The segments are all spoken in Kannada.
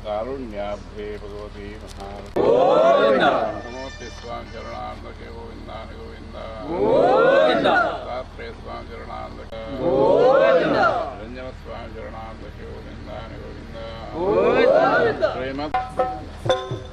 कारुण्याभ्ये भगवती नमोते स्वां चरणार्दके गोविन्दान गोविन्द रात्रे स्वां चरणार्दके रंजन स्वां चरणार्दके गोविन्दान गोविन्द श्रीमत्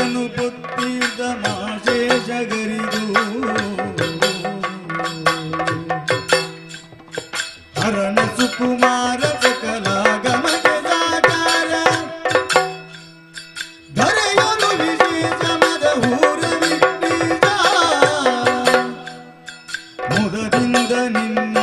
ಧರೆಯನು ಪುತ್ತಿದ್ದ ಮಾಶೇ ಜಗರಿದು ಹರಣ ಸುಕುಮಾರ ಸಕಲ ಗಮನ ಸಾಕಾರ ಧರೆಯನು ವಿಶೇಷ ಮದ ಹೂರ ಬಿಟ್ಟಿದ ಮುದದಿಂದ ನಿನ್ನ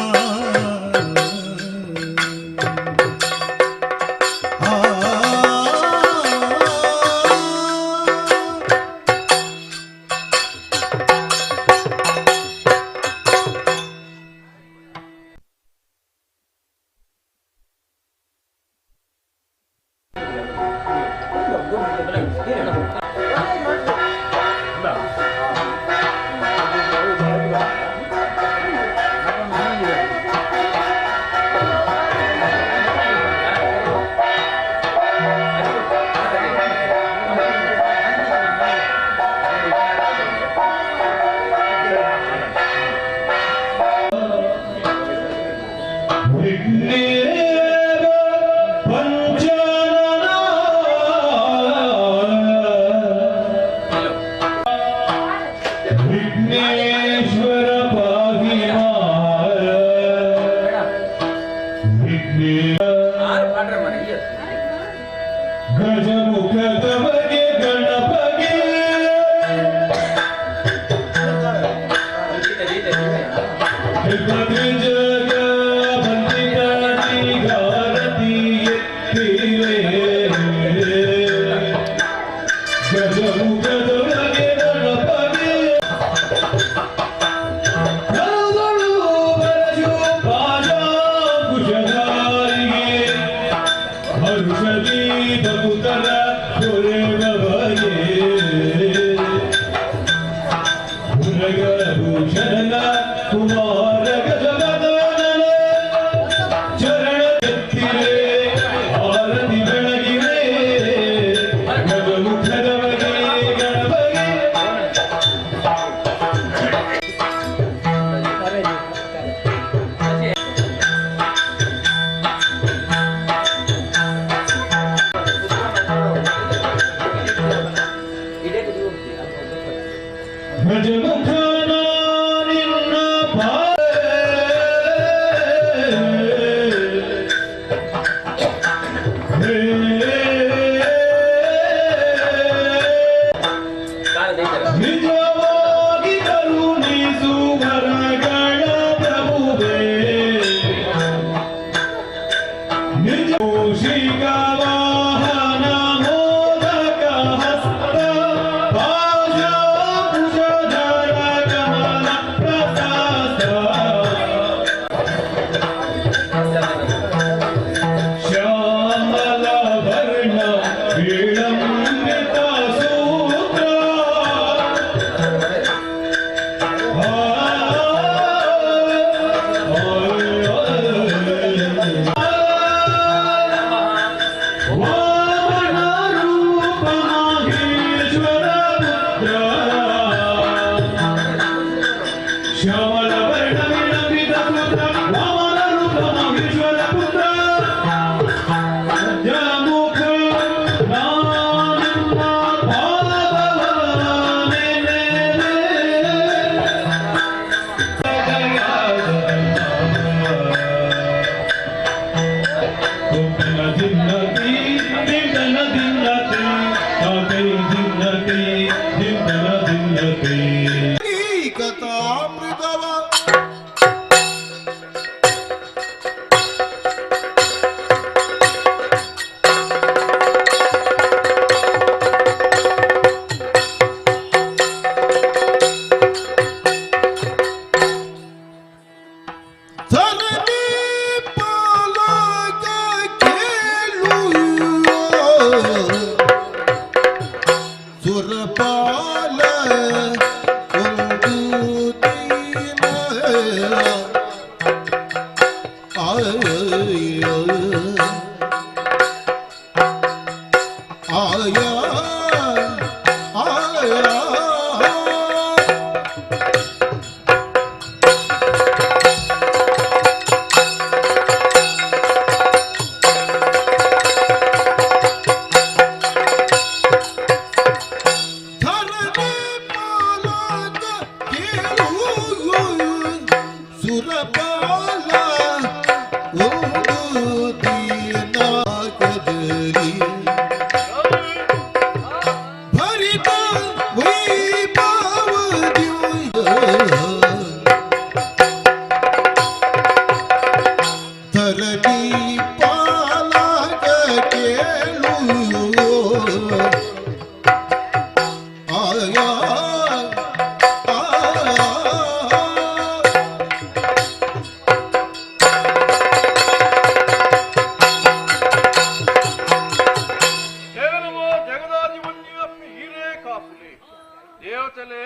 ದೇವತೆಲೆ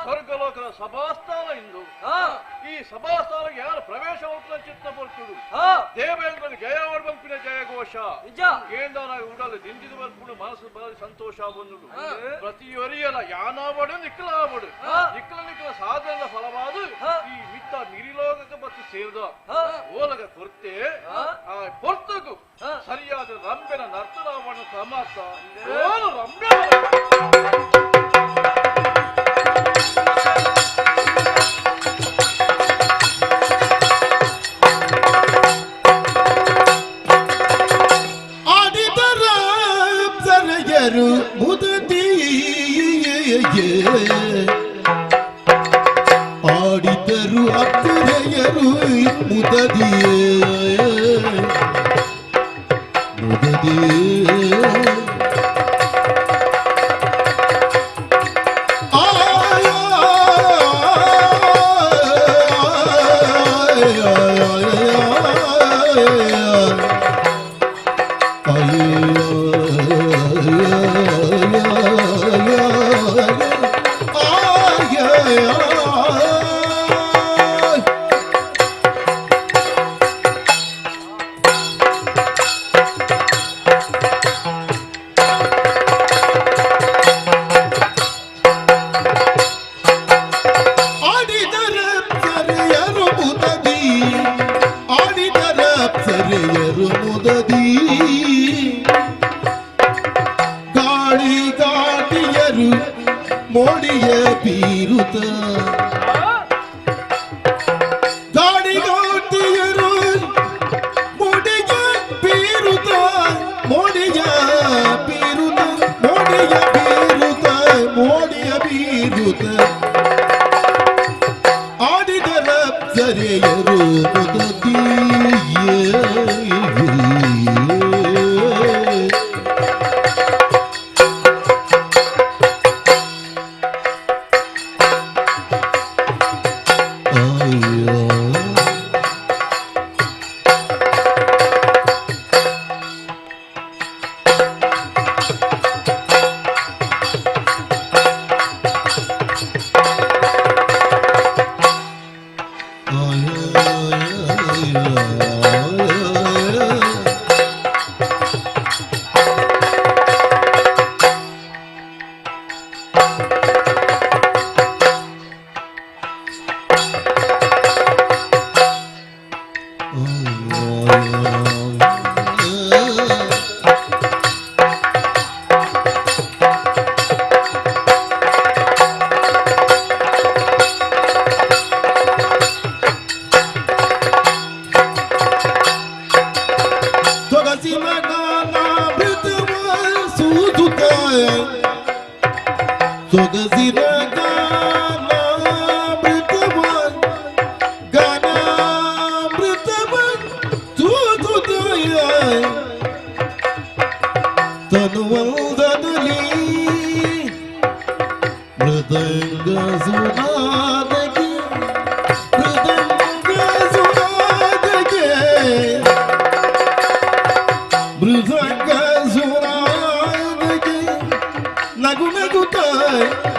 ಸ್ವರ್ಗಲೋಕದ ಸಭಾಸ್ಥಾನ ಇಂದು ಈ ಸಭಾಸ್ಥಾನಕ್ಕೆ ಯಾರು ಪ್ರವೇಶ ಹೋಗ್ತಾ ಚಿತ್ತ ಬರ್ತಿಡು ದೇವೇಂದ್ರನ ಜಯವಾಡ ಬಂಪಿನ ಜಯಘೋಷ ಏಂದಾನಾಗಿ ಉಡಲು ದಿಂದಿದು ಬರ್ಕೊಂಡು ಮನಸ್ಸು ಬಾರಿ ಸಂತೋಷ ಬಂದುಡು ಪ್ರತಿಯೊರಿಯಲ ಯಾನಾವಡು ನಿಕ್ಕಲಾವಡು ನಿಕ್ಕಲ ಸಾಧನದ ಫಲವಾದ ಈ ಮಿತ್ತ ನಿರಿಲೋಕಕ್ಕೆ ಬತ್ತು ಸೇರಿದ ಓಲಗ ಕೊರ್ತೆ ಆ ಕೊರ್ತಗೂ ಸರಿಯಾದ ರಂಬೆನ ನರ್ತನಾವಣ ಸಮಾಸ ರಂಬೆ ಆಡಿದರು ಅಕ್ಕರೆಯರು ಮುದದಿಯೇ ಮೋಡಿಯ ಬೀರುತ್ತ ಗಾಡಿಗಾಟಿಯರು ಮೋಡಿಯ ಬೀರುತ್ತ ಮೋಡಿಯ ಬೀರುತ್ತ ಮೋಡಿಯ ಬೀರುತ್ತ ಮೋಡಿಯ ಬೀರುತ್ತ ಆಡಿದರ ಸರೆಯರು ತನುವಂದದಲ್ಲಿ ಮೃದಂಗ ಸುನಾದಗೆ ಮೃದಂಗ ಸುನಾದಗೆ ಮೃದಂಗ ಸುನಾದಗೆ ನಗು ನಗುತ್ತ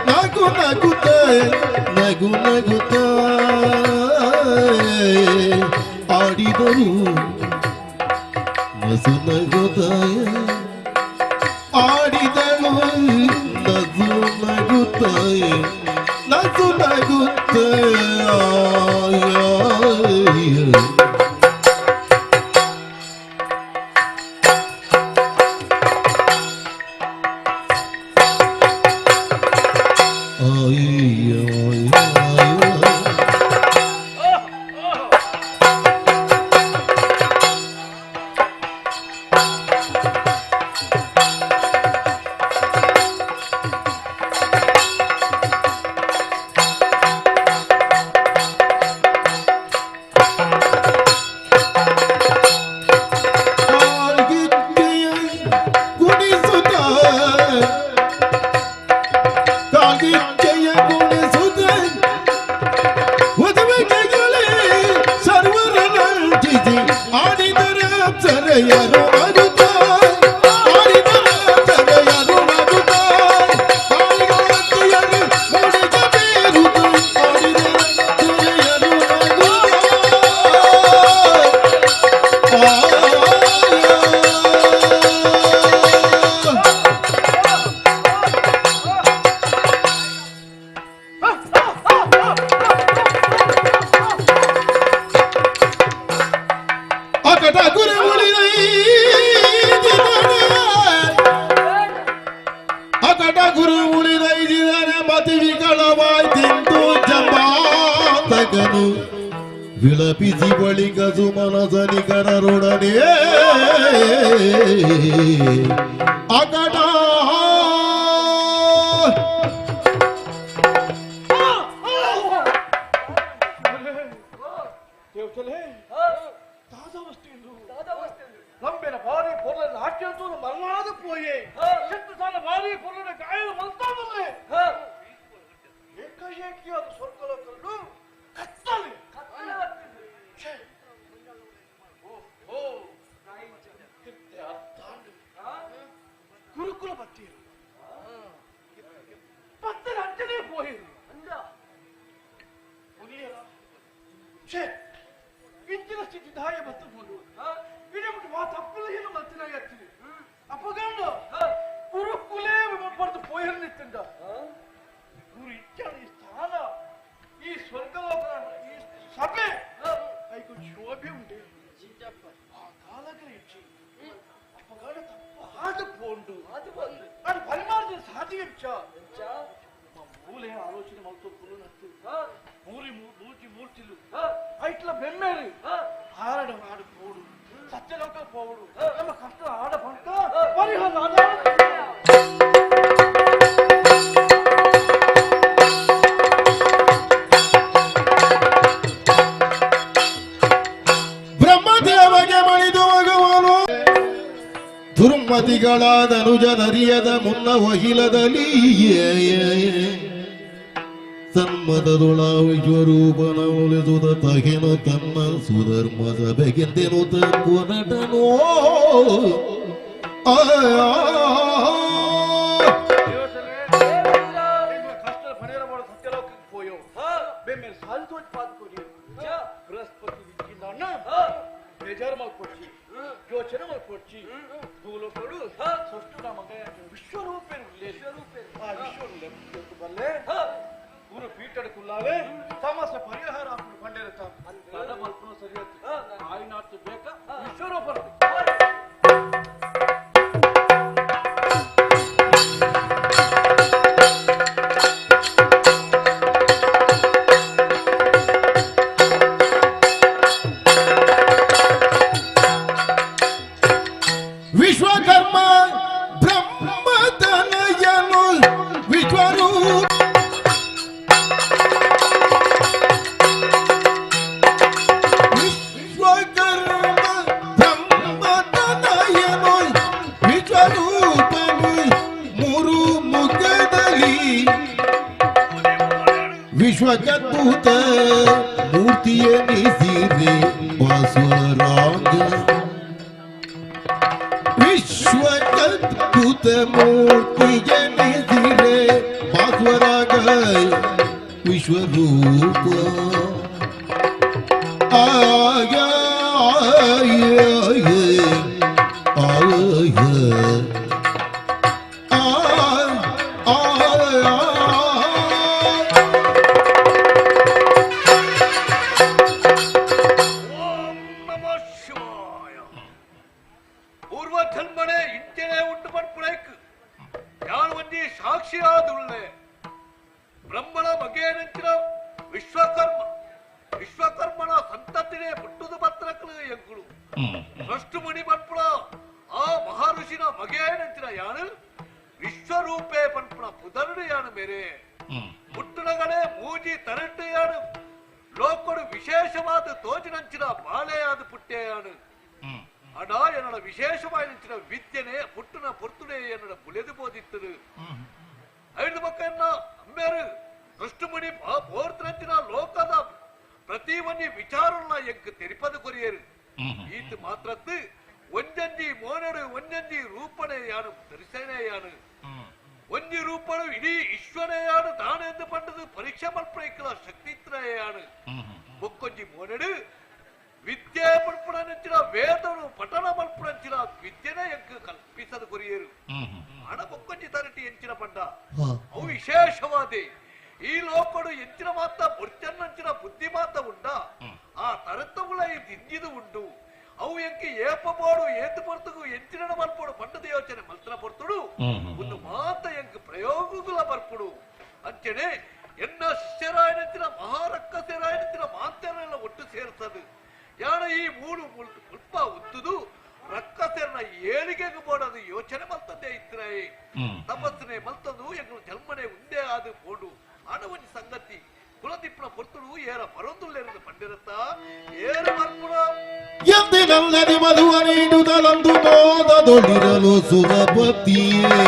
ನಗು ನಗುತ್ತ ನಗು ನಗುತ್ತ ಆಡಿದರು ನಸು ನಗುತ್ತಾಯ ಆಡಿದಳು ನಗು ನಗುತ್ತಾಯ ನಗು ನಗುತ್ತಾಯ ನಾಗಿಚ್ಚೆಯ ಗುಣಿಸುತ್ತ ಮದುವೆಗೆಗಳೇ ಸರ್ವರ ನಂಟಿಸಿ ಆಡಿದರ ಸರೆಯರು ಮರುತ ಆಡಿದರ ಸರೆಯರು ಮರುತ ಆಡಿದರ ಮುಡಿದ ಬೇರುತ ಆಡಿದರ ಸರೆಯರು ಗುರು ಉಳಿದೈದಿದರೆ ಮತಿ ವಿಕಲವಾಯ್ತಿಂದು ಜಂಬಾತಕನು ವಿಳಪಿಸಿ ಬಳಿಕ ಸುಮನಸನಿಕರರೊಡನೆ ಅಕಟ நம்பின பாரி பொருளை நாட்டியத்தோடு மரணாது போயே சென்று தான பாரி பொருளை காயல் மல்தாமல்லே ಏಕಾಏಕಿಯಾದ ಸ್ವರ್ಗಲೋಕಗಳು ಕತ್ತಲೆ ಗುರುಕುಲ ಬತ್ತೀರು ಪತ್ತರ ಅಂಟನೇ ಪೋಯಿರು ಇಂಚಿನ ಸ್ಥಿತಿ ದಾಯ ಬತ್ತಬಹುದು ಇಡಬಿಟ್ಟು ಮಾತು ಅಪ್ಪಲಿಗೆ ಮತ್ತಿನಾಗತ್ತೀವಿ ಅಪ್ಪಗಂಡ ಗುರುಕುಲೇ ಬರ್ದು ಪೋಯರ್ ನಿಂತಿಂದ ಗುರು ಇಚ್ಛೆ ಈ ಸ್ಥಾನ ಈ ಸ್ವರ್ಗಲೋಕ ಈ ಸಭೆ ಐದು ಶೋಭೆ ಉಂಟೆ ಆ ಕಾಲಗಳ ಇಚ್ಛೆ ಅಪ್ಪಗಂಡ ತಪ್ಪ ಆದ ಪೋಂಡು ಅದು ಪರಿಮಾಣದ ಸಾಧಿಗೆ ಮೂಲೆ ಆಲೋಚನೆ ಮಾಡ್ಕೊಂಡು ಮೂರಿ ಮೂರ್ತಿಲು ಐಟ್ಲ ಬೆಮ್ಮೇರಿ ಹಾರಡ ಆಡು ಪೋಡು ಸತ್ಯಲೋಕ ಪೋಡು ನಮ್ಮ ಕಷ್ಟ ಆಡ ಬಂತ ಪರಿಹಾರ ಬ್ರಹ್ಮದೇವಗೆ ಮಣಿದು ಮಗವನು ದುರ್ಮತಿಗಳಾದ ಅನುಜನರಿಯದ ಮುನ್ನ ವಹಿಲದಲ್ಲಿ ಸನ್ಮದೊಳ ವಿಶ್ವರೂಪನ ಉಳಿದುದ ತಗೆನು ತನ್ನ ಸುಧರ್ಮದ ಬೆಗೆಂದೆನು ತನಟನೋ ಕಷ್ಟ ಪರಿಹಾರ ಮಾಡೋ ಸತ್ಯಲೋಕಕ್ಕೆ ಪೋಯೋ ಬೆಮ್ಮೆ ಸಾಲ್ತು ಪಾದ್ಕೊಡಿ ಬೃಹಸ್ಪತಿ ವಿಜ್ಞಾನ ಬೇಜಾರು ಮಾಡ್ಕೊಡ್ಸಿ ಯೋಚನೆ ಮಾಡ್ಕೊಡ್ಸಿ ಭೂಲೋಕಗಳು ಸೃಷ್ಟು ನಮಗ ವಿಶ್ವರೂಪೇನ ಆ ವಿಶ್ವರೂಪ ಬಲ್ಲೆ ಗುರು ಪೀಠಡಕುಲ್ಲಾವೆ ಸಮಸ್ಯೆ ಪರಿಹಾರ ಹಾಕೊಂಡು ಬಂದಿರುತ್ತ ತಡ ಮಲ್ಪನ ಸರಿಯತ್ತು ಆಯ್ನಾರ್ತು ಬೇಕಾ ವಿಶ್ವರೂಪರು ವಿಶ್ವಕರ್ಮ ಬ್ರಹ್ಮತನಯನು ವಿಶ್ವರೂಪ ವಿಶ್ವಕದ್ಭುತ ಮೂರ್ತಿಯ ನಿಸಿರೆ ಬಾಸುರಾಂಗ ವಿಶ್ವಕದ್ಭುತ ಮೂರ್ತಿಯ ನಿಸಿರೆ ಬಾಸುರಾಗ ವಿಶ್ವರೂಪ ಆಯ ಜನ್ಮನೆ ಇಂಚನೆ ಉಂಟು ಪಡ್ಪುಳೈಕ್ ಯಾನ್ ಒಂದಿ ಸಾಕ್ಷಿಯಾದುಳ್ಳೆ ಬ್ರಹ್ಮಣ ಬಗೆಯಂಚಿನ ವಿಶ್ವಕರ್ಮನ ಸಂತತಿನೇ ಪುಟ್ಟುದು ಪತ್ರಕ್ಕಲು ಎಂಕುಳು ಫಸ್ಟ್ ಮುನಿ ಪಡ್ಪುಳ ಆ ಮಹರ್ಷಿನ ಬಗೆಯಂಚಿನ ಯಾನು ವಿಶ್ವರೂಪೇ ಪಡ್ಪುಳ ಪುದರ್ಡು ಯಾನು ಬೇರೆ ಪುಟ್ಟಣಗಳೇ ಮೂಜಿ ತರಟ್ಟು ಯಾನು ಲೋಕಡು ವಿಶೇಷವಾದ ತೋಜಿನಂಚಿನ ಬಾಳೆಯಾದ ಪುಟ್ಟೆಯಾನು ಅಡ ಎನ್ನಡ ವಿಶೇಷವಾದ ವಿದ್ಯೆನೆ ಪುಟ್ಟನ ಪೊರ್ತುಡೆ ಎನ್ನಡ ಬುಲೆದು ಬೋದಿತ್ತದು ಐದು ಮಕ್ಕಳನ್ನ ಕೊರಿಯರು ಈತ ಮಾತ್ರತ್ತು ಒಂಜಂಜಿ ಮೋನಡು ಒಂಜಂಜಿ ರೂಪಣೆಯಾನು ದರ್ಶನೆಯಾನು ಒಂಜಿ ರೂಪಡು ಇಡೀ ಈಶ್ವರೆಯಾನು ತಾನೆಂದು ಪಂಡದು ಪರೀಕ್ಷೆ ಮಲ್ಪೈಕಲ ಶಕ್ತಿತ್ರಯಾನು ಬೊಕ್ಕೊಂಜಿ ಮೋನಡು ವಿದ್ಯೆ ಮಲ್ಪಡಂಚಿನ ವೇದನು ಪಠಣ ಮಲ್ಪಡಂಚಿನ ವಿದ್ಯೆನೇ ಎಂಕ್ ಕಲ್ಪಿಸದು ಕೊರಿಯರು ಹಣ ಬೊಕ್ಕೊಂಜಿ ತರಟಿ ಎಂಚಿನ ಪಂಡ ಅವು ವಿಶೇಷವಾದಿ ಈ ಲೋಕಡು ಎಂಚಿನ ಮಾತ ಬೊರ್ಚನ್ನಂಚಿನ ಬುದ್ಧಿ ಮಾತ ಉಂಡ ಆ ತರತ್ತವುಳ ದಿಂಜಿದು ಉಂಡು ಅವು ಎಂಕಿ ಏಪಬೋಡು ಏತು ಬರ್ತುಗು ಎಂಚಿನ ಮಲ್ಪಡು ಪಂಡದ ಯೋಚನೆ ಮಲ್ತನ ಬರ್ತುಡು ಒಂದು ಮಾತ ಎಂಕ್ ಪ್ರಯೋಗಗಳ ಬರ್ಪುಡು ಅಂಚನೆ ಎನ್ನ ಶಿಷ್ಯರಾಯನಂಚಿನ ಮಹಾರಕ್ಕಸರಾಯನಂಚಿನ ಮಾತೆಲ್ಲ ಒಟ್ಟು ಸೇರ್ತದು ಯಾಣ ಈ ಮೂರು ಮುಲ್ಪ ಉತ್ತುದು ರಕ್ಕಸೆರನ ಏಳಿಗೆಗೆ ಬೋಡದು ಯೋಚನೆ ಮಲ್ತದ್ದೇ ಇತ್ತರೇ ತಪಸ್ಸನೆ ಮಲ್ತದು ಎಂಗಳು ಜನ್ಮನೆ ಉಂದೇ ಆದು ಬೋಡು ಹಣವನಿ ಸಂಗತಿ ಕುಲದಿಪ್ಪನ ಪೊರ್ತುಡು ಏರ ಪರೊಂದುಲ್ಲೆರದು ಪಂಡಿರತ್ತ ಏರ ಮಲ್ಪುಡ ಎಂದಿನಲ್ಲದೆ ಮಧುವ ನೀಡುವುದಲೊಂದು ಮೋದದೊಳಿರಲು ಸುರಪತಿಯೇ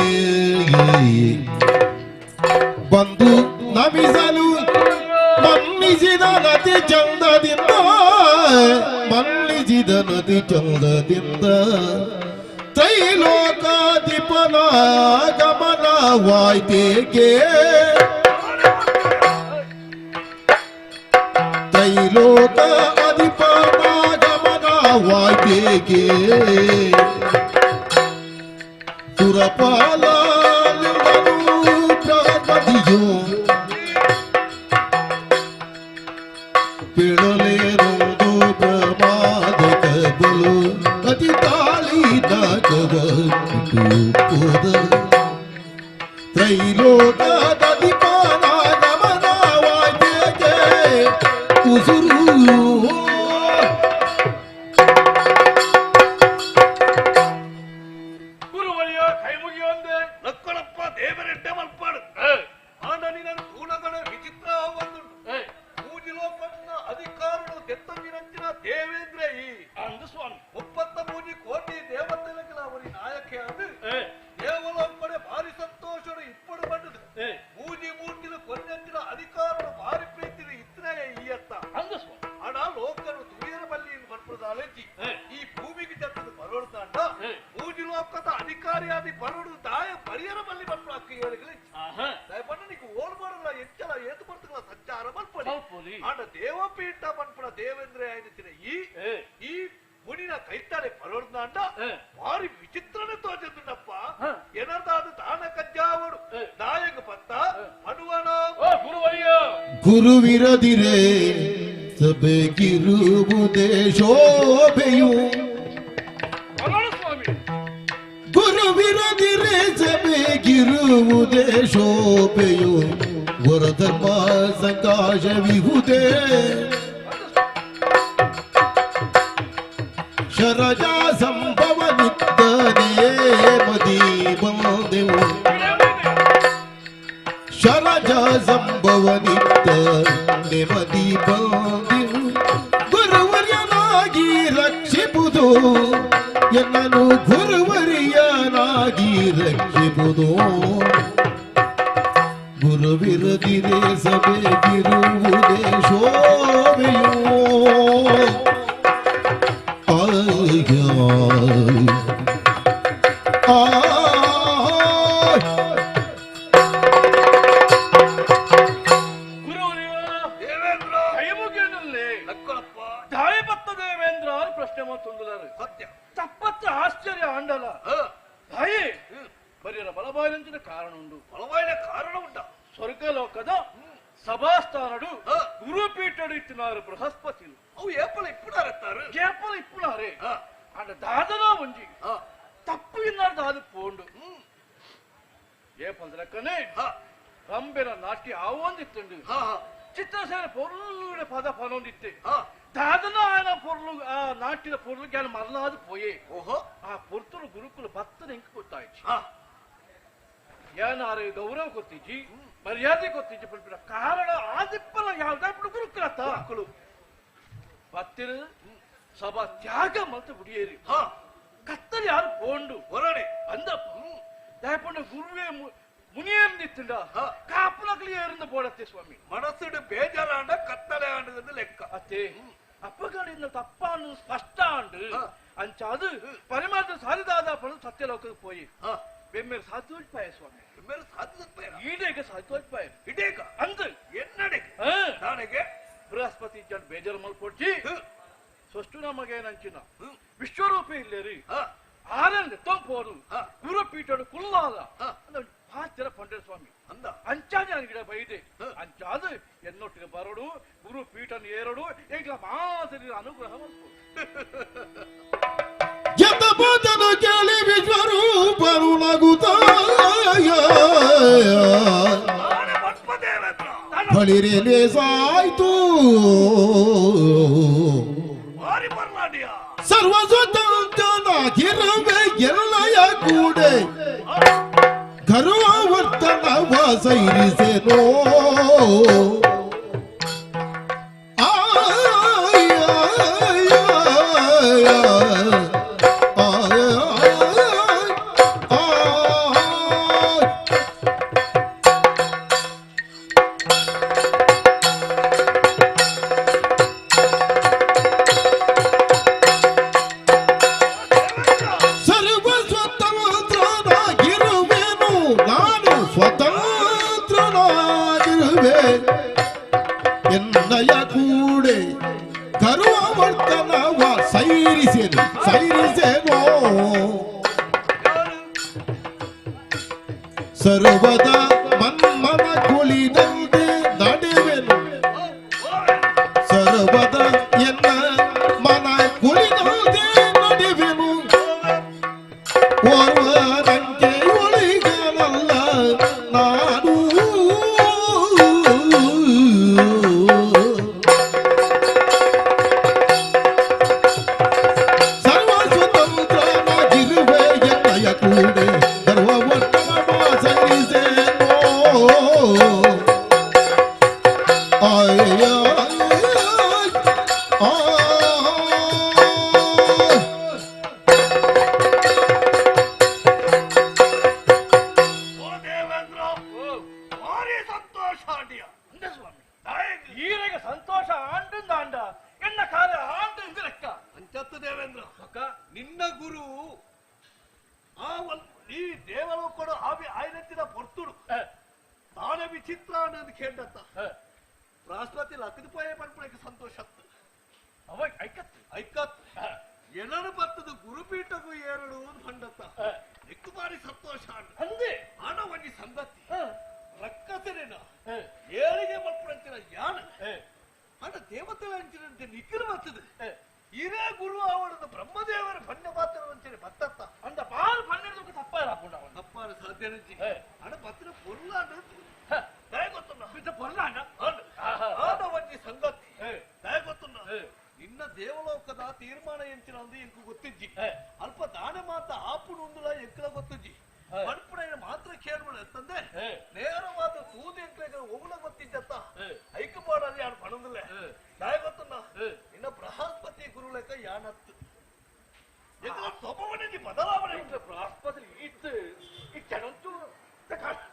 ಬಂದು ನಮಿಸಲು ಮನ್ನಿಸಿದ ನದಿ ಚಂದದಿಂದ ಮನ್ನಿಸಿದ ನದಿ ಚಂದದಿಂದ ತ್ರೈಲೋಕಾಧಿಪನ ಗಮನವಾಯ್ತೇಕೆ ತ್ರೈಲೋಕ ಅಧಿಪನ ಗಮನವಾಯ್ತೇಕೆ ಸುರಪಾಲ ಪ್ರಗತಿಯು ಬಿಡಲೇರುವುದು ಪ್ರಮಾದಕ ಬಲು ಅತಿ ತಾಳಿ ನಾಗವತ್ತು ಪೋದ ತ್ರೈಲೋಕದಧಿಪನ ಗಮನವಾಯ್ತೇಕೆ ಉಸುರು ಗುರುವಳಿಯ ಕೈ ಮುಗಿಯೊಂದೆ ನಕ್ಕಳಪ್ಪ ದೇವರೆಡ್ಡೆ ಮಲ್ಪಾಡು ಆಂಡನಿನ ಗುಣಗಳ ವಿಚಿತ್ರ ಒಂದು ಮೂಜಿಲೋಕನ್ನ ಅಧಿಕಾರನು ತೆತ್ತಂಗಿನಂಚಿನ ದೇವೇಂದ್ರ ಈ ಅಂದು ಸ್ವಾಮಿ 33 ಕೋಟಿ ದೇವತೆಗಳ ಅವರಿ ನಾಯಕಿ ಅದು ದೇವಲೋಕಡೆ ಭಾರಿ ಸಂತೋಷರು ಇಪ್ಪಡು ಬಂದದು ಮೂಜಿ ಮೂರ್ತಿನ ಕೊನೆಂಚಿನ ಅಧಿಕಾರನು ಭಾರಿ ಪ್ರೀತಿನ ಇತ್ತನೇ ಈ ಅತ್ತ ಅಂದು ಸ್ವಾಮಿ ಹಣ ಲೋಕರು ತುಳಿಯರ ಬಲ್ಲಿಯನ್ನು ಬರ್ಪದ ಅಲೆಂಜಿ ಈ ಭೂಮಿಗೆ ಜತ್ತದು ಬರೋಡು ತಾಂಡ ಮೂಜಿ ಲೋಕದ ಅಧಿಕಾರಿಯಾದಿ ಬರೋಡು ದಾಯ ಪರಿಯರ ಬಲ್ಲಿ ಬರ್ಪಡ ಅಕ್ಕ ಹೇಳಿಗಳು ದಯಪಟ್ಟು ನೀಕು ಓಡ್ ಮಾಡಲ್ಲ ಎಂಚಲ ಏತು ಬರ್ತಗಳ ಸಂಚಾರ ಮಲ್ಪಡಿ ಆಂಡ ದೇವಪೀಠ ಮನ್ಪಡ ದೇವೇಂದ್ರ ಆಯ್ತಿನ ಈ ಮುನಿನ ಕೈತಾಳೆ ಪರೋಡ್ನಾಂಡ ಭಾರಿ ವಿಚಿತ್ರನೇ ತೋಚಂದುಂಡಪ್ಪ ಏನದಾದ ದಾನ ಕಜ್ಜಾವಡು ನಾಯಕ ಪತ್ತ ಹನುವನ ಗುರುವಳಿಯ ಗುರುವಿರದಿರೆ ಸಭೆಗಿರುವುದೇ ಶೋಭೆಯು ಸ್ವಾಮಿ ಗುರುವಿರದಿರೆ ಸಭೆಗಿರುವುದೇ ಶೋಭೆಯು ವರಧರ್ಮ ಸಂಕಾಶವಿಹುದೇ ಶರಜ ಸಂಭವನಿದ್ದನೇ ಮದಿ ಬಂದೆವು ಶರಜ ಸಂಭವನಿದ್ದ ನೆಮದಿ ಬಂದೆವು ಗುರುವರ್ಯನಾಗಿ ರಕ್ಷಿಪುದು ಎನ್ನನು ಗುರುವರ್ಯನಾಗಿ ರಕ್ಷಿಪುದು ಗುರುವಿರದಿರೆ ಸಭೆಗಿರುವುದೇ ಶೋಭೆಯೋ ದೇವೇಂದ್ರ ಕೈ ಮುಗಿಯನಲ್ಲಿ ನಕ್ಕಳಪ್ಪ ದಾಯಪತ್ತ ದೇವೇಂದ್ರ ಪ್ರಶ್ನೆ ಮಾತೊಂದುಲಾರು ಸತ್ಯ ತಪ್ಪತ್ತ ಆಶ್ಚರ್ಯ ಆಂಡಲ ದಾಯಿ ಬರೀರ ಬಲಬಾಯಿನ ಕಾರಣ ಉಂಡು ಬಲವಾಯಿನ ಕಾರಣ ಉಂಟ ಸ್ವರ್ಗಲೋಕದ ಸಭಾಸ್ಥಾನಡು ಗುರುಪೀಠಡು ಇತ್ತಿನಾರು ಬೃಹಸ್ಪತಿ ಅವು ಏಪಳ ಇಪ್ಪುಡಾರೆತ್ತಾರೆ ಕೇಪಲ ಇಪ್ಪುನಾರೆ ಅಂಡ ದಾದನ ಒಂಜಿ ತಪ್ಪು ಇನ್ನಾರು ದಾದು ಪೋಂಡು ಏಪಲ್ ಲೆಕ್ಕನೆ ರಂಬೆನ ನಾಟ್ಯ ಆವೊಂದಿತ್ತುಂಡು ಚಿತ್ರಸೇನ ಪೊರ್ಲುಡೆ ಪದ ಪನೊಂದಿತ್ತೆ ದಾದನ ఆయన పొర్లు ఆ నాట్యದ పొర్లు జ్ఞాన మరలాదు పోయే ఓహో ఆ పొర్తులు గురుకులు భత్తన ఇంక కొట్టాయిచి ಯಾನಾರು ಗೌರವ ಕೊತ್ತಿಜಿ ಮರ್ಯಾದೆ ಕೊತ್ತಿಜಿ ಪಲ್ಪಿನ ಕಾರಣ ಆದಿಪ್ಪನ ಯಾವ್ದಾದ್ರು ಗುರುಕುಲತ್ತ ಮಕ್ಕಳು ಪತ್ತಿನ ಸಭಾ ತ್ಯಾಗ ಮಲ್ತ ಬಿಡಿಯೇರಿ ಕತ್ತಲಿ ಯಾರು ಪೋಂಡು ಹೊರಡೆ ಅಂದ ದಯಪಂಡ ಗುರುವೇ ಮುನಿಯರ್ನಿತ್ತುಂಡ ಕಾಪುಲಗ್ಲಿ ಏರಿಂದ ಬೋಡತ್ತೆ ಸ್ವಾಮಿ ಮನಸ್ಸುಡು ಬೇಜಾರಾಂಡ ಕತ್ತಲೆ ಆಂಡದ ಲೆಕ್ಕ ಅತ್ತೆ ಅಪ್ಪಗಳಿಂದ ತಪ್ಪಾನು ಸ್ಪಷ್ಟ ಅಂಡು ಅಂಚಾದು ಪರಿಮಾಣ ಸಾರಿದಾದ ಪಡು ಸತ್ಯಲೋಕಕ್ಕೆ ಪೋಯಿ ಬೆಮ್ಮೇಲೆ ಸಾಧ್ಯೋಪಾಯ ಸ್ವಾಮಿ ಬೆಮ್ಮೇಲೆ ಸಾಧ್ಯೋಪಾಯ ಈಡೇಗ ಸಾಧ್ಯೋಪಾಯ ಇಡೇಗ ಅಂದು ಎನ್ನಡೆ ನನಗೆ ಬೃಹಸ್ಪತಿ ಜಡ್ ಬೇಜಾರು ಮಲ್ಕೊಡ್ಚಿ ಸೊಷ್ಟು ನಮಗೆ ನಂಚಿನ ವಿಶ್ವರೂಪಿ ಇಲ್ಲೇರಿ ಆನಂದ ತೊಂಪೋರು ಗುರುಪೀಠಡು ಕುಲ್ಲಾದ ಪಾತ್ರ ಪಂಡ್ರ ಸ್ವಾಮಿ ಅಂದ ಅಂಚಾಜ ಗಿಡ ಬೈದೆ ಅಂಚಾದು ಎನ್ನೊಟ್ಟಿಗೆ ಬರೋಡು ಗುರುಪೀಠನ ಏರಡು ಈಗ ಮಾಸರಿ ಅನುಗ್ರಹ ಯತಪದನು ಕೇಳಿ ವಿಶ್ವರೂಪರು ನಗುತ್ತಾಯ ಬಳಿರೇನೆ ಸಾಯ್ತು ಸರ್ವಸ್ವತಂತ್ರನಾಗಿರವೆ ಎಲ್ಲಯ ಕೂಡೆ ಗರ್ವವರ್ತನವ ಸೈರಿಸೆನೋ ಎನ್ನಯ ಕೂಡೆ ಗರ್ವವರ್ತನವ ಸೈರಿಸೆನೋ ಸರ್ವದ ಮನ್ಮನ ಕುಳಿದಂತೆ ನಡೆವೆನು ಸರ್ವದ ಎನ್ನ ಮನ ಕುಳಿದಂತೆ ನಡೆವೆನು ಓರ್ವರಂತೆ ಒಳಿಗನಲ್ಲ ನಾನು ಸರ್ವಸ್ವತಂತ್ರನಾಗಿರುವೆ ಎನ್ನಯ ಕೂಡೆ ಗರ್ವವರ್ತನವ ಸೈರಿಸೆನೋ ಸಂತೋಷ ಆಂಡಿಂದ ಆಂಡ ಎನ್ನ ಕಾರ್ಯ ಆಂಡಿಂದ ಲೆಕ್ಕ ಅಂಚತ್ತು ದೇವೇಂದ್ರ ನಿನ್ನ ಗುರು ಈ ದೇವಲೋಕಡು ಆಯ್ನೆತ್ತಿನ ಪೊರ್ತುಡು ತಾನೇ ವಿಚಿತ್ರ ಅನ್ನೋದು ಕೇಳತ್ತ ಬೃಹಸ್ಪತಿ ಲಕ್ಕದಪಾಯ ಪಡ್ಪಡಕ್ಕೆ ಸಂತೋಷ ಅವ ಐಕತ್ ಎಲ್ಲರೂ ಬರ್ತದ ಗುರುಪೀಠಗೂ ಏರಡು ಪಂಡತ್ತ ಎಕ್ಕು ಬಾರಿ ಸಂತೋಷ ಅಂದೆ ಹಣ ಒಂಜಿ ಸಂಗತಿ ರಕ್ಕಸರೇನ ಏಳಿಗೆ ಮಲ್ಪಡಂಚಿನ ಯಾನ ಹಣ ದೇವತೆ ಅಂಚಿನಂತೆ ನಿಖಿಲ ಬರ್ತದೆ ಇರೇ ಗುರು ಅವನದ ಬ್ರಹ್ಮದೇವರ ಪಣ್ಯ ಪಾತ್ರ ಅಂಚನೆ ಬತ್ತತ್ತ ಅಂದ ಬಾರು ಪನ್ನೆರಡು ತಪ್ಪಾರ ತಪ್ಪಾರ ಸಾಧ್ಯ ಹಣ ಪತ್ರ ಪೊರ್ಲ ಗೊತ್ತುಂಡ ಪೊರ್ಲ ಒಂಜಿ ಸಂಗತಿ ಗೊತ್ತುಂಡ ನಿನ್ನ ದೇವಲೋಕದ ತೀರ್ಮಾನ ಎಂಚಿನ ಎಂಕು ಗೊತ್ತಿಜ್ಜಿ ಅಲ್ಪ ದಾನೆ ಮಾತ ಆಪುಡು ಉಂದುಲ ಎಂಕಲ ಗೊತ್ತಿಜ್ಜಿ ಪಡ್ಪುಡ ಮಾತ್ರ ಕೇಳ್ಬಿಡ ಅಂತಂದೆ ನೇರವಾದ ತೂದು ಎಂಕ್ಲೆಗ ಒಗುಲ ಗೊತ್ತಿದ್ದತ್ತ ಐಕಪಾಡಲ್ಲಿ ಯಾರು ಪಣದಿಲ್ಲ ಗೊತ್ತುಂಡ ಇನ್ನ ಬೃಹಸ್ಪತಿ ಗುರು ಲೆಕ್ಕ ಯಾನತ್ತು ಸ್ವಭಾವನೆ ಬದಲಾವಣೆ ಬೃಹಸ್ಪತಿ ಇತ್ತು ಈ ಕೆಲವೊಂಚೂರು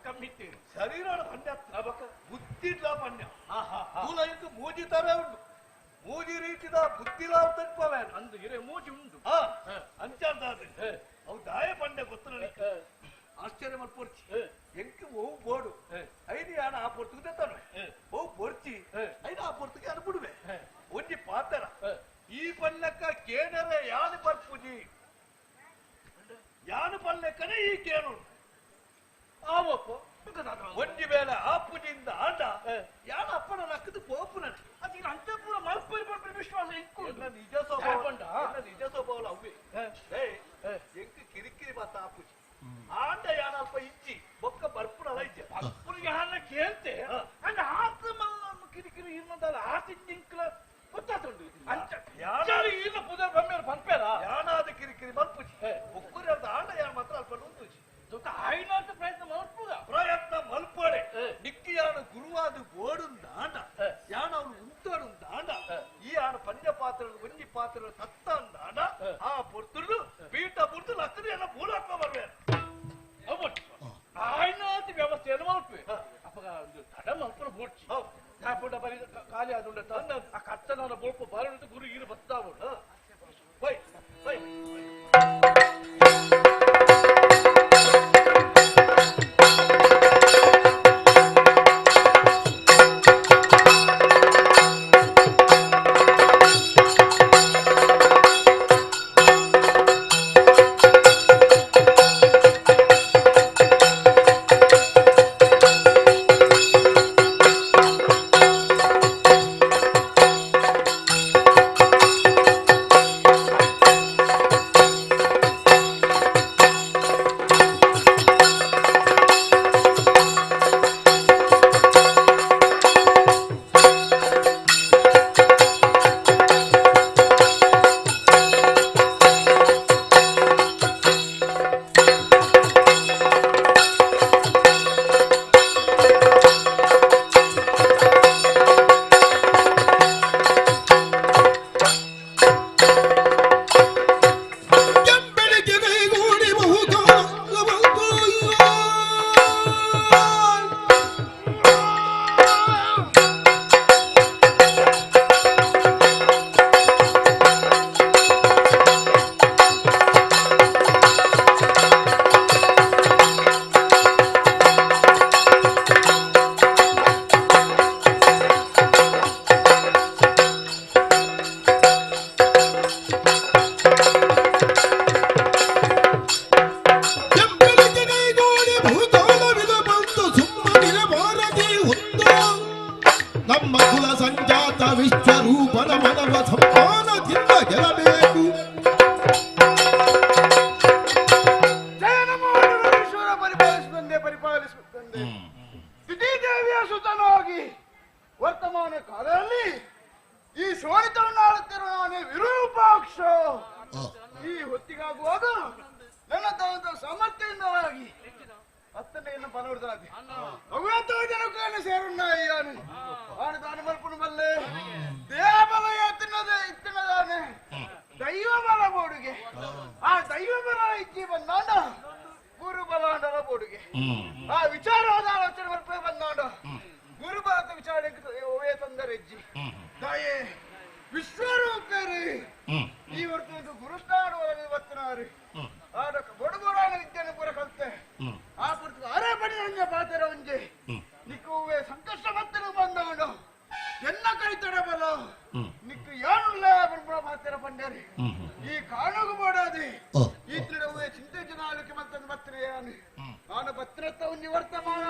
ಕಮ್ಮಿತ್ತು ಶರೀರ ಪಣ್ಯ ಬುದ್ಧಿಡ್ಲ ಪಣ್ಯ ಮೂಲ ಇಂದು ಮೂಜಿ ತರ ಉಂಟು ಮೂಜಿ ರೀತಿದ ಬುದ್ಧಿಲ ತತ್ವವೇ ಅಂದು ಇರೇ ಮೂಜಿ ಉಂಟು ಅಂಚಾದ್ರೆ ಅವು ದಾಯ ಪಂಡ್ಯ ಗೊತ್ತು ಆಶ್ಚರ್ಯ ಮಾಡ್ಪೋರ್ಚಿ ಎಂಕು ಓ ಬೋಡು ಐದು ಯಾನ ಆ ಪೊರ್ತುಗೆ ತೆತ್ತಾನೆ ಓ ಬೊರ್ಚಿ ಐದು ಆ ಪೊರ್ತುಗೆ ಯಾರು ಬಿಡುವೆ ಒಂಜಿ ಪಾತ್ರ ಈ ಪಲ್ಲೆಕ್ಕ ಕೇನರೆ ಯಾನು ಬರ್ಪುಜಿ ಯಾನು ಪಲ್ಲೆಕ್ಕನೆ ಈ ಕೇನು ಆವಪ್ಪ ಒಂಜಿ ಬೇಳೆ ಆ ಪೂಜೆಯಿಂದ ಆಂಡ ಯಾನ ಅಪ್ಪನ ಲಕ್ಕದ ಪೋಪುನ ಅದಕ್ಕೆ ಅಂತಪುರ ಮಲ್ಪರಿ ಬರ್ಪರಿ ವಿಶ್ವಾಸ ಇಕ್ಕು ನಿಜ ಸ್ವಭಾವ ಅವೇ ಎಂಕ ಕಿರಿಕಿರಿ ಮಾತ ಆ ಪೂಜೆ ಆಂಡ ಯಾನ ಅಲ್ಪ ಇಜ್ಜಿ ಬೊಕ್ಕ ಬರ್ಪುನಲ್ಲ ಇಜ್ಜೆ ಬರ್ಪುರ ಯಾನ ಕೇಳ್ತೆ ಅಂದ ಆತ ಕಿರಿಕಿರಿ ಇನ್ನೊಂದಲ್ಲ ಆತಿಂಕ್ಲ ಗೊತ್ತಾತುಂಡು ಅಂಚ ಯಾರು ಇಲ್ಲ ಪುದರ್ ಬಮ್ಮೇರು ಬರ್ಪೇರ ಯಾನಾದ ಕಿರಿಕಿರಿ ಮಲ್ಪುಜಿ ಒಕ್ಕೂರಿ ಅರ್ಧ ಆಂಡ ಯಾನ ಮಾತ್ರ ಅಲ್ಪ ಉಂಟುಜಿ ಆಯ್ನಾದ ಪ್ರಯತ್ನ ಮಲ್ಪುದ ಪ್ರಯತ್ನ ಮಲ್ಪಡೆ ನಿಕ್ಕಿ ಯಾನ ಗುರುವಾದ ಬೋಡುಂದ ಆಂಡ ಯಾನ ಅವನು ಉಂಟಾಡುಂದ ಆಂಡ ಈ ಆನ ಪಂದ್ಯ ಪಾತ್ರ ಒಂಜಿ ಪಾತ್ರ ತತ್ತ ಅಂದ ಆಂಡ ಆ ಪೊರ್ತುಡು ಪೀಠ ಪುರ್ತು ಲಕ್ಕದ ಎಲ್ಲ ಮೂಲಕ ಬರ್ವೆ ಆಯ್ನಾದ ವ್ಯವಸ್ಥೆಯನ್ನು ಮಲ್ಪೆ ಅಪ್ಪ ತಡ ಮಲ್ಪನ ಬೋಡ್ಚಿ ಕಾಪುಡ ಬೋಡ ಬರಿ ಖಾಲಿ ಆದುಂಡ ಆ ಕತ್ತನ ಬೋಪ ಬಾರಣ ಗುರು ಈರು ಬತ್ತಾವುಂಡ ಬೈ ಬೈ ನಮ್ಮ ಕುಲ ಸಂಜಾತ ವಿಶ್ವರೂಪನ ಮನವ ಸಂಪಾನದಿಂದ ಗೆಲ್ಲಬೇಕು. ಪರಿಪಾಲಿಸುತ್ತಂದೆ ದೇವಿಯ ಸುತನಾಗಿ ವರ್ತಮಾನ ಕಾಲದಲ್ಲಿ ಈ ಶೋಣಿತವನ್ನು ಆಳುತ್ತಿರುವ ವಿರೂಪಾಕ್ಷ ಈ ಹೊತ್ತಿಗಾಗುವಾಗ ನನ್ನ ತನ್ನ ಸಾಮರ್ಥ್ಯದಿಂದವಾಗಿ ಅತ್ತನೆಯನ್ನು ಪನವರ್ತಾನೆ ಭಗವಂತ ಜನಕನ್ನು ಸೇರುನ್ನಾಯ್ಯಾನು ಆನು ತಾನು ಮಲ್ಪುನು ಬಲ್ಲೆ ದೇವಬಲ ಇತ್ತಿನದಾನೆ ದೈವ ಬಲ ಬೋಡುಗೆ ಆ ದೈವ ಬಲ ಇಕ್ಕಿ ಬಂದಾಂಡ ಗುರು ಬಲಾಂಡರ ಬೋಡುಗೆ ಆ ವಿಚಾರವಾದ ಆಲೋಚನೆ ಮಲ್ಪೆ ಬಂದಾಂಡ ಗುರು ಬಲದ ವಿಚಾರಕ್ಕೆ ಓವೇ ತಂದರೆಜ್ಜಿ ದಯೆ ವಿಶ್ವರೂಪೇರಿ ಈ ವರ್ತದ ಗುರುಸ್ಥಾನ ಇವತ್ತಿನಾರಿ ಆದ ಬೊಡಬೋಡಾನ ವಿದ್ಯೆಯನ್ನು ಪೂರ ಕಲ್ತೆ ಆ ಪುರ್ತಕ ಅರೆ ಬಡಿ ನಂಗೆ ಪಾತ್ರ ಒಂಜೆ ನಿಕ್ಕುವೆ ಸಂಕಷ್ಟ ಮತ್ತಿನ ಬಂದವನು ಎನ್ನ ಕೈತಡಬಲ ನಿಕ್ಕು ಯಾನುಲ್ಲ ಬರಬರ ಮಾತ್ರ ಪಂಡರಿ ಈ ಕಾಣುಗು ಬೋಡಾದೆ ಈ ತಿಳುವೆ ಚಿಂತೆ ಜನಾಲಕ್ಕೆ ಮತ್ತೊಂದು ಪತ್ರೆಯಾನು ನಾನು ಪತ್ರತ್ತ ಒಂಜಿ ವರ್ತಮಾನ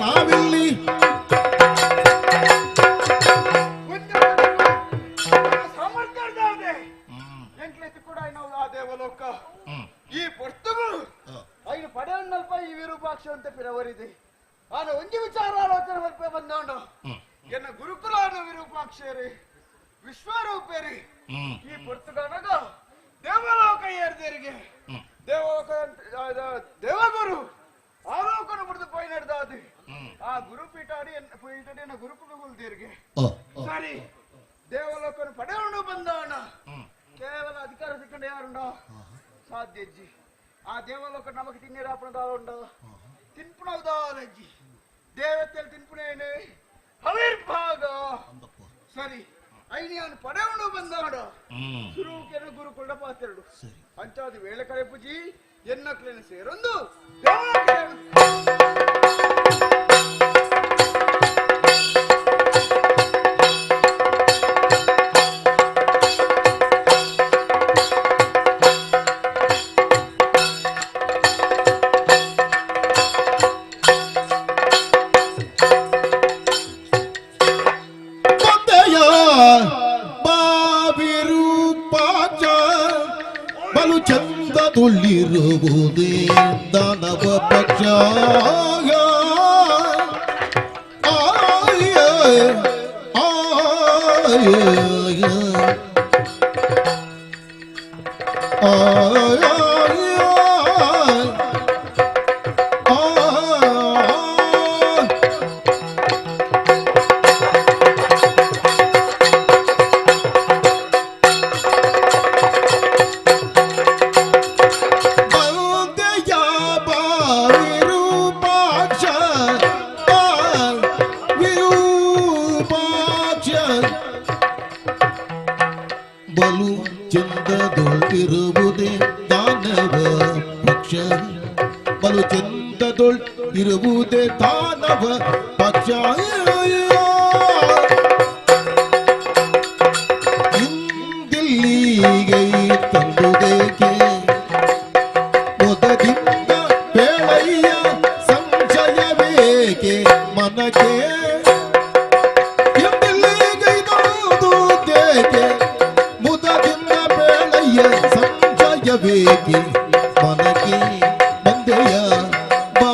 ನಾವಿಲ್ಲಿ ಸಾಮರ್ಥ್ಯ ಎಂಟ್ಲೆತ್ತಿ ಕೂಡ ನಾವು ಆ ದೇವಲೋಕ ಈ ಪೊರ್ತುಗಳು ಐದು ಪಡೆಯನ್ನಲ್ಪ ಈ ವಿರೂಪಾಕ್ಷ ಅಂತ ಪಿರವರಿದೆ ಆನ ಒಂಜಿ ವಿಚಾರ ಆಲೋಚನೆ ಮಲ್ಪೆ ಬಂದೋಂಡು ಎನ್ನ ಗುರುಕುಲಾನ ವಿರೂಪಾಕ್ಷರಿ ವಿಶ್ವರೂಪೇರಿ ಈ ಪೊರ್ತುಗನಗ ದೇವಲೋಕ ಏರ್ದೇರಿಗೆ ದೇವಲೋಕ ದೇವಗುರು ಆಲೋಕನ ಬಿಡದು ಪೈ ನಡೆದಾದಿ ಆ ಗುರುಪೀಠಾಡಿ ಪೀಠಡಿನ ಗುರುಕುಲಗುಲ್ದೇರಿಗೆ ಸರಿ ದೇವಲೋಕನ ಪಡೆಯೋಣ ಬಂದವಣ ಕೇವಲ ಅಧಿಕಾರ ಸಿಕ್ಕಂಡು ಯಾರುಂಡ ಸಾಧ್ಯಜ್ಜಿ ಆ ದೇವಲೋಕ ನಮಗೆ ತಿನ್ನಿರಾಪಣದಾವುಂಡ ತಿನ್ಪುಣದಾರಜ್ಜಿ ದೇವತೆಯಲ್ಲಿ ತಿನ್ಪುಣೇನೆ ಹವಿರ್ಭಾಗ ಸರಿ ಐನಿಯಾನು ಪಡೆಯೋಣ ಬಂದವಣ ಸುರುಕೆನ ಗುರುಕುಲ ಪಾತ್ರೆಡು ಪಂಚಾದಿ ವೇಳೆ ಕಡೆ ಪೂಜಿ ಎನ್ನಕ್ಲೇನು ಸೇರೊಂದು ಬಲು ಚಂದದೊಳ್ಳಿರುವುದೇ ದಾನವ ಪಕ್ಷ ಬಲು ಚಂದದೊಳಿರುವುದೇ ದಾನವ ಪಕ್ಷ ಬಲು ಚಂದದೊಳಿರುವುದೇ ದಾನವ ಪಕ್ಷ ಇಂದಿಲ್ಲಿಗೆ ತಂದುದೇಕೆ ಮೊದಲಿಂದ ಬೇಳೆಯ ಸಂಶಯವೇಕೆ ಮನಕ್ಕೆ ಸಂಜಯವೇಕೆ ಮನಕ್ಕೆ ಬಂದೆಯ ಬಾ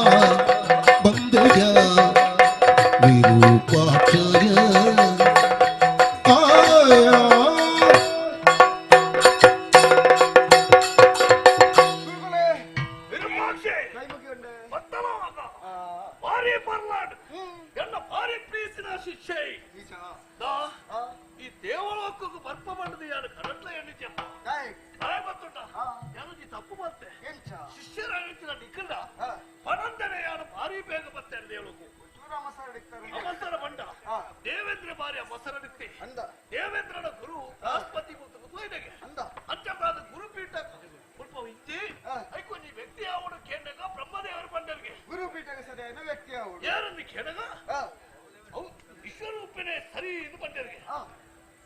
ಬಂದೆಯ ವಿರೂಪಾಕ್ಷಯ ಭಾರಿ ಬರ್ಲಾಡ್ ಎಲ್ಲ ಭಾರಿ ಪ್ರೀತಿನ ಶಿಕ್ಷೆ ಈ ದೇವಲೋಕಕ್ಕೆ ಬರ್ಪ ಬಂದದ್ದು ಯಾರು ಕರೆಕ್ಟ್ಲ ಎಣ್ಣಿದ್ಯಪ್ಪ ತಪ್ಪು ಮತ್ತೆ ಶಿಷ್ಯರ ನಿಕ್ಕಂಡ ಪಣಂದನೆ ಯಾರು ಭಾರಿ ಬೇಗ ಬರ್ತಾರೆ ದೇವಲೋಕ ಅಮಸರ ಬಂಡ ದೇವೇಂದ್ರ ಭಾರಿ ಅಮಸರ ನಿಕ್ತಿ ದೇವೇಂದ್ರನ ಗುರು ಬೃಹಸ್ಪತಿ ಮುತ್ತುಗೆ ಅಂಚಪ್ರಾದ ಗುರುಪೀಠ ಸ್ವಲ್ಪ ಇಂಚಿ ಐಕೋ ನೀ ವ್ಯಕ್ತಿ ಯಾವಡು ಕೇಂದ್ರಗ ಬ್ರಹ್ಮದೇವರ ಬಂಡಲ್ಗೆ ಗುರುಪೀಠಕ್ಕೆ ಸರಿಯಾದ ವ್ಯಕ್ತಿ ಯಾವಡು ಯಾರನ್ನು ಕೇಳಗ ವಿಶ್ವರೂಪನೇ ಸರಿ ಎಂದು ಬಂಡಲ್ಗೆ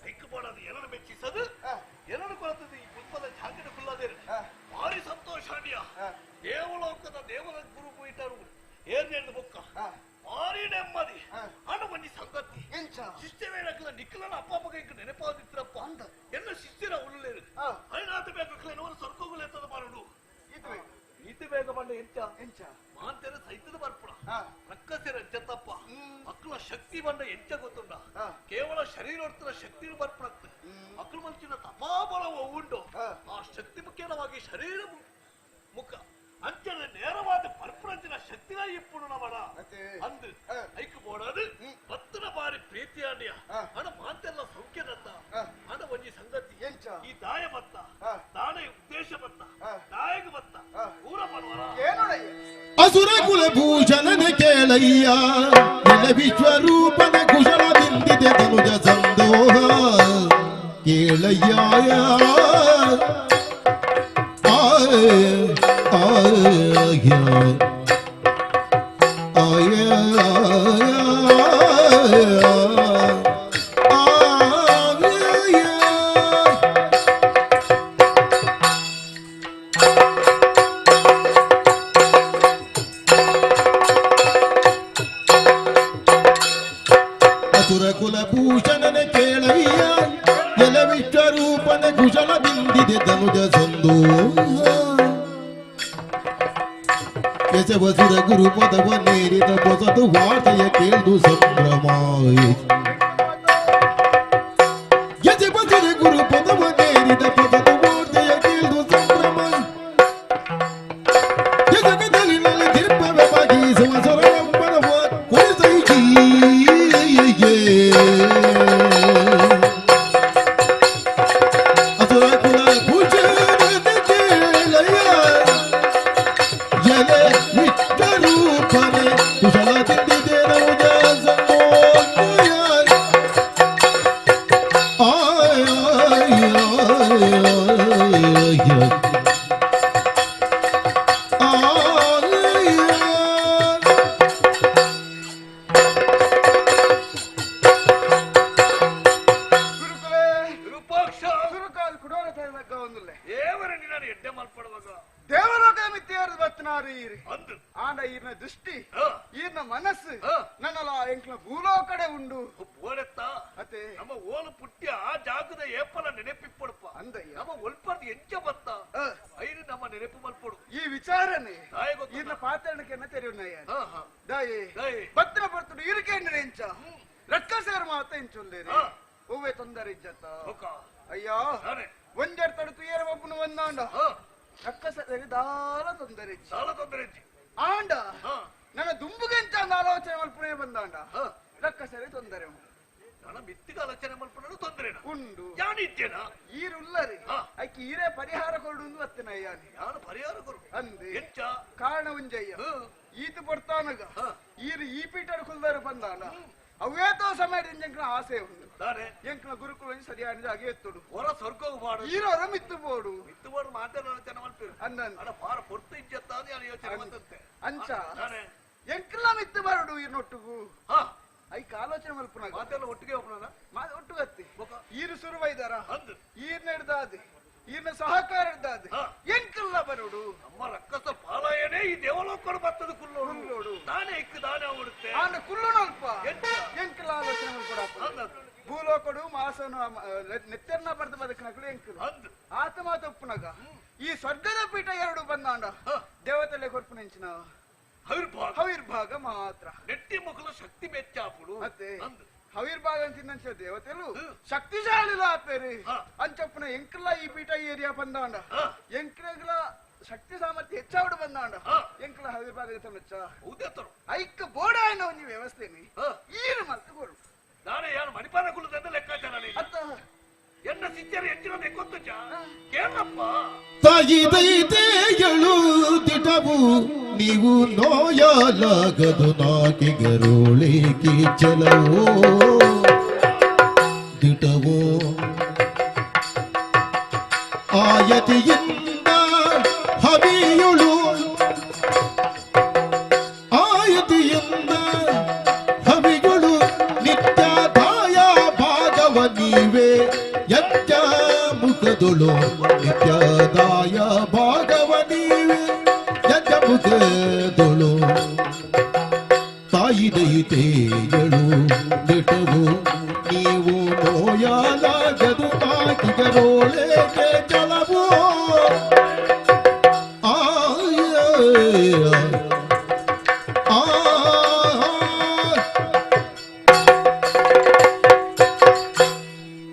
ಐಕ್ಯಬೋಡದು ಎಲ್ಲರೂ ಮೆಚ್ಚಿಸದು ಎಲ್ಲರೂ ಕೊಳತದು ಈ ಪುಷ್ಪದ ಜಾಗದ ಕುಲ್ಲದೇರು ಭಾರಿ ಸಂತೋಷ ದೇವಲೋಕದ ದೇವರ ಗುರು ಪೀಠರು ಏರ್ನೇಳು ಬೊಕ್ಕ ಭಾರಿ ನೆಮ್ಮದಿ ಹಣ ಬನ್ನಿ ಸಂಗತಿ ಶಿಷ್ಯವೇನಕ್ಕಲ್ಲ ನಿಕ್ಕಲನ ಅಪ್ಪ ಅಪ್ಪ ಕೈ ನೆನಪಾದಿತ್ರಪ್ಪ ಎಲ್ಲ ಶಿಷ್ಯರ ಉಳ್ಳೇರು ಐನಾಥ ಬೇಕಲ್ಲ ನೋಡು ಸ್ವರ್ಗಗಳು ಎತ್ತದ ಮಾಡೋದು ಇದು ಬೇಗ ಬಂಡ ಎಂಚ ಮಾಂತೆರ ಸೈತದ ಬರ್ಪುಡ ರಕ್ಕಸೆರ ಎಂಚತ್ತಪ್ಪ ಮಕ್ಕಳ ಶಕ್ತಿ ಬಂಡ ಎಂಚ ಗೊತ್ತುಂಡ ಕೇವಲ ಶರೀರೋತ್ತರ ಶಕ್ತಿ ಬರ್ಪುಡತ್ತೆ ಮಕ್ಕಳು ಮಂಚಿನ ತಪಾಬಲ ಉಂಡು ಆ ಶಕ್ತಿ ಮುಖ್ಯವಾಗಿ ಶರೀರ ಮುಖ ಅಂಚನೆ ನೇರವಾದ ಪರ್ಪರಂಚಿನ ಶಕ್ತಿನ ಇಪ್ಪುಡು ನವಡ ಅಂದು ಐಕು ಬೋಡದು ಬತ್ತನ ಬಾರಿ ಪ್ರೀತಿಯಾಡಿಯ ಹಣ ಮಾತೆಲ್ಲ ಸೌಖ್ಯದತ್ತ ಹಣ ಒಂಜಿ ಸಂಗತಿ ಈ ದಾಯ ಬತ್ತ ದಾನ ಉದ್ದೇಶ ಬತ್ತ ದಾಯಗ ಬತ್ತ ಊರ ಪರ್ವರ ಅಸುರ ಕುಲಭೂಷಣನ ಕೇಳಯ್ಯ ನಿನ್ನ ವಿಶ್ವರೂಪನ ಕುಶಲದಿಂದಿದೆ ತನುಜ ಸಂದೋಹ ಕೇಳಯ್ಯ ಕುಲಭೂಷಣನ ಕೇಳಯ್ಯ ಎಲ ವಿಶ್ವರೂಪನ ಕುಶಲ ಬಿಂದಿದೆ ತನುಜ ಸಂದೋಹ ಯಶವಸುರ ಗುರು ಪದವ ನೇರಿದ ಹೊಸದು ವಾರ್ತೆಯ ಕೇಳ್ದು ಸಂಭ್ರಮಾಯ ಯಶವಸುರ ಗುರು ಪದವ ನೇರಿದ ಹೊಸದು ವಾರ್ತೆಯ ಕೇಳ್ದು ಸಂಭ್ರಮ ಜಗದಲ್ಲಿ ನಲ್ಲಿ ದಿರ್ಪವೆ ಬಗೆಸುವ ಸ್ವರವಂಬನವ ಕೊಡಿಸೈಕಿ ಅಸುರ ಕುಲ ಭೂಷಣನ ಕೇಳಯ್ಯ ಎಲೆ ವಿಶ್ವರೂಪನೆ ಕುಶಲದಿಂದಿದೆ ನವುಜ ಸಂದೋಯ ದೇವಲೋಕ ಮಿತ್ಯಾರ ಬತ್ತನಾರು ಈರಿ ಆಂಡ ಈರ್ನ ದೃಷ್ಟಿ ಈರ್ನ ಮನಸ್ಸು ನನ್ನಲ್ಲ ಎಂಕ್ಲ ಭೂಲೋಕಡೆ ಉಂಡು ಓಡೆತ್ತ ಅತ್ತೆ ನಮ್ಮ ಓಲು ಪುಟ್ಯ ಆ ಜಾಗದ ಏಪಲ ನೆನಪಿಪ್ಪಡಪ್ಪ ಅಂದಯ್ಯ ನಮ್ಮ ಒಲ್ಪರ್ದು ಎಂಚ ಬತ್ತ ನೆನಪು ಮಲ್ಪಡು ಈ ವಿಚಾರನೆ ದಾಯ ಗೊತ್ತು ಈರ್ನ ಪಾತ್ರಣಕ್ಕೆ ತೆರೆಯುన్నాಯ ಹಾ ಹಾ ದಾಯೆ ದಾಯೆ ಭದ್ರ ಬರ್ತಡು ಇರಿಕೆಂಡ್ರೆ ಎಂಚ ರಕ್ಕಸರ ಮಾತ ಎಂಚುಲ್ಲೇರಿ ಹಾ. ಒವ್ವೆ ತೊಂದರೆ ಇಜ್ಜತ್ತ ಒಕ್ಕ ಅಯ್ಯೋ ನಾನೇ ಒಂದೆರಡು ತಡುತ್ತು ಏರ ಒಬ್ಬನು ಒಂದಾಂಡ ಹಾ ರಕ್ಕಸರಿಗೆ ದಾಲ ತೊಂದರೆ ಇಜ್ಜ ಸಾಲ ತೊಂದರೆ ಇಜ್ಜಿ ಆಂಡ ಹಾ ನನ್ನ ದುಂಬುಗೆಂಚ ಅಂದ ಆಲೋಚನೆ ಮಲ್ಪನೆ ಬಂದಾಂಡ ಹಾ ರಕ್ಕಸರಿಗೆ ತೊಂದರೆ ಉಂಟು ನನ್ನ ಮಿತ್ತಿಗೆ ಆಲೋಚನೆ ಮಲ್ಪಡು ತೊಂದರೆನಾ ಉಂಡು ಯಾನಿದ್ದೇನಾ ಈರುಲ್ಲರಿ ಹಾ. ಅಕ್ಕಿ ಈರೇ ಪರಿಹಾರ ಕೊಡು ಅತ್ತಿನ ಅಯ್ಯಾನಿ ನಾನು ಪರಿಹಾರ ಕೊರು ಅಂದೆ ಎಂಚ ಕಾರಣ ಉಂಜಯ್ಯ ಹಾ ಈತ ಬರ್ತಾನಗ ಹಾ. ಈರು ಈ ಪೀಠ ಕುಲ್ದಾರ ಬಂದಾನ ಅವೇತೋ ಸಮಯ ಎಂಕನ ಆಸೆ ಉಂಡು ನಾನೇ ಎಂಕನ ಗುರುಕುಲ ಸರಿಯಾದ ಹಾಗೆ ಎತ್ತುಡು ಹೊರ ಸ್ವರ್ಗವು ಮಾಡು ಈರೋರ ಮಿತ್ತು ಬೋಡು ಮಿತ್ತು ಮಾಡು ಮಾತಾಡೋಣ ಮಲ್ಪಿರು ಅಂದನ್ ಅಲ್ಲ ಪಾರ ಪೊರ್ತು ಇಜ್ಜತ್ತ ಅಂತ ನಾನು ಯೋಚನೆ ಬಂದಂತೆ ಅಂಚ ನಾನೇ ಎಂಕಲ ಮಿತ್ತು ಬಾರುಡು ಈರ್ನೊಟ್ಟುಗು ಹಾ ಐಕ್ ಆಲೋಚನೆ ಮಲ್ಪುನಾಗ ಮಾತೆಲ್ಲ ಒಟ್ಟಿಗೆ ಹೋಗೋಣ ಒಟ್ಟುಗತ್ತಿ ಬೊಕ ಈರು ಸುರುವೈದಾರ ಅಂದು ಈರ್ನ ಹಿಡ್ದಾದೆ ಈರ್ನ ಸಹಕಾರ ಹಿಡ್ದಾದೆ ಹಾ. ಎಂಕಲ್ಲ ಬರುಡು ನಮ್ಮ ರಕ್ಕಸ ಪಾಲಾಯನೇ ಈ ದೇವಲೋಕರು ಬರ್ತದ ಕುಲ್ಲೋಡು. ಕುಲ್ಲೋಡು ನಾನೇ ಇಕ್ಕು ನಾನೇ ಹೋಗ್ಬಿಡುತ್ತೆ ಆನ ಕುಲ್ಲುನಲ್ಪ ಎಂತ? ಎಂಕಲ ಆಲೋಚನೆ ಮಲ್ಕೊಡಪ್ಪ ಅಂದದ್ದು ಭೂಲೋಕಡು ಮಾಸನು ನೆತ್ತೆರ್ನ ಬರ್ದು ಬದುಕಿನಗಳು ಎಂಕಲು ಅಂದು ಆತ ಮಾತೊಪ್ಪುನಗ ಈ ಸ್ವರ್ಗದ ಪೀಠ ಎರಡು ಬಂದಾಂಡ ಹಾ. ದೇವತೆಲೆ ಕೊರ್ಪು ನೆಂಚಿನ ಹವಿರ್ಭಾಗ ಹವಿರ್ಭಾಗ ಮಾತ್ರ ನೆಟ್ಟಿ ಮಕ್ಕಳು ಶಕ್ತಿ ಮೆಚ್ಚಾಪುಡು ಮತ್ತೆ ಅಂದು ಹವಿರ್ಭಾಗ ಅಂತ ದೇವತೆಲು ಹ್ಮ್. ಶಕ್ತಿಶಾಲಿಲ ಆಪೇರಿ ಹಾ. ಅಂಚಪ್ಪನ ಎಂಕಲ ಈ ಪೀಠ ಏರಿಯಾ ಬಂದಾಂಡ ಹಾ. ಎಂಕಲ ಶಕ್ತಿ ಸಾಮರ್ಥ್ಯ ಹೆಚ್ಚಾವಡು ಬಂದಾಂಡ ಹಾ. ಎಂಕಲ ಹವಿರ್ಭಾಗ ತಮ್ಮಚ್ಚ ಹೌದೇತರು ಐಕ್ಕ ಬೋಡಾಯನ ಒಂಜಿ ವ್ಯವಸ್ಥೆನಿ ಹಾ. ಈರು ಮತ್ತೆ ಕೊಡು ನಾನೇ ಯಾರು ಮಣಿಪಾಲ ಕುಲದಿಂದ ಲೆಕ್ಕಾಚಾರ ನೀನು. ಅತ್ತ ಎನ್ನ ಸಿಂಚರ ಹೆಚ್ಚಿನ ಗೊತ್ತು ಕೇಳಪ್ಪ ತಾಯಿ ದೈತೆಯಳು ದಿಟವು ನೀವು ನೋಯಲಾಗದು ನಾಕಿಗರೋಳಿಗೆ ಚಲವೋ ದಿಟವೋ ಆಯತಿಯಿಂದ ಹವಿಯುಳು ಆಯತಿಯಿಂದ ಹವಿಗಳು ನಿತ್ಯದಾಯ ಭಾಗವ ನೀವೇ ಯಜ್ಞ ಮುಖದೊಳು ನಿತ್ಯದಾಯ ಭಾಗವ ನೀವೇ ಯಜ್ಞ ಮುಖದೊಳು ತಾಯಿ ದೈತೆಯಳು ದಿಟವು ನೀವು ನೋಯಲಾಗದು ನಾಕಿಗರೋಳೆಗೆ ಜಲವೋ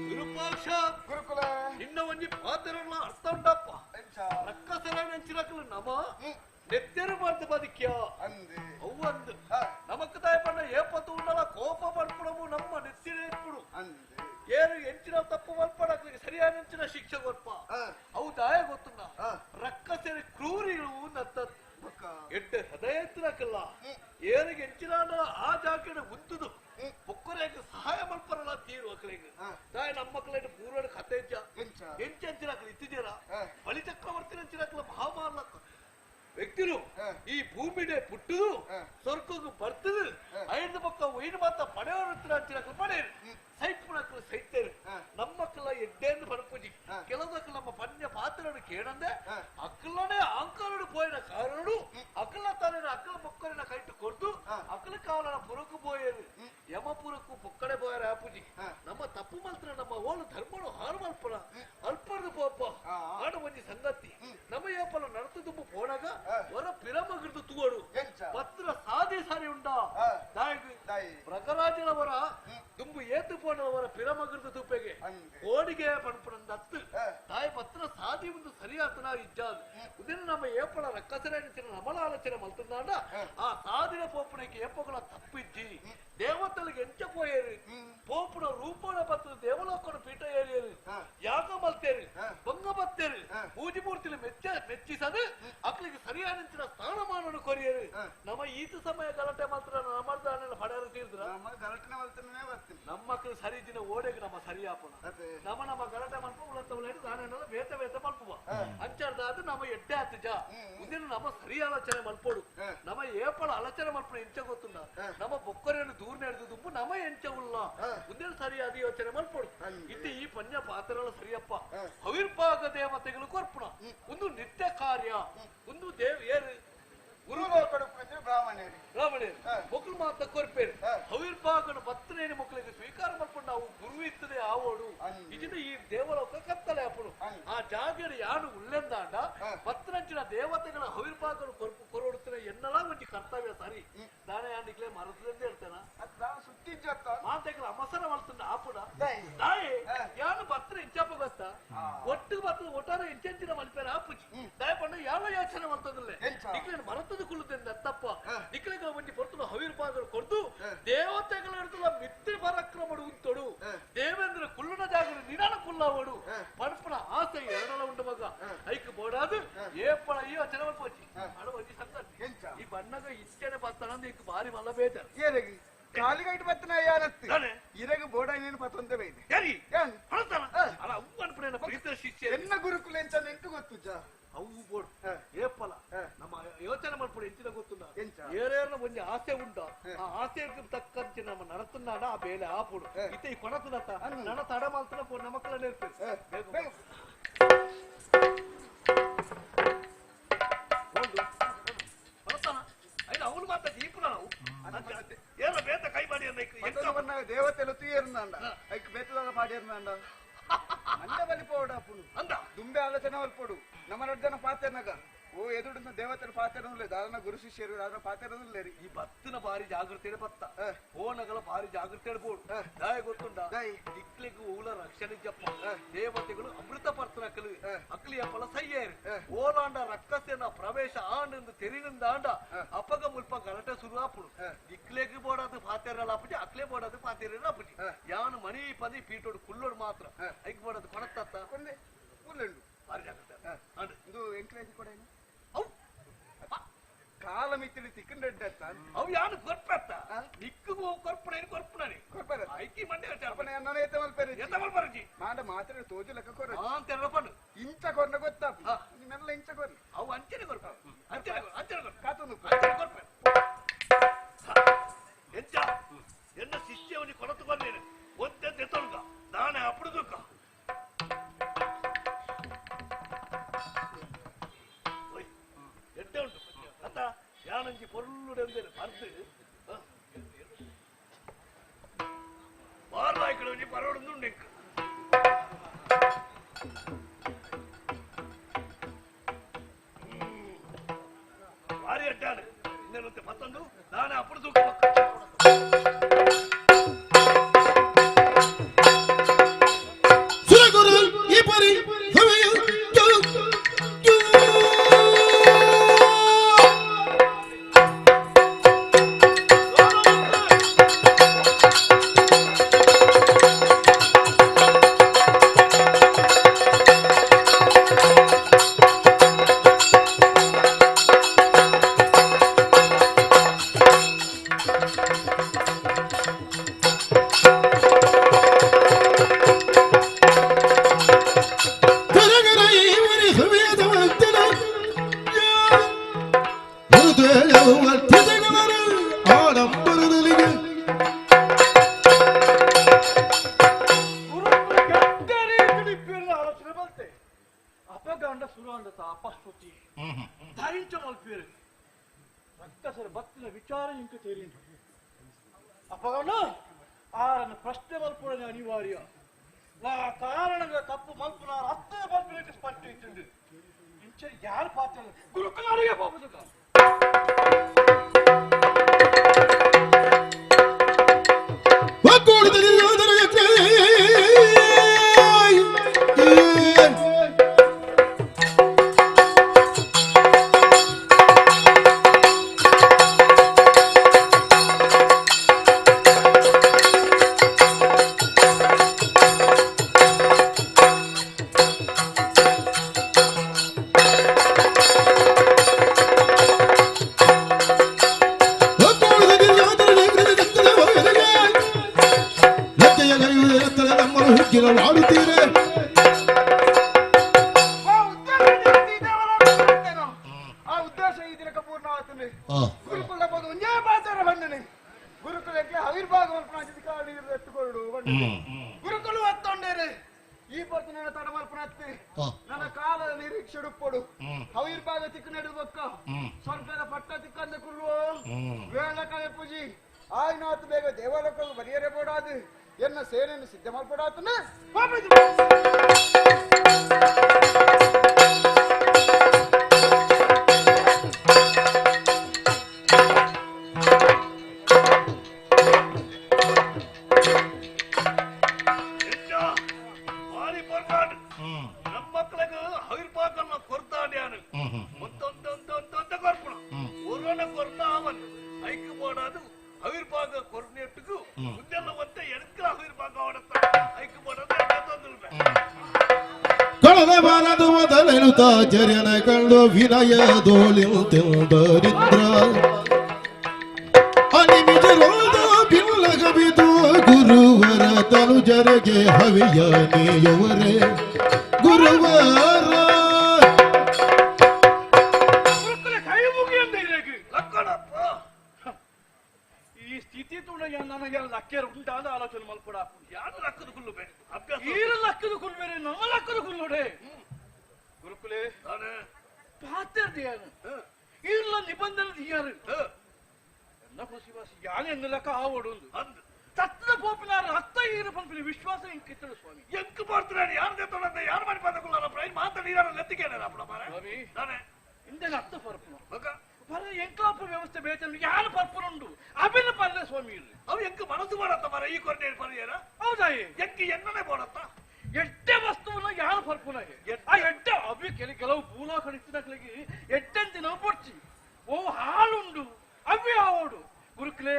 ವಿರೂಪಾಕ್ಷ ಗುರುಕುಲ ನಿನ್ನ ಒಂಜಿ ಪಾತ್ರಲ್ಲ ಅರ್ಥ ಉಂಟಪ್ಪ ಎಂಚ ರಕ್ಕಸರ ನೆಂಚಿರಕಲು ನಮ ನೆತ್ತೆರು ಮಾಡ್ದು ಬದುಕ್ಯ ಅಂದೆ ಅವ್ವಂದು ಹಾ. ನಮಕ್ ತಾಯಿ ಪಂಡ ಏಪತ್ತು ಉಂಡಲ ಕೋಪ ಬರ್ಪಡವು ನಮ್ಮ ನೆತ್ತಿನ ಇಟ್ಬಿಡು ಅಂದೆ ಏನು ಎಂಚಿನ ತಪ್ಪು ಮಲ್ಪಡಕ್ಕೆ ಸರಿಯಾದ ನೆಂಚಿನ ಶಿಕ್ಷೆ ಗೊತ್ತ ಹಾ. ಅವು ದಾಯ ಗೊತ್ತುಂಡ ಹಾ. ರಕ್ಕಸರಿ ಕ್ರೂರಿಗಳು ನತ್ತ ಬೊಕ್ಕ ಎಡ್ಡೆ ಹೃದಯ ಎತ್ತಿರಕಲ್ಲ ಏನಿಗೆ ಎಂಚಿನ ಆ ಜಾಕೆಟ್ ಉದ್ದುದು ಬೊಕ್ಕರೆಗೆ ಸಹಾಯ ಮಲ್ಪರಲ್ಲ ತೀರು ಅಕ್ಕಳಿಗೆ ಹಾ. ತಾಯಿ ನಮ್ಮ ಮಕ್ಕಳಿಗೆ ಪೂರ್ವಡ ಕತೆ ಎಂಚ ಎಂಚಿರಕಲು ಇತ್ತಿದ್ದೀರಾ ಹಾ. ಬಲಿ ಚಕ್ರವರ್ತಿ ಎಂಚಿರಕಲ ಮಹಾಮಾರ್ಲ ವ್ಯಕ್ತಿರು ಹಾ. ಈ ಭೂಮಿಡೆ ಪುಟ್ಟದು ಹಾ. ಸ್ವರ್ಗಕ್ಕೆ ಬರ್ತದೆ ಹಾ. ಐದು ಪಕ್ಕ ಒಯ್ದು ಮಾತ ಪಡೆಯವರು ಅಂಚಿರಕಲು ಪಡೆಯರು ಸೈಟ್ ಮಕ್ಕಳು ಸೈತೇರು ಹಾ. ನಮ್ಮ ಮಕ್ಕಳ ಎಡ್ಡೆಂದು ಬರಪೂಜಿ ಹಾ. ಕೆಲವದಕ್ಕೆ ನಮ್ಮ ಪನ್ಯ ಪಾತ್ರನು ಕೇಳಂದೆ ಹಾ. ಅಕ್ಕಲನೇ ಅಂಕಲನು ಪೋಯಿನ ಕಾರಣಡು ಅಕ್ಕಲ ತಾನೇನ ಅಕ್ಕಲ ಮೊಕ್ಕಲಿನ ಕೈಟ್ಟು ಕೊಡ್ತು ಹಾ. ಅಕ್ಕಲ ಕಾವಲನ ಪುರಕ್ಕೂ ಪೋಯರು ಯಮಪುರಕ್ಕೂ ಪೊಕ್ಕಡೆ ಪೋಯರ ಆಪೂಜಿ ಹಾ. ನಮ್ಮ ತಪ್ಪು ಮಲ್ತ್ರ ನಮ್ಮ ಓಳು ಧರ್ಮನು ಹಾಳು ಮಲ್ಪಡ ಅಲ್ಪರ್ದು ಪೋಪ ಹಾ. ಆಡ ಒಂಜಿ ಸಂಗತಿ ನಮ್ಮ ಏಪಲ ನಡತು ದುಂಬು ಪೋಣಾಗ ಹಾ. ಹೊರ ಪಿರಮಗಿರ್ದು ತೂವಡು ಎಂಚ ಪತ್ರ ಸಾದಿ ಸಾರಿ ಉಂಡಾ ಹಾ. ದಾಯಿಗೆ ದಾಯಿ ಪ್ರಗರಾಜನವರ ದುಂಬು ಏತು ಪೋಣವರ ಪಿರಮಗಿರ್ದು ತುಪ್ಪೆಗೆ ಅಂದೆ ಕೋಡಿಗೆ ಪಣಪಣಂದ ಹತ್ತು ಹಾ. ತಾಯಿ ಪತ್ರ ಸಾದಿ ಒಂದು ಸರಿಯಾತನ ಇಜ್ಜಾದು ಇದನ್ನು ನಮ್ಮ ಏಪಳ ರಕ್ಕಸರ ನಮಲ ಆಲೋಚನೆ ಮಲ್ತುಂದಾಂಡ ಆ ಸಾದಿನ ಪೋಪಣಕ್ಕೆ ಏಪಗಳ ತಪ್ಪಿಜ್ಜಿ ದೇವತಲಿಗೆ ಎಂಚ ಪೋಯೇರಿ ಪೋಪುನ ರೂಪಣ ಬತ್ತ ದೇವಲೋಕನ ಪೀಠ ಏರಿಯರು ಹಾ. ಯಾಕ ಮಲ್ತೇರಿ ಹಾ. ಬಂಗ ಬತ್ತೇರಿ ಹಾ. ಪೂಜೆ ಮೂರ್ತಿಲಿ ಮೆಚ್ಚಿಸದು ಅಕ್ಕಳಿಗೆ ಸರಿಯಾದ ಸ್ಥಾನಮಾನನು ಕೊರಿಯರು ಹಾ. ನಮ್ಮ ಈತ ಸಮಯ ಗಲಾಟೆ ಮಾತ್ರ ನಮ್ಮದಾನ ಪಡೆಯಲು ತೀರ್ದ್ರ ನಮ್ಮ ಗಲಾಟನೆ ಮಲ್ತನೇ ಬರ್ತೀನಿ ನಮ್ಮ ಮಕ್ಕಳು ಸರಿ ದಿನ ಓಡೆಗೆ ನಮ್ಮ ಸರಿಯಾಪಣ ಅದೇ ನಮ್ಮ ಗಲಾಟೆ ಮಲ್ಪ ಉಳಂತವಳು ನಾನೆಲ್ಲ ಬೇತ ಬೇತ ಮಲ್ಪುವ ಹಾ. ಅಂಚಾರ್ದಾದ ನಮ್ಮ ಎಡ್ಡೆ ಆತು ಜಾ ಮುಂದಿನ ನಮ್ಮ ಸರಿ ಆಲೋಚನೆ ಮಲ್ಪೋಡು ಹಾ. ನಮ್ಮ ಏಪಳ ಆಲೋಚನೆ ಮಲ್ಪಣ ಎಂಚ ಗೊತ್ತುಂಡ ಹಾ. ನಮ್ಮ ಬೊಕ್ಕರೆಯನ್ನು ದೂರ ನಡೆದು ದುಂಬು ನಮ್ಮ ಎಂಚ ಉಲ್ಲ ಹಾ. ಮುಂದಿನ ಸರಿಯಾದ ಯೋಚನೆ ಮಲ್ಪೋಡು ಹಂಗೆ. ಇಟ್ಟು ಈ ಪನ್ಯ ಪಾತ್ರಗಳು ಸರಿಯಪ್ಪ ಹಾ. ಹವಿರ್ಭಾಗ ದೇವತೆಗಳು ಕೊರ್ಪುಣ ಒಂದು ನಿತ್ಯ ಕಾರ್ಯ ಒಂದು ಏರು ಗುರುಲೋಕಡು ಪ್ರಜೆ ಬ್ರಾಹ್ಮಣರು ರಾಮಣೇರು ಮಕ್ಕಳು ಮಾತ್ರ ಕೊರ್ಪೇರು ಹವಿರ್ಭಾಗನ ಬತ್ತನೇನೆ ಮಕ್ಕಳಿಗೆ ಸ್ವೀಕಾರ ಮಾಡ್ಕೊಂಡು ನಾವು ಗುರು ಇರ್ತದೆ ಆವೋಡು ಇದನ್ನ ಈ ದೇವಲೋಕ ಕತ್ತಲೆ ಅಪ್ಪಡು ಆ ಜಾಗದ ಯಾರು ಉಲ್ಲೆಂದಾಂಡ ಬತ್ತನಂಚಿನ ದೇವತೆಗಳ ಹವಿರ್ಭಾಗನ ಕೊರೊಡುತ್ತನೆ ಎನ್ನಲ ಒಂಜಿ ಕರ್ತವ್ಯ ಸರಿ ದಾನೆ ಯಾನಿಗ್ಲೇ ಮರದ್ರಿಂದ ಹೇಳ್ತೇನ ಸುತ್ತಿ ಜೊತ್ತ ಮಾತೆಗಳ ಅಮಸರ ಮಾಡ್ತಂಡ ಆಪುಡ ದಾಯೆ ಯಾನು ಬತ್ತನ ಇಂಚಾಪ ಗೊತ್ತ ಒಟ್ಟು ಬತ್ತದ ಒಟ್ಟಾರೆ ಇಂಚೆಂಚಿನ ಮಲ್ಪೇರ ಆಪುಜಿ ದಾಯ ಪಂಡ ಯಾವ ಯೋಚನೆ ಮಾಡ್ತದಲ್ಲೇ ನಿಕ್ಲೇನು ಮರತದ ಕುಳುತ್ತಿಂದ ತಪ್ಪ ನಿಕ್ಲೆಗ ಒಂಜಿ ಪೊರ್ತುನ ಹವಿರ್ಭಾಗಗಳು ಕೊಡ್ದು ದೇವತೆಗಳ ಹಿಡಿದು ಮಿತ್ರ ಪರಾಕ್ರಮಡು ಉಂಟೊಡು ದೇವೇಂದ್ರ ಕುಲ್ಲುನ ಜಾಗದ ನಿಧಾನ ಕುಲ್ಲವಡು ಪಣಪನ ಆಸೆ ಎರಡಲ ಉಂಡು ಮಗ ಐಕ್ ಬೋಡಾದು ಏಪಳ ಯೋಚನೆ ಮಲ್ಪೋಚಿ ಅಡ ಒಂಜಿ ಸಂಗತಿ ಈ ಬಣ್ಣಗ ಇಷ್ಟೇನೆ ಬತ್ತನಂದ ಇಕ್ ಬಾರಿ ಮಲ್ಲ ಬೇಜಾರು ಏರಗಿ ಕಾಲಿಗೈಟ್ ಬತ್ತನ ಯಾನತ್ತಿ ಇರಗ ಬೋಡ ನೀನು ಪತ್ತೊಂದೆ ಬೈದೆ ಯಾರಿ ಹಣತನ ಅಲ್ಲ ಅವು ಅನ್ಪಡೇನ ಪ್ರೀತ ಶಿಷ್ಯ ಎನ್ನ ಗುರುಕುಲ ಎಂಚ ನೆಂಟು ಗೊತ್ತು ಜಾ ಅವು ಬೋಡ್ ಏಪಲ ನಮ್ಮ ಯೋಚನೆ ಮಾಡ್ಬಿಡಿ ಎಂಚಿನ ಗೊತ್ತುಂಡ ಏರೇರ್ನ ಒಂಜಿ ಆಸೆ ಉಂಡ ಆ ಆಸೆಗೆ ತಕ್ಕಂತೆ ನಮ್ಮ ನಡತುನ್ನಾಡ ಆ ಬೇಲೆ ಆಪುಡು ಇತ್ತೆ ಈ ಕೊಣತುನತ ನನ ತಡ ಮಾಲ್ತನ ನಮ್ಮ ಮಕ್ಕಳನ್ನ ಇರ್ಬೇಕು ಅವನು ಮಾತ್ರ ದೀಪುನ ನಾವು ಏನ ಬೇತ ಕೈ ಮಾಡಿ ಅಂದ ದೇವತೆಲು ತುಯ್ಯರ್ನಾಂಡ ಐಕ್ ಬೇತದ ಮಾಡಿರ್ನಾಂಡ ಅಂದ ಬಲಿಪೋಡ ಅಪ್ಪುನು ಅಂದ ದುಂಬೆ ಆಲೋಚನೆ ಹೊಲ್ಪೋಡು ನಮ್ಮ ಜನ ಪಾತೆರ್ನಾಗ ಓ ಎದುಡಿನ ದೇವತೆರ ಪಾತೆರನುಲ್ಲೇ ದಾದನ ಗುರು ಶಿಷ್ಯರು ಅದರ ಪಾತೆರನುಲ್ಲೇ ರೀ ಈ ಬತ್ತಿನ ಬಾರಿ ಜಾಗೃತಿ ಬತ್ತ ಓನಗಳ ಬಾರಿ ಜಾಗೃತಿ ಹೇಳ್ಬೋದು ದಾಯ ಗೊತ್ತುಂಡ ಇಕ್ಲಿಗೂ ಊಲ ರಕ್ಷಣೆ ಜಪ್ಪ ದೇವತೆಗಳು ಅಮೃತ ಪರ್ತನಕಲು ಅಕ್ಲಿಯ ಫಲ ಸಯ್ಯೇರು ಓಲಾಂಡ ರಕ್ಕಸೇನ ಪ್ರವೇಶ ಆಂಡು ತೆರಿನಿಂದ ಆಂಡ ಅಪಗ ಮುಲ್ಪ ಗಲಾಟೆ ಶುರು ಆಪುಡು ಇಕ್ಲೆಗೂ ಬೋಡದು ಪಾತೆರಲ್ಲ ಅಪ್ಪುಜಿ ಅಕ್ಲೆ ಬೋಡದು ಪಾತೆರಲ್ಲ ಅಪ್ಪುಜಿ ಯಾನು ಮಣಿ ಪದಿ ಪೀಟೋಡು ಕುಲ್ಲೋಡು ಮಾತ್ರ ಐಕ್ ಬೋಡದು ಕೊಣತ್ತತ್ತ ಉಲ್ಲಂಡು ಬಾರಿ ಜಾಗೃತಿ ಇದು ಎಂಕರೇಜ್ ಕೂಡ ಏನು ಕಾಲ ಮಿತ್ತಿನ ತಿಕ್ಕಂಡ ಅವು ಯಾನು ಕೊರ್ಪತ್ತ ನಿಕ್ಕೂ ಕೊರ್ಪಣೆ ಕೊರ್ಪಣೆ ಐಕಿ ಮಂಡೆ ನನ್ನ ಎತ್ತ ಮಲ್ಪೇರಿ ಎಂತ ಮಲ್ಪರಜಿ ಮಾಡ ಮಾತ್ರ ತೋಜು ಲೆಕ್ಕ ಕೊರ ಅಂತೆಲ್ಲ ಪಂಡು ಇಂಚ ಕೊರ್ನ ಗೊತ್ತಾ ನಿಮ್ಮೆಲ್ಲ ಇಂಚ ಕೊರ್ನ ಅವು ಅಂಚನೆ ಕೊರ್ಪ ಅಂಚನೆ ಕೊರ್ಪ ಕಾತೊಂದು ಕೊರ್ಪ ಎಂಚ ಎನ್ನ ಶಿಷ್ಯವನಿ ಕೊರತು ಬಂದೇನೆ ಒಂದೇ ತೆತ್ತೊಳ್ಕ ನಾನೇ ಅಪ್ಪುಡುದುಕ ಎಡ್ಡೆ ಉಂಟು ಅಂತ ಯಾನಂಜಿ ಪೊರ್ಲುಡೆಂದೇನೆ ಮರ್ದು ಬಾರ್ಲಾಯ್ಕಡೆ ಒಂಜಿ ಪರೋಡು ಉಂಡು ಎಂಕ್ ಭಾರಿ ಅಡ್ಡಾಡು ಇನ್ನೇನಂತೆ ಮತ್ತೊಂದು ನಾನೇ ಅಪ್ಪಡು ತೂಕ ಈ ಪರಿ ವಿಚಾರ ಇಂಕ ತೇರಿ ಅಪ್ಪಗಣ್ಣ ಆರನ್ನ ಪ್ರಶ್ನೆ ಮಲ್ಪುಡನೆ ಅನಿವಾರ್ಯ ನಾ ಕಾರಣಗಳ ತಪ್ಪು ಮಲ್ಪುನ ಹತ್ತು ಮಲ್ಪುನಕ್ಕೆ ಸ್ಪಷ್ಟ ಇತ್ತು ಇಂಚ ಯಾರು ಪಾತ್ರ ಗುರುಕುಲಾರಿಗೆ ಹೋಗುದು ಗುರುಕುಲು ಒತ್ತೊಂಡೇರಿ ಈ ಪರ್ತು ನನ್ನ ತಡ ಮಲ್ಪನತ್ತಿ ನನ್ನ ಕಾಲ ನೀರು ಭಿಕ್ಷುಡುಪ್ಪಡು ಹವಿರ್ಭಾಗ ತಿಕ್ಕು ನೆಡುವಕ್ಕ ಸ್ವರ್ಗದ ಪಟ್ಟ ತಿಕ್ಕಂದ ಕುಲ್ಲು ವೇಳ ಕಳೆ ಪೂಜಿ ಆಯ್ನಾತ್ ಬೇಗ ದೇವಾಲಯಗಳು ಬರಿಯರೆ ಬೋಡಾದು ಎನ್ನ ಸೇನೆಯನ್ನು ಸಿದ್ಧ ಮಾಡ್ಕೊಡಾತನ ಕಳೆದ ಬಾರದು ಮೊದಲೆನುತ ಜರ್ಯನ ಕಂಡು ವಿನಯದೋಳಿಂತೆಂದರಿದ್ರ ಅನಿಮಿಜರೋದ ಬಿಲ್ಲಗಬಿದು ಗುರುವರ ತನುಜರಿಗೆ ಹವಿಯ ನೀಯುವರೆ ಗುರುವರ ಕೈ ಮುಗಿಯಂದಿರಗೆ ಲಕ್ಕಣಪ್ಪ ಈ ಸ್ಥಿತಿ ತುಣ ನನಗೆಲ್ಲ ಲಕ್ಕೆರು ಉಂಟಾದ ಆಲೋಚನೆ ಮಲ್ಪಡ ಯಾರು ಲಕ್ಕದ ಕುಲ್ಲು ಬೇಡ ಈರ ಲಕ್ಕದ ಕುಲ್ ಬೇರೆ ನಮ್ಮ ಲಕ್ಕದ ಕುಲ್ ನೋಡೆ ಗುರುಕುಲೆ ಪಾತ್ರದೇನು ಈರ್ಲ ನಿಬಂಧನೆ ದಿಯಾರು ಎನ್ನ ಖುಷಿವಾಸಿ ಯಾನೆ ಎನ್ನ ಲೆಕ್ಕ ಆವಡುಂದು ತತ್ನ ಪೋಪಿನಾರ ಅತ್ತ ಈರ ಪಂಪಿನ ವಿಶ್ವಾಸ ಇಂಕಿತ್ತಳು ಸ್ವಾಮಿ ಎಂಕ್ ಮಾಡ್ತಾರೆ ಯಾರದೇ ತೊಡಂದ ಯಾರು ಮಾಡಿ ಪಾದಕೊಳ್ಳಾರ ಪ್ರೈನ್ ಮಾತಾಡಿದಾರ ನೆತ್ತಿಗೇನೆ ಅಪ್ಪಡ ಮಾರೆ ಸ್ವಾಮಿ ನಾನೇ ಇಂದೆನ ಅತ್ತ ಪರ್ಪುನ ಮಗ ಪರ ಎಂಕ್ಲಾಪ ವ್ಯವಸ್ಥೆ ಬೇತನ ಯಾರು ಪರ್ಪುನುಂಡು ಅಭಿನ ಪರ್ಲೆ ಸ್ವಾಮಿ ಇರ್ಲಿ ಅವು ಎಂಕ್ ಮನಸ್ಸು ಮಾಡತ್ತ ಮಾರ ಈ ಕೊರತೆ ಪರಿಹಾರ ಹೌದಾಯಿ ಎಂಕ್ ಎನ್ನನೇ ಬೋಡತ್ತ ಎಡ್ಡೆ ವಸ್ತುವನ್ನ ಯಾರು ಪರ್ಪುನ ಆ ಎಡ್ಡೆ ಅಭಿ ಕೆಲವು ಪೂಲ ಕಣಿಸಿದಾಗ್ಲಿಗೆ ಎಡ್ಡೆಂತಿ ನಾವು ಪಡ್ಚಿ ಓ ಹಾಳುಂಡು ಅಭಿ ಆವೋಡು ಗುರುಕ್ಲೆ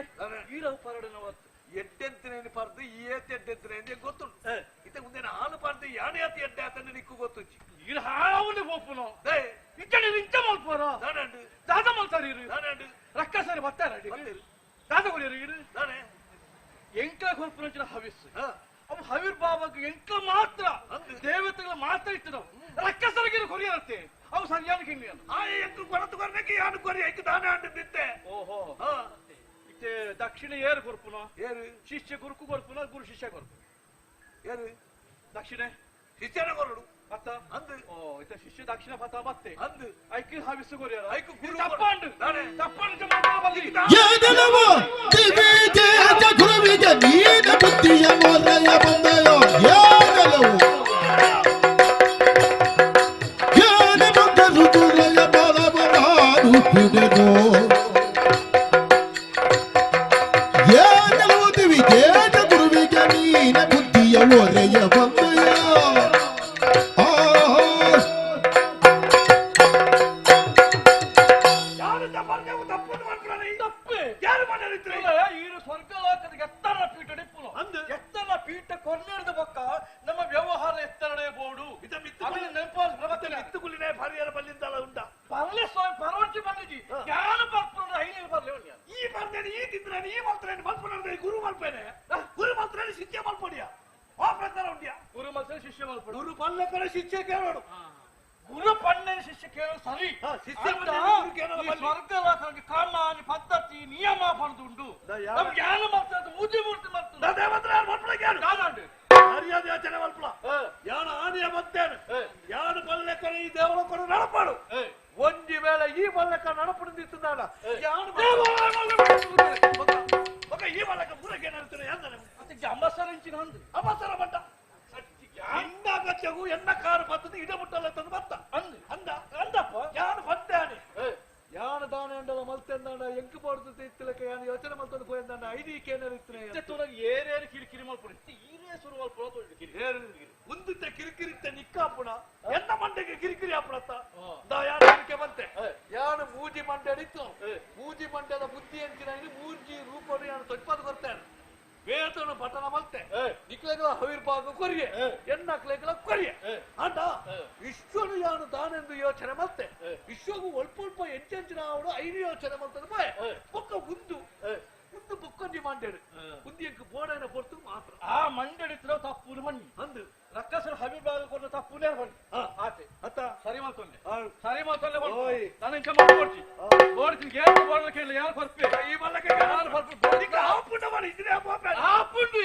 ಈರವು ಪರಡನವತ್ತು ಎಡ್ಡೆಂತಿನೇನು ಪಾರ್ದು ಈ ಏತ್ ಎಡ್ಡೆಂತಿನೇನು ಗೊತ್ತುಂಟು ಇತ್ತ ಮುಂದೆ ಹಾಲು ಪಾರ್ದು ಯಾಣೆ ಆತಿ ಎಡ್ಡೆ ಆತನ ನಿಕ್ಕು ಗೊತ್ತುಂಚಿ ಈರ ಹಾವನೆ ಹೋಪುನು ಇಕ್ಕಡೆ ಇಂಚ ಮಲ್ಪೋರ ನಾನಂಡು ದಾದ ಮಲ್ತಾರಿ ನಾನಂಡು ರಕ್ಕ ಸರಿ ಬತ್ತಾರಡಿ ದಾದ ಕೊಡಿಯರು ಇರು ನಾನೇ ಎಂಕ್ಲ ಹೊರಪುನಂಚಿನ ಹವಿಸ್ಸು ಅವು ಹವಿರ್ ಬಾಬಾಗ ಎಂಕ್ಲ ಮಾತ್ರ ದೇವತೆಗಳ ಮಾತ್ರ ಇಟ್ಟದವು ರಕ್ಕ ಸರಿಗಿರು ಕೊರಿಯರತ್ತೆ ಅವು ಸರಿಯಾದ ಕಿಂಡಿ ಆ ಎಂಕ್ ಕೊರತು ಕೊರನೆಗೆ ಯಾನು ಕೊರಿ ಐಕ್ ದಾನ ಅಂಡು ಬಿದ್ದೆ ಓಹೋ ಇತ್ತೆ ದಕ್ಷಿಣ ಏರು ಕೊರ್ಪುನ ಏರು ಶಿಷ್ಯ ಗುರುಕು ಕೊರ್ಪುನ ಗುರು ಶಿಷ್ಯ ಕೊರ್ಪು ಏರು ದಕ್ಷಿಣ ಶಿಷ್ಯನ ಕೊರಡು ಅತ್ತ ಅಂದು ಓ ಇತ್ತ ಶಿಷ್ಯ ದಕ್ಷಿಣ ಪತ ಬತ್ತೆ ಅಂದು ಐಕಿ ಹವಿಸ್ಸು ಕೊರಿಯರ ಐಕ್ ಗುರು ತಪ್ಪಂಡು ನಾನೇ ತಪ್ಪಂಡು ಜಮಾ ಬಲ್ಲಿ ಯಾದನವ ದಿವಿಜೆ ಗುರುವಿಗೆ ನೀನ ಬುದ್ಧಿಯ ಮೊರೆಯ ಬಂದಯೋ ಯಾದಲವು ಯಾನ ಬಂದರು ಗುರೆಯ ಬಲಬಲಾರು ಬಿಡೆದೋ ಯಾದಲವು ದಿವಿಜೆ ಗುರುವಿಗೆ ನೀನ ಬುದ್ಧಿಯ ಮೊರೆಯ ಬಂದಯೋ ಎತ್ತರ ಪೀಠ ಕೊರ್ನೇರದ ಬೊಕ್ಕ ನಮ್ಮ ವ್ಯವಹಾರ ಎತ್ತರಡೆ ಬೋಡು ಮಿತ್ತುಗುಲಿನೇ ಪರಿಹಾರ ಬಲ್ಲಿಂದಲ್ಲ ಉಂಟ ಬರ್ಲೆ ಸ್ವಾಮಿ ಪರವರ್ತಿ ಬಂದಿದ್ದಿ ಜ್ಞಾನ ಬರ್ಪುರ ಐನೇ ಬರ್ಲೆ ಈ ಬರ್ದೇನೆ ಈ ತಿಂದ್ರೇನೆ ಈ ಮಲ್ಪರೇನೆ ಮಲ್ಪನೆ ಗುರು ಮಲ್ಪೇನೆ ಗುರು ಮಲ್ಪರೇನೆ ಶಿಷ್ಯ ಮಲ್ಪಡಿಯ ಆ ಪ್ರಕಾರ ಉಂಟ್ಯಾ ಗುರು ಮಲ್ಸೆ ಶಿಷ್ಯ ಮಲ್ಪಡು ಗುರು ಮಲ್ಲಕರ ಶಿಷ್ಯ ಕೇಳೋಡು ಗುರು ಪಣ್ಣೆ ಶಿಷ್ಯ ಕೇಳೋ ಸರಿ ಶಿಷ್ಯ ಸ್ವರ್ಗವಾಗಿ ಕಾಮಾನಿ ಪದ್ಧತಿ ನಿಯಮ ಪಡೆದುಂಡು ಜ್ಞಾನ ಮಾಡ್ತದೆ ಮೂಜಿ ಮೂರ್ತಿ ಮಾಡ್ತದೆ ಮರ್ಯಾದೆ ಯೋಚನೆ ಮಲ್ಪಲ ಯಾನ ಆನೆಯ ಮತ್ತೇನು ಯಾನು ಮಲ್ಲಕರ ಈ ದೇವಲಕರು ನಡಪಾಡು ಒಂಜಿ ವೇಳೆ ಈ ಮಲ್ಲಕ ನಡಪಡಿದ್ದಾಡ ಯಾನು ಈ ಮಲ್ಲಕ ಪೂರಕ್ಕೆ ನಡ್ತಾರೆ ಅದಕ್ಕೆ ಅಂಬಸರಿಂಚಿನ ಅಂದು ಅವಸರ ಬಂದ ಇಂದ ಗಚ್ಚಗು ಎನ್ನ ಕಾರು ಬರ್ತದೆ ಇಡ ಮುಟ್ಟಲ್ಲ ತಂದು ಬತ್ತ ಅಂದು ಅಂದ ಅಂದಪ್ಪ ಯಾನು ಬಂದಾನೆ ಯಾನು ದಾನೆ ಅಂಡಲ ಮಲ್ತೆಂದಾಡ ಎಂಕು ಪಡ್ತದೆ ಇತ್ತಲಕ್ಕೆ ಯಾನು ಯೋಚನೆ ಮಲ್ತಂದು ಹೋಯಂದಾಡ ಐದೀಕೆ ಏನಾರಿತ್ತು ಏರೇರು ಕಿರಿಕಿರಿ ಮಲ್ಪಡಿ ಈರೇ ಶುರು ಮಲ್ಪಡ ಮುಂದಿದ್ದ ಕಿರಿಕಿರಿತ್ತ ನಿಕ್ಕಾಪುಣ ಎನ್ನ ಮಂಡೆಗೆ ಕಿರಿಕಿರಿ ಆಪುಣತ್ತ ಯಾರು ಬಂತೆ ಯಾನು ಮೂಜಿ ಮಂಡೆ ಅಡಿತ್ತು ಮೂಜಿ ಮಂಡ್ಯದ ಬುದ್ಧಿ ಅಂಚಿನ ಮೂಜಿ ರೂಪ ಯಾನು ತೊಪ್ಪದು ಕೊಡ್ತೇನೆ ವೇತನ ಪಟ್ಟಣ ಮಲ್ತೆ ನಿಕ್ಲೆಗಳ ಹವಿರ್ಭಾಗ ಕೊರಿಯೆ ಎನ್ನಕ್ಲೆಗಳ ಕೊರಿಯೆ ಅಂಡ ವಿಶ್ವನು ಯಾನು ದಾನೆಂದು ಯೋಚನೆ ಮಲ್ತೆ ವಿಶ್ವಗೂ ಅಲ್ಪ ಎಂಚೆಂಚಿನ ಅವಳು ಐದು ಯೋಚನೆ ಮಲ್ತದ ಬಾಯ್ ಬೊಕ್ಕ ಮುಂದು ಬುಕ್ಕೊಂಜಿ ಮಂಡ್ಯಡು ಮುಂದಿಯಕ್ಕೆ ಬೋಡನ ಪೊರ್ತು ಮಾತ್ರ ಆ ಮಂಡ್ಯಡಿತ್ರ ತಪ್ಪು ಮಣ್ಣಿ ಅಂದು ರಕ್ಕಸರ ಹವಿರ್ಭಾಗ ಕೊಟ್ಟ ತಪ್ಪುನೇ ಬನ್ನಿ ಆತೆ ಅತ್ತ ಸರಿ ಮಾಡ್ಕೊಂಡೆ ಸರಿ ಮಾಡ್ಕೊಂಡೆ ಓಯ್ ನಾನು ಇಂಚ ಮಾಡ್ಕೊಡ್ತಿ ಬೋಡ್ತೀನಿ ಏನು ಬೋರ್ಡ ಕೇಳಿ ಯಾರು ಬರ್ಪೆ ಈ ಮಲ್ಲಕ್ಕೆ ಯಾರು ಬರ್ಪು ಬೋಡಿಗೆ ಆ ಪುಂಡ ಮಾಡಿ ಇದ್ರೆ ಆ ಪುಂಡು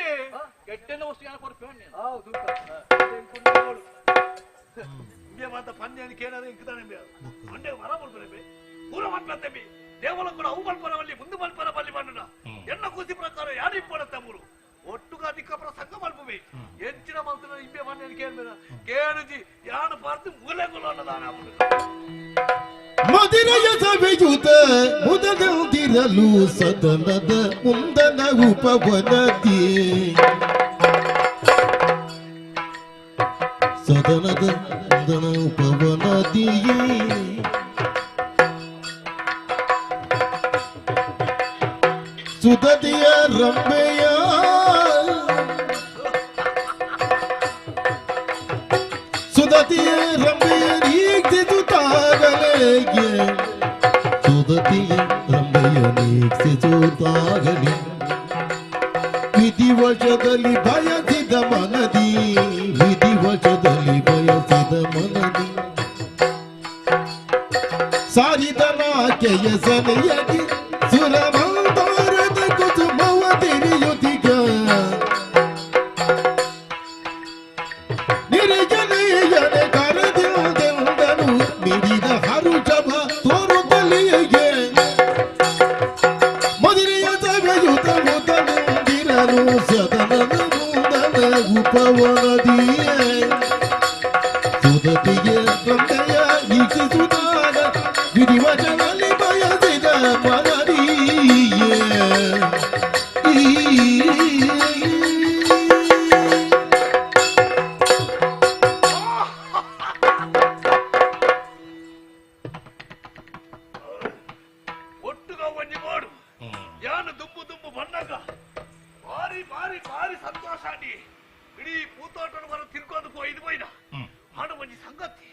ಗೆಡ್ಡೆನ ವಸ್ತು ಯಾರು ಬರ್ಪೆ ಹೌದು ಇಂಬೆ ಮಾತ ಪಂದ್ಯಾనికి ಏನಾದ್ರು ಇಂಕದಾನೆ ಇಂಬೆ ಮಂಡೆ ವರ ಬರ್ಬರೆ ಪೂರ ಮಾತ್ಲತ್ತೆ ದೇವಲ ಕೂಡ ಅವು ಮಲ್ಪರವಲ್ಲಿ ಮುಂದೆ ಮಲ್ಪರವಲ್ಲಿ ಬಂದನ ಎನ್ನ ಕೂಸಿ ಪ್ರಕಾರ ಯಾರು ಇಪ್ಪಡತ್ತೆ ಮೂರು ಒಟ್ಟುಗ ಅಧಿಕಪರ ಸಂಘ ಮಲ್ಪುವೆ ಹೆಚ್ಚಿನ ಮಲ್ತನ ಇಂಬೆ ಪಂದ್ಯಾనికి ಕೇಳ್ಬೇಡ ಕೇಳುಜಿ ಯಾನು ಪಾರ್ತು ಮೂಲೆಗಳು ಅನ್ನದಾನ ಮದಿರೆಯ ಸಭೆಯುತ ಮುದಗಂದಿರಲು ಸದನದ ಮುಂದನ ಉಪವನತಿ ಸದನದ ಮುಂದನ ಉಪವನತಿಯೇ ಸುಧತಿಯ ರಂಬೆಯ ಸುಧತಿಯ ರಂಬೆಯ ನೀಕ್ಷಿಸುತ್ತಾಗಲೇ ಸುಧತಿಯ ರಂಬೆಯ ನೀಕ್ಷಿಸುತ್ತಾಗಲಿ ವಿಧಿವಶದಲ್ಲಿ ಬಯಸಿದ ಮನದಿ ವಿಧಿವಶದಲ್ಲಿ ಬಯಸಿದ ಮನದಿ ಸಾರಿದನಾಕೆಯ ಸನೆಯಗಿ ಸುರಮಂದಾರದ ಕುಸುಮವ ತಿರಿಯುತ್ತಿಗ ನಿರ್ಜನೆಯನೆ ಕರೆದಿರುವುದೆಂದನು ಮಿಡಿದ ಹರುಷಭ ತೋರುತ್ತಲಿಯಗೆ ಮದುರೆಯ ಸಭೆಯುತ ಮುದನುಂದಿರಲು ಸದನದ ಮುಂದನ ಉಪವನದಿಯೇ ಸುಧತಿಗೆ ತಂದೆಯ ವೀಕ್ಷಿಸುತ್ತಾಗ ವಿಧಿವಚನಲ್ಲಿ ಬಯಸಿದ ಮನದಿಯೇ ಒಟ್ಟುಗ ಒಂಜಿ ಮಾಡು ಯಾನು ದುಂಬು ದುಂಬು ಬಂದಾಗ ಭಾರಿ ಭಾರಿ ಭಾರಿ ಸಂತೋಷ ಆಡಿ ಇಡೀ ಪೂತೋಟನ ಬರ ತಿರ್ಕೊಂಡು ಇದು ಬೈದ ಹಣ ಒಂಜಿ ಸಂಗತಿ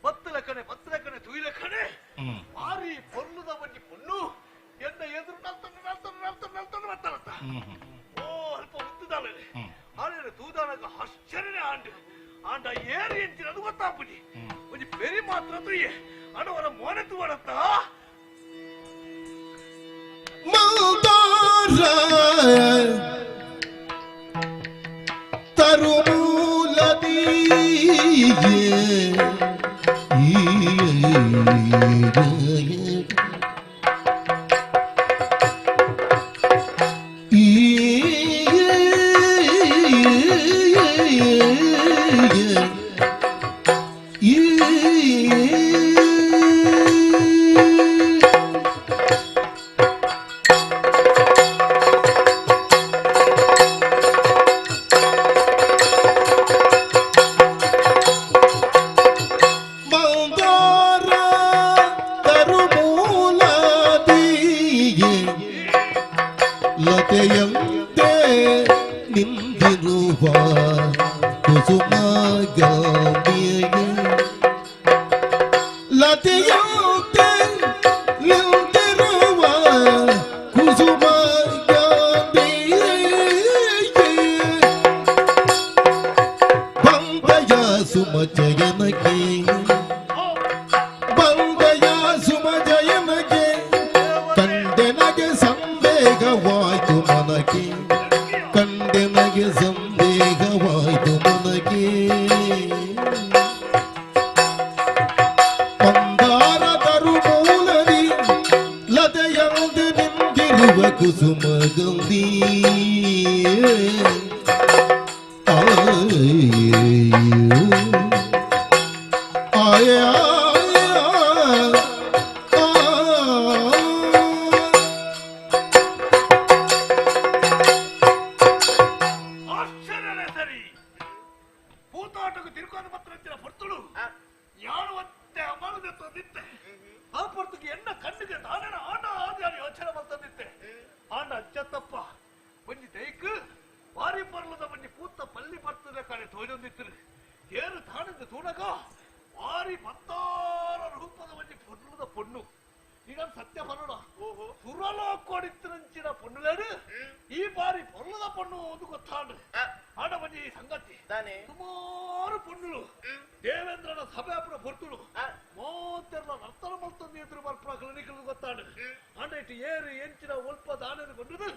ಬತ್ತಲ ಕಣೆ ತುಯಿಲ ಕಣೆ ಭಾರಿ ಪೊರ್ಲುದ ಒಂಜಿ ಪೊಣ್ಣು ಎನ್ನ ಎದುರು ನಲ್ತನ ಬತ್ತಲತ್ತ ಓ ಅಲ್ಪ ಉತ್ತದಾಳೆ ಆದ್ರೆ ತೂದಾನಗ ಆಶ್ಚರ್ಯನೇ ಆಂಡ ಏರಿ ಎಂಚಿನ ಅದು ಗೊತ್ತಾಪುಜಿ ಒಂಜಿ ಪೆರಿ ಮಾತ್ರ ತುಯ್ಯೆ ಅಣವರ ಮೋನೆ ತೂವಡತ್ತ ಲತೆಯಂತೆ ನಿಂದಿರುವ ಕುಸುಮಗಾಮಿಯ ಲತೆಯಂತೆ ನಿಂದಿರುವ ಕುಸುಮಗಾಮಿಯ ಬಂದಯ ಸುಮಜಯನಗೆ ಬಂದಯ ಸುಮಜಯನಗೆ ಕಂಡೆನಗೆ ಸಂದೇಹವಾಯ್ತು ಮನಗೆ ಕಂಡೆನಗೆ ಸಂದೇಹವಾಯ್ತು ಮನಗೆ ಮಂದಾರದರು ಮೂಲದಿ ಲತೆಯಂದು ನಿಂದಿರುವ ಕುಸುಮಗಂಧಿ ಆಶ್ಚರ್ಯನೇ ಸರಿ ಪೂತಾಟಕ್ಕೆ ತಿರ್ಕೊಂಡು ಮಾತ್ರ ಪರ್ತಳು ಯಾರುವಂತೆ ಅಮರದೆ ತಂದಿತ್ತೆ ಆ ಪರ್ತಕ್ಕೆ ಎನ್ನ ಕಣ್ಣಿಗೆ ತಾನೇನ ಆಟ ಆದ ಯೋಚನೆ ಮಾಡ್ತಂದಿತ್ತೆ ಆಂಡ ಅಜ್ಜತ್ತಪ್ಪ ಒಂಜಿ ದೈಕ್ ಭಾರಿ ಬರ್ಲದ ಒಂಜಿ ಪೂತ ಪಲ್ಲಿ ಬರ್ತದೆ ಕಡೆ ತೋಜೊಂದಿತ್ತು ಏರು ತಾನಿಂದ ತೂಣಗ ಭಾರಿ ಬಂದಾರ ರೂಪದ ಒಂಜಿ ಪೊರ್ಲದ ಪೊಣ್ಣು ಈಗ ಸತ್ಯ ಬರೋಣ ಸುರಲೋ ಕೊಡಿತ್ತಿನ ಪೊಣ್ಣುಲೇಡು ಈ ಬಾರಿ ಪೊರ್ಲದ ಪೊಣ್ಣು ಒಂದು ಗೊತ್ತಾಂಡು ಆಡ ಒಂಜಿ ಸಂಗತಿ ಸುಮಾರು ಪೊಣ್ಣುಲು ದೇವೇಂದ್ರನ ಸಭಾಪುರ ಪೊರ್ತುಳು ಮೋತೆರ್ಲ ನರ್ತನ ಮಲ್ತೊಂದು ಎದುರು ಬರ್ಪುರ ಕ್ಲಿನಿಕಲ್ ಗೊತ್ತಾಂಡು ಆಂಡ ಇಟ್ಟು ಏರು ಎಂಚಿನ ಒಲ್ಪ ದಾನದ ಕೊಂಡದು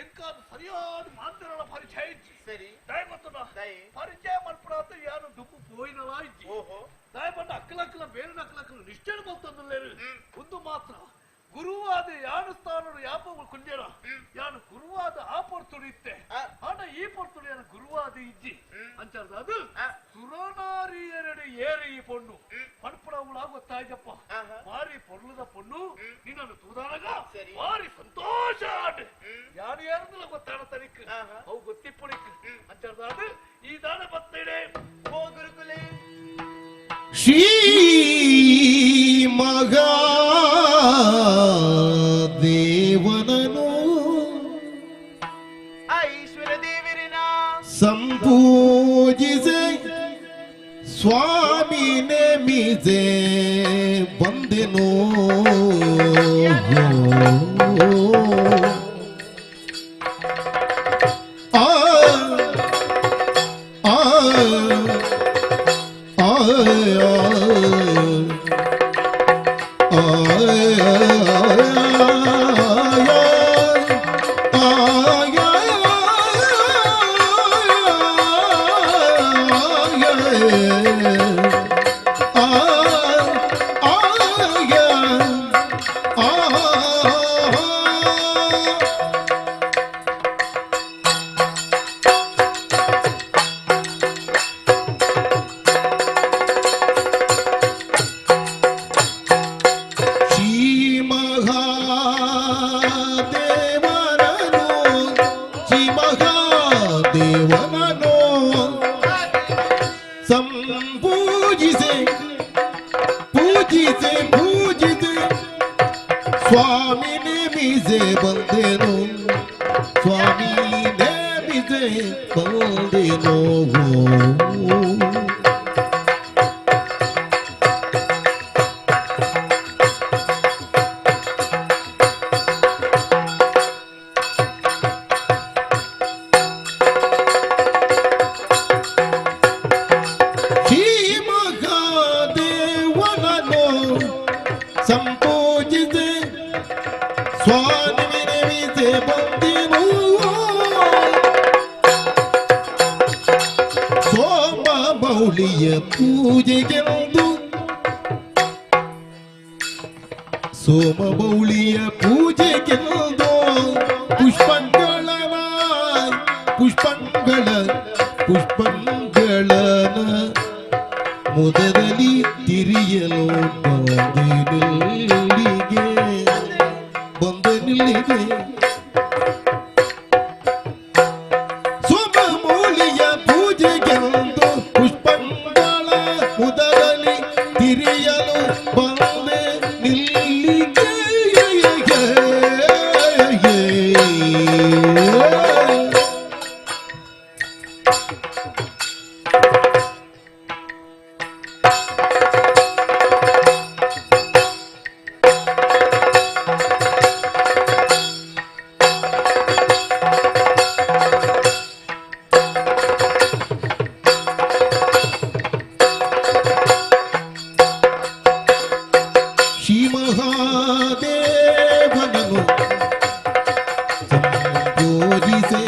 ಎಂಕಾದ ಸರಿಯಾದ ಮಾಂದಿರಳ ಪರಿಚಯ ಇಚ್ಚಿ ಸರಿ ದಯ ಗೊತ್ತುಂಡ ಪರಿಚಯ ಮಲ್ಪುರ ಅಂತ ಯಾರು ದುಪ್ಪು ಪೋಯಿನಲ ಇಚ್ಚಿ ದಯ ಮಾತ್ರ ಗುರುವಾದ ಯಾನು ಸ್ಥಾನರು ಯಾಪಗಳು ಕೊಂಜರ ಯಾನು ಗುರುವಾದ ಆ ಪೊರ್ತುಡಿತ್ತೆ ಆಟ ಈ ಪೊರ್ತುಡಿಯನ ಗುರುವಾದ ಇಜ್ಜಿ ಅಂಚಾರ್ದ ಅದು ಸುರನಾರಿಯರಡೆ ಏರಿ ಈ ಪೊಣ್ಣು ಪಣಪಡವುಳಾಗ ಗೊತ್ತಾಯ್ತಪ್ಪ ಮಾರಿ ಪೊರ್ಲದ ಪೊಣ್ಣು ನಿನ್ನನ್ನು ತೂದಾನಗ ಮಾರಿ ಸಂತೋಷ ಆಟ ಯಾರು ಯಾರದಲ್ಲ ಗೊತ್ತಾಡ ತನಿಕ್ ಅವು ಗೊತ್ತಿಪ್ಪಡಿಕ್ ಅಂಚಾರ್ದ ಅದು ಈ ದಾನ ಬತ್ತೇನೆ ಓ ಗುರುಕುಲೇ ಶ್ರೀ ಮಗಾ ದೇವನನು ಈಶ್ವರ ದೇವರಿನ ಸಂಪೂಜಿಸೆ ಸ್ವಾಮಿ ನೇಮಿಸೆ ಬಂದೆನೋ ಆ ಆ ದೇವನನು ಸಂಪೂಜಿಸೆ ಪೂಜಿಸೆ ಪೂಜಿಸೆ ಸ್ವಾಮಿ ನೇಮಿಸೆ ಬಂದೆನು ಸ್ವಾಮಿ ನೇಮಿಸೆ ಬಂದೆನು ಸಂಪೂಜಿಸೆ ಸ್ವಾಮಿ ನೇಮಿಸೆ ಬಂದೆನು ಸೋಮ ಮೌಳಿಯ ಪೂಜೆಗೆಂದು ಸೋಮ ಮೌಳಿಯ ಪೂಜೆಗೆಂದು ಪುಷ್ಪಂಗಳನ ಮುದದಲ್ಲಿ ತಿರಿಯಲು ಬಂದು ನಿಲ್ಲಿಗೆ ಸೋಮ ಮೌಳಿಯ ಪೂಜೆಗೆಂದು ಪುಷ್ಪಂಗಳ ಮುದದಲ್ಲಿ ತಿರಿಯಲು ಬಂದೆ ನಿಲ್ಲಿಗೆ ಶ್ರೀ ಮಹಾದೇವನನು ಸಂಪೂಜಿಸೆ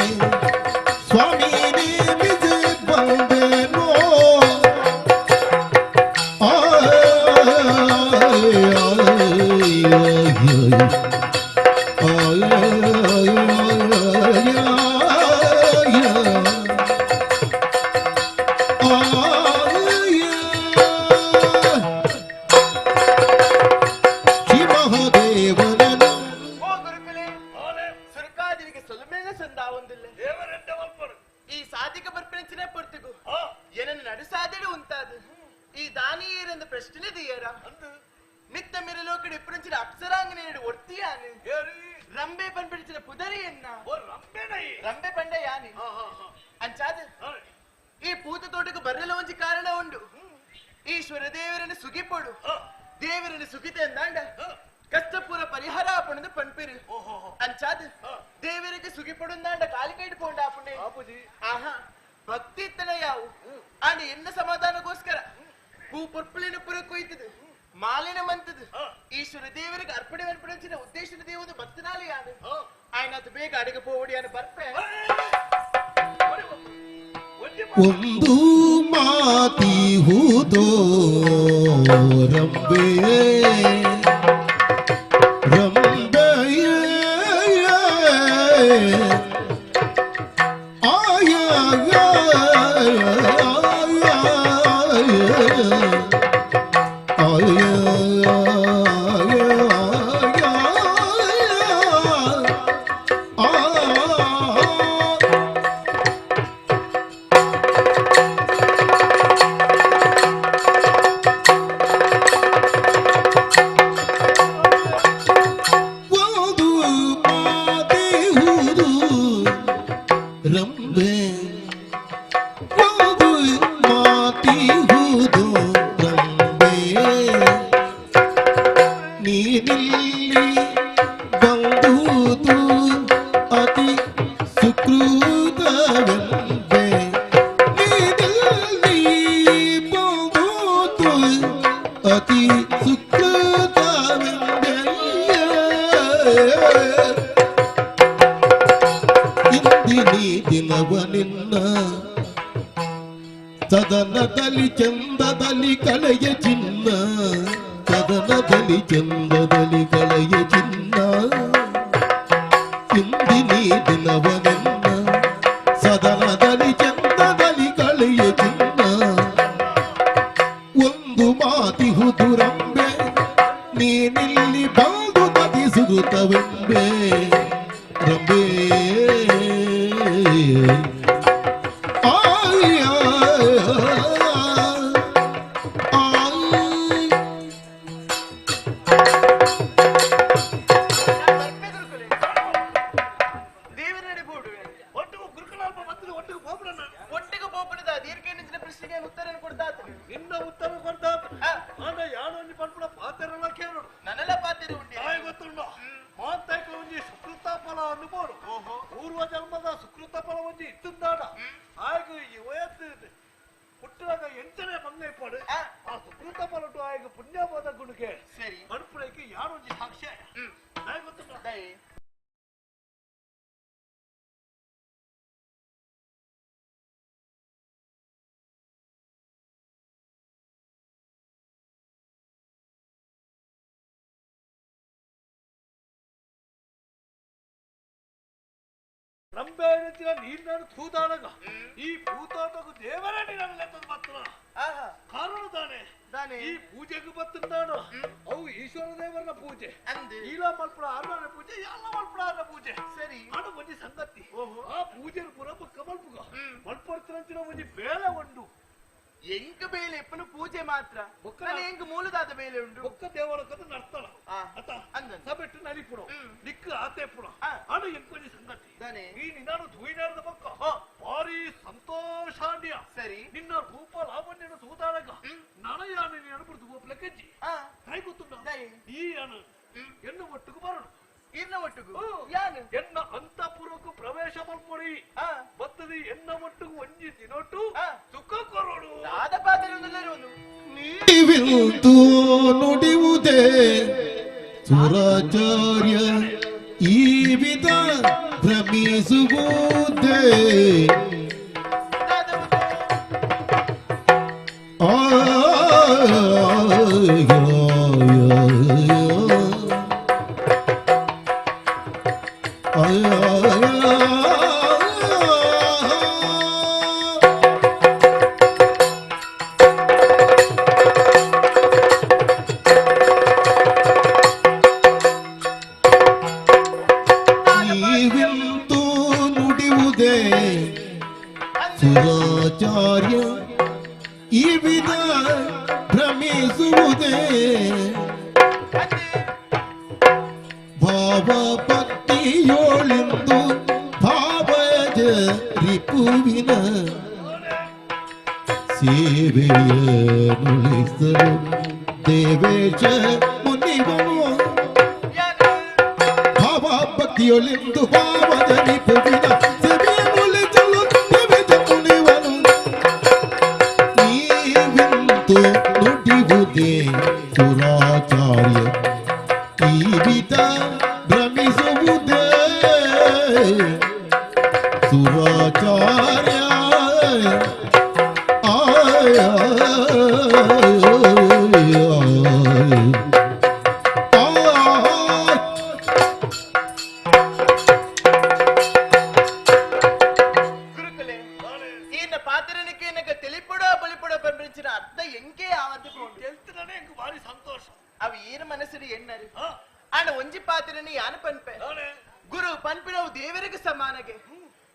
ಸ್ವಾಮಿ ನೇಮಿಸೆ ಬಂದೆನೋ ಈ ಸಾಧಿಕ ಬರ್ಪೆಂಚಿನ ಪೊರ್ತಿಗು ಏನನ್ನು ನಡುಸಾದೆಡು ಉಂತಾದು ಈ ದಾನಿಯೇರೆಂದು ಪ್ರಶ್ನೆ ದಿಯರ ಮಿತ್ತ ಮಿರಲೋಕಡಿ ಇಪ್ಪರಂಚಿನ ಅಪ್ಸರಾಂಗನೇಡು ಒರ್ತಿಯಾನು ರಂಬೆ ಪಂಪಿಡಿಚಿನ ಪುದರಿಯನ್ನ ರಂಬೆ ಪಂಡ ಯಾನಿ ಅಂಚಾದ ಈ ಪೂತ ತೋಟಕ್ಕೆ ಬರಲು ಒಂಜಿ ಕಾರಣ ಉಂಡು ಈಶ್ವರ ದೇವರನ್ನು ಸುಗಿಪೊಡು ದೇವರನ್ನು ಸುಗಿತೆ ಅಂದಾಂಡ ಕಷ್ಟಪೂರ ಪರಿಹಾರ ಆಪಣದು ಪಂಪಿರು ಅಂಚಾದ ದೇವರಿಗೆ ಸುಗಿಪೊಡುಂದಾಂಡ ಕಾಲಿಕೈಡು ಪೋಂಡ ಆಪಣೆ ಆಹಾ ಭಕ್ತಿ ಇತ್ತನ ಯಾವು ಅಂಡ್ ಎನ್ನ ಸಮಾಧಾನಗೋಸ್ಕರ ಹೂ ಪೊರ್ಪಲಿನ ಪುರ ಕೊಯ್ತದು ಮಾಲಿನ ಮಂತದು ಈಶ್ವರ ದೇವರಿಗೆ ಅರ್ಪಣೆ ಅರ್ಪಣಿಸಿನ ಉದ್ದೇಶದ ದೇವದ ಭಕ್ತನಾಲಿ ಯಾನು ಆಯ್ನದು ಬೇಗ ಅಡಿಗೆ ಪೋವಡಿ ಅನ್ನು ಬರ್ಪೆ ಒಂದು ಮಾತಿ ಹೂದೋ ರಂಬೆ ನೀನಿಲ್ಲಿ ಬಂದುದು ಅತಿ ಸುಕೃತವೆಂಬೆ ನೀನಿಲ್ಲಿ ಬಂದುದು ಅತಿ ಸುಕೃತವೆಂಬೆ ಇಂದಿನಿ ದಿನವ ನಿನ್ನ ಸದನದಲ್ಲಿ ಚಂದದಲ್ಲಿ ಕಳೆಯ ಚಿನ್ನ ಸದನದಲ್ಲಿ ಚಂದದಲ್ಲಿ ಕಳೆಯ ಚಿನ್ನ ಇಂದಿನಿ ದಿನವನೆನ್ನ ಸದನದಲ್ಲಿ ಚಂದದಲ್ಲಿ ಕಳೆಯ ಚಿನ್ನ ಒಂದು ಮಾತಿಹುದು ರಂಬೆ ನೀನಿಲ್ಲಿ ಬಂದು ತದಿಸುತ್ತವೆಂಬೆ ರಂಬೆ ರಂಬೆಯ ನೀರಿನ ತೂದಾಡಗ ಈ ಭೂತೋಟకు ದೇವರೇ ನನ್ನ ಲೆಕ್ಕದ ಮಾತ್ರ ಕಾರಣ ತಾನೆ ಈ ಪೂಜೆಗೆ ಬತ್ತಿದ್ದಾನು ಅವು ಈಶ್ವರ ದೇವರ ಪೂಜೆ ಈಲ ಮಲ್ಪಡ ಆರ್ನ ಪೂಜೆ ಎಲ್ಲ ಮಲ್ಪಡ ಆರ್ನ ಪೂಜೆ ಸರಿ ಅದು ಒಂಜಿ ಸಂಗತಿ ಆ ಪೂಜೆ ಪುರ ಪಕ್ಕ ಮಲ್ಪುಗ ಮಲ್ಪಡ್ತಿರಂಚಿನ ಒಂಜಿ ಬೇಳೆ ಉಂಡು ಎಂಕ ಬೇಲೆ ಎಪ್ಪನ ಪೂಜೆ ಮಾತ್ರ ಎಂಕ ಮೂಲದಾದ ಬೇಲೆ ಉಂಟು ಒಕ್ಕ ದೇವರ ಕದ ನಡ್ತಾಳ ಸಬೆಟ್ಟು ನಲಿಪುಡ ದಿಕ್ಕು ಆತೆಪುಡ ಅದು ಎಂಕೊಂಜಿ ಸಂಗತಿ ಈ ನಿನ್ನಾನು ಧೂಯಿನಾರದ ಪಕ್ಕ ಭಾರಿ ಸಂತೋಷಾಂಡಿಯ ಸರಿ ನಿನ್ನ ರೂಪ ಲಾವಣ್ಯನ ತೂತಾಡಗ ನನಯಾನ ನೀನು ಅನುಬಿಡ್ತು ಒಪ್ಲೆಕ್ಕಜ್ಜಿ ಕೈ ಗೊತ್ತುಂಡ ಈ ಅನು ಎನ್ನು ಒಟ್ಟಿಗೆ ಬರಡು ಇನ್ನ ಒಟ್ಟಿಗೂ ಎನ್ನ ಅಂತಪುರಕ್ಕೂ ಪ್ರವೇಶ ಮಲ್ಪೊಡಿ ಬತ್ತದಿ ಎನ್ನ ಒಟ್ಟಿಗೂ ಒಂಜಿ ದಿನೊಟ್ಟು ಸುಖ ಕೊರೋಡು ಆದ ಪಾತ್ರದಲ್ಲಿರುವುದು ನೀವಿಂದು ನುಡಿಯುವುದೇ ಸುರಾಚಾರ್ಯ ಈ ವಿಧ ಭ್ರಮಿಸುವುದೇ ನೀವಿಂದು ನುಡಿಯುವುದೇ ಸುರಾಚಾರ್ಯ ಈ ವಿಧ ಭ್ರಮಿಸುವುದೇ ಭಾವ ಭಕ್ತಿಯೋಳಿಂದು ಭಾವಜ ರಿಪುವಿನ ಸೇವೆಯ ನುಳಿಸಲು ದೇವೇಶ ಮುನಿವನು ಭಾವ ಭಕ್ತಿಯೋಳಿಂದು ಭಾವಜ ರಿಪುವಿನ ಸೇವೆಯ ನುಳಿಸಲು ದೇವೇಶ ಮುನಿವನು ನೀವಿಂದು ನುಡಿಯುವುದೇ ಸುರಾಚಾರ್ಯ ಈ ವಿಧ ಭ್ರಮಿಸುವುದೇ ಸುರಾಚಾರ್ಯ ಗುರುಕುಲೆ ಈನ ಪಾತ್ರನಿಗೆ ನನಗೆ ತಿಳಿಪಡ ಬಲಿಪಡ ಬಂದಿನ ಅರ್ಥ ಎಂಕೆ ಆವತ್ತು తెలుస్తున్నానే ఇంక భారీ సంతోషం అవి ఈయన మనసుడు ఎన్నరు ఆయన ಒಂಜಿ ಪಾತ್ರನಿ ಯಾನ ಪನ್ಪೆ ಗುರು ಪನ್ಪಿನವು ದೇವರಿಗೆ ಸಮಾನಗೆ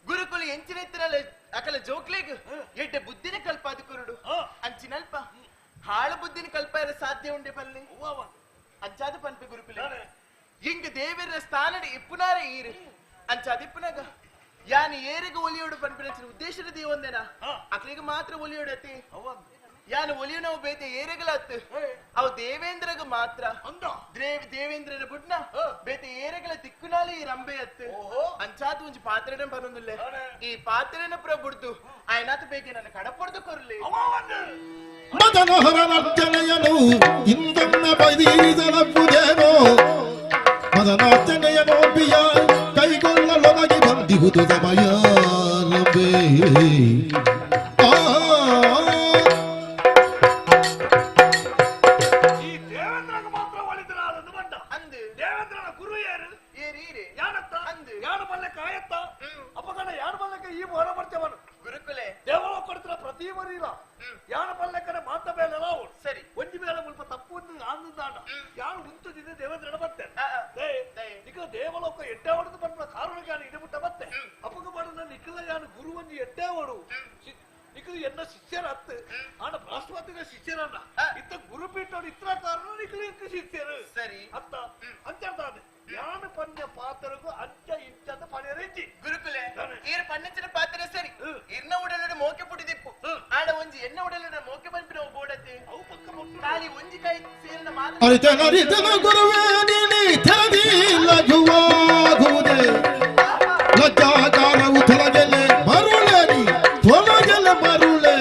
ಗುರುಕುಲು ಎಂಚಿನೆತ್ತಿನಲ್ಲ ಅಕಲ ಜೋಕ್ಲೆಗ್ ಎಡ್ಡೆ ಬುದ್ಧಿನ ಕಲ್ಪಾದ ಕುರುಡು ಅಂಚಿನಲ್ಪ ಹಾಳು ಬುದ್ಧಿನ ಕಲ್ಪ ಇರ ಸಾಧ್ಯ ಉಂಡೆ ಪಲ್ಲಿ ಅಂಚಾದ ಪನ್ಪೆ ಗುರುಕುಲೆ ಹಿಂಗ ದೇವರ ಸ್ಥಾನದ ಇಪ್ಪುನಾರ ಈರು ಅಂಚಾದ ಇಪ್ಪುನಾಗ ಯಾನ ಏರಿಗೆ ಒಲಿಯೋಡು ಪನ್ಪಿನ ಉದ್ದೇಶದ ದೇವಂದೇನ ಅಕ್ಲಿಗೆ ಮಾತ್ರ ಒಲಿಯೋಡತಿ ಯಾನು ಒಲಿಯುನವು ಬೇತೆ ಏರೆಗಳತ್ತು ಅವು ದೇವೇಂದ್ರಗ ಮಾತ್ರ ದೇವೇಂದ್ರನ ಬುಡ್ನ ಬೇತೆ ಏರೆಗಳ ತಿಕ್ಕುನಾಲಿ ಈ ರಂಬೆ ಅತ್ತು ಅಂಚಾತು ಒಂಜಿ ಪಾತ್ರೆನ ಬರೋದಿಲ್ಲ ಈ ಪಾತ್ರೆನ ಪುರ ಬುಡ್ದು ಆಯ್ನಾತು ಬೇಕೆ ನನ್ನ ಕಡಪಡ್ದು ಕೊರ್ಲಿ ಮದನಹರ ನರ್ತನೆಯನು ಇಂದೊಮ್ಮೆ ಬೈದೀಸಲಪ್ಪುದೇನೋ ಮದನಾರ್ಚನೆಯನು ಬಿಯ ಕೈಗೊಳ್ಳಲೊಳಗೆ ಬಂದಿಹುದು ಸಮಯ ಈ ದೇವೇಂದ್ರಗ ಮಾತ್ರ ಒಲಿದರಾದನ್ನು ಬಂಡ ಅಂದು ದೇವೇಂದ್ರನ ಗುರು ಯಾರು ಏರೀರೆ ಯಾನತ್ತ ಅಂದು ಯಾನು ಬಲ್ಲಕ ಆಯತ್ತ ಅಪಗಣ ಯಾನು ಬಲ್ಲಕ ಈ ಮೊರ ಬರ್ತೇವನು ಗುರುಕುಲೆ ದೇವಲ ಕೊಡ್ತಿರ ಪ್ರತಿ ಮರೀಲ ಯಾನು ಬಲ್ಲಕನ ಮಾತ ಮೇಲೆ ನಾವು ಸರಿ ಒಂಜಿ ಮೇಲೆ ಸ್ವಲ್ಪ ತಪ್ಪು ಒಂದು ಆನಂದಾಂಡ ಯಾನು ಉಂತದಿದೆ ದೇವೇಂದ್ರನ ಬರ್ತೇನೆ ನಿಖಿಲ ದೇವಲೋಕ ಎಡ್ಡೆ ಹೊಡೆದು ಬಂದ ಕಾರಣಕ್ಕೆ ಯಾನು ಇಡಬಿಟ್ಟ ಮತ್ತೆ ಅಪಗ ಮಾಡಿದ ನಿಖಿಲ ಯಾನು ಗುರು ಒಂದು ಎಡ್ಡೆ ಹೊಡು ನಿಖಿಲ ಎನ್ನ ಶಿಷ್ಯರ ಹತ್ತು ಆನ ಬೃಹಸ್ಪತಿನ ಶಿಷ್ಯರನ್ನ ಇತ್ತ ಗುರುಪೀಠ ಇತ್ರ ಕಾರಣ ನಿಖಿಲ ಶಿಷ್ಯರು ಸರಿ ಅತ್ತ ಅಂತಾದ ಯಾನು ಪನ್ಯ ಪಾತ್ರಗೂ ಅಂಚ ಇಂಚದ ಪಡೆಯರೆಂಜಿ ಗುರುಕುಲೆ ಈರ್ ಪನ್ನಚಿನ ಪಾತ್ರೆ ಸರಿ ಇರ್ನ ಉಡಲಡ ಮೋಕೆ ಪುಡಿದಿಪ್ಪು ಆಡ ಒಂಜಿ ಎನ್ನ ಉಡಲಡ ಮೋಕೆ ಬಂಪಿ ನಾವು ಬೋಡತ್ತೆ ಅವು ಪಕ್ಕ ಮುಟ್ಟು ಖಾಲಿ ಒಂಜಿ ಕೈ ಸೇರಿನ ಮಾತ್ರ ಅರಿತನ ಗುರುವೇ ನೀನಿ ತದಿ ಲಘುವಾಗುವುದೇ ಲಜ್ಜಾಕಾರವು ತೊಲಗೆಲೆ ಮರುಳೇರಿ ತೊಲಗೆಲೆ ಮರುಳೆ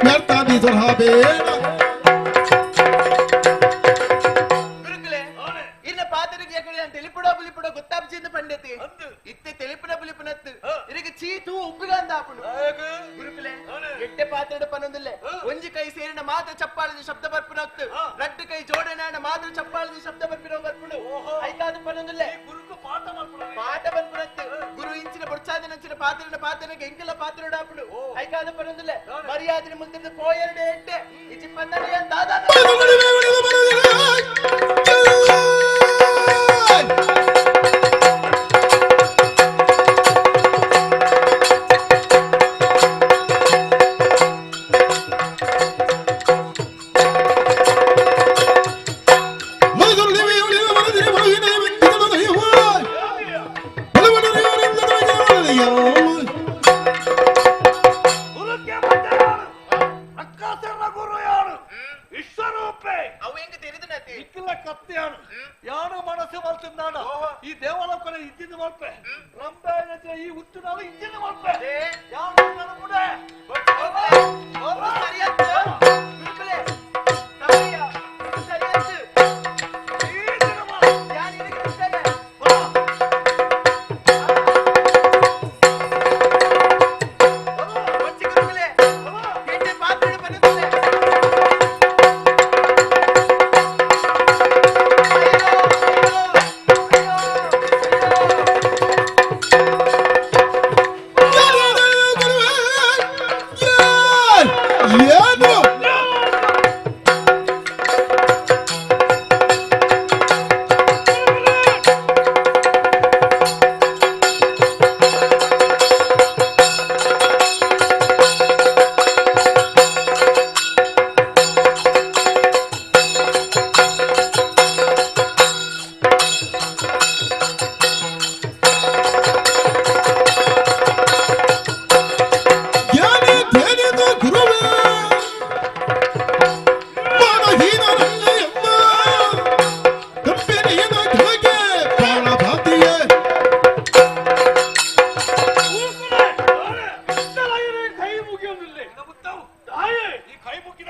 ವ್ಯರ್ಥಾದಿ ಸಲಹಬೇಡ ಗುರುಕುಲೆ ಇನ್ನ ಪಾತ್ರೆಗೆ ಯಾಕಡೆ ನಾನು ತೆಲಿಪುಡ ಬುಲಿಪುಡ ಗೊತ್ತಾಪ್ಚಿಂದ ಪಂಡತಿ ಇತ್ತೆ ತೆಲಿಪುಡ ಬುಲಿಪುನತ್ತು ಇರಿಗೆ ಚೀತು ಉಬ್ಬಿಗ ಅಂದಾಪುಡು ಗುರುಕುಲೆ ಎಟ್ಟೆ ಪಾತ್ರೆಡ ಪನ್ನೊಂದಿಲ್ಲ ಒಂಜಿ ಕೈ ಸೇರಿನ ಮಾತ್ರ ಚಪ್ಪಾಳದ ಶಬ್ದ ಬರ್ಪುನತ್ತು ರಡ್ಡು ಕೈ ಜೋಡಣೆ ಮಾತ್ರ ಚಪ್ಪಾಳದ ಶಬ್ದ ಬರ್ಪಿರೋ ಬರ್ಪುಡು ಐಕಾದ ಪನ್ನೊಂದಿಲ್ಲ ಗುರುಕು ಪಾಠ ಮಾಡ್ಬಿಡ ಪಾಠ ಬಂದ್ಬಿಡತ್ತೆ ಗುರು ಇಂಚಿನ ಬೊಡ್ಚಾದ ನಂಚಿನ ಪಾತ್ರೆಗೆ ಎಂಕೆಲ್ಲ ಪಾತ್ರೆ ಡಾಪುಡು ಐಕಾದ ಪನ್ನೊಂದಿಲ್ಲ ಮರ್ಯಾದಿನ ಮುಂದಿನ ಕೋಯರಡೆ ಎಟ್ಟೆ ಇಚಿ ಪನ್ನನೆಯ ದಾದಾ ಗುರುಕ್ಕೆ ಬಂದೆ ಯಾರು ಅಕ್ಕಾಸರ ಗುರು ಯಾರು ವಿಶ್ವರೂಪೆ ಅವು ಹೆಂಗ ತೆರೆದನತಿ ಇಕ್ಕಿಲ್ಲ ಕತ್ತಿ ಯಾನು ಯಾನು ಮನಸ್ಸು ಮಲ್ತಿದ್ದಾನ ಈ ದೇವಲೋಕನ ಇದ್ದಿದ್ದು ಮಲ್ಪೆ ರಂಬೆ ಈ ಹುಟ್ಟು ನಾವು ಇದ್ದಿದ್ದು ಮಲ್ಪೆ ಯಾನು ಮುಡೆ ಸರಿಯಾಯ್ತು ಗುರುಕುಲೆ ತಮ್ಮಯ್ಯ ಸರಿಯಾಯ್ತು ಈ ದಿನ ಯಾರು ಇದಕ್ಕೆ ಬಿಡ್ತಾರೆ ಒಂಚಿ ಗುರುಕುಲೆ ಎಟ್ಟೆ ಪಾತ್ರೆ ಬನ್ನುತ್ತದೆ ಏನು ಏನಿದೇನಿದು ಗುರುವೇ ಮಾನಹೀನರಲ್ಲ ಕಂಪೆನಿಯನ ಕೆಳಗೆ ಪ್ರಾಣಭಾತಿಯೇ ಕೈ ಮುಗಿಯೋದಿಲ್ಲ ತಾಯೇ ಈ ಕೈ ಮುಗಿದ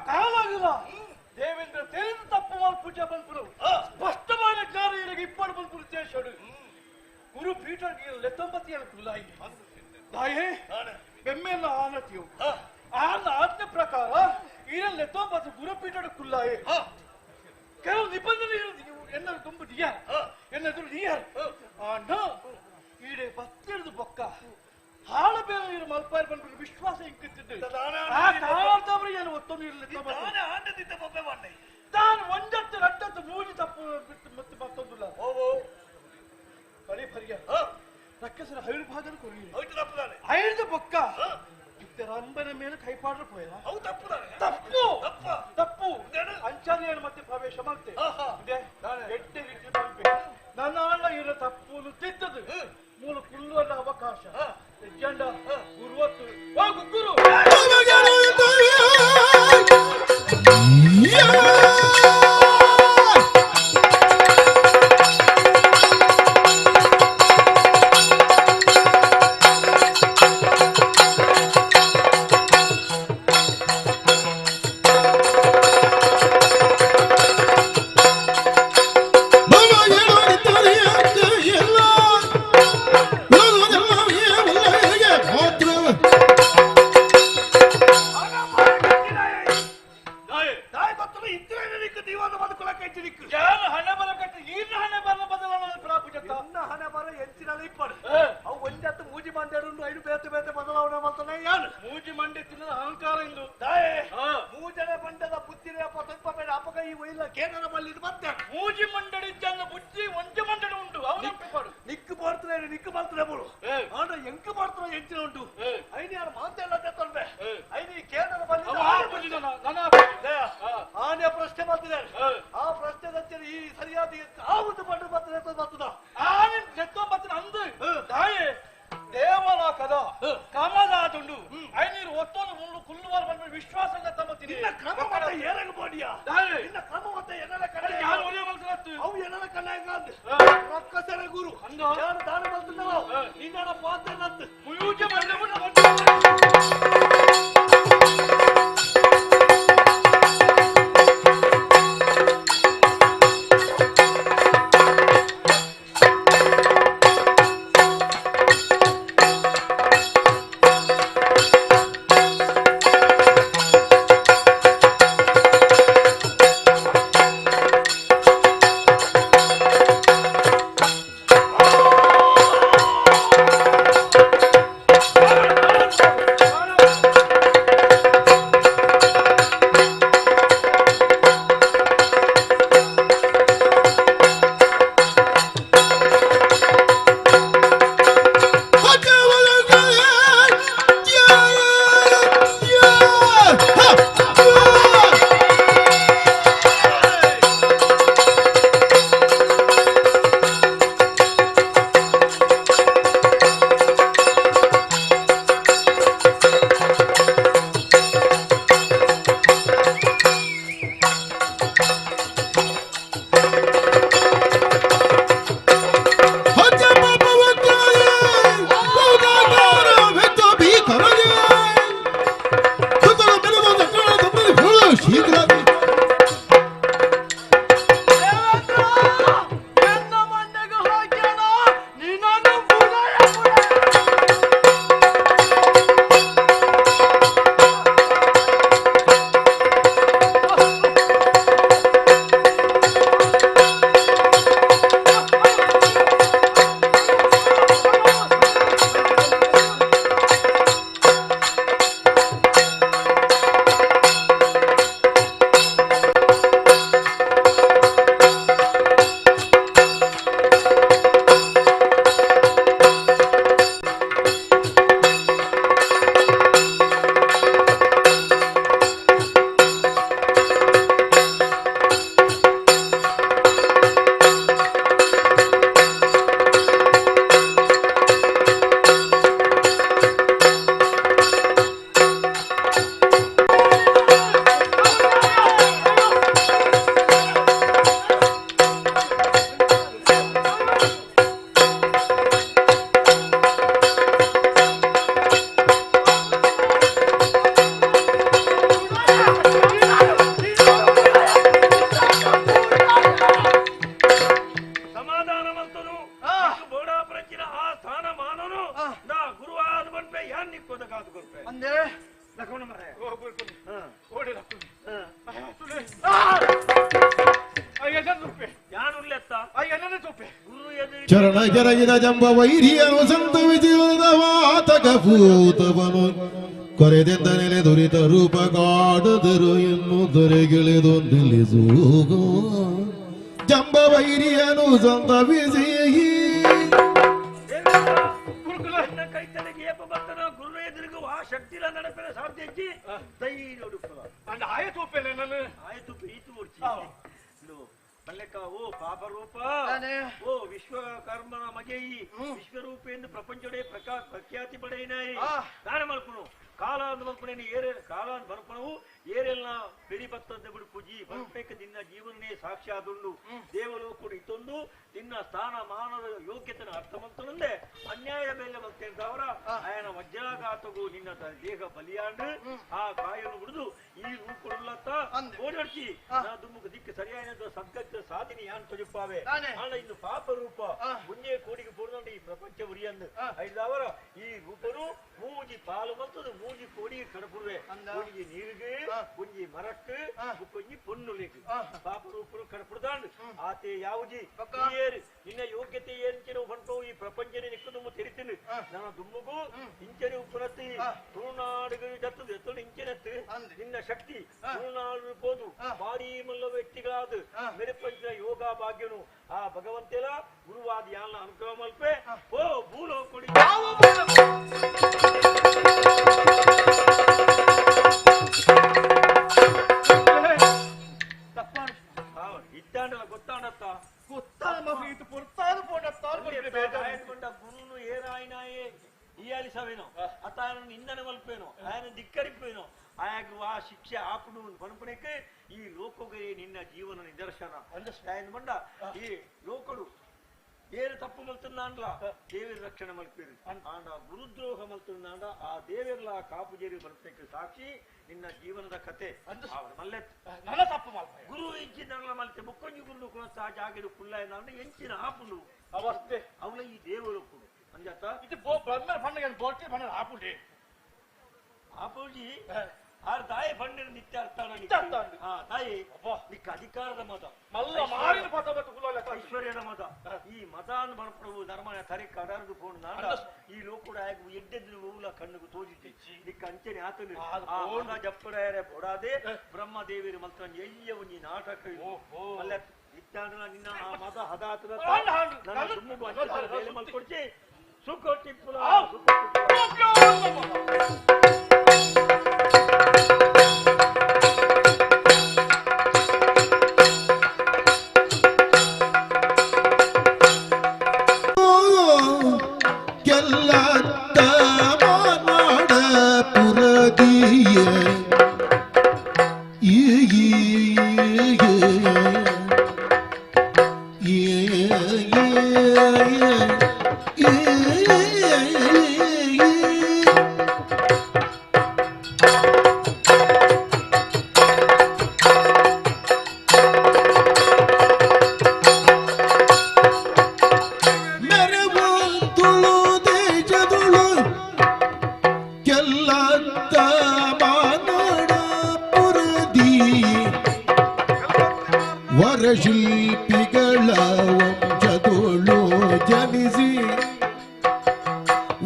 ಕಾಲಾಗಲ್ಲ ದೇವೇಂದ್ರ ತಿಳಿದು ತಪ್ಪು ಮಾಡಿ ಪೂಜೆ ಬಂದ್ಬಿಡು ಸ್ಪಷ್ಟమైన ಜ್ಞಾನ ಇಪ್ಪಡು ಬಂದ್ಬಿಡು ದೇಶಡು ಗುರು ಪೀಠ ಲೆತ್ತೊಂಬತ್ತಿ ಕುಲಾಯಿ ತಾಯೇ ಬೆಮ್ಮೆಲ್ಲ ಆನತಿಯು ಆನ ಆಜ್ಞೆ ಪ್ರಕಾರ ಈರಲ್ಲ ಲೆತ್ತೊಂಬತ್ತು ಗುರುಪೀಠ ಕುಲ್ಲಾಯಿ ಕೆಲವು ನಿಬಂಧನೆ ಎನ್ನ ತುಂಬ ದಿಯಾ ಎನ್ನದು ದಿಯಾ ಅಣ್ಣ ಈಡೆ ಬತ್ತಿರದು ಬೊಕ್ಕ ಹಾಳ ಬೇರೆ ನೀರು ಮಲ್ಪಾರಿ ಬಂದ್ಬಿಟ್ಟು ವಿಶ್ವಾಸ ಇಂಕಿತ್ತಿದ್ದು ಆ ಕಾರಣದವರು ಏನು ಒತ್ತೊಂದು ಇರಲಿಲ್ಲ ತಾನು ಒಂದತ್ತು ರಟ್ಟತ್ತು ಮೂಡಿ ತಪ್ಪು ಬಿಟ್ಟು ಮತ್ತೆ ಮತ್ತೊಂದಿಲ್ಲ ಬರೀ ಪರಿಯ ರಕ್ಕಸರ ಹೈಳು ಭಾಗದ ಕೊರಿ ಐದು ಬೊಕ್ಕ ರಂಬನ ಮೇಲೆ ಕೈಪಾಡ್ರ ಪೋಯ ತಪ್ಪು ತಪ್ಪು ಅಂಚಾರಿಯನ್ನು ಮತ್ತೆ ಪ್ರವೇಶ ಮಾಡ್ತೆ ಎಟ್ಟೆ ರೀತಿ ಬಂದ್ಬೇಕು ನನ್ನ ಅಣ್ಣ ಇರೋ ತಪ್ಪು ತಿದ್ದದು ಮೂಲ ಕುಲ್ಲುವ ಅವಕಾಶ ಗುರುವತ್ತು ಗುರು ಚರಣ ಕೆರಗಿದ ಜಂಬ ವೈರಿಯನು ಸಂತ ವಿಜಯದ ವಾತಕ ಭೂತವನು ಕೊರೆದೆದ್ದ ನೆಲೆ ದುರಿತ ರೂಪ ಕಾಡದರು ಎನ್ನು ದೊರೆಗಿಳಿದೊಂದಿಲಿಸು ಜಂಬ ವೈರಿಯನು ಸಂತ ವಿಜಯಿ ಕೈತಲೆಗೆ ಏಪ ಬರ್ತಾನ ಗುರು ಎದುರಿಗೂ ಆ ಶಕ್ತಿಲ ನಡೆಪಿನ ಸಾಧ್ಯಜ್ಜಿ ಧೈರ್ಯ ಉಡುಪುವ ಅಂದ ಆಯತು ಒಪ್ಪೆನೆ ನಾನು ಆಯತು ಈತು ಓಡ್ಚಿ ಮಲ್ಲೆಕ್ಕ ಓ ಪಾಪ ರೂಪ ಓ ವಿಶ್ವಕರ್ಮನ ಮಗೆಯಿ ವಿಶ್ವರೂಪ ಎಂದು ಪ್ರಪಂಚಡೆ ಪ್ರಖ್ಯಾತಿ ಪಡೆಯಿನಾಯಿ ನಾನೇ ಮಲ್ಪುನು ಕಾಲ ಅಂದ್ ಮಲ್ಪುಣೇನು ಏರೇನು ಕಾಲ ಅಂದ್ ಮಲ್ಪುಣವು ಏರೆಲ್ಲ ಬೆಳಿ ಬತ್ತದ ಬಿಡು ಪೂಜಿ ಬರ್ಬೇಕ ನಿನ್ನ ಜೀವನನೇ ಸಾಕ್ಷಾದುಂಡು ದೇವಲೋಕುಡು ಇತ್ತೊಂದು ನಿನ್ನ ಸ್ಥಾನ ಮಾನದ ಯೋಗ್ಯತೆನ ಅರ್ಥವಂತನಂದೆ ಅನ್ಯಾಯ ಮೇಲೆ ಮಲ್ತೇಂದವರ ಆಯನ ವಜ್ರಾಘಾತಗೂ ನಿನ್ನ ದೇಹ ಬಲಿಯಾಂಡು ಆ ಕಾಯನ್ನು ಬಿಡುದು ಈ ರೂಪುಳ್ಳತ್ತ ಓಡಾಡ್ಸಿ ನಾ ದುಮ್ಮುಗ ದಿಕ್ಕ ಸರಿಯಾದ ಸದ್ಗತ್ತ ಸಾಧಿನಿ ಯಾನ್ ತೊಜುಪ್ಪಾವೆ ಆನ ಇನ್ನು ಪಾಪ ರೂಪ ಮುಂಜೆ ಕೋಡಿಗೆ ಪೂರ್ಣಂಡು ಈ ಪ್ರಪಂಚ ಉರಿಯಂದು ಐದವರ ಈ ರೂಪನು ಮೂಜಿ ಪಾಲು ಮಲ್ತದು ಮೂಜಿ ಕೋಡಿಗೆ ಕಡಪುರುವೆ ಕೋಡಿಗೆ ನೀರಿಗೆ ಕುಂಜಿ ಮರಕ್ಕೆ ಕುಂಜಿ ಪೊನ್ನುಲಿಕ್ಕೆ ಪಾಪ ರೂಪನು ಕಡಪುಡ್ದಾಂಡು ಆತೆ ಯಾವುಜಿ ಏರು ನಿನ್ನ ಯೋಗ್ಯತೆ ಏನ್ಚಿನ ಹೊಂಟವು ಈ ಪ್ರಪಂಚನೇ ನಿಕ್ಕ ದುಮ್ಮು ತೆರಿತೀನಿ ನನ್ನ ದುಮ್ಮುಗು ಇಂಚನೆ ಉಪ್ಪುನತ್ತಿ ತುಳುನಾಡುಗಳು ಜತ್ತದು ಎತ್ತಲು ಇಂಚೆನತ್ತು ನಿನ್ನ ಶಕ್ತಿ ತುಳುನಾಡು ಬೋದು ಭಾರಿ ಮಲ್ಲ ವ್ಯಕ್ತಿಗಳಾದ ಮೆರೆಪಂಚ ಯೋಗ ಭಾಗ್ಯನು ಆ ಭಗವಂತೆಲ ಗುರುವಾದ ಯಾನ ಅನುಗ್ರಹ ಮಲ್ಪೆ ಓ ಭೂಲೋ ಕೊಡಿ ಇತ್ತಾಂಡಲ್ಲ ಗೊತ್ತಾಂಡತ್ತ ಗುರುನು ಏನಾಯಿನಾಯೇ ಇಯಾಲಿಸವೇನೋ ಅತ್ತ ఆయన ఇందన మల్పేనో ఆయన ధిక్కరిపోయినో ఆయనకు ఆ శిక్ష ఆపుడు పనుపునకే ఈ లోకగరే నిన్న జీవన నిదర్శన ఆయన మండ ఈ లోకుడు ఏరు తప్పు మల్తున్నాండ్ల దేవరి రక్షణ మల్పేరు ఆండ గురుద్రోహ మల్తున్నాండ ఆ దేవర్ల కాపు జేరి మల్పేకు సాక్షి ನಿನ್ನ ಜೀವನದ ಕತೆ ನನ್ನ ತಪ್ಪು ಮಲ್ಪ ಗುರು ಎಂಚಿನ ಮಲ್ತೆ ಮುಕ್ಕೊಂಜಿ ಗುರು ಕೊಡ್ತಾ ಜಾಗಿಡು ಕುಲ್ಲ ಅಂದ್ರೆ ಎಂಚಿನ ಆಪುಂಡು ಅವಸ್ಥೆ ಅವಳ ಈ ದೇವರು ಕೂಡ ಅಂಜಾತ ಇದು ಬಂದ ಬಣ್ಣ ಬೋಟಿ ಬಣ್ಣ ಆಪುಂಡೆ ಆಪುಂಜಿ ಆರ್ ತಾಯಿ ಬಣ್ಣ ನಿತ್ಯ ಅರ್ಥ ಹಾ ತಾಯಿ ನಿಕ್ಕ ಅಧಿಕಾರದ ಮತ ಮಲ್ಲ ಮಾರಿನ ಪದ ಐಶ್ವರ್ಯದ ಮತ ಈ ಮತ ಅನ್ನು ಬಣಪಡುವ ಧರ್ಮನ ತರಿ ಕಡರ್ದು ಕೊಂಡು ನಾಡ ಈ ಲೋಕುಡ ಆಗ ಎಡ್ಡೆದ್ರು ಹೂಲ ಕಣ್ಣುಗು ತೋಜಿತೆ ನಿಕ್ಕ ಅಂಚನೆ ಆತನು ಆ ಜಪ್ಪಡಾಯರೆ ಬೊಡಾದೆ ಬ್ರಹ್ಮದೇವಿರು ಮಂತ್ರ ಎಯ್ಯ ಒಂಜಿ ನಾಟಕ ಅಲ್ಲ ಇತ್ತಾಂಡ ನಿನ್ನ ಆ ಮತ ಹದಾತದ ನನ್ನ ಸುಮ್ಮು ಅಂಚೆ ಬೇಲೆ ಮಲ್ಕೊಡ್ಚಿ ಸುಖೋಟಿ ಪುಲ ಶಿಲ್ಪಿಗಳ ವಂಶದೋಳು ಜನಿಸಿ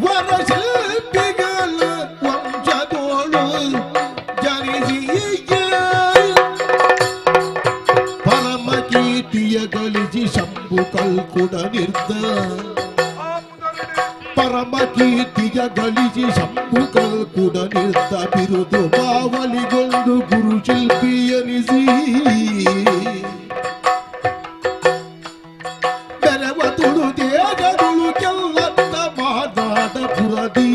ವರಶಿಲ್ಪಿಗಳ ವಂಶದೋಳು ಜನಿಸಿ ಪರಮ ಕೀರ್ತಿಯ ಗಳಿಸಿ ಶಂಭು ಕಲ್ಕುಡ ನಿರ್ದ ಪರಮ ಕೀರ್ತಿಯ ಗಳಿಸಿ ಶಂಭು ಕಲ್ಕುಡ ನಿರ್ದ ಬಿರುದು ಬಾವಲಿಗೊಂದು ಗುರು ಶಿಲ್ಪಿ ಎನಿಸಿ ಬೆರವತುಳು ದೇಗದುಳು ಕೆಲ್ಲತ್ತ ಮಾದಾಡ ಪುರದಿ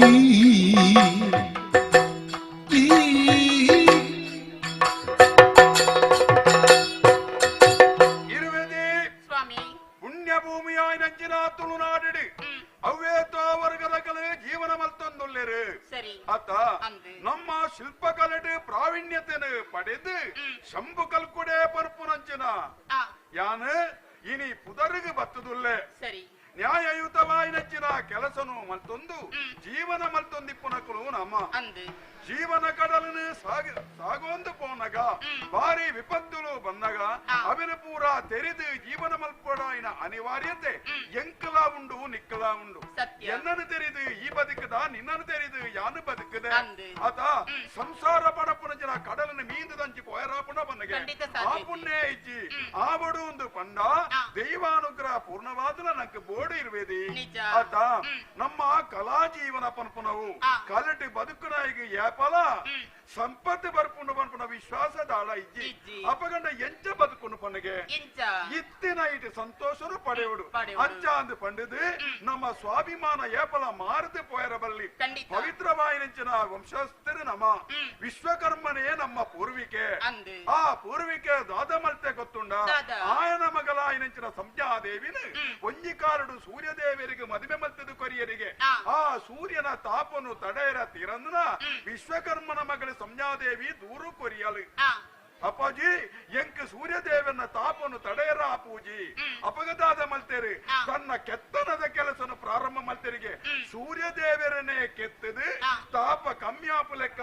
ಪುಣ್ಯಭೂಮಿಯಾಯ ನಂಚಿನ ತುಳುನಾಡಿಡಿ ಅವ್ಯೇತೋ ವರ್ಗದ ಕಲೆ ಜೀವನ ಮಲ್ತೊಂದುಲ್ಲೆರು ಅತ್ತ ನಮ್ಮ ಶಿಲ್ಪಕಲೆಡು ಪ್ರಾವೀಣ್ಯತೆನು ಪಡೆದು ಶಂಭು ಕಲ್ಕುಡೆ ಪರ್ಪು ನಂಚಿನ ಯಾನು ಇನಿ ಪುದರಿಗೆ ಬತ್ತದುಲ್ಲೆ ನ್ಯಾಯಯುತವಾಯಿ ನೆಚ್ಚಿನ ಕೆಲಸನು ಮಲ್ತೊಂದು ಜೀವನ ಮಲ್ತೊಂದಿಪ್ಪುನಕಲು ನಮ್ಮ ಜೀವನ ಕಡಲನ್ನು ಸಾಗೊಂದು ಪೋನಗ ಭಾರಿ ವಿಪತ್ತುಲು ಬಂದಾಗ ಅವಿನ ಪೂರ ತೆರೆದು ಜೀವನ ಮಲ್ಪಡಾಯಿನ ಅನಿವಾರ್ಯತೆ ಎಂಕಲ ಉಂಡು ನಿಕ್ಕಲ ಉಂಡು ಎನ್ನನ್ನು ತೆರೆದು ಈ ಬದುಕದ ನಿನ್ನನ್ನು ತೆರೆದು ಯಾನು ಬದುಕದೆ ಅತ ಸಂಸಾರ ಪಡಪುನ ಜನ ಕಡಲನ್ನು ಮೀಂದು ದಂಚಿ ಪೋಯರಾಪುಣ ಬಂದಗೆ ಆ ಪುಣ್ಯ ಇಚ್ಚಿ ಆವಡು ಒಂದು ಪಂಡ ದೈವಾನುಗ್ರಹ ಪೂರ್ಣವಾದ ನಂಗೆ ಬೋರ್ಡ್ ಇರುವೇದಿ ಅತ ನಮ್ಮ ಕಲಾ ಜೀವನ ಪನ್ಪುನವು ಕಲಟಿ ಬದುಕುನಾಯಿಗೆ ಯಾಪಲ ಸಂಪತ್ತು ಬರ್ಪುಂಡು ಪನ್ಪುನ ವಿಶ್ವಾಸ ದಾಳ ಇಜ್ಜಿ ಅಪಗಂಡ ಎಂಚ ಬದುಕು ಪನ್ಪುನು ಪನ್ನಿಗೆ ಎಂಚ ಇತ್ತಿನ ಇಟಿ ಸಂತೋಷನು ಪಡೆಯುಡು ಪಡೆಯುಡು. ಅಂಚ ಅಂದು ಪಂಡಿದು ನಮ್ಮ ಸ್ವಾಭಿಮಾನ ಏಪಲ ಮಾರದು ಪೋಯರಬಲ್ಲಿ ಖಂಡಿತ. ಪವಿತ್ರವಾಯಿನಿಂಚಿನ ವಂಶಸ್ಥರು ನಮ್ಮ ವಿಶ್ವಕರ್ಮನೇ ನಮ್ಮ ಪೂರ್ವಿಕೆ ಅಂದು ಆ ಪೂರ್ವಿಕೆ ದಾದಮಲ್ತೆ ಗೊತ್ತುಂಡ ದಾದ. ಆಯನ ಮಗಲಾಯಿನಿಂಚಿನ ಸಂಧ್ಯಾದೇವಿನ ಒಂಜಿಕಾರುಡು ಸೂರ್ಯದೇವರಿಗೆ ಮದುವೆ ಮಲ್ತದು ಕೊರಿಯರಿಗೆ ಆ. ಆ ಸೂರ್ಯನ ತಾಪನು ತಡೆಯರ ತೀರಂದನ ವಿಶ್ವಕರ್ಮನ ಮಗಳ ಸಂಧ್ಯಾದೇವಿ ದೂರು ಕೊರಿಯಲು ಆ ಅಪ್ಪಾಜಿ ಎಂಕ್ ಸೂರ್ಯದೇವನ ತಾಪನು ತಡೆಯರ ಪೂಜಿ ಅಪಗದಾದ ಮಲ್ತೇರಿ ಆ. ತನ್ನ ಕೆತ್ತನದ ಕೆಲಸನ ಪ್ರಾರಂಭ ಮಲ್ತೇರಿಗೆ ಸೂರ್ಯದೇವರನ್ನೇ ಕೆತ್ತದು ಆ. ತಾಪ ಕಮ್ಮಿ ಆಪು ಲೆಕ್ಕ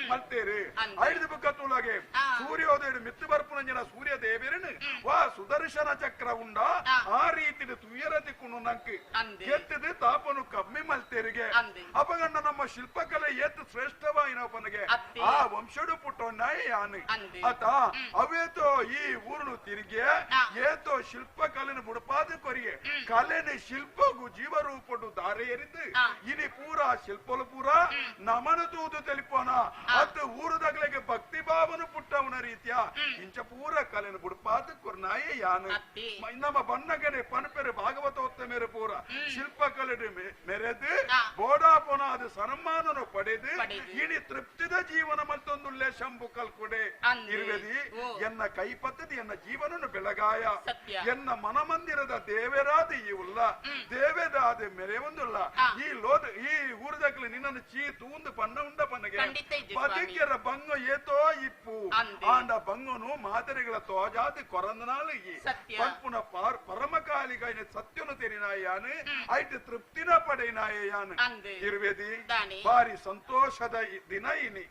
ಮಲ್ತೇರಿ ಅಂದೆ. ಐದು ಬುಕ್ಕತ್ತುಲಗೆ ಆ. ಸೂರ್ಯೋದಯ ಮಿತ್ತು ಬರ್ಪುನಂಜನ ಸೂರ್ಯದೇವರನ್ನು ವಾ ಸುದರ್ಶನ ಚಕ್ರ ಉಂಡ ಆ. ಆ ರೀತಿ ತುಯರದಿ ಕುಣು ನಂಕ್ ಅಂದೆ. ಕೆತ್ತದು ತಾಪನು ಕಮ್ಮಿ ಮಲ್ತೇರಿಗೆ ಅಂದೆ. ಅಪಗಂಡ ನಮ್ಮ ಶಿಲ್ಪಕಲೆ ಏತ್ ಶ್ರೇಷ್ಠವಾಯಿನಪ್ಪನಿಗೆ ಅತ್ತೆ. ಆ ವಂಶಡು ಪುಟ್ಟೊಂಡಾಯ ಯಾನು ಅಂದೆ. ಆತ ಅವೇತೋ ಈ ಊರ್ನು ತಿರುಗಿ ಆ. ಏತೋ ಶಿಲ್ಪ ಕಲೆನ ಬುಡಪಾದ ಕೊರಿಗೆ ಕಲೆನ ಶಿಲ್ಪಗು ಜೀವರೂಪಡು ದಾರಿ ಎರಿದು ಆ. ಇನಿ ಪೂರ ಶಿಲ್ಪಲು ಪೂರ ನಮನ ತೂದು ತೆಲಿಪೋನ ಅತ್ತು ಊರದಗ್ಲೆಗೆ ಭಕ್ತಿ ಭಾವನು ಪುಟ್ಟವನ ರೀತಿಯ ಇಂಚ ಪೂರ ಕಲೆನ ಬುಡಪಾದ ಕೊರ್ನಾಯ ಯಾನು ಅತ್ತೆ. ನಮ್ಮ ಬಣ್ಣಗನೆ ಪನ್ಪೆರೆ ಭಾಗವತೋತ್ತ ಮೇರೆ ಪೂರ ಶಿಲ್ಪ ಕಲೆ ಮೆರೆದು ಆ. ಬೋಡಾಪೋನ ಅದು ಸನ್ಮಾನನು ಪಡೆದು ಪಡೆದು. ಇನಿ ತೃಪ್ತಿದ ಜೀವನ ಮತ್ತೊಂದುಳ್ಳೆ ಶಂಭು ಕಲ್ಕೊಡೆ ಅಂದೆ. ಇರುವೆದಿ ಓ. ಎನ್ನ ಕೈ ಪದ್ಧತಿ ಎನ್ನ ಜೀವನನು ಬೆಳಗಾಯ ಸತ್ಯ. ಎನ್ನ ಮನಮಂದಿರದ ದೇವರಾದ ಈ ಉಲ್ಲ ದೇವೇದಾದ ಮೆರೆಯೊಂದುಲ್ಲ ಆ. ಈ ಊರದಾಗ್ಲಿ ನಿನ್ನನ್ನು ಚೀ ತೂಂದು ಪನ್ನ ಉಂಡ ಪನ್ನಗೆ ಖಂಡಿತ ಇದೆ ಸ್ವಾಮಿ. ಬದುಕಿರ ಬಂಗ ಏತೋ ಇಪ್ಪು ಅಂದೆ. ಆಂಡ ಬಂಗನು ಮಾದರಿಗಳ ತೋಜಾದಿ ಕೊರಂದನಾಲು ಈ ಸತ್ಯ. ಪಂಪುನ ಪರಮಕಾಲಿಗ ಸತ್ಯನು ತೆರಿನಾಯಾನು ಐಟ್ ತೃಪ್ತಿನ ಪಡೆನಾಯ ಯಾನು ಅಂದೆ. ಇರುವೆದಿ ದಾನೆ. ಬಾರಿ ಸಂತೋಷದ ದಿನ ಇನಿ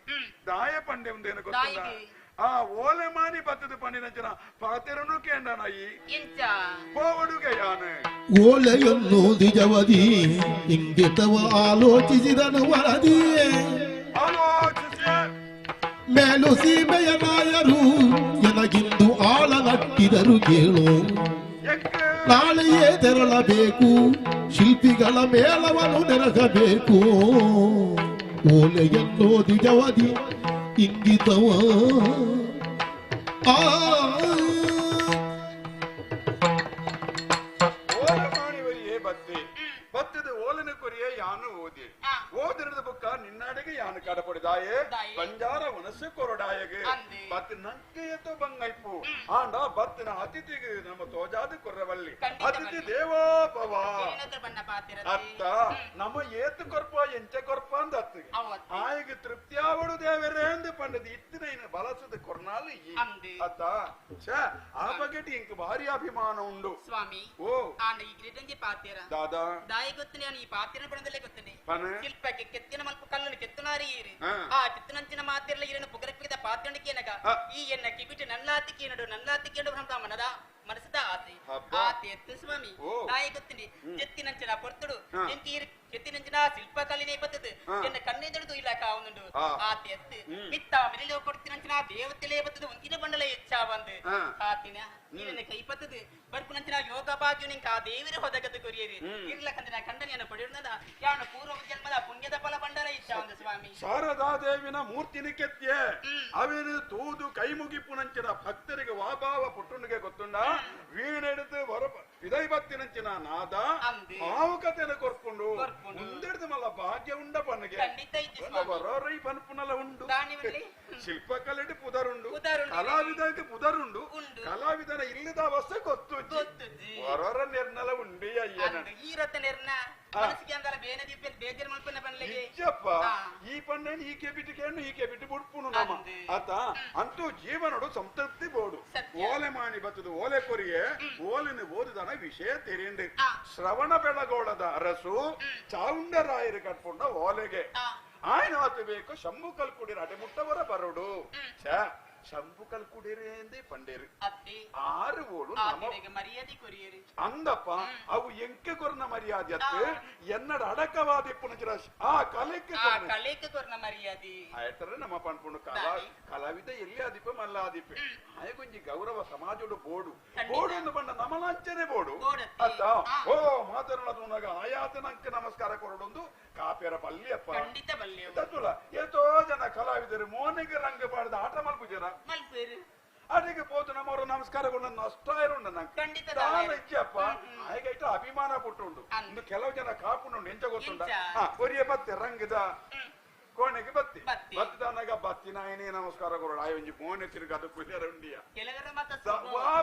ದಾಯ ಪಂಡೆ ಒಂದೇನು ಗೊತ್ತಿಲ್ಲ ದಾಯಿಗೆ. ಆ ಓಲೆ ಮಾನಿ ಬತ್ತದ ಪಂಡಿನ ಜನ ಪಾತಿರನು ಕೇಂಡನಾಯಿ ಎಂಚ ಹೋವಡುಗೆ ಯಾನು ಓಲೆಯನ್ನು ನಿಜವದಿ ಇಂಗಿತವ ಆಲೋಚಿಸಿದನು ವರದಿ ಆಲೋಚಿಸಿ ಮೇಲು ಸೀಮೆಯ ನಾಯರು ಎನಗಿಂದು ಆಳ ನಟ್ಟಿದರು ಕೇಳು ಎಕ್ಕ ನಾಳೆಯೇ ತೆರಳಬೇಕು ಶಿಲ್ಪಿಗಳ ಮೇಳವನ್ನು ನೆರಗಬೇಕು ಓಲೆಯನ್ನು ನಿಜವದಿ ಇಂಗಿತವ ಆ ಓಲೆ ಮಾಡಿವರಿಯೇ ಬತ್ತಿ ಬತ್ತದ ಓಲನ ಕೊರಿಯೇ ಯಾನು ಓದಿ ಆ. ಓದಿರದ ಬುಕ್ಕ ನಿನ್ನಡೆಗೆ ಯಾನು ಕಡಪಡಿದಾಯೆ ದಾಯೆ. ಬಂಜಾರ ಮನಸ್ಸು ಕೊರಡಾಯಗೆ ಅಂದೆ. ಬತ್ ನಂಕೆಯತ್ತು ಬಂಗೈಪು ಆಂಡ ಬತ್ತಿನ ಅತಿಥಿಗೆ ನಮ್ಮ ತೋಜಾದ ಕೊರ್ರವಲ್ಲಿ ಖಂಡಿತ ಅತಿಥಿ ಬಲ್ಲಿ. ದೇವೋಭವ ಏನತ್ರ ಬಣ್ಣ ಪಾತಿರದೆ ಅತ್ತ ನಮ್ಮ ಏತು ಕೊರ್ಪ ಎಂಚ ಕೊರ್ಪ ಅಂದ ಅತ್ತಿಗೆ ಅವತ್ತು. ಆಯ್ಗೆ ತೃಪ್ತಿಯಾವಡು ದೇವರೇ ಅಂದು ಪಂಡದ ಇತ್ತಿನ ಇನ್ನು ಬಲಸದ ಕೊರ್ನಾಲು ಈ ಅಂದೆ. ಅತ್ತ ಛ ಆ ಬಗೆಟ್ ಇಂಕ ಭಾರಿ ಅಭಿಮಾನ ಉಂಡು ಸ್ವಾಮಿ ಓ ಆಂಡ ಈ ಗಿರಿಟಂಜಿ ಪಾತಿರ ದಾದಾ ದಾಯಿ ಗೊತ್ತನೆ ಈ ಪಾತಿರ ಬಣ್ಣದಲ್ಲೇ ಗೊತ್ತನೆ ಪನ ಶಿಲ್ಪಕ್ಕೆ ಕೆತ್ತಿನ ಮಲ್ಪ ಕಲ್ಲನ್ನು ಕೆತ್ತನಾರಿ ಏರಿ ಹಾ. ಆ ಕೆತ್ತನಂಚಿನ ಮಾತಿರಲ ಇರನ್ನು ಪುಗರಪಿದ ಪಾತ್ರಣಕ್ಕೆ ಎನಗ ಆ. ಈ ಎನ್ನ ಕಿಬಿಟ್ಟು ನಲ್ಲಾತಿಕ್ಕೆ ನಲ್ಲಾತಿಕ್ಕೆ ಭ್ರಮ ಮನದ ಮನಸದ ಆಸೆ ಹಬ್ಬ. ಆತೆ ಎತ್ತು ಸ್ವಾಮಿ ಓ. ದಾಯಿ ಗೊತ್ತನೆ ಕೆತ್ತಿನಂಚಿನ ಪೊರ್ತುಡು ಹಾ. ಕೆತ್ತಿನಂಚಿನ ಶಿಲ್ಪ ಕಲ್ಲಿನೇ ಬತ್ತದು ಹಾ. ಎನ್ನ ಕಣ್ಣೆದಡು ಇಲ್ಲ ಕಾವುಂಡು ಆ. ಆತೆ ಎತ್ತು ಮಿತ್ತ ಮಿಲಿಲೋ ಕೊಡ್ತಿನಂಚಿನ ದೇವತೆಲೇ ಬತ್ತದು ಒಂದಿನ ಬಂಡಲ ಹೆಚ್ಚಾ ಬಂದು ಹಾ. ಆತಿನ ನೀನ ಕೈ ಪತ್ತದು ಬರ್ಪುನಂಚಿನ ಯೋಗ ಭಾಗ್ಯ ನಿಂಕ ಆ ದೇವಿರ ಹೊದಗದ ಕೊರಿಯರಿ ಇರ್ಲಕಂದ್ರೆ ಕಂಡನೆಯನ್ನು ಪಡೆಯುವುದದ ಯಾವನ ಪೂರ್ವ ಜನ್ಮದ ಪುಣ್ಯದ ಫಲ ಬಂಡಲ ಇಚ್ಛಾ ಒಂದು ಸ್ವಾಮಿ ಶಾರದಾ ದೇವಿನ ಮೂರ್ತಿನ ಕೆತ್ತಿ ಅವೇನು ತೂದು ಕೈ ಮುಗಿಪುನಂಚಿನ ಭಕ್ತರಿಗೆ ವಾಭಾವ ಪುಟ್ಟುಂಡಿಗೆ ಗೊತ್ತುಂಡ ವೀಣೆಡಿದು ಹೊರ ವಿದೈ ಭಕ್ತಿನಂಚಿನ ನಾದ ಅಂದೆ. ಭಾವುಕತೆಯನ್ನು ಕೊರ್ಕೊಂಡು ಕೊರ್ಕೊಂಡು. ಮುಂದೆಡ್ದು ಮಲ್ಲ ಭಾಗ್ಯ ಉಂಡ ಪನ್ನಿಗೆ ಖಂಡಿತ ಇತ್ತು ಸ್ವಾಮಿ ಬರೋರೈ ಪನ್ಪುನಲ್ಲ ಉಂಡು ದಾನಿವಲ್ಲಿ ಶಿಲ್ಪಕಲೆಡ್ ಪುದರುಂಡು ಪುದರುಂಡು. ಕಲಾವಿದಕ್ಕೆ ಪುದರುಂಡು ಉಂಡು. ಕಲಾವಿದನ ಇಲ್ಲದ ಅವಸ್ಥೆ ಗೊತ್ತು ಗೊತ್ತುಜ್ಜಿ. ಹೊರರ ನಿರ್ನಲ ಉಂಡಿ ಅಯ್ಯನ ಅಂದು ಈ ರತ್ನೆರ್ನ ಮನಸ್ಸಿಗೆ ಅಂದಲ್ಲ ಬೇನೆ ಬೇಜಾರು ಮಲ್ಪನ ಬನ್ಲಿಗೆ ನಿಜಪ್ಪ ಹಾ. ಈ ಪಣ್ಣೇನು ಈಕೆ ಬಿಟ್ಟಿಕೊಂಡು ಈಕೆ ಬಿಟ್ಟು ಬಿಡ್ಪುನು ನಮ್ಮ ಅಂದೆ. ಆತ ಅಂತೂ ಜೀವನಡು ಸಂತೃಪ್ತಿ ಬೋಡು ಸತ್ಯ. ಓಲೆ ಮಾಣಿ ಬತ್ತದು ಓಲೆ ಕೊರಿಯೆ ಓಲಿನ ಓದಿದನ ವಿಷಯ ತೆರೆಯಂಡು ಆ. ಶ್ರವಣ ಬೆಳಗೋಳದ ಅರಸು ಚಾವುಂಡರಾಯರು ಕಟ್ಕೊಂಡ ಓಲೆಗೆ ಆ. ಆಯ್ನ ಆತು ಬೇಕು ಶಂಭು ಕಲ್ಕುಡಿರ ಅಡೆ ಮುಟ್ಟವರ ಬರೋಡು ಛ ಶಂಭು ಕಲ್ಕುಡಿರೆ ಎಂದೇ ಪಂಡೇರು ಅತ್ತಿ ಆರು ಓಡು ನಮ್ಮ ಆತಿಗೆ ಮರ್ಯಾದೆ ಕೊರಿಯರಿ ಅಂದಪ್ಪ ಅವು ಎಂಕೆ ಕೊರ್ನ ಮರ್ಯಾದೆ ಅತ್ತು ಎನ್ನಡ ಅಡಕವಾದಿ ಪುನಚಿರ ಆ ಕಲೆಕ್ಕೆ ಆ ಕಲೆಕ್ಕೆ ಕೊರ್ನ ಮರ್ಯಾದೆ ಆಯ್ತಾರೆ ನಮ್ಮ ಪಣ್ಪುಂಡು ಕಲಾವಿದ ಎಲ್ಲಿ ಆದಿಪ ಮಲ್ಲ ಆದಿಪೆ ಆಯಗೊಂಜಿ ಗೌರವ ಸಮಾಜಡು ಬೋಡು ಬೋಡು ಎಂದು ಬಂಡ ನಮಲಾಂಚನೆ ಬೋಡು ಬೋಡತ್ತಿ. ಅತ್ತ ಓ ಮಾತಾಡೋದು ಆಯಾತನಂಕ ನಮಸ್ಕಾರ ಕೊರಡೊಂದು ಕಾಪೆರ ಪಲ್ಯಪ್ಪ ಖಂಡಿತ ಬಲ್ಯ ತತ್ತುಲ ಎಷ್ಟೋ ಜನ ಕಲಾವಿದರು ಮೋನಿಗೆ ರಂಗ ಪಾಡ್ದ ಆಟ ಮಲ್ಪುಜರ ಮಲ್ಪೇರು ಅಡಿಗೆ ಪೋತು ನಮ್ಮವರು ನಮ್ಮ ನಮಸ್ಕಾರಗೊಂಡು ನಷ್ಟ ಇರುಂಡ ನಂಗೆ ಖಂಡಿತ ದಾನ ಇಚ್ಚಪ್ಪ ಆಯ್ಗಾಯ್ತು ಅಭಿಮಾನ ಪುಟ್ಟುಂಡು ಇನ್ನು ಕೆಲವು ಜನ ಕಾಪುಂಡು ಎಂಚ ಗೊತ್ತುಂಡ ಒರಿಯ ಬತ್ತೆ ರಂಗದ ಕೋಣೆಗೆ ಬತ್ತಿ ಬತ್ತಿದಾನಾಗ ಬತ್ತಿನ ಏನೇ ನಮಸ್ಕಾರ ಕೊರೋಡು ಆಯ ಒಂಜಿ ಮೋನೆ ತಿರುಗಾದ ಕುಲಿಯರ ಉಂಡಿಯ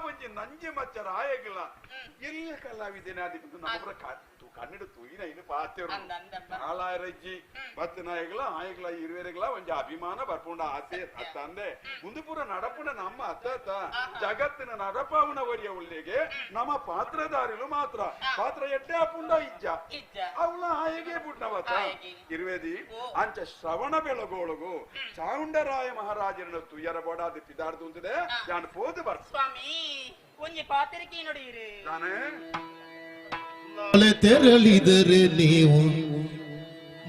ಒಂಜಿ ನಂಜಿ ಮಚ್ಚರ ಆಯಗಿಲ್ಲ ಎಲ್ಲ ಕಲಾವಿದೇನೆ ಅದಕ್ಕೆ ನಮ್ಮ ಕನ್ನಡ ತೂಯಿನ ಇನ್ನು ಪಾತ್ಯರು ನಾಲಾಯರಜ್ಜಿ ಬತ್ತಿನ ಆಯಗಿಲ್ಲ ಆಯಗಿಲ್ಲ ಇರುವೆರಿಗಿಲ್ಲ ಒಂಜಿ ಅಭಿಮಾನ ಬರ್ಪುಂಡ ಆಸೆ ಅತ್ತ ಅಂದೆ ಮುಂದೆ ಪೂರ ನಡಪುಂಡ ನಮ್ಮ ಅತ್ತ ಜಗತ್ತಿನ ನಡಪಾವನ ಒರಿಯ ಉಳ್ಳಿಗೆ ನಮ್ಮ ಪಾತ್ರಧಾರಿಲು ಮಾತ್ರ ಪಾತ್ರ ಎಡ್ಡೆ ಅಪ್ಪುಂಡ ಇಜ್ಜ ಅವಳ ಆಯಗೆ ಬುಟ್ಟವತ್ತ ಇರುವೆದಿ ಅಂಚ ಶ್ರವಣ ಬೆಳಗೋಳಗು ಚಾವುಂಡರಾಯ ಮಹಾರಾಜರನ್ನು ತುಯ್ಯರ ಬೋಡಾದ ಪಿದಾರ್ದು ಅಂತಿದೆ ನಾನು ಪೋದು ಬರ್ತ ಸ್ವಾಮಿ ಒಂಜಿ ಪಾತ್ರಿಕೆ ನೋಡಿರಿ ನಾನೇ ನಾಳೆ ತೆರಳಿದರೆ ನೀವು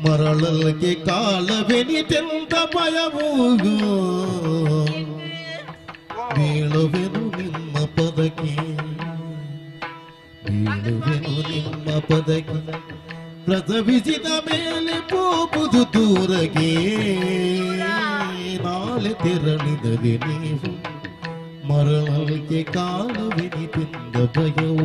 ಮರಳಲ್ಗೆ ಕಾಲವೆನಿತೆಂದ ಭಯವೂಗು ಬೀಳುವೆನು ನಿಮ್ಮ ಪದಕ್ಕೆ ಬೀಳುವೆನು ನಿಮ್ಮ ಪದಕ್ಕೆ ಪ್ರಸವಿಸಿದ ಮೇಲೆ ಹೋಗುವುದು ದೂರಗೆ ನಾಳೆ ತೆರಳಿದರೆ ನೀವು ಮರಳಲ್ಗೆ ಕಾಲವೆನಿತೆಂದ ಭಯವೂ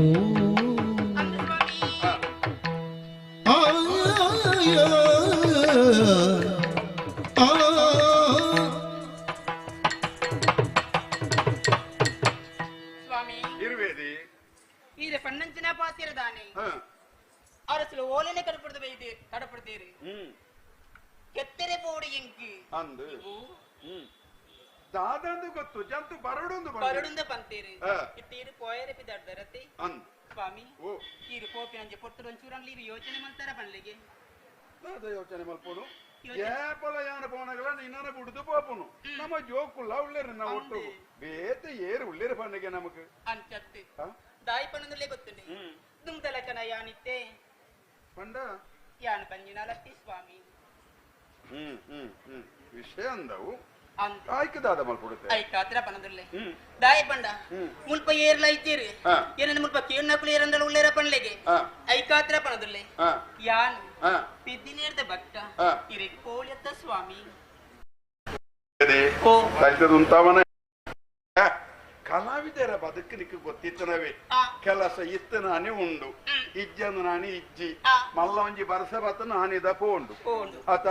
స్వామి ఇరువేది ఇది పన్నంచిన పాతిరదాని அரசுல ஓலையில கடப்படுத்தீரு ಕೆತ್ತರೆ ಬೋಡಿ ಎಂಕಿ ಅಂದು ದಾದಂದು ಗೊತ್ತು ಜಂತು ಬರಡುಂದು ಬಂತೀರಿ ಇತ್ತೀರು ಪೋಯರೆ ಬಿದ್ದಾಡ್ದರತಿ ಅಂದು ಸ್ವಾಮಿ ಈರು ಕೋಪಿ ನಂಜೆ ಪೊತ್ತರು ಒಂಚೂರಲ್ಲಿ ಇರು ಯೋಚನೆ ಮಾಡ್ತಾರ ಬಣ್ಣಿಗೆ ಯೋಚನೆ ಮಲ್ಪೋನು ಏಪಲ ಯಾನ ಪೋನಗಳ ನಿನ್ನ ಬಿಡುದು ಪೋಪುನು ನಮ್ಮ ಜೋಕುಲ್ಲ ಉಳ್ಳೇರು ನಾವು ಒಟ್ಟು ಬೇತ ಏರು ಉಳ್ಳೇರು ಪಂಡಿಗೆ ನಮಕ್ ಅಂಚತ್ತಿ ದಾಯಿ ಪಣ್ಣದಲ್ಲೇ ಗೊತ್ತುಂಡಿ ದುಮ್ತಲಕನ ಯಾನಿತ್ತೆ ಪಂಡ ಯಾನ ಪಂಜಿನಾಲತ್ತಿ ಸ್ವಾಮಿ ವಿಷಯ ಅಂದವು ಅಂತ ಆಯ್ಕದಾದ ಮಲ್ಪುಡುತ್ತೆ ಐಕಾತ್ರ ಪನದಲ್ಲೇ ದಾಯಿ ಪಂಡ ಮುಲ್ಪ ಏರ್ಲ ಇದ್ದೀರಿ ಏನಂದ್ರೆ ಮುಲ್ಪ ಕೇಳ್ನಕುಲು ಏರಂದಳು ಉಳ್ಳೇರ ಪಂಡ್ಲೆಗೆ ಐಕಾತ್ರ ಪನದಲ್ಲೇ ಯಾನ್ ಪಿದ್ದಿನೇರ್ದ ಭಕ್ತ ಇರಿಗೆ ಕೋಳಿಯತ್ತ ಸ್ವಾಮಿ ಉಂಟಾವನ ಕಲಾವಿದರ ಬದುಕಲಿಕ್ಕೆ ಗೊತ್ತಿತ್ತನವೇ ಕೆಲಸ ಇತ್ತ ನಾನೇ ಉಂಡು ಇಜ್ಜಂದು ನಾನಿ ಇಜ್ಜಿ ಮಲ್ಲ ಒಂಜಿ ಬರಸ ಬತ್ತ ನಾನಿದ ಪೋಂಡು ಆತ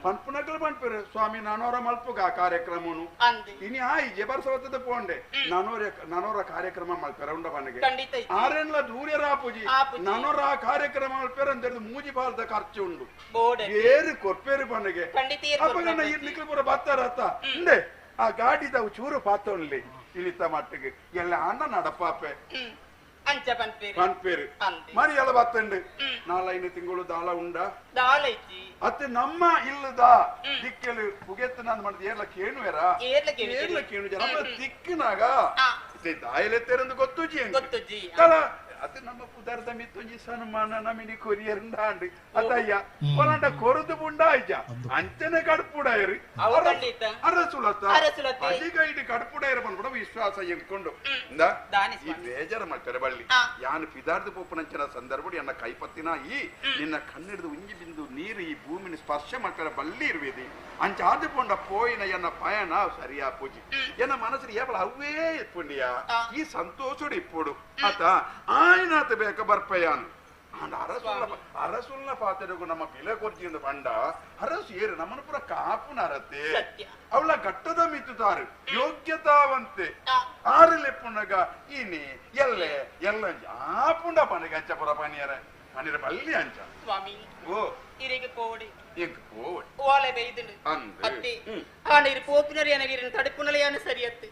ಪನ್ಪುನಗಳು ಪನ್ಪುರು ಸ್ವಾಮಿ ನಾನೋರ ಮಲ್ಪುಗ ಕಾರ್ಯಕ್ರಮನು ಇನಿ ಆ ಇಜ್ಜೆ ಬರಸ ಬತ್ತದ ಪೋಂಡೆ ನಾನೋರ ಕಾರ್ಯಕ್ರಮ ಮಲ್ಪೆರ ಉಂಡ ಬಣ್ಣಗೆ ಆರೆನ್ಲ ದೂರ್ಯರ ಪೂಜಿ ನಾನೋರ ಆ ಕಾರ್ಯಕ್ರಮ ಮಲ್ಪೆರ ಅಂತ ಮೂಜಿ ಬಾಲ್ದ ಖರ್ಚು ಉಂಡು ಏರು ಕೊರ್ಪೇರು ಬಣ್ಣಗೆ ಅಪ್ಪಗನ್ನ ಇರ್ಲಿಕ್ಕೆ ಪೂರ ಬತ್ತಾರತ್ತ ಹಿಂದೆ ಆ ಗಾಡಿದ ಚೂರು ಪಾತೊಳ್ಳಿ ಇಳಿತ ಮಟ್ಟಿಗೆ ಎಲ್ಲ ಅಣ್ಣ ನಡಪಾಪೆ ಪನ್ಪೇರು ಮರಿ ಎಲ್ಲ ಬತ್ತಂಡು 4 ತಿಂಗಳು ದಾಳ ಉಂಡ ಅತ್ತೆ ನಮ್ಮ ಇಲ್ಲದ ದಿಕ್ಕಲು ಪುಗೆತ್ತು ನಾನು ಮಾಡಿದ ಏರ್ಲ ಕೇಳುವೆರ ಏರ್ಲ ಕೇಳು ಜನ ದಿಕ್ಕಿನಾಗ ದಾಯಲೆ ತೆರಂದು ಗೊತ್ತುಜಿ ಅದು ನಮ್ಮ ಪುದರ್ದ ಮಿತ್ತೊಂಜಿ ಸನ್ಮಾನ ನಮಿನಿ ಕೊರಿಯರ್ಂದಾಂಡು ಅತಯ್ಯ ಪೊಲಾಂಡ ಕೊರದು ಬುಂಡ ಅಯ್ಯ ಅಂಚನೆ ಕಡ್ಪುಡಾಯರು ಅರಸುಲತ ಅದಿಗೈಡಿ ಕಡ್ಪುಡಾಯರು ಬಂದ್ಬಿಡ ವಿಶ್ವಾಸ ಎಂಕೊಂಡು ಈ ಬೇಜಾರ ಮಾಡ್ತಾರೆ ಬಳ್ಳಿ ಯಾನು ಪಿದಾರ್ದ ಪೋಪನಂಚಿನ ಸಂದರ್ಭ ಎನ್ನ ಕೈಪತ್ತಿನ ಈ ನಿನ್ನ ಕಣ್ಣಿಡಿದು ಉಂಜಿ ಬಿಂದು ನೀರು ಈ ಭೂಮಿನ ಸ್ಪರ್ಶ ಮಾಡ್ತಾರೆ ಬಳ್ಳಿ ಇರುವೇದಿ ಅಂಚಾದ ಪೊಂಡ ಪೋಯಿನ ಎನ್ನ ಪಯಣ ಸರಿಯಾ ಪೂಜಿ ಎನ್ನ ಮನಸ್ಸು ಏಪಲ ಅವೇ ಎತ್ಪುಂಡಿಯ ಈ ಸಂತೋಷಡು ಇಪ್ಪುಡು ಆತ ಆಯ್ನಾತ ಬೇಕ ಬರ್ಪಯಾನು ಅಂಡ ಅರಸುಲ್ನ ಪಾತ್ರೆಗೂ ನಮ್ಮ ಬಿಲೆ ಕೊರ್ಚಿಂದ ಪಂಡ ಅರಸು ಏರು ನಮ್ಮನ್ನು ಪುರ ಕಾಪುನ ಅರತೆ ಅವಳ ಘಟ್ಟದ ಮಿತ್ತುತ್ತಾರು ಯೋಗ್ಯತಾವಂತೆ ಆರಲೆಪ್ಪುನಗ ಇನಿ ಎಲ್ಲೆ ಎಲ್ಲ ಆಪುಂಡ ಪಂಡಗ ಅಂಚ ಪುರ ಪನಿಯರ ಪನಿರ ಬಲ್ಲಿ ಅಂಚ ಸ್ವಾಮಿ ಓ ಇರಿಗೆ ಕೋಡಿ ಕೋಡಿ ಓಲೆ ಬೇಯ್ದುಂಡು ಅತ್ತಿ ಆಂಡ ಇರು ಪೋಪಿನರಿ ಏನಗಿರಿನ ತಡುಪುನಲೆಯಾನ ಸರಿಯತ್ತು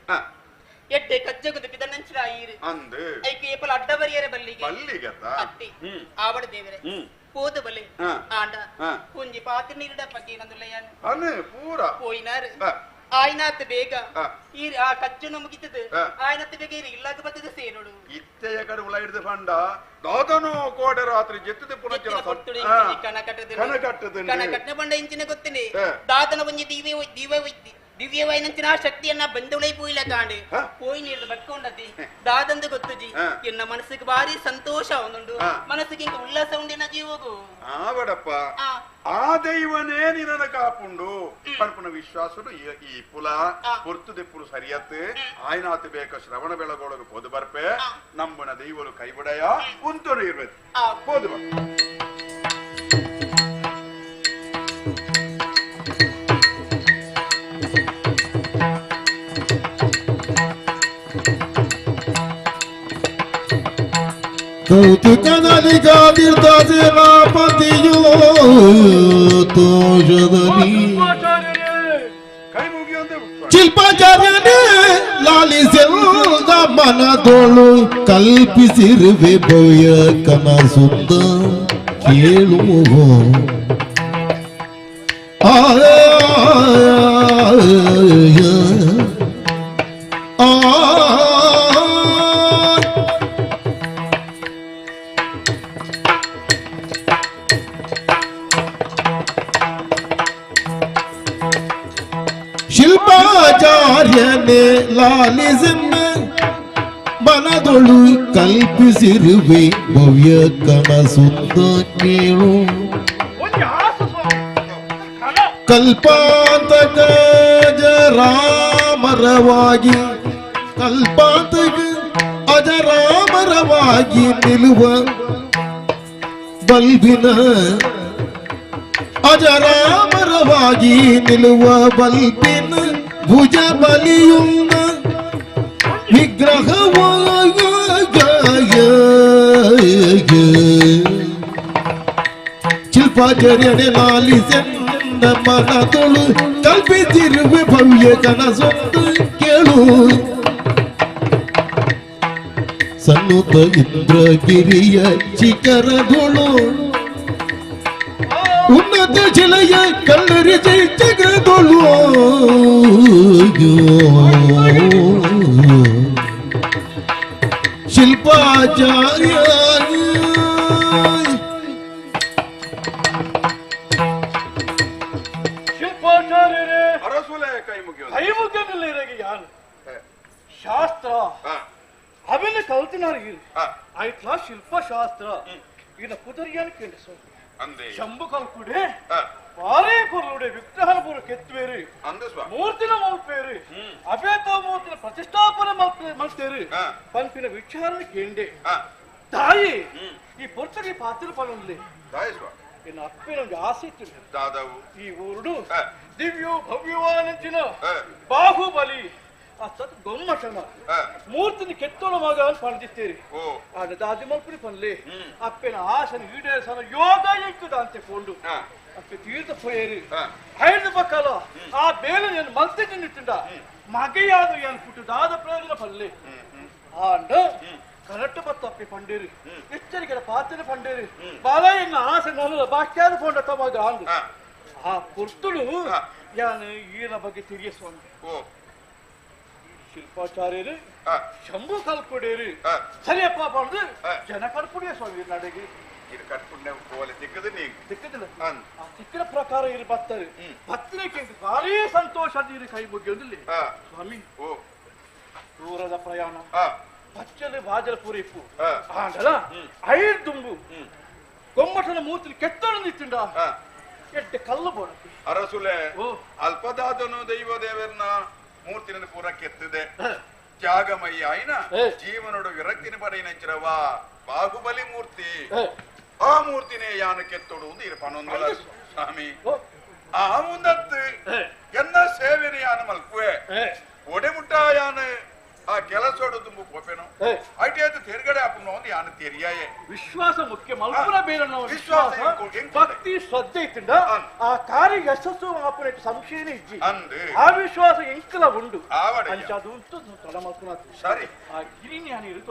ಎಡ್ಡೆ ಕಜ್ಜಗುದು ಪಿದನಂಚಿನ ಐರು ಅಂದು ಐಕೆ ಏಪಲ ಅಡ್ಡಬರಿಯರ ಬಲ್ಲಿಗೆ ಅತ್ತಿ ಆವಡ ದೇವರೆ ಪೋದು ಬಲೆ ಆಂಡ ಕುಂಜಿ ಪಾತ್ರ ನೀರಿಡ ಬಗ್ಗೆ ನಂದುಲೆಯಾನು ಅನೆ ಪೂರ ಪೋಯಿನಾರು ಆಯ್ನಾತ್ ಬೇಗ ಈ ಆ ಕಜ್ಜನು ಮುಗಿತದೆ ಆಯ್ನಾತ್ ಬೇಗ ಇಲ್ಲಾಗ ಬರ್ತದೆ ಸೇರೋಡು ಇತ್ತೆಯ ಕಡೆ ಉಳ ಹಿಡಿದು ಪಂಡ ದಾದನು ಕೋಡೆ ರಾತ್ರಿ ಜೆತ್ತದೆ ಪುನಃ ಕಣಕಟ್ಟನ ಬಂಡ ಇಂಚಿನ ಗೊತ್ತಿನಿ ದಾದನ ಒಂಜಿ ದಿವ್ಯವಾಯಿನಂಚಿನ ಶಕ್ತಿಯನ್ನ ಬಂದುಳೈ ಪೋಯಿಲ್ಲ ಕಾಂಡು ಪೋಯಿ ನೀಡಿದ ಬಟ್ಕೊಂಡು ಉಂಡತಿ ದಾದಂದು ಗೊತ್ತುಜಿ ಎನ್ನ ಮನಸ್ಸಿಗೆ ಭಾರಿ ಸಂತೋಷ ಒಂದುಂಡು ಮನಸ್ಸಿಗೆ ಇಂಕ ಉಲ್ಲಾಸ ಉಂಡಿನ ಜೀವಗು ಆವಡಪ್ಪ ಆ ದೈವನೇ ನಿನ್ನ ಕಾಪುಂಡು ಪರ್ಪುನ ವಿಶ್ವಾಸಡು ಈ ಪುಲ ಪೊರ್ತು ದೆಪ್ಪುಡು ಸರಿಯತ್ ಆಯ್ನಾತ್ ಬೇಕ ಶ್ರವಣ ಬೆಳಗೊಳಗು ಪೋದು ಬರ್ಪೆ ನಮ್ಮನ ದೈವಲು ಕೈಬಿಡಯ ಉಂತರು ಇರ್ಬೇಕು ಪೋದು ಬರ್ ಕೌತುಕದಲ್ಲಿ ಕಾದಿರ್ತ ಸೇನಾಪತಿಯೋ ತೋಷದಲ್ಲಿ ಕೈ ಮುಗಿಯೊಂದೆ ಶಿಲ್ಪಾಚಾರ್ಯನೇ ಲಾಲಿಸೆಲ್ದ ಮನದೊಳು ಕಲ್ಪಿಸಿರುವೆ ಭವ್ಯ ಕನಸುಂದ ಕೇಳುವ ಶಿಲ್ಪಾಚಾರ್ಯನೇ ಲಾಲಿಸನ್ನ ಮನದೊಳು ಕಲ್ಪಿಸಿರುವೆ ಭವ್ಯ ಕನಸುಂದ ಕೇಳು ಕಲ್ಪಾಂತಕ ಅಜರಾಮರವಾಗಿ ಕಲ್ಪಾಂತಕ ಅಜರಾಮರವಾಗಿ ನಿಲ್ಲುವ ಬಲ್ಬಿನ ಅಜರಾಮರವಾಗಿ ನಿಲ್ಲುವ ಬಲ್ಬಿನ ಭುಜ ಬಲಿಯುನ್ನ ವಿಗ್ರಹವಾಗ ಶಿಲ್ಪಾಚಾರ್ಯನೇ ಲಾಲಿಸೆನ್ನ ಮನದೊಳು ಕಲ್ಪಿಸಿರುವೆ ಭವ್ಯ ಕನಸೊಂದು ಕೇಳು ಸನ್ನುತ ಇಂದ್ರಗಿರಿಯ ಶಿಖರದೊಳು ಉನ್ನತ ಶಿಲೆಯ ಕಲ್ಲರಿಸಿ ಜಗದೊಳು ಶಿಲ್ಪಾಚಾರ್ಯ ಶಿಲ್ಪಾಚಾರ್ಯರೇ ಅರಸುಲೆ ಕೈ ಮುಗಿಯೋದು ಕೈ ಮುಗಿಯಲಿರಗೆ ಯಾನು ಶಾಸ್ತ್ರ ಅವೆಲ್ಲ ಕಲ್ತಿನಾರು ಆಯ್ತಲ್ಲ ಶಿಲ್ಪಶಾಸ್ತ್ರ ಇನ್ನ ಕುದರಿಯಾನು ಕೇಳಿಸೋ ಅಂದೆ ಶಂಭು ಕಲ್ಕುಡೆ ಬಾರೇ ಪೊರ್ಲುಡೆ ವಿಗ್ರಹನ ಪೂರ ಕೆತ್ತುವೇರಿ ಅಂದೆ ಸ್ವಾಮಿ ಮೂರ್ತಿನ ಮಲ್ಪೇರಿ ಅಭೇತ ಮೂರ್ತಿನ ಪ್ರತಿಷ್ಠಾಪನೆ ಮಲ್ತೇರಿ ಪಂಪಿನ ವಿಚಾರಣೆ ಕೇಂಡೆ ತಾಯಿ ಈ ಪೊರ್ತಗೆ ಪಾತ್ರ ಪಡಲಿ ದಾಯ ಸ್ವಾಮಿ ಇನ್ನು ಅಪ್ಪಿನ ಆಸೆ ಇತ್ತು ದಾದವು ಈ ಊರುಡು ದಿವ್ಯೋ ಭವ್ಯವಾನಂಚಿನ ಬಾಹುಬಲಿ ಆ ಸತ್ ಗೊಮ್ಮಟನ ಮೂರ್ತಿನ ಕೆತ್ತೋಳ ಮಗ ಅಂತ ಪಡೆದಿತ್ತೇರಿ ಆಗ ದಾದಿ ಮಲ್ಪುರಿ ಪನ್ಲೆ ಅಪ್ಪನ ಆಸನ ಈಡೇರಿಸನ ಯೋಗ ಎಂಕುದ ಅಂತೆಕೊಂಡು ಅಪ್ಪೆ ತೀರ್ಥ ಪೋಯೇರಿ ಐದು ಪಕ್ಕಲ ಆ ಬೇಲೆ ಏನು ಮಲ್ತಿಗೆ ನಿಂತಿಂದ ಮಗೆಯಾದ ಏನು ಪುಟ್ಟದಾದ ಪ್ರಯೋಜನ ಪಲ್ಲೆ ಆಂಡ ಕರೆಕ್ಟ್ ಬತ್ತ ಅಪ್ಪೆ ಪಂಡೇರಿ ಎಚ್ಚರಿಕೆ ಪಾತ್ರ ಪಂಡೇರಿ ಬಾಲ ಎನ್ನ ಆಸೆ ನಾನು ಬಾಕ್ಯಾದ ಪೊಂಡ ತಮಗ ಅಂದು ಆ ಪುರ್ತುಳು ಯಾನು ಈನ ಬಗ್ಗೆ ತಿರಿಯ ಸ್ವಾಮಿ ಶಿಲ್ಪಾಚಾರ್ಯರು ಶಂಭು ಕಲ್ಪುಡೇರಿ ಸರಿಯಪ್ಪ ಪಡೆದು ಜನ ಕಲ್ಪುಡಿಯ ಸ್ವಾಮಿ ನಡೆಗೆ ಇದು ಕಟ್ಪುಣ್ಯ ಕೋಲೆ ದಿಕ್ಕದು ನೀ ದಿಕ್ಕದಿಲ್ಲ ಆ ದಿಕ್ಕಿನ ಪ್ರಕಾರ ಇರು ಬರ್ತಾರೆ ಭಕ್ತನಿಗೆ ಭಾರಿ ಸಂತೋಷ ನೀರು ಕೈ ಮುಗಿಯೋದಿಲ್ಲ ಸ್ವಾಮಿ ದೂರದ ಪ್ರಯಾಣ ಪಚ್ಚಲೆ ಬಾಜಲ ಪೂರೈಪು ಆಂಡಲ ಐದು ದುಂಬು ಗೊಮ್ಮಟನ ಮೂರ್ತಿ ಕೆತ್ತಳ ನಿಂತಿಂಡ ಎಡ್ಡೆ ಕಲ್ಲು ಬೋಡಕ್ಕೆ ಅರಸುಲೆ ಅಲ್ಪದಾದನು ದೈವ ದೇವರನ್ನ ಮೂರ್ತಿನ ಪೂರ ಕೆತ್ತಿದೆ ತ್ಯಾಗಮಯ್ಯ ಆಯ್ನ ಜೀವನೋಡು ವಿರಕ್ತಿನ ಪಡೆಯಿನಂಚಿರವ ಬಾಹುಬಲಿ ಮೂರ್ತಿ ಆ ಮೂರ್ತಿನೇ ಯಾನು ಕೆತ್ತೋಡು ಇರು ಪನೊಂದಲ ಸ್ವಾಮಿ ಆ ಮುಂದತ್ತು ಎನ್ನ ಸೇವೆನೆ ಯಾನು ಮಲ್ಪುವೆ ಒಡೆ ಮುಟ್ಟ ಯಾನು ಆ ಕೆಲಸೋಡು ತುಂಬು ಕೋಪೆನು ಐಟಿ ಆಯ್ತು ತಿರುಗಡೆ ಹಾಕೊಂಡು ಒಂದು ಯಾನು ತೆರಿಯಾಯೆ ವಿಶ್ವಾಸ ಮುಖ್ಯ ಮಲ್ಪುರ ಬೇರೆ ವಿಶ್ವಾಸ ಭಕ್ತಿ ಶ್ರದ್ಧೆ ಇತ್ತಿಂದ ಆ ಕಾರ್ಯ ಯಶಸ್ಸು ಆಪುನ ಸಂಶಯನೇ ಇಜ್ಜಿ ಆ ವಿಶ್ವಾಸ ಎಂಕಲ ಉಂಡು ಅದು ತಡ ಮಲ್ಪುನ ಸರಿ ಆ ಗಿರಿನಿ ಯಾನು ಇರು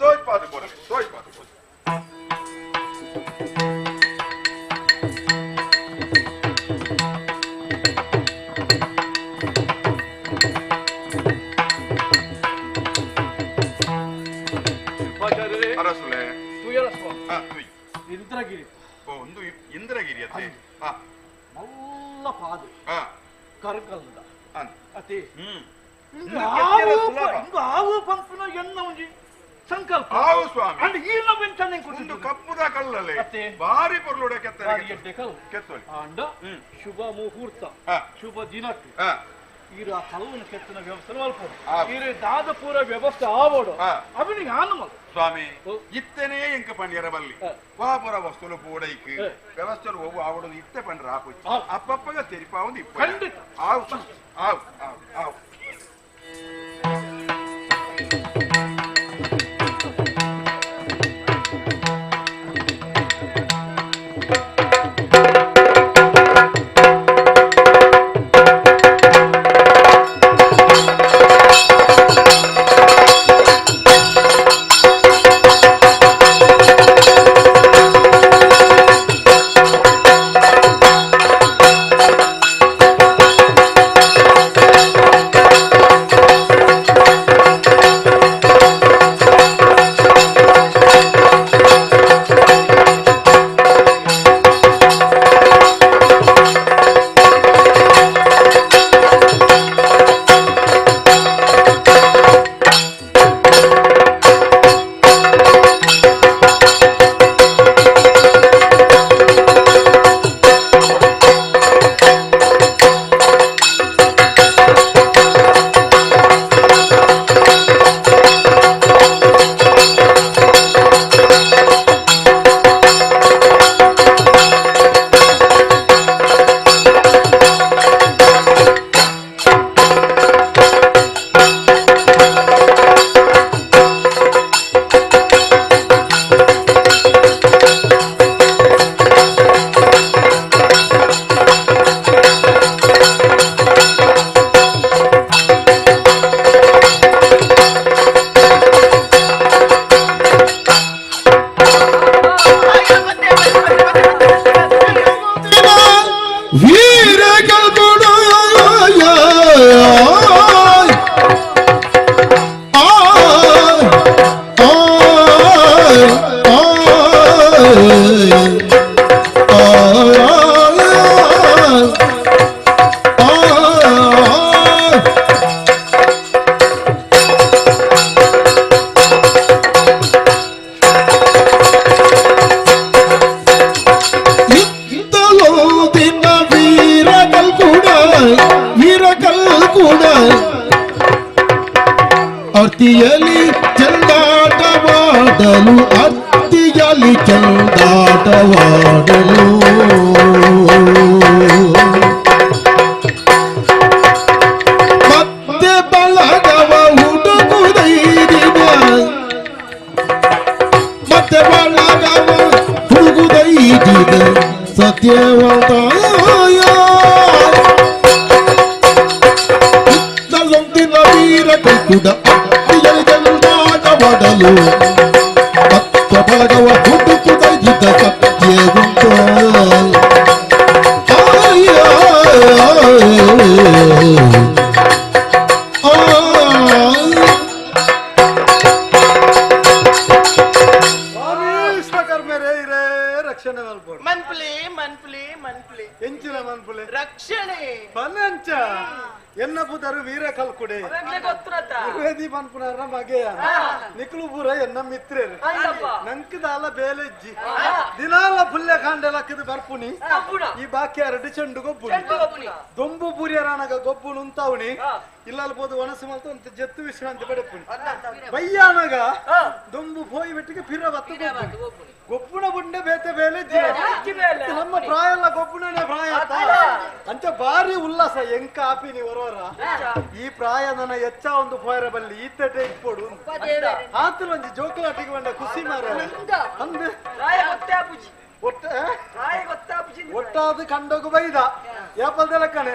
ತೋಜ್ಪಾದ ಕೊರಲಿ ತೋಜ್ಪಾದ ಕೊರಲಿ ಅರಸುಲೆ ಇಂದ್ರಗಿರಿ ಒಂದು ಇಂದ್ರಗಿರಿ ಅತ್ತೆ ಮಲ್ಲ ಪಾದೆ ಕರ್ಕಲ್ದ ಅತಿ ಆವು ಪಂಪಿನ ಎನ್ನ ಒಂಜಿ ಸಂಕಲ್ಪ ಆವು ಸ್ವಾಮಿ ಅಂಡ್ ಈ ನವೆಂಟನೆ ಒಂದು ಕೊಟ್ಟು ಕಪ್ಪುದ ಕಲ್ಲಲ್ಲಿ ಮತ್ತೆ? ಭಾರಿ ಪೊರ್ಲುಡೆ ಕೆತ್ತನೆ ಎಡ್ಡೆ ಕಲ್ ಕೆತ್ತೋಳಿ ಅಂಡ ಶುಭ ಮುಹೂರ್ತ ಹಾ. ಶುಭ ದಿನಕ್ಕೆ ಹಾ ಈರ ಕಲ್ಲನ್ನು ಕೆತ್ತನ ವ್ಯವಸ್ಥೆ ಮಲ್ಪೋಡು ಆ. ಈರ ದಾದ ಪೂರ ವ್ಯವಸ್ಥೆ ಆವೋಡು ಆ. ಅವನು ಯಾನು ಮಲ್ ಸ್ವಾಮಿ ಓ. ಇತ್ತನೇ ಎಂಕ ಪಂಡ್ಯರ ಬಲ್ಲಿ ಹಾ. ವಾಪುರ ವಸ್ತುಲು ಪೂಡೈಕ್ ಹಾ. ವ್ಯವಸ್ಥೆಲು ಹೋಗು ಆವಡದು ಇತ್ತೆ ಪಂಡ್ರ ಆಪುಚ್ಚಿ ಆ. ಅಪ್ಪಪ್ಪಗ ತೆರಿಪ ಒಂದು ಇಪ್ಪ ಖಂಡಿತ. ಆವ್ ಆವ್ ಆವ್ ಆವ್ ಅತ್ತಿಯಲಿ ಚಂದಾಟವಾಡಲು ಅತ್ತಿಯಲಿ ಚಂದಾಟವಾಡಲು ಮತ್ತೆ ಬಳಗವ ಹುಡುಗುದೈದಿದ ಮತ್ತೆ ಬಳಗವ ಹುಡುಗುದೈದಿದ ಸತ್ಯವಂತ ಕೂಡ ಜಲ್ದಾಟವಾಡಲು ಭಕ್ತ ಬಳಗವ ಹುಡುಕುತ್ತಿದ್ದ ಸತ್ಯವಂತ ರಕ್ಷಣೆ ಮಲ್ಪೋಡು ಮನ್ಪುಲಿ ಮನ್ಪುಲಿ ಮನ್ಪುಲಿ ಎಂಚಿನ ಮನ್ಪುಲೆ ರಕ್ಷಣೆ ಪನಂಚ ಎನ್ನ ಪುತರು ವೀರ ಕಲ್ಕುಡೆ ವೇದಿ ಪನ್ಪುನರ ಮಗೆಯ ನಿಕ್ಲು ಪೂರ ಎನ್ನ ಮಿತ್ರೇರು ನಂಕದಾಲ ಬೇಲೆಜ್ಜಿ ದಿನಾಲ ಪುಲ್ಯ ಕಾಂಡೆಲಕ್ಕದು ಬರ್ಪುನಿ ಈ ಬಾಕಿ ಎರಡು ಚೆಂಡು ಗೊಬ್ಬುನಿ ದೊಂಬು ಪೂರ್ಯರಾನಗ ಗೊಬ್ಬುನು ಉಂತಾವಣಿ ಇಲ್ಲಲ್ಲಿ ಬೋದು ಒಣಸು ಮಲ್ತ ಅಂತ ಜತ್ತು ವಿಶ್ರಾಂತಿ ಪಡೆಪುನಿ ಬಯ್ಯಾನಗ ದೊಂಬು ಪೋಯಿ ಬೆಟ್ಟಿಗೆ ಪಿರ ಬತ್ತು ಗೊಬ್ಬುನ ಬುಂಡೆ ಬೇತೆ ಬೇಲೆಜ್ಜಿ ನಮ್ಮ ಪ್ರಾಯ ಎಲ್ಲ ಗೊಬ್ಬುನೇ ಪ್ರಾಯ ಅಂಚ ಬಾರಿ ಉಲ್ಲಾಸ ಎಂಕ ಆಪಿ ನೀವು ಈ ಪ್ರಾಯ ನನ್ನ ಎಚ್ಚ ಒಂದು ಪೋಯರ ಬಲ್ಲಿ ಈತಟೆ ಇಪ್ಪೋಡು ಆತಲು ಒಂಜಿ ಜೋಕಲಾಟಿಗೆ ಬಂದ ಖುಷಿ ಮಾರ ಅಂದೆ ಒಟ್ಟಾದ ಕಂಡೋಗು ಬೈದ ಯಾಪಲ್ದೆಲ್ಲ ಕಣೆ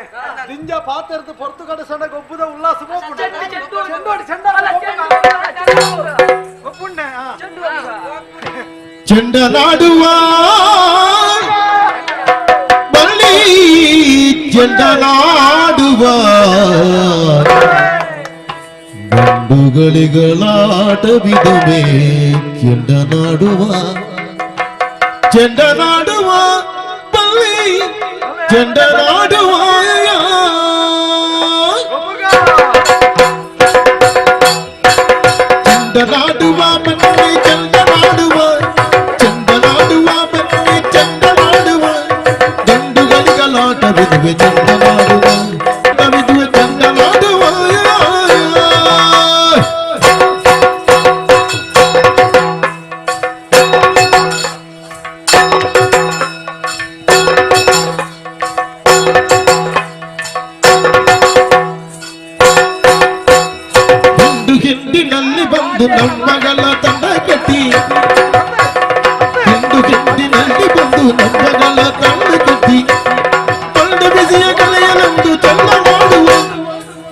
ದಿಂಜ ಪಾತ್ರದ ಪೊರ್ತು ಕಡೆ ಸಣ್ಣ ಗೊಬ್ಬುದ ಉಲ್ಲಾಸ ಗೊಬ್ಬುಂಡೆ ಚೆಂಡನಾಡುವ ಬಳ್ಳಿ ಚೆಂಡನಾಡುವ ಗಂಡುಗಳಿಗಳಾಟವಿದುವೆ ಚೆಂಡನಾಡುವ ಚೆಂಡನಾಡುವ ಬಳ್ಳಿ ಚೆಂಡನಾಡುವ ಚೆಂಡನಾಡುವ ಮಣ್ಣೆ ಚೆಂಡನಾಡುವ ಚೆಂಡನಾಡುವ ಮಣ್ಣೆ ಚೆಂಡನಾಡುವ ಗಂಡುಗಳಿಗಲಾಟವಿದುವೆ ಚೆಂಡನಾಡುವ ವಿದುವೆ ಚೆಂಡನಾಡುವ ಹಿಂದಿನಲ್ಲಿ ಬಂದು ನಮ್ಮಗಳ ತಂಡ ಕಟ್ಟಿ ಹಿಂದಿನಲ್ಲಿ ಬಂದು ನಮ್ಮಗಳ ತಂಡ ಕಟ್ಟಿ ಬಂಡೆ ಬಿಸಿಯ ಕಲೆಯಲೆಂದು ಚೆಲ್ಲ ಮಾಡುವ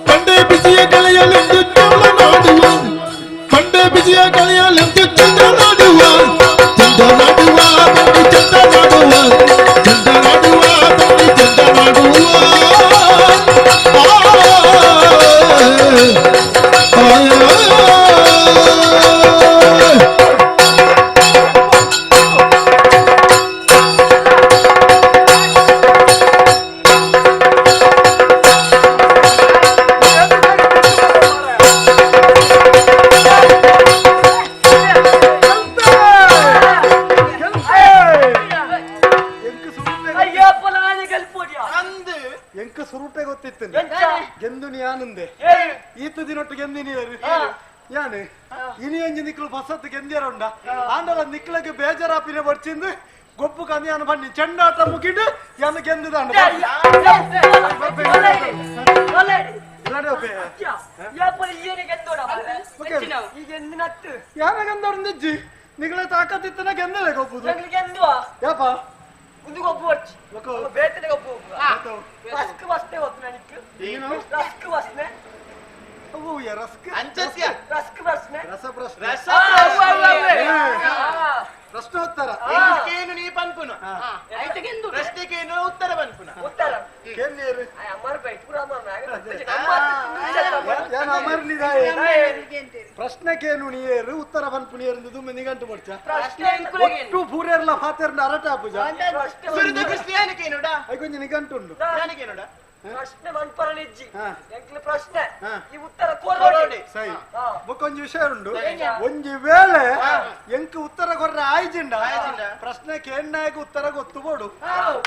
ಬಂಡೆ ಬಿಸಿಯ ಕಲೆಯಲೆಂದು ಚೆಲ್ಲ ಮಾಡುವ ಬಂಡೆ ಬಿಸಿಯ ಕಲೆಯಲೆಂದು ಚೆಲ್ಲ ಮಾಡುವ ಚೆಂದ ಮಾಡುವ ಬಂಡಿ ಚೆಂದ ಮಾಡುವ ಚೆಂದ ಮಾಡುವ ಬಂಡಿ ಚೆಂದ ಮಾಡುವ ಎಂಕ ಸುರುಟೆ ಗೊತ್ತಿತ್ತು ಗೆಂದು ನೀ ಆನಂದೆ ಈತ ದಿನೊಟ್ಟು ಗೆಂದಿನಿ ಯಾನೆ ಇನಿ ಒಂಜಿ ನಿಕ್ಲು ಬಸತ್ತು ಗೆಂದಿಯರುಂಡ ಆಂಡಲ ನಿಕ್ಲಗೆ ಬೇಜಾರಾಪಿನ ಬಡ್ಚಿಂದು ಗೊಪ್ಪು ಕಂದಿಯಾನ ಬನ್ನಿ ಚೆಂಡಾಟ ಮುಗಿಡು ಯಾನ ಗೆಂದಿದಾಂಡ ಯಾನ ಗೆಂದವ್ರಜ್ಜಿ ನಿಗಳೇ ತಾಕತ್ತಿತ್ತನ ಗೆಂದಲೆ ಗೊಪ್ಪುದು ಯಾಪ ಒಂದು ಗೊಬ್ಬು వచ్చి ఒక ಬೇತನೆ ಗೊಬ್ಬು ರಸ್ಕ್ ವಾಸನೆ ಹೋಗ್ತನೆ ನಿಕ್ಕೆ ಏನು ರಸ್ಕ್ ವಾಸನೆ ಓ ಯಾ ರಸ್ಕ್ ಅಂಚಸ್ಯ ರಸ್ಕ್ ವಾಸನೆ ರಸ ಪ್ರಶ್ನೆ ರಸ ಪ್ರಶ್ನೆ ಉತ್ತರ ಏನು ನೀ ಪನ್ಪುನ ಐತಗೆಂದು ಪ್ರಶ್ನೆಗೇನು ಉತ್ತರ ಪನ್ಪುನ ಉತ್ತರ ಕೇನ್ನೇರು ಅಮರ್ ಬೈಟ್ ಪೂರ ಅಮರ್ ಯಾನ ಅಮರ್ನಿದಾಯ ಪ್ರಶ್ನೆಗೇನು ನೀರು ಉತ್ತರ ಪನ್ಪುನಿಯರು ದುಮ್ಮೆ ನಿಗಂಟು ಬರ್ಚ ಪ್ರಶ್ನೆ ಇಂಕುಲಗೆ ಒಟ್ಟು ಪೂರೆರ್ಲ ಫಾತೆರ್ನ ಅರಟ ಪೂಜ ಸುರಿದ ಕ್ರಿಸ್ಟಿಯಾನಿಕೇನುಡ ಐಕೊಂಜ ನಿಗಂಟು ಉಂಡು ಯಾನಿಗೇನುಡ ಪ್ರಶ್ನೆ ಮನ್ಪರಲಿಜ್ಜಿ ಹಾ. ಎಂಕ್ಲೆ ಪ್ರಶ್ನೆ ಹಾ. ಈ ಉತ್ತರ ಕೊರೋಡಿ ಸೈ ಹಾ. ಬೊಕ್ಕೊಂಜಿ ವಿಷಯ ಉಂಡು ಒಂಜಿ ವೇಳೆ ಎಂಕ್ ಉತ್ತರ ಕೊರ್ರೆ ಆಯ್ಜಿಂಡ ಪ್ರಶ್ನೆ ಕೇನ್ನಾಗ ಉತ್ತರ ಗೊತ್ತು ಬೋಡು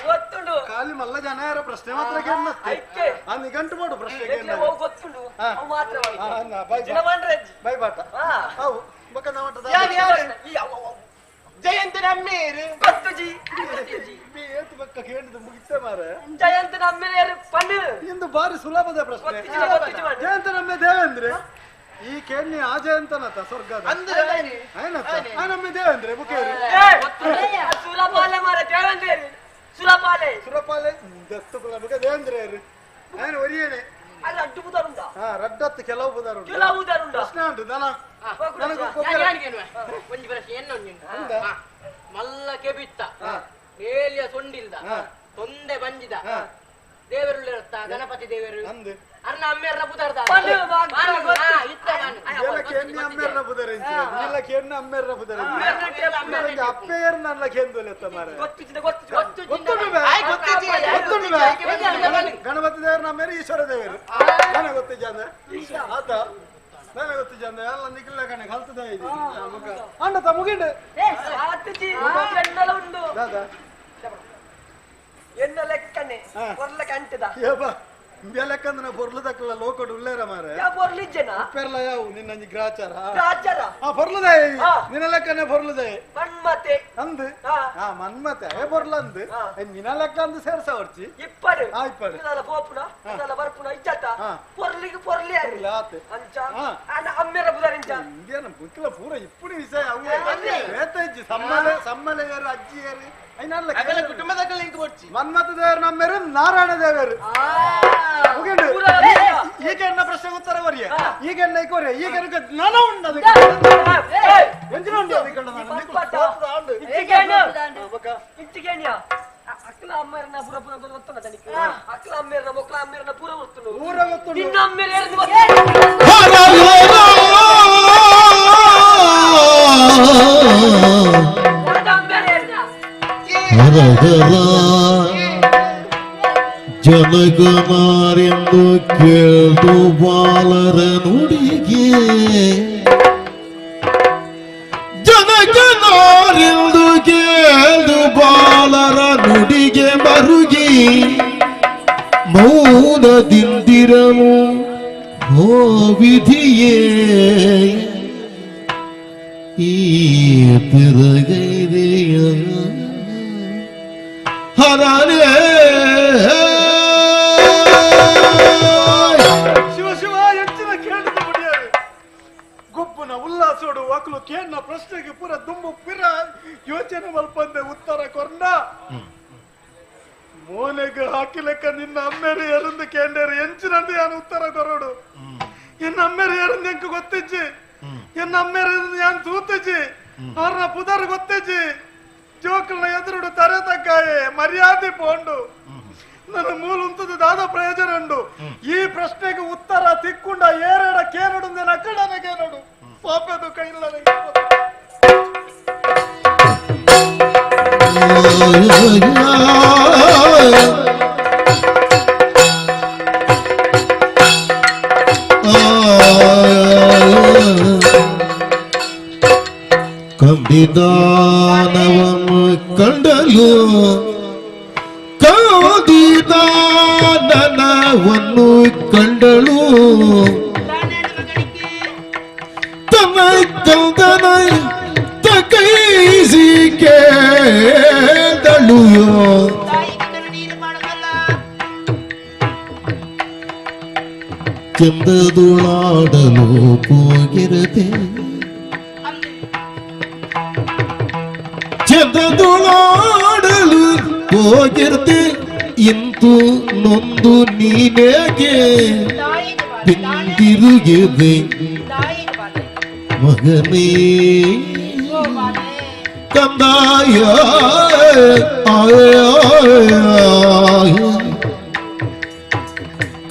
ಗೊತ್ತುಂಡು ಖಾಲಿ ಮಲ್ಲ ಜನ ಯಾರ ಪ್ರಶ್ನೆ ಮಾತ್ರ ಕೇನ್ನತ್ತೆ ಐತೆ ಆ ನಿಗಂಟು ಬೋಡು ಪ್ರಶ್ನೆ ಎಂಕ್ಲೆ ಕೇನ್ನಾಗ ಹೋಗ್ ಗೊತ್ತುಂಡು ಹಾ. ಅವು ಮಾತ್ರ ಬೈ ಜಿನ ಮಾಡ್ರಜ್ಜಿ ಬೈ ಬಾಟ ಹಾ. ಅವು ಬೊಕ್ಕ ನಮಟದ ಈ ಅವ ಜಯಂತ ನಮ್ಮೇರು ಗೊತ್ತು ಜಿ ಏತು ಬೊಕ್ಕ ಕೇಳಿದ ಮುಗಿತೆ ಮಾರೆ ಜಯಂತ ನಮ್ಮೇರು ಪಂಡು ಇಂದು ಬಾರಿ ಸುಲಭದ ಪ್ರಶ್ನೆ ಗೊತ್ತಿಜ್ಜಿ ಜಯಂತ ನಮ್ಮೆ ದೇವೇಂದ್ರೆ ಈ ಕೇಳಿ ಆ ಜಯಂತನತ ಸ್ವರ್ಗದ ಅಂದ್ರೆ ಏನತ್ತ ಆ ನಮ್ಮೆ ದೇವೇಂದ್ರೆ ಬುಕೇರಿ ಸುಲಪಾಲೆ ಮಾರ ದೇವಂದ್ರೆ ಸುಲಪಾಲೆ ಸುರಪಾಲೆ ದತ್ತು ಬುಕ ದೇವೇಂದ್ರೆ ಏನು ಒರಿಯೇನೆ ಅಲ್ಲಿ ಅಡ್ಡು ಬುದರುಂಡ ಹಾ ರಡ್ಡತ್ತು ಕೆಲವು ಬುದಾರು ಕೆಲವು ಬುದರುಂಡ ಪ್ರಶ್ನೆ ಉಂಟು ದನ ನನಗೆ ಒಂಜಿ ಪ್ರಶ್ನೆ ಎನ್ನ ಉಂಟ ಮಲ್ಲಕ್ಕೆ ಬಿತ್ತ ಏಲಿಯ ಸೊಂಡಿಲ್ದ ತೊಂದೆ ಬಂಜಿದ ದೇವರುಳ್ಳಿರುತ್ತ ಗಣಪತಿ ದೇವರು ಅಂದು ಅರ್ನ ಅಮ್ಮೆರ್ನ ಬುದರ್ದ ಕೇಳಿ ಅಮ್ಮೆರ್ನ ಬುದರ ಇಲ್ಲ ಕೇಳಿ ಅಮ್ಮೆರ್ನ ಬುದರ ಅಪ್ಪೆಯರ್ ನನ್ನ ಕೇಂದ್ರಲೆತ್ತ ಮಾರ ಗೊತ್ತುಂಡು ಗಣಪತಿ ದೇವರು ನಮ್ಮೇರು ಈಶ್ವರ ದೇವರು ನನಗೆ ಗೊತ್ತು ಜನ ಆತ ನನಗೆ ಗೊತ್ತು ಜನ ಎಲ್ಲ ನಿಖಿಲ ಕಣೆ ಕಲ್ತದ ಇದೆ ಅಂಡ ಮುಗಿಂಡು ಉಂಡು ದಾದಾ ಎನ್ನ ಲೆಕ್ಕನೆ ಕೊರ್ಲ ಕಂಟದ ಏಪ ಬೆಲಕ್ಕಂದ್ರೆ ಪೊರ್ಲು ದಕ್ಕಲ ಲೋಕಡು ಉಳ್ಳೇರ ಮಾರೆ ಯಾ ಪೊರ್ಲಿಜ್ಜನ ಪೆರ್ಲ ಯಾವು ನಿನ್ನ ಗ್ರಾಚಾರ ರಾಜರ ಆ ಪೊರ್ಲುದೇ ನಿನ್ನ ಲೆಕ್ಕನೆ ಪೊರ್ಲುದೇ ಮನ್ಮತೆ ಅಂದು ಆ ಮನ್ಮತೆ ಪೊರ್ಲ ಅಂದು ನಿನ್ನ ಲೆಕ್ಕ ಅಂದು ಸೇರ್ಸ ಹೊರ್ಚಿ ಇಪ್ಪಡು ಇಪ್ಪಡು ಇದಲ್ಲ ಪೋಪುನ ಇದಲ್ಲ ಬರ್ಪುನ ಇಜ್ಜತ ಪೊರ್ಲಿಗೆ ಪೊರ್ಲಿ ಪೊರ್ಲ ಆತೆ ಅಂಚ ಅಣ್ಣ ಅಮ್ಮೆರ ಬುದರಿಂಚ ಇಂಗೇನ ಬುಕ್ಲ ಪೂರ ಇಪ್ಪುಡಿ ವಿಷಯ ಅವು ರೇತ ಇಜ್ಜಿ ಸಮ್ಮಲೆಯರು ಅಜ್ಜಿಯರು ಅಗಲ ಕುಟುಂಬದ ಲಿಂಕ್ ಬರ್ಚಿ ಮನ್ಮಥ ದೇವರು ನಮ್ಮೆರು ನಾರಾಯಣ ದೇವರು ಮುಗಿಂಡು ಈಗ ಎನ್ನ ಪ್ರಶ್ನೆ ಉತ್ತರ ಬರಿಯ ಈಗ ಎನ್ನ ಕೊರಿಯ ಈಗ ನಾನು ಉಂಟು ಅದಕ್ಕೆ ಎಂಜಿನ ಉಂಟು ಅದಕ್ಕೆ ಇಂಟಿಗೇನಿಯ ಅಕ್ಕಲ ಅಮ್ಮೆರನ ಪುರ ಪುರ ಗೊತ್ತಲ್ಲ ತನಿಕೆ ಅಕ್ಕಲ ಅಮ್ಮೆರನ ಮೊಕ್ಕಲ ಅಮ್ಮೆರನ ಪೂರ ಗೊತ್ತುಂಡು ಪೂರ ಗೊತ್ತುಂಡು ನಿನ್ನ ಅಮ್ಮೆರ ಜನಗನಾರೆಂದು ಕೇಳ್ದು ಬಾಲರ ನುಡಿಗೆ ನಾರೆಂದು ಕೇಳು ಬಾಲರ ನುಡಿಗೆ ಮರುಗಿ ಮೌನದಿಂದಿರನು ಹೋ ವಿಧಿಯೇ ಈ ತಿರುಗೈದೆಯ ಹರನೇ ಶಿವ ಶಿವ ಹೆಚ್ಚಿನ ಕೇಳಿದ ಬಡಿಯಾರೆ ಗೊಬ್ಬನ ಉಲ್ಲಾಸೋಡು ಒಕ್ಕಲು ಕೇಳಿನ ಪ್ರಶ್ನೆಗೆ ಪೂರ ದುಂಬು ಪಿರ ಯೋಚನೆ ಮಲ್ಪಂದೆ ಉತ್ತರ ಕೊರ್ನ ಮೋನೆಗೆ ಹಾಕಿಲೆಕ್ಕ ನಿನ್ನ ಅಮ್ಮೇರಿ ಎರಂದು ಕೇಂಡೇರು ಎಂಚಿನಂದು ಯಾನು ಉತ್ತರ ಕೊರೋಡು ಎನ್ನ ಅಮ್ಮೇರಿ ಎರಂದು ಎಂಕು ಗೊತ್ತಿಜ್ಜಿ ಎನ್ನ ಅಮ್ಮೇರಿ ಯಾನ್ ತೂತಿಜ್ಜಿ ಅವ್ರನ್ನ ಪುದರ್ ಗೊತ್ತಿಜ್ಜಿ ಜೋಕಲ್ನ ಎದುರುಡು ತರೆ ತಕ್ಕಾಯೆ ಮರ್ಯಾದೆ ಪೋಂಡು ನನ್ನ ಮೂಲ ಉಂಟದ ದಾದ ಪ್ರಯೋಜನ ಉಂಡು ಈ ಪ್ರಶ್ನೆಗೆ ಉತ್ತರ ತಿಕ್ಕೊಂಡ ಏರೆಡ ಕೇರಡು ನಕ್ಕಡನ ಕೇರಡು ಪಾಪದು ಕೈಲ್ಲದೆ ಕಂಬಿದಾನವನ್ನು ಕಂಡಲು ಕಾದಿದಾನವನ್ನು ಕಂಡಳು ತನ್ನ ಕಂದನ ತಕೈಸಿ ಕೇಳಲು ಚಂದದುಳಾಡಲು ಹೋಗಿರದೆ ಚಂದದುಳಾಡಲು ಹೋಗಿರ್ದೆ ಇಂತು ನೊಂದು ನೀನೇಗೆ ಹಿಂದಿರುಗಿದೆ ಮಗನೇ ಕಂದಾಯ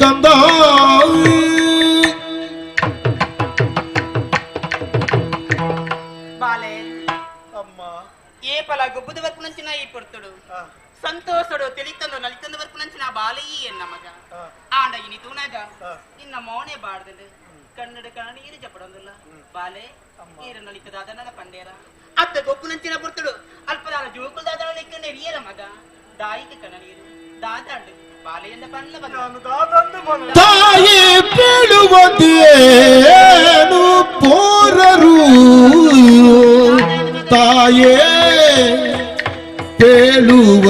ಕಂದಾಯ ఏపల గొబ్బుది వరకు నుంచి నా ఈ పొడుతుడు సంతోషుడు తెలితందు నలితందు వరకు నుంచి నా బాలయ్యి ఎన్నమ్మగా ఆండ ఇని తూనగా ఇన్న మోనే బాడదు కన్నడ కన్నీరు చెప్పడం బాలే ఈర నలిక దాదన పండేరా అత్త గొప్పు నుంచి నా పొడుతుడు అల్పదాల జోకులు దాదాల లెక్క నెరియర మగ దాయికి కన్నీరు దాదాడు బాలే ఎన్న పనుల ತಾಯಿ ಪೇಳುವುದೇನು ಪೋರರು ತಾಯೇ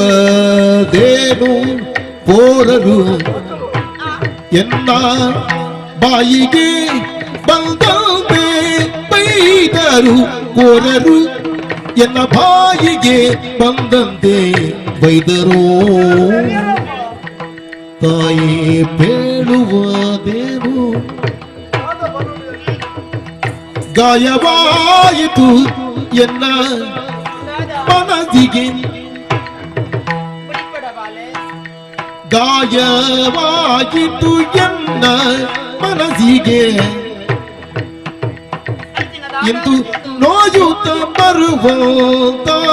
ಪೇಳುವುದೇನು ಪೋರರು ಎನ್ನ ಬಾಯಿಗೆ ಬಂದಂತೆ ಬೈದರು ಕೋರರು ಎನ್ನ ಬಾಯಿಗೆ ಬಂದಂತೆ ಬೈದರು ತಾಯಿ ಪೇಳುವುದೇನು ಗಾಯವಾಯಿತು ಎನ್ನ ಮನಸ್ಸಿಗೆ ಗಾಯವಾಯಿತು ಎನ್ನ ಮನಸ್ಸಿಗೆ ಎಂದು ನೋಯುತ್ತ ಬರುವಂತಾಯಿತು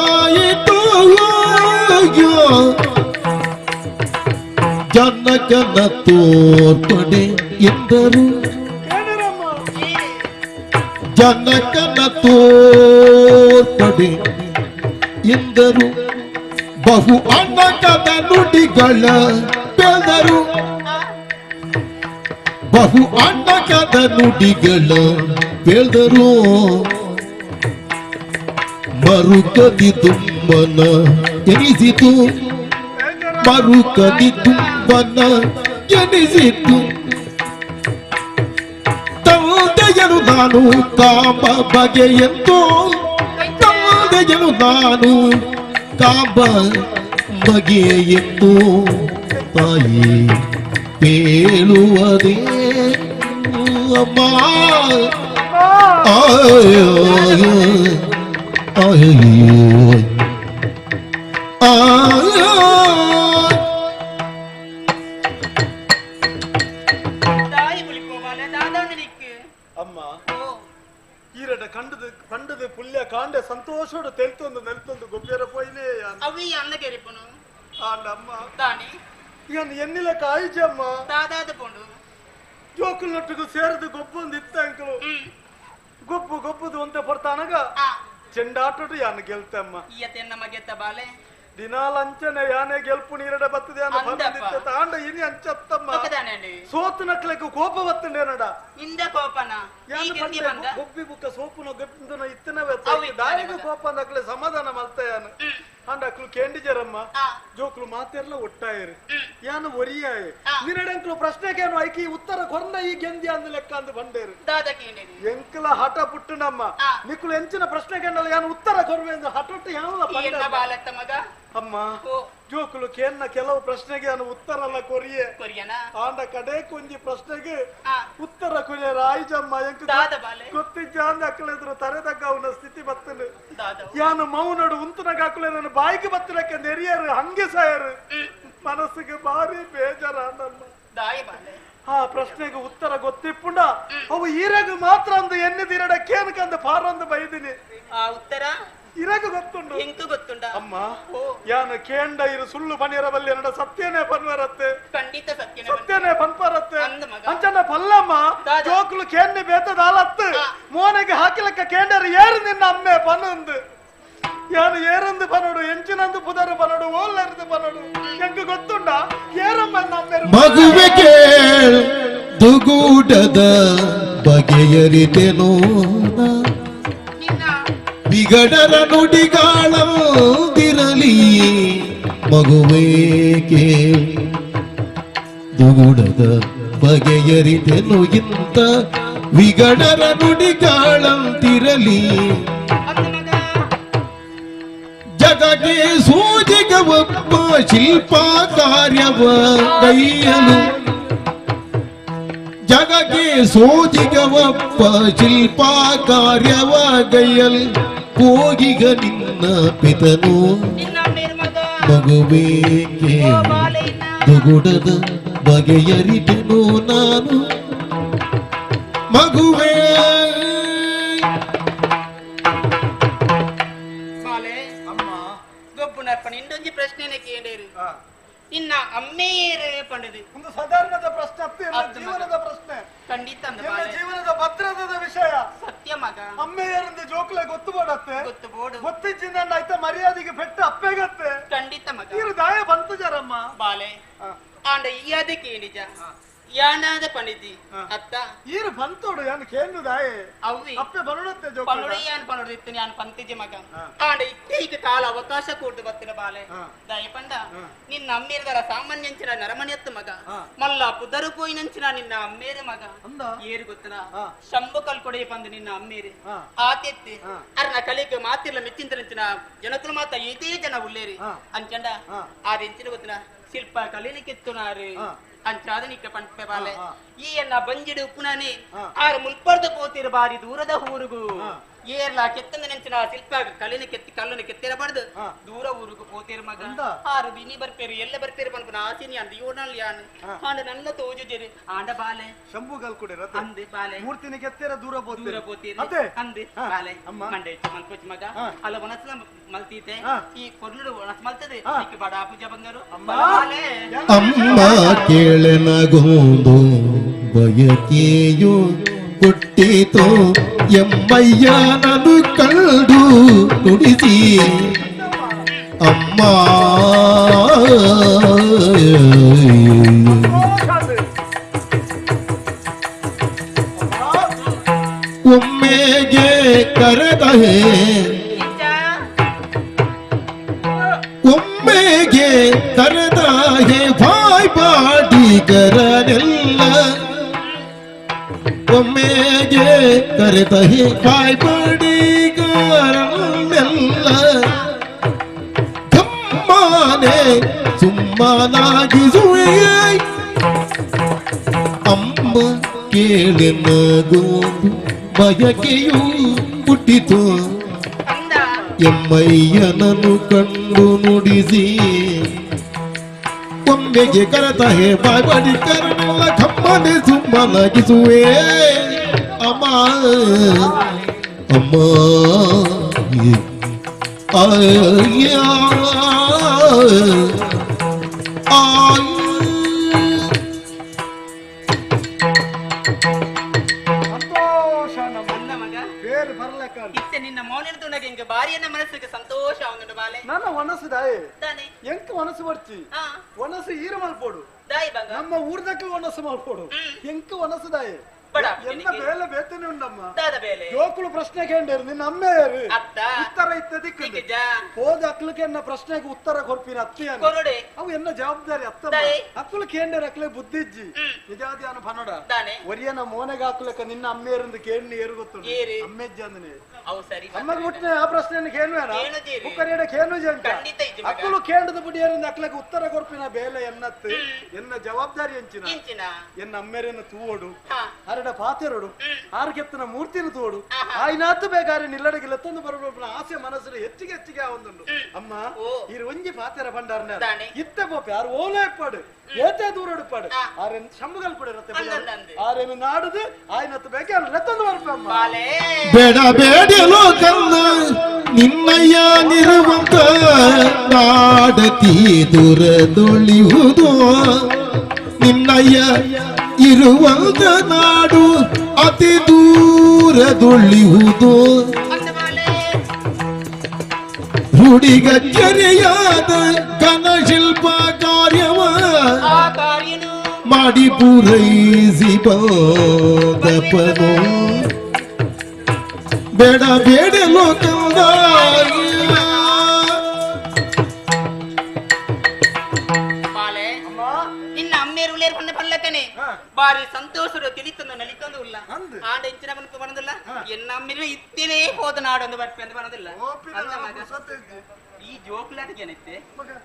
ಜನಕನ ತೋರ್ಪಡೆ ಎಂದರು ಜನಕನ ತೋರ್ಪಡೆ ಎಂದರು ಬಹು ಅಣ್ಣಕದ ನುಡಿಗಳ ಬೆಳೆದರು ಬಹು ಅಣ್ಣಕದ ನುಡಿಗಳ ಬೆಳೆದರು ಮರುಕದಿ ತುಂಬನ ಎನಿಸಿತು ಮರುಕದಿ ತುಂಬನ ಎನಿಸಿತು ತಂದೆಯನು ನಾನು ಕಾಂಬ ಬಗೆಯಂತೋ ತಂದೆಯನು ನಾನು ಕಾಂಬ ಬಗೆಯಂತೋ ತಾಯಿ ಪೇಳುವುದೇ ಅಮ್ಮ ಆಯೋ ಆಯೋ ಕಂಡದು ಪುಲ್ಯ ಕಾಂಡೆ ಸಂತೋಷೋಡು ತೆಲ್ತೊಂದು ನೆಲ್ತೊಂದು ಗೊಬ್ಬರ ಪೋಯ್ಲೇ ಅವಿ ಅಣ್ಣಗೆರಿಪನು ಆಂಡಮ್ಮ ದಾನಿ ಇವನು ಎನ್ನಿಲಕ್ಕ ಆಯ್ಜಮ್ಮ ದಾದಾದ ಪೋಂಡು ಜೋಕುಲ್ ನೊಟ್ಟಿಗೂ ಸೇರಿದು ಗೊಬ್ಬೊಂದು ಇತ್ತ ಅಂಕಲು ಗೊಬ್ಬುದು ಅಂತ ಬರ್ತಾನಗ ಚೆಂಡಾಟೋಡು ಯಾನು ಗೆಲ್ತಮ್ಮ ಈಯತೆನ್ನ ಮಗೆತ್ತ ಬಾಲೆ ದಿನಾಲಂಚನೆ ಯಾನೆ ಗೆಲ್ಪು ನೀರಡೆ ಬತ್ತದೆ ತಾಂಡ ಇನಿ ಅಂಚತ್ತಮ್ಮ ಸೋತು ನಕ್ಲೆಗ್ ಕೋಪ ಬತ್ತಂಡೆ ನಡ ಇಂದ ಕೋಪನ ಒಬ್ಬಿ ಬುಕ್ಕ ಸೋಪುನ ಗಟ್ಟಿನ ಇತ್ತನವೇ ದಾಯಿಗೂ ಕೋಪ ನಕ್ಲೆ ಸಮಾಧಾನ ಮಲ್ತಾಯನ ಅಂಡಕ್ಲು ಕೇಂಡಿಜರಮ್ಮ ಜೋಕ್ಲು ಮಾತೆಲ್ಲ ಒಟ್ಟಾಯರು ಯಾನು ಒರಿಯಾಯ ನಿನ್ನಡೆಂಕ್ಲು ಪ್ರಶ್ನೆಗೇನು ಐಕಿ ಉತ್ತರ ಕೊರ್ನ ಈ ಗೆಂದಿ ಅಂದ ಲೆಕ್ಕ ಅಂದು ಬಂಡೇರು ಎಂಕ್ಲ ಹಠ ಪುಟ್ಟು ನಮ್ಮ ನಿಕ್ಲು ಎಂಚಿನ ಪ್ರಶ್ನೆಗೆಂಡಲ್ಲ ಯಾನು ಉತ್ತರ ಕೊರ್ವೆ ಎಂದು ಹಠೊಟ್ಟು ಯಾವ ಅಮ್ಮ ಜೋಕ್ಲು ಕೇನ್ನ ಕೆಲವು ಪ್ರಶ್ನೆಗೆ ಅನು ಉತ್ತರ ಅಲ್ಲ ಕೊರಿಯೆ ಆಂಡ ಕಡೆ ಕುಂಜಿ ಪ್ರಶ್ನೆಗೆ ಉತ್ತರ ಕೊರಿಯ ರಾಯ್ಜಮ್ಮ ಎಂಕ್ ಗೊತ್ತಿಜ್ಜ ಅಂದ ಅಕ್ಕಳೆದ್ರು ತರೆದಾಗ ಅವನ ಸ್ಥಿತಿ ಬತ್ತನು ಯಾನು ಮೌನಡು ಉಂತನಾಗ ಹಾಕಲೆ ನನ್ನ ಬಾಯಿಗೆ ಬತ್ತಲಕ್ಕೆ ನೆರಿಯರು ಹಂಗೆ ಸಾಯರು ಮನಸ್ಸಿಗೆ ಭಾರಿ ಬೇಜಾರ ನಮ್ಮ ಆ ಪ್ರಶ್ನೆಗೆ ಉತ್ತರ ಗೊತ್ತಿಪ್ಪುಂಡ ಅವು ಈರಾಗ ಮಾತ್ರ ಅಂದು ಎನ್ನಿದಿರಡ ಕೇನಕಂದ ಪಾರೊಂದು ಬೈದಿನಿ ಉತ್ತರ ಇರಾಗ ಗೊತ್ತುಂಡು ಎಂಕು ಗೊತ್ತುಂಡ ಅಮ್ಮ ಯಾನು ಕೇಂಡ ಇರು ಸುಳ್ಳು ಪನಿರಬಲ್ಲಿ ಎರಡ ಸತ್ಯನೇ ಪನ್ವರತ್ತೆ ಖಂಡಿತ ಸತ್ಯನೇ ಪನ್ಪರತ್ತೆ ಅಂಚನ ಪಲ್ಲಮ್ಮ ಜೋಕ್ಲು ಕೇನ್ನಿ ಬೇತದಾಲತ್ತು ಮೋನೆಗೆ ಹಾಕಿಲಕ್ಕ ಕೇಂಡರು ಏರು ನಿನ್ನ ಅಮ್ಮೆ ಪನ್ನೊಂದು ಯಾನು ಏರಂದು ಪನೋಡು ಎಂಚಿನಂದು ಪುದರು ಪನೋಡು ಓಲ್ಲರಿದು ಪನೋಡು ಎಂಕು ಗೊತ್ತುಂಡ ಏರಮ್ಮ ಅಮ್ಮೆ ಮಗುವೆ ಕೇಳ ದುಗೂಡದ ಬಗೆಯರಿತೆನೋ ಬಿಗಡರ ನುಡಿಗಾಳದಿರಲಿ ಮಗುವೇಕೆ ದುಗುಡದ ಬಗೆಯರಿತೆನು ಇಂತ ವಿಗಡರ ನುಡಿಗಾಳಂತಿರಲಿ ಜಗಗೆ ಸೂಜಿಗ ಒಬ್ಬ ಶಿಲ್ಪ ಕಾರ್ಯವ ಕೈಯಲು ಜಗಗೆ ಸೋಜಿಗ ಒಬ್ಬ ಶಿಲ್ಪ ಕಾರ್ಯವ ಗೈಯಲ್ ಹೋಗಿಗ ನಿನ್ನ ಪಿತನು ಮಗುವೇಕೆ ದುಗುಡದ ಬಗೆಯರಿತೆನು ನಾನು ಮಗುವೇ ಗೊಬ್ಬುನರ್ಪಣ ಇಂಡೊಂಜಿ ಪ್ರಶ್ನೆನೆ ಕೇಳೇರು ಇನ್ನ ಅಮ್ಮೇರು ಪಂಡದು ಒಂದು ಸಾಧಾರಣದ ಪ್ರಶ್ನೆ ಜೀವನದ ಪ್ರಶ್ನೆ ಖಂಡಿತ ಜೀವನದ ಭದ್ರತದ ವಿಷಯ ಸತ್ಯ ಮಗ ಅಮ್ಮೆಯರಿಂದ ಜೋಕ್ಲೆ ಗೊತ್ತು ಬೋಡತ್ತೆ ಗೊತ್ತು ಬೋಡು ಗೊತ್ತಿಚ್ಚಿಂದ ಆಯ್ತಾ ಮರ್ಯಾದೆಗೆ ಪೆಟ್ಟು ಅಪ್ಪೆಗತ್ತೆ ಖಂಡಿತ ಮಗ ಇರು ದಾಯ ಬಂತು ಜರಮ್ಮ ಬಾಲೆ ಆಂಡ ಈಯಾದೆ ಕೇಳಿಜ ಯಾನಾದ ಪಣಿದಿ ಅತ್ತ ಈರು ಬಂತೋಡು ಯಾನು ಕೇಂದ್ರ ದಾಯೆ ಅವ್ವಿ ಅಪ್ಪೆ ಬರೋಡತ್ತೆ ಜೋಕ್ಲೆ ಪನುಡೆ ಯಾನ್ ಪನುಡಿತ್ತು ಯಾನ್ ಪಂತಿಜೆ ಮಗ ಆಂಡ ಈಗ ಕಾಲ ಅವಕಾಶ ಕೊಟ್ಟು ಬರ್ತಿನ ಬಾಲೆ ದಾಯ ಪಂಡ ನಿನ್ನ ಅಮ್ಮೇರದರ ಸಾಮಾನ್ಯಂಚಿನ ನರಮಣಿಯತ್ತು ಮಗ ಮಲ್ಲ ಪುದರು ಪೋಯಿನಂಚಿನ ನಿನ್ನ ಅಮ್ಮೇರೆ ಮಗ ಏರು ಗೊತ್ತನ ಶಂಭು ಕಲ್ಕೊಡೆ ಪಂದು ನಿನ್ನ ಅಮ್ಮೇರೆ ಆತೆತ್ತಿ ಅರ್ನ ಕಲಿಗೆ ಮಾತಿಲ್ಲ ಮೆಚ್ಚಿಂತರಂಚಿನ ಜನಕಲು ಮಾತ ಇದೇ ಜನ ಉಳ್ಳೇರಿ ಅಂಚಂಡ ಆರೆಂಚಿನ ಗೊತ್ತನ ಶಿಲ್ಪ ಕಲೀಲಿಕ್ಕೆತ್ತುನಾರು ಅಂಚಾದನಿಕ ಪಂಪೆ ಬಾಲೆ ಈ ಎನ್ನ ಬಂಜಿಡು ಉಪ್ಪುನಾನೆ ಆರು ಮುಲ್ಪರ್ದ ಪೋತಿರ ಬಾರಿ ದೂರದ ಊರುಗು ಏರ್ಲ ಕೆತ್ತಂದ ನೆಂಚಿನ ಶಿಲ್ಪ ಕಲ್ಲಿನ ಕೆತ್ತಿ ಕಲ್ಲನ್ನು ಕೆತ್ತಿರಬಾರ್ದು ದೂರ ಊರುಗು ಪೋತಿರ ಮಗ ಆರು ಬಿನಿ ಬರ್ಪೇರು ಎಲ್ಲ ಬರ್ಪೇರು ಪನ್ಪನ ಆಸಿನಿ ಅಂದ ಯೋನಲ್ಲಿ ಯಾನು ಆಂಡ ನನ್ನ ತೋಜುಜೆರಿ ಆಂಡ ಬಾಲೆ ಶಂಭು ಕಲ್ಕೊಡೆ ಅಂದೆ ಬಾಲೆ ಮೂರ್ತಿನ ಕೆತ್ತಿರ ದೂರ ಪೋತಿರಿ ಅಂದೆ ಬಾಲೆ ಮಂಡೆ ಮಲ್ಕೋಚ್ ಮಗ ಅಲ್ಲ ಒನಸ್ಲ ಮಲ್ತೀತೆ ಈ ಕೊರ್ಲು ಒನಸ್ ಮಲ್ತದೆ ಈಗ ಬಡ ಪೂಜಾ ಬಂಗಾರು ಬಾಲೆ ಅಮ್ಮ ಕೇಳನಗೊಂದು ಬಯಕೆಯು ಹುಟ್ಟಿತು ಎಮ್ಮಯ್ಯ ನನು ಕಂಡು ನುಡಿಸಿ ಅಮ್ಮ ಒಮ್ಮೆಗೆ ಕರೆದಹೆ ಒಮ್ಮೆಗೆ ಕರೆದಾಗೆ ಬಾಯ್ ಬಾಡಿಗರನೆಲ್ಲ ಒಮ್ಮೆಗೆ ಕರೆದಹೆ ಬಾಯ್ ಬಾಡಿಗರನೆಲ್ಲ ಗಮ್ಮನೆ ಸುಮ್ಮನಾಗಿಸುವೆ ಅಮ್ಮ ಕೇಳೆನಗೋ ಬಯಕೆಯು ಹುಟ್ಟಿತು ಎಮ್ಮಯ್ಯನನ್ನು ಕಂಡು ನುಡಿಸಿ ಒಮ್ಮೆಗೆ ಕರೆತಹೆ ಬಾಯ್ಬಡಿ ಕರನೆಲ್ಲ ಕಮ್ಮನೆ ಸುಮ್ಮನಾಗಿಸುವೆ ಅಮ್ಮ ಅಮ್ಮ ಬೇರೆ ಬರ್ಲಕ್ಕ ಇತ್ತೆ ನಿನ್ನ ಮೌನ ತುಣಗೆ ಇಂಕ ಬಾರಿಯನ್ನ ಮನಸ್ಸಿಗೆ ಸಂತೋಷ ಆಗುಂಡು ಬಾಲೆ ನನ್ನ ಮನಸ್ಸು ದಾಯಿ ತಾನೆ ಎಂಕ ಮನಸ್ಸು ಬರ್ಚಿ ಹಾ ಮನಸ್ಸು ಈರ ಮಲ್ಪೋಡು ದಾಯಿ ಬಂಗ ನಮ್ಮ ಊರ್ದಕ್ಕೂ ಮನಸ್ಸು ಮಲ್ಪೋಡು ಎಂಕ ಮನಸ್ಸು ದಾಯಿ ಬಡ ಎಲ್ಲ ಬೇಲೆ ಬೇತನೆ ಉಂಡಮ್ಮ ದಾದ ಬೇಲೆ ಜೋಕುಲು ಪ್ರಶ್ನೆ ಕೇಂದ್ರ ನಿನ್ನ ಅಮ್ಮೆಯರು ಅತ್ತ ಉತ್ತರ ಇತ್ತದಿಕ್ಕೆ ನಿಜ ಹೋದ ಅಕ್ಲಕ್ಕೆ ಎನ್ನ ಪ್ರಶ್ನೆಗೆ ಉತ್ತರ ಕೊಡ್ಪಿನ ಅತ್ತಿಯ ಕೊರಡೆ ಅವು ಎನ್ನ ಜವಾಬ್ದಾರಿ ಅತ್ತ ದಾಯಿ. ಅಕ್ಕಲು ಕೇಂದ್ರ ಅಕ್ಲೆ ಬುದ್ಧಿಜ್ಜಿ ನಿಜಾದಿಯಾನ ಪನೋಡ ತಾನೆ ಒರಿಯನ ಮೋನೆಗೆ ಹಾಕ್ಲಕ್ಕ ನಿನ್ನ ಅಮ್ಮೆಯರಿಂದ ಕೇಳಿ ಏರು ಗೊತ್ತು ಏರಿ. ಅಮ್ಮೆಜ್ಜಿ ಅಂದನೆ ಅವು ಸರಿ ಅಮ್ಮಗೆ ಮುಟ್ಟಿನ ಆ ಪ್ರಶ್ನೆಯನ್ನು ಕೇಳುವೇನ ಏನು ಜೀರಿ? ಬುಕ್ಕರಿಯಡ ಕೇಳು ಜಂಟ ಖಂಡಿತ ಇಜ್ಜಿ ಮಗ. ಅಕ್ಕಲು ಕೇಂದ್ರದ ಬುಡಿಯರಿಂದ ಅಕ್ಲಕ್ಕೆ ಉತ್ತರ ಕೊಡ್ಪಿನ ಬೇಲೆ ಎನ್ನತ್ತು ಎನ್ನ ಜವಾಬ್ದಾರಿ ಎಂಚಿನ ಇಂಚಿನ ಎನ್ನ ಅಮ್ಮೆರನ್ನು ತೂವೋಡು ಹಾ ಅರಡ ಪಾತೆರಡು ಆರ್ಗೆತ್ತನ ಮೂರ್ತಿನ ತೋಡು ಆಯ್ನಾತು ಬೇಕಾದ್ರೆ ನಿಲ್ಲಡಗಿಲ್ಲತ್ತೊಂದು ಬರಬೇಕು ಆಸೆ ಮನಸ್ಸು ಹೆಚ್ಚಿಗೆ ಹೆಚ್ಚಿಗೆ ಆವೊಂದುಂಡು ಅಮ್ಮ ಈ ಒಂಜಿ ಪಾತೆರ ಬಂಡಾರ್ನ ದಾನೆ. ಇತ್ತ ಪೋಪೆ ಆರು ಓಲೆ ಪಾಡು ಏತೆ ದೂರ ಪಾಡು ಆರೇನು ಶಂಬಗಲ್ ಕೂಡ ಇರುತ್ತೆ ಅಂದಂದೆ. ಆರೇನು ನಾಡುದು ಆಯ್ನತ್ತು ಬೇಕಾದ್ರೆ ಲೆತ್ತೊಂದು ಬರಪ್ಪ ಅಮ್ಮ ಬಾಲೆ ಬೇಡ ಬೇಡಲೋ ಕಲ್ಲ ನಿನ್ನಯ್ಯ ನಿರುವಂತ ನಾಡತಿ ದುರದೊಳಿಯುವುದು ನಿನ್ನಯ್ಯ ಇರುವಂತ ನಾಡು ಅತಿ ದೂರದೊಳಿಯುವುದು ಅಂದ ಬಾಲೆ ಹುಡುಗಚ್ಚರಿಯಾದ ಘನಶಿಲ್ಪ ಕಾರ್ಯವ ಆ ಕಾರ್ಯನು ಮಾಡಿ ಪೂರೈಸಿ ಬಂದಪನು ಬೇಡ ಬೇಡಲೋ ಕಂದ ಬಾಲೆ ನಿನ್ನ ಅಮ್ಮೇರು ಉಳ್ಳೇರು ಪಣ್ಣ ಪಲ್ಲಕ್ಕನೆ ಬಾರಿ ಸಂತೋಷರು ತಿಳಿತಂದು ನಲಿತಂದು ಉಲ್ಲ ಆಂಡ ಇಂಚಿನ ಮನಸ್ಸು ಬರೋದಿಲ್ಲ ಎನ್ನ ಅಮ್ಮಿರು ಇತ್ತಿನೇ ಹೋದ ನಾಡೊಂದು ಬರ್ಪೆ ಅಂತ ಬರೋದಿಲ್ಲ ಅಂದ ಮಗ ಈ ಜೋಕ್ಲಾಟಿಗೆ ಏನೈತೆ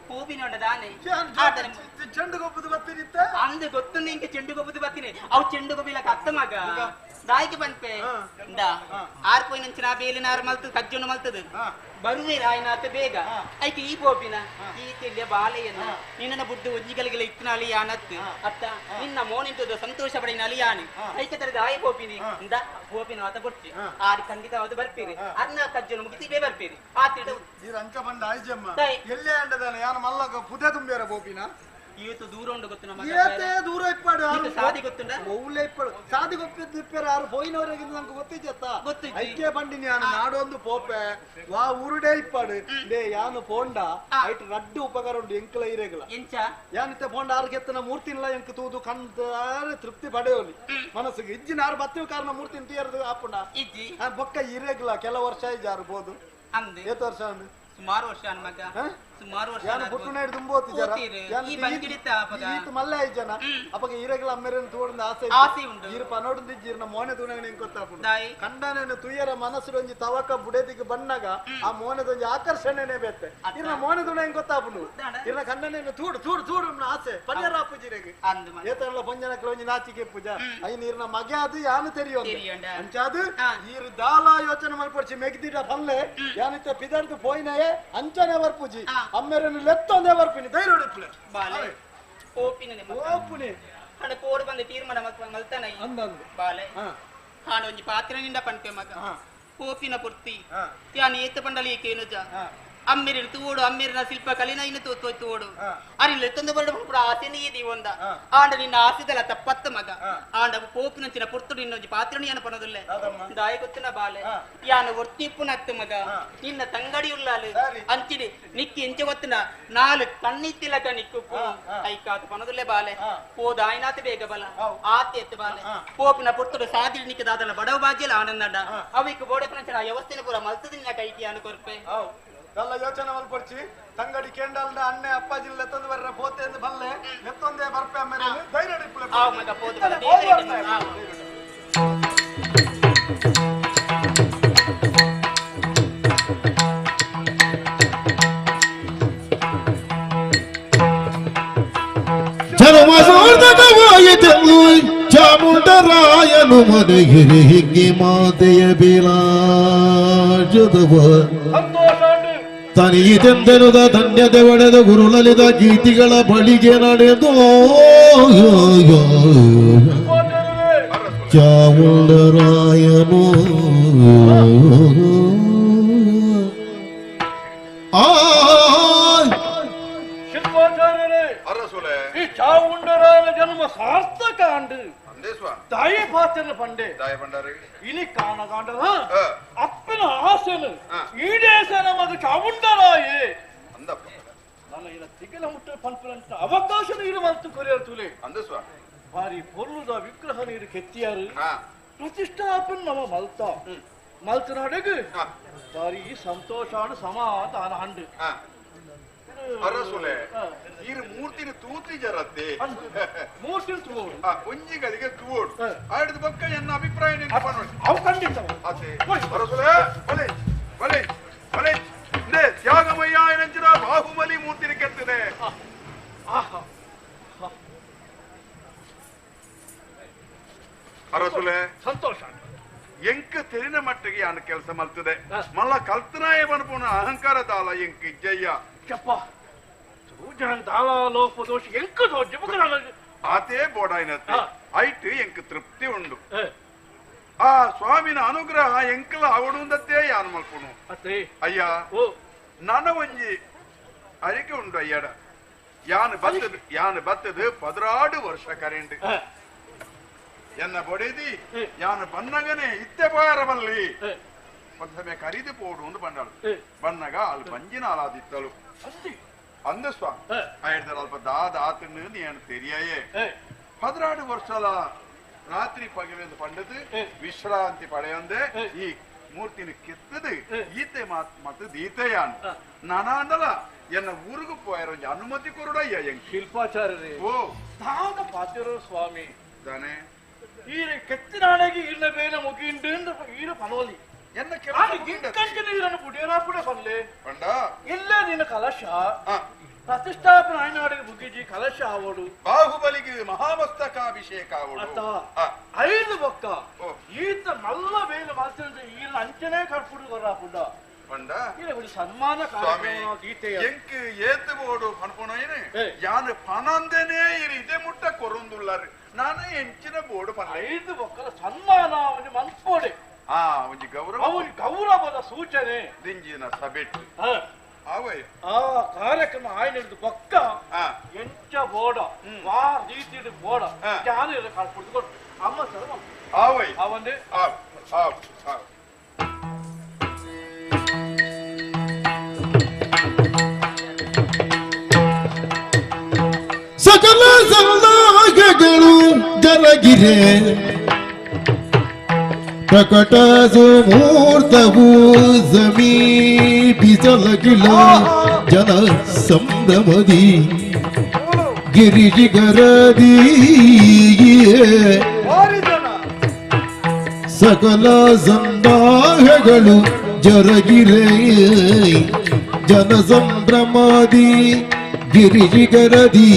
ಹೂವಿನೊಂಡ ದಾನೆ ಆತನ ಚೆಂಡು ಗೊಬ್ಬದು ಬತ್ತಿರಿತ್ತ ಅಂದ ಗೊತ್ತು ನಿಂಗೆ ಚೆಂಡು ಗೊಬ್ಬದು ಬರ್ತೀನಿ ಅವು ಚೆಂಡು ಗೊಬ್ಬಿಲಕ ಅತ್ತ ಮಗ ದಾಯಿಗೆ ಬಂದ್ಪೆ ಇಂದ ಆರ್ಪೋಯ್ ನಂಚಿನ ಬೇಲಿನ ಆರು ಮಲ್ತದ ಕಜ್ಜೊಂಡು ಮಲ್ತದ ಬರುವೆ ರಾಯನಾಥ ಬೇಗ ಐಕೆ ಈ ಬೋಪಿನ ಈ ತೆಲ್ಯ ಬಾಲೆಯನ್ನ ನಿನ್ನ ಬುಡ್ಡು ಒಜ್ಜಿಗಲಿಗೆಲ್ಲ ಇತ್ತಿನ ಅಲಿಯಾನತ್ತು ಅತ್ತ ನಿನ್ನ ಮೋನಿಂತದ ಸಂತೋಷ ಪಡಿನ ಅಲಿಯಾನಿ ಐಕೆ ತರದ ಆಯ್ ಬೋಪಿನಿ ಇಂದ ಬೋಪಿನ ಆತ ಬುಟ್ಟಿ ಆಡಿ ಖಂಡಿತವಾದ ಬರ್ಪೀರಿ ಅನ್ನ ಕಜ್ಜೊಂಡು ಮುಗಿತಿಗೆ ಬರ್ಪೀರಿ ಆ ತಿಡ ಈ ರಂಕ ಬಂಡ ಆಯ್ಜಮ್ಮ ತಾಯಿ. ಎಲ್ಲೇ ಅಂಡದಾನೆ ಯಾನ ಮಲ್ಲಗ ಪುದೆ ತುಂಬೇರ ಬೋಪಿನ ಇವತ್ತು ದೂರ ಉಂಡು ಗೊತ್ತು ನಮ್ಮ ಏತೆ ದೂರ ಇಪ್ಪಾಡು ಇದು ಸಾದಿ ಗೊತ್ತುಂಡ ಮೌಲೆ ಇಪ್ಪಾಡು ಸಾದಿ ಗೊತ್ತಿದ್ದು ಇಪ್ಪೇರ ಆರು ಪೋಯಿನವರೆಗಿಂದ ನಂಗೆ ಗೊತ್ತಿಜ್ಜತ್ತ ಗೊತ್ತಿಜ್ಜಿ. ಐಕೆ ಬಂಡಿನಿ ಯಾನ ನಾಡೊಂದು ಪೋಪೆ ವಾ ಊರುಡೆ ಇಪ್ಪಾಡು ದೇ ಯಾನು ಪೋಂಡ ಐಟ್ ರಡ್ಡು ಉಪಕಾರ ಉಂಡು ಎಂಕಲ ಇರೇಗಲ ಎಂಚ ಯಾನಿತ್ತೆ ಪೋಂಡ ಆರು ಕೆತ್ತನ ಮೂರ್ತಿನ್ಲ ಎಂಕ್ ತೂದು ಕಂದ ತೃಪ್ತಿ ಪಡೆಯೋಲಿ ಮನಸ್ಸಿಗೆ ಇಜ್ಜಿನ ಆರು ಬತ್ತಿವ ಕಾರಣ ಮೂರ್ತಿನ ತೀಯರ್ದು ಆಪುಂಡ ಇಜ್ಜಿ ಬೊಕ್ಕ ಇರೇಗಲ ಕೆಲ ವರ್ಷ ಜಾರ್ಬೋದು ಅಂದೆ ಏತ್ ವರ್ಷ ಉಂಡು ಸುಮಾರು ವರ್ಷ ಅನ್ ಮಗ ಹ? ಸುಮಾರು ವರ್ಷ ಯಾನು ಪುಟ್ಟು ನಾಯ್ಡು ತುಂಬೋತಿ ಜರ ಕೂತೀರು. ಈ ಬಂದಿಡಿತ ಅಪಗ. ಈತ ಮಲ್ಲೆ ಐದು ಜನ ಅಪಗ ಈರೆಗಳ ಅಮ್ಮೆರನ್ನು ತೋಡಿದ ಆಸೆ ಆಸೆ ಉಂಡು. ಈರ ಪನೋಡಿದ ಜೀರ್ನ ಮೋನೆ ತುಣಗ ನಿಂಗೆ ಗೊತ್ತಾಪುಂಡು ದಾಯಿ ಕಂಡನೇನು ತುಯ್ಯರ ಮನಸ್ಸು ತವಕ ಬುಡದಿಗೆ ಬಂದಾಗ ಆ ಮೋನೆದೊಂದು ಆಕರ್ಷಣೆನೇ ಬೇತೆ ಇರ್ನ ಮೋನೆ ತುಣ ಹೆಂಗ್ ಗೊತ್ತಾಪುಂಡು ಇರ್ನ ಕಂಡನೇನು ತೂಡು ತೂಡು ತೂಡು ಆಸೆ ಪನ್ಯರ ಅಪ್ಪುಜಿರೆಗೆ ಅಂದು ಮಗ ಏತನಲ್ಲ ಪಂಜನಕ್ಕೆ ಒಂಜಿ ನಾಚಿಕೆ ಪೂಜ ಐ ನೀರ್ನ ಮಗೆ ಅದು ಯಾನು ತೆರಿಯೋದು ತೆರಿಯೋಂಡ. ಅಂಚಾದು ಹಾ. ಈರು ದಾಲ ಯೋಚನೆ ಮಲ್ಪಡ್ಸಿ ಮೆಗ್ದಿಡ ಪಲ್ಲೆ ಯಾನಿತ್ತ ಪಿದರ್ದು ಪೋಯ್ನಯೇ ಅಂಚನೆ ಬರ್ಪುಜಿ ಹಾ. ಅಮ್ಮೆರನ್ನು ಲೆತ್ತೊಂದೇ ಬರ್ಪಿನಿ ಧೈರ್ಯ ಹೊಡಿಪ್ಲೆ ಬಾಲೆ ಓಪಿನ ಓಪುನಿ ಹಣ ಕೋಡ್ ಬಂದ ತೀರ್ಮಾನ ಮಲ್ತಾನ ಅಂದಂದು ಬಾಲೆ ಹಾ ಹಾಣ ಒಂಜಿ ಪಾತ್ರ ನಿಂದ ಪಂಪೆ ಮಗ ಹಾ ಓಪಿನ ಪುರ್ತಿ ಹಾ ಯಾನ್ ಏತ ಪಂಡಲಿ ಕೇನುಜ ಹಾ ಅಮ್ಮಿರಿನ ತೂಡು ಅಮ್ಮಿರಿನ ಶಿಲ್ಪ ಕಲಿನ ಇನ್ನು ತೂಡು ಹಾ. ಅರಿಲ್ಲ ತೊಂದು ಬರಡು ಪುರ ಆಸೆ ನೀದಿ ಒಂದ ಹಾ. ಆಂಡ ನಿನ್ನ ಆಸೆದಲ್ಲ ತಪ್ಪತ್ತ ಮಗ ಹಾ. ಆಂಡ ಪೋಪಿನಂಚಿನ ಪುರ್ತುಡು ಇನ್ನೊಂಜಿ ಪಾತ್ರನಿ ಅನ್ನ ಪನದುಲ್ಲೆ ಹೌದಮ್ಮ. ದಾಯ ಗೊತ್ತಿನ ಬಾಲೆ ಹಾ. ಯಾನು ಒರ್ತಿಪ್ಪು ನತ್ತು ಮಗ ಹಾ. ನಿನ್ನ ತಂಗಡಿ ಉಲ್ಲಾಲು ಸರಿ. ಅಂಚಿಡಿ ನಿಕ್ಕಿ ಎಂಚ ಗೊತ್ತಿನ ನಾಲು ಕಣ್ಣಿತ್ತಿಲಕ ನಿಕ್ಕುಪ್ಪು ಹಾ, ಹಾ. ಐಕಾತು ಪನದುಲ್ಲೆ ಬಾಲೆ ಹಾ. ಹೋದ ಆಯ್ನಾತ ಬೇಗ ಬಲ ಹೌ. ಆತೆ ಎತ್ತು ಬಾಲೆ ಹಾ. ಪೋಪಿನ ಪುರ್ತುಡು ಸಾದಿ ನಿಕ್ಕದಾದಲ್ಲ ಬಡವ ಬಾಜಿಯಲ್ಲ ಆನಂದಂಡ ಹಾ. ಅವಿಕ್ ಬೋಡೆ ಪನಂಚನ ವ್ಯವಸ್ಥೆನ ಪೂರ ಮಲ್ತದಿನ ಕೈಟಿ ಅನುಕೊರ್ಪೆ ಹೌ ಎಲ್ಲ ಯೋಚನೆ ಮಲ್ಪಡ್ಸಿ ತಂಗಡಿ ಕೇಂಡಲ್ದ ಅಣ್ಣೆ ಅಪ್ಪಾಜಿ ಲೆತ್ತೊಂದು ಬರ್ರೆ ಪೋತೆ ಎಂದು ಬಲ್ಲೆ ಲೆತ್ತೊಂದೇ ಬರ್ಪೆ ಆಮೇಲೆ ಧೈರ್ಯ ಹೊಡಿಪ್ಲೆ ಆ ಮಗ ಪೋದು ಬಲ ಹೋಗುವ ದೇವರೇ ಅಮ್ಮ. ಆ. ಜನ್ಮಸಾರ್ಥಕವಾಯಿತೆಂದು ಚಾಮುಂಡರಾಯನು ಮನೆಗಿರಿ ಹಿಗ್ಗಿ ಮಾತೆಯ ಬಿಲಾಜದವ ಸಂತೋಷ ಉಂಡು ತನಿದೆಂದೆನುದ ಧನ್ಯತೆ ಒಡೆದ ಗುರುಳಲಿದ ಗೀತಿಗಳ ಬಳಿಗೆ ನಡೆದು ಚಾಮುಂಡರಾಯನು ಶಿಲ್ಪಾಚಾರ್ಯರೇ ಅರಸುಲೆ ಈ ಚಾವುಂಡರಾಯನ ಜನ್ಮ ಸಾರ್ಥಕ ಅಂಡು ಅಂದೇಸ್ವ ತಾಯಿ ಪಾತ್ರ ಪಂಡೆ ದಾಯ ಬಂಡಾರಿ ಇನಿ ಕಾಣಗಾಂಡದ ಹ. ಅಪ್ಪನ ಯಾನು ಈ ದೇಶನ ಮಗ ಚಾಮುಂಡರಾಯೇ ಅಂದಪ್ಪ ನನ್ನ ಇನ್ನ ತಿಗಲ ಮುಟ್ಟ ಪಂಪರಂತ ಅವಕಾಶ ನೀರು ಮಲ್ತು ಕೊರಿಯರ್ ತುಲೆ ಅಂದ ಸ್ವಾಮಿ ಬಾರಿ ಪೊರ್ಲುದ ವಿಗ್ರಹ ನೀರು ಕೆತ್ತಿಯಾರು ಹಾ ಪ್ರತಿಷ್ಠಾಪನ್ ನಮ ಮಲ್ತ ಮಲ್ತನಾಡಗ ಹಾ ಬಾರಿ ಸಂತೋಷಾನ ಸಮಾಧಾನ ಹಂಡು ಹಾ ಅರಸುಲೆ ಈರು ಮೂರ್ತಿನ ತೂತಿ ಜರತ್ತೆ ಮೂರ್ತಿನ ತೂಡು ಆ ಒಂಜಿಗಳಿಗೆ ತೂಡು ಆಡಿದ ಬಕ್ಕ ಎನ್ನ ಅಭಿಪ್ರಾಯ ಅವು ಖಂಡಿತ ಅದೇ ಅರಸುಲೆ ಬಲೆ ಬಲೆ ಬಲೆ ನೇ ತ್ಯಾಗಮಯ್ಯ ಏನಂಚಿನ ಬಾಹುಬಲಿ ಮೂರ್ತಿನ ಕೆತ್ತಿದೆ ಅರಸುಲೆ ಸಂತೋಷ ಎಂಕ ತೆರಿನ ಮಟ್ಟಿಗೆ ಯಾನ ಕೆಲಸ ಮಲ್ತದೆ ಮಲ್ಲ ಕಲ್ತನಾಯ ಬನ್ಪುನ ಅಹಂಕಾರ ದಾಲ ಎಂಕ ಇಜ್ಜಯ್ಯ ಚಪ್ಪ ಸೂಜನ ದಾಲ ಲೋಪ ದೋಷ ಎಂಕ ದೋಷ ಆತೇ ಬೋಡಾಯ್ನತ್ತೆ ಐಟ್ ಎಂಕ ತೃಪ್ತಿ ಉಂಡು ಆ ಸ್ವಾಮಿನ ಅನುಗ್ರಹ ಎಂಕಲ ಅವಡುಂದತ್ತೇ ಯಾನ್ ಮಲ್ಪುನು ಅತ್ತೆ ಅಯ್ಯ ನನ್ನ ಒಂಜಿ ಅರಿಕೆ ಉಂಡು ಅಯ್ಯಡ ಯಾನ್ ಬತ್ತದ 16 ವರ್ಷ ಕರೆಂಟ್ ಎನ್ನ ಬೊಡೆದಿ ಯಾನ್ ಬನ್ನಗನೆ ಇತ್ತೆ ಬಾರಬಲ್ಲಿ ಪದ್ಧಮೆ ಕರಿದು ಪೋಡು ಒಂದು ಬಂಡಾಳು ಬನ್ನಗ ಅಲ್ಲಿ ಪಂಜಿನ ಆಲಾದಿತ್ತಳು ಅಂದ ಸ್ವಾಮಿ ಆಯ್ದರ ಅಲ್ಪ ದಾದಾತನ್ನು ನೀನು ತೆರಿಯಾಯೇ 16 ವರ್ಷಲ ರಾತ್ರಿ ಪಗಲೆಂದು ಪಂಡದು ವಿಶ್ರಾಂತಿ ಪಡೆಯೊಂದೆ ಈ ಮೂರ್ತಿನ ಕೆತ್ತದು ಈತೆ ಮತ್ತು ದೀತೆಯಾನ್ ನಾನಾಂಡಲ ಎನ್ನ ಊರಿಗೂ ಪೋಯರ ಅನುಮತಿ ಕೊರಡಯ್ಯ ಎಂಗ್ ಶಿಲ್ಪಾಚಾರ್ಯರೇ ಓ ತಾನ ಪಾತಿರೋ ಸ್ವಾಮಿ ತಾನೆ ಈರ ಕೆತ್ತಿನಾಣೆಗೆ ಇಲ್ಲ ಬೇರೆ ಮುಗಿಂಡು ಈರ ಪನೋಲಿ ಎನ್ನ ಕಂಚಿನ ಈರನ್ನು ಪುಡಿಯರ ಕೂಡ ಬಲ್ಲೆ ಪಂಡ ಇಲ್ಲ ನಿನ್ನ ಕಲಶ ಪ್ರತಿಷ್ಠಾಪನ ಆಯ್ನಾಡಿಗೆ ಮುಗಿಜಿ ಕಲಶ ಆವಡು ಬಾಹುಬಲಿಗೆ ಮಹಾಮಸ್ತಕಾಭಿಷೇಕ ಆವಡು 5 ಬೊಕ್ಕ ಈತ ಮಲ್ಲ ಬೇಲೆ ಮಾತ್ರ ಈರ ಅಂಚನೆ ಕರ್ಪುಡು ಕೊರಾಪುಡ ಪಂಡ ಇದು ಸನ್ಮಾನ ಕಾರ್ಯಕ್ರಮ ಗೀತೆ ಎಂಕ್ ಏತು ಬೋಡು ಪನ್ಪುನೈನೆ ಯಾನು ಪನಂದೆನೇ ಇದೆ ಮುಟ್ಟ ಕೊರೊಂದುಳ್ಳಾರು ನಾನು ಎಂಚಿನ ಬೋರ್ಡು ಪನ್ನ 5 ಬೊಕ್ಕಲ ಸನ್ಮಾನ ಅವನಿಗೆ ಮನ್ಪೋಡೆ ಒಂಜಿ ಗೌರವ ಅವನ ಗೌರವದ ಸೂಚನೆ ದಿಂಜಿನ ಸಭೆಟ್ಟು ಅವಯ್ ಆ ಕಾರ್ಯಕ್ರಮ ಆಯ್ನದು ಬೊಕ್ಕ ಎಂಚ ಬೋಡ ವಾ ರೀತಿಯ ಬೋಡ ಜಾನ ಕಳ್ಕೊಡ್ದು ಕೊಟ್ಟು ಅಮ್ಮ ಸರ್ ಅವಯ್ ಅವಂದೇ ಸಕಲ ಸಂದಾಗಗಳು ಜರಗಿರೆ ಪ್ರಕಟ ಸುಮೂರ್ತವು ಸಮೀಪಿಸಲಗಿಲ ಜನ ಸಂಭ್ರಮದಿ ಗಿರಿಜಿಗರದಿ ಸಕಲ ಸಂದಾಗಗಳು ಜರಗಿರೆ ಜನ ಸಂಭ್ರಮದಿ ಗಿರಿಜಿಗರದಿ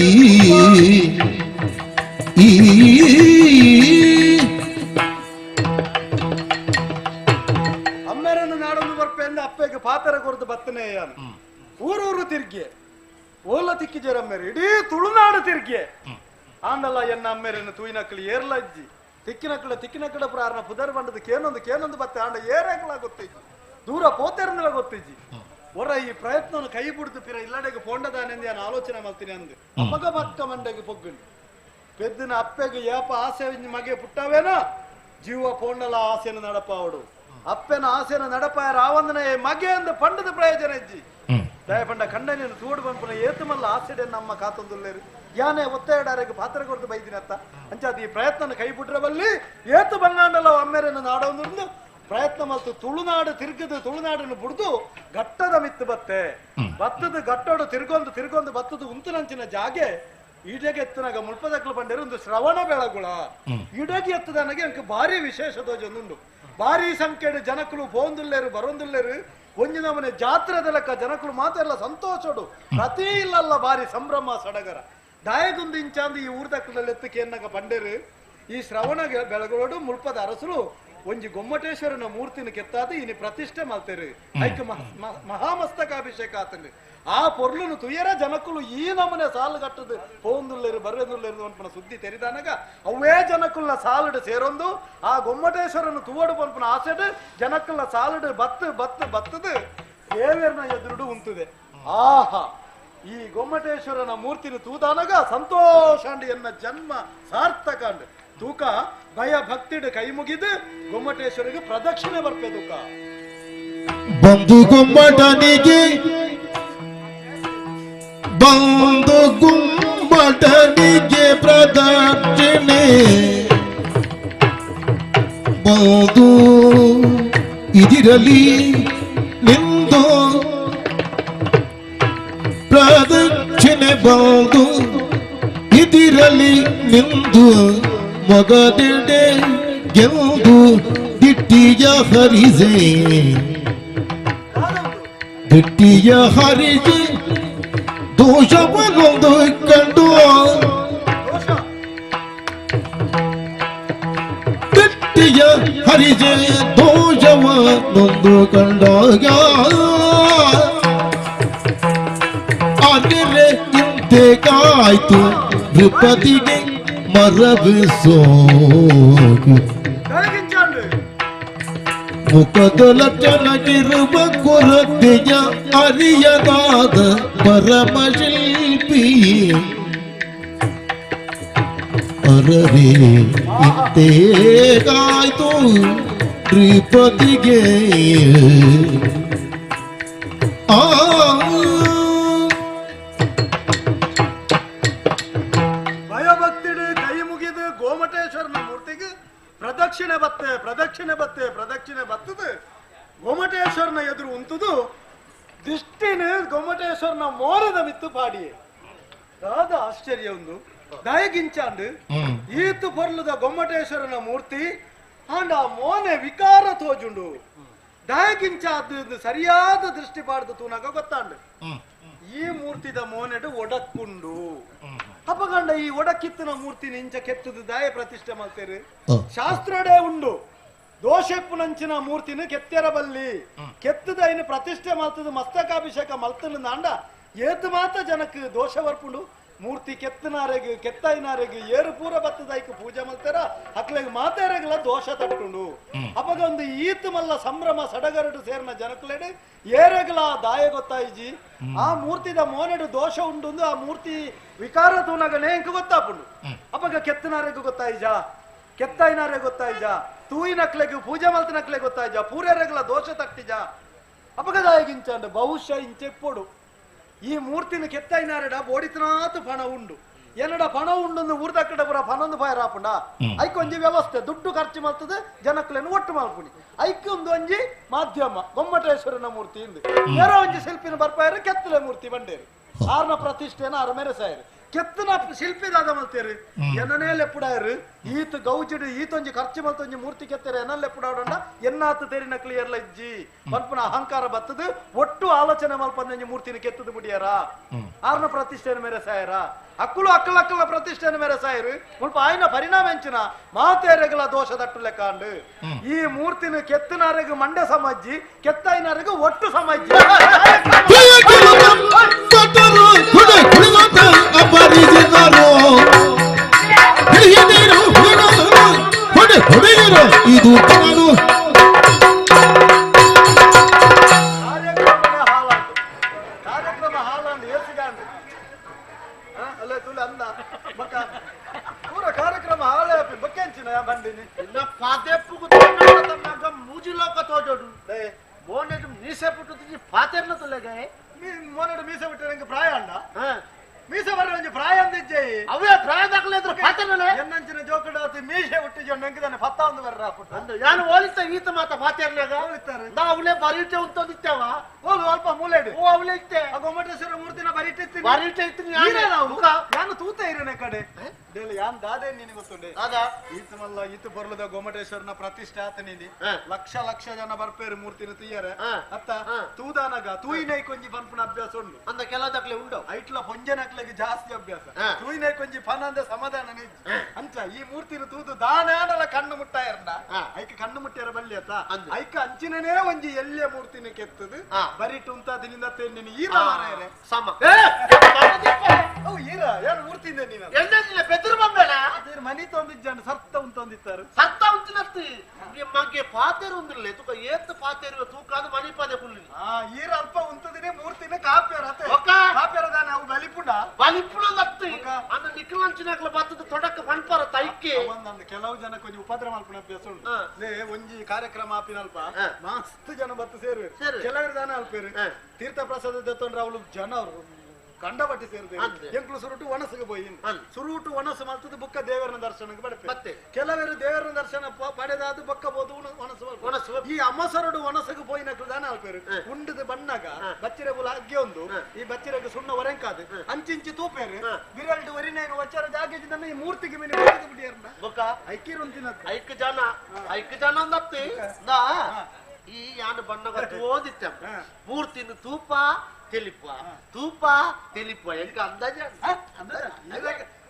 ಅಮ್ಮೆರನ್ನು ನಾಡೊಂದು ಬರ್ಪೆಂದು ಅಪ್ಪೆಗೆ ಪಾತರ ಕೊರದು ಬತ್ತನೆ ಊರೂರು ತಿರ್ಗಿ ಓಲ ತಿಕ್ಕಿ ಜರಮ್ಮೆರು ಇಡೀ ತುಳುನಾಡು ತಿರ್ಗಿ ಆಂಡಲ್ಲ ಎನ್ನ ಅಮ್ಮೆರನ್ನು ತೂಯಿನಕ್ಕಳು ಏರ್ಲಜ್ಜಿ ತಿಕ್ಕಿನಕ್ಕಳ ಪ್ರಾರಣ ಪುದರ್ ಬಂಡದ ಕೇನೊಂದು ಬತ್ತೆ ಆಂಡ ಏರೇಕಲ ಗೊತ್ತಿಜ್ಜಿ ದೂರ ಪೋತೆರಂದಲ ಗೊತ್ತಿಜ್ಜಿ ಒರ ಈ ಪ್ರಯತ್ನವನ್ನು ಕೈ ಬಿಡ್ತು ಪಿರ ಇಲ್ಲಡೆಗೆ ಪೊಂಡದಾನೆಂದು ನಾನು ಆಲೋಚನೆ ಮಾಡ್ತೀನಿ ಅಂದು ಮಗ ಬಕ್ಕ ಮಂಡೆಗೆ ಪೊಗ್ಗಂಡು ಪೆದ್ದಿನ ಅಪ್ಪೆಗೆ ಏಪ ಆಸೆ ಮಗೆ ಪುಟ್ಟವೇನೋ ಜೀವ ಪೊಂಡಲ ಆಸೆಯನ್ನು ನಡಪಾವಡು ಅಪ್ಪೆನ ಆಸೆನ ನಡಪಾಯ ರಾವಂದನ ಮಗೆ ಅಂದ ಪಂಡದ ಪ್ರಯೋಜನ ಇಜ್ಜಿ ದಯಪಂಡ ಖಂಡನೆಯನ್ನು ತೂಡು ಬಂಪನ ಏತುಮಲ್ಲ ಆಸೆಡೆ ನಮ್ಮ ಕಾತೊಂದುಲ್ಲೇರು ಯಾನೇ ಒತ್ತಾಯಡಾರಿಗೆ ಪಾತ್ರ ಕೊರತು ಬೈದಿನತ್ತ ಅಂಚಾದ ಈ ಪ್ರಯತ್ನ ಕೈ ಬಿಟ್ರಬಲ್ಲಿ ಏತು ಬಂಗಾಂಡಲ್ಲ ಅಮ್ಮೆರನ್ನು ನಾಡೊಂದು ಪ್ರಯತ್ನ ಮತ್ತು ತುಳುನಾಡು ತಿರುಗದು ತುಳುನಾಡನ್ನು ಬಿಡ್ದು ಘಟ್ಟದ ಮಿತ್ತು ಭತ್ತದ ಗಟ್ಟೋಡು ತಿರ್ಗೊಂದು ಭತ್ತದ ಉಂತುನಂಚಿನ ಜಾಗೆ ಈಡೆಗೆ ಎತ್ತನಾಗ ಮುಲ್ಪದಕ್ಲು ಬಂದಿರೋ ಒಂದು ಶ್ರವಣ ಬೆಳಗುಳ ಈಡೆಗೆ ಎತ್ತದನಗೆ ಅಂಕ ಭಾರಿ ವಿಶೇಷ ದೋಜೊಂದುಂಡು ಭಾರಿ ಸಂಖ್ಯೆಡು ಜನಕಲು ಪೋಂದುಲ್ಲೇರು ಬರೊಂದುಲ್ಲೇರು ಒಂಜಿ ನಮನೆ ಜಾತ್ರೆದ ಲೆಕ್ಕ ಜನಕಲು ಮಾತೆಲ್ಲ ಸಂತೋಷಡು ಪ್ರತಿ ಇಲ್ಲಲ್ಲ ಭಾರಿ ಸಂಭ್ರಮ ಸಡಗರ ದಾಯಗುಂದು ಇಂಚಾಂದು ಈ ಊರ್ದಕ್ಕಲಲ್ಲಿ ಎತ್ತಕ್ಕೆ ಎನ್ನಗ ಬಂಡೇರು ಈ ಶ್ರವಣ ಬೆಳಗೋಡು ಮುಲ್ಪದ ಅರಸರು ಒಂಜಿ ಗೊಮ್ಮಟೇಶ್ವರನ ಮೂರ್ತಿನ ಕೆತ್ತಾದ ಇನಿ ಪ್ರತಿಷ್ಠೆ ಮಾಡ್ತೇರು ಐಕ ಮಹಾಮಸ್ತಕಾಭಿಷೇಕ ಆತಂದು ಆ ಪೊರ್ಲುನು ತುಯರ ಜನಕುಲು ಈ ನಮನೆ ಸಾಲು ಕಟ್ಟದು ಪೋಂದುಲ್ಲೇರು ಬರ್ರೆದುಲ್ಲೇರು ಅನ್ಪನ ಸುದ್ದಿ ತೆರಿದಾನಾಗ ಅವೇ ಜನಕುಲ್ನ ಸಾಲಡು ಸೇರೊಂದು ಆ ಗೊಮ್ಮಟೇಶ್ವರನು ತುವಡು ಪನ್ಪನ ಆಸೆಡು ಜನಕುಲ್ನ ಸಾಲಡು ಬತ್ತದು ದೇವೇರ್ನ ಎದುರುಡು ಉಂತುದೆ ಆಹಾ ಈ ಗೊಮ್ಮಟೇಶ್ವರನ ಮೂರ್ತಿನ ತೂದಾನಾಗ ಸಂತೋಷ ಎನ್ನ ಜನ್ಮ ಸಾರ್ಥಕ ಅಂಡ್ ತೂಕ ಭಯ ಭಕ್ತಿಡು ಕೈ ಮುಗಿದು ಗೊಮ್ಮಟೇಶ್ವರಿಗೆ ಪ್ರದಕ್ಷಿಣೆ ಬರ್ಪೆ ತೂಕ ಬಂದು ಗುಮ್ಮಟನಿಗೆ ಪ್ರದಕ್ಷಿಣೆ ಬಂದು ಇದಿರಲಿ ನಿಂದು ಪ್ರದಕ್ಷಿಣೆ ಬಂದು ಇದಿರಲಿ ನಿಂದು ಮಗದೆಡೆ ಗೆಂದು ದಿಟ್ಟಿಯ ಹರಿಸೆ ದಿಟ್ಟಿಯ ಹರಿಸೆ ದೋಷವನ್ನೊಂದು ಕಂಡು ದಿಟ್ಟಿಯ ಹರಿಸೆ ದೋಷವನ್ನೊಂದು ಕಂಡಾಗ ಆದರೆ ಇಂತೆ ಕಾಯ್ತು ನೃಪತಿಗೆ ಮರವಿಸೋಗು ಮುಖದೊಳಗಿರುವ ಕೊರತೆಯ ಅರಿಯದಾದ ಪರಮಶಿಲ್ಪಿ ಅರರೆ ಇಂತೇಗಾಯ್ತು ಶ್ರೀಪತಿಗೆ ಆ ಭಯಭಕ್ತಿಡು ಕೈ ಮುಗಿದು ಗೋಮಟೇಶ್ವರನ ಮೂರ್ತಿಗೆ ಪ್ರದಕ್ಷಿಣೆ ಬತ್ತದು ಗೊಮ್ಮಟೇಶ್ವರನ ಎದುರು ಉಂತುದು ದಿಷ್ಟಿನ ಗೊಮ್ಮಟೇಶ್ವರನ ಮೋರದ ಮಿತ್ತು ಪಾಡಿಯೇ ರಾದ ಆಶ್ಚರ್ಯ ಒಂದು ದಯಗಿಂಚಾಂಡು ಈತು ಪೊರ್ಲದ ಗೊಮ್ಮಟೇಶ್ವರನ ಮೂರ್ತಿ ಆಂಡ ಆ ಮೋನೆ ವಿಕಾರ ತೋಜುಂಡು ದಯಗಿಂಚಾದ್ದು ಸರಿಯಾದ ದೃಷ್ಟಿ ಪಾಡ್ದು ತೂನಾಗ ಗೊತ್ತಾಂಡು ಈ ಮೂರ್ತಿದ ಮೋನೆಡು ಒಡಕ್ಕುಂಡು ಅಪಗಂಡ ಈ ಒಡಕ್ಕಿತ್ತಿನ ಮೂರ್ತಿ ನಿಂಚ ಕೆತ್ತದು ದಾಯ ಪ್ರತಿಷ್ಠೆ ಮಾಡ್ತೇರು ಶಾಸ್ತ್ರಡೇ ಉಂಡು ದೋಷಪ್ಪುನಂಚಿನ ಮೂರ್ತಿನ ಕೆತ್ತೆರ ಬಲ್ಲಿ ಕೆತ್ತದ ಇನ್ನು ಪ್ರತಿಷ್ಠೆ ಮಾಡ್ತದ ಮಸ್ತಕಾಭಿಷೇಕ ಮಲ್ತನ ದಾಂಡ ಏತು ಮಾತ ಜನಕ್ಕೆ ದೋಷ ಬರ್ಪುಂಡು ಮೂರ್ತಿ ಕೆತ್ತನಾರೆಗೆ ಕೆತ್ತೈನಾರೆಗೆ ಏರು ಪೂರ ಬತ್ತದಾಯ್ಕ ಪೂಜೆ ಮಲ್ತಾರ ಅಕ್ಲೆಗೆ ಮಾತಾರೆಗಲ ದೋಷ ತಟ್ಟುಂಡು ಅಪಗ ಒಂದು ಈತ್ ಮಲ್ಲ ಸಂಭ್ರಮ ಸಡಗರಡು ಸೇರ್ನ ಜನಕ್ಲೆಡೆ ಏರೆಗಲ ದಾಯ ಗೊತ್ತಾಯಿಜಿ ಆ ಮೂರ್ತಿದ ಮೋನೆಡು ದೋಷ ಉಂಡು ಆ ಮೂರ್ತಿ ವಿಕಾರ ತೂನಗನೆ ಇಂಕ ಗೊತ್ತಾಪುಂಡು ಅಪಗ ಕೆತ್ತನಾರೆಗೆ ಗೊತ್ತಾಯಿಜಾ ಕೆತ್ತೈನಾರೆ ಗೊತ್ತಾಯಿಜಾ ತೂಯಿನಕ್ಲೆಗೆ ಪೂಜೆ ಮಲ್ತನಕ್ಲೆ ಗೊತ್ತಾಯಿಜಾ ಪೂರೆರೆಗಲ ದೋಷ ತಟ್ಟಿಜಾ ಅಪಗ ದಾಯಗಿಂಚಂಡು ಬಹುಶಃ ಇಂಚೆಪ್ಪೊಡು ಈ ಮೂರ್ತಿನ ಕೆತ್ತೈನಾರಡ ಬೋಡಿತನಾತು ಪಣ ಉಂಡು ಏನಡ ಪಣ ಉಂಡು ಊರ್ದಕ್ಕಡ ಪುರ ಪನೊಂದು ಪಾಯ ರಾಪುಂಡ ಐಕ್ ಒಂಜಿ ವ್ಯವಸ್ಥೆ ದುಡ್ಡು ಖರ್ಚು ಮಾಡ್ತದೆ ಜನಕ್ಲೇನು ಒಟ್ಟು ಮಾಡ್ಪುಣಿ ಐಕ್ ಒಂದು ಒಂಜಿ ಮಾಧ್ಯಮ ಗೊಮ್ಮಟೇಶ್ವರನ ಮೂರ್ತಿ ಇಂದು ಬೇರೆ ಒಂಜಿ ಶಿಲ್ಪಿನ ಬರ್ಪಾಯರು ಕೆತ್ತಲೆ ಮೂರ್ತಿ ಬಂಡೇರು ಆರ್ನ ಪ್ರತಿಷ್ಠೆನ ಆರ ಮೆರೆಸಾಯರು ಕೆತ್ತನ ಶಿಲ್ಪಿದಾದ ಮಲ್ತೇರು ಎನ್ನನೇ ಲೆಪ್ಪುಡಾಯರು ಈತ್ ಗೌಜಿಡು ಈತೊಂಜಿ ಖರ್ಚು ಮಲ್ತೊಂಜಿ ಮೂರ್ತಿ ಕೆತ್ತರೆ ಎನ್ನ ಲೆಪ್ಪುಡಾಡಂಡ ಎನ್ನಾತು ತೆರಿನ ಕ್ಲಿಯರ್ಲ ಇಜ್ಜಿ ಮಲ್ಪನ ಅಹಂಕಾರ ಬತ್ತದು ಒಟ್ಟು ಆಲೋಚನೆ ಮಲ್ಪಂದೊಂಜಿ ಮೂರ್ತಿನ ಕೆತ್ತದು ಮುಡಿಯಾರ ಆರ್ನ ಪ್ರತಿಷ್ಠೆನ ಮೆರೆಸಾಯರ ಅಕ್ಕಳು ಅಕ್ಕಲ ಪ್ರತಿಷ್ಠೆನ ಮೆರೆಸಾಯರು ಮುಲ್ಪ ಆಯ್ನ ಪರಿಣಾಮ ಎಂಚಿನ ಮಾತೇರೆಗಲ ದೋಷ ದಟ್ಟು ಲೆಕ್ಕಾಂಡು ಈ ಮೂರ್ತಿನ ಕೆತ್ತನಾರೆಗೂ ಮಂಡ್ಯ ಸಮಾಜಿ ಕೆತ್ತೈನಾರೆಗೂ ಒಟ್ಟು ಸಮಾಜಿ ಇದು ನಾನು ಕಾರ್ಯಕ್ರಮ ಹಾಲಂದು ಏಸಿಗಾಂಡು ಅಲ್ಲ ತುಲ ಅಂದ ಬಕ್ಕ ಪೂರ ಕಾರ್ಯಕ್ರಮ ಹಾಳೆ ಬಕ್ಕೆಂಚಿನ ಬಂದಿನಿ ಇಲ್ಲ ಪಾತೆಪ್ಪು ಮೂಜಿ ಲೋಕ ತೋಜೋಡು ಮೋನೆಡು ಮೀಸೆ ಪುಟ್ಟು ಪಾತೆರ್ನ ತುಲೆಗೆ ಮೋನೆಡು ಮೀಸೆ ಬಿಟ್ಟರೆ ನಂಗೆ ಪ್ರಾಯ ಅಂಡ ಮೀಸೆ ಬರ್ರೆ ಒಂಜಿ ಪ್ರಾಯ ಅಂದಿಜ್ಜೆ ಅವೇ ಪ್ರಾಯ ದಾಖಲೆ ಪಾತೆರ್ನಲೆ ಎನ್ನಂಚಿನ ಜೋಕಡಾತಿ ಮೀಸೆ ಹುಟ್ಟಿಜೋ ನಂಗೆ ಪತ್ತ ಒಂದು ಬರ್ರ ಹಾಕ್ಬಿಟ್ಟು ಅಂದು ಯಾನು ಹೋಲಿತ ಈತ ಮಾತ ಪಾತೆರ್ನಾಗ ಹೋಲಿತಾರೆ ನಾ ಅವಳೆ ಬರೀಟೆ ಉಂತದಿತ್ತೇವ ಹೋಗು ಅಲ್ಪ ಮೂಲೆಡು ಓ ಅವಳೆ ಇತ್ತೆ ಆ ಗೊಮ್ಮಟೇಶ್ವರ ಮೂರ್ತಿನ ಬರಿಟ್ಟಿರ್ತೀನಿ ಬರೀಟೆ ಇತ್ತು ಯಾನು ತೂತ ಇರನೆ ಕಡೆ ಯಾನ್ ದಾದೆ ನಿನಗೆ ಗೊತ್ತುಂಡೆ ಅದ ಈತ ಮಲ್ಲ ಈತ ಬರ್ಲದ ಗೊಮ್ಮಟೇಶ್ವರನ ಪ್ರತಿಷ್ಠೆ ಆತ ನೀನಿ ಲಕ್ಷ ಜನ ಬರ್ಪೇರು ಮೂರ್ತಿನ ತುಯ್ಯಾರೆ ಅತ್ತ ತೂದಾನಗ ತೂಯಿನೈ ಕೊಂಜಿ ಪನ್ಪುನ ಅಭ್ಯಾಸ ಉಂಡು ಅಂದ ಕೆಲ ದಾಖಲೆ ಉಂಡು ಐಟ್ಲ ಪೊಂಜನಕ್ಲೆಗೆ ಜಾಸ್ತಿ ಅಭ್ಯಾಸ ತೂಯಿನೈ ಕೊಂಜಿ ಪನಂದ ಸಮಾಧಾನ ಅಂಚ ಈ ಮೂರ್ತಿನ ತೂದು ದಾನಾಡಲ ಕಣ್ಣು ಮುಟ್ಟಾಯರ್ನ ಐಕ ಕಣ್ಣು ಮುಟ್ಟ್ಯಾರ ಬಲ್ಲಿ ಅತ್ತ ಐಕ ಅಂಚಿನೇ ಒಂಜಿ ಎಲ್ಲಿಯ ಮೂರ್ತಿನ ಕೆತ್ತದು ಬರಿಟ್ಟು ಉಂತ ದಿನಿಂದ ನೀನು ಈರ ಮಾರಾಯರೆ ಸಮ ಅವು ಈರ ಯಾರು ಮೂರ್ತಿಂದ ನೀನು ಎಲ್ಲ ಬೆದರು ಬಂಬೇಡ ಮನಿ ತೊಂದಿಜ್ಜಂಡು ಸರ್ತ ಉಂತೊಂದಿತ್ತಾರೆ ಸತ್ತ ಉಂಚಿನತ್ತು ಮಗೆ ಪಾತೆರು ಉಂದಿರಲಿ ತುಕ ಏತ್ ಪಾತೆರು ತೂಕಾದ ಮನಿ ಪಾದೆ ಕುಲ್ಲಿ ಈರ ಅಲ್ಪ ಉಂತದಿನೇ ಮೂರ್ತಿನ ಕಾಪ್ಯರ ಕಾಪ್ಯರ ದಾನ ಅವು ಬಲಿಪುಂಡ ಬಲಿಪುಳದತ್ತೆ ಅನ್ನ ನಿಖಿಲಂಚಿನಾಗ್ಲ ಬತ್ತದ ತೊಡಕ ಪಂಪರ ತೈಕೆ ಒಂದೊಂದು ಕೆಲವು ಜನ ಕೊಂಚ ಉಪದ್ರ ಮಲ್ಪನ ಅಭ್ಯಾಸ ಉಂಟು ಲೇ ಒಂಜಿ ಕಾರ್ಯಕ್ರಮ ಆಪಿನಲ್ಪ ಮಸ್ತ್ ಜನ ಬತ್ತು ಸೇರುವೆ ಕೆಲವರು ದಾನ ಅಲ್ಪೇರು ತೀರ್ಥ ಪ್ರಸಾದ ದತ್ತೊಂಡ್ರೆ ಅವಳು ಜನ ಅವರು ಕಂಡಪಟ್ಟಿ ಸೇರಿದೆ ಎಂಕ್ಲು ಸುರುಟು ಒಣಸಿಗೆ ಹೋಯಿ ಸುರುಟು ಒಣಸು ಮಲ್ತದ ಬುಕ್ಕ ದೇವರನ ದರ್ಶನಕ್ಕೆ ಬಡಪೆ ಕೆಲವರು ದೇವರನ ದರ್ಶನ ಪಡೆದಾದ ಬೊಕ್ಕ ಬೋದು ಒಣಸು ಈ ಅಮ್ಮಸರಡು ಒಣಸಗೆ ಹೋಯಿ ನಕ್ಲು ದಾನ ಅಲ್ಪೇರು ಉಂಡದ ಬಣ್ಣಗ ಬಚ್ಚಿರೆ ಬುಲ ಅಗ್ಗೆ ಒಂದು ಈ ಬಚ್ಚಿರೆಗೆ ಸುಣ್ಣ ಒರೆಂಕಾದು ಅಂಚಿಂಚಿ ತೂಪೇರು ಬಿರಲ್ಡು ವರಿನೇನು ವಚ್ಚಾರ ಜಾಗೇಜಿನ ಈ ಮೂರ್ತಿಗೆ ಮೇಲೆ ಬಿಡಿಯಾರ ಬೊಕ್ಕ ಐಕಿರು ಐಕ್ ಜನ ಅಂದತ್ತಿ ಈ ಯಾನು ಬಣ್ಣಗ ಓದಿತ್ತ ಮೂರ್ತಿನ ತೂಪ ತೆಲಿಪ ಎಂಕ ಅಂದಾಜ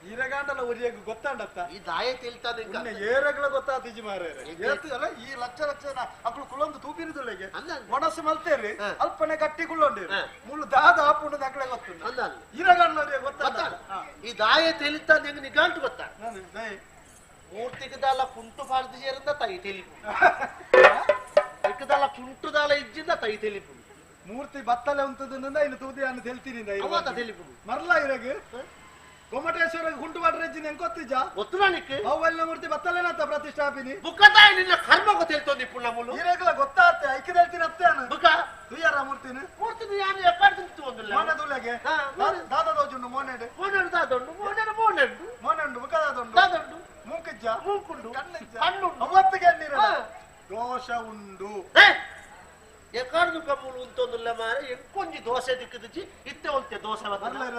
ಈರಗಾಂಡಲ ಒರಿಯಾಗ ಗೊತ್ತಾಂಡತ್ತ ಈ ದಾಯ ತಿಳಿತಾದ ಏರಗಳ ಗೊತ್ತಾತಿಜಿ ಮಾರ್ರೆ ಈ ಲಕ್ಷ ಅಕ್ಕಳು ಕುಳೊಂದು ತೂಪಿರಿದುಳ್ಳೆಗೆ ಒಣಸು ಮಲ್ತೇರಿ ಅಲ್ಪನೆ ಗಟ್ಟಿ ಕುಳ್ಳೊಂಡಿರಿ ಮುಳ್ಳು ದಾದ ಆಪುಂಡದ ಅಕ್ಕಳೆ ಗೊತ್ತುಂಡು ಈರಗಾಂಡಲ ಗೊತ್ತಾದ ಈ ದಾಯ ತಿಳಿತಾದ ಹೆಂಗ ನಿಗಾಂಟು ಗೊತ್ತಾ ಮೂರ್ತಿಗದಾಲ ಕುಂಟು ಪಾರ್ದು ಸೇರಿಂದ ತೈ ತೆಲಿಪು ಇಕ್ಕದಾಲ ಕುಂಟುದಾಲ ಇಜ್ಜಿಂದ ತೈ ತೆಲಿಪು ಮೂರ್ತಿ ಬತ್ತಲೆ ಉಂಟದಿಂದ ಇನ್ನು ತೂದಿ ಅನ್ನು ತೆಲ್ತೀನಿ ಮರ್ಲ ಇರಗೆ ಗೊಮ್ಮಟೇಶ್ವರ ಗುಂಟು ಮಾಡ್ರೆಜ್ಜಿನ ಹೆಂಗ್ ಗೊತ್ತಿಜ ಗೊತ್ತುನಾನಿಕ್ಕೆ ಅವೆಲ್ಲ ಮೂರ್ತಿ ಬತ್ತಲೆನಂತ ಪ್ರತಿಷ್ಠಾಪಿನಿ ಬುಕ್ಕತಾಯಿ ನಿನ್ನ ಕರ್ಮ ಗೊತ್ತಿಲ್ತೋದಿ ಪುಣ್ಣಮುಲು ಇರಗಲ ಗೊತ್ತಾತ್ತೆ ಐಕ್ಯ ಹೇಳ್ತೀನಿ ಅತ್ತೆ ಅನ್ನು ಬುಕ್ಕ ತುಯ್ಯಾರ ಮೂರ್ತಿನ ಯಾನು ಎಕ್ಕಾಡ್ ತಿಂತು ಒಂದಿಲ್ಲ ಮೋನೆ ತುಲೆಗೆ ದಾದ ದೋಜುಂಡು ಮೋನೆಡು ಬುಕ್ಕ ದಾದೊಂಡು ಮೂಕುಂಡು ಕಣ್ಣು ಅವತ್ತಿಗೆ ನೀರ ದೋಷ ಉಂಡು ಎಕಾರ್ದು ಕಮ್ಮುಲು ಉಂತೊಂದುಲ್ಲ ಮಾರೆ ಎಂಕೊಂಜಿ ದೋಸೆ ದಿಕ್ಕದಿಚ್ಚಿ ಇತ್ತೆ ಒಂತೆ ದೋಸೆ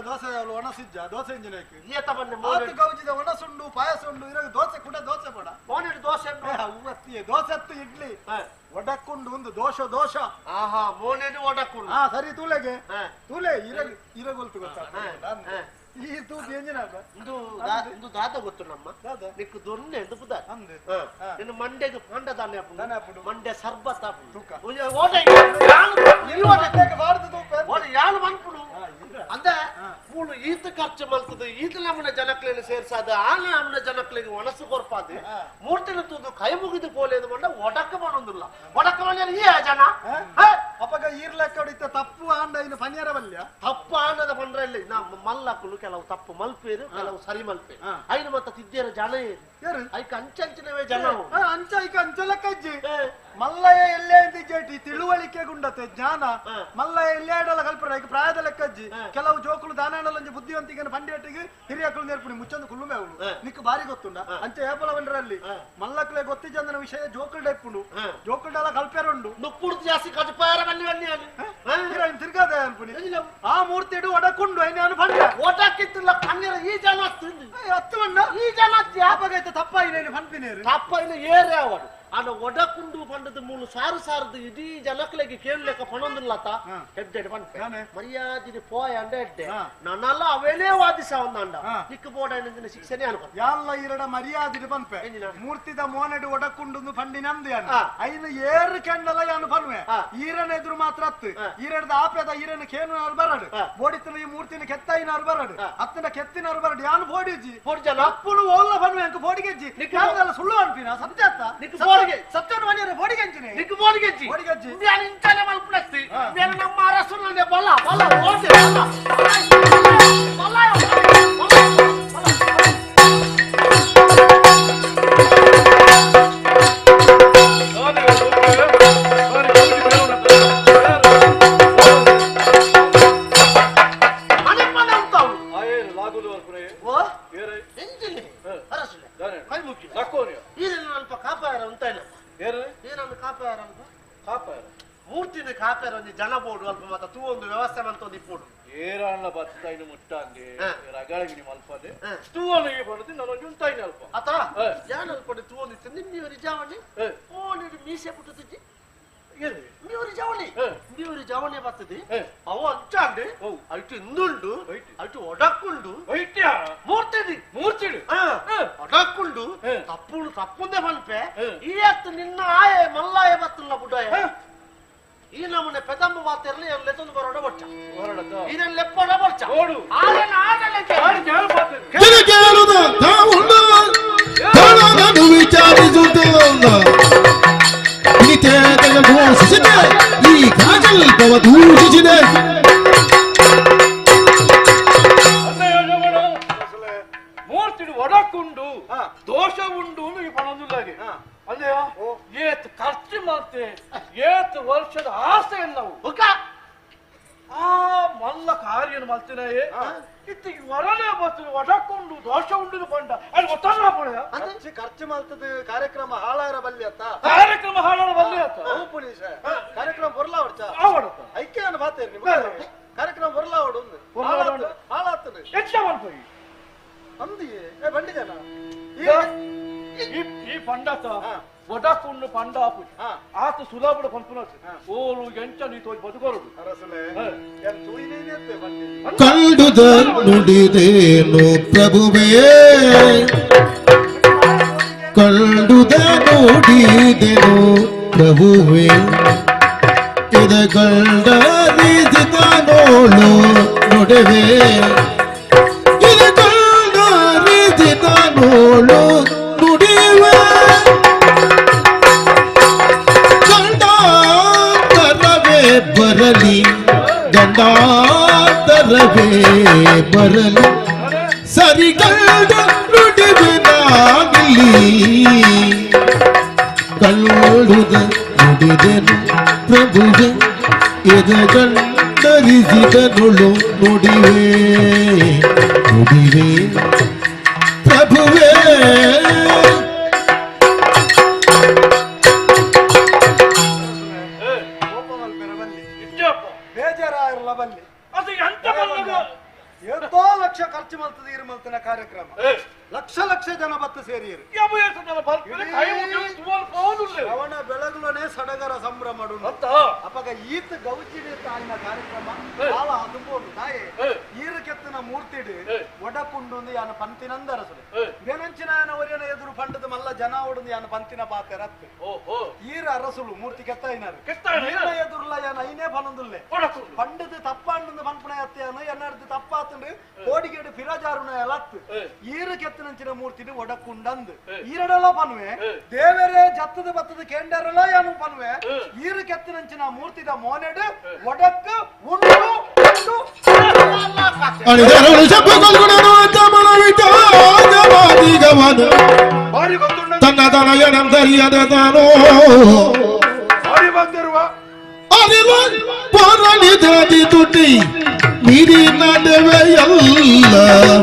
ದೋಸೆ ಅವಳು ಒಣಸಿಜ್ಜ ದೋಸೆ ಇಂಜಿನಕ್ಕೆ ಈತ ಬನ್ನೆ ಮಾತು ಗೌಜಿದ ಒಣಸುಂಡು ಪಾಯಸ ಉಂಡು ಇರೋ ದೋಸೆ ಕೂಡ ದೋಸೆ ಬೇಡ ಮೋನೆಡು ದೋಸೆ ಉವತ್ತಿಯೇ ದೋಸೆ ಹತ್ತು ಇಡ್ಲಿ ಒಡಕ್ಕುಂಡು ಒಂದು ದೋಷ ಆಹಾ ಮೋನೆಡು ಒಡಕ್ಕುಂಡು ಸರಿ ತೂಲೆಗೆ ತೂಲೆ ಇರಗೊಲ್ತು ಗೊತ್ತಾ ಈ ತೂತಿ ಎಂಜಿನ ಇದು ದಾದ ಗೊತ್ತು ನಮ್ಮ ನಿಕ್ಕು ದೊನ್ನೆ ಎಂದು ಪುದ ಇನ್ನು ಮಂಡ್ಯದ ಪಾಂಡದಾನೆ ಅಪ್ಪು ಮಂಡ್ಯ ಸರ್ಬತ್ ಅಪ್ಪು ಯಾಳು ಮನ್ಪುಡು ಅಂದ ಮೂಳು ಈತ ಖರ್ಚು ಮಲ್ತದು ಈತ ನಮ್ಮನ ಜನಕ್ಲೇನು ಸೇರ್ಸಾದ ಆನ ನಮ್ಮನ ಜನಕ್ಲಿಗೆ ಒಣಸು ಕೊರ್ಪಾದ ಮೂರ್ತಿನ ತೂದು ಕೈ ಮುಗಿದು ಪೋಲೇದು ಮಂಡ ಒಡಕ ಮಾಡೋದಿಲ್ಲ ಒಡಕ ಮನೆ ಈ ಜನ ಅಪ್ಪಗ ಈರ್ಲೆಕ್ಕ ಹೊಡಿತ ತಪ್ಪು ಆಂಡ ಇನ್ನು ಪನ್ಯಾರವಲ್ಯ ತಪ್ಪು ಆಂಡದ ಪಂಡ್ರ ಇಲ್ಲಿ ನಾ ಮಲ್ಲಕ್ಕಳು ಕೆಲವು ತಪ್ಪು ಮಲ್ಪೇರು ಕೆಲವು ಸರಿ ಮಲ್ಪೇರು ಐನು ಮತ್ತ ತಿದ್ದೇರ ಜನ ಏರು ಐಕ ಅಂಚಂಚಿನವೇ ಜನ ಅಂಚ ಐಕ ಅಂಚಲಕ್ಕಜ್ಜಿ ಮಲ್ಲಯ್ಯ ಎಲ್ಲೇ ಅಂತಿಜ್ಜಿ ತಿಳುವಳಿಕೆ ಗುಂಡತೆ ಜ್ಞಾನ ಮಲ್ಲಯ್ಯ ಎಲ್ಲೇ ಆಡಲ್ಲ ಕಲ್ಪರ ಐಕ ಪ್ರಾಯದ ಲೆಕ್ಕಜ್ಜಿ ಕೆಲವು ಜೋಕುಲು ದಾನಾಡಲಂಜಿ ಬುದ್ಧಿವಂತಿಗೆ ಪಂಡಿಯಟ್ಟಿಗೆ ಹಿರಿಯಕ್ಕಳು ನೇರ್ಪುಣಿ ಮುಚ್ಚಂದು ಕುಲ್ಲುಮೆ ಅವಳು ನಿಕ್ಕು ಬಾರಿ ಗೊತ್ತುಂಡ ಅಂಚ ಏಪಲವಂಡ್ರಲ್ಲಿ ಮಲ್ಲಕ್ಕಲೆ ಗೊತ್ತಿಜಂದನ ವಿಷಯ ಜೋಕುಲ್ ಡೈಪುಂಡು ಜೋಕುಲ್ ಡಾಲ ಕಲ್ಪೆರುಂಡು ನುಪ್ಪುಡ್ದು ಜಾಸ್ತಿ ಕಜಪಾರ ಬನ್ನಿ ತಿರ್ಗಾದ ಅನ್ಪುಣಿ ಆ ಮೂರ್ತಿ ಇಡು ಒಡಕುಂಡು ಐನಾನು ಬಂಡ ಓಟಕ್ಕಿತ್ತಿಲ್ಲ ಕಣ್ಣೀರ ಈ ಜನ ಹತ್ತು ಬಣ್ಣ ಈ ಜನ ಯಾಪಾಗೈತೆ ತಪ್ಪಾಯಿನೇನು ಪನ್ಪಿನೇರು ತಪ್ಪಾಯಿನ ಏರೇ ಅವನು ಆನ ಒಡಕುಂಡು ಪಂಡದ ಮೂಲು ಸಾರದು ಇಡೀ ಜನಕ್ಲೆಗೆ ಕೇಳಲೆಕ್ಕ ಪಣೊಂದಿಲ್ಲತ್ತ ಹೆಡ್ಡೆ ಪಂಪೆ ಮರ್ಯಾದಿನ ಪೋಯ ಅಂಡ ಹೆಡ್ಡೆ ನನ್ನಲ್ಲ ಅವೇನೇ ವಾದಿಸ ಒಂದಂಡ ನಿಕ್ಕ ಬೋಡ ಶಿಕ್ಷಣೆ ಅನ್ಕೊ ಯಾಲ್ಲ ಇರಡ ಮರ್ಯಾದಿನ ಪಂಪೆ ಮೂರ್ತಿದ ಮೋನೆಡು ಒಡಕುಂಡು ಪಂಡಿನಂದಿ ಅನ್ನ ಐನು ಏರು ಕೆಂಡಲ ಯಾನು ಪನ್ವೆ ಈರನ ಎದುರು ಮಾತ್ರ ಹತ್ತು ಈರಡದ ಆಪೆದ ಈರನ ಕೇನು ಬರಡು ಬೋಡಿತನ ಈ ಮೂರ್ತಿನ ಕೆತ್ತಾಯಿನಾರು ಬರಡು ಅತ್ತನ ಕೆತ್ತಿನಾರು ಬರಡು ಯಾನು ಬೋಡಿಜಿ ಅಪ್ಪುಳು ಓಲ್ಲ ಪನ್ವೆ ಅಂಕ ಬೋಡಿಗೆಜ್ಜಿ ಸುಳ್ಳು ಅನ್ಪಿನ ಸತ್ಯ ಸತ್ಯನ ಮನೆಯವರು ಬೋಡಿಗೆಂಚಿನಿ ನಿಕ್ಕು ಬೋಡಿಗೆಜ್ಜಿ ನಾನು ಇಂಚನೆ ಮಲ್ಪುಣಸ್ತಿ ನಾನು ನಮ್ಮ ಅರಸನಲ್ಲಿ ಬಲ ಓಟೆ ಮೂರ್ತಿನ ಕಾಪೇರ ಜನ ಬೋಡು ಅಲ್ಪ ಮತ್ತ ತೂ ಒಂದು ವ್ಯವಸ್ಥೆ ಮಂತೊಂದು ಇಪ್ಪೋಡು ಏರಣ್ಣ ಬತ್ತಾಯಿನ ಮುಟ್ಟಾಂಗೆ ರಗಳಗಿನಿ ಮಲ್ಪದೆ ತೂ ಒನಗೆ ಬಡದು ನನಗೆ ಉಂತಾಯಿನ ಅಲ್ಪ ಆತ ಯಾನ ಅಲ್ಪಡೆ ತೂ ಒಂದು ತಿಂದು ನೀವರಿ ಜಾವಣಿ ಓ ನೀರು ಮೀಸೆ ಪುಟ್ಟದಿಜ್ಜಿ ನೀವರಿ ಜಾವಣಿ ಬರ್ತದೆ ಅವು ಅಂಚಾಂಡೆ ಅಟ್ಟು ಇಂದುಂಡು ಅಟ್ಟು ಒಡಕ್ಕುಂಡು ಮೂರ್ತಿ ಒಡಕ್ಕುಂಡು ತಪ್ಪುಂದೆ ಮಲ್ಪೆ ಈ ಅತ್ತು ನಿನ್ನ ಆಯ ಮಲ್ಲಾಯ ಬತ್ತಲ್ಲ ಬುಡಾಯ ಈ ನಮ್ಮನೆ ಪೆದಂಬ ಮಾತಿರಲಿ ಲೆತ್ತೊಂದು ಬರೋಡ ಬಚ್ಚ ಇದನ್ನ ಲೆಪ್ಪಡ ಬಚ್ಚ ಆದನ ಈ ಕಾಜಲ್ ಪವ ದೂಷಿಸಿದೆ ಎಲ್ಲವು ಆ ಮಲ್ಲ ಕಾರ್ಯನು ಮಲ್ತಿನಾಯೇ ಇತ್ತು ವರನೇ ಬರ್ತದೆ ಒಡಕೊಂಡು ದೋಷ ಉಂಡು ಬಂಡ ಅಲ್ಲಿ ಗೊತ್ತಲ್ಲ ಪಡೆಯ ಖರ್ಚು ಮಾಡ್ತದ ಕಾರ್ಯಕ್ರಮ ಹಾಳಾರ ಬಲ್ಲಿ ಅತ್ತ ಕಾರ್ಯಕ್ರಮ ಹಾಳಾರ ಬಲ್ಲಿ ಅತ್ತ ಪೊಲೀಸ್ ಕಾರ್ಯಕ್ರಮ ಬರಲ ಹೊಡ್ಚ ಆವಡತ್ತ ಐಕ್ಯನ ಬಾತೇರಿ ನಿಮ್ಮ ಕಾರ್ಯಕ್ರಮ ಬರಲ ಹೊಡು ಹಾಳಾಗ್ತದೆ ಎಷ್ಟ ಮಾಡ್ತೀವಿ ಅಂದಿಯೇ ಬಂಡಿ ಜನ ಈ ಪಂಡತ ಒಡಕೊಂಡು ಪಂಡ ಆಪು ಆತ ಸುಲಭ ಪಂಪುನಸ್ ಓಲು ಎಂಚ ನೀ ತೋಜ್ ಬದುಕೋರುದು ಕಂಡುದ ನುಡಿದೇನು ಪ್ರಭುವೇ ಕಂಡುದ ನುಡಿದೆನು ಪ್ರಭುವೇ ಇದ ಕಂಡರಿಸಿದ ನೋಳು ನುಡಿವೆ ಇದ ಕಂಡರಿಸಿದ ನೋಳು ನುಡಿವೆ ಬರಲಿ ಗಂಡಾಂತರವೇ ಬರಲಿ ಸರಿಗಂಡ ನುಡಿವೆ ನಾನಿಲ್ಲಿ ಕಳ್ಳುದ ನುಡಿದೆನು ಪ್ರಭುವೆ ಎದಗಂಡರಿಸಿದ ನುಳು ನುಡಿವೆ ನುಡಿವೆ ಪ್ರಭುವೇ ಬೇಜಾರಾಗಿರಲ್ಲ ಬಲ್ಲಿ ಅದು ಎಂತ ಬಲ್ಲದು ಎಷ್ಟೋ ಲಕ್ಷ ಖರ್ಚು ಮಾಡ್ತದೆ ಇರುಮಲ್ತನ ಕಾರ್ಯಕ್ರಮ ಲಕ್ಷ ಲಕ್ಷ ಜನ ಬತ್ತ ಸೇರಿಯರು ಅವನ ಬೆಳಗುಲನೆ ಸಡಗರ ಸಂಭ್ರಮ ಅಪ್ಪಗ ಈತ ಗೌಜಿಡಿ ತಾಯಿನ ಕಾರ್ಯಕ್ರಮ ಕಾಲ ಹದುಬೋಡು ತಾಯೆ ಈರು ಕೆತ್ತನ ಮೂರ್ತಿಡು ಒಡಕುಂಡು ಯಾನ ಪಂತಿನಂದ ಅರಸರು ಬೇನಂಚಿನ ಒರಿಯನ ಎದುರು ಪಂಡದ ಮಲ್ಲ ಜನ ಓಡುದು ಯಾನ ಪಂತಿನ ಪಾತೆ ರತ್ತು ಈರ ಅರಸುಲು ಮೂರ್ತಿ ಕೆತ್ತಾಯಿನಾರು ಎದುರುಲ್ಲ ಯಾನ ಐನೇ ಪನೊಂದುಲ್ಲೆ ಪಂಡದ ತಪ್ಪಾಂಡು ಪಂಪನ ಎತ್ತಾನು ಎನ್ನಡ್ದು ತಪ್ಪಾತಂಡು ಕೋಡಿಗೇಡು ಫಿರಾಜಾರುನ ಎಲತ್ತು ಈರು ಕೆತ್ತನಂಚಿನ ಮೂರ್ತಿಡು ಒಡಕುಂಡಂದು ಈರಡೆಲ್ಲ ಪನ್ವೆ ದೇವರೇ ಜತ್ತದ ಬತ್ತದ ಕೇಂಡರಲ್ಲ ಯಾನು ಪನ್ವೆ ಈರು ಕೆತ್ತನಂಚಿನ ಮೂರ್ತಿದ ಮೋನೆಡು ಒಡಕ್ಕು ಉಂಡು ತನ್ನ ತನಯನಂದರಿಯದ ತಾನೋ ಅರಿವ ಪೊರಳಿದಾದಿ ತುಟಿ ಮೀರಿ ನಡುವೆ ಎಲ್ಲ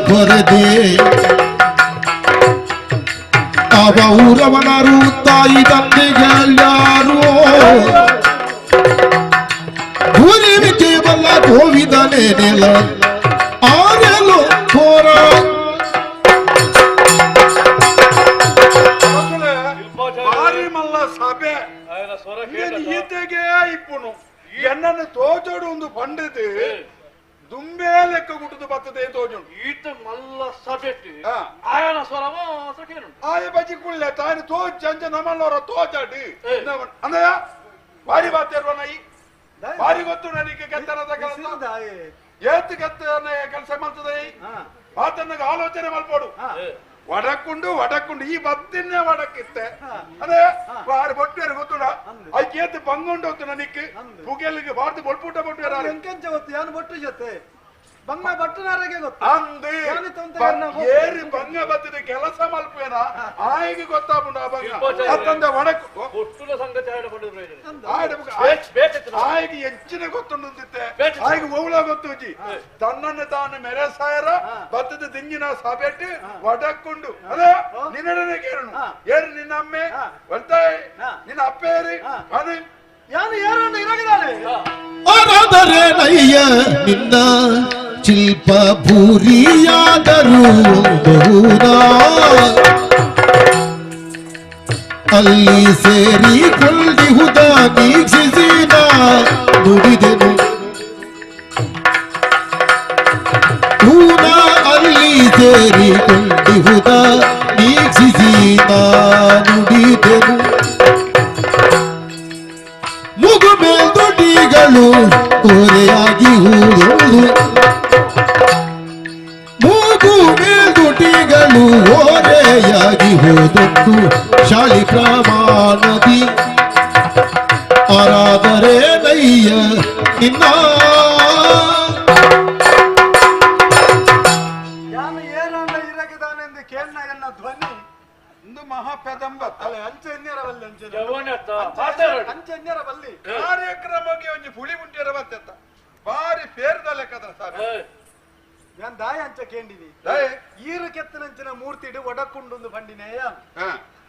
ಬರದೆ ಅವ ಊರವನರು ತಾಯಿ ತಂದೆಗಳ್ಯಾರು ಊರಿವಿಕೆ ಬಲ್ಲ ಗೋವಿದನೇ ನೆಲ ಆರೆಲು ಹೋರ ಭಾರಿ ಮಲ್ಲ ಸಭೆ ಈತೆಗೆ ಇಪ್ಪುನು ಎನ್ನನ್ನು ತೋಜೋಡು ಒಂದು ಪಂಡಿತ ದುಂಬೆ ಲೆಕ್ಕ ಗುಟ್ಟದು ಬರ್ತದೆ ತೋಜುಂಡು ಈತ ಮಲ್ಲ ಸಭೆಟ್ಟು ಆಯನ ಸ್ವರವ ಆಯ ಬಜಿ ಕುಳ್ಳೆ ತಾನು ತೋಜ್ ಅಂಚ ನಮ್ಮಲ್ಲವರ ತೋಜಾಡು ಅಂದಯ್ಯ ಭಾರಿ ಬಾತಿರುವನ ಈ ಭಾರಿ ಗೊತ್ತು ನನಗೆ ಕೆತ್ತನದ ಕೆಲಸ ಏತ್ ಕೆತ್ತನ ಕೆಲಸ ಮಾಡ್ತದೆ ಆತನಿಗೆ ಆಲೋಚನೆ ಮಲ್ಪೋಡು ವಡಕ್ಕುಂಡು ಈ ಬತ್ತಿನ ವಡಕ್ಕಿತ್ತೆ ಅದೇ ಆರು ಬೊಟ್ಟು ಗೊತ್ತುಡ ಅದಕ್ಕೆ ಏತ್ ಬಂಗೊಂಡು ಹೋಗ್ತು ನನಕ್ಕೆ ಪುಗೆಲ್ಗೆ ಬಾರ್ದು ಬೊಳ್ಪುಟ ಬೊಟ್ಟು ಎಂಕೆಂಚ ಗೊತ್ತು ಯಾನು ಬೊಟ್ಟು ಜೊತೆ ಬಂಗ ಬಟ್ಟನಾರಿಗೆ ಗೊತ್ತು ಅಂದು ಏರಿ ಬಂಗ ಬತ್ತಿದ ಕೆಲಸ ಮಲ್ಪೇನ ಆಯ್ಗೆ ಗೊತ್ತಾಗ್ಬಿಟ್ಟು ಆ ಬಂಗ ಅತ್ತಂದ ವಡಕ್ಕು ಒಟ್ಟುಲ ಸಂಗತಿ ಆಯ್ಗೆ ಹೆಚ್ಚಿನ ಗೊತ್ತುಂಡಿತ್ತೆ ಆಯ್ಗೆ ಓವಳ ಗೊತ್ತುಜಿ ತನ್ನನ್ನು ತಾನು ಮೆರೆಸಾಯರ ಬತ್ತದ ದಿಂಗಿನ ಸಭೆಟ್ಟು ವಡಕ್ಕುಂಡು ಅದೇ ನಿನ್ನಡನೆ ಕೇಳನು ಏರು ನಿನ್ನ ಅಮ್ಮೆ ಒಲ್ತಾಯಿ ನಿನ್ನ ಅಪ್ಪೇರಿ ಅದು ಯಾನು ಯಾರನ್ನ ಇರಗಿದಾನೆ ಆರಾದರೆ ನಯ್ಯ ನಿನ್ನ ಶಿಲ್ಪ ಭೂರಿಯಾದರೂ ಅಲ್ಲಿ ಸೇರಿಕೊಂಡಿಹುದ ನೀಕ್ಷಿಸಿದ ನುಡಿದೆನು ಹೂನ ಅಲ್ಲಿ ಸೇರಿಕೊಂಡಿಹುದ ನೀಕ್ಷಿಸಿದ ನುಡಿದೆನು ಮುಗು ಮೇಲ್ದೊಡ್ಡಿಗಳು ಓರೆಯಾಗಿ ಹೂಡುವುದು ಮೂಗು ಮೇಲ್ದುಟಿಗಳು ಓರೆಯಾಗಿ ಹೋದದ್ದು ಶಾಲಿ ಪ್ರಮಾಣದಿ ಆರಾದರೆ ನಯ್ಯ ನಿನ್ನ ಯಾನು ಏರನ್ನ ಇರಗಿದಾನೆಂದು ಕೇಳ್ನ ಎನ್ನ ಧ್ವನಿ ಒಂದು ಮಹಾಪೆದಂಬ ಅಲ್ಲ ಅಂಚೆ ಎನ್ಯರ ಬಲ್ಲಿ ಜವನತ್ತ ಅಂಚೆ ಎನ್ಯರ ಬಲ್ಲಿ ಕಾರ್ಯಕ್ರಮಕ್ಕೆ ಒಂದು ಪುಳಿ ಮುಂಟಿಯರ ಬರ್ತೇತ ಬಾರಿ ಫೇರ್ದ ಲೆಕ್ಕದ ಸರ್ ഞാൻ ദായ അഞ്ച കേണ്ടിനി ഈറ് ಕೆತ್ತನಂಚಿನ ಮೂರ್ತಿಡು ಒಡಕ್ಕುಂಡು ಬಂಡಿನೇ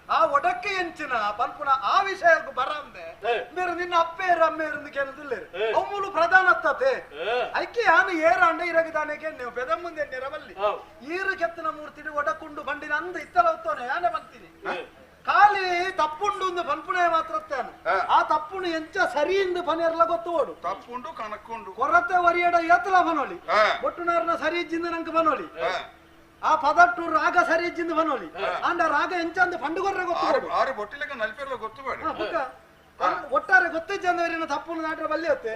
ಆ ಒಡಕ್ಕೆ ಎಂಚಿನ ಪನ್ಪುನ ಆ ವಿಷಯಕ್ಕೂ ಬರಂದೆ ಮೇರು ನಿನ್ನ ಅಪ್ಪೇರು ಅಮ್ಮೇರು ಕೇಳಿದಿಲ್ಲ ಅವಮೂಲು ಪ್ರಧಾನತ್ತತೆ ಐಕೆ ಯಾನು ಏರಾಂಡ ಇರಗದಾನೆಗೆ ನೀವು ಬೆದ ಮುಂದೆ ನೆರವಲ್ಲಿ ಈರು ಕೆತ್ತನ ಮೂರ್ತಿಡು ಒಡಕ್ಕುಂಡು ಬಂಡಿನ ಅಂದ ಇತ್ತಲ ಹೊತ್ತವನೆ ಯಾನೆ ಬಂತೀನಿ ಖಾಲಿ ತಪ್ಪುಂಡು ಒಂದು ಪನ್ಪುಣೆ ಮಾತ್ರ ಆ ತಪ್ಪುಣು ಎಂಚ ಸರಿಯಿಂದ ಪನೆರ್ಲ ಗೊತ್ತೋಡು ತಪ್ಪುಂಡು ಕಣಕ್ಕೊಂಡು ಕೊರತೆ ವರಿಯಡ ಏತಲ ಬನೋಳಿ ಒಟ್ಟುನಾರ್ನ ಸರಿ ಇಜ್ಜಿಂದ ನಂಗೆ ಬನೋಳಿ ಆ ಪದಟ್ಟು ರಾಗ ಸರಿ ಇಜ್ಜಿಂದ ಬನೋಳಿ ಅಂದ ರಾಗ ಎಂಚಂದ ಪಂಡುಗೊರ್ರೆ ಗೊತ್ತು ಆರು ಬೊಟ್ಟಿಲೆಗ ನಲ್ಪೆರ್ಲ ಗೊತ್ತು ಬೇಡ ಒಟ್ಟಾರೆ ಗೊತ್ತಿಜ್ಜಂದವರಿನ ತಪ್ಪುಂಡು ನಾಟ್ರ ಬಲ್ಲಿ ಹೊತ್ತೆ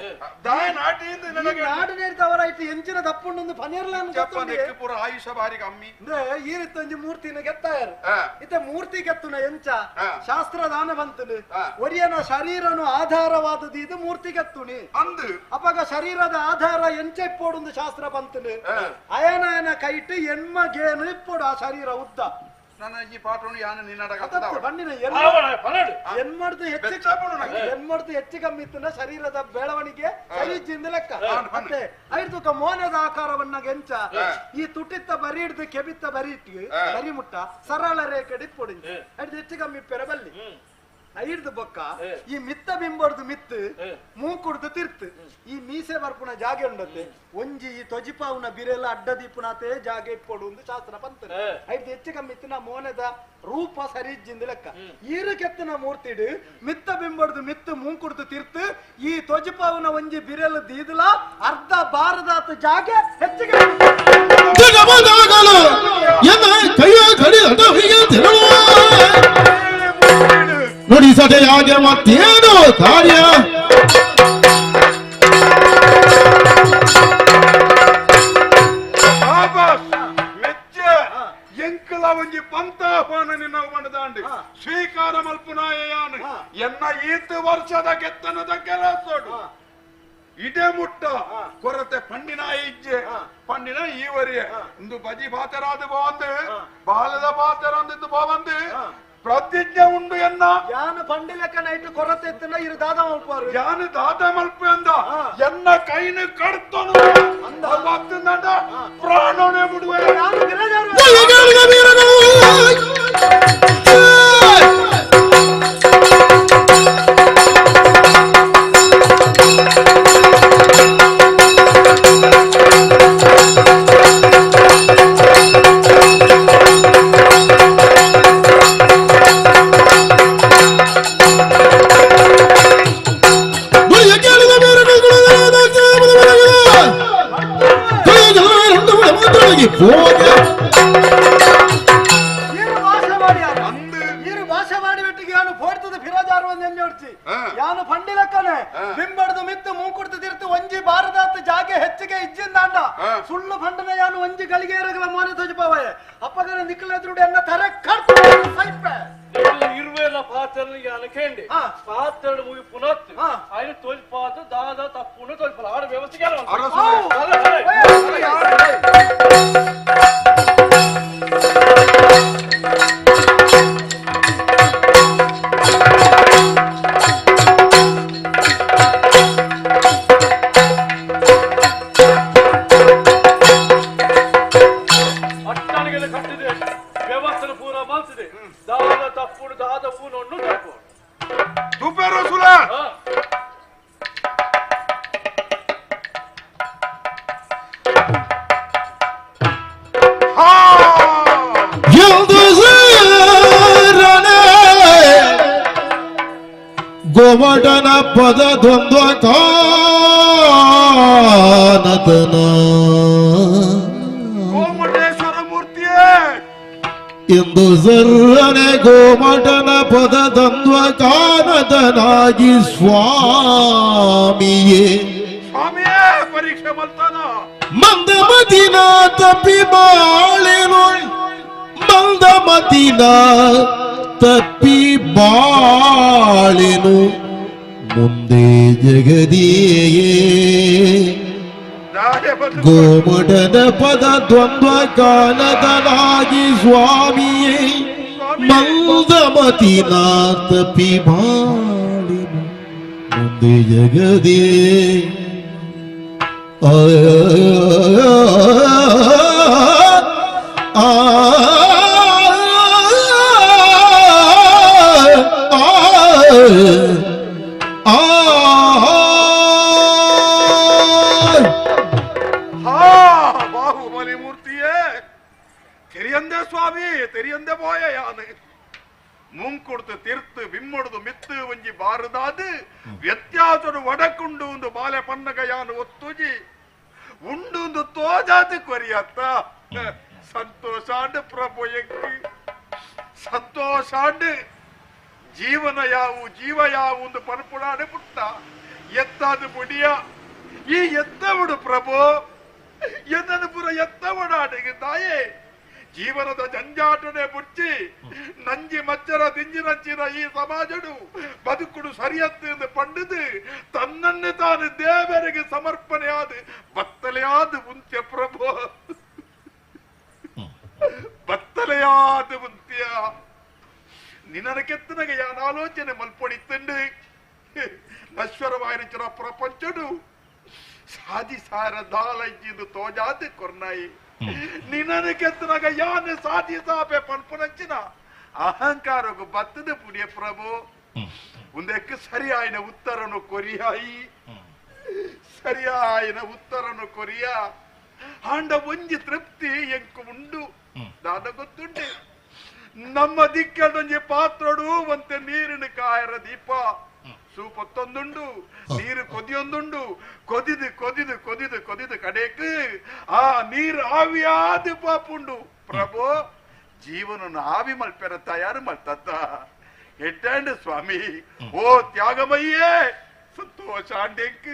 ನಾಡು ನೇರ್ತವರ ಇಟ್ಟು ಎಂಚಿನ ತಪ್ಪುಂಡು ಪನೆರ್ಲ ಪೂರ ಆಯುಷ ಬಾರಿ ಕಮ್ಮಿ ಈ ರೀತಿ ಮೂರ್ತಿನ ಗೆತ್ತಾಯರು ಇತ್ತೆ ಮೂರ್ತಿ ಗೆತ್ತುನ ಎಂಚ ಶಾಸ್ತ್ರದಾನ ಬಂತನು ಒರಿಯನ ಶರೀರನು ಆಧಾರವಾದದ್ದು ಇದು ಮೂರ್ತಿ ಗೆತ್ತುನಿ ಅಂದು ಅವಾಗ ಶರೀರದ ಆಧಾರ ಎಂಚ ಇಪ್ಪೋಡು ಶಾಸ್ತ್ರ ಬಂತನು ಅಯನಯನ ಕೈಟ್ ಎಣ್ಮ ಗೇನು ಇಪ್ಪೋಡು ಆ ಶರೀರ ಉದ್ದ ನನ್ನ ಈ ಪಾಠವನ್ನು ಯಾನ ಬಣ್ಣಿನ ಎನ್ಮಾಡ್ದು ಹೆಚ್ಚು ಕಮ್ಮಿ ಇತ್ತು ಶರೀರದ ಬೆಳವಣಿಗೆ ಸರಿಜಿಂದ ಲೆಕ್ಕ ಮತ್ತೆ ಐದು ಮೋನದ ಆಕಾರವನ್ನ ಗೆಂಚ ಈ ತುಟಿತ್ತ ಬರಿ ಹಿಡ್ದು ಕೆಬಿತ್ತ ಬರಿ ಇಟ್ಟು ಬರಿ ಮುಟ್ಟ ಸರಳ ರೇಖೆ ಡಿಪ್ಪೊಡಿ ಐದು ಹೆಚ್ಚು ಕಮ್ಮಿ ಪೆರೆ ಬಲ್ಲಿ ಐಡ್ದು ಬೊಕ್ಕ ಈ ಮಿತ್ತ ಬಿಂಬಡ್ದು ಮಿತ್ತು ಮೂಕುಡ್ದು ತಿರ್ತು ಈ ಮೀಸೆ ಬರ್ಪುನ ಜಾಗೆ ಉಂಡತ್ತೆ ಒಂಜಿ ಈ ತೊಜಿಪಾವುನ ಬಿರೆಲ್ಲ ಅಡ್ಡದೀಪುನಾತೆ ಜಾಗೆ ಇಪ್ಪೊಡು ಒಂದು ಶಾಸ್ತ್ರ ಪಂತ ಐದು ಹೆಚ್ಚು ಕಮ್ಮಿತ್ತಿನ ಮೋನದ ರೂಪ ಸರಿಜ್ಜಿಂದ ಲೆಕ್ಕ ಈರು ಕೆತ್ತನ ಮೂರ್ತಿಡು ಮಿತ್ತ ಬಿಂಬಡ್ದು ಮಿತ್ತು ಮೂಕುಡ್ದು ತಿರ್ತು ಈ ತೊಜಿಪಾವುನ ಒಂಜಿ ಬಿರೆಲ್ಲ ದೀದಲ ಅರ್ಧ ಬಾರದಾತ ಜಾಗೆ ಹೆಚ್ಚಿಗೆ ನೋಡಿ ಸಟೆಯಾಗೆ ಮತ್ತೇನು ಕಾರ್ಯ ಎಂಕಲ ಒಂಜಿ ಪಂತಾಹ್ವಾನ ನಿನ್ನ ಮನದಾಂಡು ಸ್ವೀಕಾರ ಮಲ್ಪುನಾಯಾನು ಎನ್ನ ಈತು ವರ್ಷದ ಕೆತ್ತನದ ಕೆಲಸೋಡು ಇದೇ ಮುಟ್ಟ ಕೊರತೆ ಪಂಡಿನ ಇಜ್ಜೆ ಪಂಡಿನ ಈವರಿಯ ಇಂದು ಬಜಿ ಬಾತರಾದ ಬಾಂದು ಬಾಲದ ಬಾತರಂದಿದ್ದು ಬಾವಂದು ಪ್ರತಿಜ್ಞೆ ಉಂಡು ಎನ್ನ ಯಾನು ಪಂಡಿಲಕ್ಕ ನೈಟ್ ಕೊರತೆ ಎತ್ತಿನ ಇರು ದಾದ ಮಲ್ಪಾರು ಯಾನು ದಾದ ಮಲ್ಪ ಎಂದ ಎನ್ನ ಕೈನ ಕಡ್ತನು ಅಂದ ಪ್ರಾಣನೇ ಬಿಡುವೆ ಯಾನು ಪಂಡಿಲಕ್ಕನೆ ಬಿಂಬಡ್ದು ಮಿತ್ತು ಮೂಕುಡ್ದು ತಿರ್ತು ಒಂಜಿ ಭಾರದಾತ್ ಜಾಗೆ ಹೆಚ್ಚಿಗೆ ಇಜ್ಜಿಂದಾಂಡ ಸುಳ್ಳು ಪಂಡನ ಯಾನು ಒಂಜಿ ಗಳಿಗೆ ಎರಗಲ ಮೋನೆ ತೊಜಿಪವಯ ಅಪ್ಪಗನ ನಿಕ್ಕಲೆದ್ರುಡು ಎನ್ನ ತರೆ ಕರ್ತು ಸೈಪೆ ಇರುವೆಲ ಪಾತ್ರನ ಯಾನ ಕೇಂಡೆ ಪಾತ್ರ ಮುಗಿ ಪುನತ್ ఆయన తోల్పాదు దాదా తప్పును తోల్పాలి ఆడ వ్యవస్థ అట్టానిಗೆಲ್ಲ ಕಟ್ಟಿದೆ ವ್ಯವಸ್ಥೆ ಪೂರ ಮಾಡ್ತಿದೆ ದಾದ ತಪ್ಪುಡು ದಾದ ಪೂನೊಂಡು ತಪ್ಪು ತುಪೇರೋ ಸುಲ ಗೋಮಟನ ಪದ ದ್ವಂದ್ವ ಕಾನತನ ಗೋಮಟೇಶ್ವರ ಮೂರ್ತಿಯೇ ಎಂದು ಸರ್ರನೆ ಗೋಮಟನ ಪದ ದ್ವಂದ್ವ ಕಾನತನಾಗಿ ಸ್ವಾಮಿಯೇ ಸ್ವಾಮಿಯೇ ಪರೀಕ್ಷೆ ಮಲ್ತಾನ ಮಂದಮತಿನ ತಪ್ಪಿ ಬಾಳೆನು ಮಂದಮತಿನ ತಪ್ಪಿ ಬಾಳೆನು ಮುಂದೆ ಜಗದಿಯೇ ಗೋಮಟನ ಪದ ದ್ವಂದ್ವ ಕಾನದನಾಗಿ ಸ್ವಾಮಿಯೇ ಮಂದಮತಿನ ತಪ್ಪಿ ಬಾಳೆನು ಜಗದೇ ಬಾಹುಬಲಿ ಮೂರ್ತಿಯೇ ತೆರಿಯಂದೆ ಸ್ವಾಮಿ ತೆರಿಯಂದೆ போய யானு ಮುಂಕೊಡ್ತು ತಿರ್ತು ಬಿಮ್ಮೊಡ್ದು ಮಿತ್ತು ಒಂಜಿ ಬಾರದಾದು ವ್ಯತ್ಯಾಸಡು ಒಡಕುಂಡು ಒಂದು ಬಾಲೆ ಪನ್ನಗ ಯಾನು ಒತ್ತುಜಿ ಉಂಡು ಒಂದು ತೋಜಾದು ಕೊರಿಯತ್ತ ಸಂತೋಷಾಂಡು ಪ್ರಭು ಎಂಕು ಸಂತೋಷಾಂಡು ಜೀವನ ಯಾವು ಜೀವ ಯಾವು ಒಂದು ಪನ್ಪುಡಾಡು ಪುಟ್ಟ ಎತ್ತಾದು ಬುಡಿಯ ಈ ಎತ್ತವಡು ಪ್ರಭು ಎತ್ತದ ಪುರ ಎತ್ತವಡಾಡಿಗೆ ತಾಯೇ ಜೀವನದ ಜಂಜಾಟನೆ ಬುಚ್ಚಿ ನಂಜಿ ಮಚ್ಚರ ದಿಂಜಿನಂಚಿನ ಈ ಸಮಾಜಡು ಬದುಕುಡು ಸರಿಯತ್ತು ಎಂದು ಪಂಡಿದು ತನ್ನನ್ನೇ ತಾನು ದೇವರಿಗೆ ಸಮರ್ಪಣೆಯಾದ ಬತ್ತಲೆಯಾದ ಮುಂತ್ಯ ಪ್ರಭು ಬತ್ತಲೆಯಾದ ಮುಂತ್ಯ ನಿನ್ನ ಕೆತ್ತನಗೆ ಯಾನ ಆಲೋಚನೆ ಮಲ್ಪೊಡಿತ್ತಂಡು ನಶ್ವರವಾಯಿನ ಪ್ರಪಂಚಡು ಸಾಧಿಸಾರ ದಾಲಜ್ಜಿದು ತೋಜಾದ ಕೊರ್ನಾಯಿ ನಿನ್ನ ಕೆತ್ತನಾಗ ಯಾನೆ ಸಾಧಿಸಾಪೆ ಪನ್ಪುನಂಚಿನ ಅಹಂಕಾರಗೂ ಬತ್ತದ ಪುಡಿಯ ಪ್ರಭು ಒಂದಕ್ಕೆ ಸರಿಯಾಯಿನ ಉತ್ತರನು ಕೊರಿಯಾಯಿ ಸರಿಯಾಯಿನ ಉತ್ತರನು ಕೊರಿಯ ಆಂಡ ಒಂಜಿ ತೃಪ್ತಿ ಎಂಕು ಉಂಡು ದಾದ ಗೊತ್ತುಂಡೆ ನಮ್ಮ ದಿಕ್ಕಡೊಂಜಿ ಪಾತ್ರಡು ಒಂತೆ ನೀರಿನ ಕಾಯರ ದೀಪ ಸೂಪತ್ತೊಂದುಂಡು ನೀರು ಕೊದಿಯೊಂದುಂಡು ಕೊದಿದು ಕೊದಿದು ಕೊದಿದು ಕೊದಿದು ಕಡೆಕ್ ಆ ನೀರು ಆವಿಯಾದ ಪಾಪುಂಡು ಪ್ರಭು ಜೀವನ ಆವಿ ಮಲ್ಪೆರ ತಯಾರು ಮಲ್ತತ್ತ ಎಟ್ಟಂಡು ಸ್ವಾಮಿ ಓ ತ್ಯಾಗಮಯ್ಯೇ ಸಂತೋಷ ಅಂಡೆಂಕ್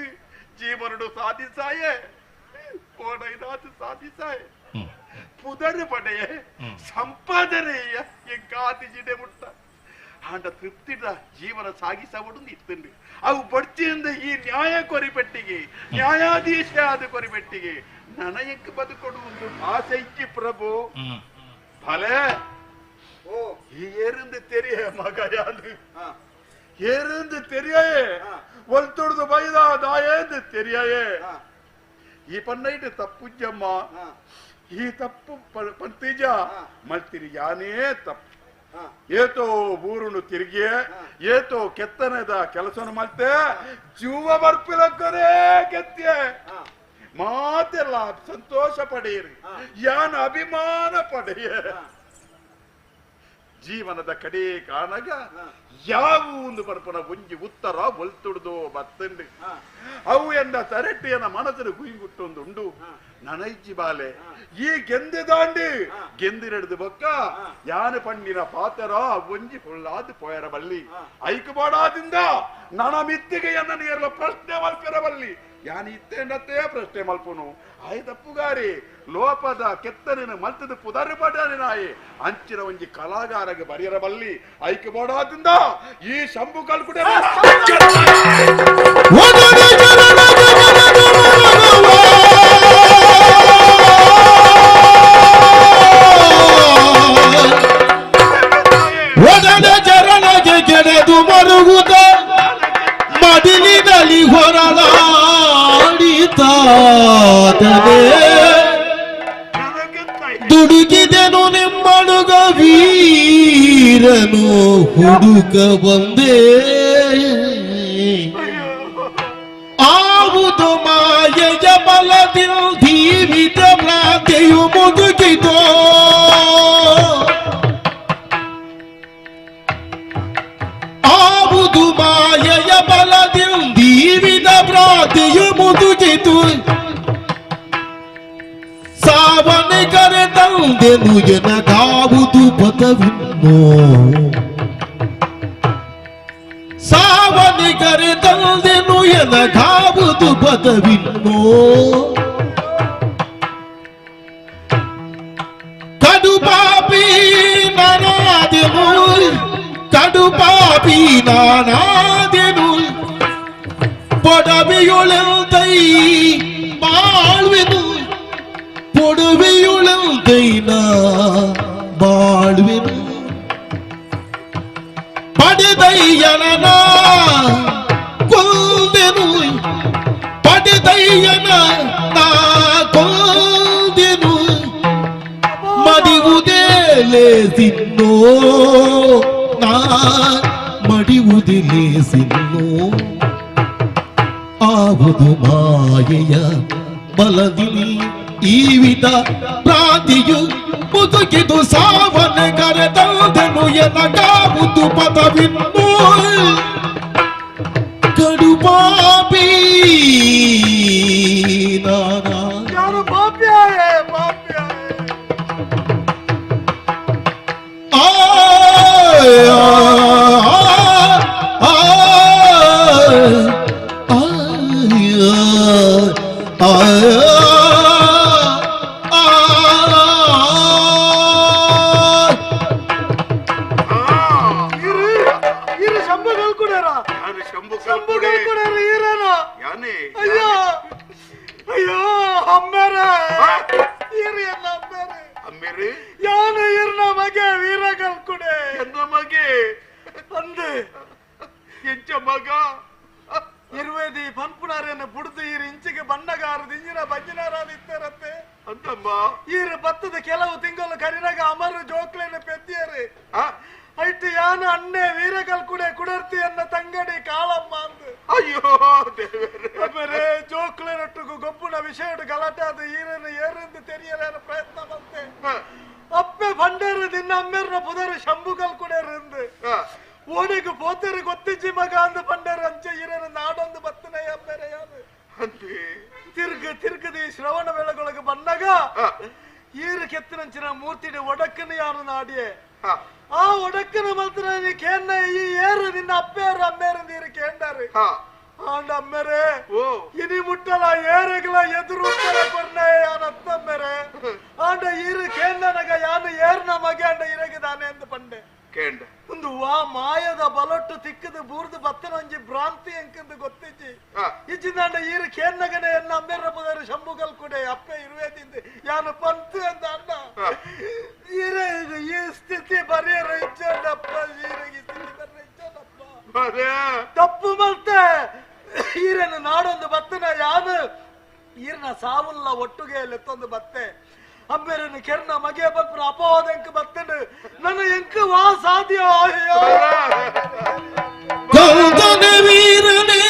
ಜೀವನಡು ಸಾಧಿಸಾಯೇ ಓಡೈದಾದು ಸಾಧಿಸಾಯೇ ಪುದರ್ ಪಡೆಯೇ ಸಂಪಾದನೆಯ ಎಂಕಾದಿಜಿಡೆ ಮುಟ್ಟ ಆಂಡ ತೃಪ್ತಿದ ಜೀವನ ಸಾಗಿಸವಡು ಇತ್ತಂಡು ಅವು ಬಡ್ಚಿಯಿಂದ ಈ ನ್ಯಾಯ ಕೊರಿಪೆಟ್ಟಿಗೆ ನ್ಯಾಯಾಧೀಶ ಆದ ಕೊರಿಪೆಟ್ಟಿಗೆ ನನಯಕ್ಕೆ ಬದುಕೊಡು ಒಂದು ಆಸೆ ಇಚ್ಚಿ ಪ್ರಭು ಭಲೆ ಓ ಈ ಏರಿಂದ ತೆರಿಯ ಮಗ ಯಾನು ಏರಿಂದ ತೆರಿಯೇ ಒಲ್ತೊಡ್ದು ಬೈದ ದಾಯೇಂದು ತೆರಿಯೇ ಈ ಪನ್ನೈಟ್ ತಪ್ಪುಜ್ಜಮ್ಮ ಈ ತಪ್ಪು ಪಂತಿಜ ಮಲ್ತಿರಿ ಯಾನೇ ತಪ್ಪು ಏತೋ ಬೂರುನು ತಿರುಗಿ ಏತೋ ಕೆತ್ತನದ ಕೆಲಸನ ಮಲ್ತೆ ಜೀವ ಬರ್ಪಿಲಕ್ಕರೇ ಕೆತ್ತೆ ಮಾತೆಲ್ಲ ಸಂತೋಷ ಪಡೆಯಿರಿ ಯಾನ ಅಭಿಮಾನ ಪಡೆಯ ಜೀವನದ ಕಡೆ ಕಾಣಗ ಯಾವ ಒಂದು ಬರ್ಪನ ಒಂಜಿ ಉತ್ತರ ಒಲ್ತುಡ್ದು ಬತ್ತಂಡು ಅವು ಎಂದ ತರಟ್ಟಿಯನ ಮನಸ್ಸು ಗುಯ್ಗುಟ್ಟೊಂದು ಉಂಡು ನನೈಜಿ ಬಾಲೆ ಈ ಗೆಂದೆ ದಾಂಡಿ ಗೆಂದಿರಡ್ದು ಬೊಕ್ಕ ಯಾನ ಪಂಡಿನ ಪಾತರ ಒಂಜಿ ಪೊಳ್ಳಾದು ಪೋಯರ ಬಲ್ಲಿ ಐಕು ಬಾಡಾದಿಂದ ನನ ಮಿತ್ತಿಗೆ ಎನ್ನ ನೀರ್ಲ ಪ್ರಶ್ನೆ ಮಲ್ಪಿರ ಬಲ್ಲಿ ಯಾನ ಇತ್ತೇಂಡತ್ತೇ ಪ್ರಶ್ನೆ ಮಲ್ಪುನು ಆಯ್ ತಪ್ಪುಗಾರಿ ಲೋಪದ ಕೆತ್ತನಿನ ಮಲ್ತದ ಪುದರ್ ಪಡಾನೆ ನಾಯಿ ಅಂಚಿನ ಒಂಜಿ ಕಲಾಗಾರಗೆ ಬರಿಯರ ಬಲ್ಲಿ ಐಕು ಬಾಡಾದಿಂದ ಈ ಶಂಭು ಕಲ್ಕುಡೆ ಚರಣಗೆ ಕೆಡೆದು ಮರುಗುತ್ತ ಮಡಿಲಿನಲ್ಲಿ ಹೊರಲಾಡಿತಾತನೆ ದುಡುಕಿದೆನು ನಿಮ್ಮಡುಗ ವೀರನು ಹುಡುಕ ಬಂದೇ ಆವುದು ಮಾಯೆಯ ಬಲದಿಲ್ ಜೀವಿತ ಭ್ರಾಂತಿಯು ಮುದುಕಿತೋ ಆವುದು ಮಾಯೆಯ ಬಲದಿಲ್ ಜೀವಿತ ಭ್ರಾಂತಿಯು ಮುದುಕಿತು ಸಾವನೆ ಕರೆತಂದೆನು ಎನಗಾವುದು ಪದವಿನ್ನೋ ಸಾವನೆ ಕರೆತಂದೆನು ಎನಗಾವುದು ಪದವಿನ್ನೋ ಕಡು ಪಾಪಿ ನಾನಾದೆನು ಕಡು ಪಾಪಿ ನಾನಾದೆನು ಪೊಡವೆಯೊಳಂತೈ ಬಾಳ್ವೆನು ಪೊಡವೆಯೊಳಂತೈನ ಬಾಳ್ವೆನು ಪಡೆದಯ್ಯನ ಕೊಂದ ಮಡಿಯುವುದಿಲೇಸಿನ್ನೋ ನಾ ಮಡಿಯುವುದಿಲೇಸಿನ್ನೋ ಆವುದು ಮಾಯೆಯ ಬಲದಿನಿ ಈ ವಿಧ ಪ್ರಾಂತಿಯು ಮುದುಕಿದು ಸಾವನ ಕರೆದನು ಎನಗಾವುದು ಪದವಿನ್ನು ಕಡುಪಾಪಿ ನಾನಾ ಯಾರು ಬಾಪ್ಯಾಯೇ ಅಯ್ಯೋ ಅಮ್ಮೇರೆ ಅಮ್ಮೇರೆ ಯಾನು ಇರ್ನ ಮಗೆ ವೀರ ಕಲ್ಕುಡೆ ಎನ್ನ ಮಗೆ ಅಂದೆ ಎಂಚ ಮಗ ಇರುವೇದಿ ಪನ್ಪುನಾರೇನ ಬುಡ್ದು ಈರು ಇಂಚಿಗೆ ಬಣ್ಣಗಾರದು ಇಂಜಿನ ಬಜ್ಜಿನಾರಾದಿತ್ತಾರತ್ತೆ ಅಂತಮ್ಮ ಈರು ಭತ್ತದ ಕೆಲವು ತಿಂಗಳು ಕರಿನಾಗ ಅಮರು ಜೋಕ್ಲೇನ ಪೆದ್ದಿಯರು ಐಟ್ ಯಾನು ಅಣ್ಣೆ ವೀರಕಲ್ ಕುಡರ್ತಿ ಅನ್ನ ತಂಗಡಿ ಕಾಳಮ್ಮ ಅಂದು ಅಯ್ಯೋ ದೇವರೇ ಜೋಕ್ಲೇನೊಟ್ಟಿಗೂ ಗೊಬ್ಬುನ ವಿಷಯ ಗಲಾಟೆ ಅದು ಈರನ್ನು ಏರೆಂದು ತೆರೆಯಲೇನ ಪ್ರಯತ್ನ ಬಂತೆ ಅಪ್ಪೆ ಬಂಡೇರು ನಿನ್ನ ಅಮ್ಮೇರ್ನ ಪುದರ್ ಶಂಭು ಕಲ್ಕುಡೇರು ಓಡಿಗೆ ಪೋತೇರು ಗೊತ್ತಿಜ್ಜಿ ಮಗ ಅಂದು ಬಂಡೇರು ಅಂಚೆ ಈರನ್ನು ನಾಡೊಂದು ಬತ್ತನೆ ಅಮ್ಮೇರೆ ಯಾರು ತಿರ್ಗದಿ ಶ್ರವಣ ವೇಳೆಗೊಳಗೆ ಬಂದಾಗ ಈರು ಕೆತ್ತಿನಂಚಿನ ಮೂರ್ತಿಡೆ ಒಡಕ್ಕನ ಯಾರು ನಾಡಿಯೇ ಆ ಒಡಕ್ಕನ ಮಾತ್ರ ಕೇಂದ್ರ ಈ ಏರು ನಿನ್ನ ಅಪ್ಪೇರು ಅಮ್ಮೇರು ನೀರು ಕೇಂದಾರು ಆಂಡ ಅಮ್ಮೇರೆ ಇನಿ ಮುಟ್ಟಲ ಏರೆಗಳ ಎದುರು ಕೊರ್ನೆ ಯಾನ ಅತ್ತಮ್ಮೇರೆ ಆಂಡ ಈರು ಕೇಂದನಗ ಯಾನು ಏರ್ನ ಮಗೆ ಅಂಡ ಇರಗಿದಾನೆ ಎಂದು ಪಂಡೆ ಕೇಂಡ ಒಂದು ವಾ ಮಾಯದ ಬಲೊಟ್ಟು ತಿಕ್ಕದು ಬೂರ್ದು ಬತ್ತನ ಒಂಜಿ ಭ್ರಾಂತಿ ಎಂಕಂದು ಗೊತ್ತಿಜ್ಜಿ ಇಜ್ಜಿಂದಾಂಡ ಈರು ಕೇನ್ನಗನೆ ಎನ್ನ ಅಮ್ಮೇರ ಪುದರು ಶಂಭುಗಲ್ ಕುಡೆ ಅಪ್ಪೆ ಇರುವೇದಿಂದು ಯಾನು ಪಂತು ಅಂತ ಅಣ್ಣ ಈ ಸ್ಥಿತಿ ಬರೆಯರ ಇಚ್ಚಡಪ್ಪ ಈರಿಗೆ ಸ್ಥಿತಿ ಬರೆಯ ಇಚ್ಚಡಪ್ಪ ತಪ್ಪು ಮತ್ತೆ ಈರನ್ನು ನಾಡೊಂದು ಬತ್ತನ ಯಾನು ಈರ್ನ ಸಾವುಲ್ಲ ಒಟ್ಟುಗೆ ಲೆತ್ತೊಂದು ಬತ್ತೆ ಅಮ್ಮೇರನ್ನು ಕೆರ್ನ ಮಗೆ ಬಂದ್ರ ಅಪವಾದ ಎಂಕ ಬತ್ತಂಡು ನನ್ನ ಎಂಕ ವಾ ಸಾಧ್ಯ ಗೌತಮ ವೀರನೇ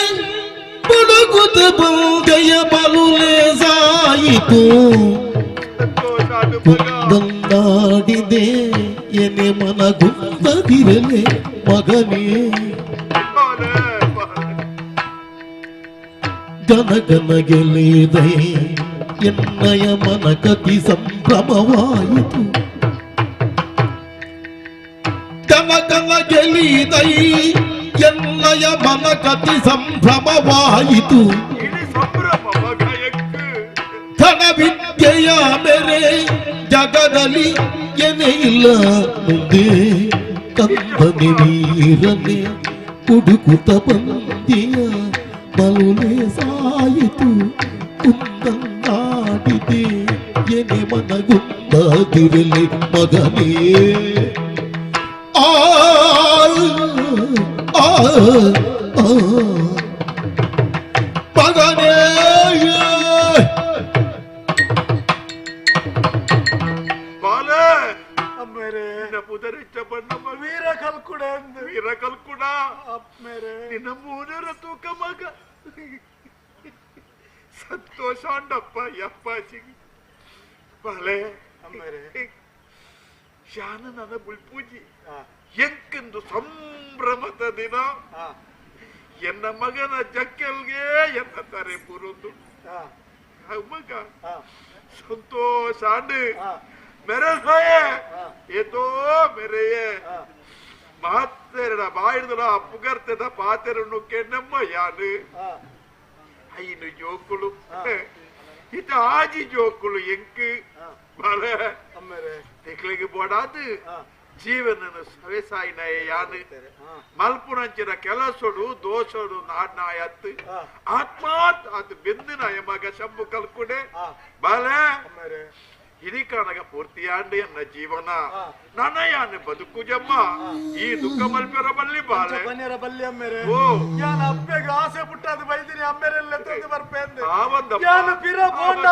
ಬುಡುಗುತ ಬಂದೆಯ ಬಲುಲೆ ಸಾಯಿತು ಕುಂದನ್ನಾಡಿದೆ ಎನೆ ಮನಗುಂದದಿರಲೆ ಮಗನೇ ಗನಗನ ಗೆಲೆದೆ ಎನ್ನಯ ಮನಕತಿ ಸಂಭ್ರಮವಾಯಿತು ಗನಗನ ಗೆಲಿದೈ ಎನ್ನಯ ಮನಕತಿ ಸಂಭ್ರಮವಾಯಿತು ಧನ ವಿದ್ಯೆಯ ಮೇರೆ ಜಗದಲ್ಲಿ ಎನೆ ಇಲ್ಲ ಮುಂದೆ ಕಂದನೆ ನೀರನೆ ಕುಡುಕುತ ಬಂದಿಯ ಬಲುಲೆ ಸಾಯಿತು ಕುಂದನ್ನಾಡಿದೆ ಎನೆ ಮನಗುಂದದಿರಲಿ ಮಗನೇ ಮಗನೇ ವೀರ ಕಲ್ಕುಡ ವೀರ ಕಲ್ಕುಡ ನಿನ್ನ ಮೂರರ ತೂಕ ಮಗ ಸಂತೋಷ ಅಂಡಪ್ಪ ಯಪ್ಪಾಜಿಗೆ ಬಾಲೆ ಶಾನ ನನ್ನ ಬುಲ್ಪೂಜಿ ಎಂಕೆಂದು ಸಂಭ್ರಮದ ದಿನ ಎನ್ನ ಮಗನ ಜಕ್ಕಲ್ಗೆ ಎನ್ನ ತಾರೆ ಬರುದು ಮಗ ಸಂತೋಷ ಅಂಡು ಮೆರೆಸಯೇ ಏತೋ ಮೆರೆಯೇ ಮಹತ್ತೆರಡ ಬಾಯಿಡ್ದಲ ಪುಗರ್ತೆದ ಪಾತೆರನ್ನು ಕೆಣ್ಣಮ್ಮ ಯಾನು ಐನು ಜೋಕುಳು ಇತ ಆಜಿ ಜೋಕುಳು ಎಂಕು ಬಲ ತೆಕ್ಲಿಗೆ ಬೋಡಾದು ಜೀವನ ಸವೆಸಾಯಿನಯ ಯಾನು ಮಲ್ಪುನಂಚಿನ ಕೆಲಸೋಡು ದೋಷೋಡು ನಾಡ್ನಾಯತ್ತು ಆತ್ಮಾತ್ ಅದು ಬೆಂದಿನ ಮಗ ಶಂಭು ಕಲ್ಕುಡೆ ಬಲ ಹಿರಿಕಾನಗ ಪೂರ್ತಿಯಾಂಡಿ ಅನ್ನ ಜೀವನ ನನಯಾನ ಬದುಕು ಜಮ್ಮ ಈ ದುಃಖ ಮಲ್ಪೆರ ಬಲ್ಲಿ ಬಾಳೆ ಬನ್ನಿರ ಬಲ್ಲಿ ಅಮ್ಮೇರೆ ಯಾನ ಅಪ್ಪೆಗೆ ಆಸೆ ಪುಟ್ಟದು ಬೈದಿನಿ ಅಮ್ಮೇರೆಲ್ಲ ತಂದು ಬರ್ಪೇಂದು ಯಾನ ಪಿರ ಬೋಂಡ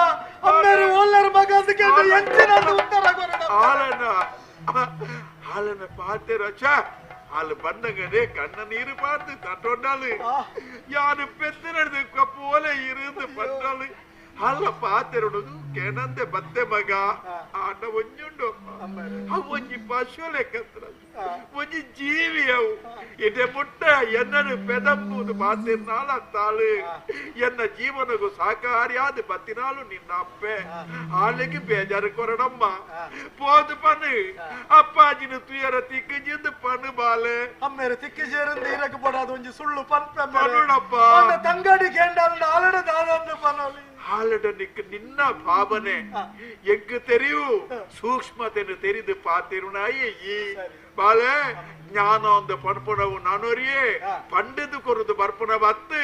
ಅಮ್ಮೇರೆ ಓಲ್ಲರ ಮಗ ಅದಕ್ಕೆ ಎಂಚಿನ ಉತ್ತರ ಕೊರಡ ಆಲನ వాళ్ళని పాతేరొచ్చా వాళ్ళు பண்ணகனே கண்ண நீரு பார்த்து தட்டோண்டாலு யாரு பெத்தினது போல இருந்து பண்றாலு ಅಲ್ಲ ಪಾತೆರಡು ಕೆನಂದೆ ಬತ್ತೆ ಮಗ ಆಟ ಒಂಜುಂಡು ಒಂಜಿ ಪಶು ಲೆಕ್ಕತ್ರ ಒಂಜಿ ಜೀವಿ ಅವು ಇಡೆ ಮುಟ್ಟ ಎನ್ನನು ಪೆದಂಬುದು ಮಾತಿರ್ನಾಳ ತಾಳು ಎನ್ನ ಜೀವನಗೂ ಸಾಕಾರಿಯಾದ ಬತ್ತಿನಾಳು ನಿನ್ನ ಅಪ್ಪೆ ಆಳಿಗೆ ಬೇಜಾರು ಕೊರಡಮ್ಮ ಪೋದು ಪನು ಅಪ್ಪಾಜಿನ ತುಯರ ತಿಕ್ಕಜಿಂದು ಪನು ಬಾಲೆ ಅಮ್ಮೇರ ತಿಕ್ಕಿ ಸೇರಿಂದ ಇರಕ್ಕೆ ಪಡೋದು ಒಂಜಿ ಸುಳ್ಳು ಪನ್ಪ ಪನುಡಪ್ಪ ತಂಗಡಿ ಕೇಂದ್ರ ಆಲಡ ದಾನೊಂದು ಪನೋಲಿ ಆಲಡನಿಕ್ ನಿನ್ನ ಭಾವನೆ ಎಗ್ಗು ತೆರಿಯು ಸೂಕ್ಷ್ಮತೆಯನ್ನು ತೆರೆದು ಪಾತಿರುನಾಯಿ ಈ ಬಾಲೆ ಜ್ಞಾನ ಒಂದು ಪಣಪುಣವು ನಾನೋರಿಯೇ ಪಂಡಿತು ಕೊರದು ಬರ್ಪುಣ ಬತ್ತು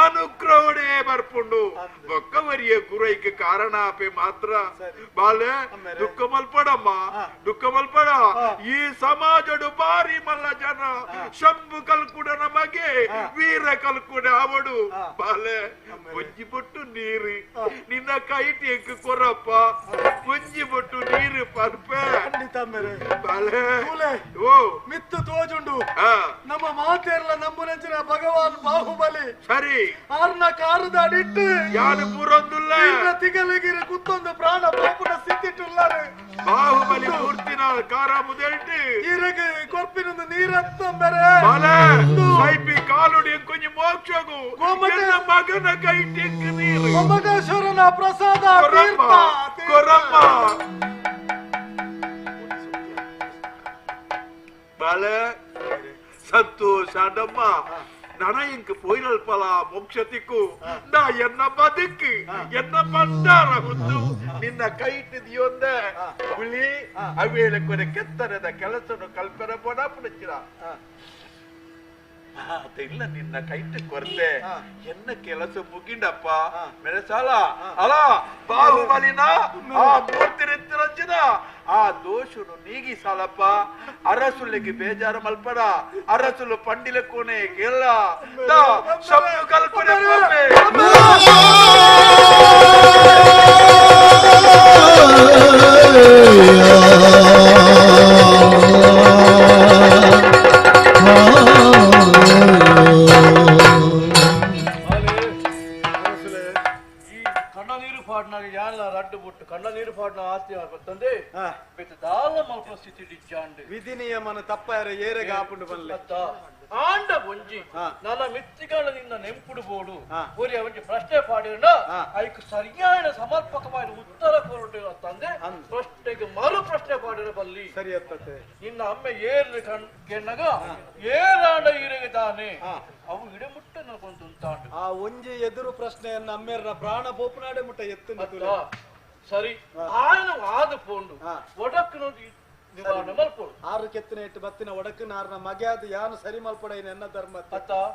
ಅನುಗ್ರಹಣೆ ಬರ್ಪುಂಡು ಒಕ್ಕವರಿಯ ಗುರೈಗೆ ಕಾರಣ ಆಪೆ ಮಾತ್ರ ಬಾಲೆ ದುಃಖ ಮಲ್ಪಡಮ್ಮ ದುಃಖ ಮಲ್ಪಡ ಈ ಸಮಾಜಡು ಬಾರಿ ಮಲ್ಲ ಜನ ಶಂಭು ಕಲ್ಕುಡ ನಮಗೆ ವೀರ ಕಲ್ಕುಡ ಅವಡು ಬಾಲೆ ಒಂಜಿ ಬೊಟ್ಟು ನೀರು ನಿನ್ನ ಕೈಟಿ ಎಗ್ಗು ಕೊರಪ್ಪ ಒಂಜಿ ಬೊಟ್ಟು ನೀರು ಪರ್ಪೆ ಬಾಲೆ ಓ ಮಿತ್ತು ತೋಜುಂಡು ನಮ್ಮ ಮಾತೆಲ್ಲ ನಂಬುನಂಚಿನ ಭಗವಾನ್ ಬಾಹುಬಲಿ ಸರಿ ಆರ್ನ ಕಾರುದಾಡಿಟ್ಟು ಯಾರು ಪೂರೊಂದುಲ್ಲ ತಿಗಲಿಗಿರಿ ಕುತ್ತೊಂದು ಪ್ರಾಣ ಪಾಪುನ ಸಿತ್ತಿಟ್ಟುಲ್ಲಾರೆ ಬಾಹುಬಲಿ ಮೂರ್ತಿನ ಕಾರ ಮುದೆಲ್ಟು ಇರಗೆ ಕೊರ್ಪಿನೊಂದು ನೀರತ್ತಂಬರೆ ಸೈಪಿ ಕಾಲುಡಿ ಕೊಂಚ ಮೋಕ್ಷಗು ಮಗನ ಕೈ ಟೆಂಕ್ ನೀರು ಮಮಗೇಶ್ವರನ ಪ್ರಸಾದ ಕೊರಮ್ಮ ಬಾಳೆ ಸಂತೋಷ ಅಡಮ್ಮ ನನ ಇಂಕ ಪೋಯಿನಲ್ಪಲ ಮೋಕ್ಷತಿಕ್ಕು ನಾ ಎನ್ನ ಬದುಕು ಎನ್ನ ಬಂಡಾರ ಹೊಂದು ನಿನ್ನ ಕೈ ಇಟ್ಟಿದೆಯೊಂದ ಹುಲಿ ಅವೇಳೆ ಕೊನೆ ಕೆತ್ತರದ ಕೆಲಸನು ಕಲ್ಪನೆ ಪಡ ಪುಡಿಚಿರ ಇಲ್ಲ ನಿನ್ನ ಕೈಟ್ ಕೊರತೆ ಎನ್ನ ಕೆಲಸ ಮುಗಿಂಡಪ್ಪ ಮೆಣಸಾಲ ಅಲ ಬಾಹುಬಲಿನ ಆ ಮೂರ್ತಿ ರೆತ್ತಿರಂಜಿನ ಆ ದೋಷನು ನೀಗಿಸಾಲಪ್ಪ ಅರಸುಲಿಗೆ ಬೇಜಾರು ಮಲ್ಪಡ ಅರಸುಲು ಪಂಡಿಲ ಕೋಣೆ ಗೆಲ್ಲ ಶಬ್ದ ಕಲ್ಪನೆ ಕಣ್ಣನೀರು ಪಾಡ್ನ ಆಸ್ತಿ ತಂದೆ ದಾಲ ಮಲ್ಪ ಸ್ಥಿತಿ ಡಿಜ್ಜಾಂಡ್ ವಿಧಿ ನಿಯಮನ ತಪ್ಪಾರ ಏರೆಗೆ ಆಪುಂಡು ಬನ್ಲೆ ಆಂಡ ಒಂಜಿ ನನ್ನ ಮಿತ್ತಿಗಳ ನಿನ್ನ ನೆಂಪುಡು ಬೋಡು ಪೂರಿ ಅವನಿಗೆ ಪ್ರಶ್ನೆ ಪಾಡಿನ ಅದಕ್ಕೆ ಸರಿಯಾದ ಸಮರ್ಪಕವಾದ ಉತ್ತರ ಕೊರಟು ತಂದೆ ಪ್ರಶ್ನೆಗೆ ಮರು ಪ್ರಶ್ನೆ ಪಾಡಿರ ಬಲ್ಲಿ ಸರಿ ಅತ್ತತೆ ನಿನ್ನ ಅಮ್ಮ ಏರ್ಲು ಕೆಣ್ಣಗ ಏರಾಂಡ ಈರೆಗೆ ತಾನೆ ಅವು ಇಡಮುಟ್ಟ ನಗೊಂದುಂಟಾಂಡು ಆ ಒಂಜಿ ಎದುರು ಪ್ರಶ್ನೆಯನ್ನ ಅಮ್ಮೇರ್ನ ಪ್ರಾಣ ಪೋಪುನಾಡೆ ಮುಟ್ಟ ಎತ್ತು ಸರಿ ಆಯ್ನ ಆದ ಪೋಂಡು ಒಡಕ್ನು ನಿವಾರಣೆ ಮಲ್ಪೋಡು ಆರು ಕೆತ್ತನ ಇಟ್ಟು ಬತ್ತಿನ ಒಡಕು ನಾರ್ನ ಮಗ್ಯಾದ ಯಾನು ಸರಿ ಮಲ್ಪಡ ಎನ್ನ ಧರ್ಮ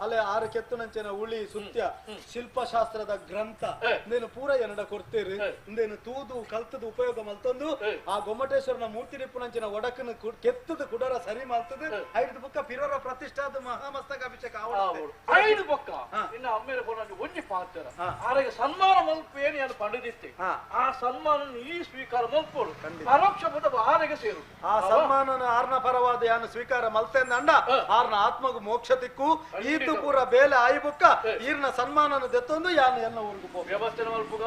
ಅಲ್ಲೇ ಆರು ಕೆತ್ತನಂಚನ ಉಳಿ ಸುತ್ಯ ಶಿಲ್ಪಶಾಸ್ತ್ರದ ಗ್ರಂಥ ಇಂದೇನು ಪೂರ ಎನ್ನಡ ಕೊಡ್ತೇರಿ ಇಂದೇನು ತೂದು ಕಲ್ತದ ಉಪಯೋಗ ಮಲ್ತಂದು ಆ ಗೊಮ್ಮಟೇಶ್ವರನ ಮೂರ್ತಿ ನಿಪ್ಪುನಂಚಿನ ಒಡಕನ ಕೆತ್ತದ ಕುಡರ ಸರಿ ಮಲ್ತದ ಐದು ಬುಕ್ಕ ಪಿರೋರ ಪ್ರತಿಷ್ಠಾದ ಮಹಾಮಸ್ತಕ ಅಭಿಷೇಕ ಐದು ಬೊಕ್ಕ ಇನ್ನ ಅಮ್ಮೇರ ಕೊಂಡು ಒಂಜಿ ಪಾತ್ರ ಆರೆಗೆ ಸನ್ಮಾನ ಮಲ್ಪ ಏನು ಏನು ಪಡೆದಿತ್ತೆ ಆ ಸನ್ಮಾನ ಈ ಸ್ವೀಕಾರ ಮಲ್ಪೋಡು ಪರೋಕ್ಷ ಪದ ಆರೆಗೆ ಸೇರು ಆ ಸನ್ಮಾನನ ಆರ್ನ ಪರವಾದ ಯಾನು ಸ್ವೀಕಾರ ಮಲ್ತೆಂದ ಅಂಡ ಆರ್ನ ಆತ್ಮಗು ಮೋಕ್ಷ ತಿಕ್ಕು ಈತು ಪೂರ ಬೇಲೆ ಆಯ್ಬುಕ್ಕ ಈರ್ನ ಸನ್ಮಾನನ ದೆತ್ತೊಂದು ಯಾನು ಎನ್ನ ಊರ್ಗು ವ್ಯವಸ್ಥೆ ಮಲ್ಪುಗ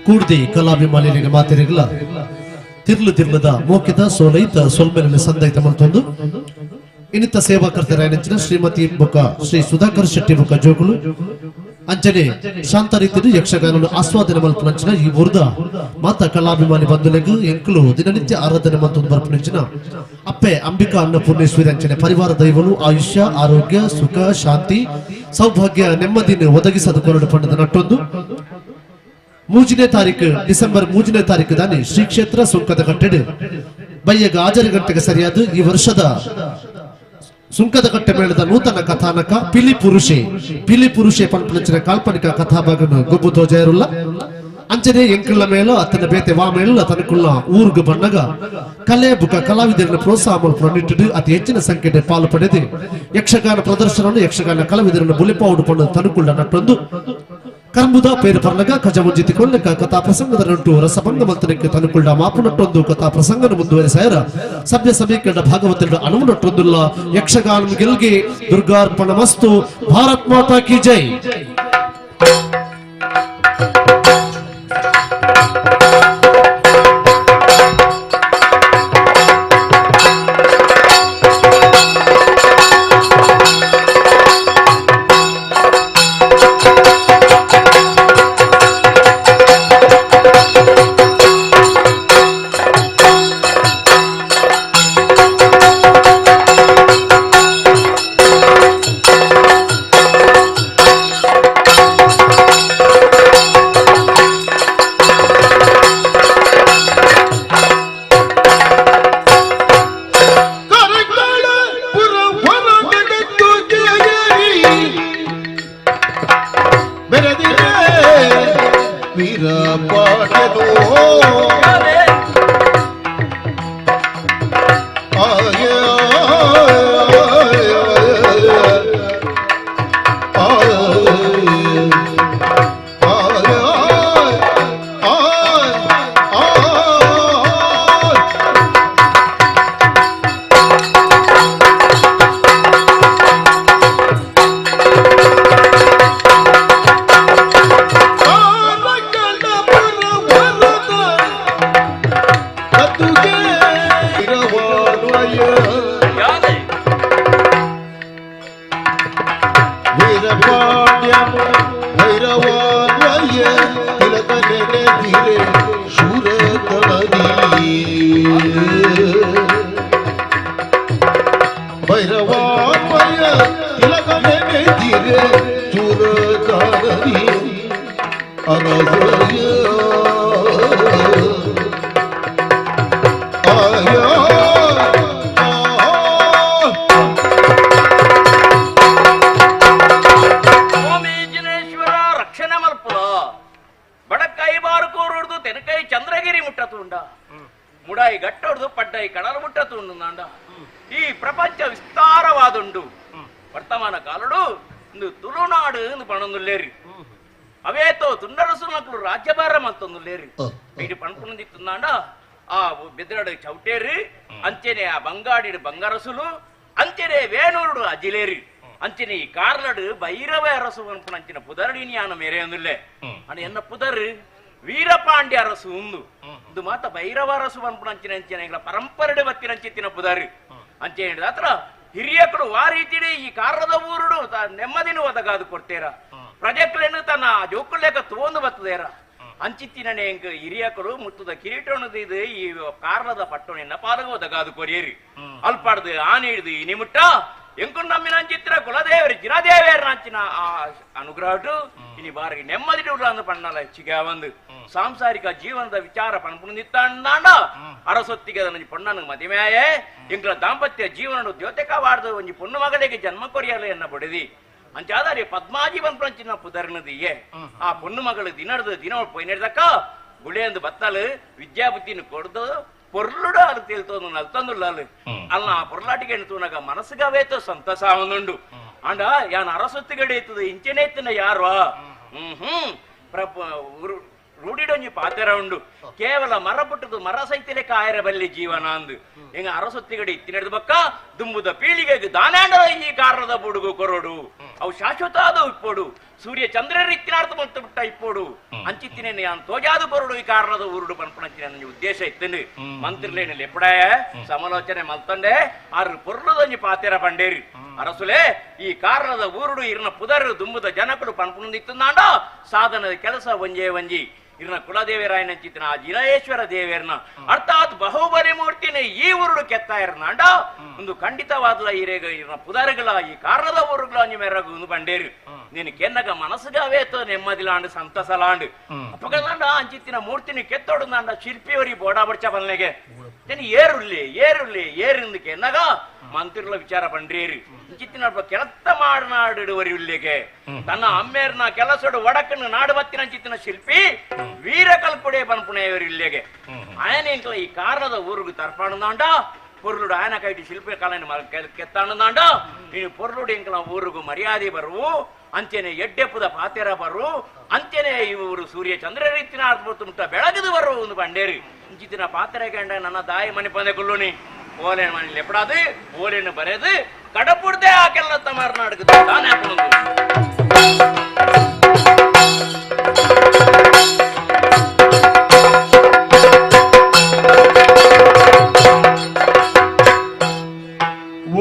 ಕೂಡ್ದೆ ಕಲಾಭಿಮಾನಿಗಳಿಗೆ ಮಾತಿರಲಿಲ್ಲ ತಿರ್ಲದ ಮೋಕಿದ ಸೋಲೈತ ಸೋಲ್ಮೆಲಿನ ಸಂದೈತ ಮಲ್ತೊಂದು ಇನ್ನಿತ ಸೇವಾಕರ್ತರಾಯನಂಚಿನ ಶ್ರೀಮತಿ ಬೊಕ್ಕ ಶ್ರೀ ಸುಧಾಕರ್ ಶೆಟ್ಟಿ ಬೊಕ್ಕ ಜೋಗುಲು ಅಂಚನೆ ಶಾಂತ ರೀತಿಯಲ್ಲಿ ಯಕ್ಷಗಾನ ಆಸ್ವಾದನೆ ಮಲ್ಪನಂಚಿನ ಈ ಊರ್ದ ಮಾತ ಕಲಾಭಿಮಾನಿ ಬಂಧುಲೆಗೂ ಎಂಕಲು ದಿನನಿತ್ಯ ಆರಾಧನೆ ಮಲ್ತೊಂದು ಬರ್ಪನಂಚಿನ ಅಪ್ಪೆ ಅಂಬಿಕಾ ಅನ್ನಪೂರ್ಣೇಶ್ವರಿ ಅಂಚನೆ ಪರಿವಾರ ದೈವಲು ಆಯುಷ್ಯ ಆರೋಗ್ಯ ಸುಖ ಶಾಂತಿ ಸೌಭಾಗ್ಯ ನೆಮ್ಮದಿನ ಒದಗಿಸದು ಕೊರಡು ಪಂಡದ ನಟ್ಟೊಂದು ಮೂಜನೇ ತಾರೀಕು ಡಿಸೆಂಬರ್ 3ನೇ ತಾರೀಕು ದಾನಿ ಶ್ರೀ ಕ್ಷೇತ್ರ ಸುಂಕದ ಕಟ್ಟೆಡು ಬಯ್ಯಗ ಆಜರ ಗಂಟೆಗೆ ಸರಿಯಾದ ಈ ವರ್ಷದ ಸುಂಕದ ಕಟ್ಟೆ ಮೇಳದ ನೂತನ ಕಥಾನಕ ಪಿಲಿ ಪುರುಷೆ ಪಂಪನಂಚಿನ ಕಾಲ್ಪನಿಕ ಕಥಾಭಾಗನು ಗೊಬ್ಬು ತೋಜಾರುಲ್ಲ ಅಂಚನೆ ಎಂಕುಳ್ಳ ಮೇಲೂ ಅತನ ಬೇತೆ ವಾ ಮೇಲೂ ತನಕುಳ್ಳ ಊರ್ಗ ಬಣ್ಣಗ ಕಲೆ ಬುಕ ಕಲಾವಿದರನ್ನು ಪ್ರೋತ್ಸಾಹ ಮಲ್ಪನಿಟ್ಟು ಅತಿ ಹೆಚ್ಚಿನ ಸಂಖ್ಯೆಯ ಪಾಲು ಪಡೆದು ಯಕ್ಷಗಾನ ಪ್ರದರ್ಶನವನ್ನು ಯಕ್ಷಗಾನ ಕಲಾವಿದರನ್ನು ಬುಲಿಪಾವುಡು ಪಡೆದು ತನಕುಳ್ಳ ನಟ್ಟೊಂದು ಕರ್ಮುದ ಪೇರು ಪರ್ನಗ ಕಜ ಮುಂಜಿತಿ ಕೊಳ್ಳಕ ಕಥಾ ಪ್ರಸಂಗದ ನಂಟು ರಸಭಂಗ ಮಂತ್ರಕ್ಕೆ ತನಕುಳ್ಳ ಮಾಪು ನಟ್ಟೊಂದು ಕಥಾ ಪ್ರಸಂಗನ ಮುಂದುವರಿಸಾರ ಸಭ್ಯ ಸಮೀಕರಣ ಭಾಗವತರ ಅನುವು ನಟ್ಟೊಂದುಲ್ಲ ಯಕ್ಷಗಾನ ಗೆಲ್ಗೆ ದುರ್ಗಾರ್ಪಣ ಮಸ್ತು ಭಾರತ್ ಮಾತಾ ಕಿ ಜೈ. ಮುಡಾಯಿ ಗಟ್ಟೊಡ್ದು ಪಡ್ಡಾಯಿ ಕಡಲು ಮುಟ್ಟತುಂಡು ನಾಂಡ ಈ ಪ್ರಪಂಚ ವಿಸ್ತಾರವಾದುಂಡು ವರ್ತಮಾನ ಕಾಲಡು ಇಂದು ತುಳುನಾಡು ಪಣೊಂದುಲ್ಲೇರಿ ಅವೇತೋ ತುಂಡರಸು ಮಕ್ಕಳು ರಾಜ್ಯಭಾರ ಮತ್ತೊಂದುಲ್ಲೇರಿ ಬೀಡಿ ಪಣಪುಂದಿತ್ತುಂದಾಂಡ ಆ ಬೆದರಡು ಚೌಟೇರಿ ಅಂಚೆನೆ ಆ ಬಂಗಾಡಿಡು ಬಂಗಾರಸುಲು ಅಂಚೆನೆ ವೇಣೂರುಡು ಅಜಿಲೇರಿ ಅಂಚೆನೆ ಈ ಕಾರ್ಲಡು ಭೈರವ ಅರಸು ಅಂಚಿನ ಪುದರಡಿನಿ ಆನ ಮೇರೆ ಅಂದುಲ್ಲೆ ಅಣ್ಣ ಎನ್ನ ಪುದರ್ ವೀರಪಾಂಡ್ಯ ಅರಸು ಉಂದು ಇದು ಮಾತ ಭೈರವ ಅರಸು ಅಂಚಿನ ಅಂಚೆನ ಪರಂಪರೆ ಬತ್ತಿನಂಚಿತ್ತಿನ ಪುದರ್ ಅಂಚೆ ಹೇಳಿದ ಹತ್ರ ಹಿರಿಯಕರು ಆ ರೀತಿ ಈ ಕಾರದ ಊರುಡು ನೆಮ್ಮದಿನೂ ಒದಗಾದು ಕೊಡ್ತೇರ ಪ್ರಜೆಕ್ಲೇನು ತನ್ನ ಜೋಕುಲೇಕ ತೋಂದು ಬರ್ತದೇರ ಅಂಚಿತ್ತಿನ ಹಿರಿಯಕರು ಮುತ್ತದ ಕಿರೀಟೋಣದ ಇದು ಈ ಕಾರಣದ ಪಟ್ಟಣಿನ ಪಾದಗ ಒದಗಾದು ಕೊರಿಯರಿ ಅಲ್ಪಾಡ್ದು ಆನೆ ಹಿಡಿದು ಈ ನಿಮಿಟ್ಟ ಎಂಕೊಂಡು ನಮ್ಮಿನ ಅಂಚಿತ್ರ ಕುಲದೇವರಿ ಜಿನದೇವೇರ ಅಂಚಿನ ಆ ಅನುಗ್ರಹಟು ಇನಿ ಬಾರಿ ನೆಮ್ಮದಿ ಅಂದು ಪಣ್ಣಲ್ಲ ಹೆಚ್ಚಿಗೆ ಒಂದು ಸಾಂಸಾರಿಕ ಜೀವನದ ವಿಚಾರ ಪಣಪುಣಿತ್ತಾಂಡ ಅರಸೊತ್ತಿಗೆ ಒಂಜಿ ಪೊಣ್ಣನ ಮದುವೆಯೇ ಎಂಗಳ ದಾಂಪತ್ಯ ಜೀವನ ದ್ಯೋತಕವಾಡ್ದು ಒಂಜಿ ಪೊಣ್ಣು ಮಗಳಿಗೆ ಜನ್ಮ ಕೊರಿಯಲ್ಲ ಎನ್ನ ಬಡಿದಿ ಅಂಚಾದಾರಿ ಪದ್ಮಾಜಿ ಪಂಚಿನ ಪುದರ್ನದಿಯೇ ಆ ಪೊಣ್ಣು ಮಗಳು ದಿನ ಪೊಯ್ನಕ್ಕ ಗುಳೆಂದು ಬತ್ತಲು ವಿದ್ಯಾಬುದ್ಧಿನ ಕೊಡ್ದು ಪೊರ್ಲುಡು ಅದು ತೇಲ್ತೋದು ನಲ್ತಂದುಲ್ಲ ಅಲ್ಲ ಆ ಪೊರ್ಲಾಟಿಗೆ ಎಣ್ತುನಾಗ ಮನಸ್ಸುಗವೇತೋ ಸಂತಸ ಒಂದುಂಡು ಅಂಡ ಯಾನ್ ಅರಸೊತ್ತಿಗಡೆ ಇತ್ತದ ಇಂಚೆನೆ ಇತ್ತಿನ ಯಾರು ರೂಢಿಡೊಂಜಿ ಪಾತೆರ ಉಂಡು ಕೇವಲ ಮರ ಪುಟ್ಟದು ಮರ ಸೈತಲೆ ಕಾಯರ ಬಲ್ಲಿ ಜೀವನ ಅಂದು ಹೆಂಗ ಅರಸೊತ್ತಿಗಡೆ ಇತ್ತಿನಡ್ದು ಬಕ್ಕ ದುಂಬುದ ಪೀಳಿಗೆಗೆ ದಾನಾಂಡ ಈ ಕಾರಣದ ಬುಡುಗು ಕೊರೋಡು ಅವು ಶಾಶ್ವತ ಅದು ಇಪ್ಪೋಡು ಸೂರ್ಯ ಚಂದ್ರರ ಇತ್ತಿನಾರ್ಥ ಮತ್ತು ಬಿಟ್ಟ ಇಪ್ಪೋಡು ಅಂಚಿತ್ತಿನ ಯಾನ್ ತೋಜಾದು ಕೊರಡು ಈ ಕಾರಣದ ಊರುಡು ಪನ್ಪಣಂಚಿನ ನನ್ನ ಉದ್ದೇಶ ಇತ್ತನು ಮಂತ್ರಿಲೇನಲ್ಲಿ ಎಪ್ಪಡೇ ಸಮಾಲೋಚನೆ ಮಲ್ತಂಡೆ ಆರು ಪೊರ್ಲದೊಂಜಿ ಪಾತೆರ ಪಂಡೇರಿ ಅರಸುಲೆ ಈ ಕಾರಣದ ಊರುಡು ಇರ್ನ ಪುದರ್ ದುಂಬುದ ಜನಕರು ಪನ್ಪುಂದಿತ್ತಂದಾಂಡ ಸಾಧನದ ಕೆಲಸ ಒಂಜಿ ಇರ್ನ ಕುಲದೇವರಾಯನಂಚಿತ್ತಿನ ಆ ಜಿನೇಶ್ವರ ದೇವೇರ್ನ ಅರ್ಥಾತ್ ಬಹುಬಲಿ ಮೂರ್ತಿನ ಈ ಊರುಡು ಕೆತ್ತಾಯರ್ನಾಂಡ ಒಂದು ಖಂಡಿತವಾದ ಈರೇಗ ಇರ್ನ ಪುದರ್ಗಳ ಈ ಕಾರಣದ ಊರುಗಳ ಮೆರಗು ಒಂದು ಬಂಡೇರು ನೀನು ಕೆನ್ನಗ ಮನಸ್ಸುಗಾವೇತೋ ನೆಮ್ಮದಿಲಾಂಡು ಸಂತಸಲಾಂಡು ಅಪ್ಪಗಲಾಂಡ ಅಂಚಿತ್ತಿನ ಮೂರ್ತಿನಿ ಕೆತ್ತೋಡುಂದಾಂಡ ಶಿಲ್ಪಿಯವರಿ ಬೋಡಾ ಬಡ್ಚ ಬಲ್ಲೆಗೆ ಏರುಲ್ಲಿ ಏರಿಂದಕ್ಕೆ ಎನ್ನಗ ಮಂತ್ರಿಗಳ ವಿಚಾರ ಪಂಡ್ರೇರಿ ಇಂಚಿತ್ತಿನ ಕೆಲಸ ಮಾಡನಾಡಿಡುವರಿ ಇಲ್ಲಿಗೆ ತನ್ನ ಅಮ್ಮೇರ್ನ ಕೆಲಸಡು ಒಡಕನ್ನು ನಾಡು ಬತ್ತಿನ ಚಿತ್ತಿನ ಶಿಲ್ಪಿ ವೀರಕಲ್ಪುಡೆ ಬನ್ಪುಣೆಯವರು ಇಲ್ಲಿಗೆ ಆಯನ ಈ ಕಾರಣದ ಊರಿಗೆ ತರ್ಪಾಣದಾಂಡ பொருளுட ஆயன கைட்டு ಶಿಲ್ಪ ಕಾಲನ ಕೆತ್ತಾಣದಾಂಡ ನೀನು பொருளுட ಎಂಕಲ ಊರಿಗೂ ಮರ್ಯಾದೆ ಬರುವು ಅಂಚೆನೆ ಎಡ್ಡೆಪ್ಪದ ಪಾತೆರ ಬರು ಅಂಚೆನೆ ಇವರು ಸೂರ್ಯ ಚಂದ್ರ ರೀತಿನ ಮುಟ್ಟ ಬೆಳಗದು ಬರು ಒಂದು ಬಂಡೇರಿ ಇಂಚಿತ್ತಿನ ಪಾತೆರ ಕಂಡ ನನ್ನ ದಾಯಿ ಮನೆ ಪಂದೆ ಕೊಲ್ಲುನಿ ಓಲೆನ ಮನೇಲಿ ಎಪ್ಪಡಾದು ಓಲೆನ ಬರೆದು ಕಡಪುಡ್ದೆ ಆ ಕೆಲ್ಲತ್ತ ಮಾರನಾಡುದು ತಾನೇ ಹಾಕೊಂಡು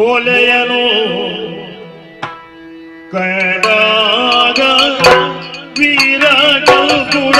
ಓಲೆಯನು ಕಡಾಗ ವೀರ ಕಲ್ಪುಡ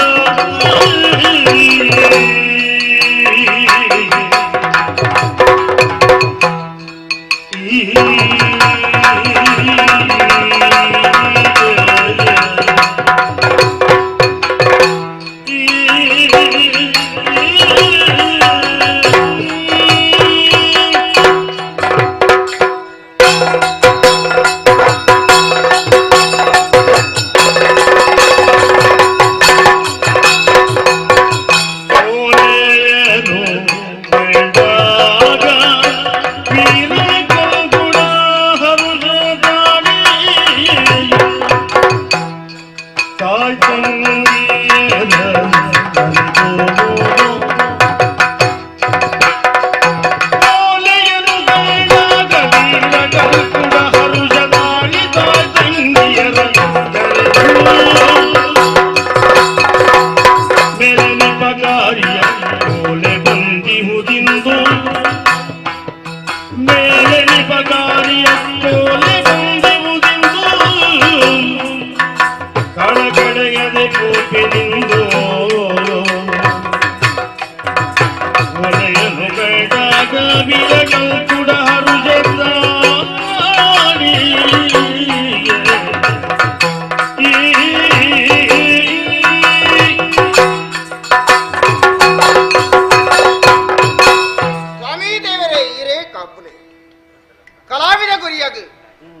ಕಲಾವಿದ ಗುರಿಯಾಗ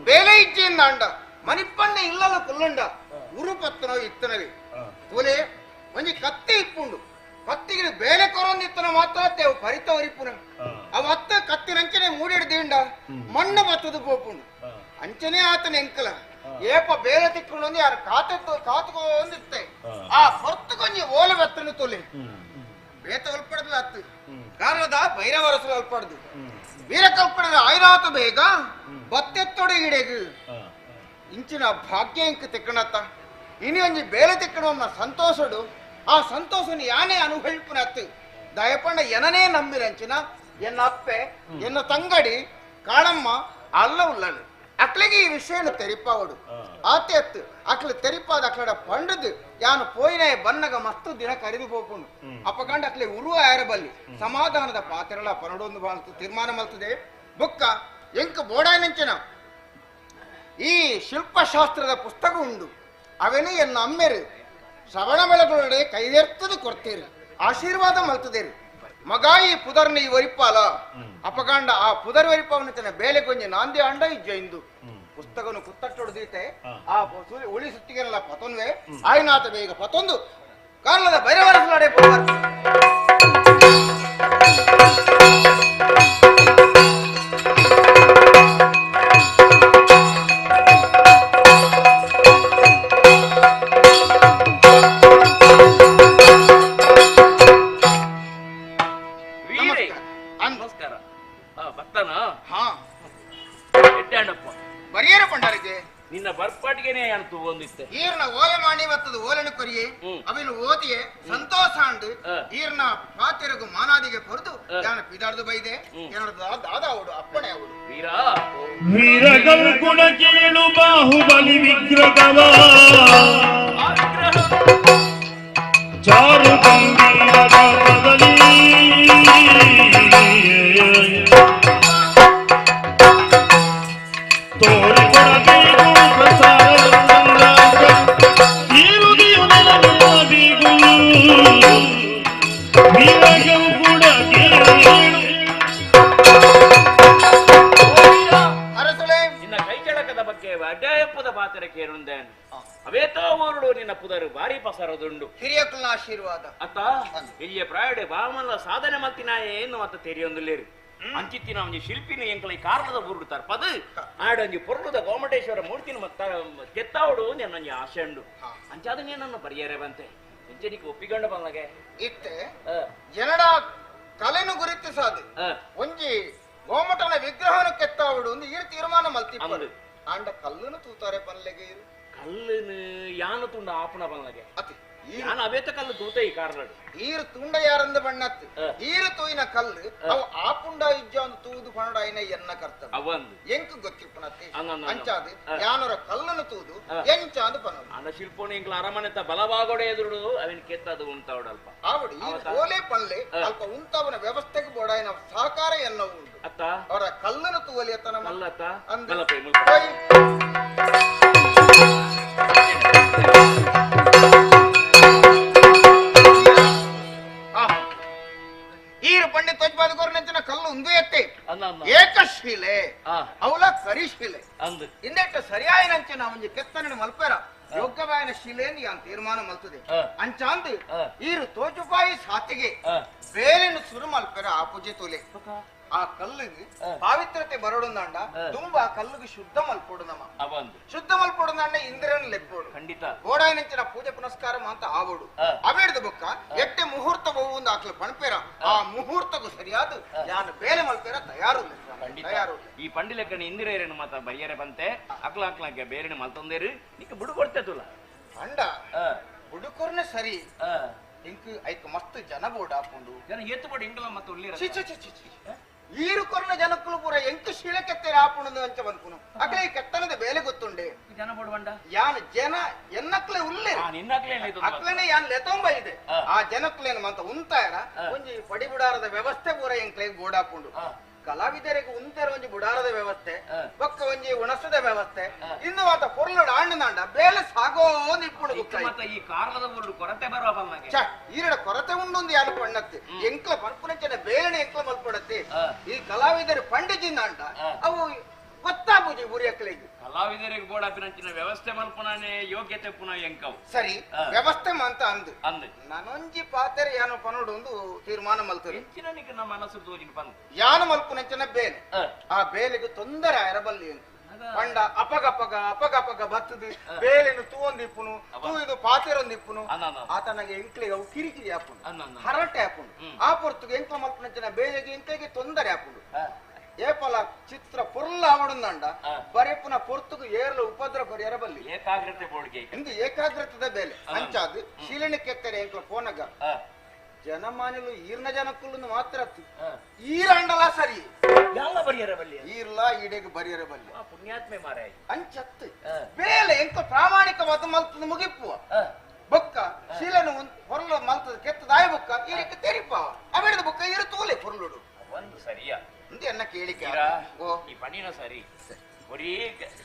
ಬೇಲೆ ಇಚ್ಛೆಯಿಂದ ಅಂಡ ಮನಿಪ್ಪಣ್ಣ ಇಲ್ಲಲ್ಲ ಕುಲ್ಲಂಡ ಉರುಪತ್ತನೋ ಇತ್ತನವೇ ತೋಲೆ ಒಂಜಿ ಕತ್ತಿ ಇಪ್ಪುಂಡು ಕತ್ತಿಗೆ ಬೇಲೆ ಕೊರೊಂದಿತ್ತನ ಮಾತ್ರ ಅವು ಪರಿತ ಒರಿಪುನ ಅವ ಅತ್ತ ಕತ್ತಿನಂಚನೆ ಮೂಡಿಡ್ದಿಂಡ ಮಣ್ಣು ಬತ್ತದು ಪೋಪುಂಡು ಅಂಚನೆ ಆತನ ಎಂಕಲ ಏಪ ಬೇಲೆ ತಿಕ್ಕೊಂಡು ಯಾರು ಕಾತುಕೊಂಡಿತ್ತೆ ಆ ಹೊತ್ತುಕೊಂಜಿ ಓಲೆ ಬೆತ್ತನು ತೋಲೆ ಬೇತ ಒಲ್ಪಡದು ಅತ್ತು ಕಾರಣದ ಭೈರವರಸು ಒಲ್ಪಡ್ದು ವೀರಕಲ್ಪಣದ ಐರಾತು ಬೇಗ ಬತ್ತೆತ್ತೊಡಗಿಡೆಗು ಇಂಚಿನ ಭಾಗ್ಯ ಇಂಕ ತಿಕ್ಕಣತ್ತ ಇನಿ ಒಂಜಿ ಬೇಲೆ ತಿಕ್ಕಣ ಸಂತೋಷಡು ಆ ಸಂತೋಷನ ಯಾನೇ ಅನುಭವಿಪುನತ್ತು ದಯಪಂಡ ಎನನೇ ನಂಬಿರಂಚಿನ ಎನ್ನ ಅಪ್ಪೆ ಎನ್ನ ತಂಗಡಿ ಕಾಳಮ್ಮ ಅಲ್ಲ ಉಲ್ಲಳು ಅಕ್ಲಿಗೆ ಈ ವಿಷಯನು ತೆರಿಪಾವಡು ಆತೆ ಅತ್ತು ಅಕ್ಲ ತೆರಿಪಾದ ಅಕ್ಲಡ ಪಂಡದು ಯಾನು ಪೋಯಿನೇ ಬನ್ನಗ ಮಸ್ತು ದಿನ ಕರೆದು ಹೋಗ್ಕೊಂಡು ಅಪ್ಪಗಂಡ ಅಕ್ಲೆ ಉರುವ ಆಯರಬಲ್ಲಿ ಸಮಾಧಾನದ ಪಾತ್ರೆಗಳ ಪನಡೊಂದು ಬಾಳ್ತು ತೀರ್ಮಾನ ಮಲ್ತದೆ ಬುಕ್ಕ ಎಂಕ ಬೋಡಾಯನಂಚಿನ ಈ ಶಿಲ್ಪಶಾಸ್ತ್ರದ ಪುಸ್ತಕ ಉಂಡು ಅವೇನು ಎನ್ನ ಅಮ್ಮೆರು ಶ್ರವಣ ಬೆಳಗೊಳಡೆ ಕೈದೆರ್ತದು ಕೊಡ್ತೀರಿ ಆಶೀರ್ವಾದ ಮಲ್ತದೇರಿ ಮಗ ಈ ಪುದರ್ನ ಈ ವರಿಪಾಲ ಅಪಗಾಂಡ ಆ ಪುದರ್ ವರಿಪವನ್ನ ತನ್ನ ಬೇಲೆ ಕೊಂಜಿ ನಾಂದಿ ಅಂಡ ಇಜ್ಜ ಇಂದು ಪುಸ್ತಕನು ಕುತ್ತಟ್ಟೊಡ್ದೀತೆ ಆ ಉಳಿ ಸುತ್ತಿಗೆಲ್ಲ ಪತೊಂದ್ವೆ ಆಯ್ನಾತ ಬೇಗ ಪತೊಂದು ಕಾರಣದ ಭೈರವರಸಲಾಡೆ ನಿನ್ನ ಬರ್ಪಾಟಿಗೆನೆ ಅನ್ತು ಒಂದಿತ್ತೆ ಈರ್ನ ಓಲೆ ಮಾಡಿ ಬತ್ತದು ಓಲೆನ ಕೊರಿಯೆ ಅವಿಲು ಓದಿಯೆ ಸಂತೋಷ ಅಂಡು ಈರ್ನ ಪಾತಿರಗು ಮಾನಾದಿಗೆ ಕೊರದು ಯಾನ ಪಿದಾಡ್ದು ಬೈದೆ ದಾದ ಅವಡು ಅಪ್ಪಣೆ ಅವಡು ವೀರಗಲ್ ಗುಣ ಕೇಳು ಬಾಹುಬಲಿ ವಿಗ್ರಹವ ಚಾರು ಗಂಭೀರದ ಬದಲಿ ತೋರಿ ಕೊಡಬೇಕು ಅಡ್ಡಯಪ್ಪದ ಪಾತ್ರೆ ಕೇರುಂದೇನು ಅವೇತೋ ಊರುಡು ನಿನ್ನ ಪುದರು ಬಾರಿ ಪಸರದುಂಡು ಹಿರಿಯಕ್ಕನ ಆಶೀರ್ವಾದ ಅತ್ತ ಇಲ್ಲಿಯ ಪ್ರಾಯಡೆ ಬಾಮಲ್ಲ ಸಾಧನೆ ಮಲ್ತಿನಾಯೇ ಏನು ಮತ್ತ ತೆರಿಯೊಂದುಲ್ಲೇರು ಅಂಚಿತ್ತಿನ ಒಂಜಿ ಶಿಲ್ಪಿನ ಎಂಕಲೈ ಕಾರಣದ ಬುರುಡು ತರ್ಪದು ಆಡೊಂಜಿ ಪೊರ್ಲುದ ಗೋಮಟೇಶ್ವರ ಮೂರ್ತಿನ ಮತ್ತ ಕೆತ್ತಾವಡು ನನ್ನೊಂಜಿ ಆಶೆ ಉಂಡು ಅಂಚಾದ ನೀನನ್ನು ಪರಿಯರೆ ಬಂತೆ ಎಂಚನಿಗೆ ಒಪ್ಪಿಕೊಂಡು ಬಂದಗೆ ಇತ್ತೆ ಜನಡ ಕಲೆನು ಗುರುತಿಸಾದು ಒಂಜಿ ಗೋಮಟನ ವಿಗ್ರಹನ ಕೆತ್ತಾವಡು ಒಂದು ಈ ತೀರ್ಮಾನ ಮಲ್ತಿಪ್ಪಡು ಆಂಡ ಕಲ್ಲುನು ತೂತಾರೆ ಪಲ್ಲೆಗೆ ಕಲ್ಲುನು ಯಾನು ತುಂಡ ಆಪಣ ಬಂದಗೆ ಅತಿ ನಾನು ಅವೇತ ಕಲ್ಲು ತೂತ ಈ ಕಾರಣಡು ಈರು ತುಂಡ ಯಾರಂದ ಬಣ್ಣತ್ತು ಈರು ತೂಯಿನ ಕಲ್ಲು ಅವು ಆಪುಂಡ ಇಜ್ಜ ಒಂದು ತೂದು ಪಣಡ ಐನ ಎನ್ನ ಕರ್ತವ್ಯ ಅವಂದು ಎಂಕ್ ಗೊತ್ತಿಪ್ಪನತ್ತೆ ಅಂಚಾದು ಯಾನರ ಕಲ್ಲನ್ನು ತೂದು ಎಂಚಾದು ಪಣ ಅನ್ನ ಶಿಲ್ಪೋಣ ಎಂಕ್ಲ ಅರಮನೆ ಬಲವಾಗೋಡೆ ಎದುರು ಅವನ್ ಕೆತ್ತದು ಉಂಟವಡಲ್ಪ ಆವಡು ಈ ಓಲೆ ಪಲ್ಲೆ ಅಲ್ಪ ಉಂಟವನ ವ್ಯವಸ್ಥೆಗೆ ಬೋಡಾಯಿನ ಸಹಕಾರ ಎನ್ನವು ಉಂಟು ಅತ್ತ ಅವರ ಕಲ್ಲನ್ನು ತೂವಲಿ ಅತ್ತನ ಮಲ್ಲತ್ತ ಈರು ಪಂಡಿತ್ ತೊಜ್ಬಾದಗೋರ್ನಂಚಿನ ಕಲ್ಲು ಉಂದು ಎತ್ತೆ ಏಕಶೀಲೆ ಅವಲ ಕರಿಶೀಲೆ ಇಂದೆಟ್ಟು ಸರಿಯಾಯಿನಂಚಿನ ಒಂಜಿ ಕೆತ್ತನೆ ಮಲ್ಪೆರ ಯೋಗ್ಯವಾಯಿನ ಶಿಲೆಯನ್ನು ಯಾನ್ ತೀರ್ಮಾನ ಮಲ್ತದೆ ಅಂಚಾಂದು ಈರು ತೋಜುಪಾಯಿ ಸಾತಿಗೆ ಬೇಲಿನ ಸುರು ಮಲ್ಪೆರ ಆ ಪೂಜೆ ತೋಲೆ ಆ ಕಲ್ಲಿಗೆ ಪಾವಿತ್ರತೆ ಬರಡುಂದಾಂಡ ತುಂಬಾ ಕಲ್ಲಿಗೆ ಶುದ್ಧ ಮಲ್ಪೋಡುನಮ್ಮ ಶುದ್ಧ ಮಲ್ಪೋಡುಂದಾಂಡ ಇಂದ್ರನ ಲೆಕ್ಕೋಡು ಖಂಡಿತ ಗೋಡಾಯಿನಂಚಿನ ಪೂಜೆ ಪುನಸ್ಕಾರ ಅಂತ ಆವೋಡು ಅವೇಡ್ದ ಬೊಕ್ಕ ಎಟ್ಟೆ ಮುಹೂರ್ತ ಬಹುಂದು ಆಕ್ಲ ಪಣಪೇರ ಆ ಮುಹೂರ್ತಗೂ ಸರಿಯಾದ ಯಾನು ಬೇಲೆ ಮಲ್ಪೇರ ತಯಾರು ಈ ಪಂಡಿಲೆಕ್ಕನ ಇಂದಿರೇನು ಮಾತ ಬಯ್ಯರೆ ಬಂತೆ ಅಕ್ಲಾಕ್ಲಾಗೆ ಬೇರೆನೆ ಮಲ್ತೊಂದೇರು ನಿಕ್ಕ ಬುಡು ಕೊಡ್ತೇತುಲ ಅಂಡ ಬುಡುಕೊರ್ನೆ ಸರಿ ಇಂಕ್ ಐಕ್ ಮಸ್ತ್ ಜನ ಬೋರ್ಡ್ ಹಾಕೊಂಡು ಜನ ಎತ್ತು ಬೋರ್ಡ್ ಇಂಗ್ಲ ಮತ್ತೆ ಉಳ್ಳಿರ ಈರು ಕೊರ್ನ ಜನಕ್ಕಲು ಪೂರ ಎಂಟು ಶೀಲ ಕೆತ್ತೆ ಆಪುಣದು ಅಂಚ ಬಂದ್ಕುನು ಅಕಲೆ ಈ ಕೆತ್ತನದ ಬೇಲೆ ಗೊತ್ತುಂಡೆ ಜನ ಬೋರ್ಡ್ ಬಂಡ ಯಾನ್ ಜನ ಎನ್ನಕ್ಲೆ ಉಳ್ಳೆ ಅಕ್ಲೇನೆ ಯಾನ್ ಲೆತೊಂಬ ಇದೆ ಆ ಜನಕ್ಲೇನು ಮಂತ ಉಂತಾಯರ ಒಂಜಿ ಪಡಿ ಬುಡಾರದ ವ್ಯವಸ್ಥೆ ಪೂರ ಎಂಕ್ಲೆಗ್ ಬೋರ್ಡ್ ಹಾಕೊಂಡು ಕಲಾವಿದರಿಗೆ ಉಂತೆರ ಒಂಜಿ ಬುಡಾರದ ವ್ಯವಸ್ಥೆ ಬೊಕ್ಕ ಒಂಜಿ ಉಣಸದ ವ್ಯವಸ್ಥೆ ಇನ್ನು ಮಾತ ಪೊರ್ಲುಡು ಆಂಡನಾಂಡ ಬೇಲೆ ಸಾಗೋ ನಿಪ್ಪುಡು ಈ ಕಾರಣದ ಊರು ಕೊರತೆ ಬರುವ ಈರಡ ಕೊರತೆ ಉಂಡು ಯಾನು ಪಣ್ಣತ್ತೆ ಎಂಕ್ಲ ಪರ್ಪುನಂಚನ ಬೇಲೆನೆ ಎಂಕ್ಲ ಮಲ್ಪಡತ್ತೆ ಈ ಕಲಾವಿದರು ಪಂಡಿಜಿಂದಾಂಡ ಅವು ಗೊತ್ತಾಪುಜಿ ಬುರಿಯಕ್ಲೆಗೆ ಕಲಾವಿದರಿಗೆ ಬೋರ್ಡ್ ಹಾಪಿನಂಚಿನ ವ್ಯವಸ್ಥೆ ಮಲ್ಪುನಾನೆ ಯೋಗ್ಯತೆ ಪುನಃ ಎಂಕವು ಸರಿ ವ್ಯವಸ್ಥೆ ಮಂತ ಅಂದು ನಾನೊಂಜಿ ಪಾತೆರೆ ಯಾನು ಪನೋಡು ಒಂದು ತೀರ್ಮಾನ ಮಲ್ತದೆ ಹೆಚ್ಚಿನನಿಗೆ ನಮ್ಮ ಮನಸ್ಸು ತೋಜಿನ ಬಂದು ಯಾನು ಮಲ್ಪುನಂಚನ ಬೇಲೆ ಆ ಬೇಲೆಗೆ ತೊಂದರೆ ಆಯರಬಲ್ಲಿ ಅಂತ ಪಂಡ ಅಪಗಪಗ ಬತ್ತದು ಬೇಲೆನು ತೂವೊಂದಿಪ್ಪುನು ತೂಯಿದು ಪಾತೆರೊಂದಿಪ್ಪುನು ಆತನಗೆ ಎಂಕ್ಲಿಗೆ ಅವು ಕಿರಿಕಿರಿ ಹಾಪುಂಡು ಹರಟೆ ಹಾಪುಂಡು ಆ ಪೊರ್ತುಗೆ ಎಂಕ್ಲ ಮಲ್ಪುನಂಚಿನ ಬೇಲೆಗೆ ಎಂಕ್ಲಿಗೆ ತೊಂದರೆ ಹಾಪುಂಡು ಏಪಲ ಚಿತ್ರ ಪೊರ್ಲ ಆವಡುಂದಂಡ ಬರೆಪುನ ಪೊರ್ತುಗು ಏರ್ಲ ಉಪದ್ರ ಪರಿಯರ ಬಲ್ಲಿ ಏಕಾಗ್ರತೆ ಬೋಡ್ಗೆ ಇಂದು ಏಕಾಗ್ರತದ ಬೇಲೆ ಅಂಚಾದು ಶೀಲನೆ ಕೆತ್ತರೆ ಎಂಕ್ಲ ಪೋನಗ ಜನಮಾನಿಲು ಈರ್ನ ಜನಕ್ಕುಲು ಮಾತ್ರ ಈರಂಡಲ ಸರಿ ಎಲ್ಲ ಬರಿಯರ ಬಲ್ಲಿ ಈರ್ಲ ಈಡೆಗೆ ಬರಿಯರ ಬಲ್ಲಿ ಪುಣ್ಯಾತ್ಮೆ ಮಾರಾಯ ಅಂಚತ್ತು ಬೇಲೆ ಎಂಕ ಪ್ರಾಮಾಣಿಕವಾದ ಮಲ್ತದ ಮುಗಿಪ್ಪುವ ಬೊಕ್ಕ ಶೀಲನು ಹೊರಲು ಮಲ್ತದ ಕೆತ್ತದಾಯ ಬೊಕ್ಕ ಈರಕ್ಕೆ ತೆರಿಪ ಅವೆಡದ ಬೊಕ್ಕ ಈರು ತೂಲೆ ಪೊರ್ಲುಡು ಒಂದು ಸರಿಯಾ ಎನ್ನ ಕೇಳಿಕೆ ಈ ಪಣಿನ ಸರಿ ಒರಿ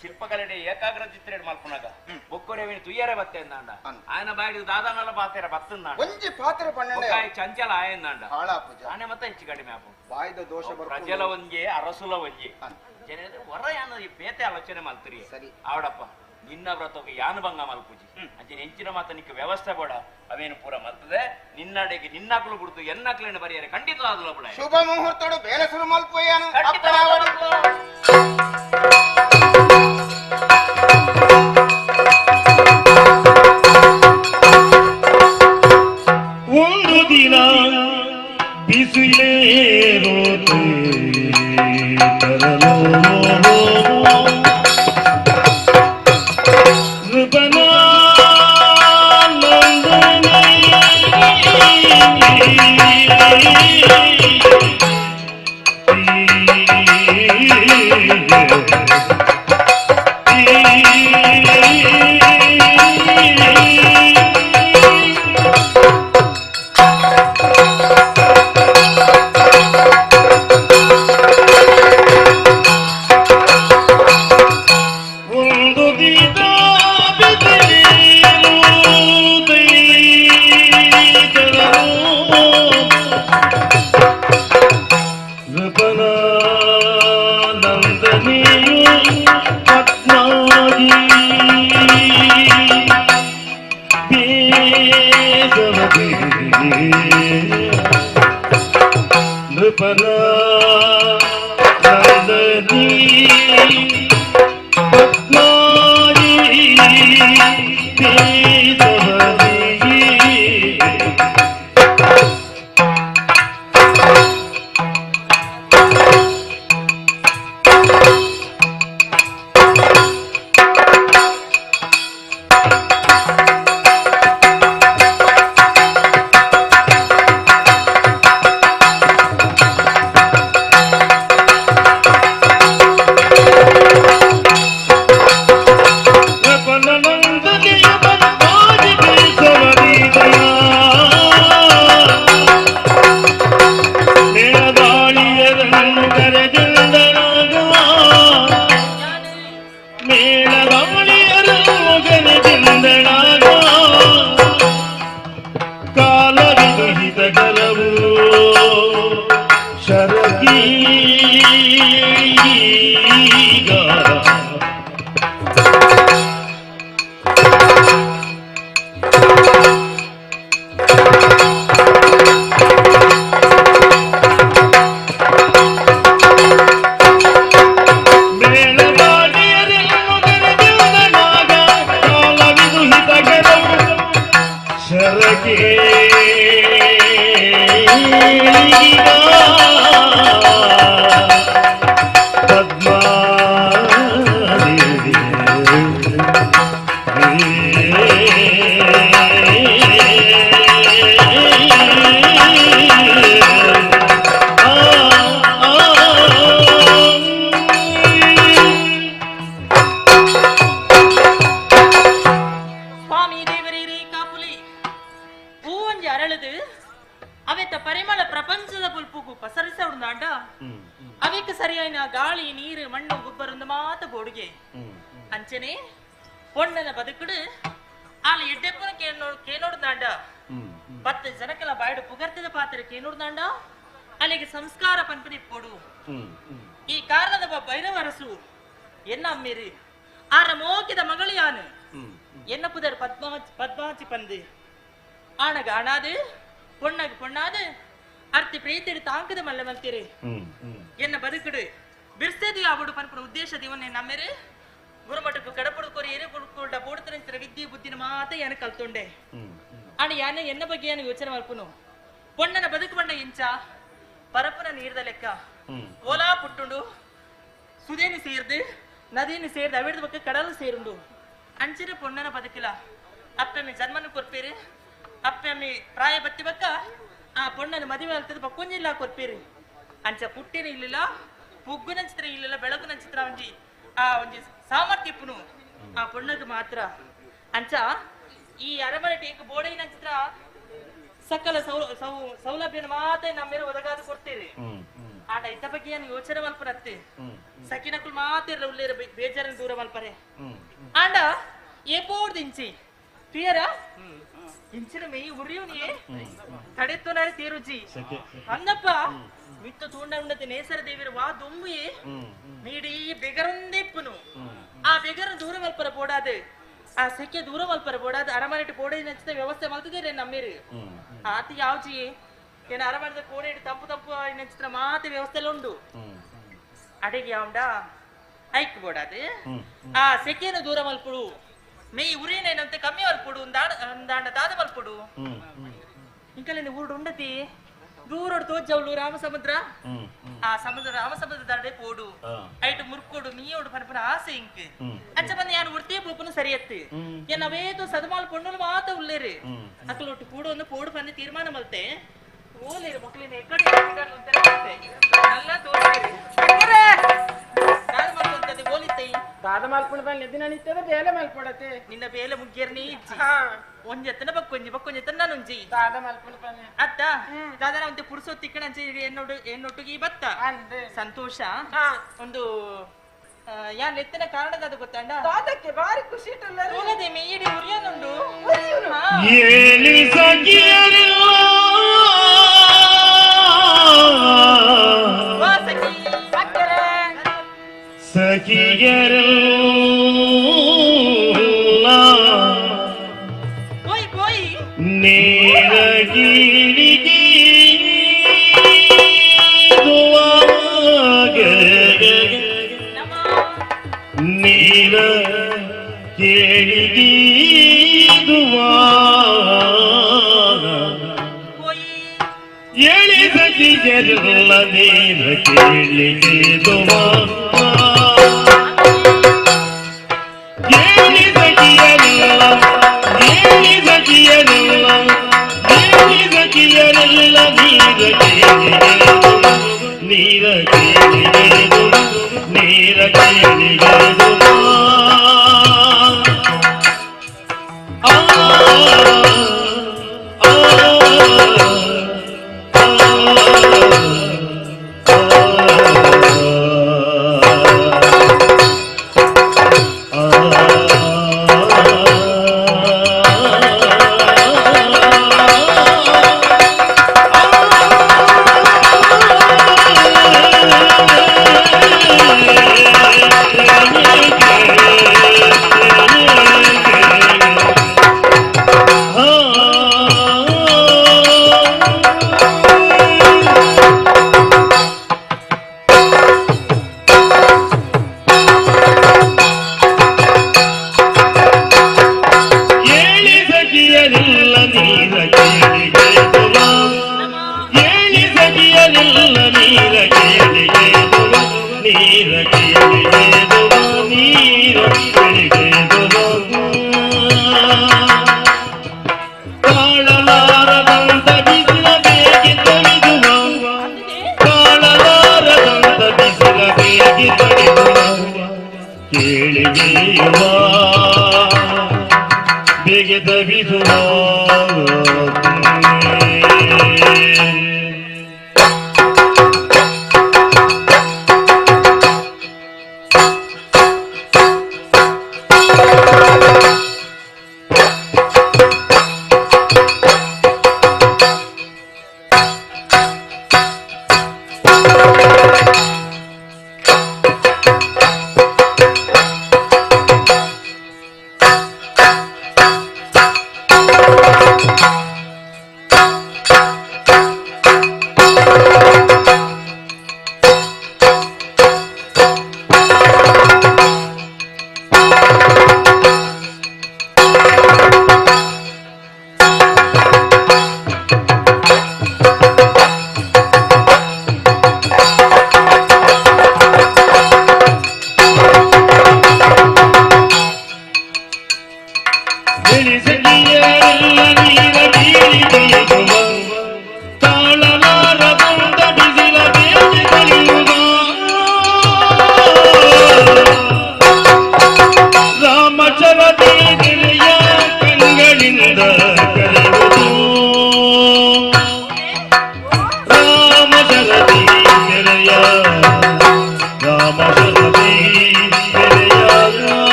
ಶಿಲ್ಪಕಲೆಡೆ ಏಕಾಗ್ರ ಚಿತ್ರ ಮಲ್ಪುನಾಗ ಬೊಕ್ಕೊರೆ ತುಯ್ಯರೆ ಬತ್ತೆ ಅಂದಾಂಡ ఆయన ಬಾಯಿಡು ದಾದಾನಲ್ಲ ಪಾತೆರ ಬತ್ತಂದ ಒಂಜಿ ಪಾತೆರ ಪಣ್ಣನೆ ಚಂಚಲ ಆಯಂದಾಂಡ ಹಾಳಾಪುಜ ಆನೆ ಮತ್ತೆ ಹೆಚ್ಚು ಕಡಿಮೆ ಆಪು ಬಾಯಿದ ದೋಷ ಪ್ರಜಲ ಒಂಜೆ ಅರಸುಲ ಒಂಜೆ ಜನ ಹೊರ ಯಾನ ಈ ಬೇತೆ ಆಲೋಚನೆ ಮಲ್ತರಿ ಸರಿ ಆವಡಪ್ಪ ನಿನ್ನ ವ್ರತಕ್ಕೆ ಯಾನು ಭಂಗ ಮಲ್ಪುಜಿ ಅಂಚೆ ನೆಂಚಿನ ಮಾತ ನಿಕ್ಕ ವ್ಯವಸ್ಥೆ ಬೋಡ ಅವೇನು ಪೂರ ಮಲ್ತದೆ ನಿನ್ನಡೆಗೆ ನಿನ್ನಕ್ಲು ಬಿಡ್ತು ಎನ್ನಕ್ಲೇನು ಬರೆಯರೆ ಖಂಡಿತ ಆದ್ಲ ಬಿಡ ಶುಭ ಮುಹೂರ್ತಡು ಬೇಲೆ ಸುರು ಮಲ್ಪಯ್ಯಾನು ಒಂದು ದಿನ ಬಿಸಿಲೇರೋದು ನಂದನಿಯು ಪರ ನಂದನಿ ಪದ್ಮಾರಿ ಕೇಶವರಿ ಅಂಚನೆ பொண்ணன ಬದುಕುಡು ಆಲ ಎಡ್ಡೆಪ್ಪನ ಕೇನೋಡ್ದಾಂಡ 10 ಜನಕ್ಕೆಲ್ಲ ಬಾಯ್ಡು ಪುಗರ್ತಿದ ಪಾತ್ರ ಕೇನೋಡ್ದಾಂಡ ಅಲ್ಲಿಗೆ ಸಂಸ್ಕಾರ ಪಂಪನಿ ಪೋಡು ಈ ಕಾರಣದ ಭೈರವರಸು ಎನ್ನ ಅಮ್ಮೇರಿ ಆರ ಮೋಕಿದ ಮಗಳಿಯಾನು ಎನ್ನ ಪುದರ್ ಪದ್ಮಾಚಿ ಪಂದು ಆಣಗ ಅಣಾದು பொண்ணாது பொண்ணாது ಅರ್ತಿ ಪ್ರೀತಿಡು ತಾಂಕದ ಮಲ್ಲ ಮಲ್ತೀರಿ ಎನ್ನ ಬದುಕುಡು ಬಿರ್ಸೇದಿ ಆವಡು ಪನ್ಪುರ ಉದ್ದೇಶ ದಿವನ್ನೇ ನಮ್ಮೇರಿ ಗುರುಮಠಕ್ಕೆ ಕಡಪಡು ಕೊರಿ ಏರಿ ಕುಡ್ಕೊಂಡ ಬೋಡ್ತನ ವಿದ್ಯೆ ಬುದ್ಧಿನ ಮಾತ ಏನ ಕಲ್ತೊಂಡೆ ಆಣ ಯಾನ ಎನ್ನ ಬಗ್ಗೆ ಏನು ಯೋಚನೆ ಮಲ್ಪುನು ಪೊಣ್ಣನ ಬದುಕು ಬಂಡ ಇಂಚ ಪರಪನ ನೀರ್ದ ಲೆಕ್ಕ ಓಲಾ ಪುಟ್ಟುಂಡು ಸುದೇನಿ ಸೇರ್ದು ನದಿನಿ ಸೇರ್ದು ಅವಿಡ್ದ ಬಗ್ಗೆ ಕಡಲು ಸೇರುಂಡು ಅಂಚಿನ ಪೊಣ್ಣನ ಬದುಕಿಲ್ಲ ಅಪ್ಪಮ್ಮಿ ಜನ್ಮನ ಕೊರ್ಪೇರಿ ಅಪ್ಪಮ್ಮಿ ಪ್ರಾಯ ಬತ್ತಿ ಬಕ್ಕ ಆ ಪೊಣ್ಣನ ಮದುವೆ ಆಗ್ತದ ಬಕ್ಕೊಂಜಿಲ್ಲ ಕೊರ್ಪೇರಿ ಅಂಚ ಪುಟ್ಟಿನ ಇಲ್ಲಿಲ್ಲ ಪುಗ್ಗು ನಚಿತ್ರ ಇಲ್ಲಿಲ್ಲ ಬೆಳಕು ನಚಿತ್ರ ಒಂಜಿ ಆ ಒಂಜಿ ಸಾಮರ್ಥ್ಯಪ್ಪುನು ಆ ಪೊಣ್ಣಗೆ ಮಾತ್ರ ಅಂಚ ಈ ಅರಮನೆ ಟೇಕ್ ಬೋಡೈ ನಚಿತ್ರ ಸಕಲ ಸೌಲಭ್ಯನ ಮಾತ್ರ ನಮ್ಮೇಲೆ ಒದಗಾದು ಕೊಡ್ತೀರಿ ಆಟ ಇತ್ತ ಬಗ್ಗೆ ಏನು ಯೋಚನೆ ಮಲ್ಪರತ್ತೆ ಸಕಿನಕ್ಕಳು ಮಾತ್ರ ಉಳ್ಳೇರ ಬೇಜಾರನ ದೂರ ಮಲ್ಪರೆ ಆಂಡ ಏಪೋಡ್ ದಿಂಚಿ ಕ್ಲಿಯರ ಇಂಚಿನ ಮೇಯಿ ಉರಿಯುನಿಯೇ ತಡೆತ್ತು ನಾಳೆ ತೀರುಜಿ ಅನ್ನಪ್ಪ ಮಿತ್ತು ತೂಂಡ ಉಂಡತೆ ನೇಸರ ದೇವಿರ ವಾ ದೊಂಬುಯೇ ನೀಡಿ ಬೆಗರಂದಿಪ್ಪುನು ಆ ಬೆಗರ ದೂರ ಮಲ್ಪರ ಬೋಡಾದು ಆ ಸೆಕೆ ದೂರ ಮಲ್ಪರ ಬೋಡಾದು ಅರಮನೆ ಬೋಡೆ ನಚ್ಚಿದ ವ್ಯವಸ್ಥೆ ಮಲ್ತಿದ್ದೀರಿ ನಮ್ಮೇರಿ ಆತಿ ಯಾವ್ಜಿ ಏನ ಅರಮನೆದ ಕೋಣೆ ತಂಪು ತಂಪು ನಚ್ಚಿದ್ರ ಮಾತ ವ್ಯವಸ್ಥೆ ಉಂಡು ಅಡಿಗೆ ಯಾವಂಡ ಐಕ್ ಬೋಡಾದು ಆ ಸೆಕೆಯನ್ನು ದೂರ ಮಲ್ಪುಡು ಮೇಯಿ ಉರಿಯನೇನಂತೆ ಕಮ್ಮಿ ಮಲ್ಪುಡು ಒಂದಾಂಡ ದಾದ ಮಲ್ಪುಡು ಇಂಕಲಿನ ಊರುಡು ಉಂಡತಿ ದೂರೋಡು ತೋಜವಳು ರಾಮಸಮುದ್ರ ಆ ಸಮುದ್ರ ರಾಮಸಮುದ್ರ ದಾಡೆ ಪೋಡು ಐಟು ಮುರ್ಕೋಡು ನೀಯೋಡು ಪನ್ಪನ ಆಸೆ ಇಂಕ್ ಅಂಚ ಬಂದು ಯಾನು ಉಡ್ತೇ ಪೋಪನು ಸರಿಯತ್ತೆ ಏನ್ ಅವೇದು ಸದಮಾಲ್ ಪೊಣ್ಣಲು ಮಾತ ಉಳ್ಳೇರಿ ಅಕ್ಕಲೊಟ್ಟು ಕೂಡ ಒಂದು ಪೋಡು ಪನ್ನೆ ತೀರ್ಮಾನ ಮಲ್ತೆ ಓಲೇರಿ ಮಕ್ಕಳಿನ ಎಕ್ಕಡೆ ಎಲ್ಲ ತೋರಿಸಿ ದಾದ ಮಲ್ಪುಣ ಬಲ್ಲಿ ದಿನ ನಿತ್ಯದ ಬೇಲೆ ಮಲ್ಪಡತೆ ನಿನ್ನ ಬೇಲೆ ಮುಗ್ಗಿರ್ನಿ ಇಚ್ಚಿ ಒಂಜೆತ್ತನ ಬಕ್ಕೊಂಜಿ ನಾನುಂಜಿ ದಾದ ಮಲ್ಪುಣ ಬಲ್ಲಿ ಅತ್ತ ದಾದನ ಒಂದು ಪುರುಸೋ ತಿಕ್ಕಣಂಚಿ ಎನ್ನೊಟ್ಟಿಗೆ ಬತ್ತ ಸಂತೋಷ ಒಂದು ಯಾನ್ ಎತ್ತಿನ ಕಾರಣದ ಅದು ಗೊತ್ತಂಡ ದಾದಕ್ಕೆ ಬಾರಿ ಖುಷಿ ತೋಲದೆ ಮೇಯಿಡಿ ಉರಿಯನುಂಡು ನೇರಗಿರಿಗೆ ಕೇಳಿಗೀದುವ ಎಳಿದಗಿಯಲ್ಲ ನೀರ ಕೇಳಿಗೀದುವ ನೀರ ಕೇಳಿಗೆದು ನೀರ ಕೇಳಿಗೆದು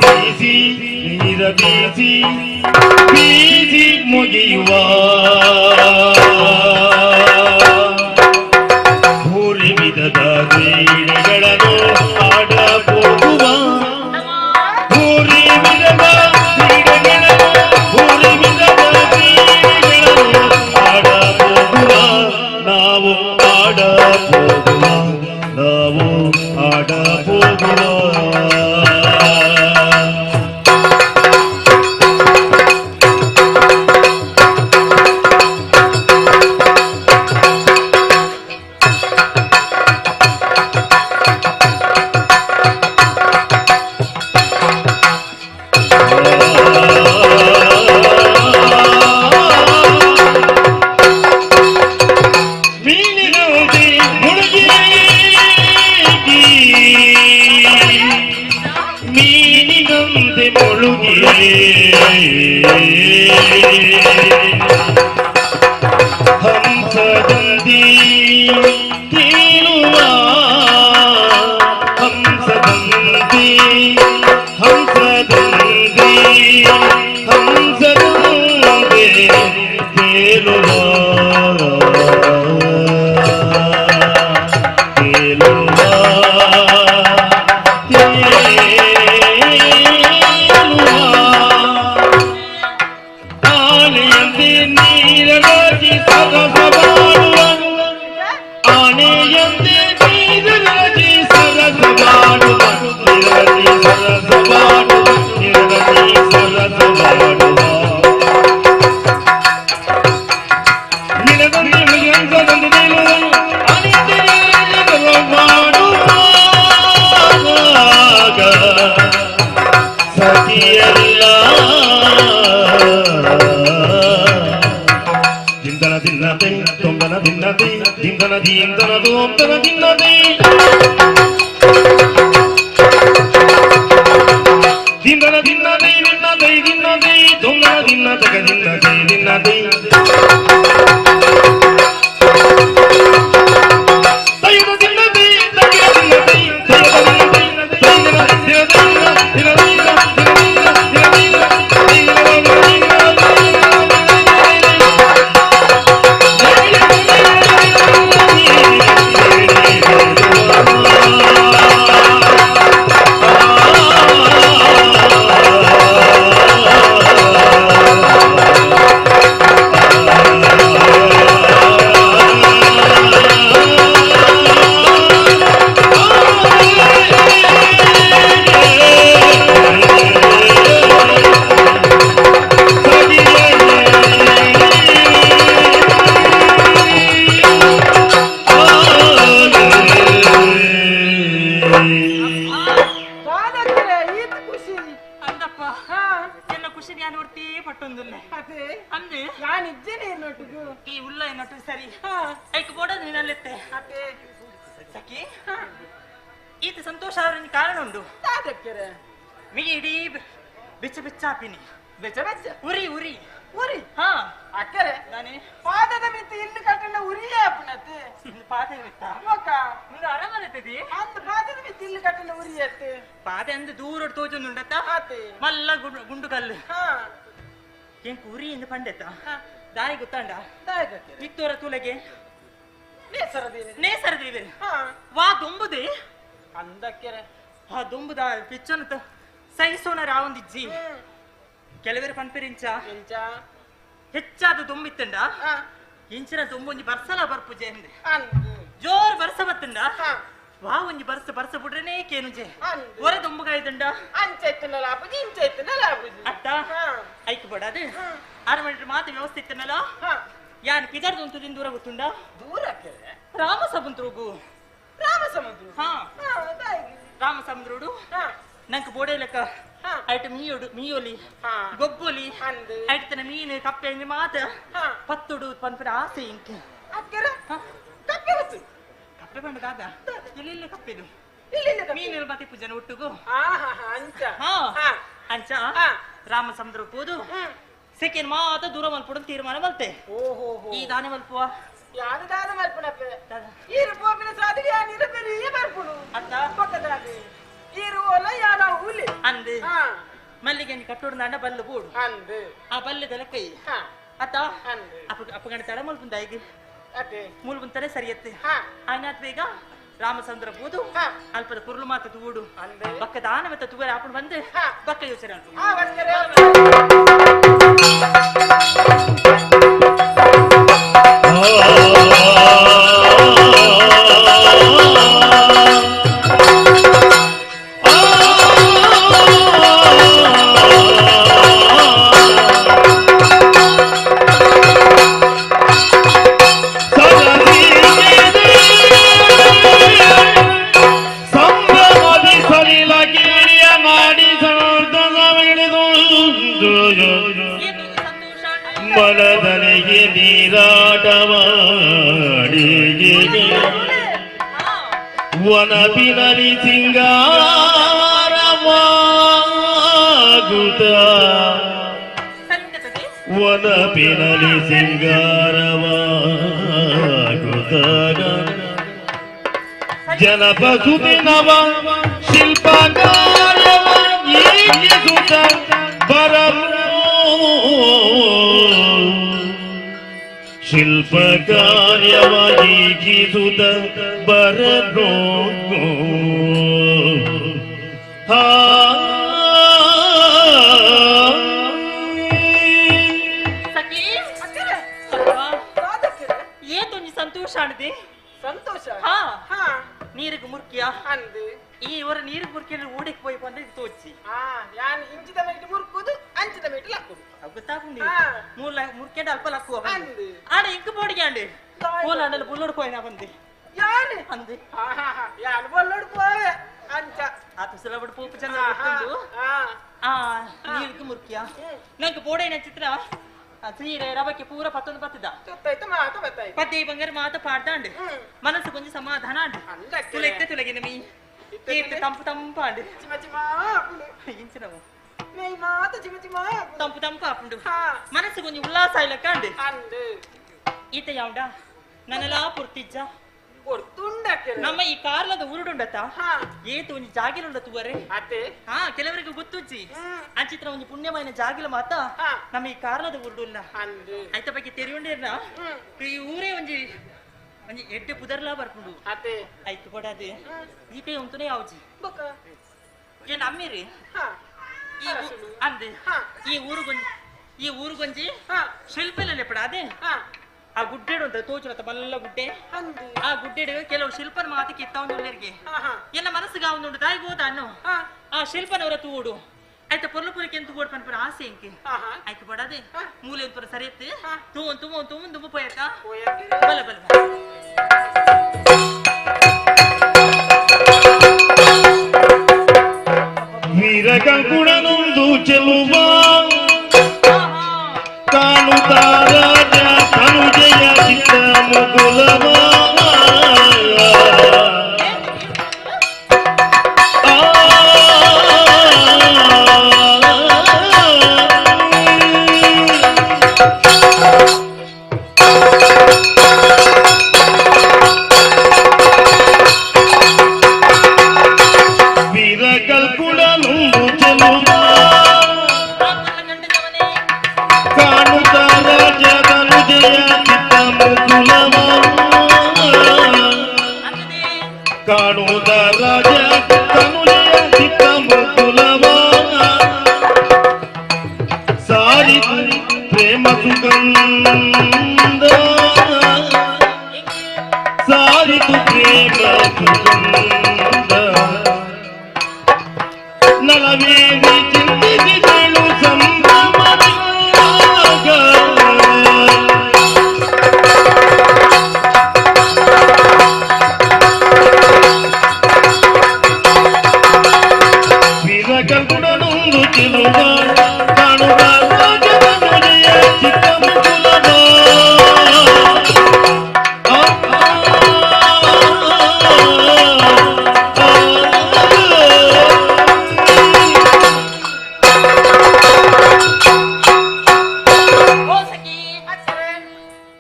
ಬೀಸಿ ನೀರ ಬೀಸಿ ಬೀಸಿ ಮುಗಿಯುವ ಭೂರಿ ವಿಧದ ಕ್ರೀಡೆಗಳನ್ನು ಆಡಬಹುವ ಭೂರಿ ವಿಧದ ಕ್ರೀಡೆಗಳನ್ನು ಭೂರಿ ವಿಧದ ಕ್ರೀಡೆಗಳನ್ನು ಆಡಬಹುವ ನಾವು ಆಡಬಹುವ ನಾವು ಆಡಬಹುವ ಮೀನಿನಂತೆ ಮುಳುಗಿ ಹಂಸದಂದಿ ತೇಲುವ ಹಂಸದಂದಿ ಹಂಸದಂದಿ ಹಂಸದಂದಿ ತೇಲುವ ಆನೆಯಂತೆ ನೀರಲಾಗಿ ಸರಸ ಮಾಡುವ ಆನೆಯಂತೆ ನೀರಲಾಗಿ ಸರಸ ಮಾಡುವ ನಿರಲಿ ಸರಸ ಮಾಡುವ ನಿರಲಿ ಸರಸ ಮಾಡುವ ನಿರದಲ್ಲಿ ಮೃಗಂಸದಂತೆ ನಿಲ್ಲುವ ಆನೆಯಂತೆ ನೀರಲು ಮಾಡುವಾಗ ಸತಿಯಲ್ಲ ದಿಂದನ ದಿನ್ನದೆ ತೊಂದನ ದಿನ್ನದೆ ದಿಂದನ ದೀಂದನ ದೋಂದನ ದಿನ್ನದೆ ದಿಂದನ ದಿನ್ನದೆ ದಿನ್ನದೆ ದಿನ್ನದೆ ತೊಂದನ ದಿನ್ನ ಜಗ ದಿನ್ನದೆ ದಿನ್ನದೆ ದೈವ ದಿನ್ನದೆ ದೈವ ದಿನ್ನದೆ ದೈವ ದಿನ್ನದೆ ದೈವ ದಿನ್ನದೆ ಈತ ಸಂತೋಷ ಅವರಿಗೆ ಕಾರಣ ಉಂಟು ಮಿಗಿ ಇಡೀ ಬೆಚ್ಚ ಬೆಚ್ಚಾಪಿನಿ ಬೆಚ್ಚ ಬೆಚ್ಚ ಉರಿ ಉರಿ ಉರಿ ಹಾ ಅಕ್ಕರೆ ನಾನೇ ಪಾದದ ಮಿತ್ತ ಇಲ್ಲಿ ಕಟ್ಟಂಡ ಉರಿಯೇ ಅಪ್ಪನತ್ತೆ ಪಾದ ಮಿತ್ತ ಮಕ್ಕ ನಿಂದು ಆರಾಮದತ್ತದಿ ಅಂದ ಪಾದದ ಮಿತ್ತ ಇಲ್ಲಿ ಕಟ್ಟಂಡ ಉರಿಯತ್ತೆ ಪಾದ ಅಂದ ದೂರ ತೋಜೊಂದುಂಡತ್ತ ಆತೆ ಮಲ್ಲ ಗುಂಡು ಕಲ್ಲು ಹಾ ಏನ್ ಉರಿ ಎಂದು ಪಂಡೆತ್ತ ದಾರಿ ಗೊತ್ತಾಂಡ ದಾರಿ ಗೊತ್ತಿರ ಮಿತ್ತೋರ ತುಲೆಗೆ ನೇಸರದೇವೆ ವಾ ದೊಂಬುದೆ ಅಂದಕ್ಕೆರೆ ಆ ದೊಂಬುದ ಪಿಚ್ಚನ ಸಹಿಸೋಣ ರಾವಂದಿಜ್ಜಿ ಕೆಲವರು ಪಂಪಿರಿಂಚ ಹೆಚ್ಚಾದ ದೊಂಬಿತ್ತಂಡ ಇಂಚಿನ ದೊಂಬೊಂಜಿ ಬರ್ಸಲ ಬರ್ಪುಜೆ ಅಂದೆ ಜೋರ್ ಬರ್ಸ ಬತ್ತಂಡ ವಾ ಒಂಜಿ ಬರ್ಸ ಬಿಡ್ರೇನೆ ಕೇನುಜೆ ಒರೆ ದೊಂಬುಗಾಯ್ದಂಡ ಅಂಚೆತ್ತನಲ್ಲ ಅಪ್ಪಜಿ ಇಂಚೆತ್ತನಲ್ಲ ಅಪ್ಪಜಿ ಅತ್ತ ಐಕ್ ಬಡದು 6 ಮಿನಿಟ್ ಮಾತು ವ್ಯವಸ್ಥೆ ಇತ್ತನಲ್ಲ ಯಾನ್ ಪಿದರ್ದೊಂತುದಿಂದ ದೂರ ಗೊತ್ತುಂಡ ದೂರಕ್ಕೆ ರಾಮಸಮುದ್ರಗು ರಾಮಸಮುದ್ರ ಹಾ ರಾಮಸಮುದ್ರಡು ನಂಗೆ ಬೋಡೆ ಲೆಕ್ಕ ಐಟ ಮೀಯೋಲಿ ಗೊಬ್ಬೊಲಿ ಐಟನ ಮೀನು ಕಪ್ಪೆ ಮಾತ ಪತ್ತುಡು ಪಂಪರ ಆಸೆ ಇಂಕ ಕಪ್ಪೆ ಕಪ್ಪೆ ಬಂಡದಾಗ ಇಲ್ಲಿ ಕಪ್ಪೆದು ಮೀನು ಮತ್ತೆ ಪೂಜನ ಒಟ್ಟುಗು ಅಂಚ ರಾಮಸಮುದ್ರ ಹೋದು ಸೆಕೆಂಡ್ ಮಾತ ದೂರ ಮಲ್ಪಡು ತೀರ್ಮಾನ ಮಲ್ತೆ ಈ ದಾನೆ ಮಲ್ಪುವ ಯಾರು ದಾನ ಮಲ್ಪನಪ್ಪ ಈ ರೂಪಿನ ಸಾಧಿಗೆ ನೀರು ಬೆರಿಯೇ ಬರ್ಪುಡು ಅಂತ ಪಕ್ಕದಾಗಿ ಇರುವಲ್ಲ ಯಾನ ಹುಲಿ ಅಂದು ಮಲ್ಲಿಗೆ ಕಟ್ಟೋಡು ನಾಡ ಬಲ್ಲು ಬೋಡು ಅಂದು ಆ ಬಲ್ಲದಲ್ಲ ಕೈ ಅತ್ತ ಅಪ್ಪಗಣ ತಡ ಮುಲ್ಪುಂದ ಈಗ ಮುಲ್ಪುಂತಾರೆ ಸರಿಯತ್ತೆ ಆಯ್ನಾತ್ ಬೇಗ ರಾಮಚಂದ್ರ ಬೋದು ಅಲ್ಪದ ಕುರುಳು ಮಾತ ತೂಡು ಬಕ್ಕದ ಆನ ಮತ್ತೆ ತೂವರೆ ಹಾಕೊಂಡು ಬಂದು ಬಕ್ಕ ಯೋಚನೆ ಮನದನಿಗೆ ನೀರಾಟವಾಡಿ ವನಪಿನಲಿ ಸಿಂಗಾರವಾಗುತ್ತ ವನಪಿನಲಿ ಸಿಂಗಾರವಾಗುತ್ತ ಜನಪಸುತಿ ನವ ಶಿಲ್ಪಕಾರ್ಯವಾಗಿಸುತ್ತ ಶಿಲ್ಪ ಕಾರ್ಯವಾಗಿಸುತ್ತ ಬರನೋ ಏತೊಂದು ಸಂತೋಷ ಆಣದೆ ಸಂತೋಷ ನೀರಿಗೆ ಮುರ್ಕಿಯ ಅಂದು ಈ ಇವರ ನೀರಿಗೆ ಮುರ್ಕಿಯಲ್ಲಿ ಓಡಿಗೆ ಹೋಗಿ ಬಂದ್ರೆ ತೋಚಿ ಯಾನ್ ಇಂಚಿದ ಮೇಟ್ ಮುರ್ಕುದು ಅಂಚಿದ ಮೇಟ್ ಲಕ್ಕುದು ಗೊತ್ತಾಗುಂಡಿ ಮೂಲ ಮುರ್ಕೆಂಡು ಅಲ್ಪ ಲಕ್ಕುವ ಆಡ ಇಂಕ ಬೋಡಿಗೆ ಅಂಡಿ ಮೂಲ ಅಂಡಲ್ಲಿ ಬುಲ್ಲೋಡ್ ಹೋಯ್ನ ಬಂದೆ ಯಾನ್ ಅಂದೆ ಯಾನ್ ಬಲ್ಲೋಡ್ ಹೋಯ್ ಅಂಚ ಆತ ಸುಲಭ ಪೂಪ ಚಂದ ಗೊತ್ತುಂಡು ನೀರಿಗೆ ಮುರ್ಕಿಯ ನಂಗೆ ಬೋಡೈನ ಚಿತ್ರ ಸೀರೆ ರವಕ್ಕೆ ಪೂರ ಪತ್ತೊಂದು ಬತ್ತದ ಪದ್ಯ ಬಂಗಾರ ಮಾತ ಪಾಡ್ದಾಂಡ್ ಮನಸ್ಸು ಕೊಂಚ ಸಮಾಧಾನ ಅಂಡ್ ತುಲೆಕ್ತೆ ತುಲಗಿನ ಮೀ ಕೀರ್ತಿ ತಂಪು ತಂಪಾಂಡ್ ಇಂಚಿನವು ತಂಪು ತಂಪು ಆಪುಂಡು ಮನಸ್ಸು ಕೊಂಚ ಉಲ್ಲಾಸ ಇಲ್ಲಕ್ಕಂಡ್ ಈತ ಯಾವ್ಡ ನನ್ನಲಾ ಪುರ್ತಿಜ್ಜ ನಮ್ಮ ಈ ಕಾರ್ಲದ ಉರುಡುಂಡತ ಏತು ಒಂಜಿ ಜಾಗಿಲುಂಡ ತೂವರೆ ಕೆಲವರಿಗೆ ಗೊತ್ತುಜ್ಜಿ ಅಂಚಿತ್ರ ಒಂಜಿ ಪುಣ್ಯమైన ಜಾಗಿಲ ಮಾತ ನಮ್ಮ ಈ ಕಾರ್ಲದ ಉರುಡುಲ್ಲ ಐತ ಬಗ್ಗೆ ತೆರಿಯುಂಡೇರ್ನ ಈ ಊರೇ ಒಂಜಿ ಒಂಜಿ ಎಡ್ಡೆ ಪುದರ್ಲಾ ಬರ್ಪುಂಡು ಐತು ಕೊಡದೆ ಈತೆ ಉಂತುನೆ ಯಾವ್ಜಿ ಏನ್ ಅಮ್ಮಿರಿ ಅಂದೆ ಈ ಊರುಗೊಂಜಿ ಶಿಲ್ಪಲಲ್ಲಿ ಪಡ ಅದೇ ಆ ಗುಡ್ಡೆಡು ಅಂತ ತೋಚುರತ್ತ ಬಲ್ಲ ಗುಡ್ಡೆ ಆ ಗುಡ್ಡೆಡು ಕೆಲವು ಶಿಲ್ಪನ ಮಾತಿ ಕಿತ್ತವನ್ನುಳ್ಳರಿಗೆ ಎಲ್ಲ ಮನಸ್ಸಿಗೆ ಅವನು ತಾಯಿ ಗೋದ ಅನ್ನು ಆ ಶಿಲ್ಪನವರ ತೂಡು ಆಯ್ತ ಪೊರ್ಲಪುರಕ್ಕೆ ಎಂತ ಓಡ್ ಪನ್ಪುರ ಆಸೆ ಎಂಕೆ ಆಯ್ತು ಬಡದೆ ಮೂಲೆ ಒಂತುರ ಸರಿಯತ್ತೆ ತುಂಬ ಪೋಯಕ ಬಲ ಬಲ ವೀರಕಂಕುಣನೊಂದು ಚೆಲುವ ಕಾಣುತ್ತಾರ ತನುಜಯ ಚಿತ್ತ ಮುಗುಲವ ವೀರಕಲ್ಕುಣನೊಂದು ಚೆಲುವ ಕಾಣುವುದ ರಾಜ ತನುಜಯ ಚಿತ್ತ ಮುಕುಲವ ಸಾರಿತು ಪ್ರೇಮ ಸುಗಂಧ ಸಾರಿತು ಪ್ರೇಮ ಸುಗಂಧ ನಲವೇದಿ ಚಿಂತಿಸಿದಳು ಸಂಭ್ರಮದ ವೀರಕಂಕುಣನೊಂದು ಚೆಲುವ ಕಾಣುವ ರಾಜನ ನುಡಿಯ ಚಿತ್ತ ಮುಕುಲವ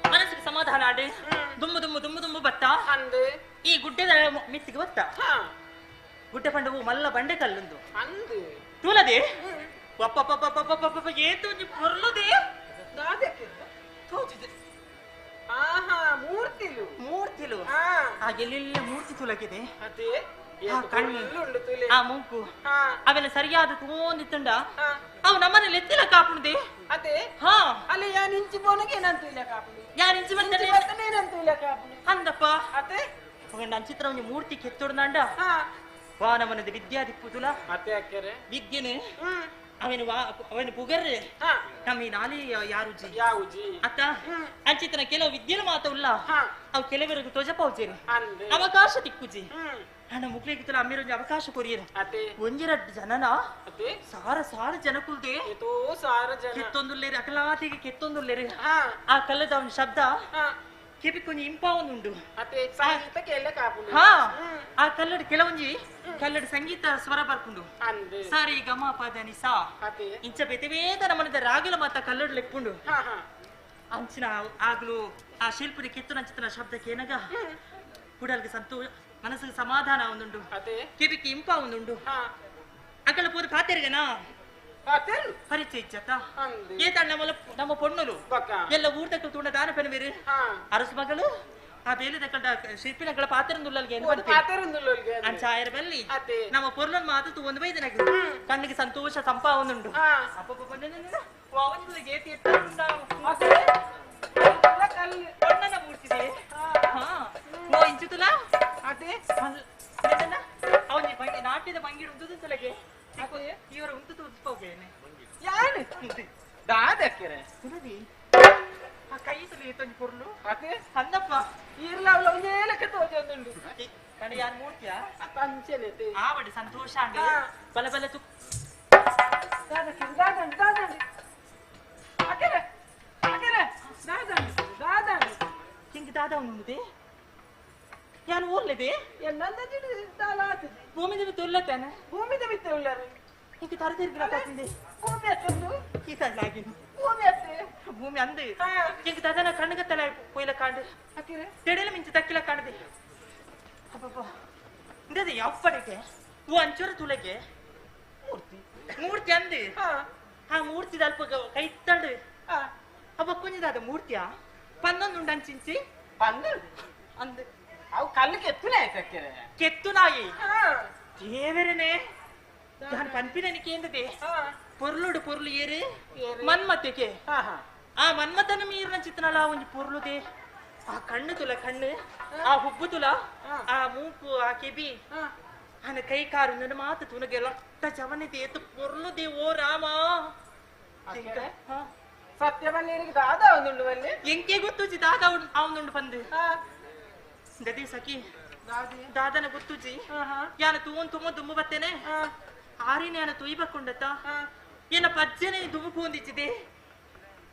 ಮನಸ್ಸಿಗೆ ಸಮಾಧಾನ ಆಡಿ ದುಮ್ಮು ಬತ್ತ ಈ ಗುಡ್ಡೆದ ಮಿತ್ತಿಗೆ ಬತ್ತ ಗುಡ್ಡೆ ಪಂಡವು ಮಲ್ಲ ಬಂಡ ಏತು ಪೊರ್ಲುದೇ ಆಹಾ ಮೂರ್ತಿಲು ಮೂರ್ತಿಲು ಹಾಗೆಲ್ಲ ಮೂರ್ತಿ ತುಲಕಿದೆ ಅದೇ ಆ ಮೂಕು ಅವೆಲ್ಲ ಸರಿಯಾದ ತೋಂದಿತ್ತಂಡ ಅವು ನಮ್ಮನೇಲಿ ಎತ್ತಿಲ್ಲ ಕಾಪುಣದೆ ಅದೇ ಹಾ ಅಲ್ಲಿ ಯಾನ್ ಇಂಚಿ ಬೋನಗೆ ಏನಂತ ಇಲ್ಲ ಕಾಪುಣಿ ಯಾನ್ ಇಂಚಿ ಬಂದರೆ ಏನಂತ ಇಲ್ಲ ಕಾಪುಣಿ ಅಂದಪ್ಪ ಅದೇ ನನ್ನ ಚಿತ್ರ ಒಂದು ಮೂರ್ತಿ ಕೆತ್ತೊಡ್ದಂಡ ವಾ ನಮ್ಮನದ ವಿದ್ಯಾ ದಿಪ್ಪುದುಲ ಅದೇ ಅಕ್ಕರೆ ವಿದ್ಯೆನೆ ಅವನು ಪುಗರ್ರೆ ಕಮ್ಮಿ ನಾಲಿ ಯಾರುಜಿ ಅತ್ತ ಅಂಚಿತನ ಕೆಲವು ವಿದ್ಯೆಲು ಮಾತವುಲ್ಲ ಅವು ಕೆಲವರಿಗೆ ತೊಜಪೌಚೇರಿ ಅವಕಾಶ ತಿಕ್ಕುಜಿ ಹಣ ಮುಕ್ಲಿಗೆ ತುಲ ಅಮ್ಮಿರೊಂದು ಅವಕಾಶ ಕೊರಿಯರು ಒಂಜರ ಜನನ ಸಾರ ಜನಕುಲ್ದೆ ಕೆತ್ತೊಂದುಲ್ಲೇರಿ ಅಕಲಾತಿಗೆ ಕೆತ್ತೊಂದುಲ್ಲೇರಿ ಆ ಕಲ್ಲದ ಅವನ ಶಬ್ದ ಕೆಪಿ ಕೊಂಚ ಇಂಪಾವೊಂದುಂಡು ಹಾ ಆ ಕಲ್ಲಡ ಕೆಲವೊಂಜಿ ಕಲ್ಲಡ ಸಂಗೀತ ಸ್ವರ ಬರ್ಪುಂಡು ಸರಿ ಗಮ ಪದ ನಿಸಾ ಇಂಚ ಬೆತೆವೇದ ನಮ್ಮನದ ರಾಗಲ ಮಾತ ಕಲ್ಲಡ ಲೆಪ್ಪುಂಡು ಅಂಚಿನ ಆಗ್ಲು ಆ ಶಿಲ್ಪದ ಕೆತ್ತುನ ಶಬ್ದಕ್ಕೆ ಏನಗ ಕುಡಲ್ಗೆ ಸಂತೋಷ ಮನಸ್ಸಿಗೆ ಸಮಾಧಾನ ಒಂದುಂಡು ಕಿವಿಗೆ ಇಂಪ ಒಂದುಂಡು ಅಕಲ ಪೋದು ಪಾತೆರಿಗನಾ ಪರಿಚಯ ಇಚ್ಚತ ಏತ ನಮ್ಮ ಪೊಣ್ಣಲು ಎಲ್ಲ ಊರ್ದಕ್ಕ ತುಂಡ ದಾನ ಪೆನವೇರು ಅರಸು ಮಗಳು ಆ ಬೇಲಿದಕ್ಕಂಡ ಶಿಲ್ಪಿನಗಳ ಪಾತ್ರಂದುಲ್ಲಲ್ಗೆ ಅಂಚಾಯರ ಬಲ್ಲಿ ನಮ್ಮ ಪೊರ್ಲನ್ ಮಾತು ಒಂದು ಬೈದಿನ ಕಣ್ಣಿಗೆ ಸಂತೋಷ ಸಂಪ ಒಂದುಂಡು ಗೇತಿ ಪೊಣ್ಣನ ಮೂರ್ತಿದೆ ಹಾ ಇಂಚುತುಲ ಅದೇ ಅವನಿ ನಾಟ್ಯದ ಮಂಗಿಡು ಉಂಟು ತಲೆಗೆ ಇವರ ಉಂಟು ತೋರಿಸ್ಬೋಗೇನೆ ಯಾರು ದಾದಕ್ಕೆರೆ ಆ ಕೈ ತುಲಿ ತಂದು ಕೊರ್ಲು ಅದೇ ಅಂದಪ್ಪ ಇರ್ಲ ಅವಳ ಒಂದೇಲಕ್ಕೆ ತೋಜೊಂದುಂಡು ಕಡೆ ಯಾರು ಮೂರ್ತಿಯ ಪಂಚನೆ ಆವಡಿ ಸಂತೋಷ ಅಂಡಿ ಬಲ ಬಲ ತು ದಾದಂಡಿ ಅಕೆರೆ ದಾದಂಡಿ ಹಿಂಗೆ ದಾದ ಉಂಟು ಯಾರು ಊರ್ಲಿದೆ ಭೂಮಿ ಬಿತ್ತು ಉಳ್ಳತ್ತೇನೆ ಭೂಮಿ ಬಿತ್ತು ಉಳ್ಳರು ಹಿಂಗೆ ತರದಿರ್ಗಿಲ್ಲ ಭೂಮಿ ಹತ್ತೊಂದು ಈ ತಳ್ಳಾಗಿ ಭೂಮಿ ಹತ್ತೆ ಭೂಮಿ ಅಂದು ಹಿಂಗೆ ತದನ ಕಣ್ಣಗತ್ತಲ ಕೊಯ್ಲ ಕಾಂಡು ತೆಡೆಲ ಮಿಂಚು ತಕ್ಕಿಲ ಕಾಣದೆ ಅಬ್ಬಬ್ಬ ಇಂದದೆ ಯಾವ ಪಡೆಗೆ ಓ ಅಂಚೂರ ತುಳಗೆ ಮೂರ್ತಿ ಅಂದು ಆ ಮೂರ್ತಿ ಅಲ್ಪ ಕೈ ತಂಡು ಅಬ್ಬ ಕುಂಜಿದಾದ ಮೂರ್ತಿಯ ಪನ್ನೊಂದು ಅಂಚಿಂಚಿ ಅಂದು ಅವು ಕಲ್ಲು ಕೆತ್ತುನೆ ಕೆತ್ತು ನಾಯಿ ದೇವರನೆ ನಾನು ಪನ್ಪಿನನಿಕೆ ಎಂದದೆ ಪೊರ್ಲು ಏರು ಮನ್ಮತ್ತೆಗೆ ಆ ಮನ್ಮಥನ ಮೀರಿನ ಚಿತ್ರನಲ್ಲ ಒಂದು ಪೊರ್ಲುದೆ ಆ ಕಣ್ಣು ತುಲ ಕಣ್ಣು ಆ ಹುಬ್ಬು ತುಲ ಆ ಮೂಪು ಆ ಕೆಬಿ ಆನ ಕೈ ಕಾರು ನನ್ನ ಮಾತು ತುನಗೆ ಲೊಟ್ಟ ಚವನಿದೆ ಎತ್ತು ಪೊರ್ಲುದೆ ಓ ರಾಮ ಸತ್ಯವನ್ನೇರಿಗೆ ದಾದ ಅವನುಂಡು ಬಲ್ಲಿ ಎಂಕೆ ಗೊತ್ತು ದಾದ ಅವನುಂಡು ಬಂದು ಗದಿ ಸಖಿ ದಾದನ ಗೊತ್ತುಜಿ ಯಾನ ತೂನ್ ತುಂಬ ದುಮ್ಮು ಬತ್ತೇನೆ ಆರಿನ ಯಾನ ತುಯ್ಬಕೊಂಡತ್ತ ಏನ ಪಜ್ಜನೆ ದುಮ್ಮು ಹೊಂದಿಚ್ಚಿದೆ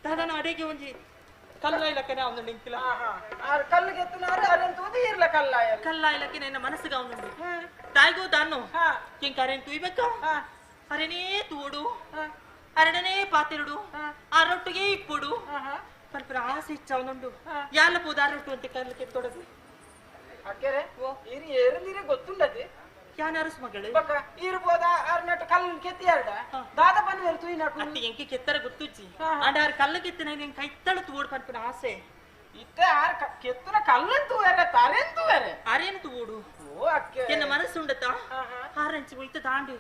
ದಾದನ ಅಡೆಗೆ ಒಂಜಿ ಕಲ್ಲ ಇಲಕ್ಕನೆ ಅವನು ನಿಂತಿಲ್ಲ ಕಲ್ಲಿಗೆ ಕಲ್ಲ ಇಲಕ್ಕೆ ನನ್ನ ಮನಸ್ಸಿಗೆ ಅವನುಂಡು ತಾಯಿಗೂ ದಾನು ಕೆಂಕ ಅರೆನ್ ತುಯ್ಬೇಕ ಅರೆನೇ ತೂಡು ಅರಡನೇ ಪಾತೆರುಡು ಆ ರೊಟ್ಟಿಗೆ ಇಪ್ಪುಡು ಸ್ವಲ್ಪ ಆಸೆ ಇಚ್ಚ ಅವನುಂಡು ಯಾಲ ಪೋದ ಆ ರೊಟ್ಟು ಅಂತ ಕಲ್ಲ ಕೆತ್ತೊಡದು ಅಕ್ಕರೆ ಇರಿ ಏರುಂದಿರೆ ಗೊತ್ತುಂಡದೆ ಯಾನರಸ್ ಮಗಳು ಇರ್ಬೋದ ಅರ್ನಟ್ಟು ಕಲ್ಲು ಕೆತ್ತಿಯಾರ್ಡ ದಾದ ಬಂದು ತುಯಿ ನಾಕು ಅಟ್ಟಿ ಎಂಕೆ ಕೆತ್ತರ ಗೊತ್ತುಚ್ಚಿ ಅಂಡ ಆರ್ ಕಲ್ಲು ಕೆತ್ತಿನ ನಿನ್ ಕೈತ್ತಳು ತೂಡು ಪನ್ಪನ ಆಸೆ ಇತ್ತೆ ಆರ್ ಕೆತ್ತನ ಕಲ್ಲಂತೂ ಬೇರೆ ತಾರೆಂತೂ ಬೇರೆ ಅರೇನು ತೂಡು ಓ ಅಕ್ಕೆ ಎನ್ನ ಮನಸ್ಸು ಉಂಡತ ಆರೆಂಚು ಉಳಿತ ತಾಂಡು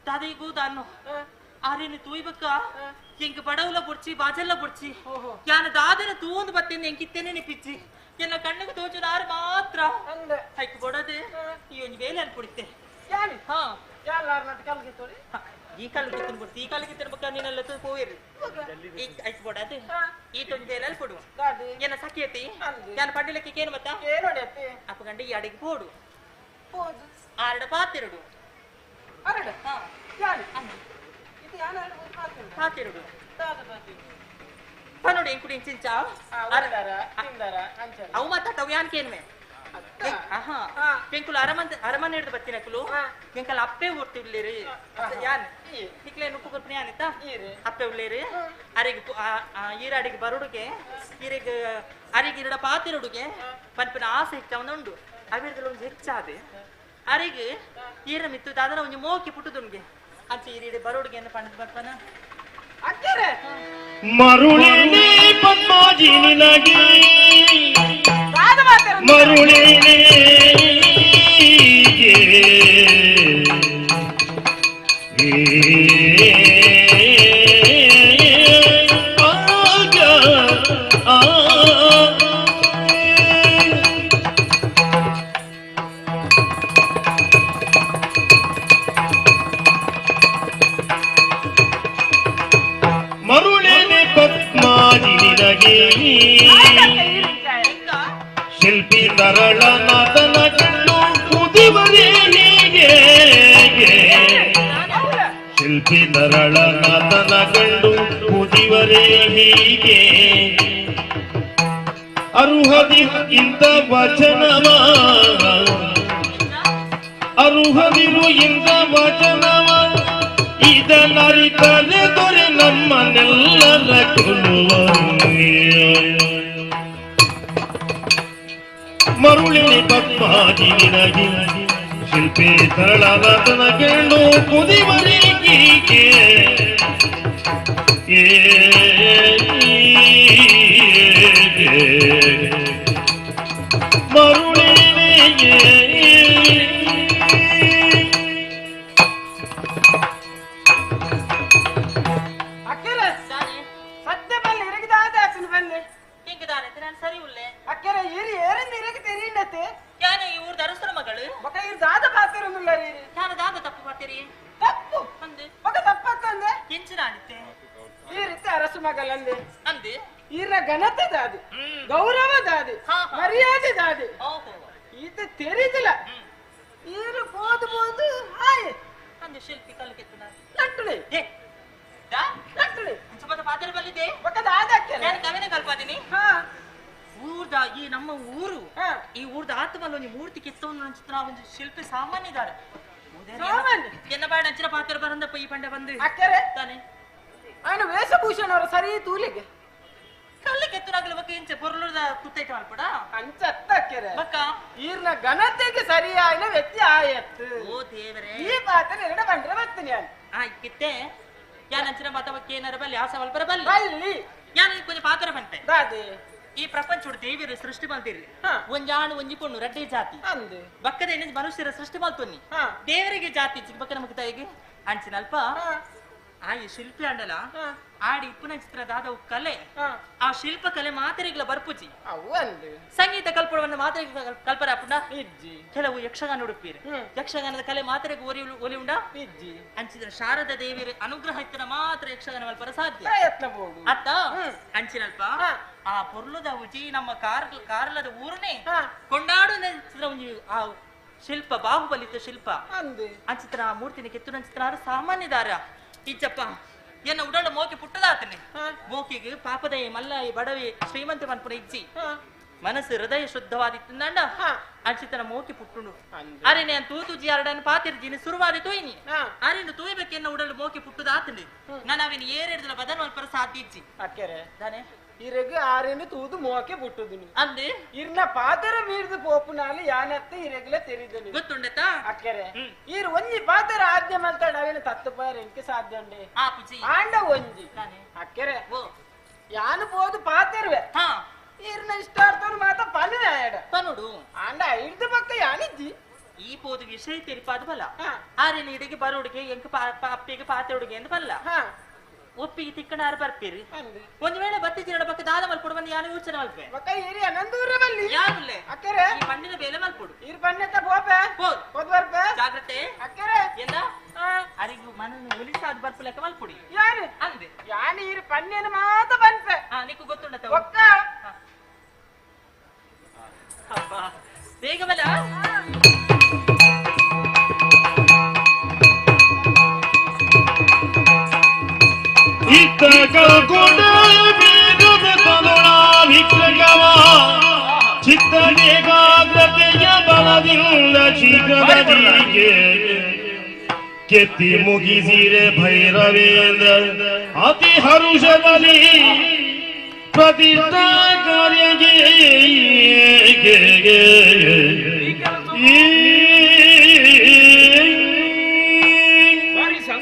ದಾದೆಗೂ ದಾನು ಆರೇನು ತೂಯ್ಬಕ್ಕ ಎಂಕ ಬಡವಲ ಬೊಡ್ಚಿ ಬಾಜಲ್ಲ ಬೊಡ್ಚಿ ಯಾನ ದಾದನ ತೂಂದು ಬತ್ತೇನೆ ಎಂಕಿತ್ತೇನೆ ನಿಪ್ಪಿಚ್ಚಿ ಎಲ್ಲ ಕಣ್ಣಿಗೆ ತೋಚುನಾರು ಮಾತ್ರ ಹೈಕ್ ಬೊಡದೆ ಈ ಒಂದು ವೇಲೆ ಅನ್ಕೊಡುತ್ತೆ ಹಾ ಈ ಕಾಲು ಕಿತ್ತನ್ ಬಿಡ್ತಿ ಈ ಕಾಲು ಕಿತ್ತನ್ ಬಕ್ಕ ನೀನೆಲ್ಲ ಹೋಗಿರಿ ಹೈಕ್ ಬೊಡದೆ ಈ ಒಂದು ವೇಲೆ ಅಲ್ಲಿ ಕೊಡು ಏನ ಸಖಿಯತಿ ಯಾನ ಪಡ್ಡಿಲಕ್ಕೆ ಕೇನು ಮತ್ತ ಅಪ್ಪ ಗಂಡ ಈ ಅಡಿಗೆ ಪೋಡು ಆರಡ ಪಾತೆರಡು ಪಾತೆರಡು ಪನೋಡಿ ಇಂಕುಡಿ ಇಂಚಿಂಚ ಅವು ಮಾತಾಡ್ತಾವ ಯಾನ್ ಕೇನ್ಮೆ ಕೆಂಕುಲು ಅರಮನೆ ಹಿಡಿದು ಬತ್ತಿನಕುಲು ಕೆಂಕಲ್ ಅಪ್ಪೆ ಊರ್ತಿರ್ಲಿರಿ ಯಾನ್ ನಿಕ್ಲೆ ನುಕ್ಕು ಬರ್ಪಣಿ ಆನಿತಾ ಅಪ್ಪೆ ಉಳ್ಳೇರಿ ಅರಿಗೆ ಈರಾಡಿಗೆ ಬರುಡುಗೆ ಈರಿಗೆ ಅರಿಗೆ ಇರಡ ಪಾತಿರುಡುಗೆ ಪನ್ಪಿನ ಆಸೆ ಇಷ್ಟ ಒಂದುಂಡು ಅವಿರದಲ್ಲಿ ಒಂದು ಹೆಚ್ಚಾದೆ ಅರಿಗೆ ಈರ ಮಿತ್ತು ಅದರ ಒಂದು ಮೋಕಿ ಪುಟ್ಟುದುನ್ಗೆ ಅಂಚೆ ಬರೋಡಿಗೆ ಏನು ಪಣದ ಬರ್ತಾನ ಅಕ್ಕರೆ ಮರುಳೇನೆ ಪದ್ಮಾಜಿ ನಿನಗೆ ಮರುಳೇನೆ ಮರುಳೇನೆ ಪದ್ಮಾಜಿ ನಿನಗೆ ಶಿಲ್ಪಿ ತರಳನಾಥನ ಕಣ್ಣು ಕುದಿವರೇ ಹೀಗೆ ಶಿಲ್ಪಿ ತರಳನಾಥನ ಕಣ್ಣು ಕುದಿವರೇ ಹೀಗೆ ಅರುಹದಿ ಇಂಥ ವಚನವ ಅರುಹದಿರು ಇಂಥ ವಚನವ ಇದನ್ನರಿತರೆ ದೊರೆ ನಮ್ಮನ್ನೆಲ್ಲರ ಕೊಲ್ಲುವ ಮರುಳಿನ ಪದ್ಮಾಜಿ ನಿನಗೆ ಶಿಲ್ಪಿ ತರಳನಾಥನ ಕಣ್ಣು ಕುದಿವರಿಗೆ ಮರುಳಿನಿಗೆ ಅಕ್ಕರೆ ಸದ್ಯ ಬಲ್ಲಿ ಇರಗಿದಾದ ಅಕ್ಕನ ಬಲ್ಲಿ ಹೆಂಗದಾನೆ ನಾನು ಸರಿ ಉಳ್ಳೆ ಅಕ್ಕರೆ ಇರಿ ಏರಿಂದ ಇರಗಿ ತೆರೀಂಡತೆ ಯಾನೆ ಈ ಊರ್ ದರಸರ ಮಗಳು ಬಕ ಇರ್ ದಾದ ಪಾತಿರೊಂದಿಲ್ಲ ರೀ ನಾನು ದಾದ ತಪ್ಪು ಮಾಡ್ತೀರಿ ತಪ್ಪು ಅಂದೆ ಬಕ ತಪ್ಪಕ್ಕಂದೆ ಎಂಚಿನ ಆಡಿತೆ ಈ ರೀತಿ ಅರಸು ಮಗಲಂದೆ ಅಂದೆ ಈರ ಘನತೆ ದಾದಿ ಗೌರವ ದಾದಿ ಮರ್ಯಾದೆ ದಾದಿ ಈತ ತೆರೀದಿಲ್ಲ ಈರು ಬೋದು ಹಾಯ್ ಅಂದೆ ಶಿಲ್ಪಿ ಕಲ್ಕೆತ್ತು ನಾನು ಲಟ್ಟುಳಿ ಲಟ್ಟುಳಿ ಸುಮ್ಮನೆ ಪಾತ್ರ ಬಲ್ಲಿದೆ ಬಕ ದಾದ ಅಕ್ಕರೆ ನಾನು ಕವಿನ ಕಲ್ಪಾದಿನಿ ಹಾ ಊರ್ದ ಈ ನಮ್ಮ ಊರು ಈ ಊರ್ದ ಆತ್ಮಲ್ಲಿ ಒಂದು ಮೂರ್ತಿ ಕೆತ್ತವನ್ನು ಚಿತ್ರ ಒಂದು ಶಿಲ್ಪಿ ಸಾಮಾನ್ಯ ಇದ್ದಾರೆ ಎನ್ನ ಬಾಡ ಅಂಚಿನ ಪಾತ್ರ ಬರಂದಪ್ಪ ಈ ಪಂಡ ಬಂದು ಅಕ್ಕರೆ ತಾನೆ ಅವನು ವೇಷಭೂಷಣ ಅವರ ಸರಿ ತೂಲಿಗೆ ಕಳ್ಳಿ ಕೆತ್ತನಾಗಲಿ ಬಕ್ಕ ಇಂಚೆ ಪೊರ್ಲುದ ಕುತ್ತೈತ ಮಲ್ಪಡ ಅಂಚತ್ತ ಅಕ್ಕರೆ ಬಕ್ಕ ಈರ್ನ ಘನತೆಗೆ ಸರಿಯಾಯಿನ ವ್ಯಕ್ತಿ ಆಯತ್ತು ಓ ದೇವರೇ ಈ ಪಾತ್ರ ಎರಡು ಬಂದ್ರೆ ಬರ್ತೀನಿ ನಾನು ಕಿತ್ತೆ ಯಾನ್ ಅಂಚಿನ ಮಾತವಕ್ಕೆ ಏನಾರ ಬಲ್ಲಿ ಆಸ ಮಲ್ಪರ ಬಲ್ಲಿ ಬಲ್ಲಿ ಯಾನ್ ಕೊಂಚ ಪಾತ್ರ ಬಂತೆ ದಾದಿ ಈ ಪ್ರಪಂಚದ ದೇವಿಯರು ಸೃಷ್ಟಿ ಮಾಡ್ತೀರಿ ಒಂಜಾಣು ಒಂಜಿ ಪೊಣ್ಣು ರೆಡ್ಡಿ ಜಾತಿ ಬಕ್ಕದ ಎಣ್ಣೆ ಮನುಷ್ಯರ ಸೃಷ್ಟಿ ಮಾಡ್ತೊನ್ನಿ ದೇವರಿಗೆ ಜಾತಿ ಬಕ್ಕ ನಮಗೆ ತಾಯಿಗೆ ಅಂಚಿನ ಅಲ್ಪ ಆ ಈ ಶಿಲ್ಪಿ ಅಂಡಲ ಆಡಿ ಇಪ್ಪನ ಚಿತ್ರದಾದ ಕಲೆ ಆ ಶಿಲ್ಪ ಕಲೆ ಮಾತೆರೆಗಳ ಬರ್ಪುಜಿ ಸಂಗೀತ ಕಲ್ಪಡವನ್ನು ಮಾತೆರೆ ಕಲ್ಪರ ಪುಂಡ ಕೆಲವು ಯಕ್ಷಗಾನ ಉಡುಪೀರಿ ಯಕ್ಷಗಾನದ ಕಲೆ ಮಾತೆರೆಗೆ ಒಲಿ ಉಂಡ ಅಂಚಿನ ಶಾರದಾ ದೇವಿಯ ಅನುಗ್ರಹ ಇತ್ತನ ಮಾತ್ರ ಯಕ್ಷಗಾನ ಮಲ್ಪರ ಸಾಧ್ಯ ಅತ್ತ ಅಂಚಿನಲ್ಪ ಆ ಪೊರ್ಲುದ ಉಜಿ ನಮ್ಮ ಕಾರ್ಲದ ಊರನೇ ಕೊಂಡಾಡು ಆ ಶಿಲ್ಪ ಬಾಹುಬಲಿತ ಶಿಲ್ಪ ಅಂಚಿತ್ರ ಆ ಮೂರ್ತಿನ ಕೆತ್ತುನ ಚಿತ್ರ ಸಾಮಾನ್ಯದಾರ ಇಜ್ಜಪ್ಪ ಎನ್ನ ಉಡಾಳ ಮೋಕೆ ಪುಟ್ಟದಾತನೆ ಮೋಕಿಗೆ ಪಾಪದಯ ಮಲ್ಲಾಯಿ ಬಡವಿ ಶ್ರೀಮಂತ ಮನ್ಪುನ ಇಜ್ಜಿ ಮನಸ್ಸು ಹೃದಯ ಶುದ್ಧವಾದಿತ್ತು ನಂಡ ಅಂಚಿತನ ಮೋಕೆ ಪುಟ್ಟುಂಡು ಅರೆ ನಾನು ತೂತುಜಿ ಎರಡನ್ನು ಪಾತಿರ್ಜೀನಿ ಸುರುವಾದಿ ತೂಯಿನಿ ಅರೆಂದು ತೂಯ್ಬೇಕೆನ್ನ ಉಡಾಳು ಮೋಕೆ ಪುಟ್ಟದಾತನೆ ನಾನು ಅವಿನ ಏರೆಡ್ದಲ ಬದನ್ ಮಲ್ಪರ ಸಾಧ್ಯ ಇಜ್ಜಿ ಅಕ್ಕರೆ ತಾನೆ ಇರಗೆ ಆರೆಂದು ತೂದು ಮೋಕೆ ಬಿಟ್ಟುದು ಅಂದೆ ಇರ್ನ ಪಾತರ ಮೀರ್ದು ಪೋಪುನಾಲಿ ಯಾನತ್ತೆ ಇರಗಲೆ ತೆರಿದನು ಗೊತ್ತುಂಡತ ಅಕ್ಕರೆ ಈರ್ ಒಂಜಿ ಪಾತರ ಆಜ್ಞೆ ಮಲ್ತಾಡ ಅವೇನು ತತ್ತು ಪಾರ ಎಂಕೆ ಸಾಧ್ಯ ಉಂಡೆ ಆಂಡ ಒಂಜಿ ಅಕ್ಕರೆ ಯಾನು ಪೋದು ಪಾತಿರ್ವೆ ಈರ್ನ ಇಷ್ಟಾರ್ಥರು ಮಾತ ಪನು ಆಯಡ ಪನುಡು ಆಂಡ ಐದು ಪಕ್ಕ ಯಾನಿಜ್ಜಿ ಈ ಪೋದು ವಿಷಯ ತೆರಿಪಾದ ಬಲ ಆರೇನು ಇಡಿಗೆ ಬರೋಡಿಗೆ ಎಂಕ ಅಪ್ಪಿಗೆ ಪಾತೆಡುಗೆ ಎಂದು ಬಲ್ಲ ಒಪ್ಪಿಗೆ ತಿಕ್ಕಣಾರು ಬರ್ತೀರಿ ಒಂದ್ ವೇಳೆ ಬತ್ತಿನ ಬಗ್ಗೆ ದಾದ ಮಲ್ಪಡು ಬಂದು ಯಾರು ಯೋಚನೆ ಮಲ್ಪೆ ಯಾರುಲ್ಲೇ ಅಕ್ಕರೆ ಈ ಮಣ್ಣಿನ ಬೇಲೆ ಮಲ್ಪಡು ಈರ್ ಬಣ್ಣತ್ತ ಬೋಪೆ ಹೋದ್ ಬರ್ಪೆ ಜಾಗ್ರತೆ ಅಕ್ಕರೆ ಎಂದ ಅರಿಗು ಮನನ್ನು ಒಲಿಸಾದ ಬರ್ಪು ಲೆಕ್ಕ ಮಲ್ಪುಡಿ ಯಾರು ಅಂದೆ ಯಾನು ಈರ್ ಪನ್ನೇನು ಮಾತ ಬಂಪೆ ನಿಕ್ಕು ಗೊತ್ತುಂಡತ ಒಕ್ಕ ಅಬ್ಬಾ ಬೇಗ ಬಲ ಇತ್ತಗ ಗುಣ ಬೀಗದ ತನುಳ ವಿಕ್ರಯವ ಚಿತ್ತನೇಕಾಗ್ರತೆಯ ಬಲದಿಂದ ಶೀಘ್ರದೀಗೆ ಕೆತ್ತಿ ಮುಗಿಸಿರೆ ಭೈರವೇಂದ್ರ ಅತಿ ಹರುಷದಲ್ಲಿ ಪ್ರತಿಷ್ಠಾ ಕಾರ್ಯಗೆ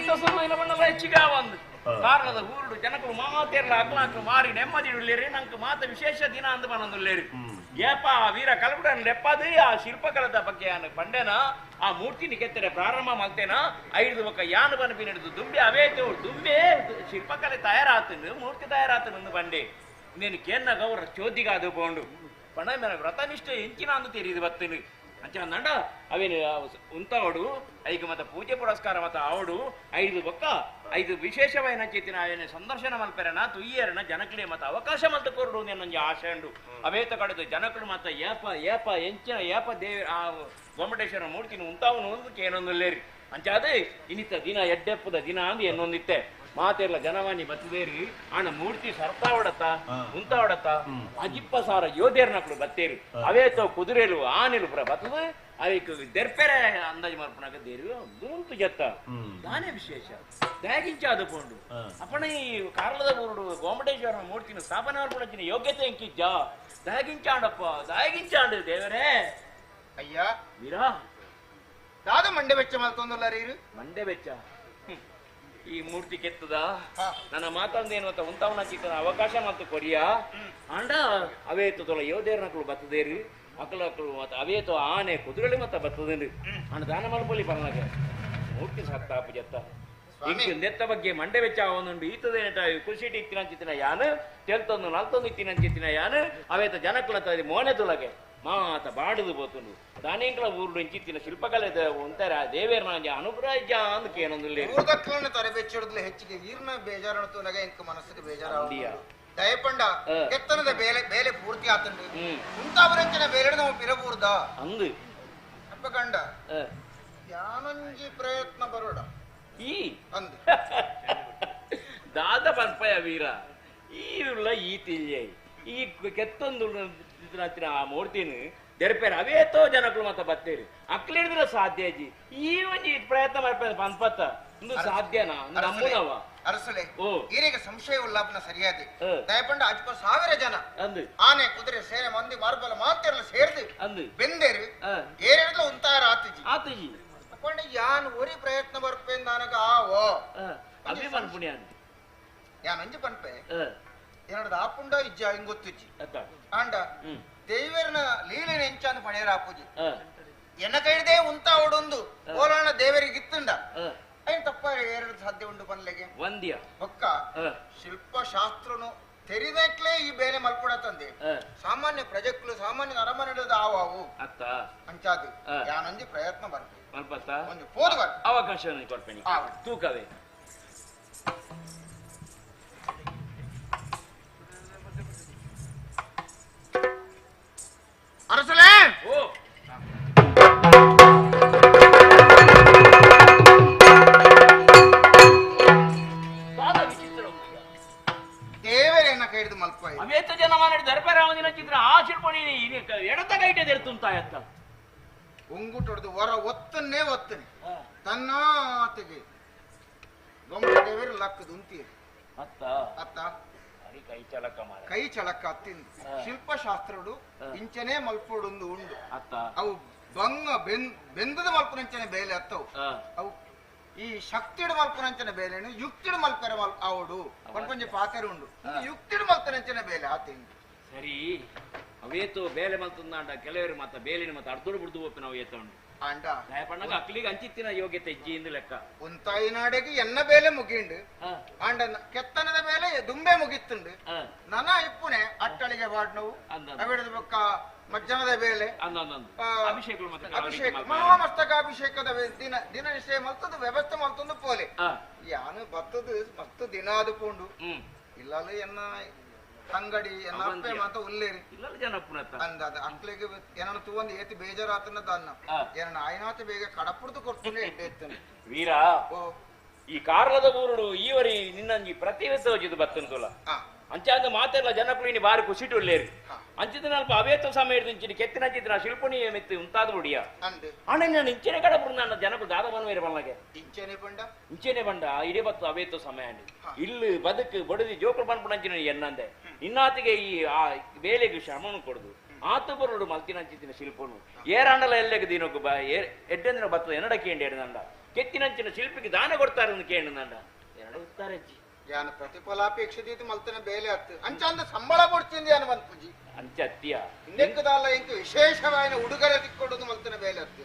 ವಿಶ್ವಾಸ ಇಲ್ಲ ಬಣ್ಣಲ್ಲ ಹೆಚ್ಚಿಗೆ ಒಂದು ಕಾರಣದ ಊರುಡು ಜನಗಳು ಮಾತೆಲ್ಲ ಅಗ್ಲಾಕ್ಲು ಮಾರಿ ನೆಮ್ಮದಿ ಉಳ್ಳೇರಿ ನಂಗೆ ಮಾತ ವಿಶೇಷ ದಿನ ಅಂದು ಬನ್ನೊಂದುಳ್ಳೇರಿ ಏಪ ವೀರ ಕಲ್ಬಿಡನ್ ಲೆಪ್ಪದು ಆ ಶಿಲ್ಪಕಲದ ಬಗ್ಗೆ ಪಂಡೆನ ಆ ಮೂರ್ತಿನಿ ಕೆತ್ತರೆ ಪ್ರಾರಂಭ ಮಾಡ್ತೇನ 5 ಬೊಕ್ಕ ಯಾನು ಬನಪಿ ನಡೆದು ದುಂಬೆ ಅವೇತು ದುಂಬೆ ಶಿಲ್ಪಕಲೆ ತಯಾರಾತನು ಮೂರ್ತಿ ತಯಾರಾತನು ಬಂಡೆ నేను కేన్న గౌర చోదిగా అది పోండు పండుగ మన వ్రతనిష్ట ఎంచిన అందు తెలియదు బతుని అంచందండ అవి ఉంటాడు ఐదు మత పూజ పురస్కార మత ఆవుడు 5 బొక్క 5 విశేషమైన చేతిన ఆయన సందర్శన మల్పెరన ತುಯ್ಯರನ ಜನಕಲೇ ಮತ ಅವಕಾಶ ಮತ ಕೊರಡು ನನ್ನ ಆಶೆಂಡು ಅವೇತ ಕಡೆದು ಜನಕಲು ಮತ ಏಪ ಎಂಚಿನ ಏಪ ದೇವ ಆ ಗೊಮ್ಮಟೇಶ್ವರ ಮೂರ್ತಿನ ಉಂತಾವನು ಒಂದು ಕೇನೊಂದುಲ್ಲೇರಿ ಅಂಚಾದೆ ಇನ್ನಿತ ದಿನ ಎಡ್ಡೆಪ್ಪದ ದಿನ ಅಂದು ಎನ್ನೊಂದಿತ್ತೆ ಮಾತೆಲ್ಲ ಜನವಾಣಿ ಬತ್ತದೇರಿ ಅಣ್ಣ ಮೂರ್ತಿ ಸರ್ತಾವಡತ್ತ ಉಂತಾವಡತ್ತ ಅಜಿಪ್ಪ ಸಾರ ಯೋಧೇರ್ನಕ್ಳು ಬತ್ತೇರಿ ಅವೇತೋ ಕುದುರೆಲು ಆನೆಲು ಪುರ ಬತ್ತದು ಅದಕ್ಕೆ ದೆರ್ಪೆರೆ ಅಂದಾಜು ಮರ್ಪನಾಗ ದೇರಿ ದುಂತು ಜತ್ತ ದಾನೆ ವಿಶೇಷ ತ್ಯಾಗಿಂಚ ಅದುಕೊಂಡು ಅಪ್ಪಣ ಈ ಕಾರಳದ ಊರುಡು ಗೋಮಟೇಶ್ವರ ಮೂರ್ತಿನ ಸ್ಥಾಪನೆ ಮಾಡ್ಕೊಳಚಿನ ಯೋಗ್ಯತೆ ಎಂಕಿಜ್ಜ ತ್ಯಾಗಿಂಚಾಂಡಪ್ಪ ತ್ಯಾಗಿಂಚಾಂಡು ದೇವರೇ ಅಯ್ಯ ವೀರಾ ದಾದ ಮಂಡೆ ಬೆಚ್ಚ ಮಲ್ತೊಂದುಲ್ಲ ರೀರು ಮಂಡೆ ಬೆಚ್ಚ ಈ ಮೂರ್ತಿ ಕೆತ್ತದ ನನ್ನ ಮಾತಂದೇನು ಅಂತ ಉಂತಾವನ ಚಿಕ್ಕನ ಅವಕಾಶ ಮತ್ತು ಕೊರಿಯಾ ಅಂಡ ಅವೇತು ತೊಲ ಯೋಧೇರ್ನಕ್ಳು ಬತ್ತದೇರಿ ಅಕ್ಕಳು ಮತ್ತೆ ಅವೇತು ಆನೆ ಕುದುರೆಳಿ ಮತ್ತ ಬತ್ತದೇರಿ ಅಣ್ಣ ದಾನ ಮಲ್ಪಲ್ಲಿ ಪರ್ನಾಗ ಮೂರ್ತಿ ಸಾಕ್ತಾಪು ಜತ್ತ ಇಂಕು ನೆತ್ತ ಬಗ್ಗೆ ಮಂಡೆ ವೆಚ್ಚ ಅವನುಂಡು ಈತದೇನಟ ಕುಸಿಟಿ ಇತ್ತಿನ ಯಾನು ತೆಲ್ತೊಂದು ನಲ್ತೊಂದು ಇತ್ತಿನ ಯಾನು ಅವೇತ ಜನಕ್ಕಳ ಮೋನೆ ತುಲಗೆ ಮಾತ ಬಾಡುದು పోతుండు దానింట్లో ఊరు ఇంచిన శిల్పకళ ఉంటారా దేవేర్ అనుగ్రಹ ಅಂದಕ್ಕೆ ಏನೊಂದು ಊರ್ದಕ್ಕಳನ್ನ ತರಬೇಚ್ಚುಡ್ಲೆ ಹೆಚ್ಚಿಗೆ ಈರ್ನ ಬೇಜಾರಣತುನಗ ಇಂಕ ಮನಸ್ಸಿಗೆ ಬೇಜಾರಾವಡಿಯ ದಯಪಂಡ ಕೆತ್ತನದ ಬೇಲೆ ಪೂರ್ತಿ ಆತಂಡು ಉಂತಾವರಂಚನ ಬೇಲೆ ನಾವು ಪಿರಬೂರ್ದ ಅಂದು ಅಪ್ಪಗಂಡ ಯಾನಂಜಿ ಪ್ರಯತ್ನ ಬರೋಡ ಈ ಅಂದು ದಾದ ಪನ್ಪಯ ವೀರ ಈರುಳ್ಳ ಈ ತಿಳ್ಳೆ ಈ ಕೆತ್ತೊಂದು ಆ ಮೂರ್ತಿನ ದೆರಪೇರ ಅವೇತೋ ಜನಗಳು ಮತ್ತ ಬತ್ತೇರಿ ಅಕ್ಲಿಡಿದ್ರೆ ಸಾಧ್ಯ ಅಜ್ಜಿ ಈ ಒಂಜಿ ಪ್ರಯತ್ನ ಮಾಡ್ಬೇಕು ಪನ್ಪತ್ತ ಒಂದು ಸಾಧ್ಯನಾ ನಮ್ಮನವ ಅರಸಲೆ ಈರಿಗೆ ಸಂಶಯ ಉಲ್ಲಾಪನ ಸರಿಯಾದಿ ದಯಪಂಡ ಅಜ್ಪ 1000 ಜನ ಅಂದು ಆನೆ ಕುದುರೆ ಸೇನೆ ಮಂದಿ ಮಾರ್ಬಲ ಮಾತೆಲ್ಲ ಸೇರ್ದು ಅಂದು ಬೆಂದೇರು ಏರಿಡ್ಲ ಉಂತಾರ ಆತಜಿ ಅಪ್ಪಂಡ ಯಾನ್ ಒರಿ ಪ್ರಯತ್ನ ಬರ್ಪೇನ್ ನನಗ ಆವೋ ಅಭಿಮಾನ ಪುಣ್ಯ ಯಾನ್ ಅಂಜಿ ಪನ್ಪೆ ಏನಡ ಆಪುಂಡ ಇಜ್ಜ ಹಿಂಗೊತ್ತಿಜ್ಜಿ ಆಂಡ ದೇವರನ ಲೀಲೆನ ಎಂಚಾಂದು ಪಡೆಯರ ಆಪುಜಿ ಎನ್ನ ಕೈದೇ ಉಂತಾ ಓಡೊಂದು ಕೋಲಾಣ ದೇವರಿಗೆ ಇತ್ತುಂಡ ಐನ್ ತಪ್ಪ ಎರಡು ಸಾಧ್ಯ ಉಂಡು ಪನ್ಲೆಗೆ ಒಂದ್ಯ ಪಕ್ಕ ಶಿಲ್ಪ ಶಾಸ್ತ್ರನು ತೆರಿದಕ್ಲೇ ಈ ಬೇರೆ ಮಲ್ಪುಡ ತಂದೆ ಸಾಮಾನ್ಯ ಪ್ರಜೆಕ್ಲು ಸಾಮಾನ್ಯ ನರಮನದ ಆವು ಅತ್ತ ಅಂಚಾದು ಯಾನಂಜಿ ಪ್ರಯತ್ನ ಬರ್ಬೇಕು ಮಲ್ಪತ್ತ ಒಂದು ಪೋದು ಬರ್ ಅವಕಾಶ ಕೊಡ್ಪೇನಿ ತೂಕವೇ ಅರಸಲೇ ದೇವರೇನ ಕೈದು ಮಲ್ಪ ಅವೇತ ಜನ ಮಾಡಿ ದರ್ಪರಾವದಿನ ಚಿತ್ರ ಆ ಶಿಲ್ಪಣಿ ಎಡತ ಕೈಟೆ ತೆರ್ತುಂತಾಯತ್ತ ಉಂಗುಟೊಡ್ದು ಹೊರ ಒತ್ತನ್ನೇ ಒತ್ತನೆ ತನ್ನಾತೆಗೆ ಗೊಮ್ಮಟ ದೇವರು ಲಕ್ಕದು ಉಂತೀರಿ ಅತ್ತ ಅತ್ತ ಕೈ ಚಳಕ ಅತ್ತಿಂದು ಶಿಲ್ಪಶಾಸ್ತ್ರಡು ಇಂಚನೆ ಮಲ್ಪೊಡೊಂದು ಉಂಡು ಅತ್ತ ಅವು ಬಂಗ ಬೆಂದದ ಮಲ್ಪುನಂಚನೆ ಬೇಲೆ ಅತ್ತವು ಅವು ಈ ಶಕ್ತಿಡು ಮಲ್ಪುನಂಚನೆ ಬೇಲೆನು ಯುಕ್ತಿಡು ಮಲ್ಪೆರ ಆವಡು ಕೊಂಚ ಪಾತೆರು ಉಂಡು ಯುಕ್ತಿಡು ಮಲ್ಪುನಂಚನೆ ಬೇಲೆ ಆತಿಂದು ಸರಿ ಅವೇತು ಬೇಲೆ ಮಲ್ತಂದಾಂಡ ಕೆಲವರು ಮತ್ತ ಬೇಲಿನ ಮತ್ತ ಅರ್ಧೋಡು ಬಿಡ್ದು ಒಪ್ಪಿ ನಾವು ಏತಂಡು ಅಂಡ ದಯಪಣ್ಣಗ ಅಕ್ಲಿಗೆ ಅಂಚಿತ್ತಿನ ಯೋಗ್ಯತೆ ಇಜ್ಜಿಯಿಂದ ಲೆಕ್ಕ ಉಂತಾಯಿ ನಾಡೆಗೆ ಎನ್ನ ಬೇಲೆ ಮುಗಿಂಡು ಅಂಡ ಕೆತ್ತನದ ಬೇಲೆ ದುಂಬೆ ಮುಗಿತ್ತುಂಡು ನನ ಇಪ್ಪುನೆ ಅಟ್ಟಳಿಗೆ ಬಾಡ್ನವು ಅವಿಡದ ಬೊಕ್ಕ ಮಜ್ಜನದ ಬೇಲೆ ಅಭಿಷೇಕ ಮಹಾಮಸ್ತಕಾಭಿಷೇಕದ ದಿನ ನಿಶ್ಚಯ ಮಲ್ತದ ವ್ಯವಸ್ಥೆ ಮಲ್ತೊಂದು ಪೋಲೆ ಯಾನು ಬತ್ತದು ಮಸ್ತ್ ದಿನ ಆದುಕೊಂಡು ಇಲ್ಲಲು ಎನ್ನ ಅಂಗಡಿ ಎನ್ನಪ್ಪೆ ಮಾತ ಉಲ್ಲೇರಿ ಅಂದದ ಅಂಕ್ಲಿಗೆ ಏನನ್ನ ತೂಂದು ಏತಿ ಬೇಜಾರಾತನ ದಾನ್ನ ಏನನ್ನ ಆಯ್ನಾತ ಬೇಗ ಕಡಪುಡ್ದು ಕೊಡ್ತುನೆ ಎತ್ತನೆ ವೀರ ಈ ಕಾರಣದ ಊರುಡು ಈವರಿ ನಿನ್ನಂಜಿ ಪ್ರತಿವೆತ್ತೋಜಿದು ಬತ್ತಂತುಲ ಅಂಚಾದ ಮಾತೆಲ್ಲ ಜನಕುಲಿನಿ ಬಾರಿ ಕುಸಿಟು ಉಲ್ಲೇರಿ ಅಂಚಿದ ಅಲ್ಪ ಅವೇತ ಸಮಯದಿಂಚಿನ ಕೆತ್ತಿನ ಚಿತ್ರ ಶಿಲ್ಪಣಿ ಮೆತ್ತಿ ಉಂತಾದ ಬುಡಿಯ ಅಣ್ಣ ನಾನು ಇಂಚನೆ ಕಡಪುಡು ನನ್ನ ಜನಕು ದಾದವನ ಬೇರೆ ಬಲ್ಲಗೆ ಇಂಚನೆ ಬಂಡ ಇಡೀ ಬತ್ತು ಅವೇತ ಸಮಯ ಅಂಡಿ ಇಲ್ಲಿ ಬದುಕು ಬಡದಿ ಜೋಕುಲು ಬಂದ್ಬಿಡಂಚಿನ ಎನ್ನಂದೆ ಇನ್ನಾತಿಗೆ ಈ ಆ ಬೇಲೆಗೆ ಶ್ರಮನು ಕೊಡುದು ಆತು ಬರುಡು ಮಲ್ತಿನಂಚಿನ ಶಿಲ್ಪನು ಏರಾಂಡಲ ಎಲ್ಲೆಗೆ ದಿನೊಬ್ಬ ಎಡ್ಡೆಂದಿನ ಬತ್ತು ಎನ್ನಡಕ್ಕೆ ಎಂಡಿ ಎಡದಂಡ ಕೆತ್ತಿನಂಚಿನ ಶಿಲ್ಪಿಗೆ ದಾನ ಕೊಡ್ತಾರೆ ಅಂತ ಕೇಳಿ ನಂಡ ಎರಡು ಉತ್ತಾರೆ ಅಜ್ಜಿ ಯಾನ ಪ್ರತಿಫಲಾಪೇಕ್ಷಿತ ಮಲ್ತನ ಬೇಲೆ ಹತ್ತು ಅಂಚಂದ ಸಂಬಳ ಕೊಡ್ತೀನಿ ಅನ್ನ ಬಂದ್ಪುಜಿ ಅಂಚ ಅತ್ತಿಯ ಇನ್ನೆಕ್ಕದಲ್ಲ ಇಂಕ ವಿಶೇಷವಾದ ಉಡುಗೊರೆ ತಿಕ್ಕೊಡೋದು ಮಲ್ತನ ಬೇಲೆ ಹತ್ತು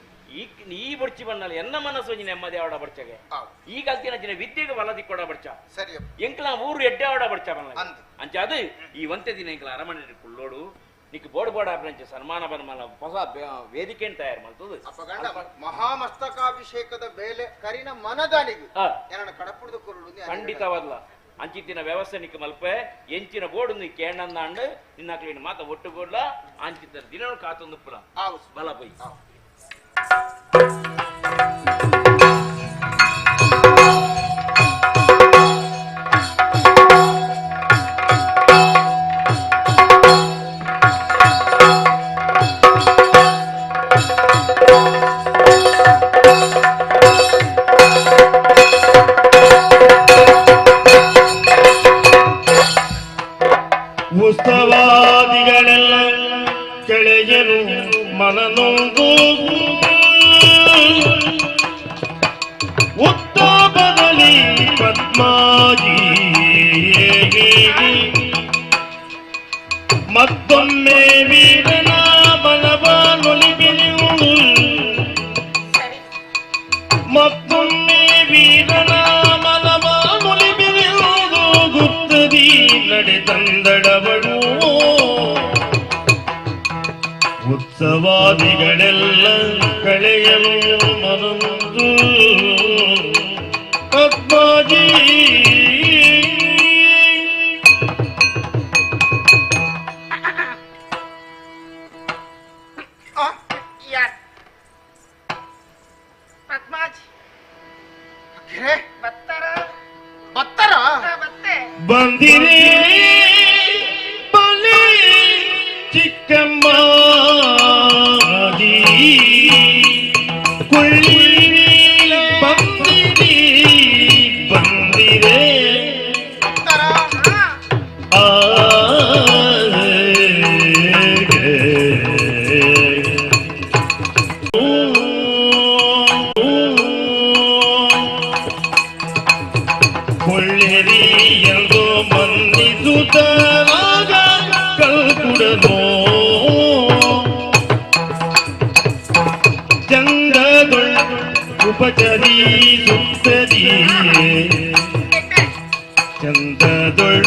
ಈ ಬಡ್ಚಿ ಬಣ್ಣಲ್ಲ ಎನ್ನ ಮನಸ್ಸು ನೆಮ್ಮದಿ ಆವಡ ಬಡ್ಚಗೆ ಈಗ ಅಲ್ತಿನ ವಿದ್ಯೆಗೆ ಬಲ ದಿಕ್ಕೊಡ ಬಡ್ಚ ಸರಿ ಎಂಕ್ಲ ಊರು ಎಡ್ಡೆ ಆವಡ ಬಡ್ಚ ಬಣ್ಣ ಅಂಚ ಅದು ಈ ಒಂತೆ ದಿನ ಎಂಕ್ಲ ಅರಮನೆ ಕುಳ್ಳೋಡು నీకు బోర్డు బోర్డు ఆపరించి సన్మాన బన్మల ಹೊಸ ವೇದಿಕೆಯನ್ನು ತಯಾರು ಮಾಡ್ತದೆ ಅಪಗಂಡ ಮಹಾಮಸ್ತಕಾಭಿಷೇಕದ ಬೇಲೆ ಕರಿನ ಮನದಾನಿಗೆ ಏನನ್ನ ಕಡಪುಡ್ದು ಕೊರುಡು ಖಂಡಿತವಲ್ಲ ಅಂಚಿತ್ತಿನ ವ್ಯವಸ್ಥೆ ನಿಕ್ಕ ಮಲ್ಪೆ ಎಂಚಿನ ಬೋರ್ಡು ನೀ ಕೇಳಂದಾಂಡು ನಿನ್ನಕ್ಲಿನ ಮಾತ ಒಟ್ಟುಗೊಡ್ಲ ಅಂಚಿತ್ತಿನ ದಿನ ಕಾತೊಂದು ಪುರ ಬಲ ಬೈ ಉತ್ಸವಾದಿಗಳೆಲ್ಲ ಕೆಳೆಯಲು ಮನನೊಂದು ಉತ್ತಮದಲ್ಲಿ ಪದ್ಮಾಜಿ ಮತ್ತೊಮ್ಮೆ ವೀರನ ಬಲವನ್ನೊಲಿಬಿರುವುದು ಮತ್ತೊಮ್ಮೆ ವೀರನ ಬಲವನ್ನೊಲಿಬಿರುವುದು ಗುಪ್ತದಿ ನಡೆದಂದಡವಳು ಉತ್ಸವಾದಿಗಳೆಲ್ಲ ಕಳೆಯಲು ಮನಂದು ಪದ್ಮಾಜಿ ಬಂದಿರೇ ಬಲಿ ಚಿಕ್ಕಮ್ಮ ಕುಳ್ಳಿ ಬಂದಿರಿ ಬಂದಿರೇ ಕೊಳ್ಳಿರಿ ಎಂದು ಮಂದಿಸುತ್ತಾಗ ಕಲ್ಕುಡನೋ ಚಂದದೊಳ್ ಉಪಚರಿಸುತ್ತದೀ ಚಂದದೊಳ್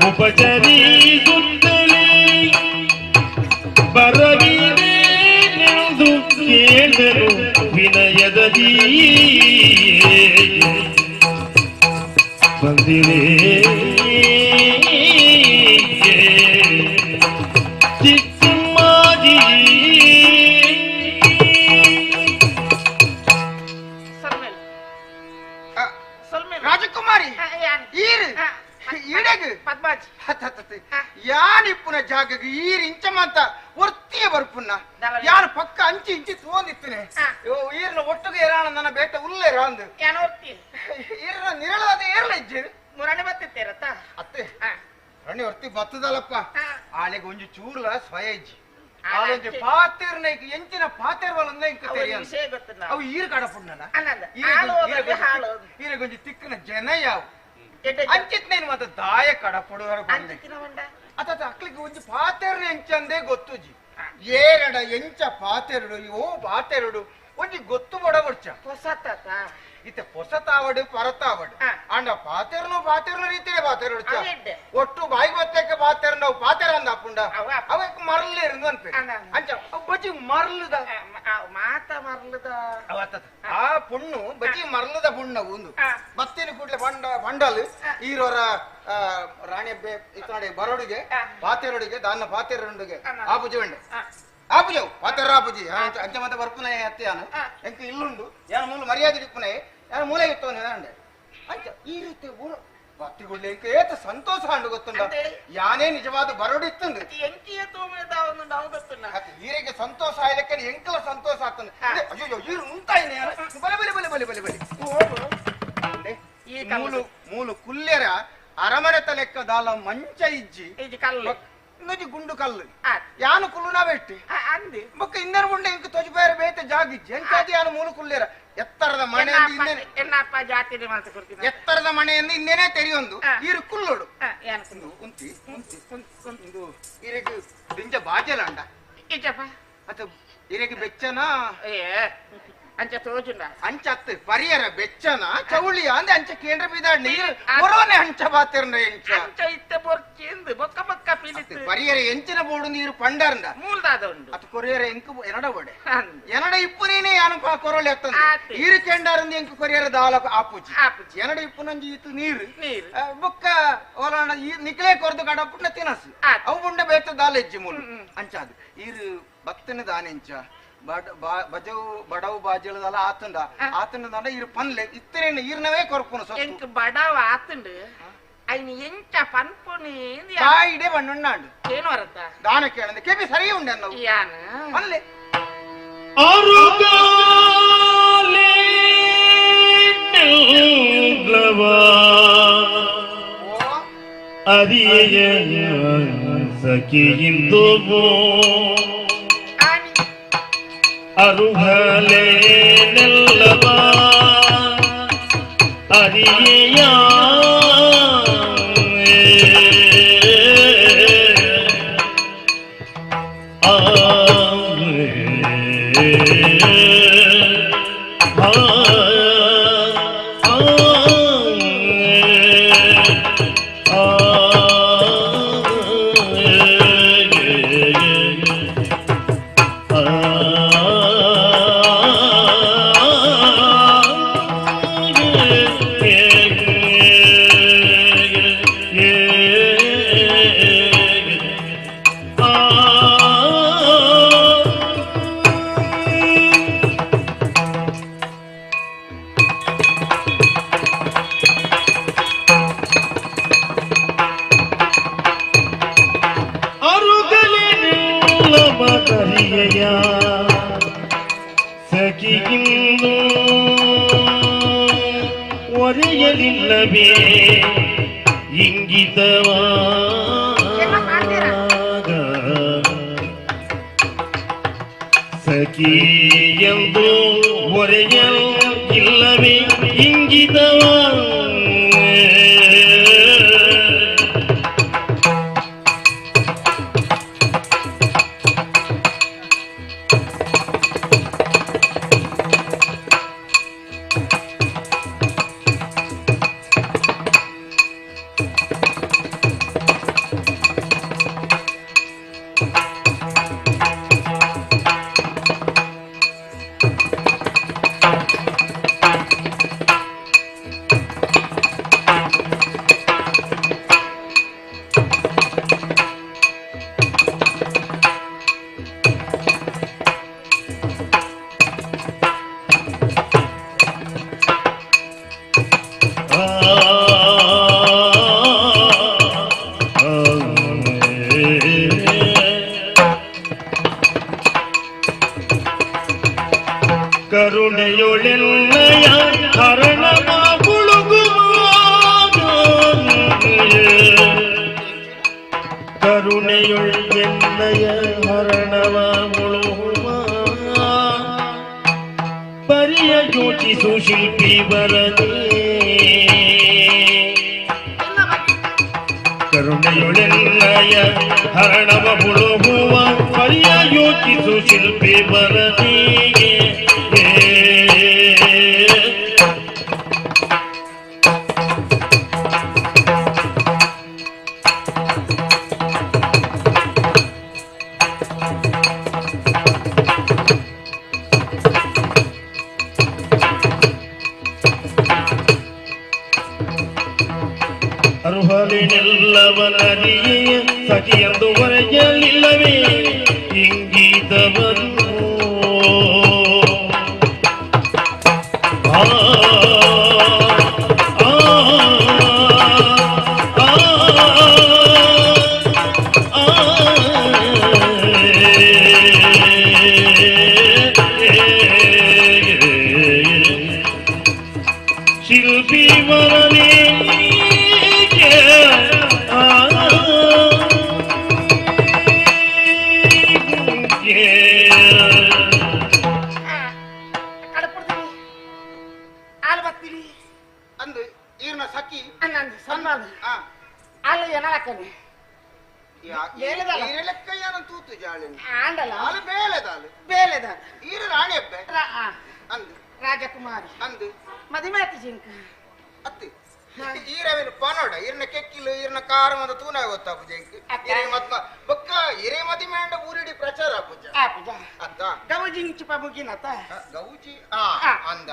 ಉಪಚರಿಸುತ್ತಲೇ ಬರವಿದೆ ಎಂದು ಕೇಳಿದರು ವಿನಯದೀ ಬಂದಿರೇ ಚಿಕ್ಕಮ್ಮಾಜಿ ರಾಜಕುಮಾರಿ ಈಡಗ ಪದ್ಮಾಜಿ ಯಾನಿಪ್ಪುನ ಜಾಗಗ ಈರ್ ಇಂಚಮಂತ ಒರ್ತಿಯ ಬರ್ಪುನ್ನ ಯಾರು ಪಕ್ಕ ಅಂಚಿ ಇಂಚಿ ತೋಂದಿತ್ತನೆ ಈರ್ನ ಒಟ್ಟಿಗೆ ಏರಾಣ ನನ್ನ ಬೇಟ ಉಲ್ಲೆ ರಾಂದು ಈರ್ನ ನಿರಳದ ಏರ್ಲ ಇಜ್ಜೆ ಮುರಣೆ ಬತ್ತಿತ್ತೇರತ್ತ ಅತ್ತೆ ರಣಿ ಒರ್ತಿ ಬತ್ತದಲ್ಲಪ್ಪ ಆಳೆಗೆ ಒಂಜಿ ಚೂರ್ಲ ಸ್ವಯ ಇಜ್ಜಿ ಆಳೊಂಜಿ ಪಾತೆರ್ನ ಎಂಚಿನ ಪಾತೆರ್ವಲಂದ ಇಂಕ ತೆರಿಯಂತ ವಿಷಯ ಗೊತ್ತಿಲ್ಲ ಅವು ಈರ್ ಕಡಪುಣ್ಣನ ಈರಗೊಂಜಿ ತಿಕ್ಕನ ಜನ ಯಾವು ಅಂಚಿತ್ನೇನು ಮತ್ತೆ ದಾಯ ಕಡಪಡುವರು ಬಂದೆ ಅತ್ತ ಅಕ್ಲಿಗೆ ಒಂಜಿ ಪಾತೆರ್ನ ಎಂಚಂದೇ ಗೊತ್ತುಜಿ ಏರಡ ಎಂಚ ಪಾತೆರಡು ಓ ಪಾತೆರಡು ಒಂಜಿ ಗೊತ್ತು ಬಡಬಡ್ಚ ಹೊಸತ ಇತ್ತೆ ಪೊಸತಾವಡು ಪರತಾವಡು ಅಂಡ ಪಾತೆರ್ನ ರೀತಿಯೇ ಪಾತೆರಡು ಒಟ್ಟು ಬಾಯಿ ಬತ್ತಕ್ಕೆ ಪಾತೆರ್ನ ಪಾತೆರ ಅಂದ ಅಪ್ಪುಂಡ ಅವಕ್ಕೆ ಮರಲ್ಲೇ ಇருந்து ಅನ್ಪೆ ಅಂಚ ಬಜ್ಜಿ ಮರಲದ ಮಾತ ಮರಲದ ಆ ಪುಣ್ಣು ಬಜ್ಜಿ ಮರಲದ ಪುಣ್ಣ ಒಂದು ಬತ್ತಿನ ಕೂಡ್ಲೆ ಬಂಡಲ್ ಈರೋರ ರಾಣಿ ಇತನಡೆ ಬರೋಡಿಗೆ ಪಾತೆರೊಡಿಗೆ ದಾನ್ನ ಪಾತೆರೊಂಡಿಗೆ ಆಪುಜಿ ಬಂಡೆ ಆಪುಜವು ಪಾತೆರ ಆಪುಜಿ ಅಂಚ ಮತ್ತೆ ಬರ್ಪುನೆ ಅತ್ತೆ ಯಾನು ಎಂಕ ಇಲ್ಲುಂಡು ಯಾನ ಮೂಲ ಮರ್ಯಾದೆ ಇಪ್ಪುನೆ ಯಾನ ಮೂಲೆ ಇತ್ತವನೆ ಅಂಡೆ ಅಂಚ ಈ ರೀತಿ ಭಕ್ತಿಗುಳ್ಳೆ ಎಂಕ ಏತ ಸಂತೋಷ ಅಂಡು ಗೊತ್ತುಂಡ ಯಾನೇ ನಿಜವಾದ ಬರೋಡಿತ್ತಂದು ಎಂಕಿಯ ತೋಮೇದ ಅವನು ನಾವು ಗೊತ್ತುಂಡ ಈರಿಗೆ ಸಂತೋಷ ಆಯ್ಲಕ್ಕೆ ಎಂಕಲ ಸಂತೋಷ ಆಗ್ತಂದೆ ಅಯ್ಯೋ ಈರು ಉಂಟಾಯಿನೆ ಬಲೆ ಬಲೆ ಬಲೆ ಬಲೆ ಬಲೆ ಬಲೆ ಮೂಲು ಕುಲ್ಲೆರ ಅರಮನೆ ತಲೆಕ್ಕ ದಾಲ ಮಂಚ ಇಜ್ಜಿ ಕಲ್ಲು ಇನ್ನೊಂದು ಗುಂಡು ಕಲ್ಲು ಯಾನು ಕುಲ್ಲು ನಾವೆಟ್ಟಿ ಅಂದಿ ಬೊಕ್ಕ ಇನ್ನರ ಮುಂಡೆ ಇಂಕ ತೊಜಿ ಬೇರೆ ಬೇತೆ ಜಾಗಿಜ್ಜಿ ಎಂಕಾದಿ ಯಾನು ಮೂಲು ಕುಲ್ಲೆರ ಎತ್ತರದ ಮನೆಯಿಂದ ಇನ್ನೇನೆ ಎನ್ನಪ್ಪ ಜಾತಿಗೆ ಮಾತು ಕೊಡ್ತೀನಿ ಎತ್ತರದ ಮನೆಯಿಂದ ಇನ್ನೇನೆ ತೆರೆಯೊಂದು ಇರು ಕುಲ್ಲೋಡು ಉಂತಿ ಇದು ಇರಗೆ ದಿಂಜ ಬಾಜಲ ಅಂಡ ಇಜಪ್ಪ ಅತ ಇರಗೆ ಬೆಚ್ಚನ ಅಂಚ ತೋಜುಂಡ ಅಂಚತ್ತು ಪರಿಯರ ಬೆಚ್ಚನ ಚೌಳಿಯ ಅಂದೆ ಅಂಚ ಕೇಂದ್ರ ಬಿದಾಡ್ ನೀರು ಕೊರೋನೆ ಅಂಚ ಬಾತಿರ್ನ ಎಂಚ ಅಂಚ ಇತ್ತ ಬೊರ್ಚಿಂದು ಬೊಕ್ಕ ಬೊಕ್ಕ ಪಿಲಿತ್ತು ಪರಿಯರ ಎಂಚಿನ ಬೋಡು ನೀರು ಪಂಡರ್ಂದ ಮೂಲ್ದಾದ ಉಂಡು ಅತ ಕೊರಿಯರ ಎಂಕು ಎನಡ ಬೋಡೆ ಎನಡ ಇಪ್ಪು ನೀನೆ ಯಾನು ಕೊರೊಲೆ ಎತ್ತಂದ ಈರು ಕೆಂಡಾರಂದು ಎಂಕು ಕೊರಿಯರ ದಾಲ ಆಪುಜಿ ಎನಡ ಇಪ್ಪು ನಂಜಿ ಇತ್ತು ನೀರು ಬೊಕ್ಕ ಓಲಾಣ ನಿಕ್ಲೆ ಕೊರ್ದು ಕಡಪುಣ್ಣ ತಿನಸು ಅವು ಬುಂಡ ಬೇತ ದಾಲ ಹೆಜ್ಜಿ ಮೂಲು ಅಂಚಾದು ಈರು ಭಕ್ತನ ದಾನೆಂಚ ಬಜವು ಬಡವು ಬಾಜಲದಲ್ಲ ಆತಂಡ ಇರು ಪನ್ಲೆ ಇತ್ತರೇನು ಈರ್ನವೇ ಕೊರ್ಪುನು ಎಂಕ್ ಬಡವ ಆತಂಡು ಅಯ್ನಿ ಎಂಚ ಪನ್ಪುನಿ ಬಾಯಿಡೆ ಬಣ್ಣಣ್ಣಾಂಡು ಏನು ವರತ್ತ ದಾನ ಕೇಳಂದೆ ಕೆಬಿ ಸರಿ ಉಂಡೆ ನಾವು ಯಾನ ಪನ್ಲೆ ಅರುಗಾಲೆ ನಿಲ್ಲವಾ ಅರಿಯ ಸಖಿಯಿಂದು ಅರುಹಲೆ ನೆಲ್ಲವ ಅರಿಯ ಸಖಿಗಿಂದು ಒರೆಯಲಿಲ್ಲವೇ ಇಂಗಿತವಾಗ ಸಖಿ ಎಂದು ಒರೆಯಲಿಲ್ಲವೇ ಇಂಗಿತವಾಗ ಕರುಣೆಯೊಳೆನ್ನಯ ಹರಣವ ಮುಳುಗುವಾಗ ಕರುಣೆಯೊಳೆನ್ನಯ ಹರಣವ ಮುಳುಗುವ ಪರಿಯ ಯೋಚಿಸು ಶಿಲ್ಪಿ ಬರದೆ ಕರುಣೆಯೊಳೆನ್ನಯ ಹರಣವ ಮುಳುಗುವ ಪರಿಯ ಯೋಚಿಸು ಶಿಲ್ಪಿ ಬರದೆ ಅರುಹಲಿನೆಲ್ಲವನರಿಯೇ ಸಖಿಯೆಂದು ಒರೆಯಲಿಲ್ಲವೇ ಇಂಗಿತವನ್ನು ಶಿಲ್ಪಿ ವರನೇ yeah. ಸನ್ಮಾನ ಅಲ್ಲ ಏನಾಕನೆ ಲೆಕ್ಕಯ್ಯನ ತೂತು ಜಾಳಿನ ಆಂಡಲ ಅಲ್ಲ ಬೇಲೆದಾಲು ಬೇಲೆದಾಲ ಈರು ರಾಣಿಯಬ್ಬೆ ಅಂದು ರಾಜಕುಮಾರಿ ಅಂದು ಮದಿಮಾತಿ ಜಿಂಕ ಅತ್ತಿ ಈರವಿನ ಪನೋಡ ಈರ್ನ ಕೆಕ್ಕಿಲು ಈರ್ನ ಕಾರ ಮಂದ ತೂನ ಗೊತ್ತಾಪು ಜಂಕ್ ಇರೆ ಮತ್ತ ಬಕ್ಕ ಇರೆ ಮದಿ ಮೇಂಡ ಊರಿಡಿ ಪ್ರಚಾರ ಪೂಜ ಪೂಜ ಅತ್ತ ಗೌಜಿಂಚಿ ಪಬುಗಿನತ ಗೌಜಿ ಅಂದ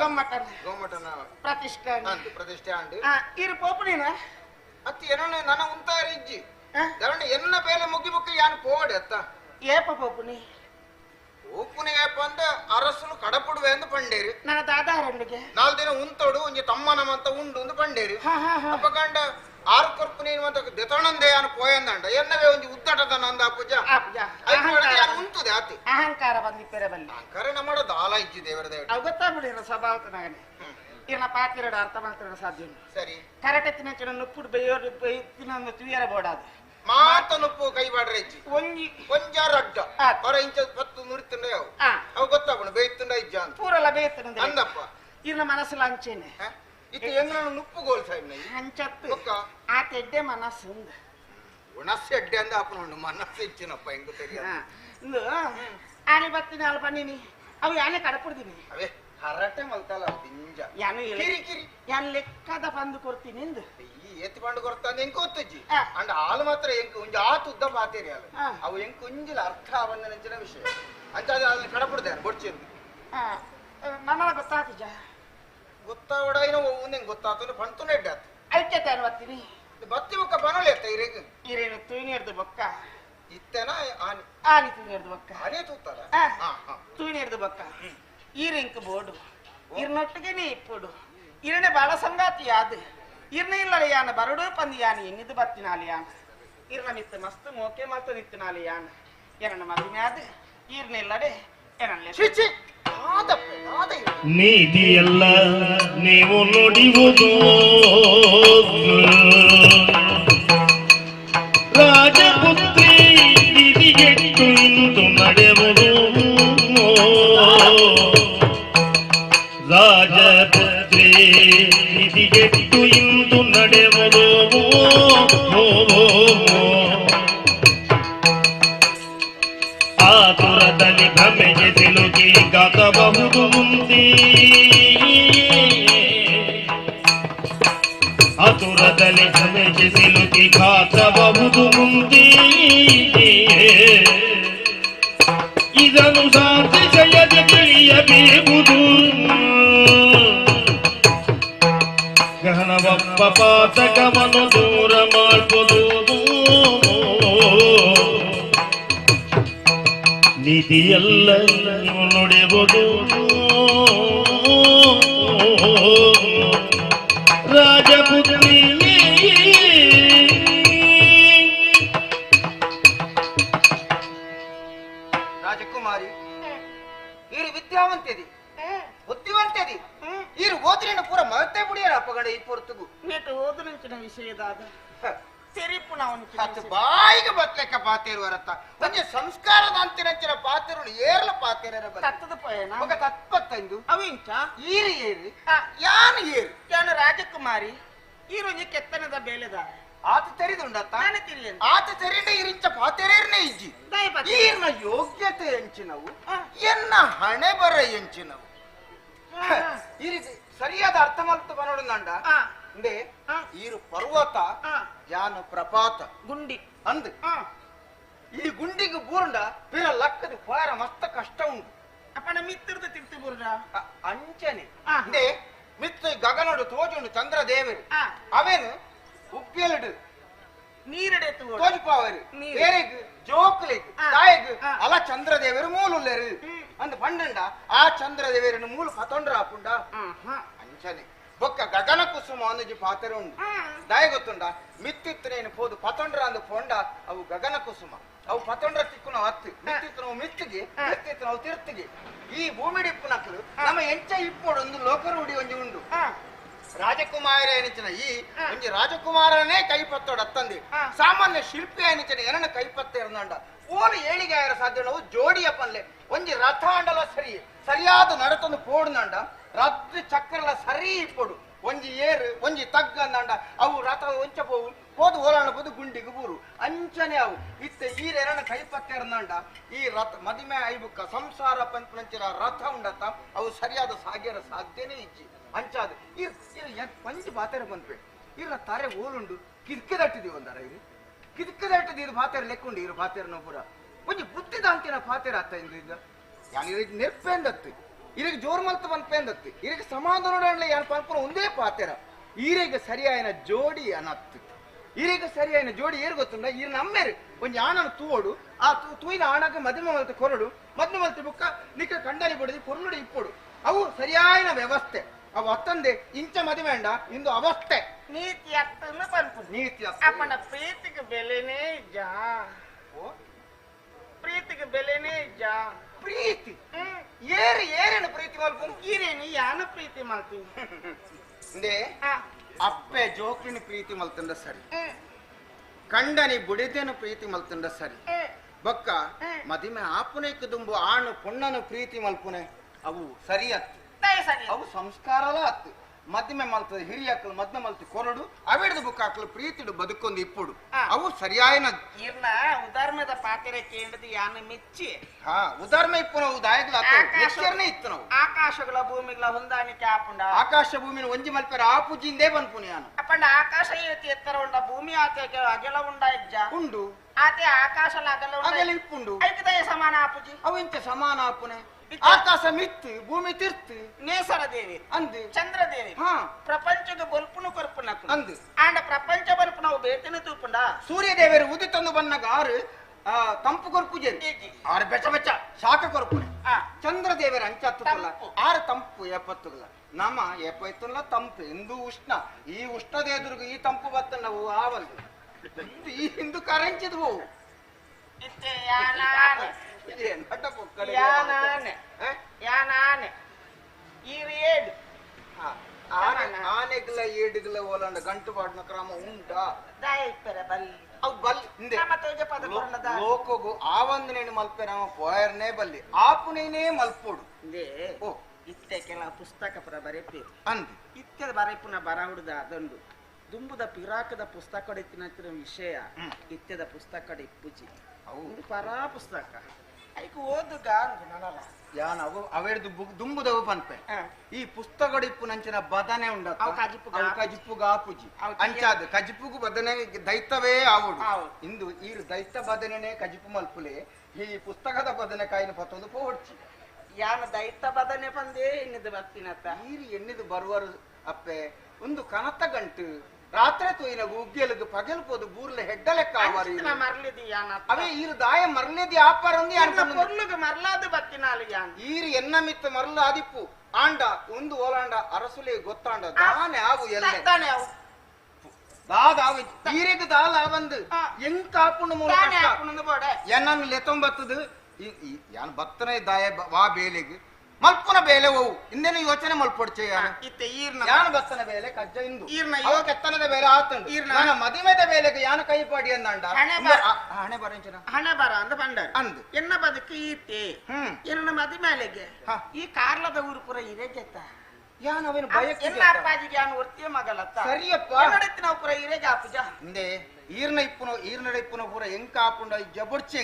ಗೋಮಟನ ಪ್ರತಿಷ್ಠೆ ಅಂದು ಪ್ರತಿಷ್ಠೆ ಅಂದು ಇರು ಪೋಪುನೇನ ಅತ್ತಿ ಏನನೆ ನನ್ನ ಉಂತಾರಿ ಇಜ್ಜಿ ದರಣ ಎನ್ನ ಬೇಲೆ ಮುಗಿಬುಕ್ಕ ಯಾನು ಪೋಗಡೆ ಅತ್ತ ಏಪ ಪೋಪುನಿ ಓಪುನಿ ಏಪ ಅಂದ ಅರಸಲು ಕಡಪುಡುವೆ ಎಂದು ಪಂಡೇರಿ ನನ್ನ ದಾದಾರೊಂದಿಗೆ 4 ದಿನ ಉಂತೋಡು ಒಂಜಿ ತಮ್ಮನಮಂತ ಉಂಡು ಒಂದು ಪಂಡೇರಿ ಅಪ್ಪಕಂಡ ಆರು ಕೊರ್ಪು ನೀನು ಅಂತ ದೆತಣಂದೆ ಯಾನು ಪೋಯಂದಂಡ ಎನ್ನವೇ ಒಂಜಿ ಉದ್ದಟದ ನಂದ ಪೂಜ ಯಾನು ಉಂತುದೆ ಆತಿ ಅಹಂಕಾರ ಬಂದಿಪ್ಪೆರೆ ಬಲ್ಲಿ ಅಹಂಕಾರ ನಮ್ಮಡ ದಾಲ ಇಜ್ಜಿ ದೇವರ ದೇವ ಅವು ಗೊತ್ತಾಗ್ಬಿಡಿರ ಸ್ವಭಾವತನಾಗನೆ ಇರ್ನ ಪಾತಿರಡು ಅರ್ಥ ಮಾಡ್ತಿರೋ ಸಾಧ್ಯ ಸರಿ ಕರೆಕ್ಟೆತ್ತಿನ ಚಿನ್ನ ನುಪ್ಪುಡು ಬೇಯೋರು ತಿನ್ನೊಂದು ತುಯರ ಬೋಡಾದು ಮಾತ ನುಪ್ಪು ಕೈ ಬಾಡ್ರೆ ಇಜ್ಜಿ ಒಂಜಿ ಕೊಂಜಾರ ಅಡ್ಡ ಹೊರ ಇಂಚ 10 ನುರಿತುಂಡ ಅವು ಅವು ಗೊತ್ತಾಗ್ಬಿಡು ಬೇಯ್ತುಂಡ ಇಜ್ಜ ಅಂತ ಪೂರಲ್ಲ ಬೇಯ್ತುಂಡ ಅಂದಪ್ಪ ಇರ್ನ ಮನಸ್ಸು ಅಂಚೇನೆ ಇದು ಹೆಂಗ ನುಪ್ಪು ಗೋಲ್ ಸಾಯಿನ ಅಂಚತ್ತು ಆ ತೆಡ್ಡೆ ಮನಸ್ಸು ಉಂದು ಉಣಸ್ಸು ಎಡ್ಡೆ ಅಂದ ಅಪ್ಪನ ಮನಸ್ಸು ಇಚ್ಚಿನಪ್ಪ ಹೆಂಗ ತೆರಿಯ ಇಂದು ಆನೆ ಬತ್ತೀನಿ ಅಲ್ಪ ನೀನಿ ಅವು ಯಾನೆ ಕಡಪುಡ್ತೀನಿ ಅವೇ ಹರಟೆ ಮಲ್ತಲ್ಲ ದಿಂಜ ಯಾನು ಕಿರಿಕಿರಿ ಯಾನ್ ಲೆಕ್ಕದ ಬಂದು ಕೊಡ್ತೀನಿ ಎಂದು ಈ ಎತ್ತಿ ಬಂಡು ಕೊಡ್ತಾನೆ ಹೆಂಗ ಗೊತ್ತಜ್ಜಿ ಅಂಡ್ ಹಾಲು ಮಾತ್ರ ಹೆಂಗ ಒಂಜಿ ಆತು ಉದ್ದ ಪಾತೇರಿ ಹಾಲು ಅವು ಹೆಂಗ ಕುಂಜಿಲ ಅರ್ಥ ಅವನ್ನ ನೆಂಚಿನ ವಿಷಯ ಅಂತ ಅಲ್ಲಿ ಕಡಪುಡ್ದೆ ಬೊಡ್ಚಿಂದು ನಮ್ಮಳ ಗೊತ್ತಾತಿಜ ಗೊತ್ತಾವಡ ಏನೋ ಒಂದ್ ಗೊತ್ತಾತು ಪಂತುನ ಎಡ್ಡ ಆತು ಐಕ್ಯತೆ ಅನ್ವತ್ತೀನಿ ಬತ್ತಿ ಬೊಕ್ಕ ಬನೋಲಿ ಅತ್ತ ಇರೇಗ ಇರೇನು ತುಯ್ನಿರ್ದು ಬೊಕ್ಕ ಇತ್ತೇನ ಆನಿ ಆನಿ ತುಯ್ನಿರ್ದು ಬೊಕ್ಕ ಆನೆ ತೂತಾರ ತುಯ್ನಿರ್ದು ಬೊಕ್ಕ ಈರೆಂಕ್ ಬೋಡು ಇರ್ನೊಟ್ಟಿಗೆನೆ ಇಪ್ಪುಡು ಇರನೆ ಬಾಳ ಸಂಗಾತಿ ಯಾದು ಇರ್ನ ಇಲ್ಲಡ ಯಾನ ಬರಡು ಪಂದಿ ಯಾನ ಎನ್ನಿದು ಬತ್ತಿನಾಲಿ ಯಾನ ಇರ್ನ ಮಿತ್ತ ಮಸ್ತ್ ಮೋಕೆ ಮತ್ತು ನಿತ್ತಿನಾಲಿ ಯಾನ ಎರನ ಮದಿಮ್ಯಾದ ಇರ್ನಿಲ್ಲಡೆ ಏನಲ್ಲ ಚಿಚಿ ನೀತಿಯಲ್ಲ ನೀವು ನುಡಿಯುವುದು ರಾಜಪುತ್ರಿ ನಿಧಿಗೆಟ್ಟು ಇಂದು ನಡೆಯುವುದು ರಾಜಪುತ್ರಿ ನಿಧಿಗೆಟ್ಟು ಇಂದು ನಡೆಯುವುದು ಆತುರದಲ್ಲಿ ಭ್ರಮೆಗೆ ಸಿಲುಕಿ ಗಾಕಬಹುದು ಮುಂದೆ ಆತುರದಲ್ಲಿ ಭ್ರಮೆಗೆ ಸಿಲುಕಿ ಗಾಕಬಹುದು ಮುಂದೆ ಇದನ್ನು ಸಾಧಿಸಯದೆ ತಿಳಿಯಬೇಕುದು ಗಹನವಪ್ಪ ಪಾತಕವನ್ನು ದೂರ ಮಾಡುವುದು ನೀತಿಯಲ್ಲ ನುಡಿಯುವುದು ರಾಜಪುತ್ರಿ ರಾಜಕುಮಾರಿ ಈರು ವಿದ್ಯಾವಂತೆದಿ ಬುದ್ಧಿವಂತೆದಿ ಈರು ಓದ್ರಿನ ಪೂರ ಮಗತೆ ಬಿಡಿಯಾರ ಅಪ್ಪಗಡ ಈ ಪೊರ್ತುಗು ನೆಟ್ಟು ಓದಲಿಂಚಿನ ವಿಷಯದಾದ ತೆರಿಪು ನಾವು ಅದು ಬಾಯಿಗೆ ಬತ್ಲೆಕ್ಕ ಪಾತೇರುವರತ್ತ ಒಂಜಿ ಸಂಸ್ಕಾರದ ಅಂತಿನಂಚಿನ ಪಾತೇರು ಏರ್ಲ ಪಾತೇರ ತತ್ತದ ಪಯಣ ఒక తత్పత్తైందు ಅವಿಂಚ ఈరి ఏరి యాను ఏరి ಯಾನು ರಾಜಕುಮಾರಿ ಈ ರುಜಿ ಕೆತ್ತನದ ಬೇಲೆದ ಆತ ತೆರಿದುಂಡತ್ತ ನಾನು ತಿಳಿಯನು ಆತ ತೆರಿದ ಇರಿಂಚ ಪಾತೇರೇರ್ನೇ ಇಜ್ಜಿ ಈರ್ನ ಯೋಗ್ಯತೆ ಎಂಚಿನವು ಎನ್ನ ಹಣೆ ಬರ ಎಂಚಿನವು ಈರಿಗೆ ಸರಿಯಾದ ಅರ್ಥ ಮಲ್ತು ಬರೋಡುಂಡ ಅಂದೆ ಈರು ಪರ್ವತ ಯಾನು ಪ್ರಪಾತ ಗುಂಡಿ ಅಂದ್ ಈ ಗುಂಡಿಗೆ ಬೂರ್ಂಡ ಪಿರ ಲಕ್ಕದ ಪಾರ ಮಸ್ತ ಕಷ್ಟ ಉಂಟು ಅಪ್ಪನ ಮಿತ್ತಿರ್ದ ತಿರ್ತಿ ಬುರ್ರ ಅಂಚನೆ ಅಂದೆ ಮಿತ್ತು ಗಗನೋಡು ತೋಜುಂಡು ಚಂದ್ರ ದೇವರು ಅವೇನು ಉಪ್ಪಿಯಲಿಡು ನೀರಡೆ ತೋಜುಪಾವರು ಬೇರೆಗ್ ಜೋಕ್ಲಿಗ್ ತಾಯಿಗ್ ಅಲ ಚಂದ್ರ ದೇವರು ಮೂಲುಲ್ಲೇರು ಅಂದ್ ಪಂಡಂಡ ಆ ಚಂದ್ರ ದೇವರನ್ನು ಮೂಲ ಪತೊಂಡ್ರ ಹಾಪುಂಡ ಅಂಚನೆ ಬೊಕ್ಕ ಗಗನ ಕುಸುಮ ಅಂದಜಿ ಪಾತ್ರ ಉಂಡು ದಾಯ ಗೊತ್ತುಂಡ ಮಿತ್ತಿತ್ತನೇನು ಪೋದು ಪತೊಂಡ್ರ ಅಂದು ಪೊಂಡ ಅವು ಗಗನ ಕುಸುಮ ಅವು ಪತೊಂಡ್ರ ತಿಕ್ಕುನ ಹತ್ತು ಮಿತ್ತಿತ್ತು ನಾವು ಮಿತ್ತಿಗೆ ಮಿತ್ತಿತ್ತು ನಾವು ತಿರ್ತಿಗೆ ಈ ಭೂಮಿ ಡಿಪ್ಪು ನಕಲು ನಮ್ಮ ಎಂಚ ಇಪ್ಪೋಡು ಒಂದು ಲೋಕರೂಢಿ ಒಂಜಿ ಉಂಡು ರಾಜಕುಮಾರ ಎನಿಚಿನ ಈ ಒಂಜಿ ರಾಜಕುಮಾರನೇ ಕೈಪತ್ತೋಡು ಅತ್ತಂದಿ ಸಾಮಾನ್ಯ ಶಿಲ್ಪಿ ಎನಿಚಿನ ಎರನ ಕೈಪತ್ತ ಇರಂದಂಡ ಓನು ಏಳಿಗೆ ಆಯರ ಸಾಧ್ಯ ನಾವು ಜೋಡಿಯ ಪಲ್ಲೆ ಒಂಜಿ ರಥ ಅಂಡಲ ಸರಿಯಾದ ನಡತೊಂದು ಪೋಡುನಂಡ ರಥ ಚಕ್ರಲ ಸರಿ ಇಪ್ಪಡು ಒಂಜಿ ಏರು ಒಂಜಿ ತಗ್ಗ ಅಂದಾಂಡ ಅವು ರಥ ಒಂಚ ಪೋವು ಹೋದು ಓಲಾಣ ಬೋದು ಗುಂಡಿಗೆ ಬೂರು ಅಂಚನೆ ಅವು ಇತ್ತೆ ಈರೆರಣ ಕೈ ಪತ್ತೆರ್ನಾಂಡ ಈ ರಥ ಮದಿಮೆ ಐಬುಕ್ಕ ಸಂಸಾರ ಪಂಚರ ರಥ ಉಂಡತ್ತ ಅವು ಸರಿಯಾದ ಸಾಗ್ಯರ ಸಾಧ್ಯನೇ ಇಜ್ಜಿ ಅಂಚಾದ ಪಂಚಿ ಬಾತೆರ ಬಂದ್ಪೆ ಇರ ತಾರೆ ಓಲುಂಡು ಕಿದ್ಕದಟ್ಟಿದೀವಿ ಒಂದರ ಇದು ಕಿದ್ಕದಟ್ಟಿದ ಇದು ಬಾತೆರ ಲೆಕ್ಕುಂಡು ಇರು ಬಾತೆರನ ಪೂರ ಒಂಜಿ ಬುದ್ಧಿದ ಅಂತಿನ ಬಾತೆರ ಅತ್ತ ಇಂದ್ರಿಂದ ಯಾನ್ ಇರಿಗೆ ನೆರ್ಪೇಂದತ್ತು ಇರಿಗೆ ಜೋರ್ ಮಲ್ತ ಬಂದ್ಪೇಂದತ್ತು ಇರಿಗೆ ಸಮಾಧಾನ ಯಾನ್ ಪಂಪುರ ಒಂದೇ ಪಾತೆರ ಈರಿಗೆ ಸರಿಯಾಯಿನ ಜೋಡಿ ಅನತ್ತು ಈರಿಗೆ ಸರಿಯಾಯಿನ ಜೋಡಿ ಏರು ಗೊತ್ತುಂಡ ಈರಿನ ಅಮ್ಮೇರು ಒಂಜಿ ಆಣನ ತೂವೋಡು ಆ ತೂಯಿನ ಆಣಕ್ಕೆ ಮದುವೆ ಮಲ್ತ ಕೊರಡು ಮದುವೆ ಮಲ್ತ ಬುಕ್ಕ ನಿಕ್ಕ ಕಂಡರಿ ಬಡಿದು ಕೊರಡು ಇಪ್ಪೋಡು ಅವು ಸರಿಯಾಯಿನ ವ್ಯವಸ್ಥೆ ಅವು ಅತ್ತಂದೆ ಇಂಚ ಮದುವೆ ಅಂಡ ಇಂದು ಅವಸ್ಥೆ ನೀತಿ ಅತ್ತನ್ನು ಪಂಪು ನೀತಿ ಅಪ್ಪನ ಪ್ರೀತಿಗೆ ಬೆಲೆನೇ ಇಜ್ಜ ಪ್ರೀತಿಗೆ ಬೆಲೆನೇ ಇಜ್ಜ ಪ್ರೀತಿ ಏರೇನು ಪ್ರೀತಿ ಮಲ್ಪು ಈರೇನು ಯಾನ ಪ್ರೀತಿ ಮಾಡ್ತೀವಿ ಅಪ್ಪೆ ಜೋಕಿನ ಪ್ರೀತಿ ಮಲ್ತಂಡ ಸರಿ ಕಂಡನಿ ಬುಡಿದೇನು ಪ್ರೀತಿ ಮಲ್ತಂಡ ಸರಿ ಬೊಕ್ಕ ಮದಿಮೆ ಆಪುನೈಕ ದುಂಬು ಆಣು ಪುಣ್ಣನು ಪ್ರೀತಿ ಮಲ್ಪುನೆ ಅವು ಸರಿ ಅತ್ತು ಅವು ಸಂಸ್ಕಾರಲ ಅತ್ತು ಮದ್ಮೆ ಮಲ್ತದ ಹಿರಿಯಕ್ಕಲು ಮದ್ಮೆ ಮಲ್ತಿ ಕೊರಡು ಅವೆಡ್ದು ಬುಕ್ ಹಾಕಲು ಪ್ರೀತಿಡು ಬದುಕೊಂದು ಇಪ್ಪುಡು ಅವು ಸರಿಯಾಯಿನ ಇರ್ನ ಉದಾರ್ಮದ ಪಾತ್ರೆ ಕೇಂದ್ರದ ಯಾನ ಮೆಚ್ಚಿ ಉದಾರ್ಮೆ ಇಪ್ಪು ನಾವು ದಾಯಕನೇ ಇತ್ತು ನಾವು ಆಕಾಶಗಳ ಭೂಮಿಗಳ ಹೊಂದಾಣಿಕೆ ಆಪುಂಡ ಆಕಾಶ ಭೂಮಿನ ಒಂಜಿ ಮಲ್ಪೆರ ಆಪುಜಿಂದೇ ಬಂದ್ಪುನಿ ನಾನು ಅಪ್ಪಂಡ ಆಕಾಶ ಏತಿ ಎತ್ತರ ಉಂಡ ಭೂಮಿ ಆತೆ ಅಗಲ ಉಂಡ ಇಜ್ಜ ಉಂಡು ಆತೆ ಆಕಾಶಲ ಅಗಲ ಇಪ್ಪುಂಡು ಐಕದಯ ಸಮಾನ ಆಪುಜಿ ಅವು ಇಂಚ ಸಮಾನ ಆಪುನೆ ಆಕಾಶ ಮಿತ್ತು ಭೂಮಿ ತಿರ್ತು ನೇಸರ ದೇವಿ ಅಂದು ಚಂದ್ರ ದೇವಿ ಪ್ರಪಂಚದ ಬಲ್ಪುನು ಕೊರ್ಪುನ ಅಂದು ಆಂಡ ಪ್ರಪಂಚ ಬಲ್ಪು ನಾವು ಬೇತಿನ ತೂಪುಂಡ ಸೂರ್ಯ ದೇವರು ಉದಿತಂದು ಬನ್ನಗ ಆರು ತಂಪು ಕೊರ್ಪು ಜೇರಿ ಆರು ಬೆಚ್ಚ ಬೆಚ್ಚ ಶಾಖ ಕೊರ್ಪುನೆ ಚಂದ್ರ ದೇವರ ಅಂಚತ್ತಲ್ಲ ಆರು ತಂಪು ಎಪ್ಪತ್ತುಗಳ ನಮ ಎಪ್ಪತ್ತಲ್ಲ ತಂಪು ಇಂದು ಉಷ್ಣ ಈ ಉಷ್ಣದ ಎದುರುಗು ಈ ತಂಪು ಬತ್ತ ನಾವು ಆವಲ್ದು ಈ ಹಿಂದೂ ಕರಂಚಿದ್ವು ಆನೆಗಳ ಏಡುಗಳ ಓಲಂಡ ಗಂಟು ಪಾಡ್ನ ಕ್ರಮ ಉಂಟಾ ಅವು ಬಲ್ಲಿ ಲೋಕೋಗು ಆವಂದನೇನು ಮಲ್ಪೆ ನಮ್ಮ ಪೋಯರ್ನೇ ಬಲ್ಲಿ ಆಪುನೇನೇ ಮಲ್ಪೋಡು ಓ ಇತ್ತೆ ಕೆಲ ಪುಸ್ತಕ ಪುರ ಬರೆಪಿ ಅಂದ್ ಇತ್ತೆದ ಬರೆಪುನ ಬರ ಹುಡುದ ಅದೊಂದು ದುಂಬುದ ಪಿರಾಕದ ಪುಸ್ತಕ ಹೊಡಿತಿನ ವಿಷಯ ಇತ್ತೆದ ಪುಸ್ತಕ ಇಪ್ಪುಜಿ ಅವು ಪರಾ ಪುಸ್ತಕ ಐಕು ಓದುಗ ನನಲ್ಲ ಯಾನ್ ಅವು ಅವೆಡ್ದು ದುಂಬುದವು ಪನ್ಪೆ ಈ ಪುಸ್ತಕ ಇಪ್ಪು ನಂಚಿನ ಬದನೆ ಉಂಡ ಕಜಿಪ್ಪು ಗಾಪುಜಿ ಅಂಚಾದ ಕಜಿಪ್ಪುಗು ಬದನೆ ದೈತವೇ ಆವುಡು ಇಂದು ಈರು ದೈತ ಬದನೆ ಕಜಿಪ್ಪು ಮಲ್ಪುಲೆ ಈ ಪುಸ್ತಕದ ಬದನೆ ಕಾಯಿನ ಪತ್ತೊಂದು ಪೋಡ್ಚಿ ಯಾನ ದೈತ ಬದನೆ ಬಂದೇ ಎನ್ನಿದು ಬರ್ತೀನತ್ತ ಈರು ಎನ್ನಿದು ಬರುವರು ಅಪ್ಪೆ ಒಂದು ಕನತ ಗಂಟು ರಾತ್ರಿ ತೋಯಿನ ಉಗ್ಗೆಲುಗು ಪಗಲ್ಪೋದು ಬೂರ್ಲೆ ಹೆಡ್ಡಲೆಕ್ಕ ಅವೇ ಈರು ದಾಯ ಮರ್ಲೇದಿ ಆಪಾರ ಮರ್ಲಾದ ಬತ್ತಿನಾಲು ಯಾನ್ ಈರು ಎನ್ನ ಮಿತ್ತ ಮರ್ಲ ಆದಿಪ್ಪು ಆಂಡ ಒಂದು ಓಲಾಂಡ ಅರಸುಲೆ ಗೊತ್ತಾಂಡ ದಾನೆ ಆವು ಎಲ್ಲ ದಾದಾವು ಈರೆಗ್ ದಾಲ ಬಂದು ಎಂಗ್ ಕಾಪುಂಡು ಮೂಲ ಎನ್ನ ಲೆತ್ತೊಂಬತ್ತದು ಯಾನ್ ಬತ್ತನೆ ದಾಯ ವಾ ಬೇಲೆಗ್ ಮಲ್ಪುನ ಬೇಲೆ ಹೋವು ಇಂದೇನು ಯೋಚನೆ ಮಲ್ಪೊಡ್ಚೆ ಯಾನ್ ಬತ್ತನ ಬೇಲೆ ಕಜ್ಜ ಇಂದು ಕೆತ್ತನದ ಬೇಲೆ ಆತಂಡು ನನ್ನ ಮದಿಮೆದ ಬೇಲೆಗೆ ಯಾನ ಕೈ ಪಾಡಿ ಅಂದಂಡ ಹಣೆ ಬರಂಚನ ಹಣೆ ಬರ ಅಂದ ಬಂಡ ಅಂದು ಎನ್ನ ಬದುಕು ಈತೆ ಎನ್ನ ಮದಿಮೇಲೆಗೆ ಈ ಕಾರ್ಲದ ಊರು ಪುರ ಇರೇಗೆತ್ತ ಯಾನ್ ಅವನು ಬಯಕೆ ಎನ್ನ ಅಪ್ಪಾಜಿಗೆ ಯಾನ್ ಒರ್ತಿಯ ಮಗಲತ್ತ ಸರಿಯಪ್ಪ ನಡತ್ತಿನ ಪುರ ಇರೇಗೆ ಆಪುಜ ಇಂದೆ ಈರ್ನ ಇಪ್ಪುನ ಪೂರ ಎಂಕ ಆಪುಂಡ ಜಬರ್ಚಿ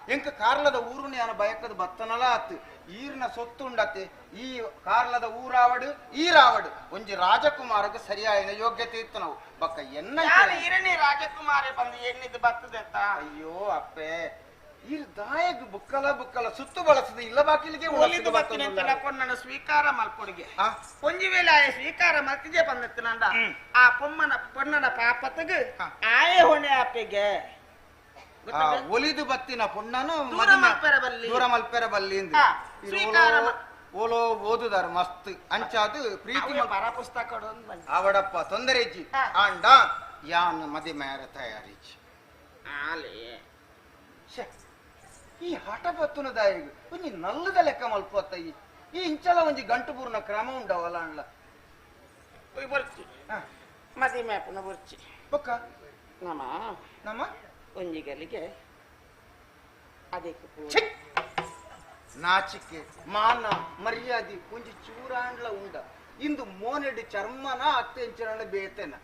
ಎಂಕ ಕಾರ್ಲದ ಊರುನ ಯಾನ ಬಯಕದ ಬತ್ತನಲ ಆತು ಈರ್ನ ಸೊತ್ತು ಉಂಡತ್ತೆ ಈ ಕಾರ್ಲದ ಊರಾವಡು ಈರಾವಡು ಒಂಜಿ ರಾಜಕುಮಾರಗ ಸರಿಯಾಯಿನ ಯೋಗ್ಯತೆ ಇತ್ತು ನಾವು ಬಕ್ಕ ಎನ್ನ ಈರನೇ ರಾಜಕುಮಾರ ಬಂದು ಎನ್ನಿದ್ದು ಬರ್ತದೆತ್ತ ಅಯ್ಯೋ ಅಪ್ಪೆ ಈ ದಾಯಗ್ ಬುಕ್ಕಲ ಸುತ್ತು ಬಳಸದು ಇಲ್ಲ ಬಾಕಿಲಿಗೆ ಒಲಿದು ಬರ್ತೀನಿ ಅಂತ ನನ್ನ ಸ್ವೀಕಾರ ಮಲ್ಕೊಡಿಗೆ ಒಂಜಿ ವೇಳೆ ಆಯ ಸ್ವೀಕಾರ ಮತ್ತಿಗೆ ಬಂದತ್ತಿನಂಡ ಆ ಪೊಣ್ಣನ ಪಾಪತಗ ಆಯೆ ಹೊಣೆ ಆಪೆಗೆ ಒಲಿದು ಬತ್ತಿನ ಪೊಣ್ಣನು ದೂರ ಮಲ್ಪೆರ ಬಲ್ಲಿ ಓಲೋ ಓದುದಾರ ಮಸ್ತ್ ಅಂಚಾದು ಪ್ರೀತಿ ಪರ ಪುಸ್ತಕ ಅವಡಪ್ಪ ತೊಂದರೆ ಇಜ್ಜಿ ಆಂಡ ಯಾನ್ ಮದಿ ಮೇರ ತಯಾರಿಜಿ ಈ ಹಠ ಬತ್ತುನ ದಾಯಿಗು ಒಂಜಿ ನಲ್ಲದ ಲೆಕ್ಕ ಮಲ್ಪತ್ತ ಈ ಇಂಚಲ ಒಂಜಿ ಗಂಟು ಪೂರ್ಣ ಕ್ರಮ ಉಂಡವಲ್ಲ ಅಂಡ್ಲ ಬರ್ಚಿ ಮದಿ ಮೇಪನ ಬರ್ಚಿ ಬೊಕ್ಕ ನಮ್ಮ ಒಂಜಿ ಗಲಿಗೆ ನಾಚಿಕೆ ಮಾನ ಮರ್ಯಾದೆ ಒಂಜಿ ಚೂರಾಂಡ್ಲ ಉಂಡ ಇಂದು ಮೋನೆಡು ಚರ್ಮನ ಅತ್ತೆಂಚನ ಬೇತೆನ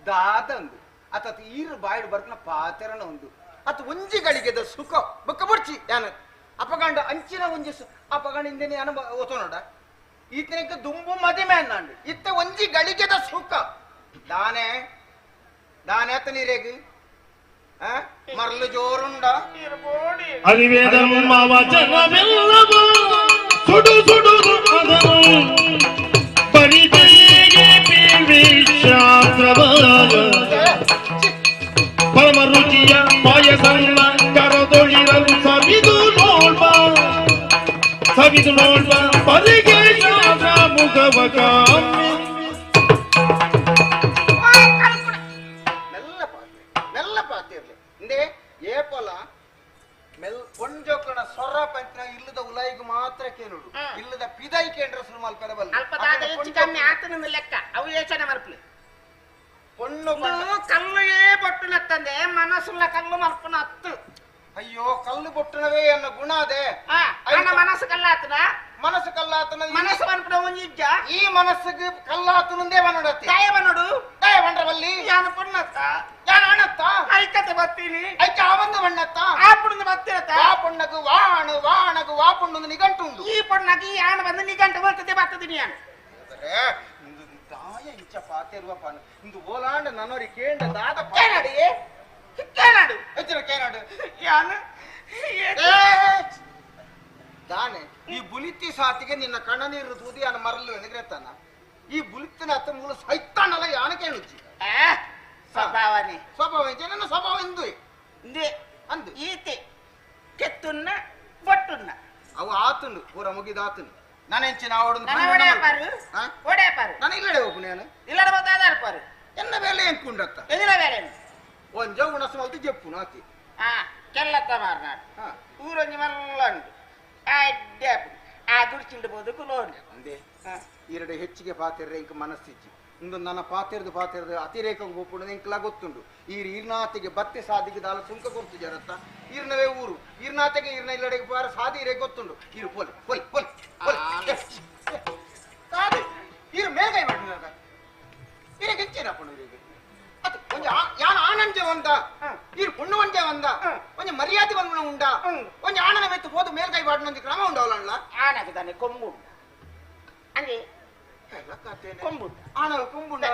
ದಾದಂದು ಅತ ಈರು ಬಾಯಿಡು ಬರ್ತನ ಪಾತೆರನ ಒಂದು ಅತ ಒಂಜಿ ಗಳಿಗೆದ ಸುಖ ಬೊಕ್ಕ ಬಡ್ಚಿ ಯಾನ ಅಪಗಂಡ ಅಂಚಿನ ಒಂಜಿ ಅಪಗಂಡಿಂದೇನೆ ಯಾನ ಓತೋನೋಡ ಈತನಿಗೆ ದುಂಬು ಮದಿಮೆ ಅನ್ನಾಂಡು ಇತ್ತ ಒಂಜಿ ಗಳಿಗೆದ ಸುಖ ದಾನೆ ದಾನೆ ಅತ್ತ ನೀರೇಗಿ ಮರಳು ಜೋರುಂಡ ಅರಿವೇದಮ್ಮ ವಚನವೆಲ್ಲವೂ ಸುಡು ಸುಡು ಅದನು ಪರಿಚಯಿಗೆ ಶಾಸ್ತ್ರವಾದ ಪರಮ ರುಚಿಯ ಪಾಯಸನ್ನ ಕರದೊಳಿರಲು ಸವಿದು ನೋಡ್ಬ ಪರಿಗೆ ಶಾಸ್ತ್ರ ಮುಖವ ಕಾಮಿ ಕೊಂಜೋಕಣ ಸೊರ ಪಂಚನ ಇಲ್ಲದ ಉಲಾಯಿಗೆ ಮಾತ್ರ ಕೇಳುಡು ಇಲ್ಲದ ಪಿದೈ ಕೇಂದ್ರ ಸುಮಾಲ್ ಪರಬಲ್ಲ ಕಮ್ಮಿ ಆತನ ಲೆಕ್ಕ ಅವು ಯೋಚನೆ ಮರ್ಪಲಿ பொண்ணு ಕಲ್ಲುಯೇ ಬೊಟ್ಟುನ ತಂದೆ ಮನಸ್ಸುಲ್ಲ ಕಲ್ಲು ಮರ್ಪನ ಹತ್ತು ಅಯ್ಯೋ ಕಲ್ಲು ಬೊಟ್ಟನವೇ ಅನ್ನೋ ಗುಣ ಅದೇ ಮನಸ್ಸು ಕಲ್ಲಾತನ ಮನಸ್ಸು ಕಲ್ಲಾತನ ಮನಸ್ಸು ಮನ್ಪಡ ಒಂಜಿಜ್ಜ ಈ ಮನಸ್ಸಿಗೆ ಕಲ್ಲಾತನಂದೇ ಬನ್ನಡತ್ತೆ ದಯ ಬನ್ನಡು ದಯ ಬಂಡ್ರವಲ್ಲಿ ಯಾನ ಪುಣ್ಣತ್ತ ಯಾನ ಅಣ್ಣತ್ತ ಐಕತೆ ಬತ್ತೀನಿ ಐಕ ಅವಂದು ಬಣ್ಣತ್ತ ಆ ಪುಣ್ಣದ ಬತ್ತಿರತ್ತ ಆ ಪುಣ್ಣಗು ವಾಣು ವಾಣಗು ವಾ ಪುಣ್ಣದು ನಿಘಂಟು ಉಂಡು ಈ ಪುಣ್ಣಗೆ ಈ ಆಣ ಬಂದು ನಿಘಂಟು ಬರ್ತದೆ ಬರ್ತದೀನಿ ಯಾನು ದಾಯ ಇಂಚ ಪಾತೆರುವ ಪಾನ ಇಂದು ಓಲಾಂಡ ನನ್ನೋರಿ ಕೇಂಡ ದಾದ ಕೇನಾಡಿ ಕೇನಾಡು ಎಚ್ಚರ ಕೇನಾಡು ಯಾನು ದಾನೆ ಈ ಬುಲಿತಿ ಸಾತಿಗೆ ನಿನ್ನ ಕಣ್ಣ ನೀರು ತೂದಿ ಅನ್ನ ಮರಲು ಎನಗ್ರೆತ್ತಾನ ಈ ಬುಲಿತಿನ ಅತ್ತ ಮೂಲ ಸೈತಾನಲ್ಲ ಯಾನ ಕೇಳುಚ್ಚಿ ಸ್ವಭಾವನೆ ಸ್ವಭಾವ ನನ್ನ ಸ್ವಭಾವ ಎಂದು ಅಂದು ಈತೆ ಕೆತ್ತುನ್ನ ಬೊಟ್ಟುನ್ನ ಅವು ಆತುಂಡು ಪೂರ ಮುಗಿದಾತುಂಡು ನಾನೆಂಚಿನ ಅವಡನ್ನು ಓಡೇಪಾರು ನಾನು ಇಲ್ಲಡೆ ಹೋಗು ನಾನು ಇಲ್ಲಡೆ ಬಂದಾದಾರ್ಪಾರು ಎನ್ನ ಬೇಲೆ ಎಂಕುಂಡತ್ತ ಎದಿನ ಬೇರೆ ಒಂಜ ಉಣಸು ಮಲ್ತು ಜಪ್ಪು ನಾತಿ ಕೆಲ್ಲತ್ತ ಮಾರ್ನಾಡು ಊರೊಂಜಿ ಮಲ್ಲ ಉಂಟು ಆ ದುಡ್ಚಿಂಡು ಬೋದಕ್ಕೂ ಲೋನ್ ಅಂದೆ ಈರಡೆ ಹೆಚ್ಚಿಗೆ ಪಾತಿರ್ರೆ ಇಂಕ ಮನಸ್ಸಿಚ್ಚಿ ಇಂದು ನನ್ನ ಪಾತಿರ್ದು ಅತಿರೇಕ ಹೋಗ್ಕೊಂಡು ಇಂಕಲ ಗೊತ್ತುಂಡು ಈರ್ನಾತೆಗೆ ಬತ್ತೆ ಸಾದಿಗೆ ದಾಲ ಸುಂಕ ಕೊಡ್ತು ಜರತ್ತ ಈರ್ನವೇ ಊರು ಈರ್ನಾತೆಗೆ ಈರ್ನ ಇಲ್ಲಡೆಗೆ ಪಾರ ಸಾದಿರೆ ಗೊತ್ತುಂಡು ಈರು ಪೊಲ್ ಪೊಲ್ ಪೊಲ್ ಸಾದಿ ಈರು ಮೇಲ್ಗೈ ಮಾಡಿದ ಈರೆ ಹೆಚ್ಚೇನ ಪುಣ್ಣರಿಗೆ ಅದು ಕೊಂಚ ಯಾನ ಆನಂಜ ಒಂದ ಈರು ಪುಣ್ಣು ಒಂಜ ಒಂದ ಕೊಂಚ ಮರ್ಯಾದೆ ಬಂದು ಉಂಡ ಕೊಂಚ ಆನನ ಮೆತ್ತು ಹೋದು ಮೇಲ್ಗೈ ಮಾಡಿನೊಂದು ಕ್ರಮ ಉಂಡವಲ್ಲ ಆನಗೆ ತಾನೆ ಕೊಂಬು ಹಂಗೆ ಕೊಂಬು ಆನಲು ಕೊಂಬುಂಡ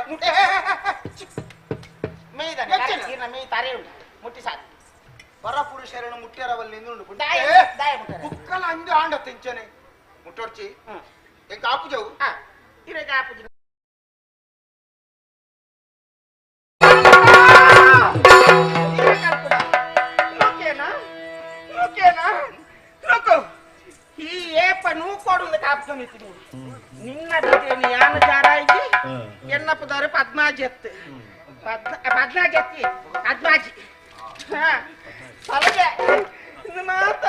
ಮೇಯ್ದಾನೆ ಮೇಯ್ ತಾರೆ ಉಂಟು ಮುಟ್ಟಿ ಸಾಕು ಪರ ಪುರುಷರನ್ನು ಮುಟ್ಟ್ಯಾರವಲ್ಲಿ ಕುಕ್ಕಲ ಅಂದು ಆಂಡ ತೆಂಚನೆ ಮುಟ್ಟೊಡ್ಚಿ ಎಂಕ ಆಪುಜವು ಇರಗ ಆಪುಜ ಈ ಏಪ ನೂ ಕೊಡುಂದು ಕಾಪ್ಕೊಂಡಿತ್ತು ನಿನ್ನ ಬಿದ್ದೇನೆ ಯಾನ ಜಾರಾಯಿ ಎನ್ನಪ್ಪದಾರು ಪದ್ಮಾಜೆತ್ತು ಪದ್ಮಾಜೆತ್ತಿ ಪದ್ಮಾಜಿ ಸಲುಗೆ ಮಾತ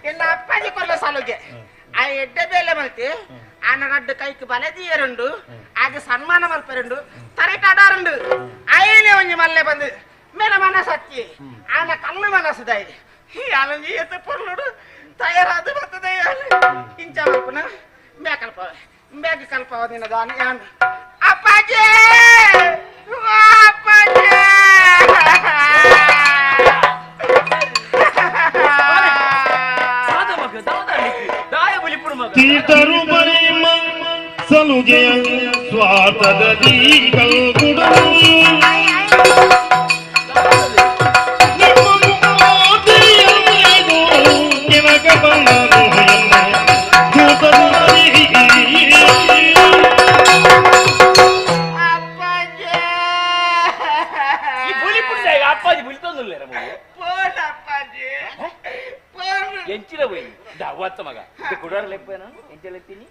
ಎನ್ನ ಅಪ್ಪಾಜಿ ಕೊಲ್ಲ ಸಲುಗೆ ಆ ಎಡ್ಡೆ ಬೇಲೆ ಮಲ್ತಿ ಆನ ರಡ್ಡು ಕೈಕ್ ಬಲೆದಿಯರುಂಡು ಆಗ ಸನ್ಮಾನ ಮಲ್ಪರುಂಡು ತರೆ ಕಡಾರುಂಡು ಐನೇ ಒಂಜಿ ಮಲ್ಲೆ ಬಂದು ಮೇಲೆ ಮನಸ್ಸತ್ತಿ ಆನ ಕಲ್ಲು ಮನಸ್ಸುದಾಯಿ ಯಾನಂಜಿ ಎತ್ತ ಪೊರ್ಲುಡು ತಯಾರಾದ ಬರ್ತದೆ ಇಂಚ ಮಲ್ಪನ ಬ್ಯಾಗ್ ಕಲ್ಪವ ನಿನ್ನ ದಾನ ಯಾನು ಅಪ್ಪಾಜಿ ಅಪ್ಪಾಜಿ ತೀತರು ಪರಿಮ ಸಲುಗೆಯ ಸ್ವಾರ್ಥದ ಕಲ್ಗುಡ ಕೆಳಗ ಬಂದರು ಅಪ್ಪಾಜಿ ಬಿಳ್ತೊಂದಿಲ್ಲ ಎಂಚಿನ పోయి దావత్త మగ కుడారు లేకపోయినా ఎంచెలెత్తిని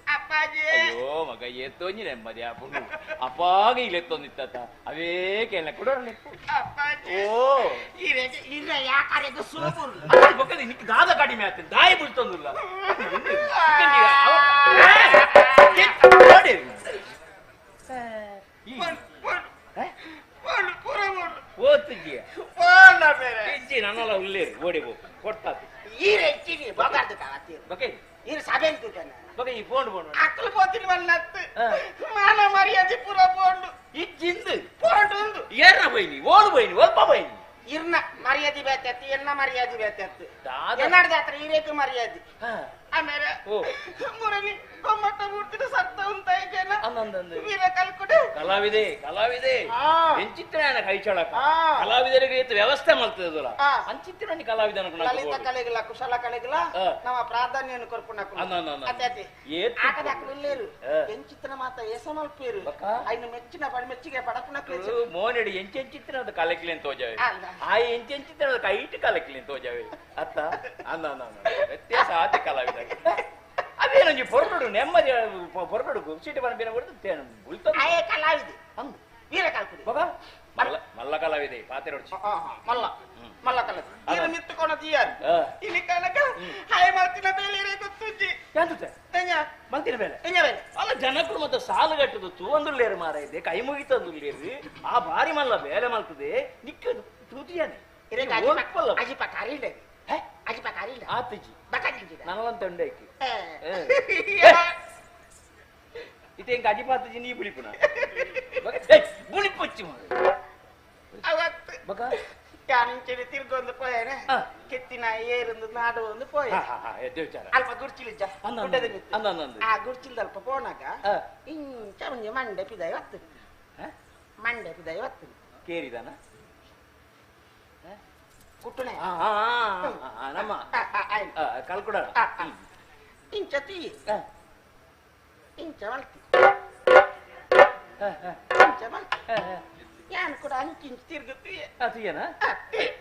అయ్యో మగ ఎత్తోని నెమ్మది అప్పుడు అప్పాగా ఇల్లెత్తోంది తాత అవే కేళ్ళ కుడారు లేపు ఓ బొక్కది నీకు దాద కడిమే ఆతుంది దాయ బుల్తొందిಲ್ಲ ಓದ್ತಿದ್ದೀಯ ನನ್ನಲ್ಲ ಉಳ್ಳೇರು ಓಡಿ ಹೋಗು ಕೊಡ್ತಾತಿ ಈ ರೆಚ್ಚಿನಿ ಬಗಾರ್ದು ಕಾಣತ್ತೀರಿ ಬಕೆ ಇರು ಸಭೆ ಅಂತಿದ್ದಾನೆ ಬಗೆ ಈ ಫೋನ್ ಫೋನ್ ಅಕ್ಕಲು పోతిని వల్లత్తు మాన మర్యాది పుర పోండు ఇచ్చింది పోండు ఉంది ఎర్ర పోయిని ఓలు పోయిని ఒప్ప పోయిని ఇర్న మర్యాది బెత్తెత్తి ఎన్న మర్యాది బెత్తెత్తి ఎన్నాడు జాతర ఈరేకు మర్యాది ಆಮೇಲೆ ಮುರಳಿ ಕೊಮ್ಮಟ್ಟ ಮೂರ್ತಿನ ಸತ್ತ ಉಂಟಾಯಿ ಜನ ವೀರ ಕಲ್ಕುಡೆ ಕಲಾವಿದೆ ಎಂಚಿತ್ತಿನ ಕೈಚಳಕ ಕಲಾವಿದರಿಗೆ ವ್ಯವಸ್ಥೆ ಮಾಡ್ತದಲ್ಲ ಅಂಚಿತ್ತಿನ ಕಲಾವಿದ ಲಲಿತ ಕಲೆಗಳ ಕುಶಲ ಕಲೆಗಳ ನಮ್ಮ ಪ್ರಾಧಾನ್ಯವನ್ನು ಕೊರ್ಪುಣಕು ಅತ್ಯತಿ ಆಟದ ಅಕ್ಕಲಿಲ್ಲೇರು ಎಂಚಿತ್ತಿನ ಮಾತ ಏಸಮಲ್ಪೇರು ఆయన మెచ్చిన పడి మెచ్చిಗೆ పడకునకు మోనడి ఎంచెంచిత్తిన అది కలకిలేని తోజావే ఆ ఎంచెంచిత్తిన అది కైట్ కలకిలేని తోజావే అత్త అన్న వ్యత్యాస ఆతి కలావిద అదే నుంచి పొరడు నెమ్మది పొరడు సీటు పనిపిన కూడా ఆయే కలావిది వీర కల్పుది బాబా మల్ల కలావిది పాతెరొచ్చి మల్ల కలది వీర మిత్తుకొన తీయాలి ఇది కనుక ಹಾಯ್ ಮಾಡ್ತಿನ ಬೇಲಿರೆ ಗೊತ್ತುಜ್ಜಿ ಎಂತ ಮಂತಿನ ಬೇಲೆ ಅಲ್ಲ ಜನಕ್ಕಳು ಮತ್ತೆ ಸಾಲು ಕಟ್ಟದು ತೂಂದುಲ್ಲೇರು ಮಾರೈದೆ ಕೈ ಮುಗಿತಂದುಲ್ಲೇರು ಆ ಬಾರಿ ಮಲ್ಲ ಬೇಲೆ ಮಲ್ತದೆ ನಿಕ್ಕದು ತೂತಿಯಾನೆ ಅಜಿಪ ಕಾರಿಲ್ಲ ಅಜಿಪ ಕಾರಿಲ್ಲ ಆತಿಜಿ ಬಕಾಜಿಂಜಿದ ನನವಂತ ಉಂಡೈಕಿ ಇತೆ ಇಂಕ ಅಜಿಪಾತಿಜಿ ನೀ ಬುಳಿಪುನ ಬುಳಿಪೊಚ್ಚಿ ಅವತ್ತು ಬಕ ಯಾನಿಂಚೆ ತಿರ್ಗೊಂದು ಪೋಯನೆ ಕೆತ್ತಿನ ಏರೊಂದು ನಾಡು ಒಂದು ಪೋಯ ಅಲ್ಪ ಗುಡ್ಚಿಲಿಜ್ಜ ಆ ಗುಡ್ಚಿಲ್ದ ಅಲ್ಪ ಪೋನಾಗ ಇಂಚ ಮುಂಜೆ ಮಂಡೆ ಪಿದಾಯ ಹೊತ್ತು ಮಂಡೆ ಪಿದಾಯ ಹೊತ್ತು ಕೇರಿದಾನ ಕುಟ್ಟುನೆ ನಮ್ಮ ಕಲ್ಕುಡ ಇಂಚ ತೀ ಇಂಚ ಮಲ್ತಿ ಇಂಚ ಮಲ್ತಿ ಯಾನ್ ಕೂಡ ಅಂಚಿಂಚು ತಿರುಗುತ್ತೀಯ ಅತಿಯನ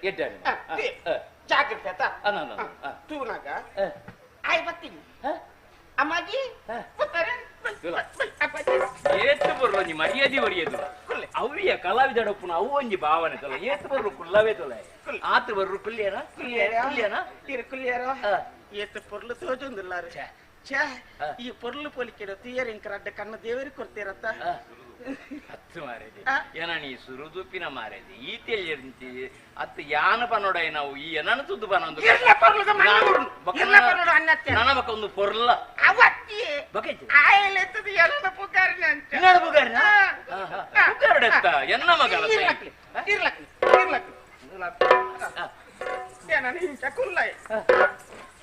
ಎಡ್ಡಾಡಿ ಜಾಗ್ರತೆ ತೂನಾಗ ಆಯ್ ಬರ್ತೀನಿ ಅಮ್ಮಾಜಿ ಏತ್ತು ಬರ್ರು ಒಂಜಿ ಮರ್ಯಾದೆ ಹೊಡಿಯದು ಅವ್ಯ ಕಲಾವಿದಡಪ್ಪನ ಅವು ಒಂಜಿ ಭಾವನೆ ತೊಲ ಏತ್ತು ಬರ್ರು ಕುಲ್ಲವೇ ತೊಲ ಆತು ಬರ್ರು ಕುಲ್ಯನ ಕುಲ್ಯನ ಕುಲ್ಯರ ಏತ್ತು ಪೊರ್ಲು ತೋಜೊಂದಿಲ್ಲಾರು ಈ ಪೊರ್ಲು ಪೊಲಿಕೆಡು ತೀಯರ್ ಇಂಕರಡ್ಡ ಕಣ್ಣ ದೇವರಿಗೆ ಕೊಡ್ತೀರತ್ತ ಹತ್ತು ಮಾರೇದಿ ಏನ ನೀ ಸುರುದುಪ್ಪಿನ ಮಾರೇದಿ ಈ ತಿಳಿಯಂತಿ ಅತ್ತು ಯಾನ ಪನೋಡೈ ನಾವು ಈ ಏನನ ತುದ್ದು ಪನೊಂದು ನನ್ನ ಬಕ್ಕ ಒಂದು ಪೊರ್ಲ ಆಯಲೆತ್ತದು ಎಲ್ಲ ಪುಗಾರಿನ ಅಂತ ಇನ್ನೊಂದು ಪುಗಾರಿನ ಪುಗಾರಡೆತ್ತ ಎನ್ನ ಮಗಳ ಏನ ಇಂಚ ಕುಲ್ಲೈ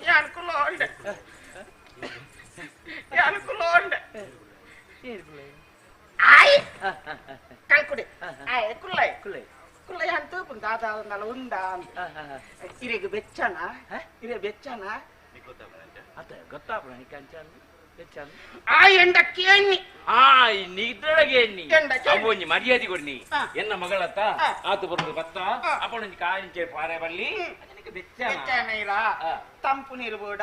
ಯಾನ್ ಕುಲ್ಲ ಹೊಂಡೆ ಯಾನ್ ಕುಲ್ಲ ಹೊಂಡೆ ಆಯ್ ಕಲ್ಕುಡಿ ಆಯ್ ಕುಲ್ಲೈ ಕುಲ್ಲೈ ಅಂತೂ ದಾದ ಉಂಡ ಇರೆಗೆ ಬೆಚ್ಚನ ಇರೆ ಬೆಚ್ಚನ ಅತ್ತ ಗೊತ್ತಾಪಣ ನೀ ಕಂಚಾನು ಬೆಚ್ಚನು ಆ ಎಂಡಕ್ಕೆ ಎಣ್ಣಿ ನಿದ್ರೊಳಗೆ ಎಣ್ಣಿ ಅವೊಂಜಿ ಮರ್ಯಾದೆ ಕೊಡ್ನಿ ಎನ್ನ ಮಗಳತ್ತ ಆತು ಬರುದು ಬತ್ತ ಅಪ್ಪಣೊಂಜಿ ಕಾಂಚೆ ಪಾರೆ ಬಲ್ಲಿ ಬೆಚ್ಚನ ಇರ ತಂಪು ನೀರು ಬೋಡ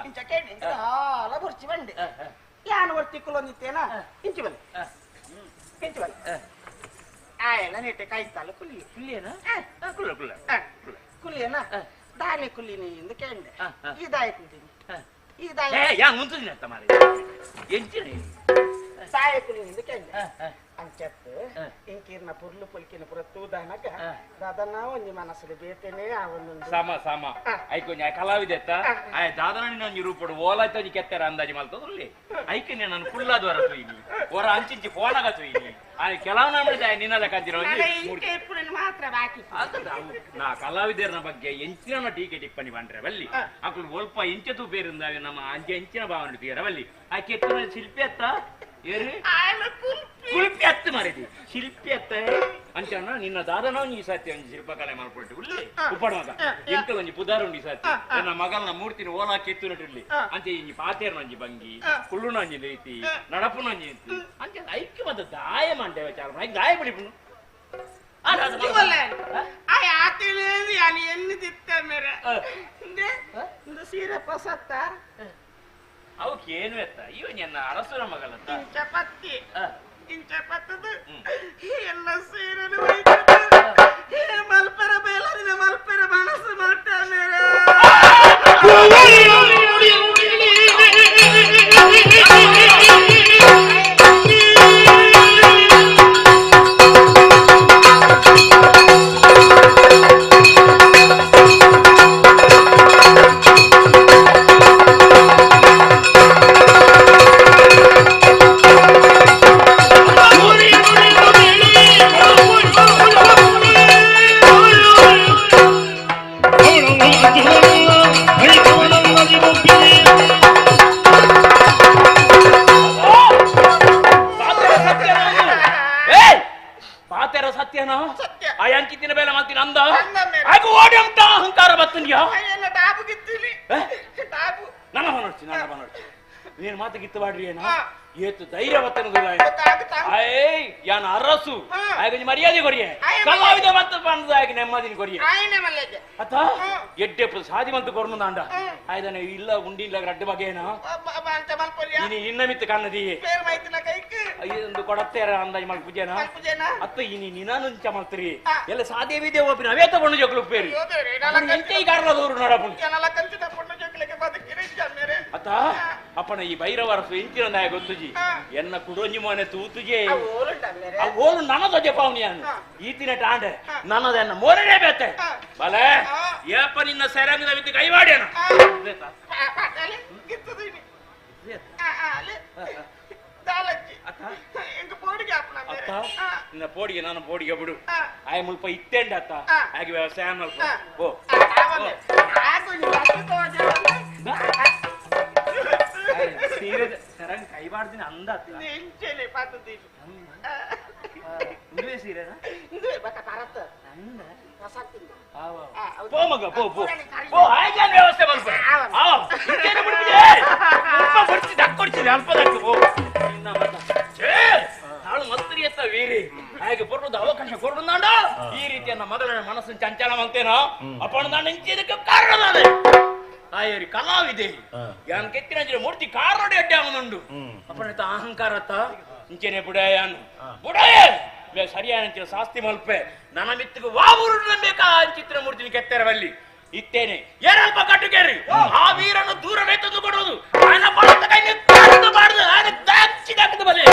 ಇಂಚ ಕೆಣ್ಣಿ ಹಾಲ ಬುರ್ಚಿ ಬಂಡೆ ಯಾನು ವರ್ತಿ ಕುಲೊಂದಿತ್ತೇನ ಇಂಚಿ ಬಲ್ಲಿ ಇಂಚಿ ಬಲ್ಲಿ ಆಯಲ್ಲ ನೆಟ್ಟೆ ಕಾಯ್ತಲ್ಲ ಕುಲ್ಲಿಯನ ಕುಲ್ಲಿಯನ ದಾರಿ ಕುಲ್ಲಿನಿ ಎಂದು ಕೇಂಡೆ ಈ ದಾಯ ಕುಂತೀನಿ ಈ ದಾಯ ಯಾ ಮುಂತಿನ ಅಂತ ಮಾರಿ ಎಂಚಿನ ದಾಯ ಕುಲ್ಲಿನಿ ಎಂದು ಕೇಂಡೆ ಅಂಚತ್ತು ಇಂಕೀರ್ನ ಪುರ್ಲು ಪೊಲ್ಕಿನ ಪುರ ತೂದಾನಗ ದಾದನ ಒಂಜಿ ಮನಸ್ಸು ಬೇತೇನೆ ಆ ಒಂದೊಂದು ಸಮ ಐಕೊಂಜಿ ಕಲಾವಿದೆತ್ತ ಆಯ್ ದಾದನ ಒಂಜಿ ರೂಪಡು ಓಲಾಯ್ತೊಂಜಿ ಕೆತ್ತರ ಅಂದಾಜಿ ಮಲ್ತದಲ್ಲಿ ಐಕನೆ ನಾನು ಕುಳ್ಳಾದ್ವರ ತುಯ್ನಿ ಹೊರ ಅಂಚಿಂಚಿ ಫೋನಾಗ ತುಯ್ನಿ ಆಯ್ ಕೆಲವು ಮಾಡಿದ ನಿನ್ನಲ್ಲ ಕಂತಿರೋ ಮಾತ್ರ ಬಾಕಿ ನಾ ಕಲಾವಿದರ ಬಗ್ಗೆ ಎಂಚಿನ ಟೀಕೆ ಟಿಪ್ಪಣಿ ಬಂದ್ರೆ ಬಲ್ಲಿ ಅಕ್ಕಳು ಸ್ವಲ್ಪ ಇಂಚತು ಬೇರಿಂದಾವೆ ನಮ್ಮ ಅಂಚೆ ಎಂಚಿನ ಭಾವನೆ ತೀರ ಬಲ್ಲಿ ಆ ಕೆತ್ತಿನ ಶಿಲ್ಪಿ ಅತ್ತ ಏರಿ ಕುಲ್ಪಿ ಅತ್ತ ಮಾರಿದಿ ಶಿಲ್ಪಿ ಅತ್ತ ಅಂಚಣ್ಣ ನಿನ್ನ ದಾದನ ಈ ಸಾತಿ ಒಂಜಿ ಶಿಲ್ಪಕಲೆ ಮಾಡ್ಕೊಳ್ತಿ ಉಳ್ಳಿ ಉಪ್ಪಡುವಾಗ ಎಂತ ಒಂಜಿ ಪುದಾರ ಉಂಡಿ ಸಾತಿ ನನ್ನ ಮಗಳನ್ನ ಮೂರ್ತಿನ ಓಲಾ ಕೆತ್ತುನಟ್ಟಿರ್ಲಿ ಅಂಚೆ ಇಂಜಿ ಪಾತೇರ್ನ ಒಂಜಿ ಬಂಗಿ ಕುಳ್ಳುನ ಒಂಜಿ ರೀತಿ ನಡಪುನ ಒಂಜಿ ರೀತಿ ಅಂಚೆ ಐಕ್ಯ ಮತ್ತೆ ದಾಯ ಮಂಡೆ ವಿಚಾರ ದಾಯ ಬಿಡಿಪುನು ಎన్ని తిత్తా మేర సీర పసత్త ಅವಕ್ಕೇನು ಎತ್ತ ಇವ ನನ್ನ ಅರಸುರ ಮಗಳಂತ ಚಪಾತಿ ಚಪಾತದು ಎಲ್ಲ ಸೀರೆನು ಮಲ್ಪರ ಬೇಲದಿನ ಮಲ್ಪರ ಮನಸ್ಸು ಮಾಡ್ತ ಮೇರ ಬತ್ತೀನಿ ಅಂದ ಆಗ ಓಡಿ ಉಂಟ ಅಹಂಕಾರ ಬತ್ತನ್ಯಾ ಡಾಬು ಗಿತ್ತಿಲಿ ಡಾಬು ನನ್ನ ನೋಡ್ತೀನಿ ನೀನ್ ಮಾತು ಗಿತ್ತು ಬಾಡ್ರಿ ಏನ ಏತು ಧೈರ್ಯ ಬತ್ತನದಿಲ್ಲ ಏಯ್ ಯಾನ ಅರಸು ಆಗ ಮರ್ಯಾದೆ ಕೊರಿಯೆ ಕಲಾವಿದ ಮತ್ತ ಬಂದ ಆಗ ನೆಮ್ಮದಿನ ಕೊರಿಯೆ ಅತ್ತ ಎಡ್ಡೆ ಸಾದಿ ಮಂತ ಕೊರ್ನು ನಾಂಡ ಆಯ್ದನೆ ಇಲ್ಲ ಉಂಡಿ ಇಲ್ಲ ಅಡ್ಡ ಬಗೆನ ಇನಿ ನಿನ್ನ ಮಿತ್ತ ಕನ್ನದಿ ಒಂದು ಕೊಡತ್ತೇರ ಅಂದಾಜ್ ಮಲ್ ಪೂಜೆನ ಅತ್ತ ಇನಿ ನಿನಾನುಂಚ ಮಾಡ್ತೀರಿ ಎಲ್ಲ ಸಾಧ್ಯ ವಿದೆ ಒಬ್ಬಿನ ಅವೇ ತಗೊಂಡು ಜೋಕ್ಲು ಪೇರಿ ಎಂತೆ ಈ ಕಾರಣದವರು ನೋಡಪ್ಪ ಅತ್ತ ಅಪ್ಪನ ಈ ಭೈರವರಸು ಇಂಚಿನ ನಾಯ ಗೊತ್ತುಜಿ ಎನ್ನ ಕುಡೊಂಜಿ ಮನೆ ತೂತುಜೆ ಓಲು ನನ್ನದೊಜೆ ಪಾವನಿಯನ್ನು ಈತಿನ ಟಾಂಡೆ ನನ್ನದನ್ನ ಮೋರನೇ ಬೇತೆ ಬಲೆ ಏಪ ನಿನ್ನ ಸೆರಂಗದ ವಿದ್ಯೆ ಕೈವಾಡ್ಯನ ಅತ್ತ ನಿನ್ನ ಪೋಡಿಗೆ ನಾನು ಪೋಡಿಗೆ ಬಿಡು ಆಯ ಮುಲ್ಪ ಇತ್ತೇಂಡ ಅತ್ತ ಹಾಗೆ ವ್ಯವಸಾಯ ಮಲ್ಪ ಓ ಸೀರೆ ಸರಂಗ್ ಕೈವಾಡ್ದಿನ ಅಂದ ಇದುವೇ ಸೀರೆನಾ ಪೋ ಮಗ ಪೋ ಪೋ ಪೋ ಆಯ್ಕೆ ವ್ಯವಸ್ಥೆ ಬಂದ್ಬಿಡ ಬರ್ತಿ ದಕ್ಕೊಡ್ತೀನಿ ಅಲ್ಪ ದಕ್ಕ ಪೋ ಹಾಳು ಮತ್ತರಿ ಎತ್ತ ವೀರಿ ಹಾಗೆ ಬರೋದು ಅವಕಾಶ ಕೊಡುದಾಂಡ ಈ ರೀತಿಯ ಮಗಳ ಮನಸ್ಸನ್ನು ಚಂಚಲ ಮಾಡ್ತೇನೋ ಅಪ್ಪಣ ನಾನು ಇಂಚಿದಕ್ಕೆ ಕಾರಣದಾನೆ ಆಯರಿ ಕಲಾವಿದೆ ಯಾನ್ ಕೆತ್ತಿನ ಮೂರ್ತಿ ಕಾರೋಡಿ ಅಡ್ಡೆ ಅವನುಂಡು ಅಪ್ಪಣ ಅಹಂಕಾರತ್ತ ಇಂಚೆನೆ ಬುಡಾಯನು ಬುಡಾಯ ಸರಿಯಾದ ಶಾಸ್ತಿ ಮಲ್ಪೆ ನನ್ನ ಮಿತ್ತಿಗೆ ವಾಬೂರು ಬೇಕಾ ಚಿತ್ರ ಮೂರ್ತಿನ ಕೆತ್ತರವಲ್ಲಿ ಇತ್ತೇನೆ ಏನಲ್ಪ ಕಟ್ಟುಕೇರಿ ಆ ವೀರನ್ನು ದೂರವೇ ತಂದು ಕೊಡುವುದು ಬಲೆ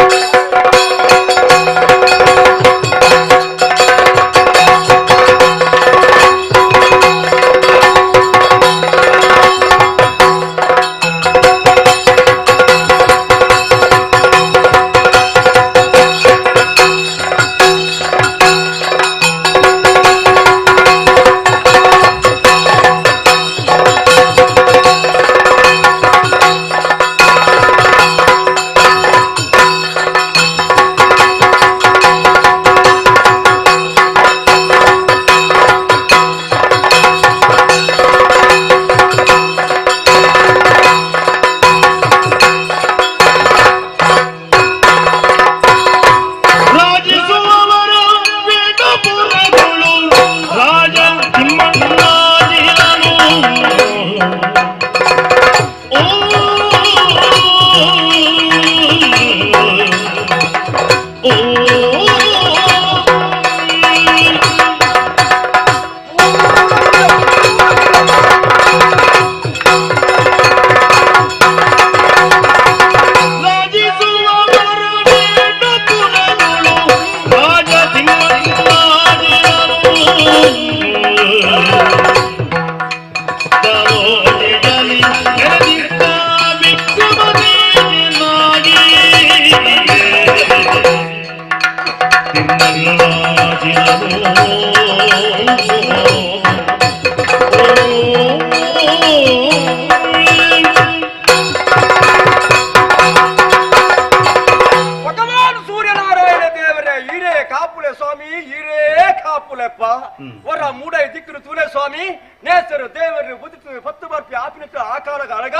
ವರ ಮೂಡ ದಿಕ್ಕರು ತೂಲೆ ಸ್ವಾಮಿ ನೇಸರು ದೇವರು ಬುದ್ಧಿ ಪತ್ತು ಬರ್ಪಿ ಆಪಿನ ಆಕಾರ ಅಳಗ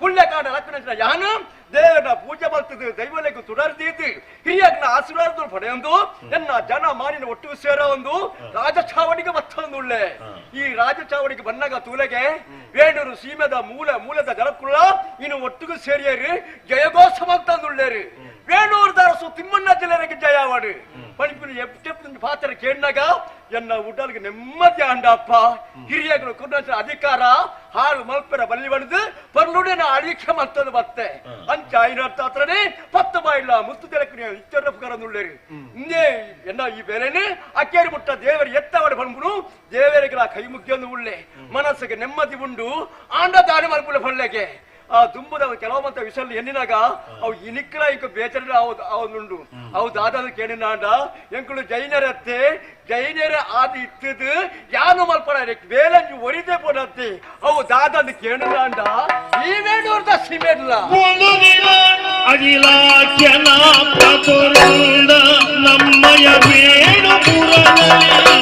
ಪುಣ್ಯಕಾಂಡ ಲಕ್ಕಣ ಯಾನು ದೇವರ ಪೂಜೆ ಬರ್ತದೆ ದೈವಲೆಗೂ ತುಡರ್ದೀತಿ ಹಿರಿಯಗ್ನ ಆಶೀರ್ವಾದ ಪಡೆಯೊಂದು ಎನ್ನ ಜನ ಮಾನಿನ ಒಟ್ಟು ಸೇರ ಒಂದು ರಾಜಚಾವಡಿಗೆ ಮತ್ತೊಂದುಳ್ಳೆ ಈ ರಾಜಚಾವಡಿಗೆ ಬಂದಾಗ ತೂಲೆಗೆ ವೇಣೂರು ಸೀಮೆದ ಮೂಲದ ಜನಕ್ಕುಳ್ಳ ಇನ್ನು ಒಟ್ಟಿಗೂ ಸೇರಿಯರಿ ಜಯಘೋಷ ಮತ್ತೊಂದುಳ್ಳೇರಿ ವೇಣೂರು ದಾರಸು ತಿಮ್ಮಣ್ಣ ಜಿಲ್ಲೆಗೆ ಜಯವಾಡು ಪಣಿಪಿನ ಎಪ್ಪು ಪಾತ್ರ ಕೇಳಿದಾಗ ಎನ್ನ ಉಡಲ್ಗೆ ನೆಮ್ಮದಿ ಅಂಡಪ್ಪ ಹಿರಿಯಗಳು ಕೊಡ ಅಧಿಕಾರ ಹಾಳು ಮಲ್ಪರ ಬಲ್ಲಿ ಬಡಿದು ಪರ್ಲುಡಿನ ಅಳಿಕೆ ಮತ್ತೊಂದು ಬತ್ತೆ ಅಂಚ ಐನರ್ಥ ಹತ್ರನೇ ಪತ್ತು ಬಾಯಿಲ್ಲ ಮುತ್ತು ತೆಲಕ್ಕೆ ಇಚ್ಚರಪ್ಪುಗಾರನ್ನುಳ್ಳೇರಿ ಇನ್ನೇ ಎನ್ನ ಈ ಬೇರೆನೆ ಅಕ್ಕೇರಿ ಮುಟ್ಟ ದೇವರ ಎತ್ತವಾಡು ಬಂದ್ಬಿಡು ದೇವರಿಗಳ ಕೈ ಮುಗಿಯೊಂದು ಉಳ್ಳೆ ಮನಸ್ಸಿಗೆ ನೆಮ್ಮದಿ ಉಂಡು ಆಂಡ ದಾರಿ ಮಲ್ಪುಳ ಬಳ್ಳೆಗೆ ಆ ದುಂಬುದ ಕೆಲವಂತ ವಿಷಯ ಎನ್ನಿನಾಗ ಅವು ಇನಿಕ್ರ ಇಂಕ ಬೇಚರ ಅವನುಂಡು ಅವು ದಾದಾದ ಕೇಳಿನಾಂಡ ಎಂಕುಳು ಜೈನರತ್ತೆ ಜೈನರ ಆದಿ ಇತ್ತದು ಯಾನು ಮಲ್ಪಡ ಬೇಲಂಜು ಒರಿದೆ ಪೋನತ್ತೆ ಅವು ದಾದಾದ ಕೇಳಿನಾಂಡ ಈ ವೇಣೂರ್ದ ಸಿಮೆಲ್ಲ ಅಗಿಲಾಖ್ಯನ ನಮ್ಮಯ ವೇಣುಪುರದಲ್ಲಿ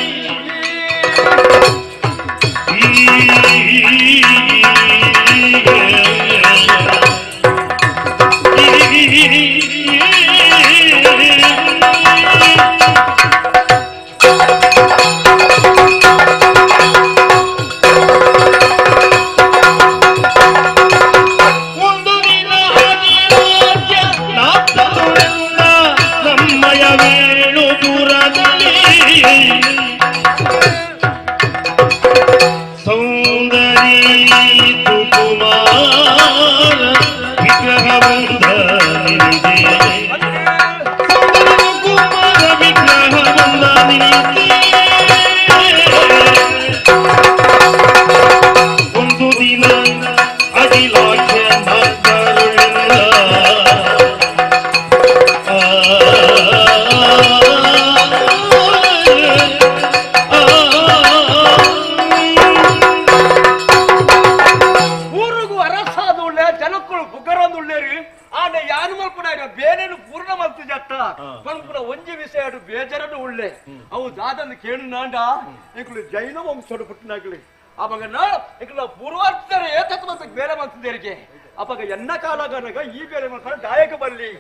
ನಾಂಡ ಇಕ್ಳು ಜೈನ ವಂಶೋಡು ಪುಟ್ಟಿನಾಗ್ಲಿ ಅವಾಗ ನಾಳು ಇಕ್ಳ ಪೂರ್ವಾರ್ಚನೆ ಏತತ್ ಮತ್ತೆ ಬೇರೆ ಮಂತದೇರಿಗೆ ಅವಾಗ ಎನ್ನ ಕಾಲಗನಗ ಈ ಬೇರೆ ಮಕ್ಕಳ ದಾಯಕ ಬಲ್ಲಿ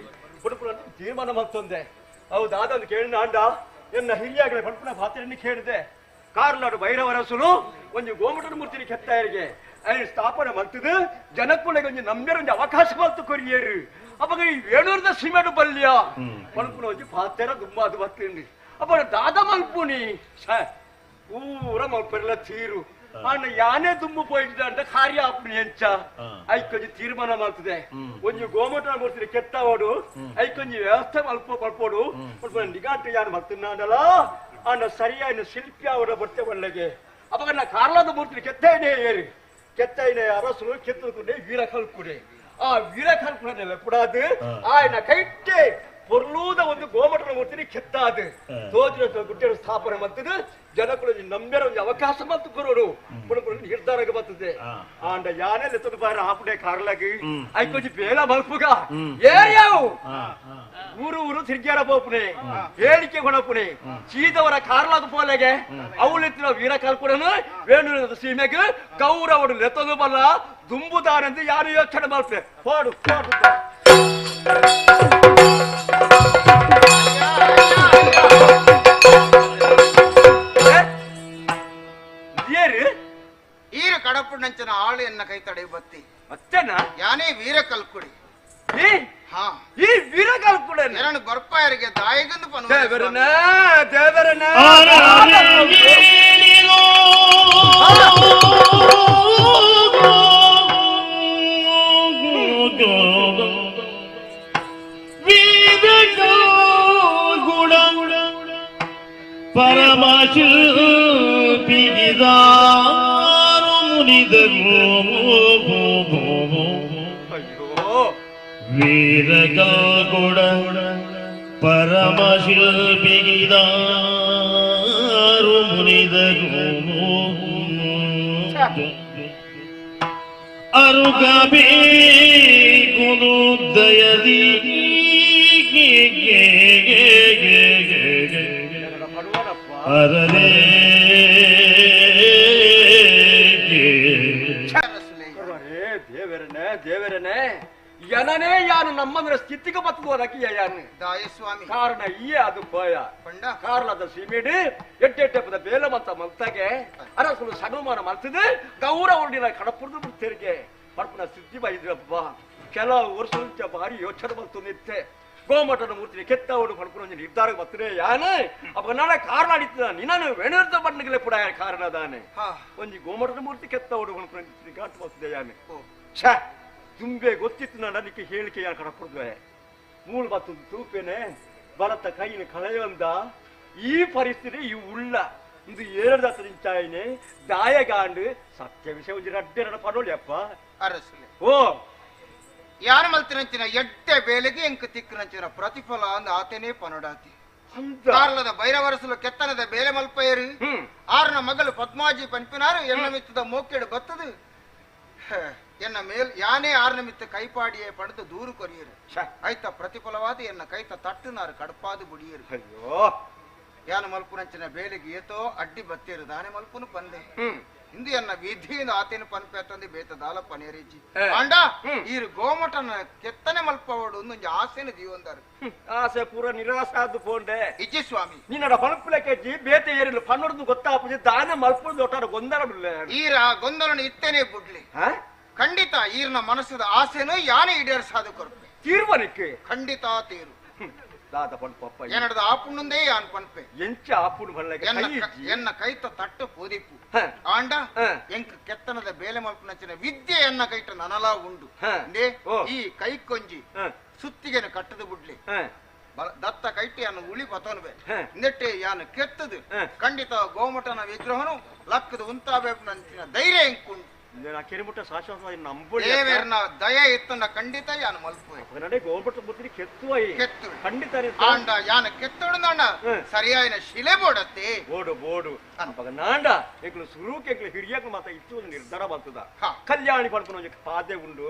ಪುಡುಪುರ ತೀರ್ಮಾನ ಮಾಡ್ತಂದೆ ಹೌದು ಅದನ್ನು ಕೇಳಿ ನಾಂಡ ಎನ್ನ ಹಿರಿಯಾಗಲೇ ಪಡ್ಪುನ ಪಾತ್ರೆಯನ್ನು ಕೇಳಿದೆ ಕಾರ್ಲಾಡು ಭೈರವರಸುಲು ಒಂದು ಗೋಮಟದ ಮೂರ್ತಿನ ಕೆತ್ತಾಯರಿಗೆ ಅಲ್ಲಿ ಸ್ಥಾಪನೆ ಮಾಡ್ತದೆ ಜನಕ್ಕೂಳೆಗೆ ಒಂದು ನಮ್ಮೇರ ಒಂದು ಅವಕಾಶ ಬಂತು ಕೊರಿಯರು ಅವಾಗ ಈ ವೇಣೂರದ ಸಿಮೆಂಟ್ ಬಲ್ಯ ಪಡ್ಪುನ ಒಂದು ಪಾತ್ರೆ ತುಂಬಾ ಅದು ಬರ್ತೇನೆ ಅವಾಗ ದಾದ ಮಲ್ಪುನಿ ಪೂರ ಮಲ್ಪರೆಲ್ಲ ತೀರು ಅಣ್ಣ ಯಾನೇ ದುಮ್ಮು ಪೋಯಿದ್ದ ಅಂತ ಕಾರ್ಯ ಆಪ್ನಿ ಎಂಚ ಐಕೊಂಜಿ ತೀರ್ಮಾನ ಮಾಡ್ತದೆ ಒಂದು ಗೋಮಟ ಮೂರ್ತಿನ ಕೆತ್ತವಾಡು ಐಕೊಂಜಿ ವ್ಯವಸ್ಥೆ ಮಲ್ಪೋಡು ನಿಗಾಟ ಯಾರು ಮಾಡ್ತಿದ್ದಾಡಲ್ಲ ಅಣ್ಣ ಸರಿಯಾದ ಶಿಲ್ಪಿ ಅವರ ಬಟ್ಟೆ ಒಳ್ಳೆಗೆ ಅವಾಗ ನಾ ಕಾರ್ಲಾದ ಮೂರ್ತಿನ ಕೆತ್ತೈನೇ ಏರಿ ಕೆತ್ತೈನೇ ಅರಸರು ಕೆತ್ತುಕೊಂಡೆ ವೀರ ಕಲ್ಕುಡೆ ಆ ವೀರ ಕಲ್ಕುಡೆ ಎಪ್ಪಡಾದು ಆಯ್ನ ಕೈಟ್ಟೆ ಪೊರ್ಲೂದ ಒಂದು ಗೋಮಟನ ಮೂರ್ತಿನಿ ಕೆತ್ತಾದು ತೋಜಿನ ಗುಡ್ಡ ಸ್ಥಾಪನೆ ಮಾಡ್ತದೆ ಜನಗಳು ನಂಬೇರ ಒಂದು ಅವಕಾಶ ಬಂತು ಕೊರೋಡು ನಿರ್ಧಾರಕ್ಕೆ ಬರ್ತದೆ ಆಂಡ ಯಾನೇ ಲೆತ್ತದ ಬಾರ ಹಾಪಡೆ ಕಾರ್ಲಾಗಿ ಐಕೊಂಜಿ ಬೇಲ ಮಲ್ಪುಗ ಏರಿಯಾವು ಊರು ತಿರ್ಗ್ಯಾರ ಬೋಪುನೆ ಹೇಳಿಕೆ ಕೊಡಪುನೆ ಚೀದವರ ಕಾರ್ಲಾದ ಪೋಲೆಗೆ ಅವಳೆತ್ತಿನ ವೀರ ಕಲ್ಪುಡನು ವೇಣು ಸೀಮೆಗೆ ಗೌರವಡು ಲೆತ್ತದು ಬಲ್ಲ ದುಂಬುದಾನೆಂದು ಯಾರು ಯೋಚನೆ ಮಾಡ್ತಾರೆ ಪಾಡು ಈರು ಕಡಪುಣ್ಣಂಚನ ಆಳು ಎನ್ನ ಕೈ ತಡೆ ಬತ್ತಿ ಮತ್ತೇನಾ ಯಾನೇ ವೀರ ಕಲ್ಕುಡಿ ಹಾ ಈ ವೀರ ಕಲ್ಕುಡಿ ಎರಡು ಗೊರ್ಪಾಯರಿಗೆ ದಾಯಗಂದು ಪನು ದೇವರನ ಪರಮಶಿಲ್ಪಿಗಿದಾರು ಮುನಿದರು ವೀರಗೌಡ ಪರಮಶಿಲ್ಪಿಗಿದಾರು ಮುನಿದರು ಅರುಗಬೇಕುದು ದಯದಿ ಅರೇ ದೇವರನೇ ಯನನೇ ಯಾನು ನಮ್ಮಂದ್ರ ಸ್ಥಿತಿಗೆ ಬತ್ತುವುದಕ್ಕೆ ಯಾನು ದಾಯಸ್ವಾಮಿ ಕಾರಣ ಈಯೇ ಅದು ಭಯ ಕಾರ್ಲದ ಸೀಮೆಡಿ ಎಟ್ಟೆಟ್ಟೆಪ್ಪದ ಬೇಲ ಮಂತ ಮಲ್ತಾಗೆ ಅರಸಲು ಸನುಮಾನ ಮಲ್ತದೆ ಗೌರವ ಉಂಡಿನ ಕಡಪುರ್ದು ಬಿಡ್ತಿರ್ಗೆ ಪಡ್ಪನ ಸಿದ್ಧಿ ಬೈದ್ರಪ್ಪ ಕೆಲವು ವರ್ಷ ಭಾರಿ ಯೋಚನೆ ಬಂತು ನಿತ್ತೆ ಗೋಮಟನ ಮೂರ್ತಿನ ಕೆತ್ತವಡು ಪಡ್ಪುನ ನಿರ್ಧಾರ ಬರ್ತದೆ ಯಾನೆ ಅಪ್ಪ ನಾಳೆ ಕಾರಣ ಅಡಿತ ನಿನ್ನ ವೆಣರ್ದ ಬಣ್ಣಗಳೇ ಪುಡ ಕಾರಣ ದಾನೆ ಒಂಜಿ ಗೋಮಟನ ಮೂರ್ತಿ ಕೆತ್ತವಡು ಪಡ್ಪುನ ಗಾಂಟು ಬರ್ತದೆ ಯಾನೆ ಛ ತುಂಬೆ ಗೊತ್ತಿತ್ತು ನಾನು ಅದಕ್ಕೆ ಹೇಳಿಕೆ ಯಾರು ಕಡಪುಡ್ವೆ ಮೂಳು ಬತ್ತು ತೂಪೇನೆ ಬಲತ್ತ ಕೈನ ಕಳೆಯೊಂದ ಈ ಪರಿಸ್ಥಿತಿ ಈ ಉಳ್ಳ ಇದು ಏಳದ ಚಾಯನೆ ದಾಯಗಾಂಡು ಸತ್ಯ ವಿಷಯ ಒಂದು ಅಡ್ಡೆರಡ ಪಡೋಳಿಯಪ್ಪ ಅರಸಲೆ ಓ ಯಾರು ಮಲ್ತಿನಂಚಿನ ಎಡ್ಡೆ ಬೇಲೆಗೆ ಎಂಕ ತಿಕ್ಕನಂಚಿನ ಪ್ರತಿಫಲ ಅಂದ ಆತನೇ ಪನೋಡಾತಿ ಕಾರ್ಲದ ಭೈರವರಸಲು ಕೆತ್ತನದ ಬೇಲೆ ಮಲ್ಪಯರು ಆರನ ಮಗಳು ಪದ್ಮಾಜಿ ಪಂಪಿನಾರು ಎನ್ನ ಮಿತ್ತದ ಮೋಕೆಡು ಬತ್ತದು ಎನ್ನ ಮೇಲ್ ಯಾನೇ ಆರ್ನ ಮಿತ್ತ ಕೈಪಾಡಿಯೇ ಪಡೆದು ದೂರು ಕೊರಿಯರು ಆಯ್ತ ಪ್ರತಿಫಲವಾದ ಎನ್ನ ಕೈತ ತಟ್ಟುನಾರು ಕಡಪಾದು ಬುಡಿಯರು ಅಯ್ಯೋ ಯಾನ ಮಲ್ಪುನಂಚಿನ ಬೇಲೆಗೆ ಏತೋ ಅಡ್ಡಿ ಬತ್ತೇರು ದಾನೆ ಮಲ್ಪುನು ಪಂದೆ ಇಂದು ಎನ್ನ ವಿಧಿಯಿಂದ ಆತೇನು ಪನ್ಪೆ ತಂದು ಬೇತ ದಾಲ ಪನೇರಿಜಿ ಅಂಡ ಈರು ಗೋಮಟನ ಕೆತ್ತನೆ ಮಲ್ಪವಡು ಒಂದು ಆಸೆನ ಜೀವಂದಾರು ಆಸೆ ಪೂರ ನಿರಾಸ ಆದ್ದು ಪೋಂಡೆ ಇಜ್ಜಿ ಸ್ವಾಮಿ ನಿನ್ನ ಪಣಪುಲಕ್ಕೆ ಜಿ ಬೇತೆ ಏರಿಲ್ಲ ಪನ್ನೊಡ್ದು ಗೊತ್ತಾಪುಜಿ ದಾನೆ ಮಲ್ಪುದು ಒಟ್ಟಾರ ಗೊಂದಲ ಬಿಡ್ಲೆ ಈರ ಗೊಂದಲನ ಇತ್ತೇನೆ ಬಿಡ್ಲಿ ಖಂಡಿತ ಈರ್ನ ಮನಸ್ಸದ ಆಸೆನೂ ಯಾನೇ ಈಡೇರಿಸಾದು ಕೊರಪೆ ತೀರ್ಮಾನಕ್ಕೆ ಖಂಡಿತ ತೀರು ದಾದ ಪಣಪಪ್ಪ ಏನಡ್ದ ಆಪುಣ್ಣಂದೇ ಯಾನ್ ಪನ್ಪೆ ಎಂಚ ಆಪುಣ್ಣು ಬಳ್ಳಗೆ ಎನ್ನ ಕೈತ ತಟ್ಟು ಪೋದಿಪ್ಪು ಆಂಡ ಎಂಕ ಕೆತ್ತನದ ಬೇಲೆ ಮಲ್ಪನಂಚಿನ ವಿದ್ಯೆ ಎನ್ನ ಕೈಟ ನನಲ ಉಂಡು ಈ ಕೈ ಕೊಂಜಿ ಸುತ್ತಿಗೆನ ಕಟ್ಟದು ಬಿಡ್ಲಿ ದತ್ತ ಕೈಟಿ ಅನ್ನು ಉಳಿ ಪತೋನ್ಬೆ ನೆಟ್ಟೆ ಯಾನು ಕೆತ್ತದು ಖಂಡಿತ ಗೋಮಟನ ವಿಗ್ರಹನು ಲಕ್ಕದ ಉಂತಾಬೇಕಂಚಿನ ಧೈರ್ಯ ಎಂಕುಂಡು ಕೆರಿಮುಟ್ಟ ಶಾಶ್ವತವಾಗಿ ದೇವರನ ದಯ ಎತ್ತನ ಖಂಡಿತ ಯಾನು ಮಲ್ಪುವೆ ನಡೆ ಗೋಮಟ ಬುದ್ಧಿ ಕೆತ್ತುವೈ ಕೆತ್ತು ಖಂಡಿತ ಆಂಡ ಯಾನ ಕೆತ್ತೋಡಂಡ ಸರಿಯಾಯಿನ ಶಿಲೆ ಬೋಡತ್ತೆ ಬೋಡು ಅವಾಗ ನಾಂಡ ಏಕಲು ಸುರುಕೆಗ್ಲು ಹಿರಿಯಕ್ ಮಾತ ಇತ್ತು ಒಂದು ನಿರ್ಧಾರ ಬರ್ತದ ಕಲ್ಯಾಣಿ ಪಡ್ಕೊಂಡು ಒಂದು ಪಾದೆ ಉಂಡು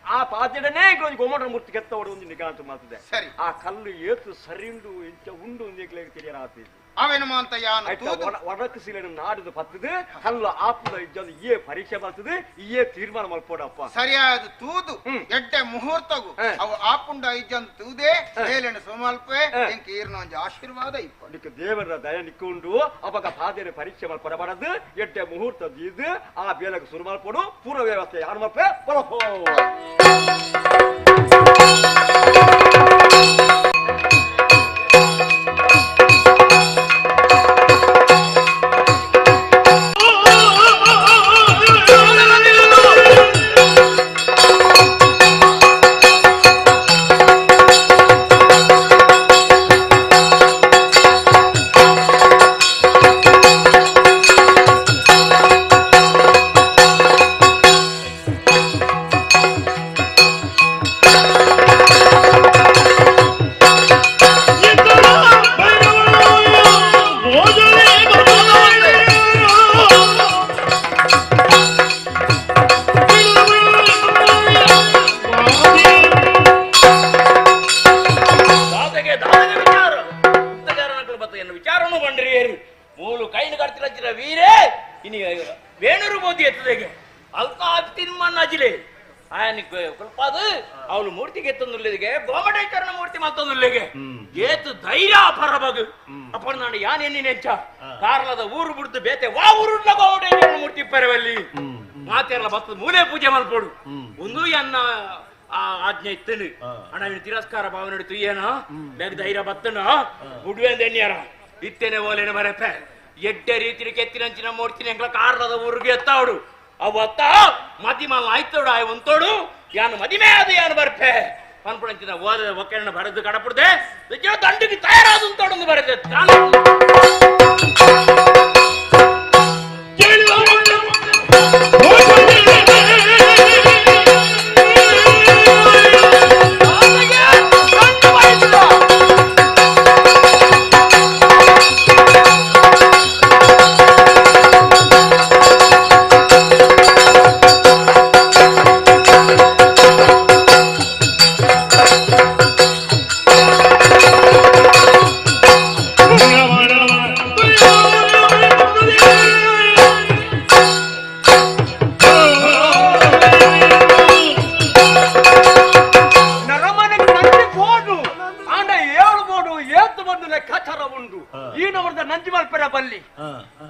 ಆ ಪಾದೆಡನೇ ಏಕಲು ಗೋಮಟ ಮೂರ್ತಿ ಕೆತ್ತವಡು ಒಂದು ನಿಗಾಂತ ಮಾತದೆ ಸರಿ ಆ ಕಲ್ಲು ಏತು ಸರಿ ಉಂಡು ಇಂಚ ಉಂಡು ಒಂದು ಏಕಲೆ ತಿಳಿಯರ ಆತಿ ಅವೇನಮಾಂತ ಯಾನು ಒಡಕು ಸಿಲೆನ ನಾಡಿದ ಪತ್ತದು ಹಲ್ಲ ಆಪುದ ಇಜ್ಜದು ಇಯೇ ಪರೀಕ್ಷೆ ಬರ್ತದೆ ಇಯೇ ತೀರ್ಮಾನ ಮಲ್ಪೋಡಪ್ಪ ಸರಿಯಾದ ತೂದು ಎಡ್ಡೆ ಮುಹೂರ್ತಗು ಅವು ಆಪುಂಡ ಇಜ್ಜಂದು ತೂದೆ ಹೇಳನ ಸುಮಲ್ಪೆ ಎಂಕ ಈರ್ನ ಒಂಜಿ ಆಶೀರ್ವಾದ ಇಪ್ಪ ನಿಕ್ಕ ದೇವರ ದಯ ನಿಕ್ಕೊಂಡು ಅವಾಗ ಪಾದೇನೆ ಪರೀಕ್ಷೆ ಮಲ್ಪಡಬಾರದು ಎಡ್ಡೆ ಮುಹೂರ್ತ ದೀದು ಆ ಬೇಲಗ ಶುರು ಮಲ್ಪೋಡು ಪೂರ್ವ ವ್ಯವಸ್ಥೆ ಯಾರು ಮಲ್ಪೆ ಬರಹೋ ಅವಳು ಮೂರ್ತಿಗೆ ಎತ್ತೊಂದುಲ್ಲಿಗೆ ಗೋಮಟೇಶ್ವರನ ಮೂರ್ತಿ ಮತ್ತೊಂದುಲ್ಲಿಗೆ ಏತು ಧೈರ್ಯ ಪರಬಗು ಅಪ್ಪ ನಾನು ಯಾನೇನಿ ನೆಂಚ ಕಾರಣದ ಊರು ಬಿಡ್ತು ಬೇತೆ ವಾ ಊರುಡ್ಲ ಗೋಮಟೇಶ್ವರನ ಮೂರ್ತಿ ಪರವಲ್ಲಿ ಮಾತೆಲ್ಲ ಬತ್ತು ಮೂಲೆ ಪೂಜೆ ಮಲ್ಪೋಡು ಒಂದು ಎನ್ನ ಆಜ್ಞೆ ಇತ್ತನು ಅಣ್ಣ ಇನ್ನು ತಿರಸ್ಕಾರ ಭಾವ ನಡೀತು ಏನ ಬೇಗ ಧೈರ್ಯ ಬತ್ತನ ಉಡ್ವೆಂದೆಣ್ಯಾರ ಇತ್ತೇನೆ ಓಲೇನೆ ಮರೆಪೆ ಎಡ್ಡೆ ರೀತಿ ಕೆತ್ತಿನಂಚಿನ ಮೂರ್ತಿನ ಎಂಗ್ಲ ಕಾರಣದ ಊರಿಗೆ ಎತ್ತಾವಡು ಅವತ್ತ ಮದಿಮಲ್ ಆಯ್ತೋಡು ಆಯ್ ಒಂತೋಡು ಯಾನು ಮದಿಮೆ ಅದು ಯಾನು ಬರ್ಪೆ ಅನ್ಪುಣಂಚಿನ ಓದ ಒಕ್ಕರಣ ಬರೆದು ಕಡಪುಡ್ದೆ ದಂಡಿಗೆ ತಯಾರಾದ ತೋಡೊಂದು ಬರೆದೆ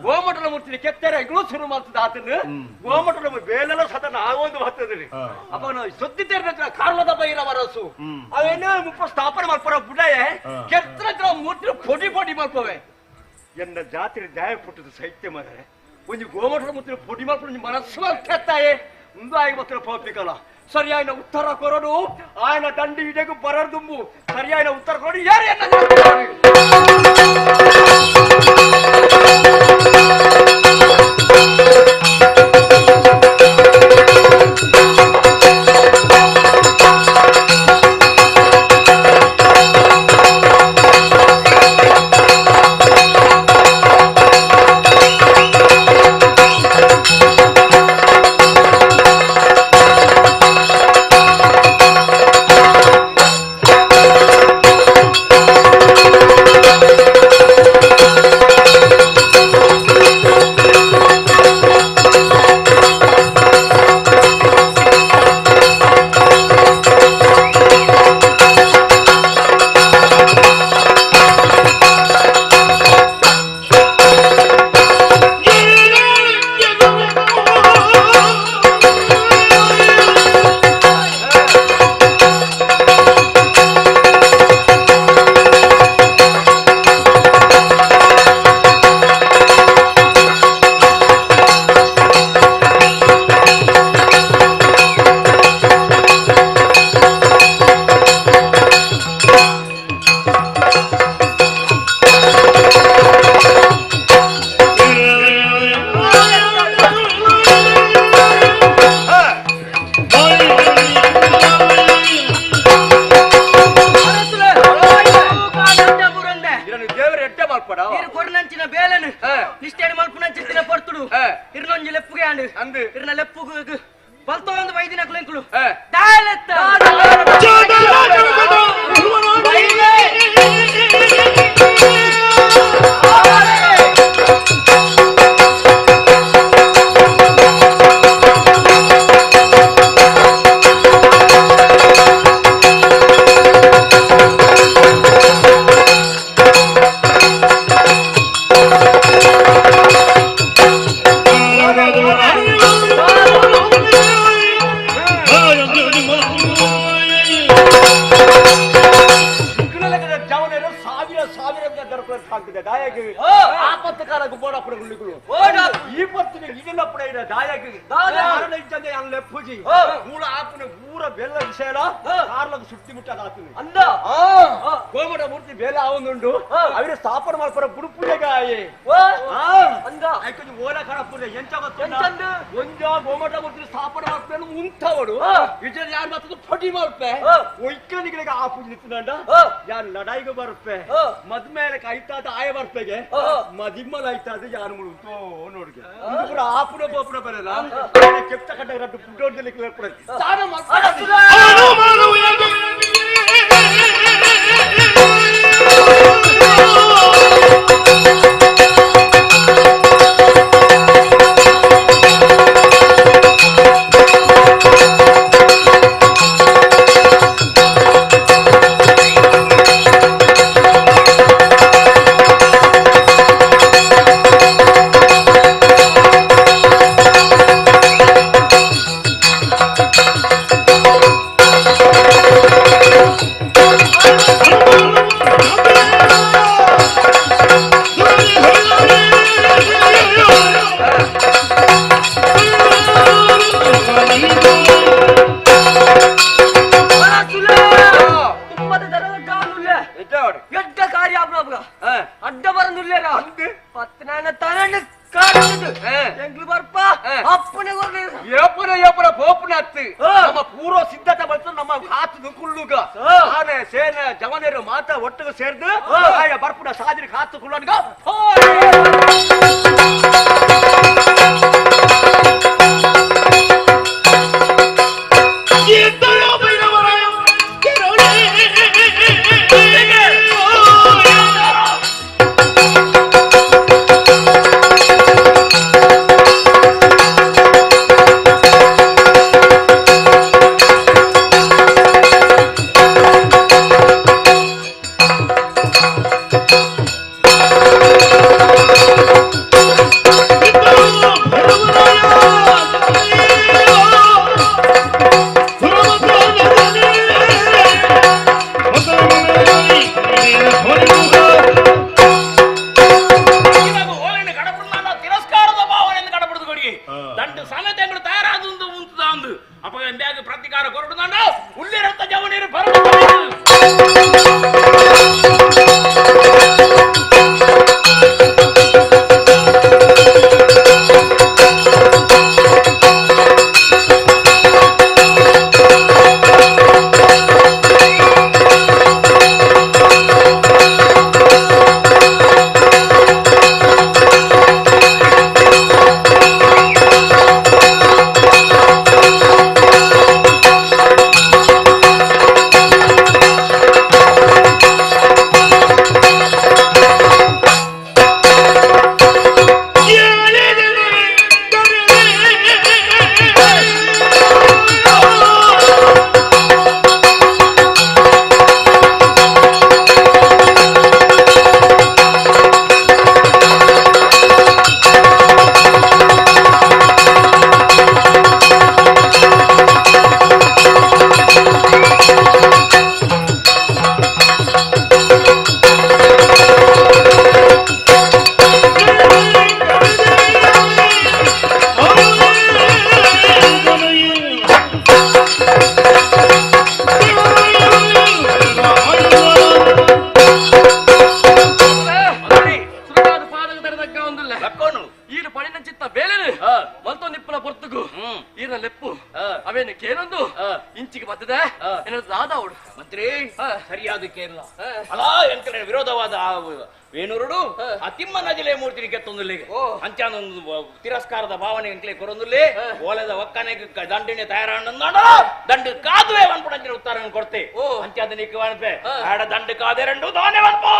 ಗೋಮಟದ ಮೂರ್ತಿ ಕೆತ್ತಾರೆ ಶುರು ಮಾಡ್ತದ ಆತನು ಗೋಮಟದ ಬೇಲೆಲ್ಲ ಸತನ ಆಗೊಂದು ಬರ್ತದ್ರಿ ಅಪ್ಪ ನಾವು ಸುದ್ದಿದ್ದೇರ ಕಾರಣದ ಬೈರವರಸು ಅವೇನೇ ಮುಪ್ಪ ಸ್ಥಾಪನೆ ಮಾಡ್ಕೊರ ಬುಡಯೇ ಕೆತ್ತರ ಮೂರ್ತಿ ಪೊಡಿ ಪೊಡಿ ಮಾಡ್ಕೋವೆ ಎನ್ನ ಜಾತ್ರೆ ದಾಯ ಪುಟ್ಟದ ಸಾಹಿತ್ಯ ಮಾರೆ ಒಂದು ಗೋಮಟದ ಮೂರ್ತಿ ಪೊಡಿ ಮಾಡ್ಕೊಂಡು ಮನಸ್ಸು ಕೆತ್ತಾಯೇ ಮುಂದೆ ಆಗಿ ಮಾತ್ರ ಪೋಪಿಕಲ್ಲ ಸರಿಯಾದ ಉತ್ತರ ಕೊರಡು ఆయన ದಂಡಿ ಹಿಡಿಯಕು ಬರದುಂಬು ಸರಿಯಾದ ಉತ್ತರ ಕೊರಡು ಯಾರು Dialect. ಈ ಪತ್ತಿನ ಇದೆಲ್ಲ ಪುಡ ಇದೆ ದಾಯಕ್ಕೆ ಇದ್ದಂತೆ ಅಲ್ಲ ಲೆಪ್ಪುಜಿ ಮೂಲ ಆಪನ ಊರ ಬೆಲ್ಲ ವಿಷಯ ಕಾರ್ಲಕ್ಕೆ ಸುಟ್ಟಿ ಮುಟ್ಟದಾತು ಅಂದ ಗೋಮಟ ಮೂರ್ತಿ ಬೇಲೆ ಆವೊಂದುಂಡು ಅವರೇ ಸ್ಥಾಪನೆ ಮಾಡ್ಪರ ಬುಡು ಪೂಜೆಗೆ ಅಂದ ಆಯ್ತು ಓಲ ಕಡ ಪೂಜೆ ಎಂಚ ಗೊತ್ತಂದು ಒಂಜ ಗೋಮಟ ಮೂರ್ತಿ ಸ್ಥಾಪನೆ ಮಾಡ್ಪೇನು ಉಂಟವಡು ವಿಜಯ ಯಾರು ಮಾತ್ರ ಪಟಿ ಮಾಡ್ಪೆ ಒಯ್ಕನಿಗಳಿಗೆ ಆ ಪೂಜೆ ನಿಂತುಂಡ ಯಾರು ಲಡಾಯಿಗೆ ಬರ್ಪೆ ಮದ್ಮೇಲೆ ಕೈತಾದ ಆಯ ಬರ್ಪೆಗೆ ಮದಿಮ್ಮಲ ಆಯ್ತಾದ ಯಾರು ಮುಳುಂಟು ನೋಡ್ಗೆ ಪೂರ ಆಪುನ ಬೋಪುನ ಬರಲ್ಲ ಕೆಪ್ತ ಕಟ್ಟ ರಟ್ಟು ಪುಟ್ಟೋಡ್ದಲ್ಲಿ ಕೂಡ ಸ್ನಾನ ಮಾಡ್ತಾರೆ ಅಡ್ಡ ಬರಂದುಲ್ಲೇರ ಪತ್ನಾನ ತಾನ ಎಂಗ್ಲು ಬರ್ಪ ಅಪ್ಪನೆ ಏಪನ ಏಪನ ಬೋಪನ ಹತ್ತಿ ನಮ್ಮ ಪೂರ್ವ ಸಿದ್ಧತೆ ಬಂತು ನಮ್ಮ ಕಾತು ಕುಳ್ಳುಗ ಆನೆ ಸೇನೆ ಜವನೇರು ಮಾತ ಒಟ್ಟಿಗೆ ಸೇರ್ದು ಬರ್ಪುನ ಸಾದಿರಿ ಕಾತು ಕುಳ್ಳನ್ಗ ಪ್ರತಿಕಾರ ಕೊರಡು ಉಳ್ಳಿರಂತ ಜವನೀರು ಬರ ಸರಿಯಾದ ಕೇರಳ ಅಲ್ಲ ಎಂಕಡೆ ವಿರೋಧವಾದ ವೇಣೂರುಡು ಆ ತಿಮ್ಮನ ಜಿಲ್ಲೆ ಮೂರ್ತಿನಿ ಕೆತ್ತೊಂದುಲ್ಲಿಗೆ ಅಂಚಾನೊಂದು ತಿರಸ್ಕಾರದ ಭಾವನೆ ಎಂಕ್ಲೆ ಕೊರೊಂದುಲ್ಲಿ ಓಲೆದ ಒಕ್ಕನೆಗೆ ದಂಡಿನ ತಯಾರಾಂಡ ದಂಡು ಕಾದುವೆ ಅನ್ಪುಡ ಉತ್ತರ ಕೊಡ್ತೆ ಅಂಚಾದ ನಿಕ್ಕೆ ಅನ್ಪೆ ಆಡ ದಂಡು ಕಾದೆ ರಂಡು ದಾನೆ ಅನ್ಪೋ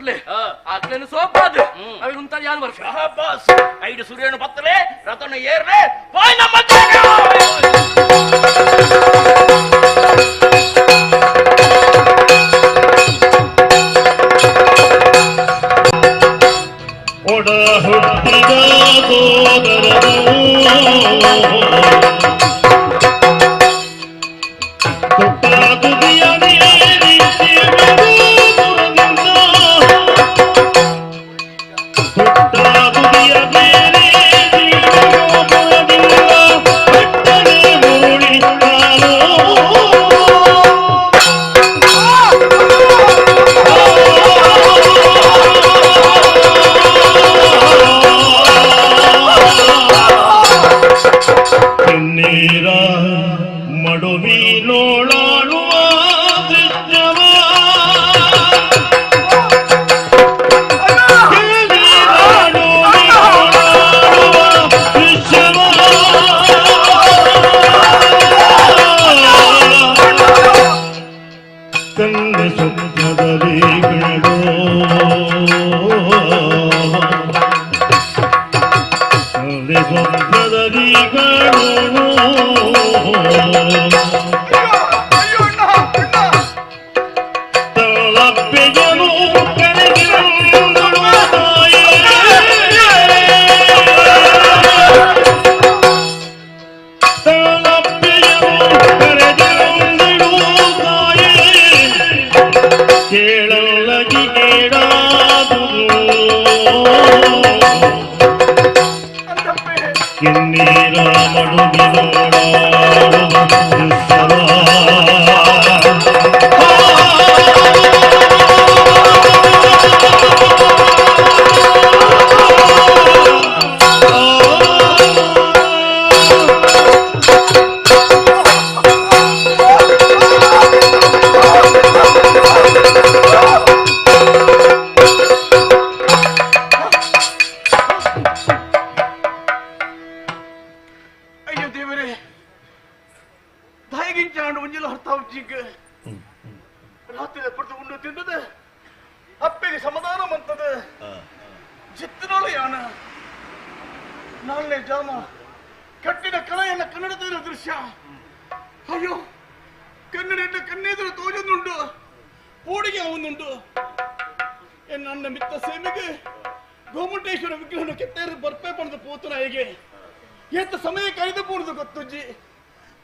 ಪುಡ್ಲೆ ಆಗ್ಲೇನು ಸೋಪಾದು ಅవి ಉಂತ ಯಾನ್ ವರ್ಷ ಬಾಸ್ ಐದು ಸೂರ್ಯನು ಬತ್ತಲೆ ರತನ ಏರ್ಲೆ ಬಾಯ್ ನಮ್ಮ ಒಡ ಹುಟ್ಟಿದ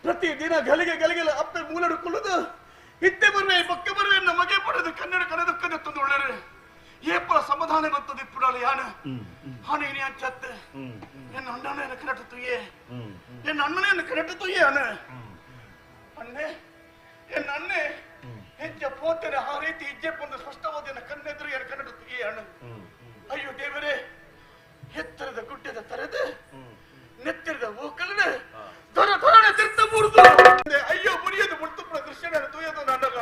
ಪ್ರತಿದಿನ ಗಲಿಗೆ ಗಲಿಗೆಲ್ಲ ಅಪ್ಪೆ ಮೂಲಡುಕೊಳ್ಳುದು ಇತ್ತೆ ಬರ್ರೆ ಪಕ್ಕ ಬರ್ರೆ ನಮಗೆ ಪಡೆದು ಕನ್ನಡ ಕಣದಕ್ಕದ ತಂದುಳ್ಳರು ಏಪಲ ಸಮಾಧಾನ ಬರ್ತದೆ ಪುರಾಳ ಯಾನ ಹಾನಿ ನೀ ಅಂಚತ್ತೆ ಎನ್ನ ಅಣ್ಣನ ಕನ್ನಡ ತುಯ್ಯೆ ಎನ್ನ ಅಣ್ಣನ ಕನ್ನಡ ತುಯ್ಯೆ ಅಣ್ಣ ಅಣ್ಣೆ ಎನ್ನ ಅಣ್ಣೆ ಹೆಜ್ಜೆ ಪೋತನೆ ಆ ರೀತಿ ಹೆಜ್ಜೆ ಬಂದು ಸ್ಪಷ್ಟವಾದ ಕಣ್ಣೆದುರು ಎನ್ನ ಕನ್ನಡ ತುಯ್ಯೆ ಅಣ್ಣ ಅಯ್ಯೋ ದೇವರೇ ಎತ್ತರದ ಗುಡ್ಡದ ತರದೆ ನೆತ್ತಿರದ ಓಕಲನೆ ದೊರ ದೊರನೆ ತಿರ್ತ ಮುರಿದು ಅಯ್ಯೋ ಮುರಿಯದು ಮುರ್ತುಪುರ ದೃಶ್ಯನ ತೂಯದು ನನ್ನಗ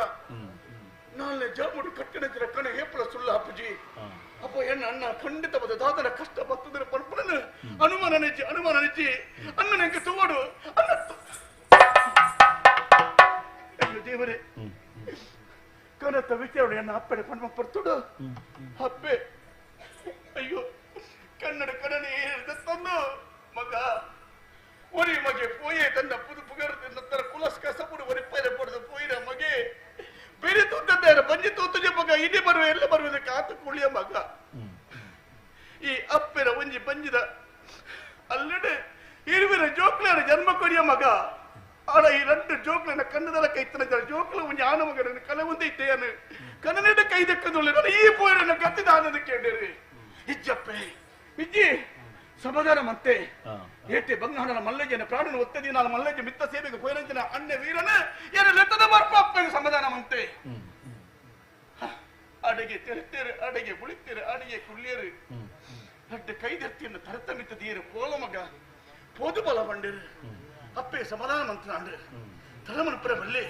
ನಾಳೆ ಜಾಮುಡು ಕಟ್ಟಿನ ಕಣ ಹೇಪಳ ಸುಳ್ಳ ಅಪ್ಪಜಿ ಅಪ್ಪ ಎಣ್ಣ ಅಣ್ಣ ಖಂಡಿತವಾದ ದಾದನ ಕಷ್ಟ ಬರ್ತದ ಪರ್ಪಣನ ಅನುಮಾನ ನೆಜ್ಜಿ ಅಣ್ಣ ನಂಗೆ ತೋಡು ಅಯ್ಯೋ ದೇವರೇ ಕನತ್ತ ವಿಚಾರಣೆ ಎನ್ನ ಅಪ್ಪಡೆ ಪಣ್ಮ ಪರ್ತುಡು ಅಪ್ಪೆ ಅಯ್ಯೋ ಕನ್ನಡ ಕಡನೆ ತಂದು ಮಗ ಒರಿ ಮಗೆ ಪೋಯೆ ತನ್ನ ಪುದು ಪುಗರದ ನಂತರ ಕುಲಸ್ಕ ಸಪುಡು ಒರಿ ಪೈಲೆ ಪಡೆದು ಪೋಯಿನ ಮಗೆ ಬೇರೆ ತೂತದ್ದಾರ ಬಂಜಿ ತೂತುಜೆ ಮಗ ಇಡೀ ಬರುವ ಎಲ್ಲ ಬರುವುದಕ್ಕೆ ಆತ ಕುಳಿಯ ಮಗ ಈ ಅಪ್ಪೆರ ಒಂಜಿ ಬಂಜಿದ ಅಲ್ಲಡೆ ಇರುವಿನ ಜೋಕ್ಲರ ಜನ್ಮ ಕೊಡಿಯ ಮಗ ಆಡ ಈ ರೆಂಡು ಜೋಕ್ಲನ ಕನ್ನಡದ ಕೈತನ ಜೋಕ್ಲ ಒಂಜಿ ಆನ ಮಗನ ಕಲೆ ಒಂದೇ ಇದ್ದೇನು ಕನ್ನಡ ಕೈ ದಕ್ಕದುಳ್ಳ ಈ ಪೋಯರನ್ನ ಗತ್ತಿದ ಆನಂದ ಕೇಳಿರಿ ಇಜ್ಜಪ್ಪೆ ಇಜ್ಜಿ ಸಮಾಧಾನ ಮತ್ತೆ ಏಟೆ ಬಂಗಾಳನ ಮಲ್ಲಜ್ಜನ ಪ್ರಾಣನ ಒತ್ತದಿ ನಾನು ಮಲ್ಲಜ್ಜ ಮಿತ್ತ ಸೇವೆಗೆ ಕೊಯ್ರಂಜನ ಅಣ್ಣ ವೀರನ ಏನ ಲೆತ್ತದ ಬರ್ಪ ಅಪ್ಪಗೆ ಸಮಾಧಾನ ಮಂತೆ ಅಡಿಗೆ ತೆರೆತೇರು ಅಡಿಗೆ ಬುಳಿತೇರು ಅಡಿಗೆ ಕುಳ್ಳಿಯರು ಅಡ್ಡ ಕೈದತ್ತಿಯನ್ನು ತರತ ಮಿತ್ತದೀರು ಪೋಲ ಮಗ ಪೋದು ಬಲ ಬಂಡಿರು ಅಪ್ಪೆ ಸಮಾಧಾನ ಮಂತ್ರ ಅಂಡ್ರು ತಲಮನ ಪುರ ಬಲ್ಲಿ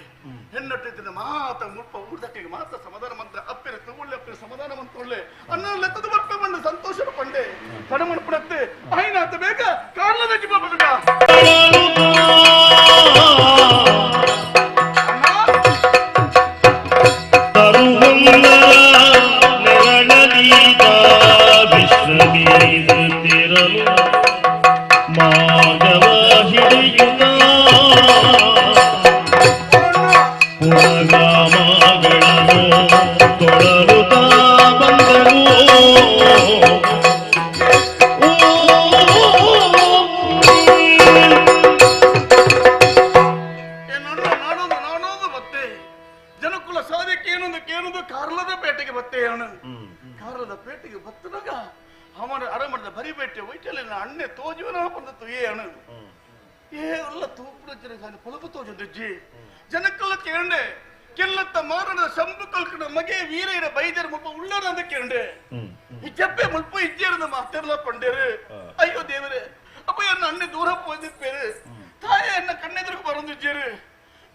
ಹೆಣ್ಣೊಟ್ಟಿದ್ದ ಮಾತ ಮುಲ್ಪ ಊಟಕ್ಕೆ ಮಾತ ಸಮಾಧಾನ ಮಂತ್ರ ಅಪ್ಪೆರ ತಗೊಳ್ಳೆ ಅಪ್ಪೆರ ಸಮಾಧಾನ ಮಂತ್ಕೊಳ್ಳೆ ಅನ್ನ ಲೆತ್ತದ ಬರ್ಪ ಬಂದು ಸಂತೋಷ ಪಂಡೆ ತಡಮನ ಪುರತ್ತೆ ಆಯ್ನಾತ ಬೇಗ ಕಾರಣದ ಜಿಬ್ಬ ಬದುಕ ತರುವಲ್ಲ ನೆರಳದ ಸಹಿತ ವಿಶ್ರಮಿಸುತ್ತಿರಲು ಮಾಗವ ಹಿಡಿಯುತ್ತ ಪುಣಗಾಮಗಳನ್ನು ತೊಳಲುತ್ತಾ ಬಂದನು. ಜನಕುಲ ಸಾಧಕ್ಕೆ ಏನೊಂದು ಕಾರ್ಲದ ಪೇಟೆಗೆ ಬತ್ತೆಯವನು ಕಾರದ ಪೇಟೆಗೆ ಬತ್ತನಾಗ ಅವನ ಅರಮಣದ ಬರಿಬೇಟೆ ವೈಟಲಿನ ಅಣ್ಣೆ ತೋಜುವನ ಬಂದತ್ತು ಅವನು ಎಲ್ಲ ತೂಪುಡ ಪಲಪು ತೋಜಿ ಜನಕುಲ ಕೇಂಡೆ ಕೆಲ್ಲತ್ತ ಮಾರಣದ ಶಂಭು ಕಲ್ಕನ ಮಗೆ ವೀರರ ಬೈದರ ಮುಲ್ಪ ಉಳ್ಳರ ಅಂತ ಕೇಂಡೆ ಈ ಜಪ್ಪೆ ಮುಲ್ಪ ಇಜ್ಜೇರದ ಮಾತೆಲ್ಲ ಪಂಡೇರು. ಅಯ್ಯೋ ದೇವರೇ ಅಪ್ಪ ಎನ್ನ ಅಣ್ಣೆ ದೂರ ಹೋದಿಪ್ಪೇರು ತಾಯ ಎನ್ನ ಕಣ್ಣೆದುರಿಗೆ ಬರಂದಿದ್ದೇರು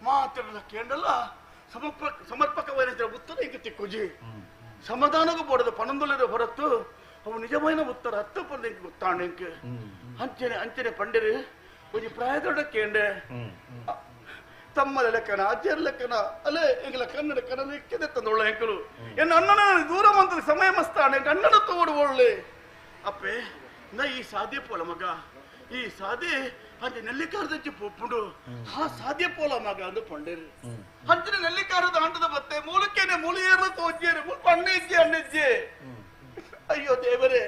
ಮಾತೆಲ್ಲ ಕೇಂಡಲ್ಲ ಸಮರ್ಪಕమైన ఉత్తర ఇంక తిక్కుజి సమాధానకు పోడదు పనందుల ಹೊರತು ಅವು ನಿಜమైన ಉತ್ತರ ಹತ್ತು ಪಂದ ಇಂಕ ಗೊತ್ತಾಣ ಇಂಕ ಅಂಚನೆ ಪಂಡಿರು కొంచెం ಪ್ರಾಯದೊಡಕ್ಕೇಂಡೆ ತಮ್ಮದ ಲೆಕ್ಕನ ಅಜ್ಜರ ಲೆಕ್ಕನ ಅಲ್ಲೇ ಎಂಗಲ ಕನ್ನಡ ಕನ್ನಡ ಇಕ್ಕಿದೆ ತಂದೊಳ್ಳ ಎಂಕಲು ಎನ್ನ ಅಣ್ಣನ ದೂರ ಮಂತ್ರ ಸಮಯ ಮಸ್ತಾಣ ಅಣ್ಣನ ತೋಡು ಒಳ್ಳೆ ಅಪ್ಪೆ ನ ಈ ಸಾಧ್ಯ ಪೋಲ ಮಗ ಈ ಸಾಧೆ ಅಂತೆ ನೆಲ್ಲಿಕಾರದಜ್ಜಿ ಪೊಪ್ಪುಂಡು ಆ ಸಾಧ್ಯ ಪೋಲ ಮಗ ಅಂದು ಪಂಡೇರು ಅಂಚಿನ ನೆಲ್ಲಿಕಾರದ ಆಂಟದ ಬತ್ತೆ ಮೂಲಕ್ಕೇನೆ ಮೂಲಿಯೇರ ತೋಜ್ಜೇರು ಮುಲ್ಪ ಅಣ್ಣೆಜ್ಜೆ ಅಯ್ಯೋ ದೇವರೇ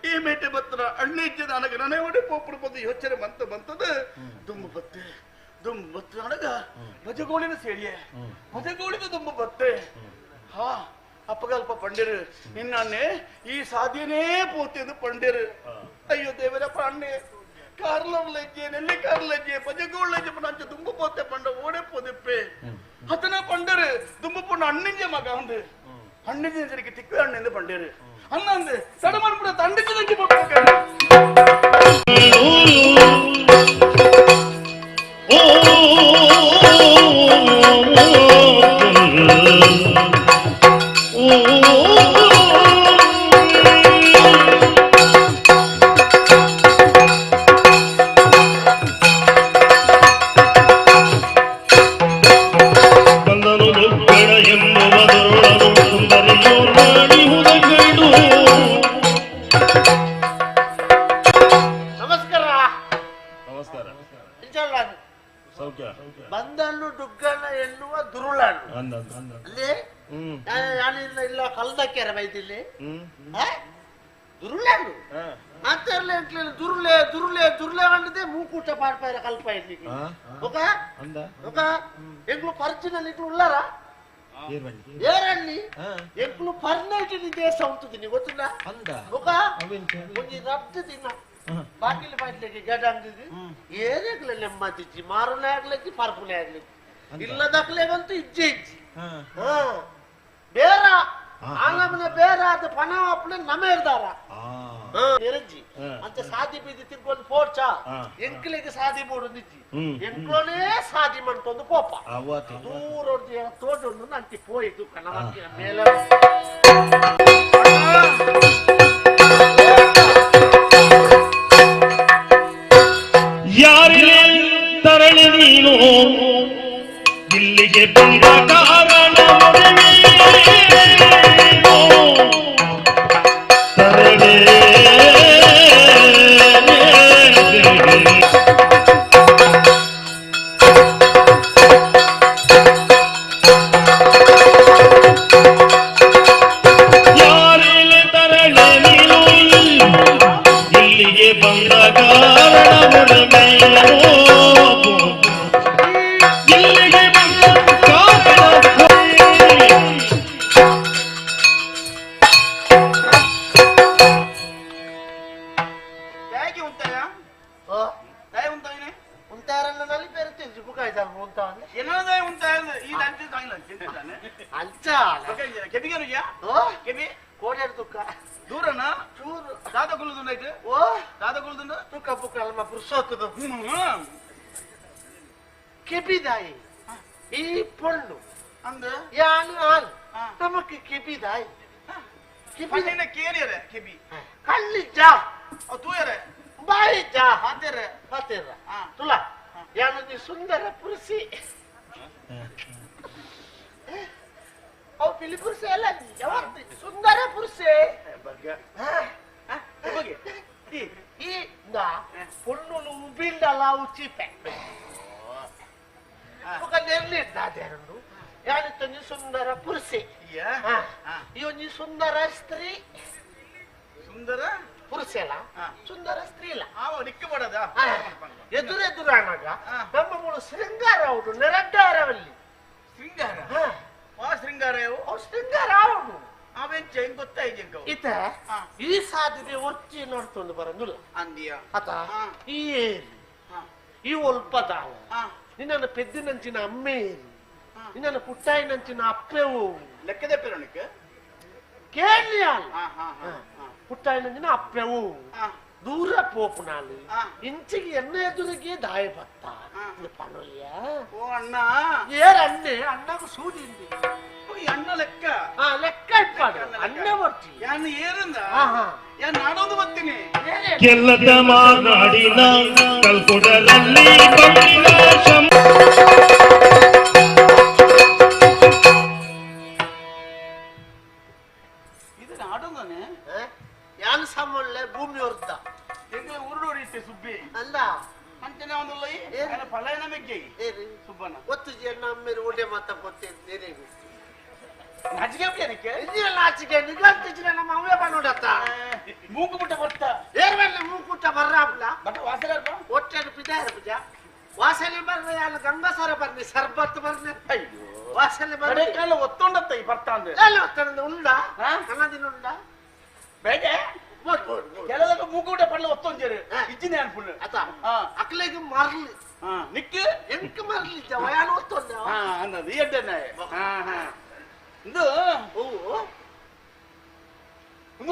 ಈ ಮೇಟೆ ಬತ್ತನ ಅಣ್ಣೆಜ್ಜೆ ನನಗೆ ನನೆ ಒಡೆ ಪೋಪುಡು ಬಂದು ಯೋಚನೆ ಬಂತದ ದುಂಬು ಬತ್ತೆ ನನಗ ಭಜಗೋಳಿನ ಸೇರಿಯೇ ಭಜಗೋಳಿದ ದುಂಬು ಬತ್ತೆ ಹಾ ಅಪ್ಪಗಲ್ಪ ಪಂಡೇರು ನಿನ್ನೆ ಈ ಸಾಧ್ಯನೇ ಪೋತೆ ಎಂದು ಪಂಡೇರು ಅಯ್ಯೋ ದೇವರಪ್ಪ ಅಣ್ಣೆ ಕಾರ್ಲಜ್ಜೆ ನೆಲ್ಲಿ ಕಾರ್ಲಜ್ಜೆ ಭಜಗೋಳಜ್ಜೆ ಪಂಚ ದುಂಬು ಪೋತೆ ಪಂಡ ಓಡೆ ಪೋದಿಪ್ಪೆ ಅತನ ಪಂಡರು ದುಂಬು ಪುಣ್ಣ ಅಣ್ಣಿಂಜೆ ಮಗ ಅಂದು ಅಣ್ಣಿಂಜೆ ಸರಿಗೆ ತಿಕ್ಕು ಅಣ್ಣೆಂದು ಪಂಡೇರು ಅನ್ನಂದು ಸಡ ಮಾಡ್ಬಿಡ ತಂಡಿಗೆ ಬಂದನ್ನು ಡುಗ್ಗನ ಎನ್ನುವ ದುರುಳನು ಅಲ್ಲಿ ನಾನಿಲ್ಲ ಇಲ್ಲ ಕಲ್ದಕ್ಕೆರ ಬೈದಿಲ್ಲಿ ದುರುಳನು ಅಂತೆಲ್ಲ ದುರುಳೆ ದುರುಳೆ ದುರುಳೆ ಅಂಡದೆ ಮೂಕೂಟ ಪಾಡ್ಪಾಯಿರ ಕಲ್ಪ ಇರ್ಲಿಕ್ಕೆ ఒక ఎంకులు పరిచినలు ఇట్లా ఉన్నారా ఏరండి ఎంకులు పర్నైట్ దేశం ఉంటుంది నీకు వచ్చిందా ఒక కొంచెం రద్దు తిన్నా బాకీలు బయటకి గడంగి ఏరేకుల నెమ్మదిచ్చి మారు లేకలకి పరుపు లేకలకి ఇళ్ళ దక్కలేవంತೂ ఇచ్చి ಬೇರ ಆಂಗಮನೆ ಬೇರ ಅದು ಪಣ ಅಪ್ಪಳೆ ನಮೇರ್ದಾರ ಎರಂಜಿ ಅಂತ ಸಾದಿ ಬೀದಿ ತಿರ್ಕೊಂಡು ಪೋಡ್ಚಾ ಎಂಕ್ಲಿಗೆ ಸಾದಿ ಮೂಡುಂದಿಜ್ಜಿ ಎಂಕ್ಲೋನೇ ಸಾದಿ ಮಾಡ್ತೊಂದು ಪೋಪ ದೂರ ತೋಟೊಂದು ನಂಟಿ ಪೋಯಿತು ಕಣವಕ್ಕಿನ ಮೇಲೆ ಯಾರಿಲೆ ತರಳಿ ನೀನು ಇಲ್ಲಿಗೆ ಬಂದ ಕಾರಣ ಕೆಬಿದಾಯಿ ಈ ಪೊಳ್ಳು ಅಂದ ಯಾನು ಆಲ್ ನಮಕ್ಕೆ ಕೆಬಿದಾಯಿ ಕೆಬಿನ ಕೇರಿಯರೆ ಕೆಬಿ ಕಳ್ಳಿಜ್ಜ ತೂಯರೆ ಬಾಯಿಜ್ಜ ಹಾತೆರೆ ಹಾತೆರ ತುಲ ಯಾನು ನಿ ಸುಂದರ ಪುರುಷಿ ಅವು ಪಿಲಿ ಪುರುಷ ಎಲ್ಲ ಯಾವತ್ತು ಸುಂದರ ಪುರುಷೆ ಈ పొన్ను ఉబ్బిండలా వచ్చి ఒక నెరలేదాదేరుడు యానితని సుందర పురుషే ఇవన్నీ సుందర స్త్రీ ಸುಂದರ పురుషేల సుందర స్త్రీల ನಿಕ್ಕಬಡದ ಎದುರೆದುರು అనగా ನಮ್ಮ ಮೂಲ ಶೃಂಗಾರవుడు ನಿರಂತರವಲ್ಲಿ ಶೃಂಗಾರ ಶೃಂಗಾರವು ಶೃಂಗಾರవుడు ಅವೇನ್ ಚೈನ್ ಗೊತ್ತಾಯ್ತು ಇತ ಈ ಸಾಧ್ಯತೆ ಒಚ್ಚಿ ನೋಡ್ಕೊಂಡು ಬರಂಗಿಲ್ಲ ಅಂದಿಯ ಅತ ಈ ಏರಿ ಈ ಒಲ್ಪದಾವ ನಿನ್ನ ಪೆದ್ದಿನಂಚಿನ ಅಮ್ಮೇರಿ ನಿನ್ನ ಪುಟ್ಟಾಯಿನಂಚಿನ ಅಪ್ಪೆವು ಲೆಕ್ಕದೆ ಪೆರಣಿಕೆ ಕೇಳಿಯಾಲ್ ಪುಟ್ಟಾಯಿನಂಚಿನ ಅಪ್ಪೆವು ದೂರ ಪೋಪುನಾಲು ಇಂಚಿಗೆ ಎಣ್ಣೆ ಎದುರಿಗೆ ದಾಯ ಬತ್ತ ಪಣೋಲಿಯ ಓ ಅಣ್ಣ ಏರಣ್ಣೆ ಅಣ್ಣಗೂ ಸೂದಿಂದಿ ಅಣ್ಣ ಲೆಕ್ಕ ಲೆಕ್ಕ ಇಪ್ಪಾಡು ಅಣ್ಣ ಬರ್ತಿ ಯಾನು ಏರಂದ ಯಾನು ನಾಡೋದು ಬರ್ತೀನಿ ಗೆಲ್ಲದ ಮಾನಾಡಿನ ಕಲ್ಕೊಡಲಲ್ಲಿ ಇದು ನಾಡೋದನೆ ಯಾನು ಸಾಮೊಳ್ಳೆ ಭೂಮಿ ಹೊರ್ದ ಹೆಂಗೆ ಉರುಡೋರಿತ್ತೆ ಸುಬ್ಬಿ ಅಲ್ಲ ಅಂಚನೆ ಒಂದಲ್ಲ ಫಲಾಯನ ಮೆಗ್ಗೆ ಸುಬ್ಬನ ಒತ್ತು ಜನ ಅಮ್ಮೇರು ಒಳ್ಳೆ ಮಾತ ಕೊಡ್ತೇನೆ ನಾಚಿಕೆ ಬಿಡಕ್ಕೆ ಇದೆಲ್ಲ ಆಚಿಕೆ ನಿಗಂತಿದ್ರೆ ನಮ್ಮ ಅವ್ಯ ಬಂದೋಡತ್ತ ಮೂಕು ಬಿಟ್ಟ ಬರ್ತಾ ಏರ್ವೆಲ್ಲ ಮೂಕುಟ್ಟ ಬರ್ರಾಬ್ಲ ಬಟ್ ವಾಸನೆ ಒಟ್ಟೆ ಪಿದಾರ ಪೂಜ ವಾಸನೆ ಬರ್ರೆ ಅಲ್ಲಿ ಗಂಗಾಸರ ಬರ್ನಿ ಸರ್ಬತ್ ಬರ್ನಿ ಅಯ್ಯೋ ವಾಸನೆ ಬರ್ರೆ ಕಾಲ ಒತ್ತೊಂಡತ್ತ ಈ ಬರ್ತಾ ಅಂದ್ರೆ ಎಲ್ಲ ಒತ್ತಂದ ಉಂಡ ಅನ್ನದಿನ ಉಂಡ ಬೇಗೆ ಕೆಲದಾಗ ಮೂಗುಟ ಪಡ್ಲ ಒತ್ತೊಂಜೇರು ಇಜ್ಜಿನ ಅನ್ಪುಳ್ಳು ಅತ ಅಕ್ಲೆಗೆ ಮರ್ಲಿ ನಿಕ್ಕು ಎಂಕ ಮರ್ಲಿ ಜವಯಾನ ಒತ್ತೊಂದ ಅನ್ನದು ಎಡ್ಡನೆ ಇದು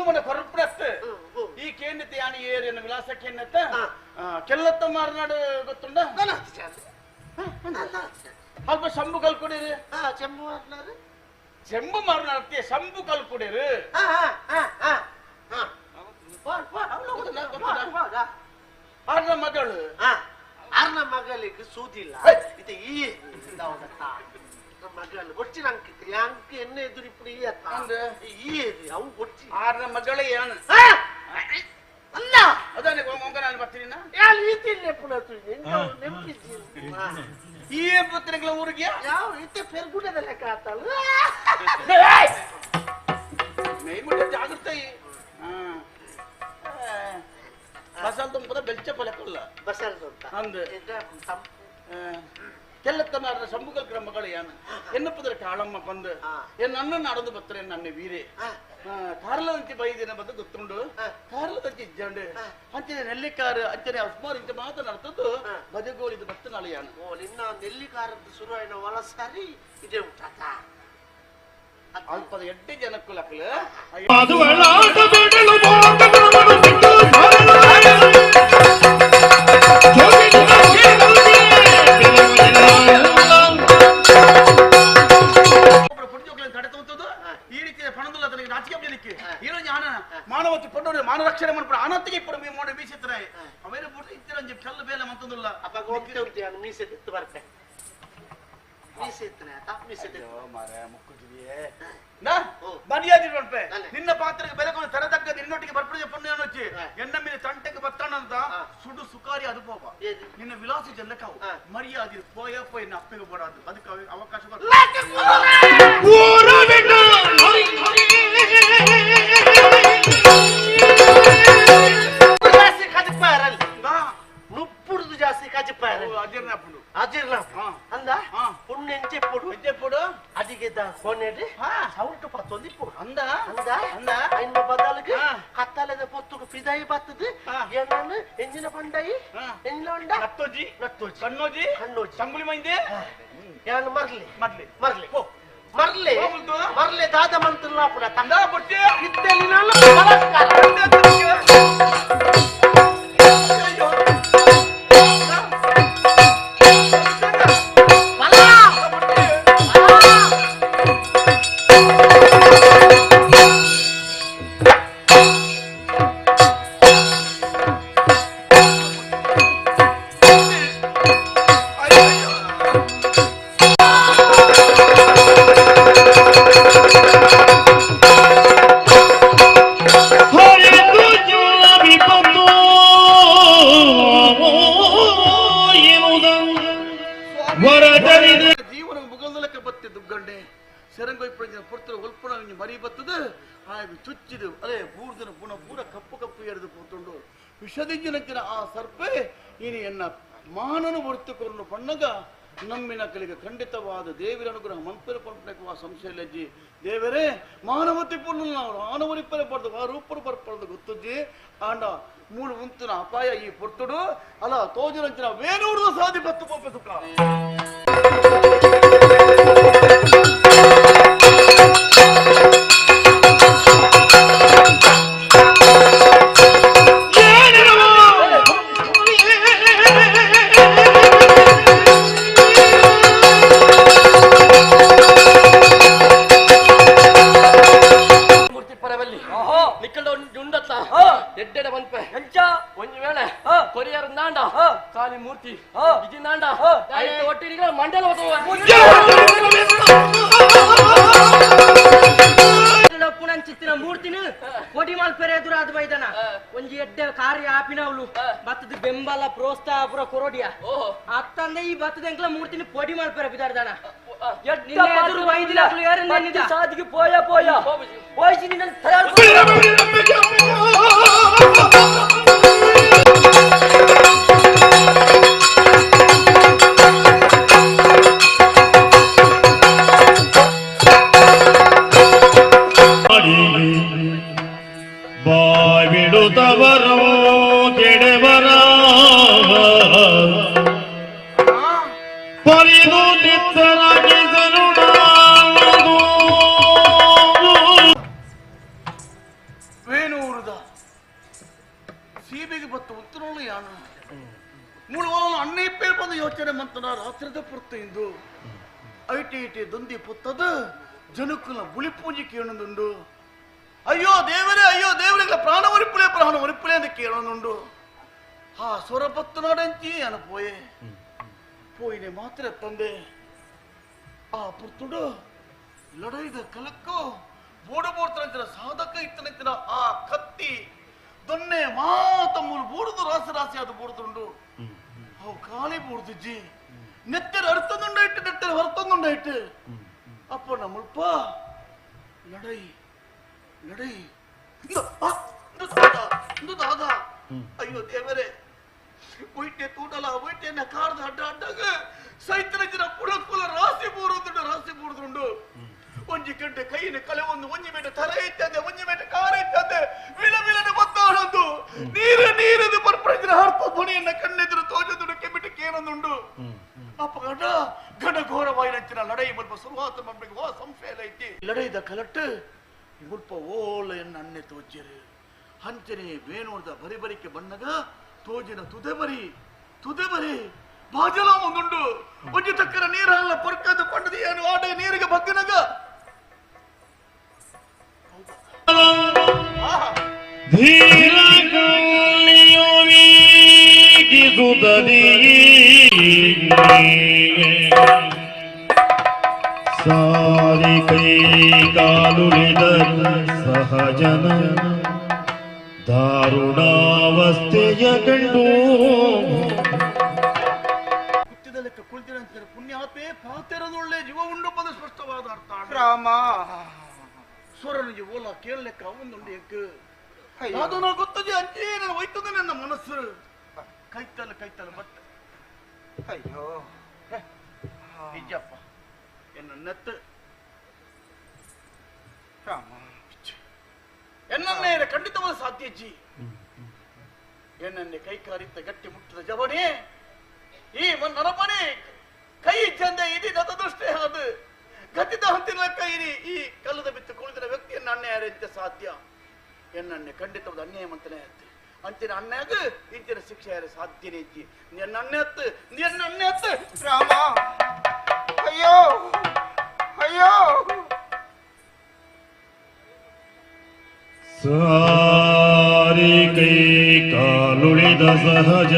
ಮನೆ ಕೊರಪಡತ್ತೆ ಈ ಕೇಂದ್ರತೆ ಯಾನಿ ಏರಿಯನ ವಿಲಾಸ ಕೇಂದ್ರತ ಕೆಲ್ಲತ್ತ ಮಾರನಾಡು ಗೊತ್ತುಂಡ ಸ್ವಲ್ಪ ಶಂಭು ಕಲ್ಕೊಡಿರಿ ಚೆಂಬು ಚೆಂಬು ಮಾರನಾಡ್ತೀಯ ಶಂಭು ಕಲ್ಕೊಡಿರಿ ಆರ್ನ ಮಗಳು ಆರ್ನ ಮಗಳಿಗೆ ಸೂದಿಲ್ಲ ಇದು ಈ ಮಗಳು ಒಚ್ಚಿ ನಂಗೆ ಅಂಕ ಎಣ್ಣೆ ಎದುರು ಇಪ್ಪು ಈ ಅವು ಒಚ್ಚಿ ಆರ್ನ ಮಗಳೇ ಏನು ಅಲ್ಲ ಅದನ್ನೇ ನಾನು ಬರ್ತೀನಿ ಯಾವ ರೀತಿ ನೆನಪಿಸಿ ಈ ಪುತ್ರಗಳ ಊರಿಗೆ ಯಾವ ರೀತಿ ಪೆರ್ಗುಡದ ಲೆಕ್ಕ ಆತಲ್ಲ ಮೇಲ್ಮುಟ್ಟ ಜಾಗೃತಿ ಬಸಲ್ ತುಂಬದ ಬೆಲ್ಚ ಪಲಕಲ್ಲ ಬಸಲ್ ಅಂತ ಅಂದು ಕೆಲ್ಲತ್ತ ಮಾರ ಶಂಭುಕಲ್ ಕ್ರಮಗಳು ಏನು ಎನ್ನಪ್ಪದ್ರ ಕಾಳಮ್ಮ ಬಂದು ನನ್ನ ನಡೆದು ಬರ್ತಾರೆ ನನ್ನ ವೀರೆ ಕಾರ್ಲದಂಚಿ ಬೈದಿನ ಬಂದು ಗೊತ್ತುಂಡು ಕಾರ್ಲದಂಚಿ ಇಜ್ಜಂಡು ಅಂಚನೆ ನೆಲ್ಲಿಕಾರು ಅಂಚನೆ ಅಸ್ಮಾರ್ ಇಂಚ ಮಾತನಾಡ್ತದ್ದು ಬದಗೋಳಿದು ಬತ್ತ ನಳೆಯಾನು ಓ ನಿನ್ನ ನೆಲ್ಲಿಕಾರದ್ದು ಶುರು ಆಯ್ನ ಒಳ ಸರಿ ಇದೇ ಉಂಟಾತ ಅಲ್ಪದ ಎಡ್ಡೆ ಜನಕ್ಕೂ ಲಕ್ಕಲು ಈ ರೀತಿಯ ಪಣದುಲ್ಲ ತನಗೆ ರಾಜಕೀಯ ಬೆಳಿಕ್ಕೆ ಏನೋ ಜ್ಞಾನ ಮಾನವಕ್ಕೆ ಪಡ್ಡೋರು ಮಾನವ ರಕ್ಷಣೆ ಮಾಡ್ಬಿಡ ಅನತ್ತಿಗೆ ಇಪ್ಪಡು ಮೀ ಮಾಡಿ ಬೀಸಿದ್ರೆ ಅವೇನು ಬಿಟ್ಟು ಇತ್ತಿರಂಜಿ ಕಲ್ಲು ಬೇಲೆ ಮಂತಂದುಲ್ಲ ಅಪ್ಪ ಗೊತ್ತೇ ಉಂಟು ಮೀಸೆ ತಿತ್ತು ಬರ್ತೆ ಮೀಸೆ ಇತ್ತನೆ ಮೀಸೆ ಮಾರ ಮುಕ್ಕುಜಿವಿಯೇ ಮರ್ಯಾದೆ ನೋಡ್ಪೆ ನಿನ್ನ ಪಾತ್ರಕ್ಕೆ ಬೆಲೆಕೊಂಡು ತರದಕ್ಕ ನಿನ್ನೊಟ್ಟಿಗೆ ಬರ್ಪಡಿಗೆ ಪುಣ್ಯ ಅನ್ನೋಚ್ಚಿ ಎನ್ನ ಮೇಲೆ ತಂಟೆಗೆ ಬತ್ತಾನಂತ ಸುಡು ಸುಕಾರಿ ಅದು ಪೋಪ ನಿನ್ನ ವಿಲಾಸ ಜಲ್ಲಕಾವು ಮರ್ಯಾದೆ ಪೋಯ ಪೋಯ ಎನ್ನ ಅಪ್ಪಿಗೆ ಬೋಡಾದು ಅದಕ್ಕೆ ಅವಕಾಶ ಜಾಸ್ತಿ ಕಜಿಪ್ಪಾರಲ್ಲ ನುಪ್ಪುಡುದು ಜಾಸ್ತಿ ಕಜಿಪ್ಪಾರಲ್ಲ ಅಜೀರ್ಣಪ್ಪುಡು ಅಜಿರ್ಲ ಅಂದ ಪುಣ್ಯ ಎಂಚೆಪ್ಪುಡು ಅದಿಗೆದ್ದ ಕೊನೆಡಿ ಸೌಂಟು ಪತ್ತೊಂದು ಇಪ್ಪುಡು ಅಂದ ಇನ್ನು ಬದಲಿಗೆ ಕತ್ತಲೆದ ಪೊತ್ತುಡು ಪಿದಾಯಿ ಬತ್ತದು ಏನನ್ನು ಎಂಜಿನ ಪಂಡಾಯಿ ಎಂಜಿನ ಉಂಡ ನತ್ತೋಜಿ ಕಣ್ಣೋಜಿ ಸಂಗುಳಿ ಮೈಂದೆ ಏನು ಮರ್ಲಿ ದಾದ ಮಂತ್ರಲ್ಲ ಪುಡ ತಂದ ಬಟ್ಟೆ ಇತ್ತಲ್ಲಿ ನಾನು ಬಾಯಿಗೆ ಚುಚ್ಚಿದು ಅದೇ ಬೂರ್ದಿನ ಪುನಃ ಪೂರ ಕಪ್ಪು ಕಪ್ಪು ಎರೆದು ಕೂತುಂಡು ವಿಷದಿಂಜಿನಕ್ಕಿನ ಆ ಸರ್ಪೆ ಇನಿ ಎನ್ನ ಮಾನನು ಹೊರತುಕೊಂಡು ಪಣ್ಣಗ ನಮ್ಮಿನ ಕಲಿಗೆ ಖಂಡಿತವಾದ ದೇವರ ಅನುಗ್ರಹ ಮಂತ್ರ ಪಂಪನೆಗುವ ಸಂಶಯಲಜ್ಜಿ ದೇವರೇ ಮಾನವತಿ ಪುಣ್ಯ ನಾವು ಮಾನವರಿಪ್ಪರೆ ಪಡೆದು ಆ ರೂಪರು ಬರ್ಪಡ್ದು ಗೊತ್ತಜ್ಜಿ ಆಂಡ ಮೂಳು ಮುಂತಿನ ಅಪಾಯ ಈ ಪೊಟ್ಟುಡು ಅಲ್ಲ ತೋಜನಂಚಿನ ವೇಣೂರ್ದ ಸಾಧಿ ಬತ್ತು ಪೊಪ್ಪೆ ಸುಖ ಎಡ್ಡೆಡ ಮನ್ಪೆ ಒಂಜಿ ವೇಳೆ ಕೊರಿಯರ್ ನಾಂಡ ಕಾಲಿ ಮೂರ್ತಿ ಇದಿ ನಾಂಡ ಒಟ್ಟಿಗೆ ಮಂಡಲ ಪುಣಂಚಿತ್ತಿನ ಮೂರ್ತಿನ ಕೊಡಿ ಮಲ್ಪೆರೆ ಎದುರಾದ ಬೈದನ ಒಂಜಿ ಎಡ್ಡೆ ಕಾರ್ಯ ಆಪಿನವಳು ಬತ್ತದ ಬೆಂಬಲ ಪ್ರೋತ್ಸಾಹ ಪುರ ಕೊರೋಡಿಯ ಅತ್ತಂದೆ ಈ ಬತ್ತದ ಎಂಕ್ಲ ಮೂರ್ತಿನ ಪೊಡಿ ಮಲ್ಪೆರೆ ಬಿದಾರ್ದನ ಎದುರು ಬೈದಿನ ಸಾದಿಗೆ ಪೋಯ ಪೋಯ ಪೋಯಿಸಿ ನಿನ್ನ ಬಾವಿಡುತ್ತವರೋ ಕೆಡವರ ಪರಿದು ನಿತ್ತರಾಗಿ ವೇಣೂರುದ ಸೀಬೆಗೆ ಬತ್ತು ಉತ್ತರೋಳು ಯಾನು ಮುಳುವನು ಅನ್ನೇ ಪೇರ್ ಬಂದು ಯೋಚನೆ ಮಂತನ ರಾತ್ರಿದ ಪುರ್ತು ಇಂದು ಐಟಿ ಐಟಿ ದೊಂದಿ ಪುತ್ತದ ಜನಕ್ಕನ ಬುಳಿ ಪೂಜೆ ಕೇಳೊಂದುಂಡು ಅಯ್ಯೋ ದೇವರಿಗೆ ಪ್ರಾಣ ಒರಿಪುಳೆ ಅಂತ ಕೇಳೊಂದುಂಡು ಆ ಸ್ವರ ಪತ್ತು ನಾಡಂಚಿ ಅನ ಪೋಯಿನೆ ಮಾತ್ರ ತಂದೆ ಆ ಪುರ್ತುಡು ಲಡೈದ ಕಲಕ್ಕೋ ಬೋಡಬೋಡ್ತನಂತಿನ ಸಾಧಕ ಇತ್ತನಂತಿನ ಆ ಕತ್ತಿ ದೊನ್ನೆ ಮಾತ ಮೂರು ಬೂಡುದು ರಾಸಿ ಅದು ಬೂಡುದುಂಡು ಅವು ಖಾಲಿ ಬೂಡುದಿಜ್ಜಿ ನೆತ್ತೆರ ಅರ್ಥದೊಂಡಾಯ್ತು ನೆತ್ತೆರ ಹೊರತೊಂದೊಂಡಾಯ್ತು ಅಪ್ಪ ನಮ್ಮಲ್ಪ ಲಡೈ ಅಯ್ಯೋ ದೇವರೇ ಒಯ್ಟೆ ತೂಟಲ ಒಯ್ಟೆನ್ನ ಕಾಡ್ದ ಅಡ್ಡಾಗ ಸೈತನ ಪುಡಕುಲ ರಾಸಿ ಬೂರುದುಂಡು ಒಂಜಿ ಗಂಟೆ ಕೈನ ಕಲೆ ಒಂಜಿ ಮೇಟ ತಲೆ ಇತ್ತಂದೆ ಒಂಜಿ ಮೇಟ ಕಾರ ಇತ್ತಂದೆ ವಿಲವಿಲನೆ ಮತ್ತಾಡೊಂದು ನೀರದು ಪರ್ಪಡಿಸಿನ ಹರ್ಪ ಧ್ವನಿಯನ್ನ ಕಣ್ಣೆದುರು ತೋಜದುಡು ಕೆಮ್ಮಿಟ್ಟು ಕೇನೊಂದುಂಡು ಅಪ್ಪ ಗಡ ಘೋರವಾಯಿನಂಚಿನ ಲಡೈ ಮುಲ್ಪ ಸುರುವಾತ ಮಮ್ಮಿಗೆ ವಾ ಸಂಶಯ ಐತಿ ಲಡೈದ ಕಲಟ್ಟು ಮುಲ್ಪ ಓಲ ಎನ್ನ ಅನ್ನೆ ತೋಜ್ಜರು ಹಂಚನೆ ವೇಣುದ ಬರಿಬರಿಕೆ ಬಣ್ಣಗ ತೋಜಿನ ತುದೆ ಬರಿ ಬಾಜಲ ಮುಂದುಂಡು ಒಂಜಿ ತಕ್ಕರ ನೀರಲ್ಲ ಪರ್ಕದ ಪಂಡದಿ ಏನು ಆಡ ನೀರಿಗೆ ಬಗ್ಗನಗ ಧೀರ ಕಲ್ಲಿಯೋ ವೀಗಿಸುತ್ತದೀ ಸಾರಿ ಕೈ ಕಾಲುಳಿದ ಸಹಜನ ದಾರುಣಾವಸ್ಥೆಯ ಕಂಡು ಕುತ್ತಿದ ಲೆಕ್ಕ ಕುಳಿತಿರಂತ ಪುಣ್ಯಾಪೇ ಪಾತೆರದೊಳ್ಳೆ ಜೀವ ಉಂಡು ಪದ ಸ್ಪಷ್ಟವಾದ ಅರ್ಥ ರಾಮ ಸ್ವರನಿಗೆ ಓಲ ಕೇಳಲೆಕ್ಕ ಅವೊಂದುಂಡು ಎಕ್ ಅದು ನಾ ಗೊತ್ತಜಿ ಅಂಚೆ ನಾನು ಒಯ್ತದೆ ನನ್ನ ಮನಸ್ಸು ಕೈತಲ್ಲ ಬಟ್ ಅಯ್ಯೋ ನಿಜಪ್ಪ ಎನ್ನ ನೆತ್ತು ರಾಮ ಎನ್ನನ್ನೇ ಖಂಡಿತವಾದ ಸಾಧ್ಯ ಜಿ ಎನ್ನನ್ನೇ ಕೈ ಕಾರಿತ್ತ ಗಟ್ಟಿ ಮುಟ್ಟಿದ ಜವಣಿ ಈ ನರಪಣಿ ಕೈ ಚಂದೆ ಇಡೀ ದೃಷ್ಟಿ ಅದು ಗತಿದ ಹಂತಿನ ಕೈ ಈ ಕಲ್ಲದ ಬಿತ್ತು ಕುಳಿತಿನ ವ್ಯಕ್ತಿಯನ್ನು ಅನ್ಯಾಯ ಸಾಧ್ಯ ಎನ್ನನ್ನೇ ಖಂಡಿತವಾದ ಅನ್ಯಾಯ ಮಂತನೇ ಅತ್ತೆ ಅಂತಿನ ಅನ್ಯಾಗ ಇಂತಿನ ಶಿಕ್ಷೆ ಯಾರು ಸಾಧ್ಯನೇ ಇಜ್ಜಿ ನಿನ್ನ ರಾಮ ಅಯ್ಯೋ ಸಾರಿ ಕೈ ಕಾಲುಳಿದ ಸಹಜ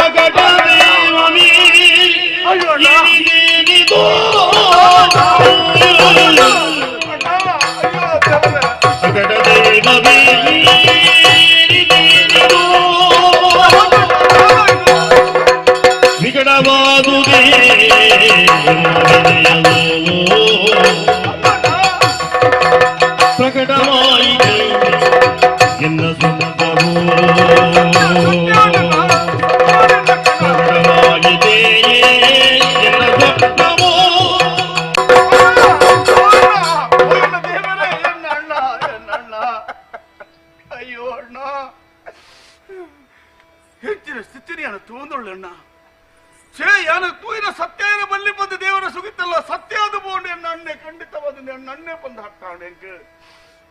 ಅಗಟ ದೇವನಿ ವಿಗಡವಾದುದೇ ಪ್ರಕಟವಾಯಿತು ಎನ್ನ ಸುಮತವು ಪ್ರಕಟವಾಗಿದೆ ಎನ್ನ ಸ್ವಪ್ನವು ಅಯ್ಯೋ ಅಣ್ಣ ಹೆಚ್ಚಿನ ಸ್ಥಿತಿನ ತೂಂದೊಳ್ಳಣ್ಣ ಛೇ ಯಾನ ತೂಯಿನ ಸತ್ಯನ ಬಲ್ಲಿ ಬಂದು ದೇವರ ಸುಗಿತ್ತಲ್ಲ ಸತ್ಯ ಅದು ಬೋಂಡು ಎನ್ನ ಅಣ್ಣೆ ಖಂಡಿತವಾದ ನನ್ನ ಅಣ್ಣೆ ಬಂದು ಹಾಕ್ತಾಳೆ ಎಂಕೆ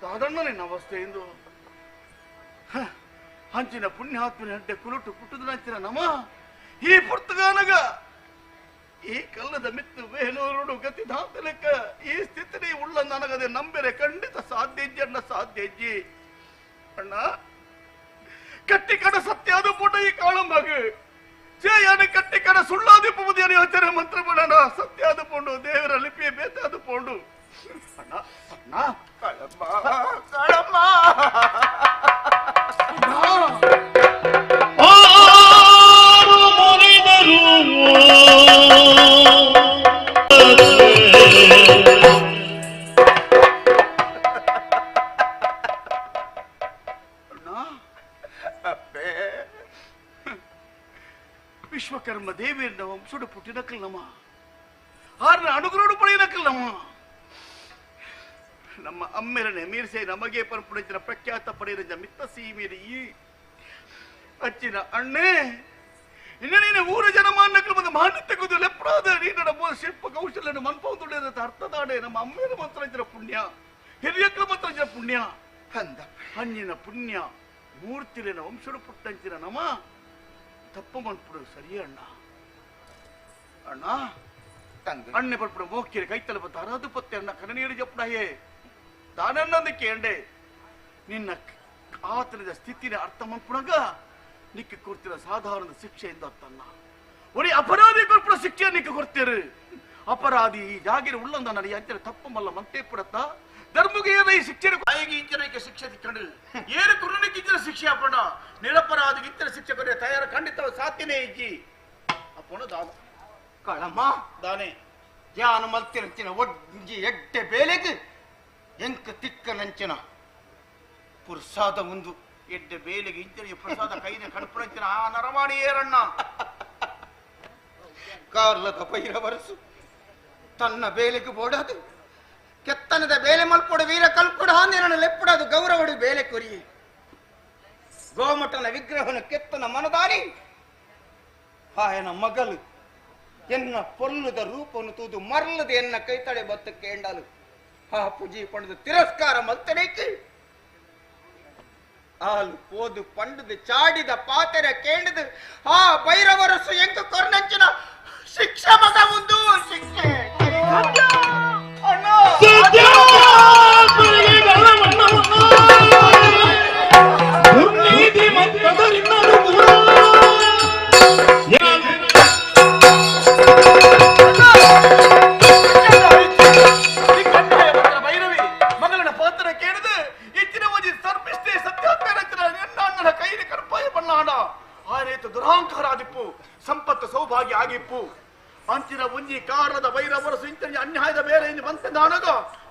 ಅದಣ್ಣ ನಿನ್ನ ಅವಸ್ಥೆ ಎಂದು ಹಂಚಿನ ಪುಣ್ಯಾತ್ಮನ ಅಡ್ಡೆ ಕುರುಟು ಪುಟ್ಟದ ನಂಚಿನ ನಮ ಈ ಪುರ್ತಗಾನಗ ಈ ಕಲ್ಲದ ಮಿತ್ತು ಬೇನೂರುಡು ಗತಿ ದಾತಲೆಕ್ಕ ಈ ಸ್ಥಿತಿ ಉಳ್ಳ ನನಗದೆ ನಂಬೆರೆ ಖಂಡಿತ ಸಾಧ್ಯ ಇಜ್ಜಿ ಅಣ್ಣ ಸಾಧ್ಯ ಇಜ್ಜಿ ಅಣ್ಣ ಕಟ್ಟಿ ಕಡ ಸತ್ಯ ಅದು ಪುಟ ಈ ಕಾಳಂಬಾಗ ಛೇಯಾನ ಕಟ್ಟಿ ಕಡ ಸುಳ್ಳಾದಿ ಪುವುದೇನು ಯೋಚನೆ ಮಂತ್ರ ಬಿಡೋಣ ಸತ್ಯ ಅದು ಪೋಂಡು ದೇವರ ಲಿಪಿಯ ಬೇತ ಅದು ಪೋಂಡು ಅಣ್ಣ ಅಣ್ಣ ಕಾಳಮ್ಮ ಕಾಳಮ್ಮ ವಿಶ್ವಕರ್ಮ ದೇವಿಯನ್ನ ವಂಶುಡು ಪುಟ್ಟಿನಕ್ಕಲ್ಲಮ್ಮ ಆರ್ನ ಅನುಗ್ರಹಡು ಪಡೆಯನಕ್ಕಲ್ಲಮ್ಮ ನಮ್ಮ ಅಮ್ಮೆರನೆ ಮೀರ್ಸೆ ನಮಗೆ ಪರಪುಡಿಸಿನ ಪ್ರಖ್ಯಾತ ಪಡೆಯ ಮಿತ್ತ ಸೀಮಿರಿ ಈ ಅಚ್ಚಿನ ಅಣ್ಣೆ ಇನ್ನು ನೀನು ಊರ ಜನಮಾನಕ್ಕೆ ಬಂದು ಮಾನ್ಯತೆಗುದು ಲೆಪ್ರಾದ ನೀನ ಮೂಲ ಶಿಲ್ಪ ಕೌಶಲ್ಯನ ಮನ್ಪೌದುಳ್ಳ ಅರ್ಥದಾಡೆ ನಮ್ಮ ಅಮ್ಮೆರ ಮಂತ್ರ ಪುಣ್ಯ ಹಿರಿಯಕ್ಕಳ ಮಂತ್ರ ಪುಣ್ಯ ಅಂದ ಹಣ್ಣಿನ ಪುಣ್ಯ ಮೂರ್ತಿಲಿನ ವಂಶುಡು ಪುಟ್ಟಂಚಿನ ನಮ ತಪ್ಪು ಮನ್ಪುಡು ಸರಿ ಅಣ್ಣ ಅಣ್ಣ ಅಣ್ಣೆ ಪಡ್ಪುಡು ಮೋಕ್ಕಿರಿ ಕೈತಲ ಬತ್ತ ಅರಾದು ಪತ್ತೆ ಅಣ್ಣ ಕನನೀರು ಜಪ್ಪಡಾಯೇ ತಾನನ್ನೊಂದಕ್ಕೆ ಎಂಡೆ ನಿನ್ನ ಆತನದ ಸ್ಥಿತಿನ ಅರ್ಥ ಮನ್ಪುಣಗ ನಿಕ್ಕೆ ಕೊಡ್ತಿರ ಸಾಧಾರಣ ಶಿಕ್ಷೆಯಿಂದ ತನ್ನ ಒಡಿ ಅಪರಾಧಿ ಕೊಡ್ಪುಡ ಶಿಕ್ಷೆ ನಿಕ್ಕೆ ಕೊಡ್ತೀರು ಅಪರಾಧಿ ಈ ಜಾಗಿರ ಉಳ್ಳಂದ ನಡಿ ಅಂಚನ ತಪ್ಪು ಮಲ್ಲ ಮಂತೆ ಪುಡತ್ತ ಧರ್ಮಗೆ ಈ ಶಿಕ್ಷೆ ಬಾಯಿಗೆ ಇಂಚನಕ್ಕೆ ಶಿಕ್ಷೆ ತಿಕ್ಕಂಡು ಏನು ಕುರುನಿಗೆ ಇಂಚನ ಶಿಕ್ಷೆ ಅಪ್ಪಣ ನಿರಪರಾಧಿಗೆ ಇಂಚನ ಶಿಕ್ಷೆ ಕೊಡ ತಯಾರ ಖಂಡಿತ ಸಾಧ್ಯನೇ ಇಜ್ಜಿ ಅಪ್ಪಣ ದಾದ ಕಾಳಮ್ಮ ದಾನೆ ಯಾನು ಮಲ್ತಿರಂಚಿನ ಒಡ್ಜಿ ಎಡ್ಡೆ ಬೇಲೆಗೆ ಎಂಕ ತಿಕ್ಕನಂಚಿನ ಪುರುಸಾದ ಮುಂದು ಎಡ್ಡೆ ಬೇಲೆಗೆ ಇಂಚನಿಗೆ ಪ್ರಸಾದ ಕೈನ ಕಣ್ಪುರಂಚಿನ ಆ ನರಮಾಡಿ ಏರಣ್ಣ ಕಾರ್ಲದ ಭೈರವರಸು ತನ್ನ ಬೇಲೆಗೆ ಬೋಡಾದು ಕೆತ್ತನದ ಬೇಲೆ ಮಲ್ಪೊಡು ವೀರ ಕಲ್ಪುಡ ಹಾನಿರನ ಲೆಪ್ಪುಡದು ಗೌರವಡು ಬೇಲೆ ಕೊರಿ ಗೋಮಟನ ವಿಗ್ರಹನ ಕೆತ್ತನ ಮನದಾರಿ ಆಯನ ಮಗಲು ಎನ್ನ ಪೊಲ್ಲುದ ರೂಪವನ್ನು ತೂದು ಮರಳದು ಎನ್ನ ಕೈತಡೆ ಬತ್ತು ಕೇಂಡಲು ಆ ಪೂಜಿ ಪಂಡದು ತಿರಸ್ಕಾರ ಮಲ್ತನೇಕೆ ಆಲು ಪೋದು ಪಂಡದು ಚಾಡಿದ ಪಾತೆರ ಕೇಂಡದು ಆ ಭೈರವರಸು ಎಂಕ ಕೊರ್ನಂಚಿನ ಶಿಕ್ಷೆ ಮಗ ಮುಂದು ಶಿಕ್ಷೆ ದುರ್ನೀತಿ ಮಕ್ಕದರಿನ್ನದು ಕೂಡ ಭೈರವಿ ಮಗಳನ ಪಾತ್ರ ಕೇಳಿದು ಹೆಚ್ಚಿನ ಓದಿ ಸರ್ಪಿಷ್ಟೇ ಸತ್ಯಾತ್ಮನ ಎನ್ನ ಕೈಲಿ ಕರ್ಪಾಯ ಬಣ್ಣಾಡ ಆ ರೀತಿ ದುರಹಂಕಾರ ಆದಿಪ್ಪು ಸಂಪತ್ತು ಸೌಭಾಗ್ಯ ಆಗಿಪ್ಪು ಅಂಚಿನ ಒಂಜಿ ಕಾರಣದ ಭೈರವರಸು ಇಂಚನ ಅನ್ಯಾಯದ ಬೇರೆ ಇನ್ನು ಬಂತೆ ನಾನಗ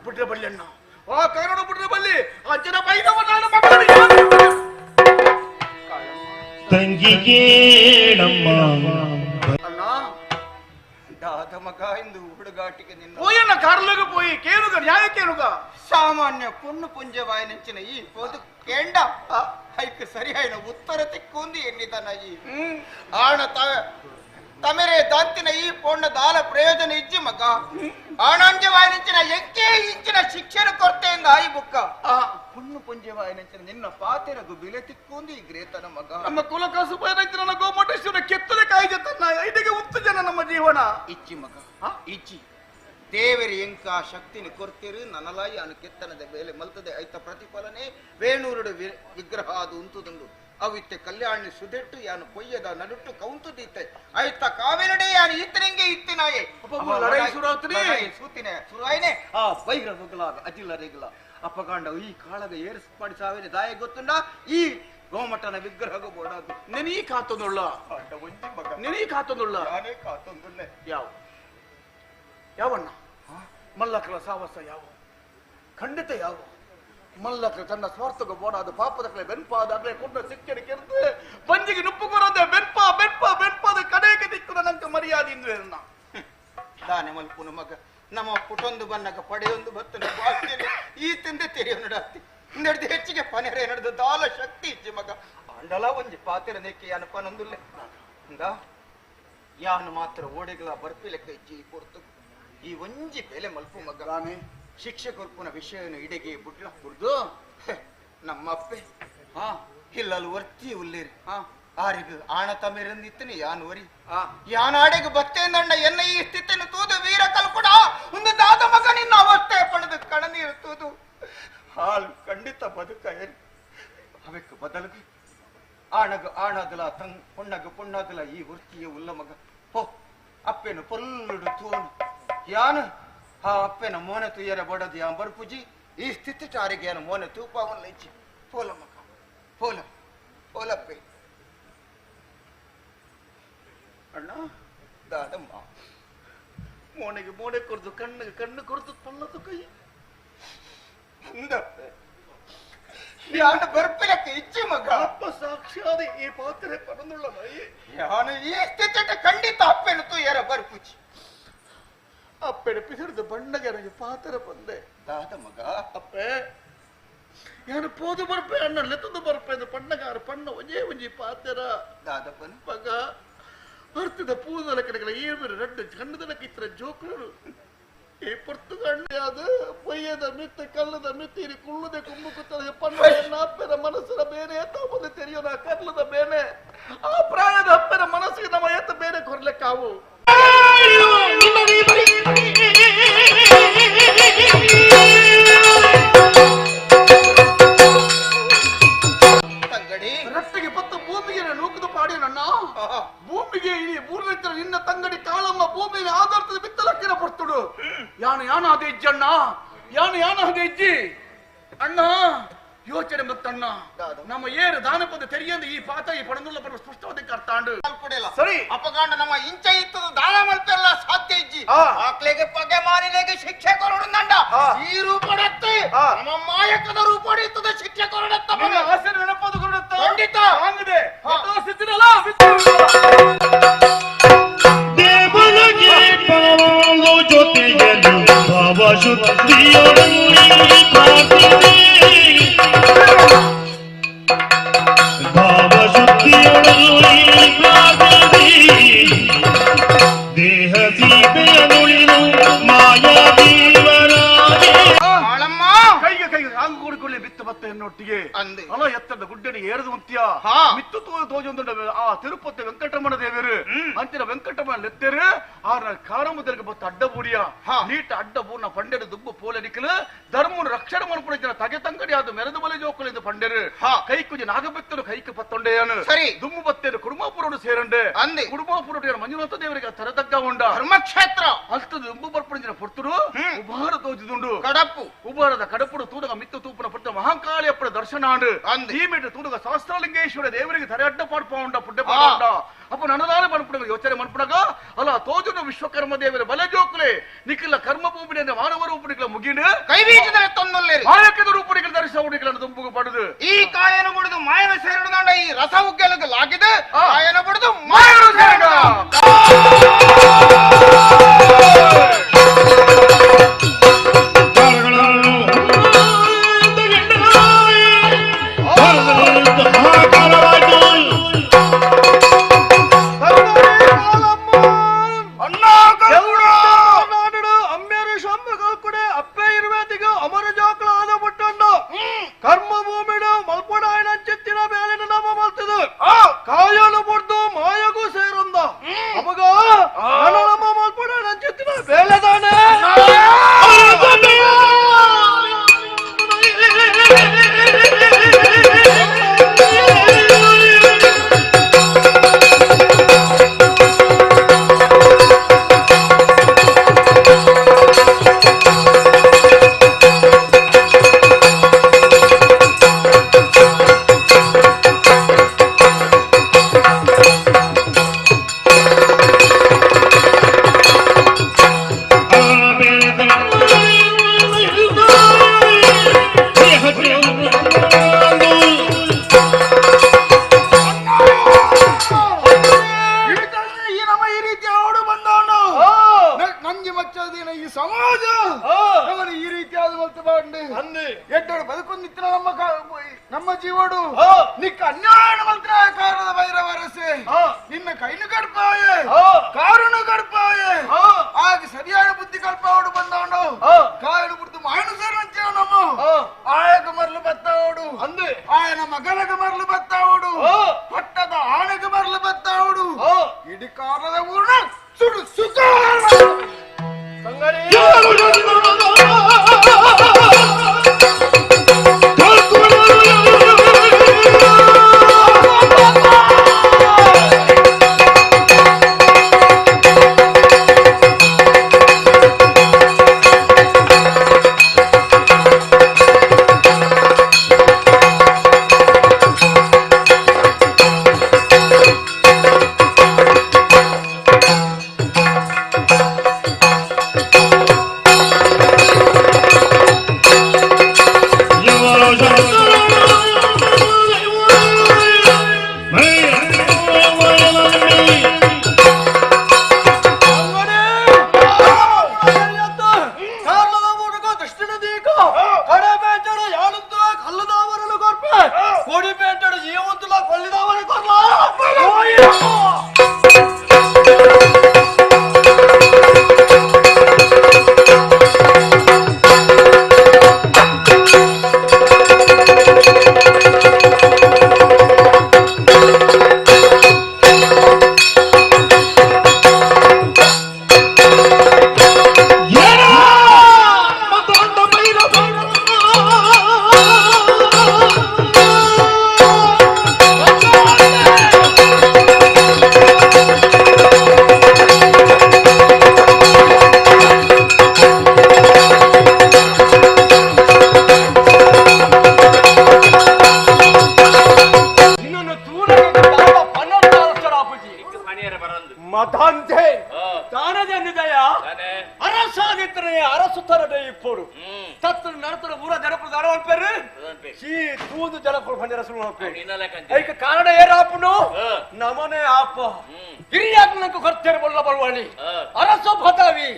ಬಿಟ್ರೆ ಬಳ್ಳಿ ಅಣ್ಣ ಆ ಕಾರಣ ಬಿಟ್ರೆ ಬಳ್ಳಿ ಅಂಚಿನ ಭೈರವ ನಾನು ತಂಗಿ ಕೇಳಮ್ಮ ಅಣ್ಣ ದಾದ ಮಗ ಎಂದು ಹುಡುಗಾಟಿಗೆ ನಿನ್ನ పోయన్న కారులోకి పోయి కేనుగా న్యాయ కేనుగా ಸಾಮಾನ್ಯ ಪುಣ್ಣು ಪುಂಜವಾಯ ನೆಂಚಿನ ಈ ಪೋದು ಕೇಂಡ ಐಕ್ ಸರಿ ಆಯ್ನ ಉತ್ತರ ತಿಕ್ಕೊಂದು ಎನ್ನಿದನ ಈ ಆಣ ತಮೆರೆ ದಾಂತಿನ ಈ ಪೋಣ್ಣ ದಾಲ ಪ್ರಯೋಜನ ಇಜ್ಜಿ ಮಗ ಆಣಂಜವಾಯ ನೆಂಚಿನ ಎಂಕೆ ಇಂಚಿನ ಶಿಕ್ಷಣ ಕೊರತೆಯಿಂದ ಆಯಿ ಬುಕ್ಕ ಪುಣ್ಣು ಪುಂಜವಾಯ ನೆಂಚಿನ ನಿನ್ನ ಪಾತೆರಗು ಬಿಲೆ ತಿಕ್ಕೊಂದು ಈ ಗ್ರೇತನ ಮಗ ನಮ್ಮ ಕುಲಕಾಸು ಬೈರೈತನ ಗೋಮಟೇಶ್ವರ ಕೆತ್ತನೆ ಕಾಯ್ಜತನ್ನ ಐದಿಗೆ ಉತ್ತು ಜನ ನಮ್ಮ ಜೀವನ ಇಚ್ಚಿ ಮಗ ಇಚ್ಚಿ ದೇವರಿ ಎಂಕ ಶಕ್ತಿನಿ ಕೊರ್ತಿರು ನನಲಾಯಿ ಅನು ಕೆತ್ತನದ ಬೇಲೆ ಮಲ್ತದೆ ಐತ ಪ್ರತಿಫಲನೆ ವೇಣೂರುಡು ವಿಗ್ರಹ ಅದು ಉಂತುದುಂಡು ಅವಿತ್ತೆ ಕಲ್ಯಾಣಿ ಸುದೆಟ್ಟು ಯಾನು ಪೊಯ್ಯದ ನಡುಟ್ಟು ಕೌಂತು ದೀತೆ ಆಯ್ತ ಕಾವೆರಡೆ ಯಾನು ಈತನಿಂಗೆ ಇತ್ತಿನಾಯೆ ಸೂತಿನೇ ಸುರಾಯನೆ ಆ ಬೈರ ನುಗ್ಲಾಗ ಅಜಿಲ್ಲ ರೆಗ್ಲ ಅಪ್ಪಗಾಂಡ ಈ ಕಾಳಗ ಏರಿಸ್ಪಾಡಿ ಸಾವಿರ ದಾಯ ಗೊತ್ತುಂಡ ಈ ಗೋಮಟನ ವಿಗ್ರಹ ಬೋಡಾದು ನೆನೀ ಕಾತೊಂದುಳ್ಳ ನೆನೀ ಕಾತೊಂದುಳ್ಳ ನಾನೇ ಕಾತೊಂದುಳ್ಳೆ ಯಾವಣ್ಣ ಮಲ್ಲಕರ ಸಾವಸ ಯಾವ ಖಂಡಿತ ಯಾವ ಮಲ್ಲಕ ತನ್ನ ಸ್ವಾರ್ಥಗ ಬೋಡಾದ ಪಾಪದ ಕಡೆ ಬೆನ್ಪಾದಾಗಲೇ ಕೊಂಡ ಸಿಕ್ಕಡಿ ಕೆರೆದು ಬಂಜಿಗೆ ನುಪ್ಪು ಕೊರದೆ ಬೆನ್ಪಾದ ಕಡೆಗೆ ದಿಕ್ಕು ನಂಗೆ ಮರ್ಯಾದೆ ಇಂದ್ವೇನ ದಾನೆ ಮಲ್ಪುನ ಮಗ ನಮ್ಮ ಪುಟೊಂದು ಬನ್ನಗ ಪಡೆಯೊಂದು ಬತ್ತನ ಬಾಸ್ತಿನ ಈ ತಿಂದೆ ತೆರೆಯೋ ನಡಾತಿ ನಡೆದು ಹೆಚ್ಚಿಗೆ ಪನೆರೆ ನಡೆದು ದಾಲ ಶಕ್ತಿ ಇಜ್ಜಿ ಮಗ ಅಂಡಲ ಒಂಜಿ ಪಾತಿರ ನೆಕ್ಕಿ ಯಾನು ಪನೊಂದುಲ್ಲೆ ಯಾನು ಮಾತ್ರ ಓಡೆಗಳ ಬರ್ಪಿ ಲೆಕ್ಕ ಇಜ್ಜಿ ಕೊಡ್ತು ಈ ಒಂಜಿ ಬೆಲೆ ಮಲ್ಪು ಮಗ ಶಿಕ್ಷೆ ಕೊರ್ಪುನ ವಿಷಯನು ಇಡೆಗೆ ಬುಡ್ಲ ಬುಡ್ದು ನಮ್ಮ ಅಪ್ಪೆ ಇಲ್ಲಲ್ಲಿ ವರ್ತಿ ಉಲ್ಲೇರಿ ಆರಿಗ ಆಣ ತಮ್ಮಿರಂದಿತ್ತನಿ ಯಾನ್ ವರಿ ಯಾನ್ ಆಡೆಗೆ ಬತ್ತೇಂದಂಡ ಎನ್ನ ಈ ಸ್ಥಿತಿಯನ್ನು ತೂದು ವೀರ ಕಲ್ಪುಡ ಒಂದು ದಾದ ಮಗ ನಿನ್ನ ಅವಸ್ಥೆ ಪಡೆದು ಕಣನೀರು ತೂದು ಹಾಲು ಖಂಡಿತ ಬದುಕ ಏನು ಅವಕ್ಕೆ ಬದಲಿಗೆ ಆಣಗಲ ಪೊಣ್ಣಗಲ ಈ ವೃತ್ತಿಯ ಉಲ್ಲ ಮಗ ಹೋ ಅಪ್ಪೆನು ಪೊಲ್ಲುಡು ತೂನು ಯಾನು ಆ ಅಪ್ಪೆನ ಮೋನೆ ತುಯ್ಯರ ಬಡದು ಯಾನ್ ಬರ್ಪುಜಿ ಈ ಸ್ಥಿತಿ ಚಾರಿಗೆ ಯಾನು ಮೋನೆ ತೂಪವನ್ನ ಇಚ್ಚಿ ಪೋಲ ಮಗ ಪೋಲಪ್ಪೆ ಅಣ್ಣ ದಾದಮ್ಮ ಮೋನೆಗೆ ಮೋನೆ ಕೊರ್ದು ಕಣ್ಣಿಗೆ ಕಣ್ಣು ಕೊರ್ದು ಪಲ್ಲದು ಕೈ ಅಂದಪ್ಪೆ ಯಾನು ಬರ್ಪಿಲಕ್ಕೆ ಇಚ್ಚಿ ಮಗ ಅಪ್ಪ ಸಾಕ್ಷಾತ್ ಈ ಪಾತ್ರೆ ಪರನುಳ್ಳ ಯಾನು ಈ ಸ್ಥಿತಿ ಖಂಡಿತ ಅಪ್ಪೆನು ತುಯ್ಯರ ಬರ್ಪುಜಿ ಅಪ್ಪೆಡೆ ಪಿಸಿಡಿದ ಬಣ್ಣಗೆ ನನಗೆ ಪಾತ್ರ ಬಂದೆ ದಾದ ಮಗ ಅಪ್ಪೆ ಯಾನು ಪೋದು ಬರ್ಪೆ ಅಣ್ಣ ಲೆತ್ತದು ಬರ್ಪೆ ಎಂದು ಪಣ್ಣಗಾರ ಪಣ್ಣ ಒಂಜಿ ಪಾತ್ರ ದಾದಪ್ಪನ ಮಗ ಅರ್ಥದ ಪೂದಲ ಕಡೆಗಳ ಏಳು ರಡ್ಡು ಕಣ್ಣದನ ಕಿತ್ತರ ಜೋಕರು ಈ ಪೊರ್ತುಗಣ್ಣ ಅದು ಪೊಯ್ಯದ ಮಿತ್ತ ಕಲ್ಲದ ಮಿತ್ತಿರಿ ಕುಳ್ಳದೆ ಕುಮ್ಮುಕುತ್ತದೆ ಪಣ್ಣ ಅಪ್ಪನ ಮನಸ್ಸಿನ ಬೇರೆ ಎತ್ತ ತೆರೆಯೋಣ ಕರ್ಲದ ಬೇನೆ ಆ ಪ್ರಾಯದ ಅಪ್ಪನ ಮನಸ್ಸಿಗೆ ನಮ್ಮ ಎತ್ತ ಬೇರೆ ಕೊರ್ಲೆಕ್ಕಾವು ರಟ್ಟಿಗೆ ಪತ್ತು ಭೂಮಿಗೆ ನೂಕದ ಪಾಡಿ ನನ್ನ ಭೂಮಿಗೆ ಇಡೀ ಮೂರನೆತ್ತರ ನಿನ್ನ ತಂಗಡಿ ಕಾಳಮ್ಮ ಭೂಮಿಯ ಆಧಾರದ ಬಿತ್ತಲಕ್ಕಿನ ಪಡ್ತುಡು ಯಾನು ಅದೇ ಇಜ್ಜಣ್ಣ ಯಾನು ಅದೇ ಇಜ್ಜಿ ಅಣ್ಣ ಯೋಚನೆ ಮತ್ತಣ್ಣ ನಮ್ಮ ಏರು ದಾನಪದ ತೆರಿಯಂದು ಈ ಪಾತ ಈ ಪಡನುಲ್ಲ ಪಡ ಸ್ಪಷ್ಟವಾದ ಅರ್ಥಾಂಡು ಸರಿ ಅಪಗಾಂಡ ನಮ್ಮ ಇಂಚ ಇತ್ತದ ದಾನ ಮಾಡ್ತಿರಲ್ಲ ಸಾಧ್ಯ ಇಜ್ಜಿ ಆಕ್ಲೆಗೆ ಪಗೆ ಮಾರಿಲೆಗೆ ಶಿಕ್ಷೆ ಕೊರಡುಂದಂಡ ಈ ರೂಪಡತ್ತೆ ನಮ್ಮ ಮಾಯಕದ ರೂಪಡಿತ್ತದ ಶಿಕ್ಷೆ ಕೊರಡತ್ತ ಆಸೆ ನೆನಪದ ಕೊರಡತ್ತ ಖಂಡಿತ ಹಂಗದೆ ಸಿದ್ಧನಲ್ಲ ದೇವನಿಗೆ ಪರವಾಂಗೋ ಜೊತೆಯಲ್ಲಿ ಭಾವ ಶುದ್ಧಿಯೊಡನೆ ಕಾದಿದೆ ಭಾವ ಶುದ್ಧಿಯೊಡನೆ ಕಾದಿದೆ ದೇಹ ಸೀತೆಯ ನುಳಿದು ಮಾಯಾ ದೇವರಾಗೆ ಆಳಮ್ಮ ಕೈಗೆ ಹಂಗ ಕೂಡಿಕೊಳ್ಳಿ ಬಿತ್ತು ಬತ್ತ ಎನ್ನೊಟ್ಟಿಗೆ ಅಲ ಎತ್ತದ ಗುಡ್ಡನಿ ಏರದು ಅಂತ್ಯ ಮಿತ್ತು ತೋಜೊಂದು ಆ ತಿರುಪತಿ ವೆಂಕಟರಮಣ ದೇವರು ಅಂತಿನ ವೆಂಕಟರಮಣ ಲೆತ್ತರು ಆರ ಕಾರಮುದರಿಗೆ ಬತ್ತ ಅಡ್ಡ ಬೂಡಿಯ ನೀಟ ಅಡ್ಡ ಬೂರ್ನ ಪಂಡೆರು ದುಬ್ಬು ಪೋಲೆ ನಿಕ್ಕಲು ಧರ್ಮನ ರಕ್ಷಣೆ ಮಾಡ್ಕೊಂಡಿದ್ದ ತಗೆ ತಂಗಡಿ ಅದು ಮೆರೆದು ಬಲೆ ಜೋಕಲಿಂದ ಪಂಡೆರು ಕೈ ಕುಜಿ ನಾಗಬೆತ್ತರು ಕೈக்கு ಪತ್ತೊಂಡೆಯನು ಸರಿ ದುಮ್ಮು ಬತ್ತೇರು ಕುಡುಮಾಪುರಡು ಸೇರಂಡೆ ಕುಡುಮಾಪುರಡು ಮಂಜುನಾಥ ದೇವರಿಗೆ ತರದಗ್ಗ ಉಂಡ ಧರ್ಮಕ್ಷೇತ್ರ ಅಲ್ತದ ದುಮ್ಮು ಬರ್ಪಡಿನ ಪೊರ್ತರು ಉಬಾರ ತೋಜಿದುಂಡು ಕಡಪು ಉಬಾರದ ಕಡಪುಡು ತೂಡಗ ಮಿತ್ತು ತೂಪನ ಪಟ್ಟ ಮಹಾಕಾಳಿ ಅಪ್ಪಡ ದರ್ಶನ ಆಂಡು ಈ ಮೀಟರ್ ತೂಡಗ ಸಹಸ್ರಲಿಂಗೇಶ್ವರ ದೇವರಿಗೆ ತರೆ ಅಡ್ಡ ಪಾಡ್ಪೌಂಡ ಪುಡ್ಡೆ ಪಾಡ ಅಪ್ಪ ನನ್ನದಾನ ಮನ್ಪುಡಗ ಯೋಚನೆ ಮನ್ಪುಡಗ ಅಲ್ಲ ತೋಜುನ ವಿಶ್ವಕರ್ಮ ದೇವರ ಬಲೆ ಜೋಕುಲೆ ನಿಖಿಲ ಕರ್ಮ ಭೂಮಿನ ಮಾನವ ರೂಪಡಿಗಳ ಮುಗಿನ ಕೈ ಬೀಜದ ತೊನ್ನೊಲ್ಲೇರಿ ಮಾಯಕದ ರೂಪಡಿಗಳ ಧರಿಸ ಉಡಿಗಳನ್ನು ದುಂಬುಗ ಪಡೆದು ಈ ಕಾಯನ ಬುಡಿದು ಮಾಯನ ಸೇರಿಡುದಂಡ ಈ ರಸ ಉಗ್ಗೆಲಗ ಲಾಗಿದೆ ಕಾಯನ ಬುಡಿದು ಮಾಯನ ಸೇರಿಡ ಕರ್ಮ ಭೂಮಿಡ ಮಲ್ಪಡಾಯನ ಚಿತ್ತಿನ ಬೇಲಿನ ನಮ್ಮ ಮಲ್ತದು ಕಾಯನ ಬಡ್ದು ಮಾಯಗೂ ಸೇರಂದ ಅಪಗ ಬರ್ತು ಬಾಂಡು ಅಂದು ಎಡ್ಡೋಡು ಬದುಕೊಂದಿತ್ತಿನ ನಮ್ಮ ಜೀವಡು ನಿಕ್ಕ ಅನ್ಯಾಯ ಮಂತ್ರ ಕಾರಣದ ಭೈರವರಸೆ ನಿನ್ನ ಕೈನು ಕಡ್ಪಾಯೆ ಕಾರುನು ಕಡ್ಪಾಯೆ ಆಗ ಸರಿಯಾದ ಬುದ್ಧಿ ಕಲ್ಪವಡು ಬಂದವನು ಕಾಯಲು ಬಿಡ್ತು ಮಾಯನು ಸೇರಂಚೆ ನಮ್ಮ ಆಯಗ ಮರಲು ಬತ್ತಾವಡು ಅಂದು ఆయన మగలకు మరలు బత్తావుడు పట్టద ఆనకు మరలు బత్తావుడు ఇడి కారణದ ఊరున సుడు సుఖ ಸಂಗಡಿ ಕಾರಣ ಏರಾಪನು ನಮನೆ ಆಪ ಹಿರಿಯಾಗ್ನಂಕು ಖರ್ಚರು ಬಲ್ಲ ಬರುವಳಿ ಅರಸ ಪದವಿ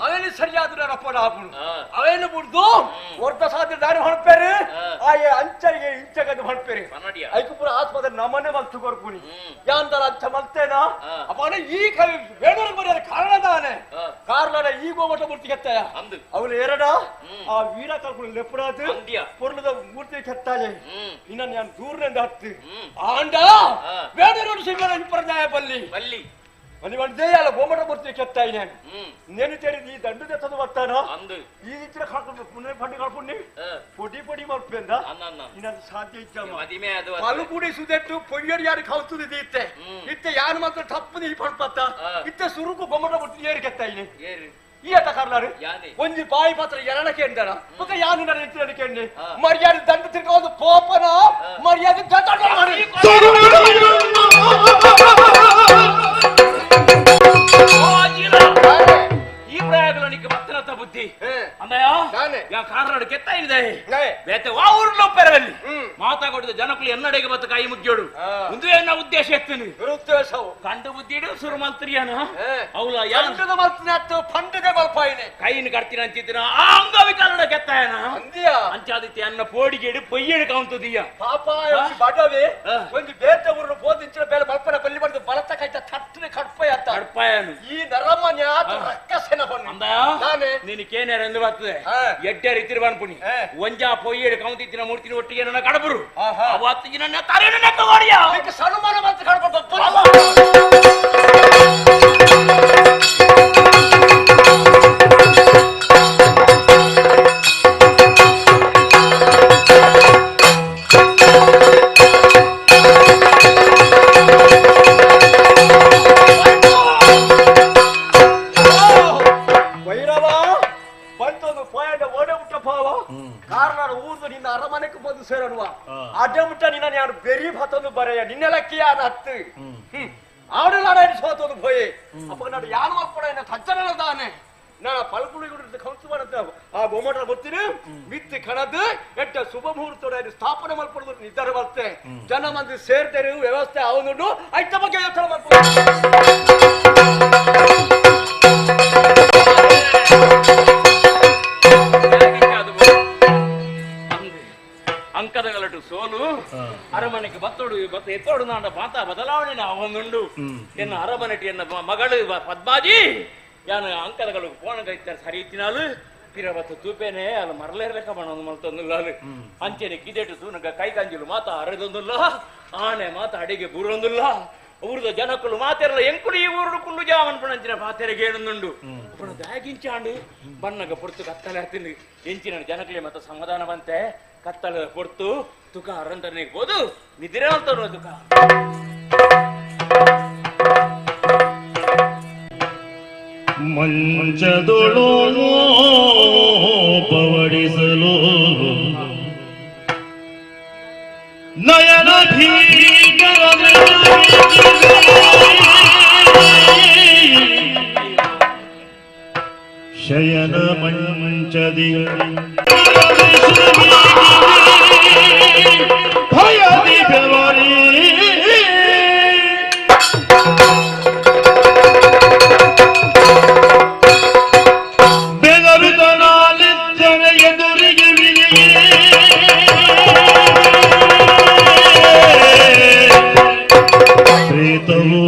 ಅವೇನು ಸರಿಯಾದ ರಪ್ಪನ ಆಪನು ಅವೇನು ಬಿಡ್ದು ವರ್ತ ಸಾಧ್ಯ ದಾರಿ ಹೊಣಪೇರು ಆಯೆ ಅಂಚರಿಗೆ ಇಂಚಗದು ಹೊಣಪೇರು ಐಕು ಪುರ ಆಸ್ಪತ್ರೆ ನಮನೆ ಮಲ್ತು ಕೊರ್ಕುನಿ ಯಾಂದರ ಅಂಚ ಮಲ್ತೇನಾ ಅಪ್ಪನ ಈ ಕವಿ ಬೇಡೂರು ಬರೆಯ ಕಾರಣದಾನೆ ಕಾರಣ ಈ ಗೋಮಟ ಮೂರ್ತಿ ಕೆತ್ತಾಯ ಅವಳು ಎರಡ ಆ ವೀರ ಕಲ್ಕೊಂಡು ಲೆಪ್ಪಡಾತು ಪೊರ್ಲದ ಮೂರ್ತಿ ಕೆತ್ತಾಳೆ ಇನ್ನ ನಾನು ದೂರದಿಂದ ಹತ್ತು ಆಂಡ ಬೇಡೂರು ಸಿಂಗರ ಇಂಪರ್ದಾಯ ಬಲ್ಲಿ ಮನೆ ಮಂದೇಯಲ್ಲ ಗೋಮಟ ಮೂರ್ತಿ ಕೆತ್ತಾಯಿ ನಾನು నేను తెలియదు ఈ దండు తెచ్చదు వస్తాను ఈ ఇచ్చిన కడుపు పండి కడుపుని పొడి పొడి మర్చిపోయిందా నేను సాధ్య ఇచ్చాము పలుకుడి సుదెట్టు పొయ్యడి యారు కలుతుంది తీస్తే ఇస్తే యాను మాత్రం తప్పుని పడిపోతా ఇస్తే సురుకు బొమ్మట పుట్టి ఏరికెత్తాయి ఈ అట్ట కర్లారు కొంచెం బాయి పాత్ర ఎనకే అంటారా ఒక యాను నడిచేండి మర్యాద దండు తిరగదు పోపన మర్యాద ಈ ಪ್ರಯಾಗಲನಿಗೆ ಮತ್ತನತ್ತ ಬುದ್ಧಿ ಅಂದಯ್ಯ ಕಾರಣ ಕೆತ್ತ ಇದೆ ಬೇತೆ ಆ ಊರ್లో పెరవಲ್ಲಿ ಮಾತಾಡಿದ ಜನಕುಲು ಎನ್ನಡೆಗೆ ಬತ್ತ ಕೈ ಮುಗ್ಯೋಡು ಒಂದು ಏನ ಉದ್ದೇಶ ಎತ್ತನು ಉದ್ದೇಶವು ಕಂಡು ಬುದ್ಧಿಡು ಸುರಮಂತ್ರಿಯನ ಅವಳ ಯಾಂತ್ರದ ಮಂತ್ರಿಯತ್ತು ಪಂಡದ ಬಲ್ಪಾಯಿನೆ ಕೈನ ಕರ್ತಿನ ಅಂತಿದ್ನ ಆ ಅಂಗವಿಕರಣ ಕೆತ್ತಾಯನ ಅಂದಿಯ ಅಂಚಾದಿತ್ಯ ಅನ್ನ ಪೋಡಿಗೆಡು ಪೊಯ್ಯಡು ಕಾಂತದಿಯ ಪಾಪ ಬಡವೆ ಒಂದು ಬೇತ ಊರನ್ನು ಬೋಧಿಂచిన ಬೇಲೆ ಬಲ್ಪನ ಬಲ್ಲಿ ಬಂದು ಬಲತ ಕೈತ ತಟ್ಟನೆ ಕಡ್ಪಾಯತ್ತ ಕಡ್ಪಾಯನು ಈ ನರಮನ್ಯ ರಕ್ಕಸನ ಬನ್ನ ಅಂದಯ ನಿನಕೇನೆ ರಂದು ಬರ್ತದೆ ಎಡ್ಡೆ ರೀತಿ ಬನ್ಪುನಿ ಒಂಜಾ ಪೊಯ್ಯಡು ಕಾಂತಿತ್ತಿನ ಮೂರ್ತಿನ ಒಟ್ಟಿಗೆ ನನ್ನ ಕಡಬರು ಅವತ್ತು ನನ್ನ ತರೇನ ತಗೋಡಿಯ ಸನುಮಾನ ಮತ್ತೆ ಕಡಬ ಅಡ್ಡಮುಟ್ಟ ನಿನ್ನ ಯಾರು ಬೆರಿ ಭತ್ತೊಂದು ಬರೆಯ ನಿನ್ನೆಲಕ್ಕಿ ಯಾರು ಹತ್ತು ಆಡಲಾಡಿ ಸೋತೊಂದು ಭೋಯೆ ಅಪ್ಪ ನಾನು ಯಾರು ಮಕ್ಕಳ ತಜ್ಜನದಾನೆ ನಾನು ಪಲ್ಕುಳಿಗುಡಿ ಕಂಸು ಮಾಡತ್ತ ಆ ಗೊಮ್ಮಟ ಗೊತ್ತೀನಿ ಮಿತ್ತಿ ಕಣದು ಎಟ್ಟ ಶುಭ ಮುಹೂರ್ತೋಡ ಸ್ಥಾಪನೆ ಮಾಡ್ಕೊಡೋದು ನಿರ್ಧಾರ ಬರುತ್ತೆ ಜನ ಮಂದಿ ಸೇರ್ತಾರೆ ವ್ಯವಸ್ಥೆ ಅವನು ಐತ ಬಗ್ಗೆ ಯೋಚನೆ ಮಾಡ್ಕೊಂಡು ಅಂಕದ ಗಲಟು ಸೋಲು ಅರಮನೆಗೆ ಎತ್ತೋಡು ನಾಡ ಪಾತ ಬದಲಾವಣೆ ಅವನುಂಡು ಎನ್ನ ಅರಮನೆಟಿ ಎನ್ನ ಮಗಳು ಪದ್ಮಾಜಿ ಯಾನು ಅಂಕದಗಳು ಕೋಣಗೈತ ಸರಿ ಇತ್ತಿನಾಲು ಪಿರವತ್ತು ತೂಪೇನೆ ಅಲ್ಲ ಮರಲೇರ್ಲೆಕ್ಕ ಮಾಡೋದು ಮಲ್ತೊಂದಿಲ್ಲ ಅಂಚೆನೆ ಕಿದೆಟು ತೂನಗ ಕೈ ಕಂಜಿಲು ಮಾತ ಅರೆದೊಂದಿಲ್ಲ ಆನೆ ಮಾತ ಅಡಿಗೆ ಬೂರೊಂದಿಲ್ಲ ಊರದ ಜನಕ್ಕಳು ಮಾತೆರಲ್ಲ ಎಂಕುಡಿ ಊರು ಕುಳ್ಳು ಜಾವನ್ ಪಣಂಚಿನ ಪಾತೆರೆಗೆ ಏನೊಂದುಂಡು ಪುಣ ದಾಗಿಂಚಾಂಡು ಬಣ್ಣಗ ಪೊರ್ತು ಕತ್ತಲೆ ಹತ್ತಿಂದು ಎಂಚಿನ ಜನಕಲಿ ಮತ್ತ ಸಮಾಧಾನ ಬಂತೆ ಕತ್ತಲೆ ಪೊರ್ತು ತುಕ ಅರಂತನಿಗೆ ಹೋದು ನಿದ್ರೆ ಅಂತನೋ ತುಕ ಮಂಚದೊಳು ಪವಡಿಸಲು ನಯನ ಭೀಕರ ಶಯನ ಮಂಚದಿ ಭಯದಿ ಬೆವರಿ ಬೆದರುತನಾಲಿದ್ದನ ಎದುರಿಗೆ ಪ್ರೀತವೋ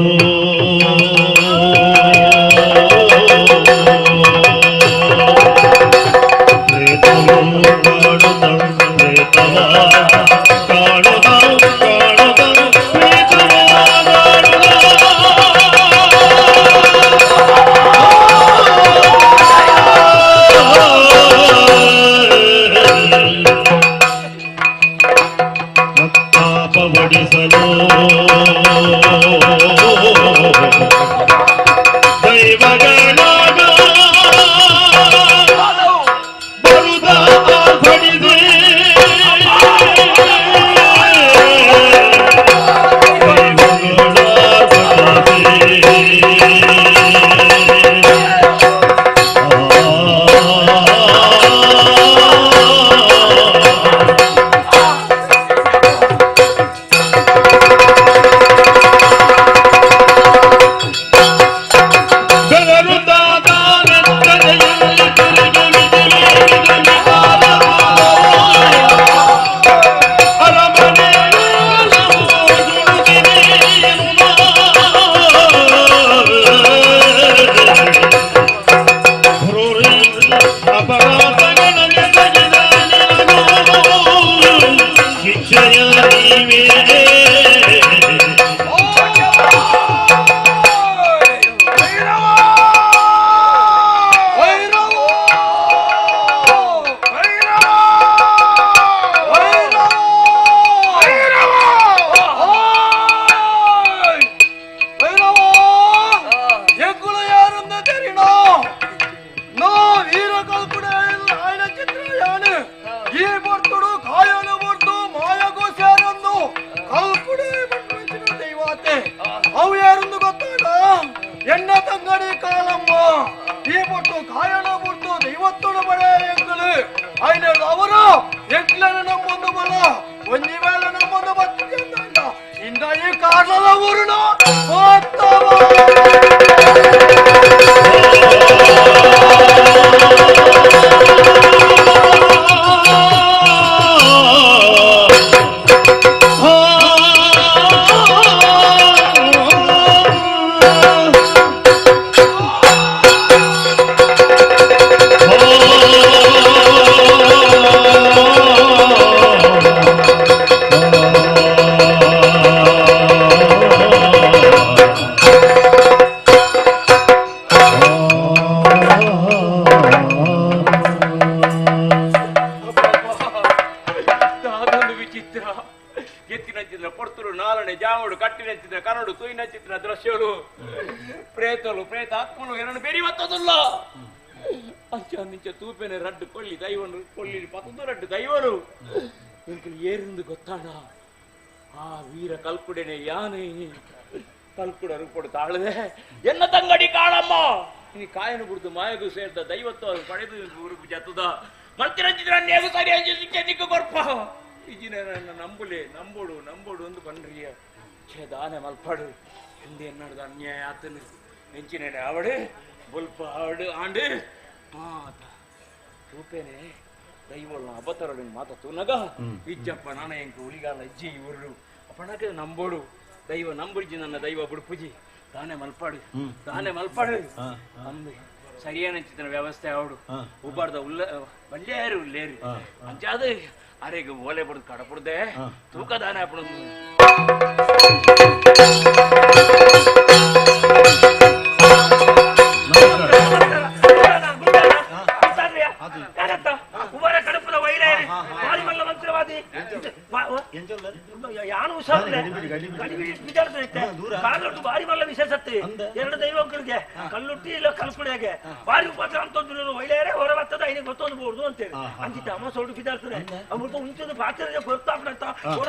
ಕಲ್ಕುಡರು ಕೊಡ್ತಾಳದೆ ಎನ್ನ ತಂಗಡಿ ಕಾಳಮ್ಮ ಈ ಕಾಯನು ಬಿಡ್ದು ಮಾಯಗೂ ಸೇರ್ದ ದೈವತ್ವ ಪಡೆದು ಊರಿಗೆ ಜತ್ತದ ಮಲ್ತಿರಂಜಿದ್ರ ನೇಗು ಸರಿ ಅಂಜಿಕೆ ದಿಕ್ಕು ಕೊರ್ಪ ಇಜಿನ ನಂಬುಲೆ ನಂಬೋಡು ನಂಬೋಡು ಒಂದು ಬಂದ್ರಿಯ ದಾನೆ ಮಲ್ಪಾಡು ಹಿಂದೆ ಎನ್ನಡ್ದು ಅನ್ಯಾಯ ಆತನು ನೆಂಚಿನೇನೆ ಅವಡು ಬುಲ್ಪ ಅವಡು ಆಂಡು ತೂಪೇನೆ ದೈವಳ ಅಬತರಡು ಮಾತ ತುನಗ ಇಜ್ಜಪ್ಪ ನಾನ ಎಂಕ ಉಳಿಗಾಲ ಇಜ್ಜಿ ಇವರು ಅಪ್ಪಣಕ್ಕೆ ನಂಬೋಡು ದೈವ ನಂಬುಜಿ ನನ್ನ ದೈವ ಬುಡುಪುಜಿ ತಾನೇ ಮಲ್ಪಾಡು ಅಂದು ಸರಿಯಾನ ಚಿತ್ರ ವ್ಯವಸ್ಥೆ ಆವಡು ಉಬ್ಬಾರ್ದ ಒಳ್ಳೆಯರು ಉಳ್ಳೇರಿ ಅಂಚಾದ ಅರೆಗೆ ಓಲೆ ಬಡ್ದು ಕಡಪುಡ್ದೆ ತೂಕ ದಾನೆ ಅಪ್ಪಣ ಉಬಾರ ಕಡಪದ ವೈಲೇರಿ ಮಾರಿಮಲ್ಲ ಮಂತ್ರವಾದಿ ಯಾನು ಹುಷಾರಿಲ್ಲ ಕಾಲೊಟ್ಟು ಬಾರಿ ಮಲ್ಲ ವಿಶೇಷತೆ ಎರಡು ದೈವಗಳಿಗೆ ಕಲ್ಲುಟ್ಟಿ ಇಲ್ಲ ಕಲ್ಪುಡಿಯಾಗೆ ಬಾರಿ ಉಪದ್ರ ಅಂತ ವೈಲೇರೆ ಹೊರ ಬರ್ತದ ಐನಿಗೆ ಗೊತ್ತೊಂದು ಬೋರ್ದು ಅಂತೇಳಿ ಅಂಚಿತ ಅಮ್ಮ ಸೊಲ್ಡು ಬಿದ್ದಾಡ್ತಾರೆ ಅಮೃತ ಮುಂಚೆ ಪಾತ್ರೆ ಗೊತ್ತಾಗ್ಬಿಡತ್ತ ಹೊರ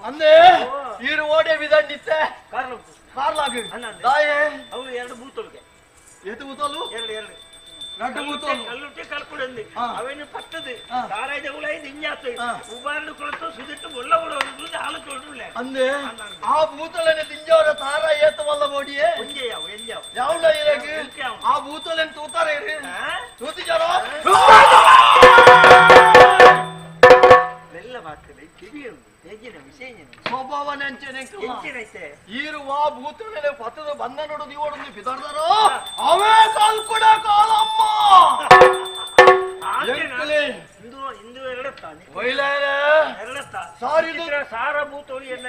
ಅಂದೆ ಈರು ಓಡೆ ವಿಧಾನಿತ್ತೆ ಕಾರ್ಲಾಗ ದಾಯೆ ಅವು ಎರಡು ಬೂತೊಲ್ಗೆ ಎತ್ತು ಬೂತಲು ಎರಡು ನಡ್ಡು ಬೂತಲು ಕಲ್ಲುಟ್ಟಿ ಕಲ್ಪುಡಂದಿ ಅವೇನು ಪಟ್ಟದು ತಾರಾಯ್ದ ಉಳೈದು ಹಿಂಜಾತು ಉಬಾರ್ದು ಕೊಳತು ಸುದಿಟ್ಟು ಒಳ್ಳ ಉಳದು ಹಾಲು ತೊಳ್ಳೆ ಅಂದೆ ಆ ಬೂತಲನೆ ತಿಂಜವರ ತಾರ ಏತವಲ್ಲ ಬೋಡಿಯೇ ಒಂಜೆಯಾವು ಎಂಜಾವು ಯಾವ್ಲ ಇರಗೆ ಆ ಬೂತಲೆನ್ ತೂತಾರೆ ಇರಿ ತೂತಿ ಜರ ಎಲ್ಲ ಬಾಕಲೆ ಕಿವಿಯು ಹೇಗಿನ ವಿಷಯ ಸ್ವಭಾವ ನೆಂಚೆನೈತೆ ಈರುವ ಭೂತಲೆ ಪತ್ತದ ಬಂದ ನೋಡೋದು ಇವಡೊಂದು ಬಿದಾಡ್ದಾರೋ ಅವೇ ಕಾಲ್ಕೊಡ ಕಾಲಮ್ಮ ಇಂದು ಎರಡತ್ತಾನೆ ಎರಡತ್ತ ಸಾರಿದು ಸಾರ ಭೂತೋಳಿಯನ್ನ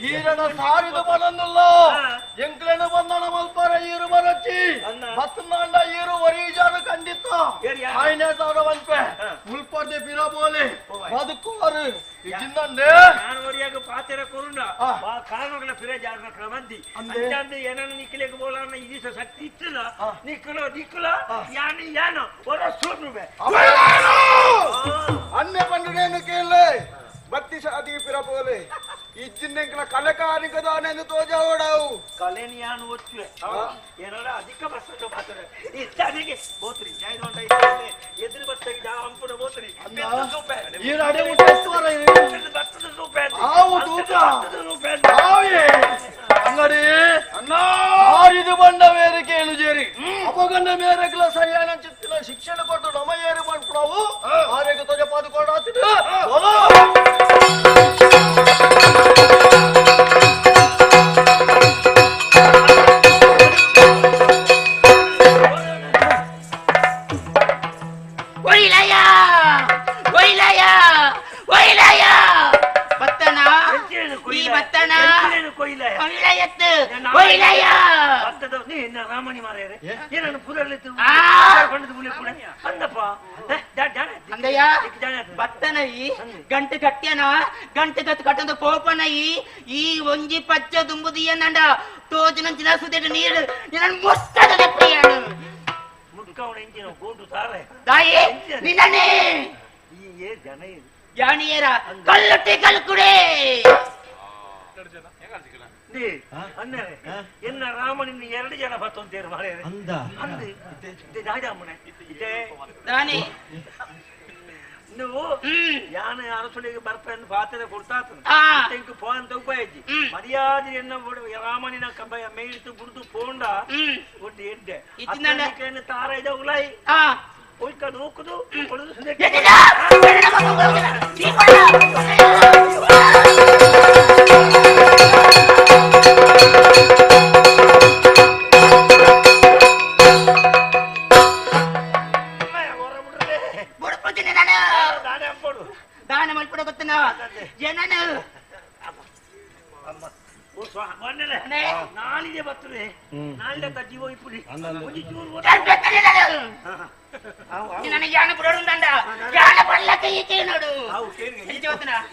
ಈರನ ಸಾರಿದು ಬನನ್ನಲ್ಲ ಎಂಕ್ಲೆನ ಬಂದನ ಮಲ್ಪರ ಈರು ಬರಚ್ಚಿ ಮತ್ತಂದಾಂಡ ಈರು ಒರೀಜಾರು ಖಂಡಿತ ಆಯ್ನೆ ಸಾವಿರ ಬಂಪೆ ಮುಲ್ಪರ್ದೆ ಪಿರಬೋಲೆ ಬದುಕೋರು ಇಜಿಂದಂಡೆ ನಾನು ಒರಿಯಾಗ ಪಾತೆರ ಕೊರುಂಡ ಕಾರಣಗಳ ಪಿರ ಜಾರನ ಕ್ರಮಂದಿ ಅಂಜಾಂದೆ ಏನನ್ನ ನಿಕ್ಕಲೆಗೆ ಬೋಲನ್ನ ಇದೀಸ ಶಕ್ತಿ ಇತ್ತಲ್ಲ ನಿಕ್ಕಲ ಯಾನಿ ಯಾನು ಒರ ಸೋನುವೆ अन्य पंडुरेनु केले बत्ती शादी पिरा बोले इज्जिन्नेंकला कलकानिकदानेंदु तोजावडाऊ ಕಲೆನಿ ಯಾನು ಒಚ್ಚುವೆ ಏನಾರ ಅಧಿಕ ಬಸ್ಸು ಮಾತಾರೆ ಇತ್ತಾದಿಗೆ ಬೋತ್ರಿ ಜಾಯ್ದೊಂಡ ಎದುರು ಬಸ್ಸಿಗೆ ಜಾ ಅಂಪುಡ ಬೋತ್ರಿ ಈರ ಅಡೆ ಮುಟ್ಟುವರ ಬತ್ತದ ರೂಪಾಯಿ ಆವು ತೂಕ ಆವೆ ಅಂಗಡಿ ಅಣ್ಣ ಆರಿದು ಬಂಡ ಬೇರೆ ಕೇಳು ಜೇರಿ ಅಪಗನ್ನ ಮೇರೆಗ್ಲ ಸರಿಯಾನ ಚಿತ್ತಿನ ಶಿಕ್ಷಣ ಕೊಟ್ಟು ನಮ ಏರು ಮಾಡ್ಕೊಡವು ಆರೆಗೆ ತೊಜ ಪಾದು ಕೊಡಾತಿದ ರಾಮಣಿ ಮಾರ್ಯಾರೆ ಏನನ್ನು ಪುರಲಿತ್ತು ಅಂದಪ್ಪ ಅಂದಯ್ಯ ಬತ್ತನಯಿ ಗಂಟೆ ಕಟ್ಟ್ಯನ ಗಂಟೆ ಕಟ್ಟಂದು ಪೋಪನಯಿ ಈ ಒಂಜಿ ಪಚ್ಚ ದುಂಬುದು ಏನಂಡ ತೋಜು ನಂಚಿನ ಸುದೇಟ ನೀರು ನನ್ನ ಮುಸ್ತದ ದಪ್ಪಿಯಾಡು ಮುಡ್ಕವನ ಎಂಜಿನ ಗೋಂಡು ತಾರೆ ತಾಯಿ ನಿನ್ನನೆ ಈ ಏ ಜನ ಇದು ಯಾಣಿಯರ ಕಲ್ಲುಟ್ಟಿ ಕಲ್ಕುಡೆ ಅನ್ನರೆ ಎನ್ನ ರಾಮನಿನ 2 ಜನ ಬತ್ತಂತೇರು ಮಾರ್ಯಾರೆ ಅಂದ ಅಂದು ರಾಜಾಮನೆ ಇದೇ ದಾನಿ ನೀವು ಯಾನ ಅರಸುಳಿಗೆ ಬರ್ಪೆಂದು ಪಾತ್ರೆ ಕೊಡ್ತಾತ ಫೋನ್ ತಗೋಯ್ತಿ ಮರ್ಯಾದೆ ಎನ್ನ ರಾಮನಿನ ಮೇಯ್ತು ಬುಡ್ದು ಪೋಂಡ ಒಟ್ಟು ಎಡ್ಡೆ ತಾರ ಇದೆ ಉಲೈ ಒಯ್ಕದು ಹೋಗುದು ದಾನ ಮಲ್ಪಡ ಗೊತ್ತನ ಜನನ ಬರ್ತದೆ ನಾಳೆ ಜೀವ ಇಪ್ಪುಡಿ ನನಗೆ ಯಾನ ಬಿಡೋಡುಂಡ ಯಾನ ಬಳ್ಳಕ್ಕೆ ಈಚೆ ನೋಡು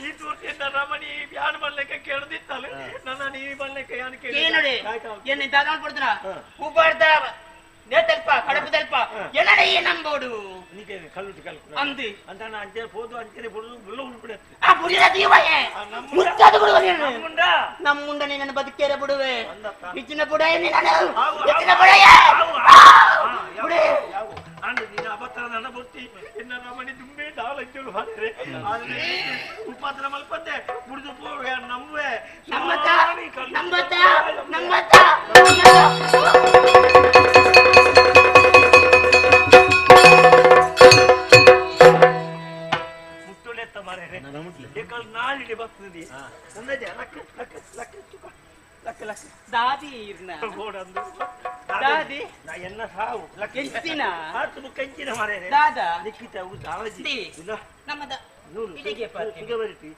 ಈ ತೂರ್ತಿಯಿಂದ ರಮಣಿ ಯಾನ ಬಳ್ಳಕ್ಕೆ ಕೇಳದಿತ್ತಲ್ಲ ನನ್ನ ನೀ ಬಳ್ಳಕ್ಕೆ ಯಾನ ಕೇಳಿ ನೋಡಿ ಎನ್ನ ದಾದ ಕೊಡ್ತಾನ ಉಬ್ಬಾರ್ದ ನೇತಲ್ಪ ಕಡಪು ತಲ್ಪ ಎಲ್ಲಡ ಈ ನಂಬೋಡು ನೀಕೆ ಕಲ್ಲುಟ್ಟು ಕಲ್ಪು ಅಂದಿ ಅಂತ ಅಂಚೆ ಹೋದು ಅಂಚೆ ಬುಲ್ಲ ಉಳ್ಬಿಡತ್ತೆ ಆ ಬುಡಿದ ದೀವಯೇ ಮುತ್ತದ ಬಿಡುವೆ ನಮ್ಮ ಮುಂಡ ನಿನ್ನ ಬದುಕೇರೆ ಬಿಡುವೆ ಇಚ್ಚಿನ ಬುಡಾಯ ನಿನ್ನ ಇಚ್ಚಿನ ಬುಡಾಯ ಬುಡೆ ಅಂದು ನೀನು ಅಬತ್ತರ ನನ್ನ ಬುತ್ತಿ ಎನ್ನ ರಮಣಿ ದುಂಬೆ ದಾಲಂಚಲು ಹಾಕಿದ್ರೆ ಆದ್ರೆ ಉಪದ್ರ ಮಲ್ಪದ್ದೆ ಬುಡಿದು ಪೋವೆ ನಂಬುವೆ ನಂಬತ್ತ ಮುಟ್ಟುಲೆತ್ತ ಮಾರೇರೆ ಏಕಲ್ ನಾಳಿಗೆ ಬರ್ತದೆ ಒಂದೇ ಲಕ್ಕ ದಾದಿ ಇರ್ನ ಗೋಡಂದು ದಾದಿ ನಾ ಎನ್ನ ಸಾವು ಕೆಂಚಿನ ಆತು ಕೆಂಚಿನ ಮಾರೇರೆ ದಾದ ನಿಕ್ಕಿತ ಅವು ದಾವಜಿ ಇಲ್ಲ ನಮ್ಮದ ಇಲ್ಲಿಗೆ ಬರಿತಿ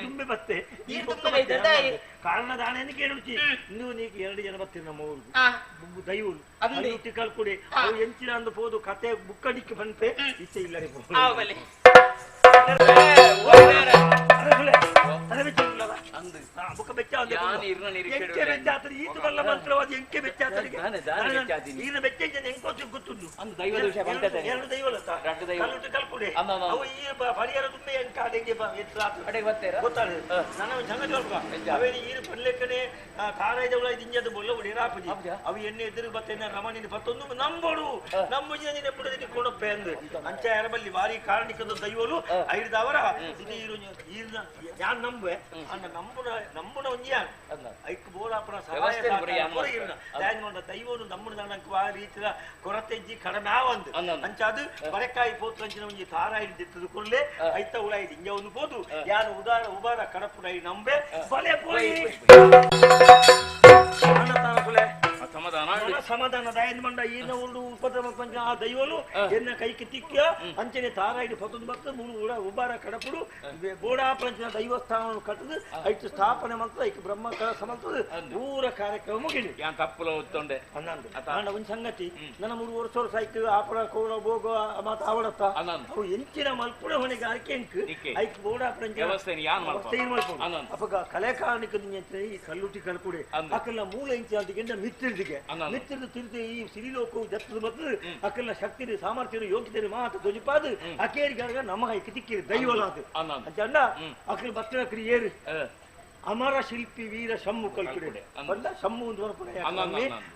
ತುಂಬೆ ಬತ್ತೆ ಕಾರಣ ದಾಣೆಯನ್ನು ಕೇಳುತ್ತಿ ನೀವು ನೀಗೆ 2 ಜನ ಬರ್ತೀರಿ ನಮ್ಮ ಊರು ದೈವಲು ಅಲ್ಲಿ ಕಲ್ಕೊಡಿ ಅವು ಎಂಚಿನ ಅಂದು ಹೋದು ಕತೆ ಬುಕ್ಕಡಿಕ್ಕೆ ಬಂತೆ ಇಚ್ಛೆ ಇಲ್ಲರೆ ಬುಕ್ಕ ಬೆಚ್ಚ ಈತು ಬಲ್ಲ ಮಂತ್ರವಾದ ಎಂಕೆ ಬೆಚ್ಚ ಈನ ಬೆಚ್ಚ ಎಂಕೋತಿ ಗೊತ್ತುಂಡು 2 ದೈವಲ ಕಲ್ಕೊಡಿ ಅವು ಈ ಪರಿಹಾರ ತುಂಬೆ ಎಂಕಾಡೆಗೆ ಗೊತ್ತಾಗ ನನ್ನ ಸಂಗತಿ ಅವೇನು ಈರು ಪಲ್ಲೆಕ್ಕನೆ ಕಾರಾಯ್ದವಳ ದಿಂಜದ ಬೊಲ್ಲ ಉಡಿರಾಪುಜಿ ಅವು ಎಣ್ಣೆ ಎದುರು ಬತ್ತೇನೆ ರಮಣಿನ ಬತ್ತೊಂದು ನಂಬೋಡು ನಮ್ಮ ನೀನೆ ಬಿಡದಿ ಕೊಡಪ್ಪೆ ಅಂದು ಅಂಚ ಎರಬಲ್ಲಿ ಭಾರಿ ಕಾರಣಿಕದ ದೈವಲು ಐದವರ ಇದು ಈರ್ನ ಯಾನ್ ನಂಬೆ ಅನ್ನ ನಂಬುನ ಒಂಜಿಯಾನ್ ಐಕ್ ಬೋಲಾಪುರ ಸಹಾಯ ದೈವನು ನಮ್ಮನ ನನಗೆ ಆ ರೀತಿಯ ಕೊರತೆ ಇಜ್ಜಿ ಕಡಿಮೆ ಆವಂದು ಅಂಚ ಅದು ಬರೆಕಾಯಿ ಪೋತು ಅಂಚಿನ ಒಂಜಿ ತಾರಾಯಿ ದಿತ್ತದು ಕೊಡ್ಲೆ ಐತ ಉಳಾಯಿ ಇಂಜ ಒಂದು ಪೋದು ಯಾರು ಉಬಾರ ಕಡಪುಡೈ ನಂಬೆ ಬಲೆ ಪೋಯಿ ಸಮಾಧಾನ ದಯನ್ ಮಂಡ ಈನ ಒಂದು ಉಪದ್ರವ ಪಂಚ ಆ ದೈವಲು ಎನ್ನ ಕೈకి ತಿಕ್ಕ ಅಂಚನೆ ತಾರಾಯಿ ಪೊತ್ತೊಂದು ಬರ್ತದೆ ಮೂರು ಉಬಾರ ಕಡಪುಡು ಬೋಡಾ ಪಂಚನ ದೈವಸ್ಥಾನವನ್ನು ಕಟ್ಟದು ಐದು ಸ್ಥಾಪನೆ ಮಾಡ್ತದೆ ಐದು ಬ್ರಹ್ಮ ಕಲಸ ಮಾಡ್ತದೆ ಪೂರ ಕಾರ್ಯಕ್ರಮ ಮುಗಿದು ತಪ್ಪಲ ಒತ್ತೊಂಡೆ ಅಣ್ಣ ಒಂದು ಸಂಗತಿ ನನ್ನ 3 ವರ್ಷ ಸೈಕಲ್ ಆಪರ ಕೋಡ ಹೋಗೋ ಮಾತು ಆವಡತ್ತ ಅವು ಎಂಚಿನ ಮಲ್ಪುಡ ಹೊಣೆಗಾರಿಕೆ ಎಂಕು ಐಕ್ ಬೋಡಾ ಪಂಚ ಅಪಗ ಕಲೆ ಕಾರಣಿಕ ಈ ಕಲ್ಲುಟಿ ಕಲ್ಪುಡೆ ಅಕ್ಕಲ್ಲ ಮೂಲ ಇಂಚ ಅಂತಿಗೆಂಡ ಮಿತ್ತಿರ್ದಿಗೆ ಮಿತ್ತಿರ್ದು ತಿರ್ದು ಈ ಸಿರಿಲೋಕವು ಜತ್ತದು ಬರ್ತದೆ ಅಕ್ಕಲ್ಲ ಶಕ್ತಿ ಸಾಮರ್ಥ್ಯ ಯೋಗ್ಯತೆ ಮಾತು ದೊಜಿಪಾದು ಅಕೇರಿಗಾಗ ನಮ್ಮ ಐಕ್ ತಿಕ್ಕಿರಿ ದೈವಲಾದು ಅಂಚ ಅಕ್ಕಲ್ ಭಕ್ತರ ಕ್ರಿಯೇರು ಅಮರ ಶಿಲ್ಪಿ ವೀರ ಶಮ್ಮು ಕಲ್ಕುಡೆ ಶಮ್ಮು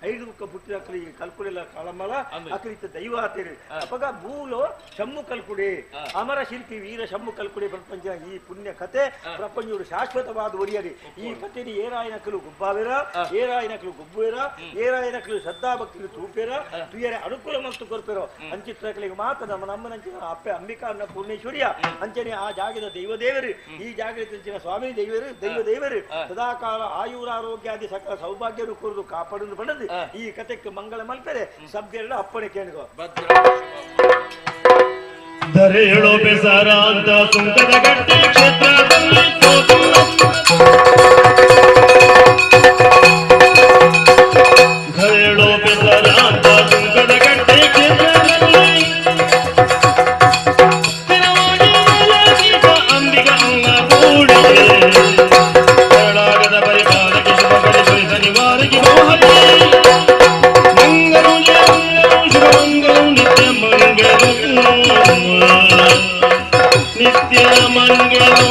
ಐದು ಮುಖ ಪುಟ್ಟಿದ ಕಲ್ಕುಡೆಲ್ಲ ಕಾಳಮಲ ಅಕಲಿತ ದೈವ ಆತೇರಿ ಅಪಗ ಭೂಲೋ ಶಮ್ಮು ಕಲ್ಕುಡೆ ಅಮರ ಶಿಲ್ಪಿ ವೀರ ಶಮ್ಮು ಕಲ್ಕುಡೆ ಪ್ರಪಂಚ ಈ ಪುಣ್ಯ ಕಥೆ ಪ್ರಪಂಚರು ಶಾಶ್ವತವಾದ ಒರಿಯರಿ ಈ ಕಥೆಯಲ್ಲಿ ಏರಾಯನಕಲು ಗುಬ್ಬಾವೇರ ಏರಾಯನಕಲು ಗುಬ್ಬುವೇರ ಏರಾಯನಕಲು ಶ್ರದ್ಧಾ ಭಕ್ತಿಗಳು ತೂಪೇರ ತುಯರೆ ಅನುಕೂಲ ಮತ್ತು ಕೊರ್ಪೇರೋ ಅಂಚಿತ್ರಕಲಿಗೆ ಮಾತ್ರ ನಮ್ಮನಂಚಿನ ಅಪ್ಪೆ ಅಂಬಿಕಾ ಅನ್ನ ಪೂರ್ಣೇಶ್ವರಿಯ ಅಂಚನೆ ಆ ಜಾಗದ ದೈವದೇವರು ಈ ಜಾಗದ ಸ್ವಾಮಿ ದೈವದೇವರು ಸದಾಕಾಲ ಆಯುರಾರೋಗ್ಯಾದಿ ಸಕಲ ಸೌಭಾಗ್ಯರು ಕುರಿದು ಕಾಪಾಡಲು ಪಡೆದು ಈ ಕಥೆಗೆ ಮಂಗಳ ಮಲ್ಪರೆ ಸಭ್ಯರೆಲ್ಲ ಅಪ್ಪಣೆ ಕೇಳಿಗೋ ಧರೇಳೋ ಬೆಸರ ಅಂತ ಸುಂಕದ ಗಟ್ಟಿ ಕ್ಷೇತ್ರದಲ್ಲಿ ಧರೇಳೋ ಬೆಸರ ಅಂತ ಸುಂಕದ ಗಟ್ಟಿ ಕ್ಷೇತ್ರದಲ್ಲಿ ಅಂಬಿಗ ಅಂಗ ಕೂಡಿದೆ ನಿವಾರಗಿ ಮೋಹರಿ ಮಂಗಲು ಶುಭ ಮಂಗಲು ನಿತ್ಯ ಮಂಗಲು ನಿತ್ಯ ಮಂಗಲು